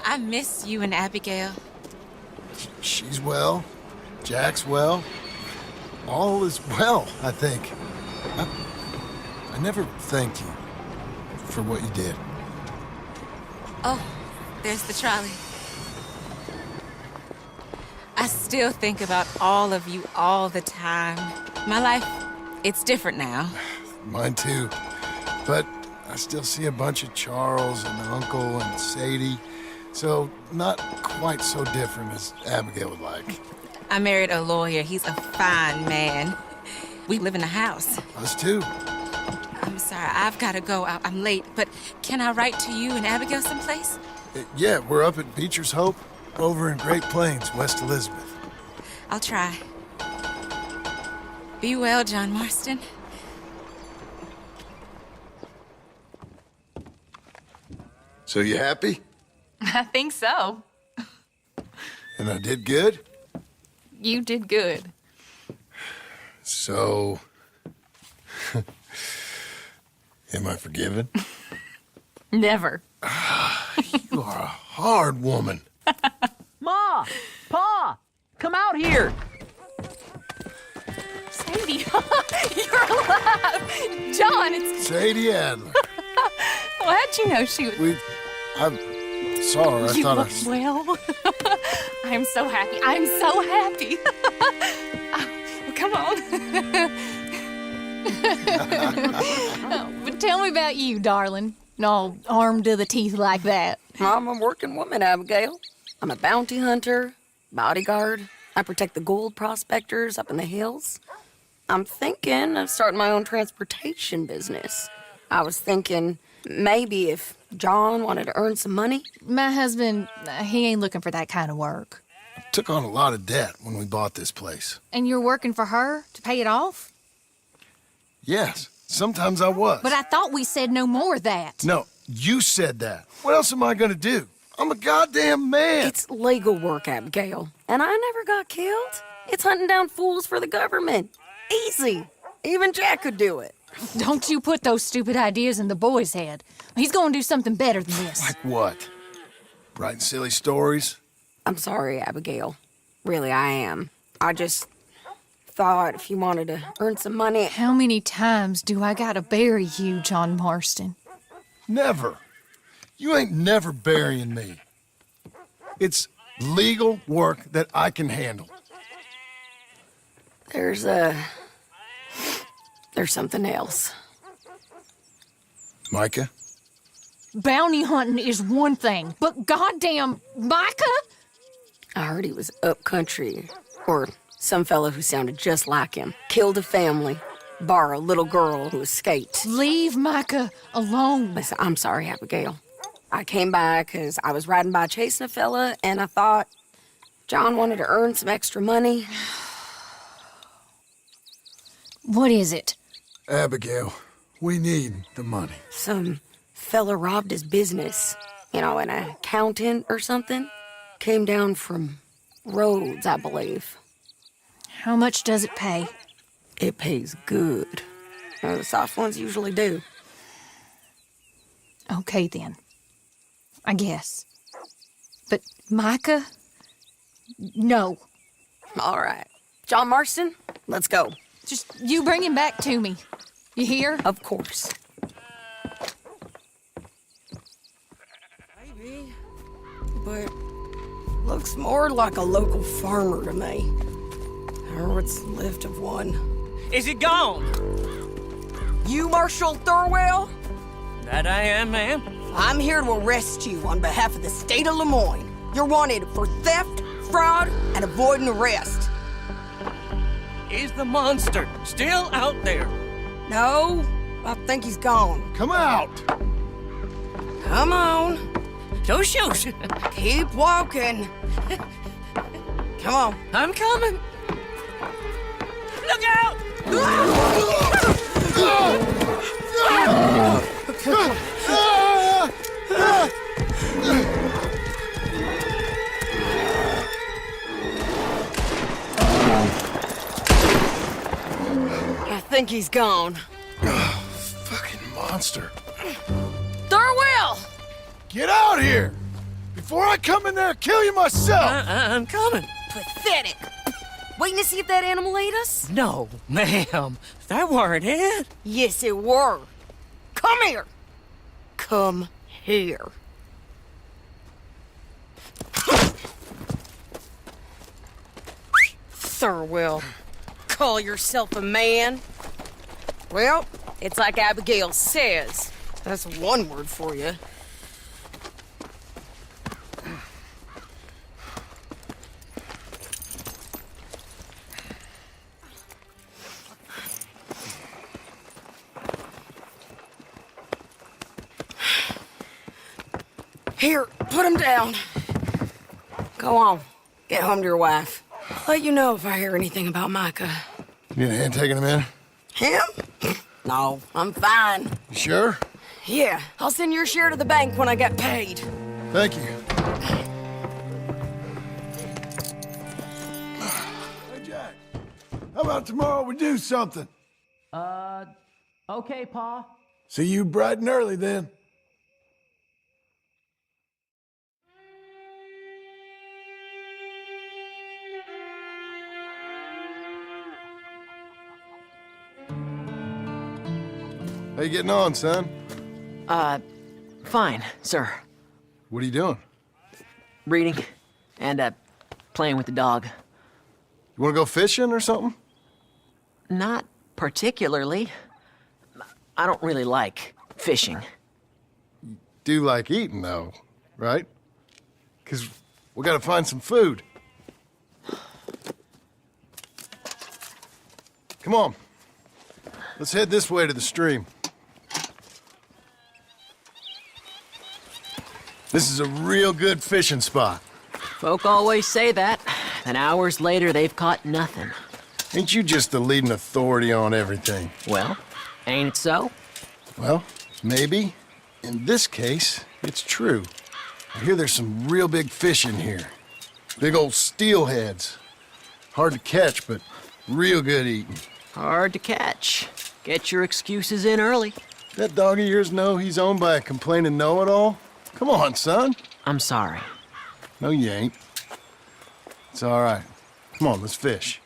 I miss you and Abigail. She's well. Jack's well. All is well, I think. I never thanked you for what you did. Oh, there's the trolley. I still think about all of you all the time. My life, it's different now. Mine too. But I still see a bunch of Charles and Uncle and Shady. So not quite so different as Abigail would like. I married a lawyer. He's a fine man. We live in a house. Us too. I'm sorry, I've got to go. I'm late, but can I write to you and Abigail someplace? Yeah, we're up at Beechers Hope, over in Great Plains, West Elizabeth. I'll try. Be well, John Marston. So you happy? I think so. And I did good? You did good. So... am I forgiven? Never. You are a hard woman. Ma! Pa! Come out here! Shady, you're alive! John, it's... Shady Adler. Well, how'd you know she was... saw her, I You thought look well. I'm so happy. I'm so happy. Well, come on. But tell me about you, darling. All armed to the teeth like that. I'm a working woman, Abigail. I'm a bounty hunter, bodyguard. I protect the gold prospectors up in the hills. I'm thinking of starting my own transportation business. I was thinking maybe if John wanted to earn some money. My husband, he ain't looking for that kind of work. Took on a lot of debt when we bought this place. And you're working for her to pay it off? Yes, sometimes I was. But I thought we said no more of that. No, you said that. What else am I gonna do? I'm a goddamn man. It's legal work, Abigail. And I never got killed. It's hunting down fools for the government. Easy. Even Jack could do it. Don't you put those stupid ideas in the boy's head. He's gonna do something better than this. Like what? Writing silly stories? I'm sorry, Abigail. Really, I am. I just thought if you wanted to earn some money... How many times do I gotta bury you, John Marston? Never. You ain't never burying me. It's legal work that I can handle. There's something else. Micah? Bounty hunting is one thing, but goddamn, Micah? I heard he was up country, or some fellow who sounded just like him. Killed a family, bar a little girl who escaped. Leave Micah alone. Listen, I'm sorry, Abigail. I came by because I was riding by chasing a fella, and I thought John wanted to earn some extra money. What is it? Abigail, we need the money. Some fella robbed his business. You know, an accountant or something. Came down from Rhodes, I believe. How much does it pay? It pays good. The soft ones usually do. Okay, then. I guess. But Micah? No. All right. John Marston, let's go. Just you bring him back to me. You hear? Of course. Maybe. But looks more like a local farmer to me. Or what's left of one. Is he gone? You Marshal Thurwell? That I am, ma'am. I'm here to arrest you on behalf of the state of Lemoyne. You're wanted for theft, fraud, and avoiding arrest. Is the monster still out there? No, I think he's gone. Come out! Come on. No shoes. Keep walking. Come on. I'm coming. Look out! I think he's gone. Fucking monster. Thurwell! Get out here! Before I come in there and kill you myself! I'm coming. Pathetic. Waiting to see if that animal ate us? No, ma'am. That weren't it. Yes, it were. Come here. Come here. Thurwell, call yourself a man? Well, it's like Abigail says. That's one word for you. Here, put him down. Go on. Get home to your wife. I'll let you know if I hear anything about Micah. You need a hand taking him in? Him? No, I'm fine. You sure? Yeah, I'll send your share to the bank when I get paid. Thank you. Hey, Jack. How about tomorrow we do something? Okay, Pa. See you bright and early then. How you getting on, son? Fine, sir. What are you doing? Reading and playing with the dog. You want to go fishing or something? Not particularly. I don't really like fishing. Do like eating, though, right? Because we got to find some food. Come on. Let's head this way to the stream. This is a real good fishing spot. Folk always say that, and hours later they've caught nothing. Ain't you just the leading authority on everything? Well, ain't it so? Well, maybe. In this case, it's true. I hear there's some real big fish in here. Big old steelheads. Hard to catch, but real good eating. Hard to catch. Get your excuses in early. That dog of yours know he's owned by a complaining know-it-all? Come on, son. I'm sorry. No, you ain't. It's all right. Come on, let's fish.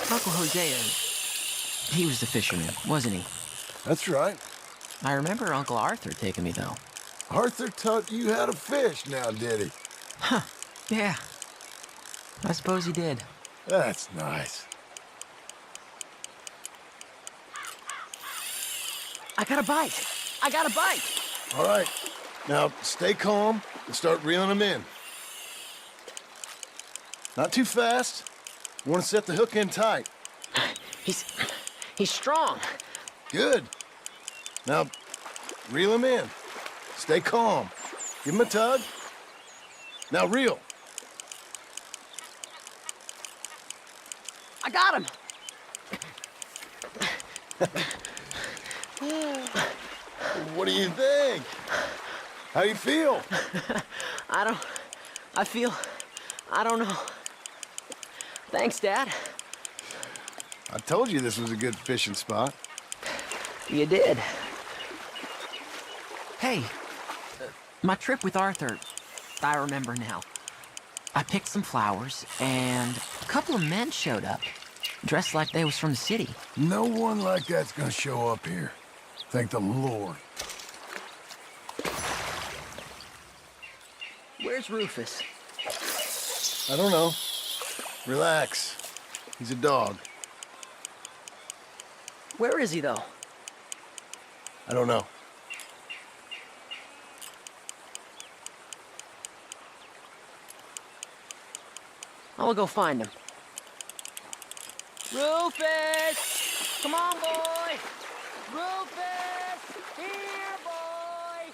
Uncle Hosea, he was the fisherman, wasn't he? That's right. I remember Uncle Arthur taking me, though. Arthur taught you how to fish now, did he? Huh. Yeah. I suppose he did. That's nice. I got a bite. I got a bite. All right. Now, stay calm and start reeling them in. Not too fast. You want to set the hook in tight. He's strong. Good. Now, reel him in. Stay calm. Give him a tug. Now reel. I got him. What do you think? How you feel? I don't know. Thanks, Dad. I told you this was a good fishing spot. You did. Hey, my trip with Arthur, I remember now. I picked some flowers, and a couple of men showed up, dressed like they was from the city. No one like that's gonna show up here. Thank the Lord. Where's Rufus? I don't know. Relax. He's a dog. Where is he, though? I don't know. I'll go find him. Rufus! Come on, boy! Rufus! Here, boy!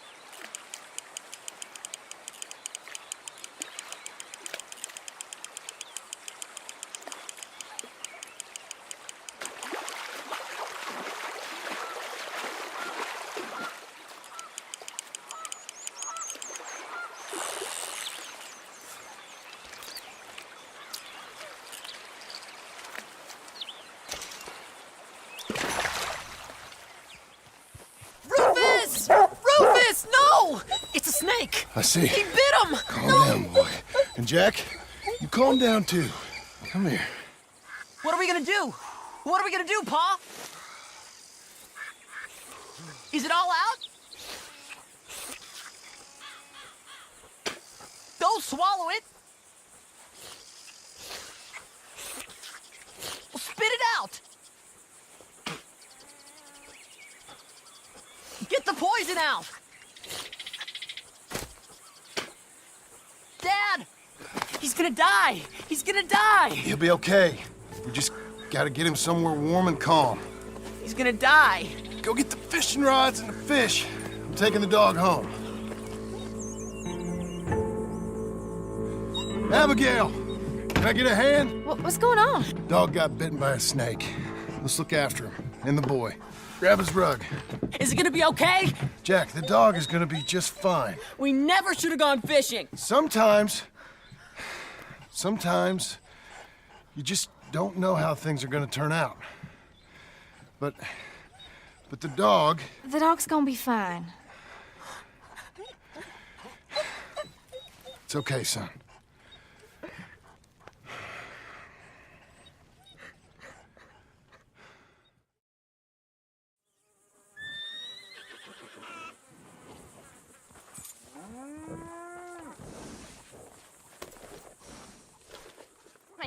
Rufus, no! It's a snake! I see. He bit him! Calm down, boy. And Jack, you calm down too. Come here. What are we gonna do? What are we gonna do, Pa? Is it all out? Don't swallow it! Well, spit it out! Get the poison out! Dad! He's gonna die! He's gonna die! He'll be okay. We just gotta get him somewhere warm and calm. He's gonna die! Go get the fishing rods and the fish. I'm taking the dog home. Abigail! Can I get a hand? What's going on? Dog got bitten by a snake. Let's look after him. And the boy. Grab his rug. Is it gonna be okay? Jack, the dog is gonna be just fine. We never should have gone fishing. Sometimes you just don't know how things are gonna turn out. But the dog... The dog's gonna be fine. It's okay, son.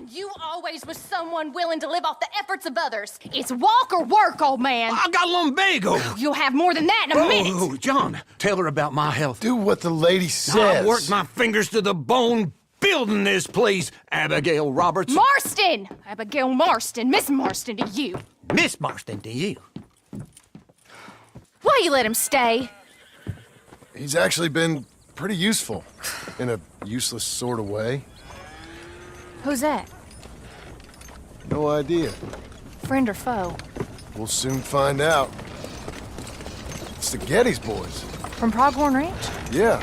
You always was someone willing to live off the efforts of others. It's walk or work, old man. I got lumbago. You'll have more than that in a minute. Oh, John, tell her about my health. Do what the lady says. I worked my fingers to the bone building this place, Abigail Roberts. Marston! Abigail Marston. Miss Marston to you. Miss Marston to you. Why you let him stay? He's actually been pretty useful, in a useless sort of way. Who's that? No idea. Friend or foe? We'll soon find out. It's the Geddes boys. From Pronghorn Ranch? Yeah.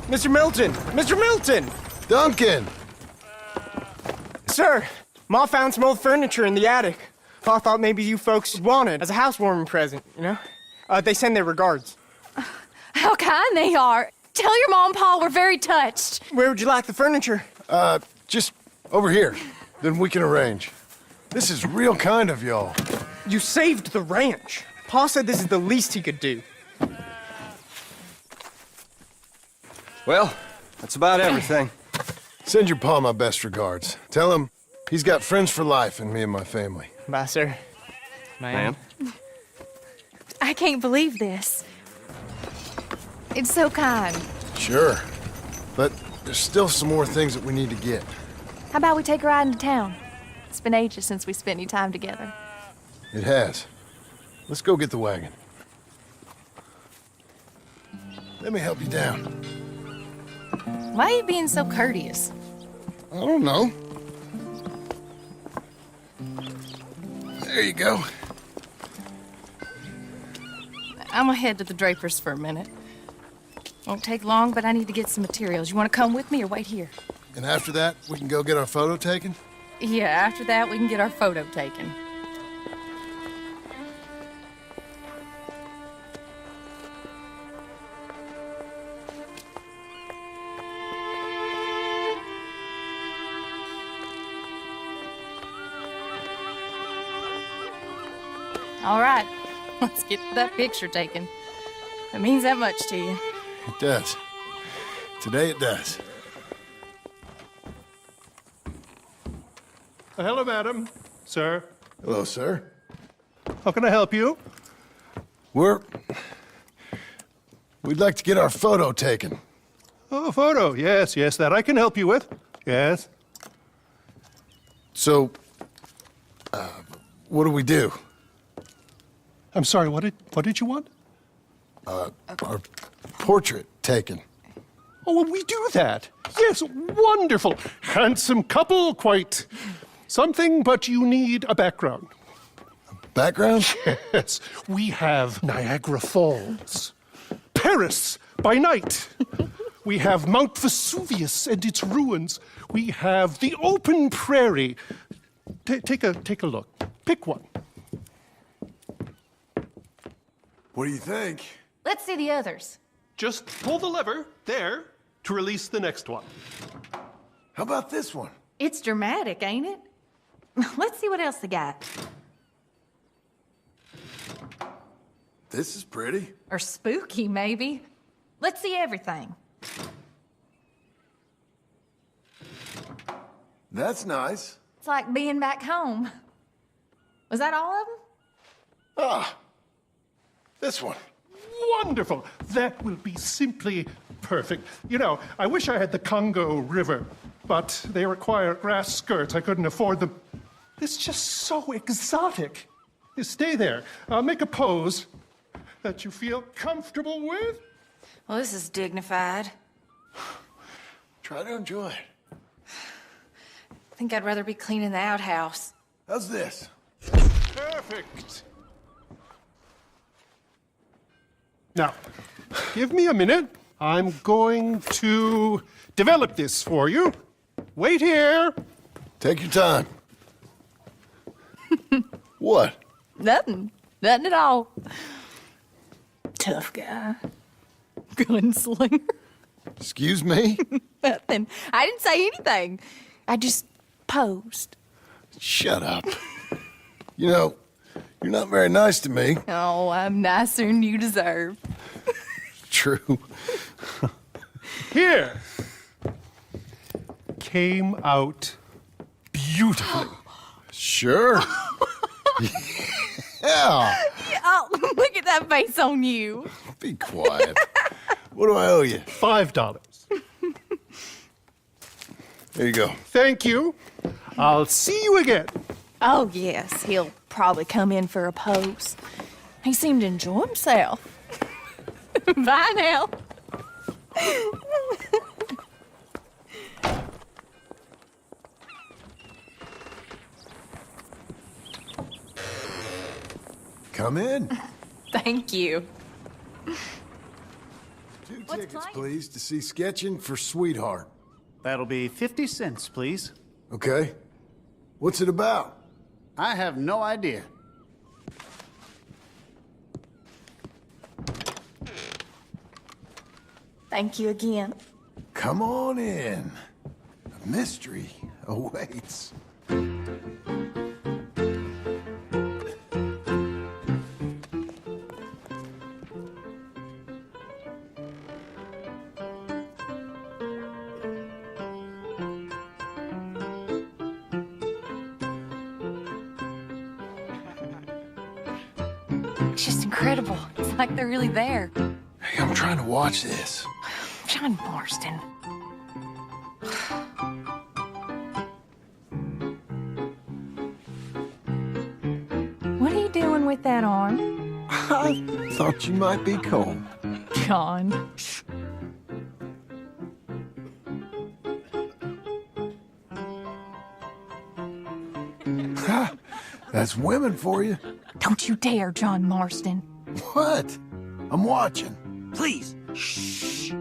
Mr. Milton! Mr. Milton! Duncan! Sir, Ma found some old furniture in the attic. I thought maybe you folks would want it as a housewarming present, you know? They send their regards. How kind they are. Tell your mom and pa we're very touched. Where would you like the furniture? Just over here. Then we can arrange. This is real kind of y'all. You saved the ranch. Pa said this is the least he could do. Well, that's about everything. Send your pa my best regards. Tell him he's got friends for life in me and my family. Bye, sir. Ma'am? I can't believe this. It's so kind. Sure. But there's still some more things that we need to get. How about we take a ride into town? It's been ages since we spent any time together. It has. Let's go get the wagon. Let me help you down. Why are you being so courteous? I don't know. There you go. I'm gonna head to the Drapers for a minute. Won't take long, but I need to get some materials. You want to come with me or wait here? And after that, we can go get our photo taken? Yeah, after that, we can get our photo taken. All right, let's get that picture taken. It means that much to you. It does. Today it does. Hello, madam. Sir. Hello, sir. How can I help you? We'd like to get our photo taken. Oh, photo. Yes, that I can help you with. Yes. So, what do we do? I'm sorry, what did you want? Our portrait taken. Oh, well, we do that. Yes, wonderful. Handsome couple, quite something, but you need a background. Background? Yes, we have Niagara Falls, Paris by night. We have Mount Vesuvius and its ruins. We have the open prairie. Take a look. Pick one. What do you think? Let's see the others. Just pull the lever there to release the next one. How about this one? It's dramatic, ain't it? Let's see what else they got. This is pretty. Or spooky, maybe. Let's see everything. That's nice. It's like being back home. Was that all of them? Ah, this one. Wonderful. That will be simply perfect. You know, I wish I had the Congo River, but they require grass skirts. I couldn't afford them. It's just so exotic. You stay there. I'll make a pose that you feel comfortable with. Well, this is dignified. Try to enjoy it. I think I'd rather be cleaning the outhouse. How's this? Perfect. Now, give me a minute. I'm going to develop this for you. Wait here. Take your time. What? Nothing. Nothing at all. Tough guy. Gunslinger. Excuse me? Nothing. I didn't say anything. I just posed. Shut up. You know, you're not very nice to me. Oh, I'm nicer than you deserve. True. Here. Came out beautifully. Sure. Yeah. Oh, look at that face on you. Be quiet. What do I owe you? $5. There you go. Thank you. I'll see you again. Oh, yes, he'll probably come in for a pose. He seemed to enjoy himself. Bye now. Come in. Thank you. 2 tickets, please, to see Sketching for Sweetheart. That'll be 50 cents, please. Okay. What's it about? I have no idea. Thank you again. Come on in. A mystery awaits. It's just incredible. It's like they're really there. Hey, I'm trying to watch this. John Marston. What are you doing with that arm? I thought you might be cold. John. That's women for you. Don't you dare, John Marston. What? I'm watching. Please. Shh.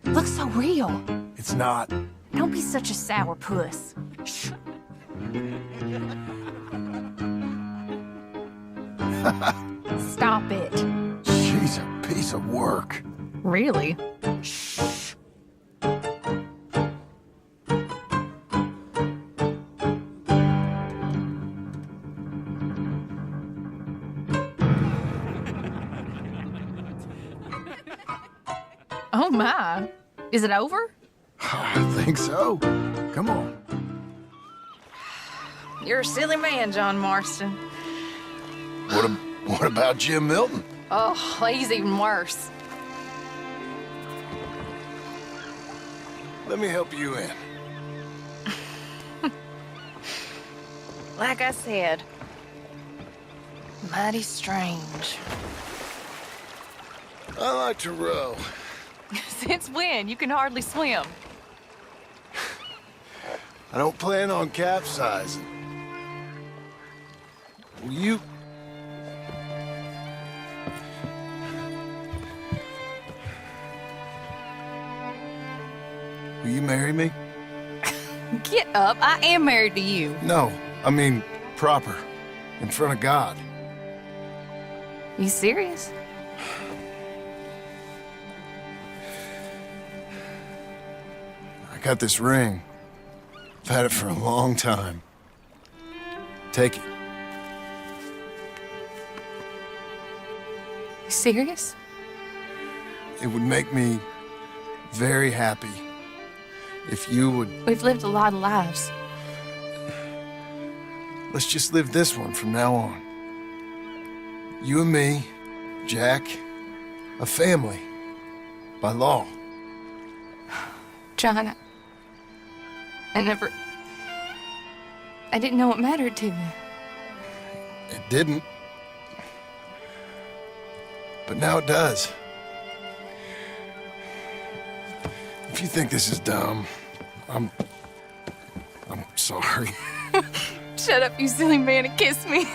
Looks so real. It's not. Don't be such a sourpuss. Shh. Stop it. She's a piece of work. Really? Oh my. Is it over? I think so. Come on. You're a silly man, John Marston. What about Jim Milton? Oh, he's even worse. Let me help you in. Like I said, mighty strange. I like to row. Since when? You can hardly swim. I don't plan on capsizing. Will you... Will you marry me? Get up. I am married to you. No, I mean proper. In front of God. You serious? I got this ring. I've had it for a long time. Take it. You serious? It would make me very happy if you would... We've lived a lot of lives. Let's just live this one from now on. You and me, Jack, a family, by law. John, I didn't know it mattered to you. It didn't. But now it does. If you think this is dumb, I'm sorry. Shut up, you silly man, and kiss me.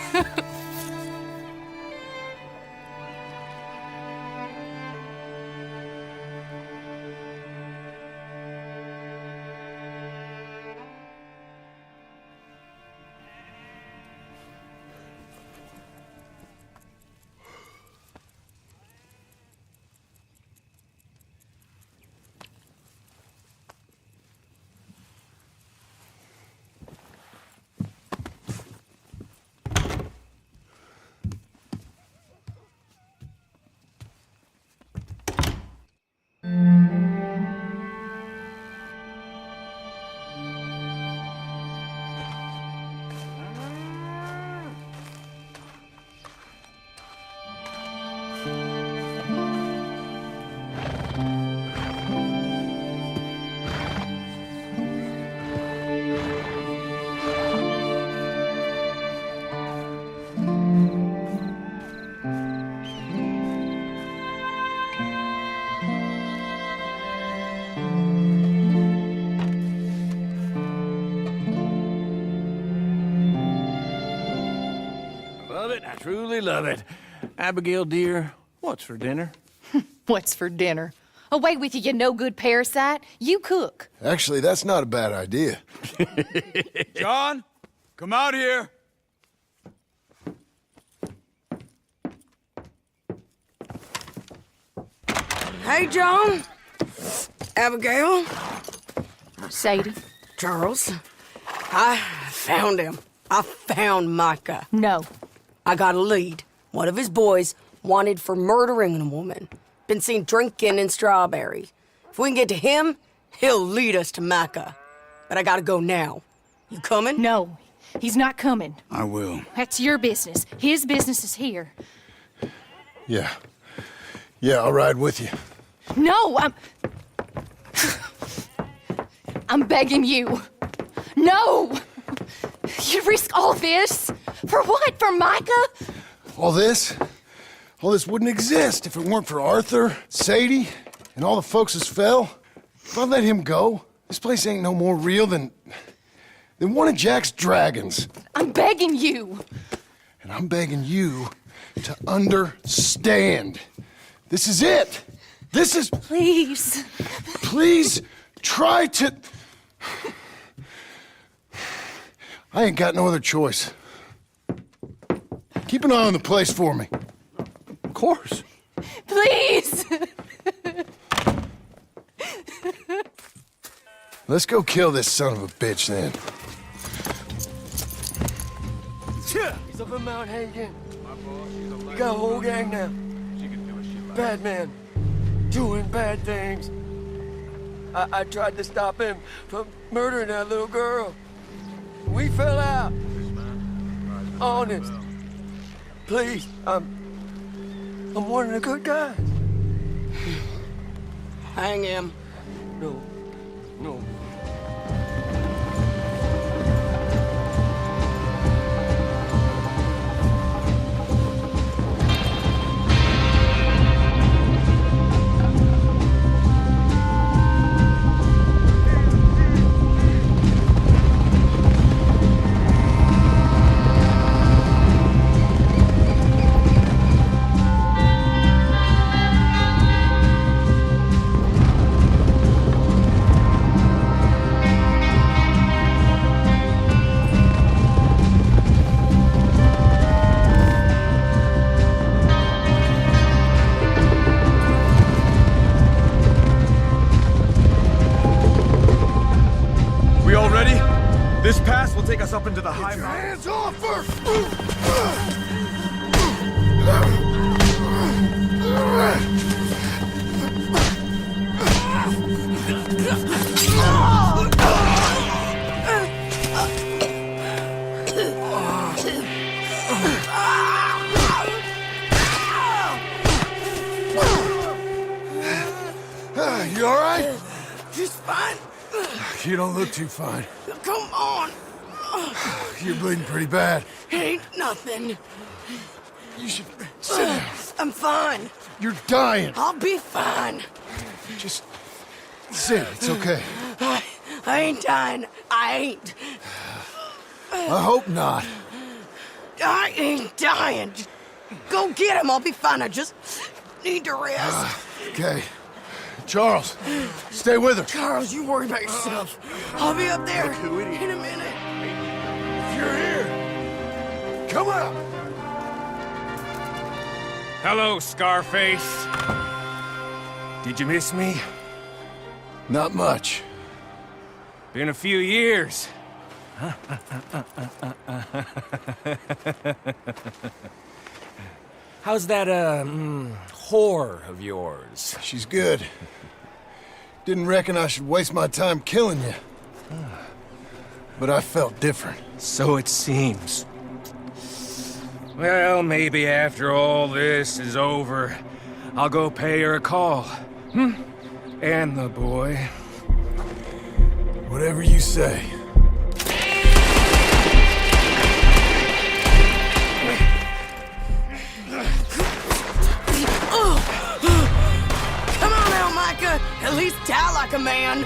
love it. I truly love it. Abigail, dear, what's for dinner? What's for dinner? Away with you, you no-good parasite. You cook. Actually, that's not a bad idea. John, come out here. Hey, John. Abigail. Shady. Charles. I found him. I found Micah. No. I got a lead. One of his boys wanted for murdering a woman. Been seen drinking in Strawberry. If we can get to him, he'll lead us to Micah. But I gotta go now. You coming? No, he's not coming. I will. That's your business. His business is here. Yeah. Yeah, I'll ride with you. No, I'm begging you. No! You risk all this? For what? For Micah? All this wouldn't exist if it weren't for Artur, Shady, and all the folks as fell. If I let him go, this place ain't no more real than one of Jack's dragons. I'm begging you. And I'm begging you to understand. This is it. This is... Please. Please try to... I ain't got no other choice. Keep an eye on the place for me. Of course. Please. Let's go kill this son of a bitch then. He's up in Mount Hagen. You got a whole gang now. Bad man. Doing bad things. I tried to stop him from murdering that little girl. We fell out. Honest. Please, I'm one of the good guys. Hang him. No. No. This pass will take us up into the high Hands mountains. off first! You all right? Just fine. You don't look too fine. Come on. You're bleeding pretty bad. Ain't nothing. You should sit down. I'm fine. You're dying. I'll be fine. Just sit. It's okay. I ain't dying. I ain't. I hope not. I ain't dying. Just go get him. I'll be fine. I just need to rest. Okay. Charles, stay with her. Charles, you worry about yourself. I'll be up there in a minute. If you're here, come out. Hello, Scarface. Did you miss me? Not much. Been a few years. How's that, whore of yours? She's good. Didn't reckon I should waste my time killing you. But I felt different. So it seems. Well, maybe after all this is over, I'll go pay her a call. And the boy. Whatever you say. Come on now, Micah. At least die like a man.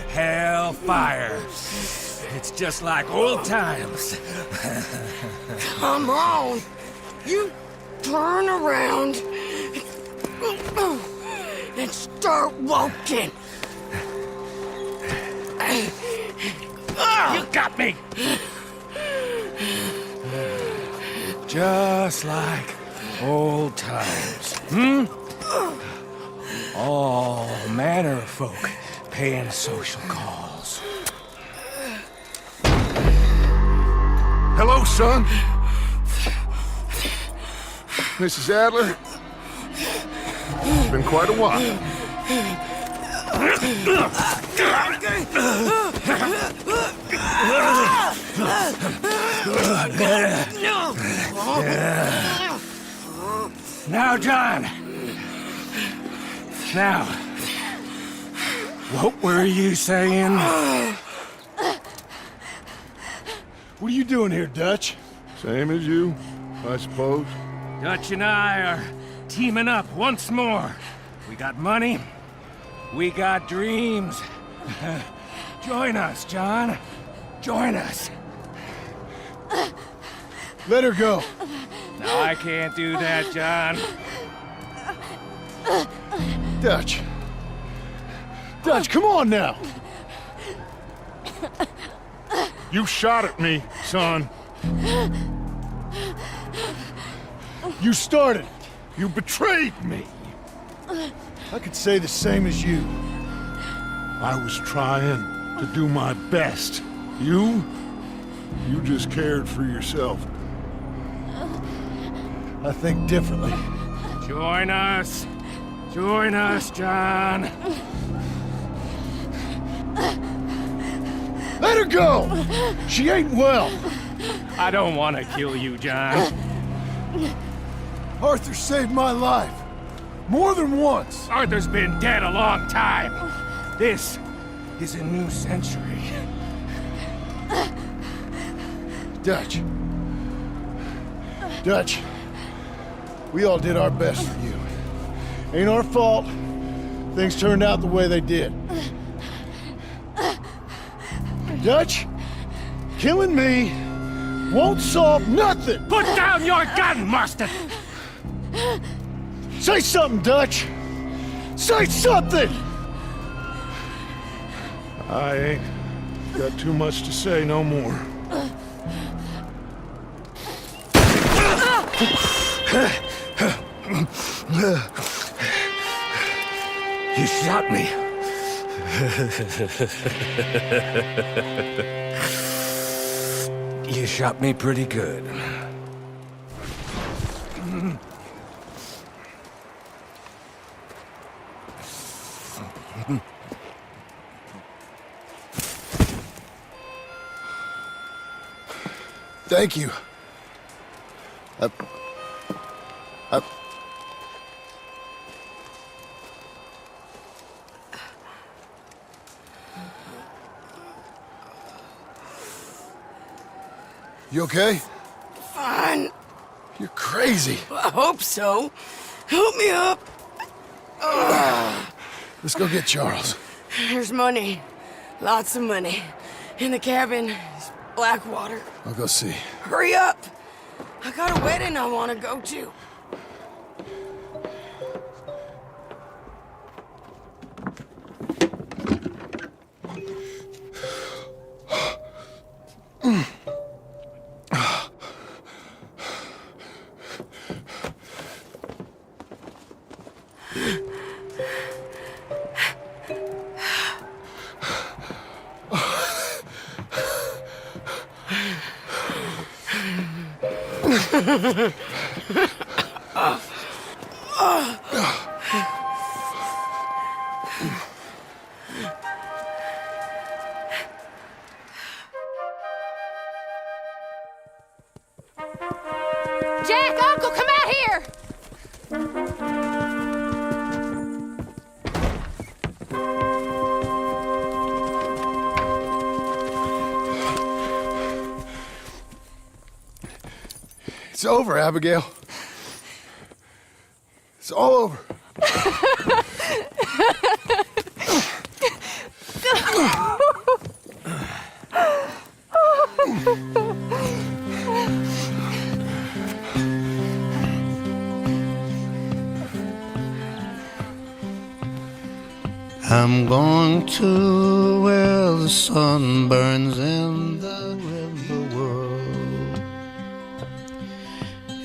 Hellfire. It's just like old times. Come on. You turn around and start walking. You got me! Just like old times, hmm? All manner of folk paying social calls. Hello, son. Mrs. Adler. It's been quite a while. Now, John. Now, what were you saying? What are you doing here, Dutch? Same as you, I suppose. Dutch and I are teaming up once more. We got money. We got dreams. Join us, John. Join us. Let her go. No, I can't do that, John. Dutch. Dutch, come on now. You shot at me, son. You started. You betrayed me. I could say the same as you. I was trying to do my best. You just cared for yourself. I think differently. Join us. Join us, John. Let her go! She ain't well. I don't want to kill you, John. Arthur saved my life. More than once. Arthur's been dead a long time. This is a new century. Dutch. Dutch. We all did our best for you. Ain't our fault things turned out the way they did. Dutch, killing me won't solve nothing. Put down your gun, Marston! Say something, Dutch! Say something! I ain't got too much to say no more. You shot me. You shot me pretty good. Thank you. You okay? Fine. You're crazy. I hope so. Help me up. Let's go get Charles. There's money. Lots of money. In the cabin. It's Blackwater. I'll go see. Hurry up. I got a wedding I want to go to. Jack, Uncle, come out here! It's over, Abigail. It's all over. I'm going to where the sun burns in the world.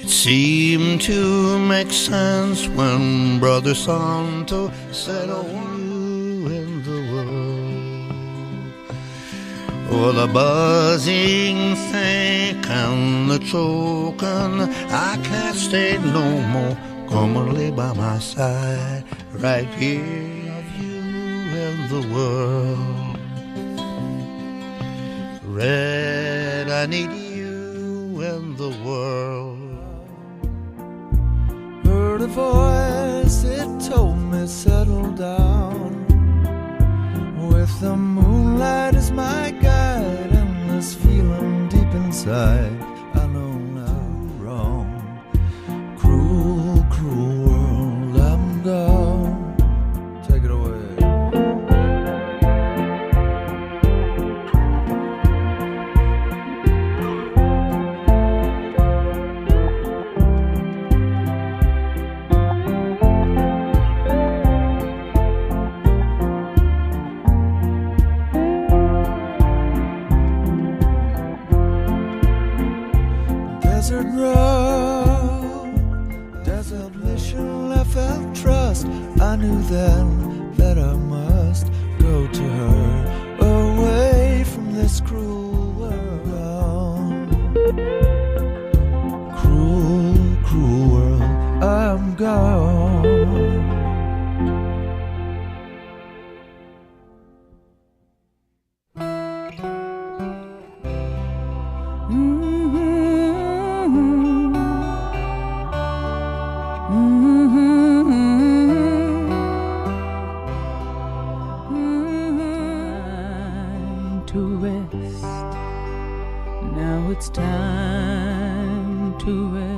It seemed to make sense when Brother Santo said, oh, you in the world. Oh, the buzzing thick and the choking, I can't stay no more. Come and lay by my side right here. The world. Red, I need you in the world. Heard a voice, it told me settle down. With the moonlight as my guide and this feeling deep inside, I know now wrong. Cruel, cruel world, I'm gone. Take it away. Desert road, desert mission, I felt trust. I knew then that I must go to her, away from this cruel world. Cruel, cruel world, I'm gone. It's time to rest.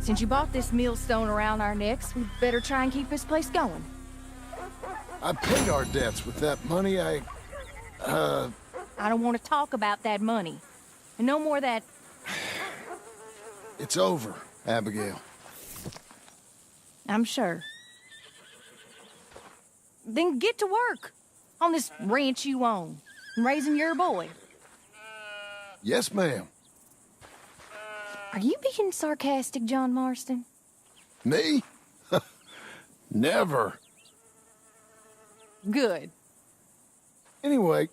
Since you bought this millstone around our necks, we better try and keep this place going. I paid our debts with that money. I don't want to talk about that money. And no more that... It's over, Abigail. I'm sure. Then get to work on this ranch you own and raising your boy. Yes, ma'am. Are you being sarcastic, John Marston? Me? Never. Good. Anyway,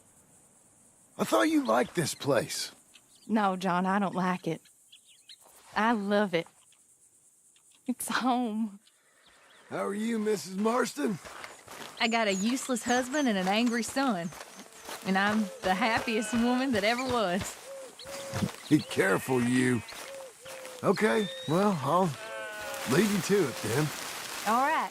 I thought you liked this place. No, John, I don't like it. I love it. It's home. How are you, Mrs. Marston? I got a useless husband and an angry son. And I'm the happiest woman that ever was. Be careful, you. Okay, well, I'll leave you to it then. All right.